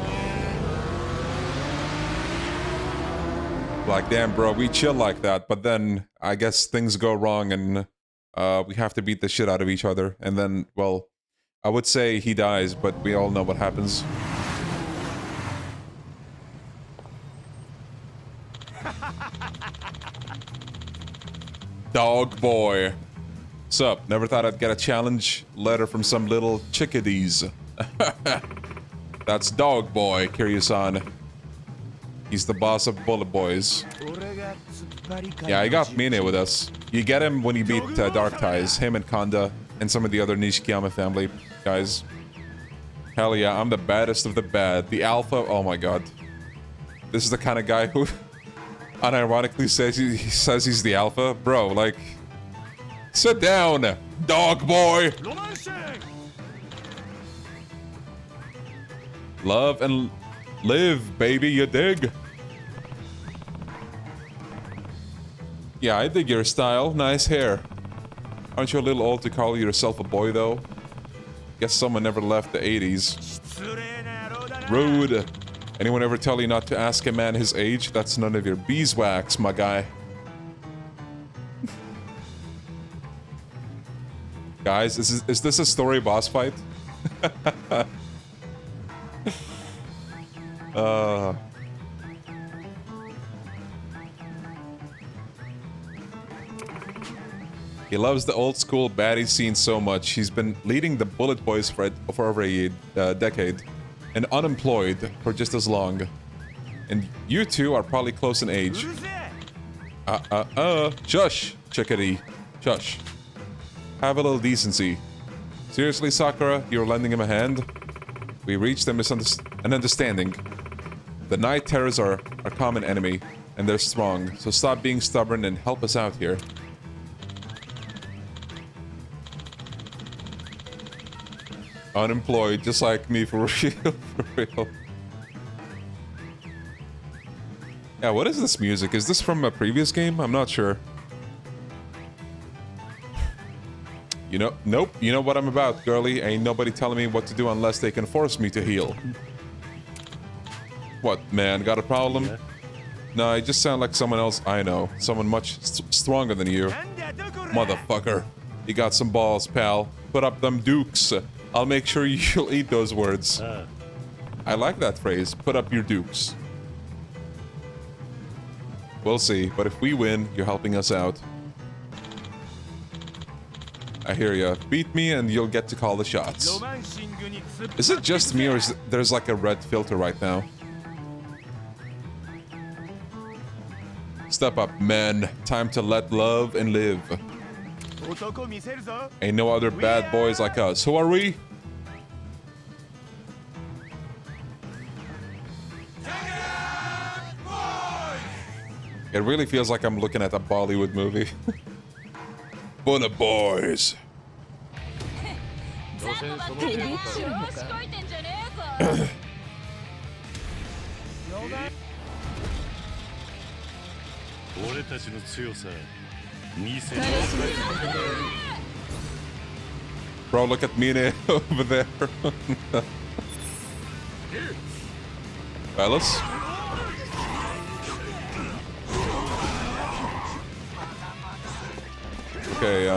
Like, damn, bro, we chill like that, but then I guess things go wrong and we have to beat the shit out of each other. And then, well, I would say he dies, but we all know what happens. Dog boy. Sup? Never thought I'd get a challenge letter from some little chickadees. That's Dog Boy, Kiryu-san. He's the boss of Bullet Boys. Yeah, I got Mine with us. You get him when you beat Dark Ties. Him and Kanda and some of the other Nishikiyama family guys. Hell yeah, I'm the baddest of the bad. The alpha, oh my god. This is the kind of guy who unironically says he's the alpha. Bro, like... Sit down, dog boy! Love and live, baby, you dig? Yeah, I dig your style. Nice hair. Aren't you a little old to call yourself a boy, though? Guess someone never left the 80s. Rude. Anyone ever tell you not to ask a man his age? That's none of your beeswax, my guy. Guys, is this a story boss fight? He loves the old school baddie scene so much. He's been leading the Bullet Boys for over a decade and unemployed for just as long. And you two are probably close in age. Shush, chickadee. Shush. Have a little decency. Seriously, Sakura, you're lending him a hand? We reached an understanding. The Night Terrors are our common enemy, and they're strong, so stop being stubborn and help us out here. Unemployed, just like me, for real, for real. Yeah, what is this music? Is this from a previous game? I'm not sure. You know, nope. You know what I'm about, girly. Ain't nobody telling me what to do unless they can force me to heal. What, man? Got a problem? Yeah. No, I just sound like someone else I know. Someone much stronger than you. Motherfucker. You got some balls, pal. Put up them dukes. I'll make sure you'll eat those words. I like that phrase. Put up your dukes. We'll see, but if we win, you're helping us out. I hear ya. Beat me and you'll get to call the shots. Is it just me or is there's like a red filter right now? Step up, men. Time to let love and live. Ain't no other bad boys like us. Who are we? It really feels like I'm looking at a Bollywood movie. Bunna boys. Bro, look at Mine over there. Fellas. Okay,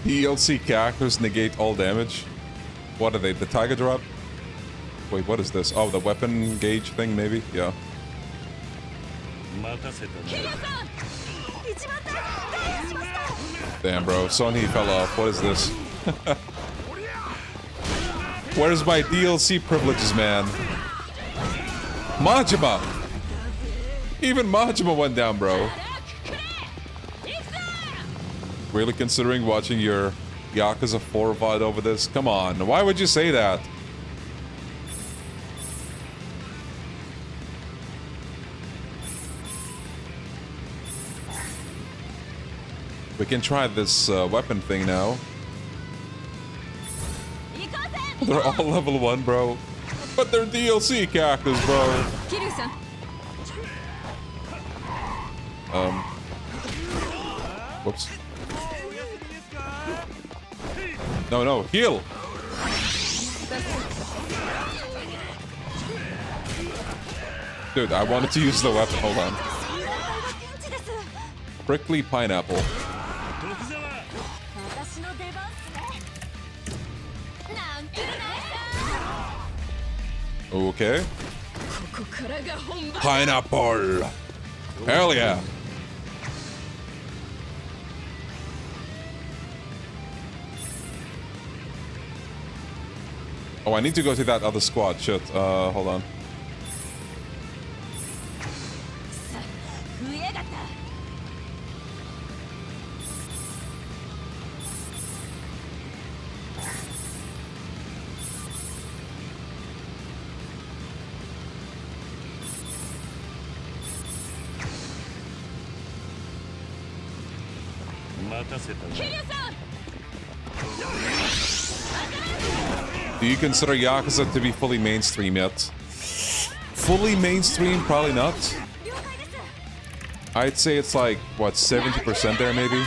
DLC characters negate all damage. What are they? The Tiger Drop? Wait, what is this? Oh, the weapon gauge thing, maybe? Yeah. Damn, bro. Sonny fell off. What is this? Where's my DLC privileges, man? Majima! Even Majima went down, bro. Really considering watching your Yakuza 4 VOD over this? Come on, why would you say that? We can try this weapon thing now. They're all level 1, bro. But they're DLC characters, bro. Whoops. No, no, heal! Dude, I wanted to use the weapon. Hold on. Prickly pineapple. Okay. Pineapple! Hell yeah! Oh, I need to go to that other squad. Shit. Hold on. Do you consider Yakuza to be fully mainstream yet? Fully mainstream? Probably not. I'd say it's like, what, 70% there maybe?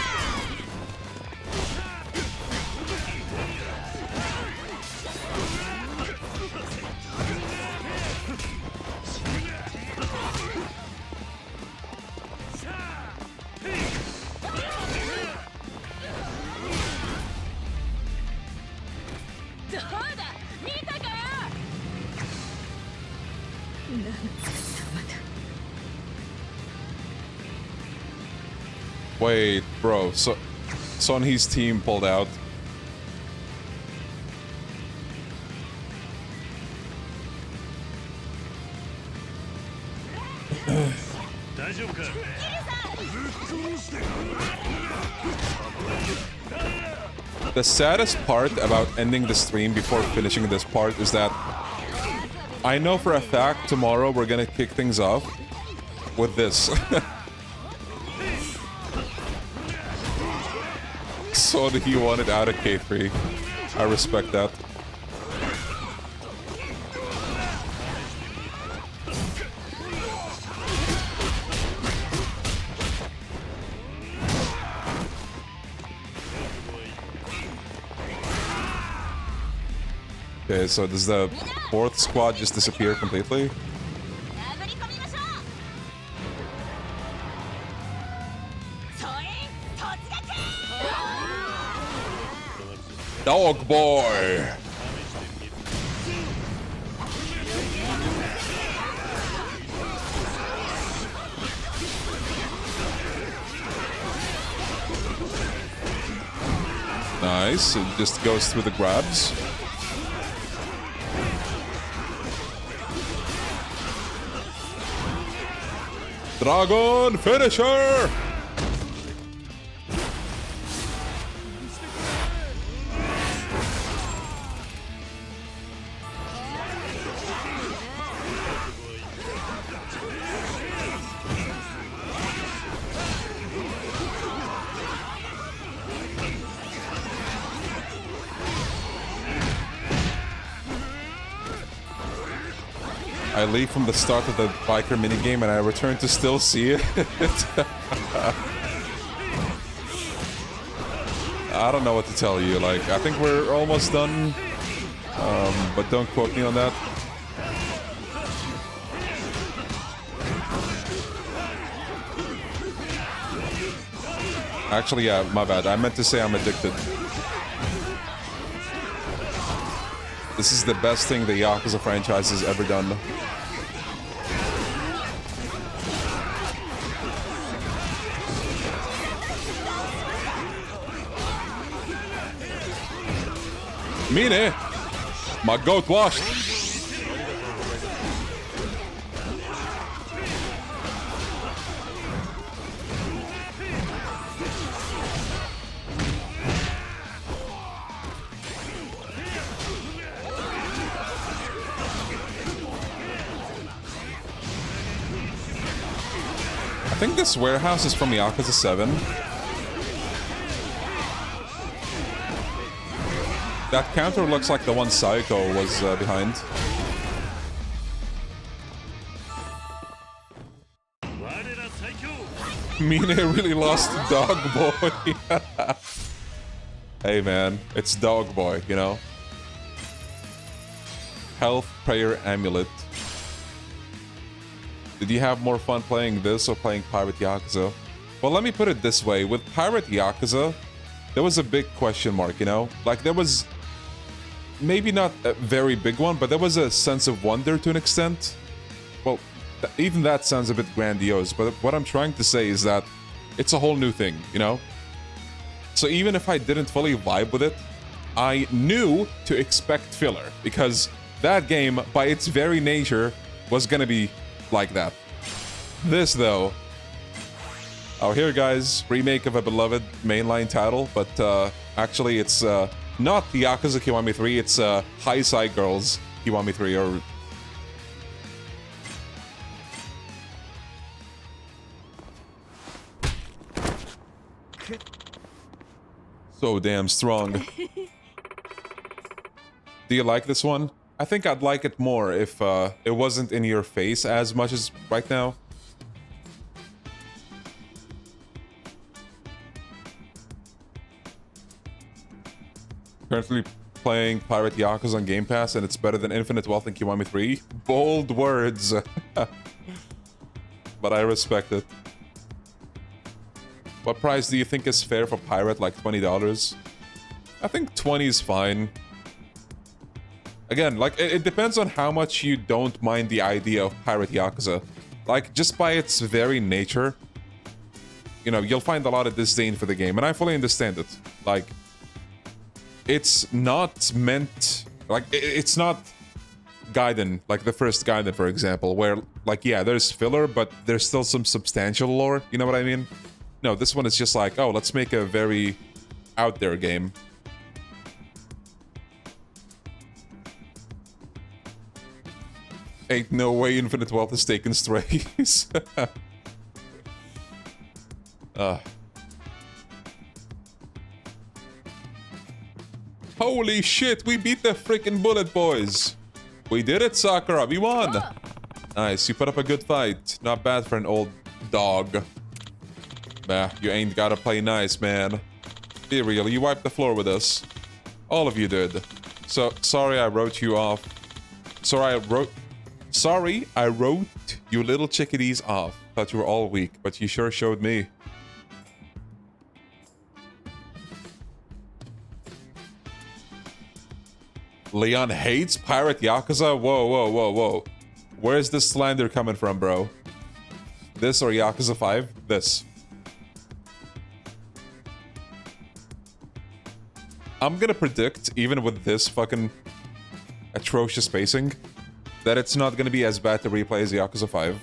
Wait, bro, so Sonhee's team pulled out. The saddest part about ending the stream before finishing this part is that I know for a fact tomorrow we're gonna kick things off with this. So that he wanted out of K3. I respect that. Okay, so does the fourth squad just disappear completely? Dog boy! Nice, it just goes through the grabs. Dragon finisher! I leave from the start of the biker minigame and I return to still see it. I don't know what to tell you. Like, I think we're almost done. But don't quote me on that. Actually, yeah, my bad. I meant to say I'm addicted. This is the best thing the Yakuza franchise has ever done. Mine! My goat washed! I think this warehouse is from Yakuza 7. That counter looks like the one Saiko was behind. Mine really lost to Dog Boy. Hey man, it's Dog Boy, you know? Health Prayer Amulet. Did you have more fun playing this or playing Pirate Yakuza? Well, let me put it this way. With Pirate Yakuza, there was a big question mark, you know? Like, there was maybe not a very big one, but there was a sense of wonder to an extent. Well, even that sounds a bit grandiose, but what I'm trying to say is that it's a whole new thing, you know? So even if I didn't fully vibe with it, I knew to expect filler, because that game, by its very nature, was gonna be like that. This, though... Oh, here, guys. Remake of a beloved mainline title, but actually it's not Yakuza Kiwami 3, it's High Side Girls Kiwami 3, or... So damn strong. Do you like this one? I think I'd like it more if it wasn't in your face as much as right now. Currently playing Pirate Yakuza on Game Pass, and it's better than Infinite Wealth and Kiwami 3. Bold words. But I respect it. What price do you think is fair for Pirate? Like $20? I think 20 is fine. Again, like, it depends on how much you don't mind the idea of Pirate Yakuza. Like, just by its very nature, you know, you'll find a lot of disdain for the game, and I fully understand it. Like, it's not meant... Like, it's not Gaiden, like the first Gaiden, for example, where, like, yeah, there's filler, but there's still some substantial lore, you know what I mean? No, this one is just like, oh, let's make a very out there game. Ain't no way Infinite Wealth is taking strays. Holy shit, we beat the freaking Bullet Boys. We did it, Sakura, we won. Nice, you put up a good fight. Not bad for an old dog. Bah, you ain't gotta play nice, man. Be real, you wiped the floor with us. All of you did. So, sorry I wrote you off. Sorry, I wrote you little chickadees off. Thought you were all weak, but you sure showed me. Leon hates Pirate Yakuza? Whoa, whoa, whoa, whoa. Where's this slander coming from, bro? This or Yakuza 5? This. I'm gonna predict, even with this fucking atrocious pacing, that it's not gonna be as bad to replay as Yakuza 5.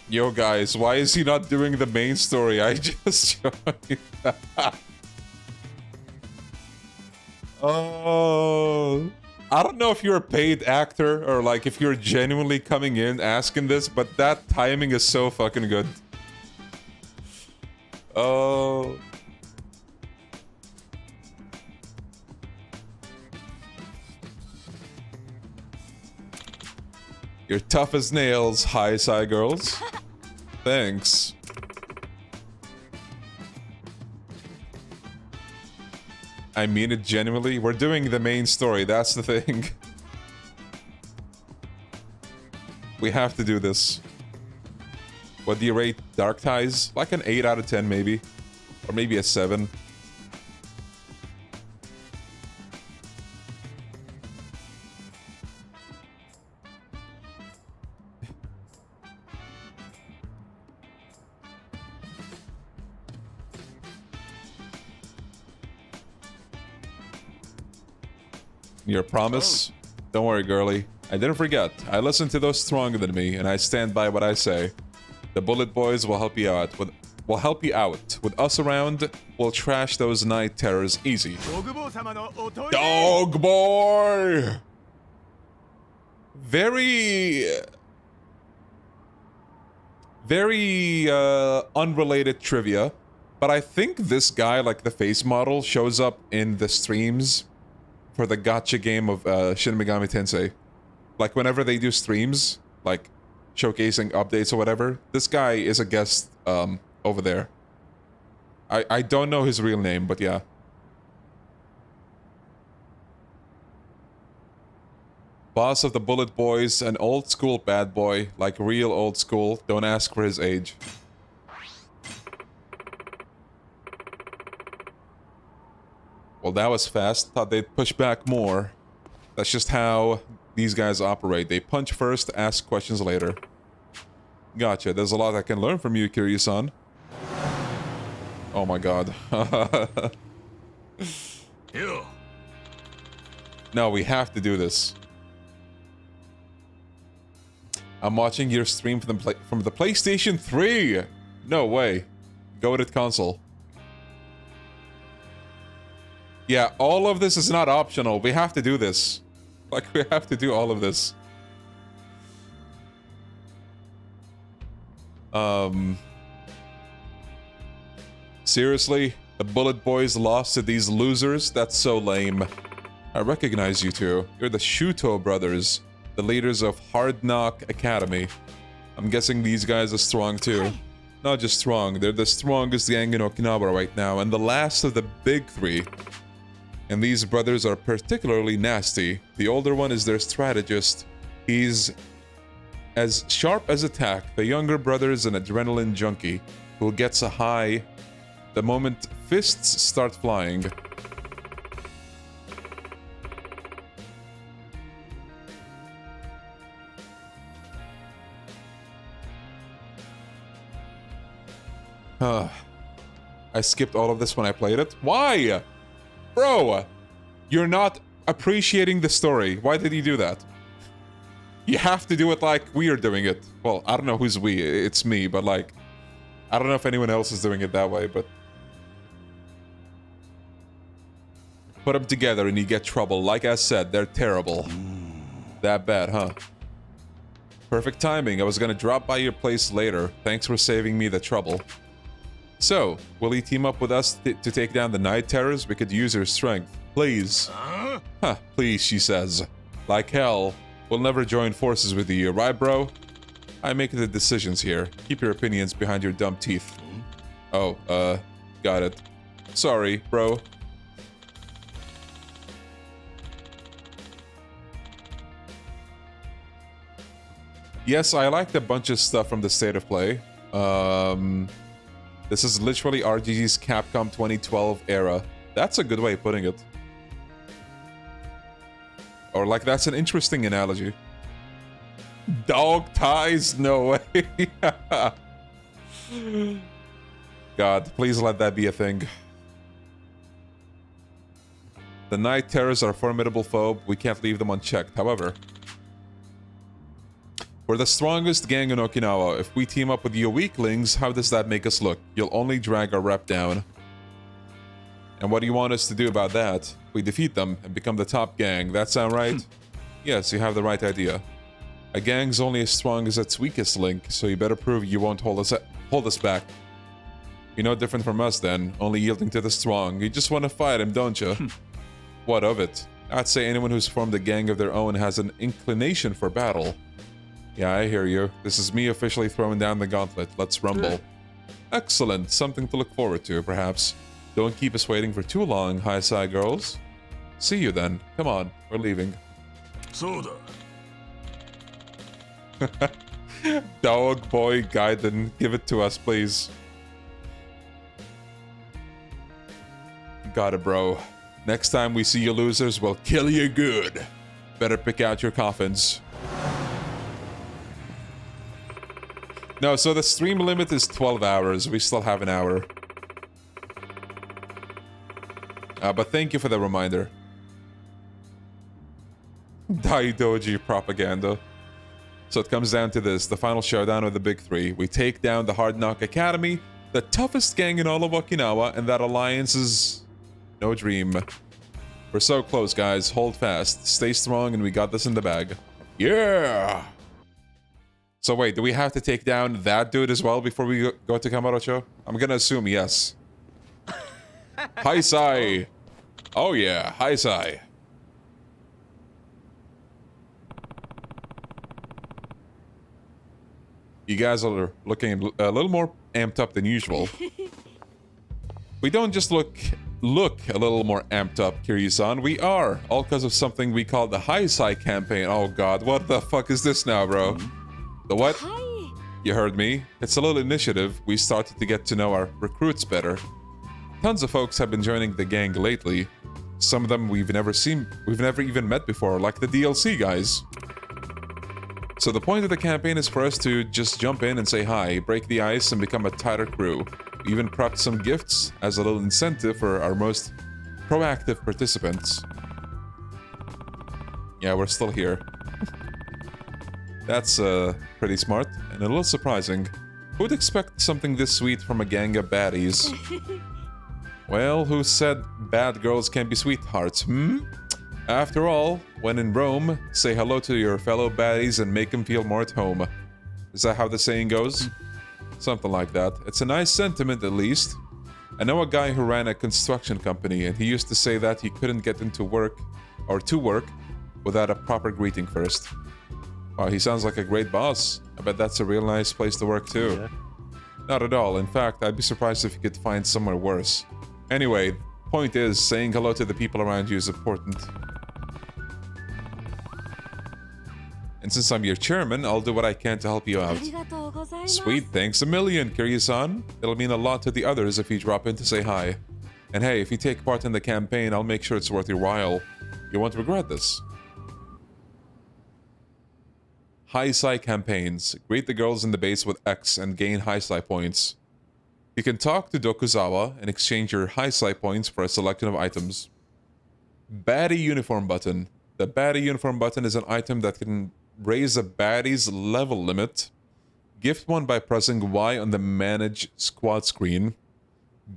Yo guys, why is he not doing the main story? I just joined. Oh, I don't know if you're a paid actor or like if you're genuinely coming in asking this, but that timing is so fucking good. Oh. You're tough as nails, hi, Psy girls. Thanks. I mean it genuinely. We're doing the main story, that's the thing. We have to do this. What do you rate Dark Ties? Like an 8 out of 10 maybe. Or maybe a 7. Your promise? Don't worry, girlie. I didn't forget. I listened to those stronger than me, and I stand by what I say. The Bullet Boys will help you out. With us around, we'll trash those night terrors easy. Dog boy! Very unrelated trivia, but I think this guy, like the face model, shows up in the streams for the gacha game of Shin Megami Tensei. Like whenever they do streams, like showcasing updates or whatever, this guy is a guest over there. I don't know his real name, but yeah. Boss of the Bullet Boys, an old school bad boy, like real old school. Don't ask for his age. Well, that was fast. Thought they'd push back more. That's just how these guys operate. They punch first, ask questions later. Gotcha. There's a lot I can learn from you, Kiryu-san. Oh my god. No, we have to do this. I'm watching your stream from the PlayStation 3. No way. Goated console. Yeah, all of this is not optional. We have to do this. Like, we have to do all of this. Seriously? The Bullet Boys lost to these losers? That's so lame. I recognize you two. You're the Shuto brothers. the leaders of Hard Knock Academy. I'm guessing these guys are strong too. Not just strong, they're the strongest gang in Okinawa right now, and the last of the big three. And these brothers are particularly nasty. The older one is their strategist. He's as sharp as a tack. The younger brother is an adrenaline junkie who gets a high the moment fists start flying. I skipped all of this when I played it. Why? Bro, you're not appreciating the story. Why did you do that? You have to do it like we are doing it. Well, I don't know who's we. It's me, but like, I don't know if anyone else is doing it that way, but... Put them together and you get trouble. Like I said, they're terrible. That bad, huh? Perfect timing. I was gonna drop by your place later. Thanks for saving me the trouble. So, will he team up with us to take down the Night Terrors? We could use your strength. Please. Huh, please, she says. Like hell. We'll never join forces with you, right, bro? I make the decisions here. Keep your opinions behind your dumb teeth. Oh, got it. Sorry, bro. Yes, I liked a bunch of stuff from the State of Play. This is literally RGG's Capcom 2012 era. That's a good way of putting it. Or like, that's an interesting analogy. Dog ties? No way. God, please let that be a thing. The Night Terrors are a formidable foe. We can't leave them unchecked. However, we're the strongest gang in Okinawa. If we team up with your weaklings, how does that make us look? You'll only drag our rep down. And what do you want us to do about that? We defeat them and become the top gang. That sound right? Yes, you have the right idea. A gang's only as strong as its weakest link, so you better prove you won't hold us back. You're no different from us then, only yielding to the strong. You just want to fight him, don't you? What of it? I'd say anyone who's formed a gang of their own has an inclination for battle. Yeah, I hear you. This is me officially throwing down the gauntlet. Let's rumble. Excellent. Something to look forward to, perhaps. Don't keep us waiting for too long, high side girls. See you then. Come on, we're leaving. Soda. Dog boy Gaiden, give it to us, please. Got it, bro. Next time we see you losers, we'll kill you good. Better pick out your coffins. No, so the stream limit is 12 hours. We still have an hour. But thank you for the reminder. Daidoji propaganda. So it comes down to this. The final showdown of the big three. We take down the Hard Knock Academy, the toughest gang in all of Okinawa, and that alliance is no dream. We're so close, guys. Hold fast. Stay strong, and we got this in the bag. Yeah! So wait, do we have to take down that dude as well before we go to Kamurocho? I'm gonna assume yes. Hi, Sai. Oh yeah, hi, Sai. You guys are looking a little more amped up than usual. We don't just look a little more amped up, Kiryu-san. We are, all because of something we call the Hi Sai campaign. Oh god, what the fuck is this now, bro? The what? Hi. You heard me. It's a little initiative. We started to get to know our recruits better. Tons of folks have been joining the gang lately. Some of them we've never even met before, like the DLC guys. So the point of the campaign is for us to just jump in and say hi, break the ice, and become a tighter crew. We even prepped some gifts as a little incentive for our most proactive participants. Yeah, we're still here. That's pretty smart and a little surprising. Who'd expect something this sweet from a gang of baddies? Well, who said bad girls can be sweethearts, hmm? After all, when in Rome, say hello to your fellow baddies and make them feel more at home. Is that how the saying goes? Something like that. It's a nice sentiment, at least. I know a guy who ran a construction company, and he used to say that he couldn't get into work, or to work, without a proper greeting first. Wow, he sounds like a great boss. I bet that's a real nice place to work too. Yeah. Not at all. In fact, I'd be surprised if you could find somewhere worse. Anyway, point is, saying hello to the people around you is important. And since I'm your chairman, I'll do what I can to help you out. Sweet, thanks a million, Kiryu-san. It'll mean a lot to the others if you drop in to say hi. And hey, if you take part in the campaign, I'll make sure it's worth your while. You won't regret this. High Sai campaigns. Greet the girls in the base with X and gain High Sai points. You can talk to Dokuzawa and exchange your High Sai points for a selection of items. Baddie Uniform Button. The Baddie Uniform Button is an item that can raise a baddie's level limit. Gift one by pressing Y on the Manage Squad screen.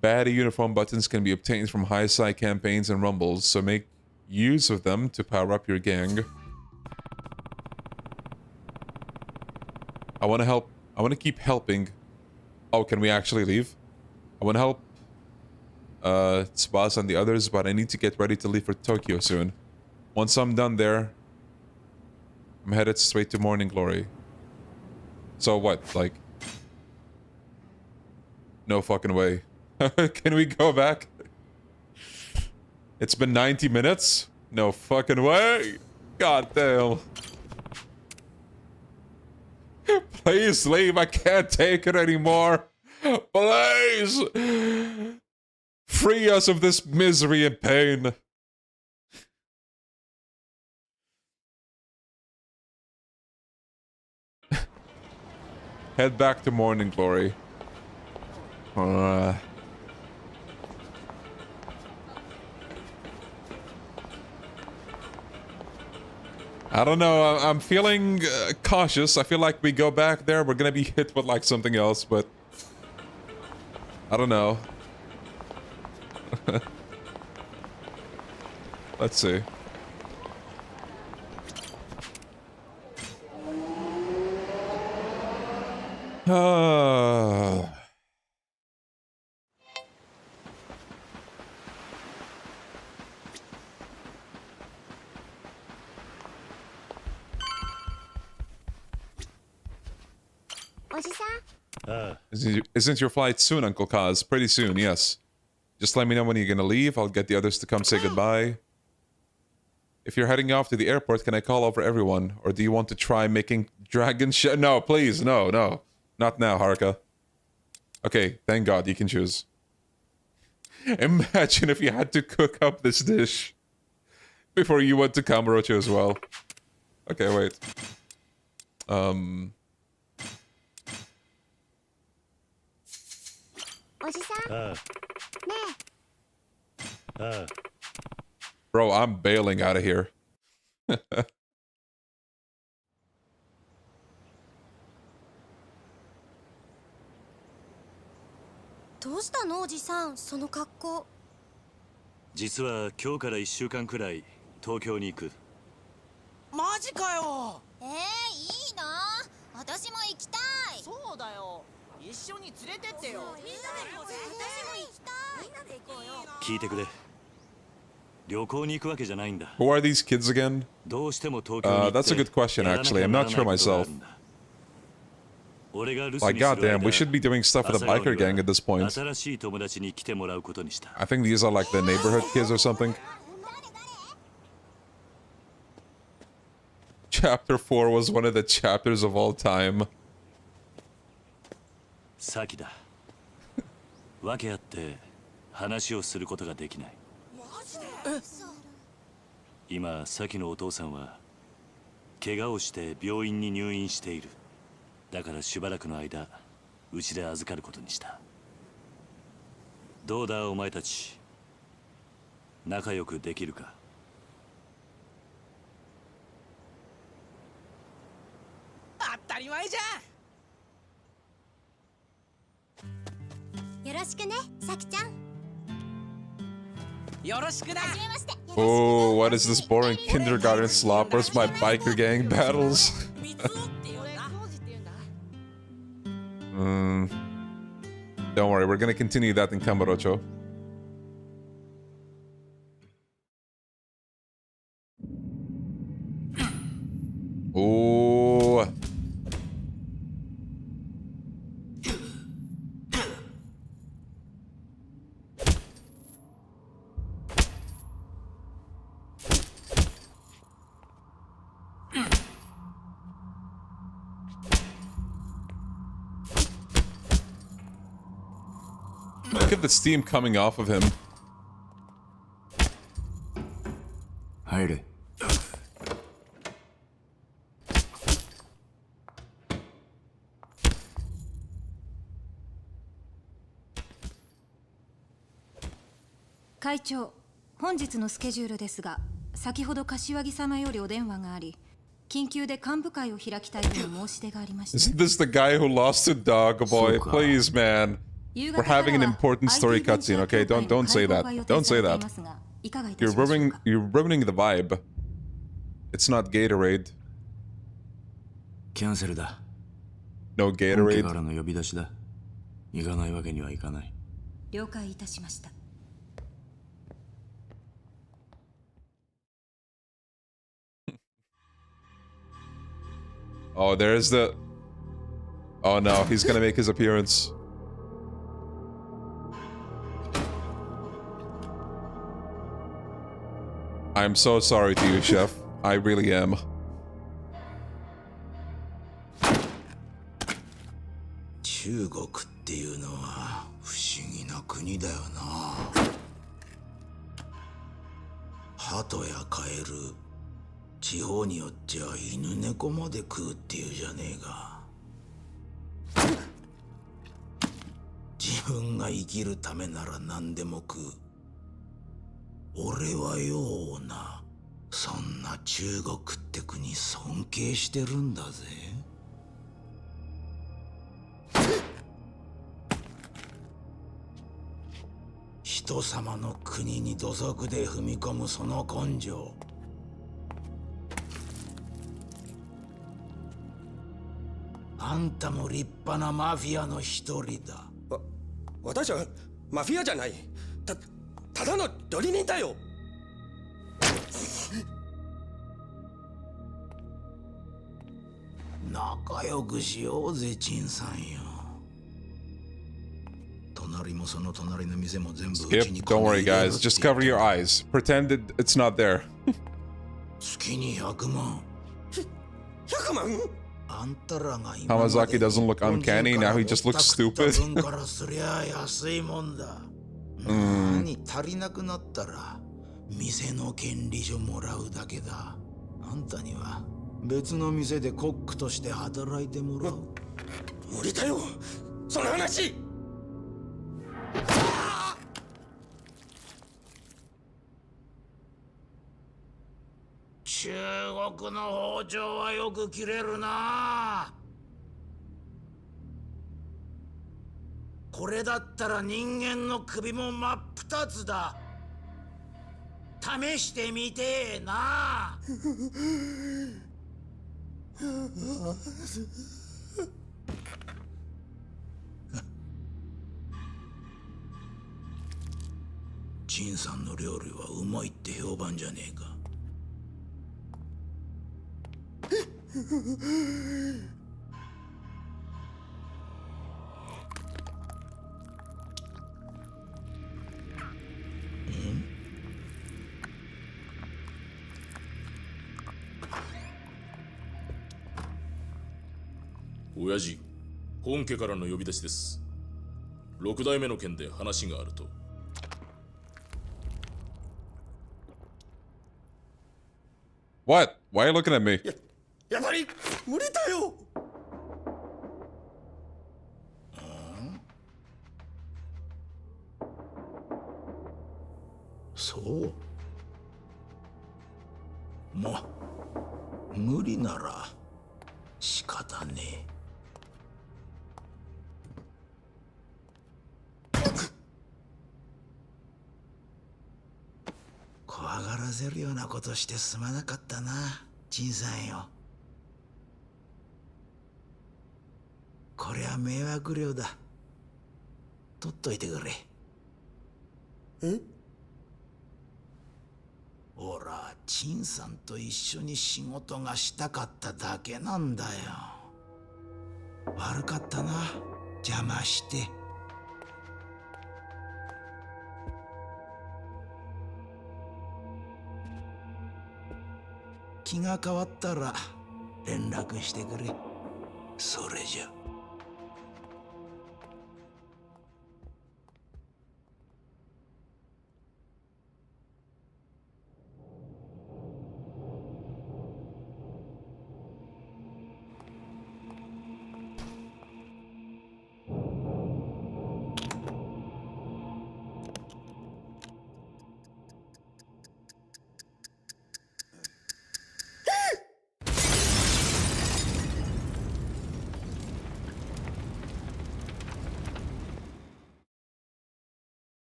Baddie Uniform Buttons can be obtained from High Sai campaigns and rumbles, so make use of them to power up your gang. I want to help. I want to keep helping. Oh, can we actually leave? I want to help Tsubasa and the others, but I need to get ready to leave for Tokyo soon. Once I'm done there, I'm headed straight to Morning Glory. So what, like... No fucking way. Can we go back? It's been 90 minutes? No fucking way! God damn. Please leave, I can't take it anymore. Please! Free us of this misery and pain. Head back to Morning Glory. I don't know, I'm feeling cautious. I feel like we go back there, we're gonna be hit with like something else, but... I don't know. Let's see. Isn't your flight soon, Uncle Kaz? Pretty soon, yes. Just let me know when you're gonna leave. I'll get the others to come say goodbye. If you're heading off to the airport, can I call over everyone? Or do you want to try making dragon No, please, no, no. Not now, Haruka. Okay, thank God, you can choose. Imagine if you had to cook up this dish before you went to Kamurocho as well. Okay, wait. Bro, I'm bailing out of here. どうしたのおじさん、その格好。実は今日から1週間くらい東京に行く。マジかよ。いいな。私も行きたい。そうだよ。一緒に連れてってよ。みんなで行こうぜ。私も行きたい。みんなで行こうよ。聞いてくれ。旅行に行くわけじゃないんだ。Who are these kids again? どうしても東京に行って。That's a good question, actually. I'm not sure myself. Like, goddamn, we should be doing stuff with the biker gang at this point. I think these are like the neighborhood kids or something. Chapter 4 was one of the chapters of all time. 先だ。訳あって話をすることができない。今、先のお父さんは怪我をして病院に入院している。だからしばらくの間、うちで預かることにした。どうだお前たち、仲良くできるか？当たり前じゃん。よろしくね、さきちゃん。よろしくな。はじめまして。Oh, what is this boring kindergarten slop? Where's my biker gang battles? Don't worry, we're gonna continue that in Kamurocho. Oh. Look at the steam coming off of him. 入れ。会長、本日のスケジュールですが、先ほど柏木様よりお電話があり、緊急で幹部会を開きたいとの申し出がありました。Isn't this the guy who lost a dog, boy? Please, man. We're having an important story cutscene, okay? Don't say that. Don't say that. You're ruining the vibe. It's not Gatorade. キャンセルだ。 No Gatorade. 本家からの呼び出しだ。行かないわけにはいかない。了解いたしました。Oh, there's the... Oh no, he's gonna make his appearance. I'm so sorry to you, Chef. I really am. 中国っていうのは不思議な国だよな。鳩やカエル、地方によっちゃ犬猫まで食うっていうじゃねえか。自分が生きるためなら何でも食う。俺はような、そんな中国って国尊敬してるんだぜ。人様の国に土足で踏み込むその根性。あんたも立派なマフィアの一人だ。私はマフィアじゃない。ただの料理人だよ。仲良くしようぜ、陳さんよ。隣もその隣の店も全部うちに Skip, don't worry guys, just cover your eyes. Pretend it's not there. 月に100万。100万？ Hamazaki doesn't look uncanny, now he just looks stupid. 何足りなくなったら店の権利書もらうだけだ。あんたには別の店でコックとして働いてもらう。無理だよ、その話。中国の包丁はよく切れるな。これだったら人間の首も真っ二つだ。試してみてえな。陳さんの料理はうまいって評判じゃねえか。親父、本家からの呼び出しです。6代目の件で話があると。What? Why are you looking at me? やっぱり無理だよ。そう。ま、無理なら仕方ねえ。怖がらせるようなことしてすまなかったな、陳さんよ。これは迷惑料だ。取っといてくれ。ほら、陳さんと一緒に仕事がしたかっただけなんだよ。悪かったな、邪魔して。気が変わったら連絡してくれ。それじゃ。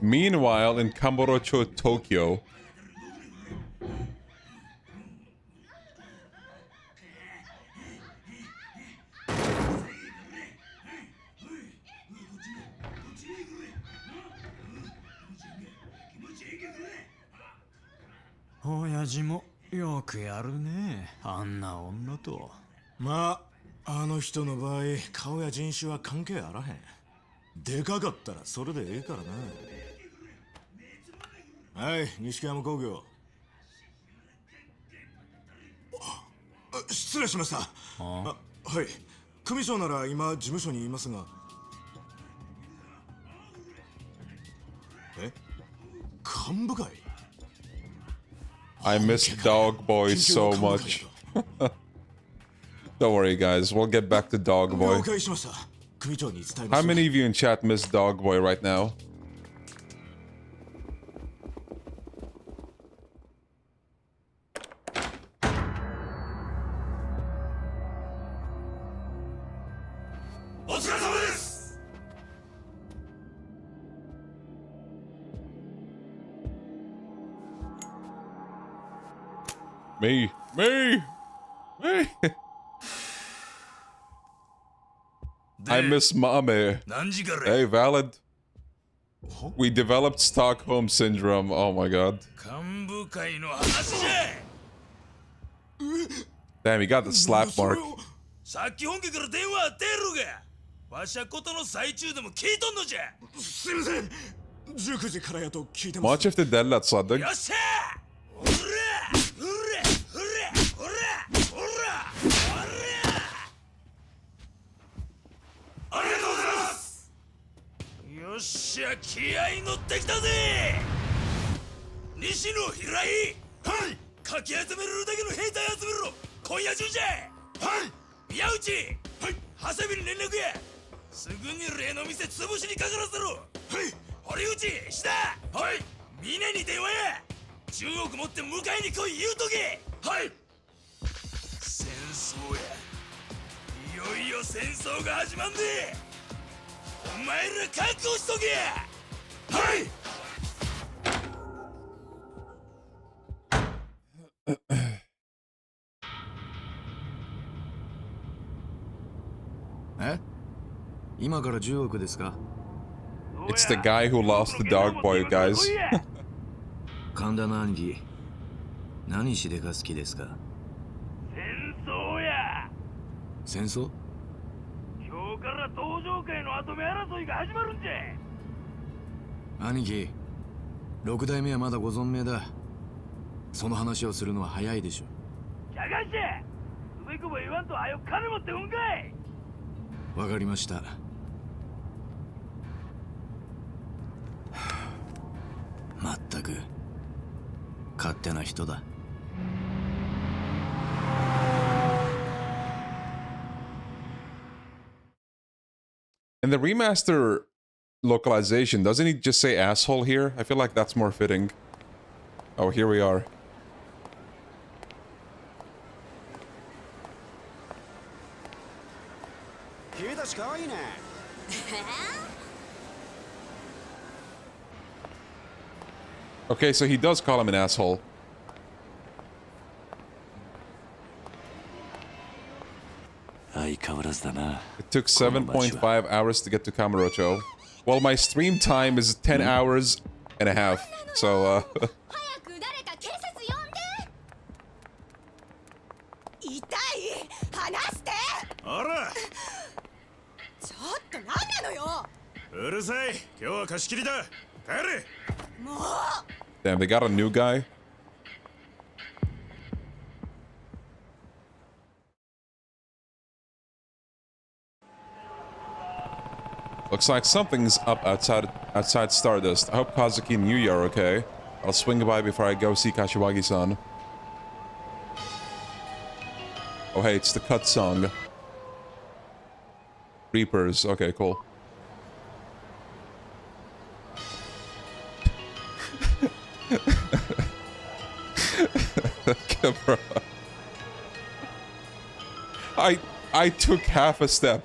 Meanwhile, in Kamurocho, Tokyo.親父もよくやるね、あんな女と。まあ、あの人の場合、顔や人種は関係あらへん。でかかったらそれでええからな。はい、西山工業。失礼しました。はい、組長なら今事務所にいますが。幹部会？ I miss Dog Boy so much. Don't worry, guys. We'll get back to Dog Boy. How many of you in chat miss Dog Boy right now? Me. I miss Mame. Hey, valid. We developed Stockholm Syndrome. Oh my god. Damn, he got the slap mark. Maç efter dellat saddık. It's the guy who lost the dog boy, guys. 神田の兄貴、何しでか好きですか？戦争？今日から道場界の跡目争いが始まるんじゃ。兄貴、六代目はまだご存命だ。その話をするのは早いでしょ。じゃがして、上久保言わんと早く金持ってうんかい。わかりました。まったく勝手な人だ。In the remaster localization, doesn't he just say asshole here? I feel like that's more fitting. Oh, here we are. Okay, so he does call him an asshole. It took 7.5 hours to get to Kamurocho. Well, my stream time is 10 hours and a half, so Damn, they got a new guy? Looks like something's up outside Stardust. I hope Kazuki and Yuya are okay. I'll swing by before I go see Kashiwagi-san. Oh hey, it's the cut song. Reapers. Okay, cool. Camera. I took half a step.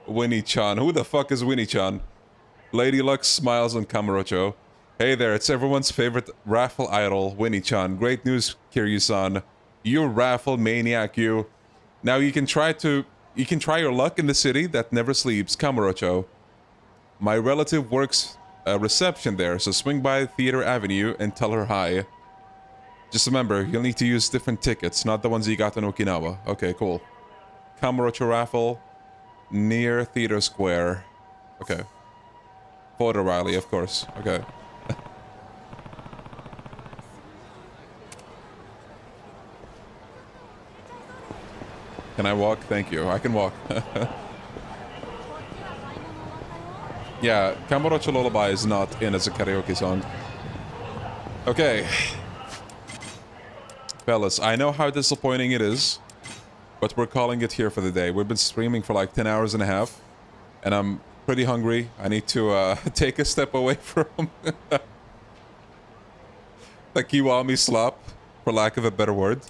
Winnie-chan. Who the fuck is Winnie-chan? Lady Luck smiles on Kamurocho. Hey there, it's everyone's favorite Raffle idol, Winnie-chan. Great news, Kiryu-san. You Raffle maniac, you. Now you can try your luck in the city that never sleeps, Kamurocho. My relative works a reception there, so swing by Theater Avenue and tell her hi. Just remember, you'll need to use different tickets, not the ones you got in Okinawa. Okay, cool. Kamurocho Raffle, near Theater Square. Okay. Photo rally, of course. Okay. Can I walk? Thank you. I can walk. Yeah, Kamurocho Lullaby is not in as a karaoke song. Okay. Fellas, I know how disappointing it is, but we're calling it here for the day. We've been streaming for like 10 hours and a half, and I'm pretty hungry. I need to take a step away from the Kiwami slop, for lack of a better word.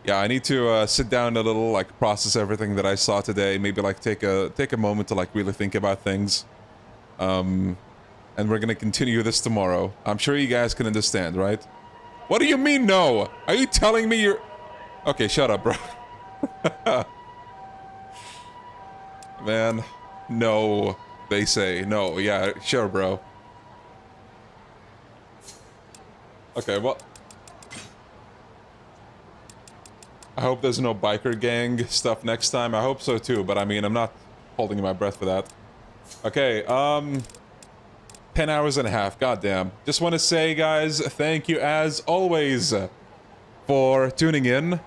Yeah, I need to sit down a little, like process everything that I saw today. Maybe like take a moment to like really think about things. And we're gonna continue this tomorrow. I'm sure you guys can understand, right? What do you mean no? Are you telling me you're... Okay, shut up, bro. Man, no, they say. No, yeah, sure, bro. Okay, well... I hope there's no biker gang stuff next time. I hope so too, but I mean, I'm not holding my breath for that. Okay, 10 hours and a half, goddamn. Just want to say, guys, thank you as always for tuning in.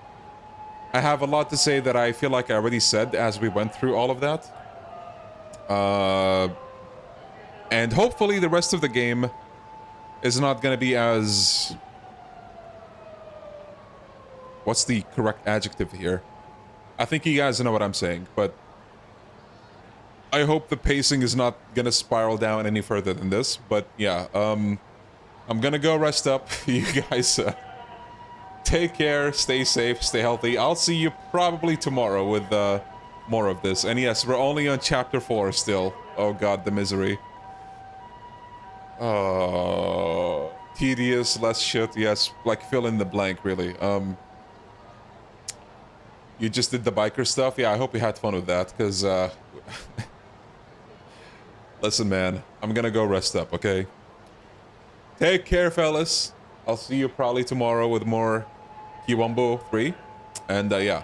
I have a lot to say that I feel like I already said as we went through all of that. And hopefully the rest of the game is not going to be as... What's the correct adjective here? I think you guys know what I'm saying, but I hope the pacing is not gonna spiral down any further than this. But yeah, I'm gonna go rest up. You guys take care, stay safe, stay healthy. I'll see you probably tomorrow with more of this. And yes, we're only on chapter 4 still. Oh god, the misery. Tedious, less shit. Yes, like fill in the blank, really. You just did the biker stuff? Yeah, I hope you had fun with that, because, listen, man, I'm gonna go rest up, okay? Take care, fellas. I'll see you probably tomorrow with more Kiwambo 3. And, yeah.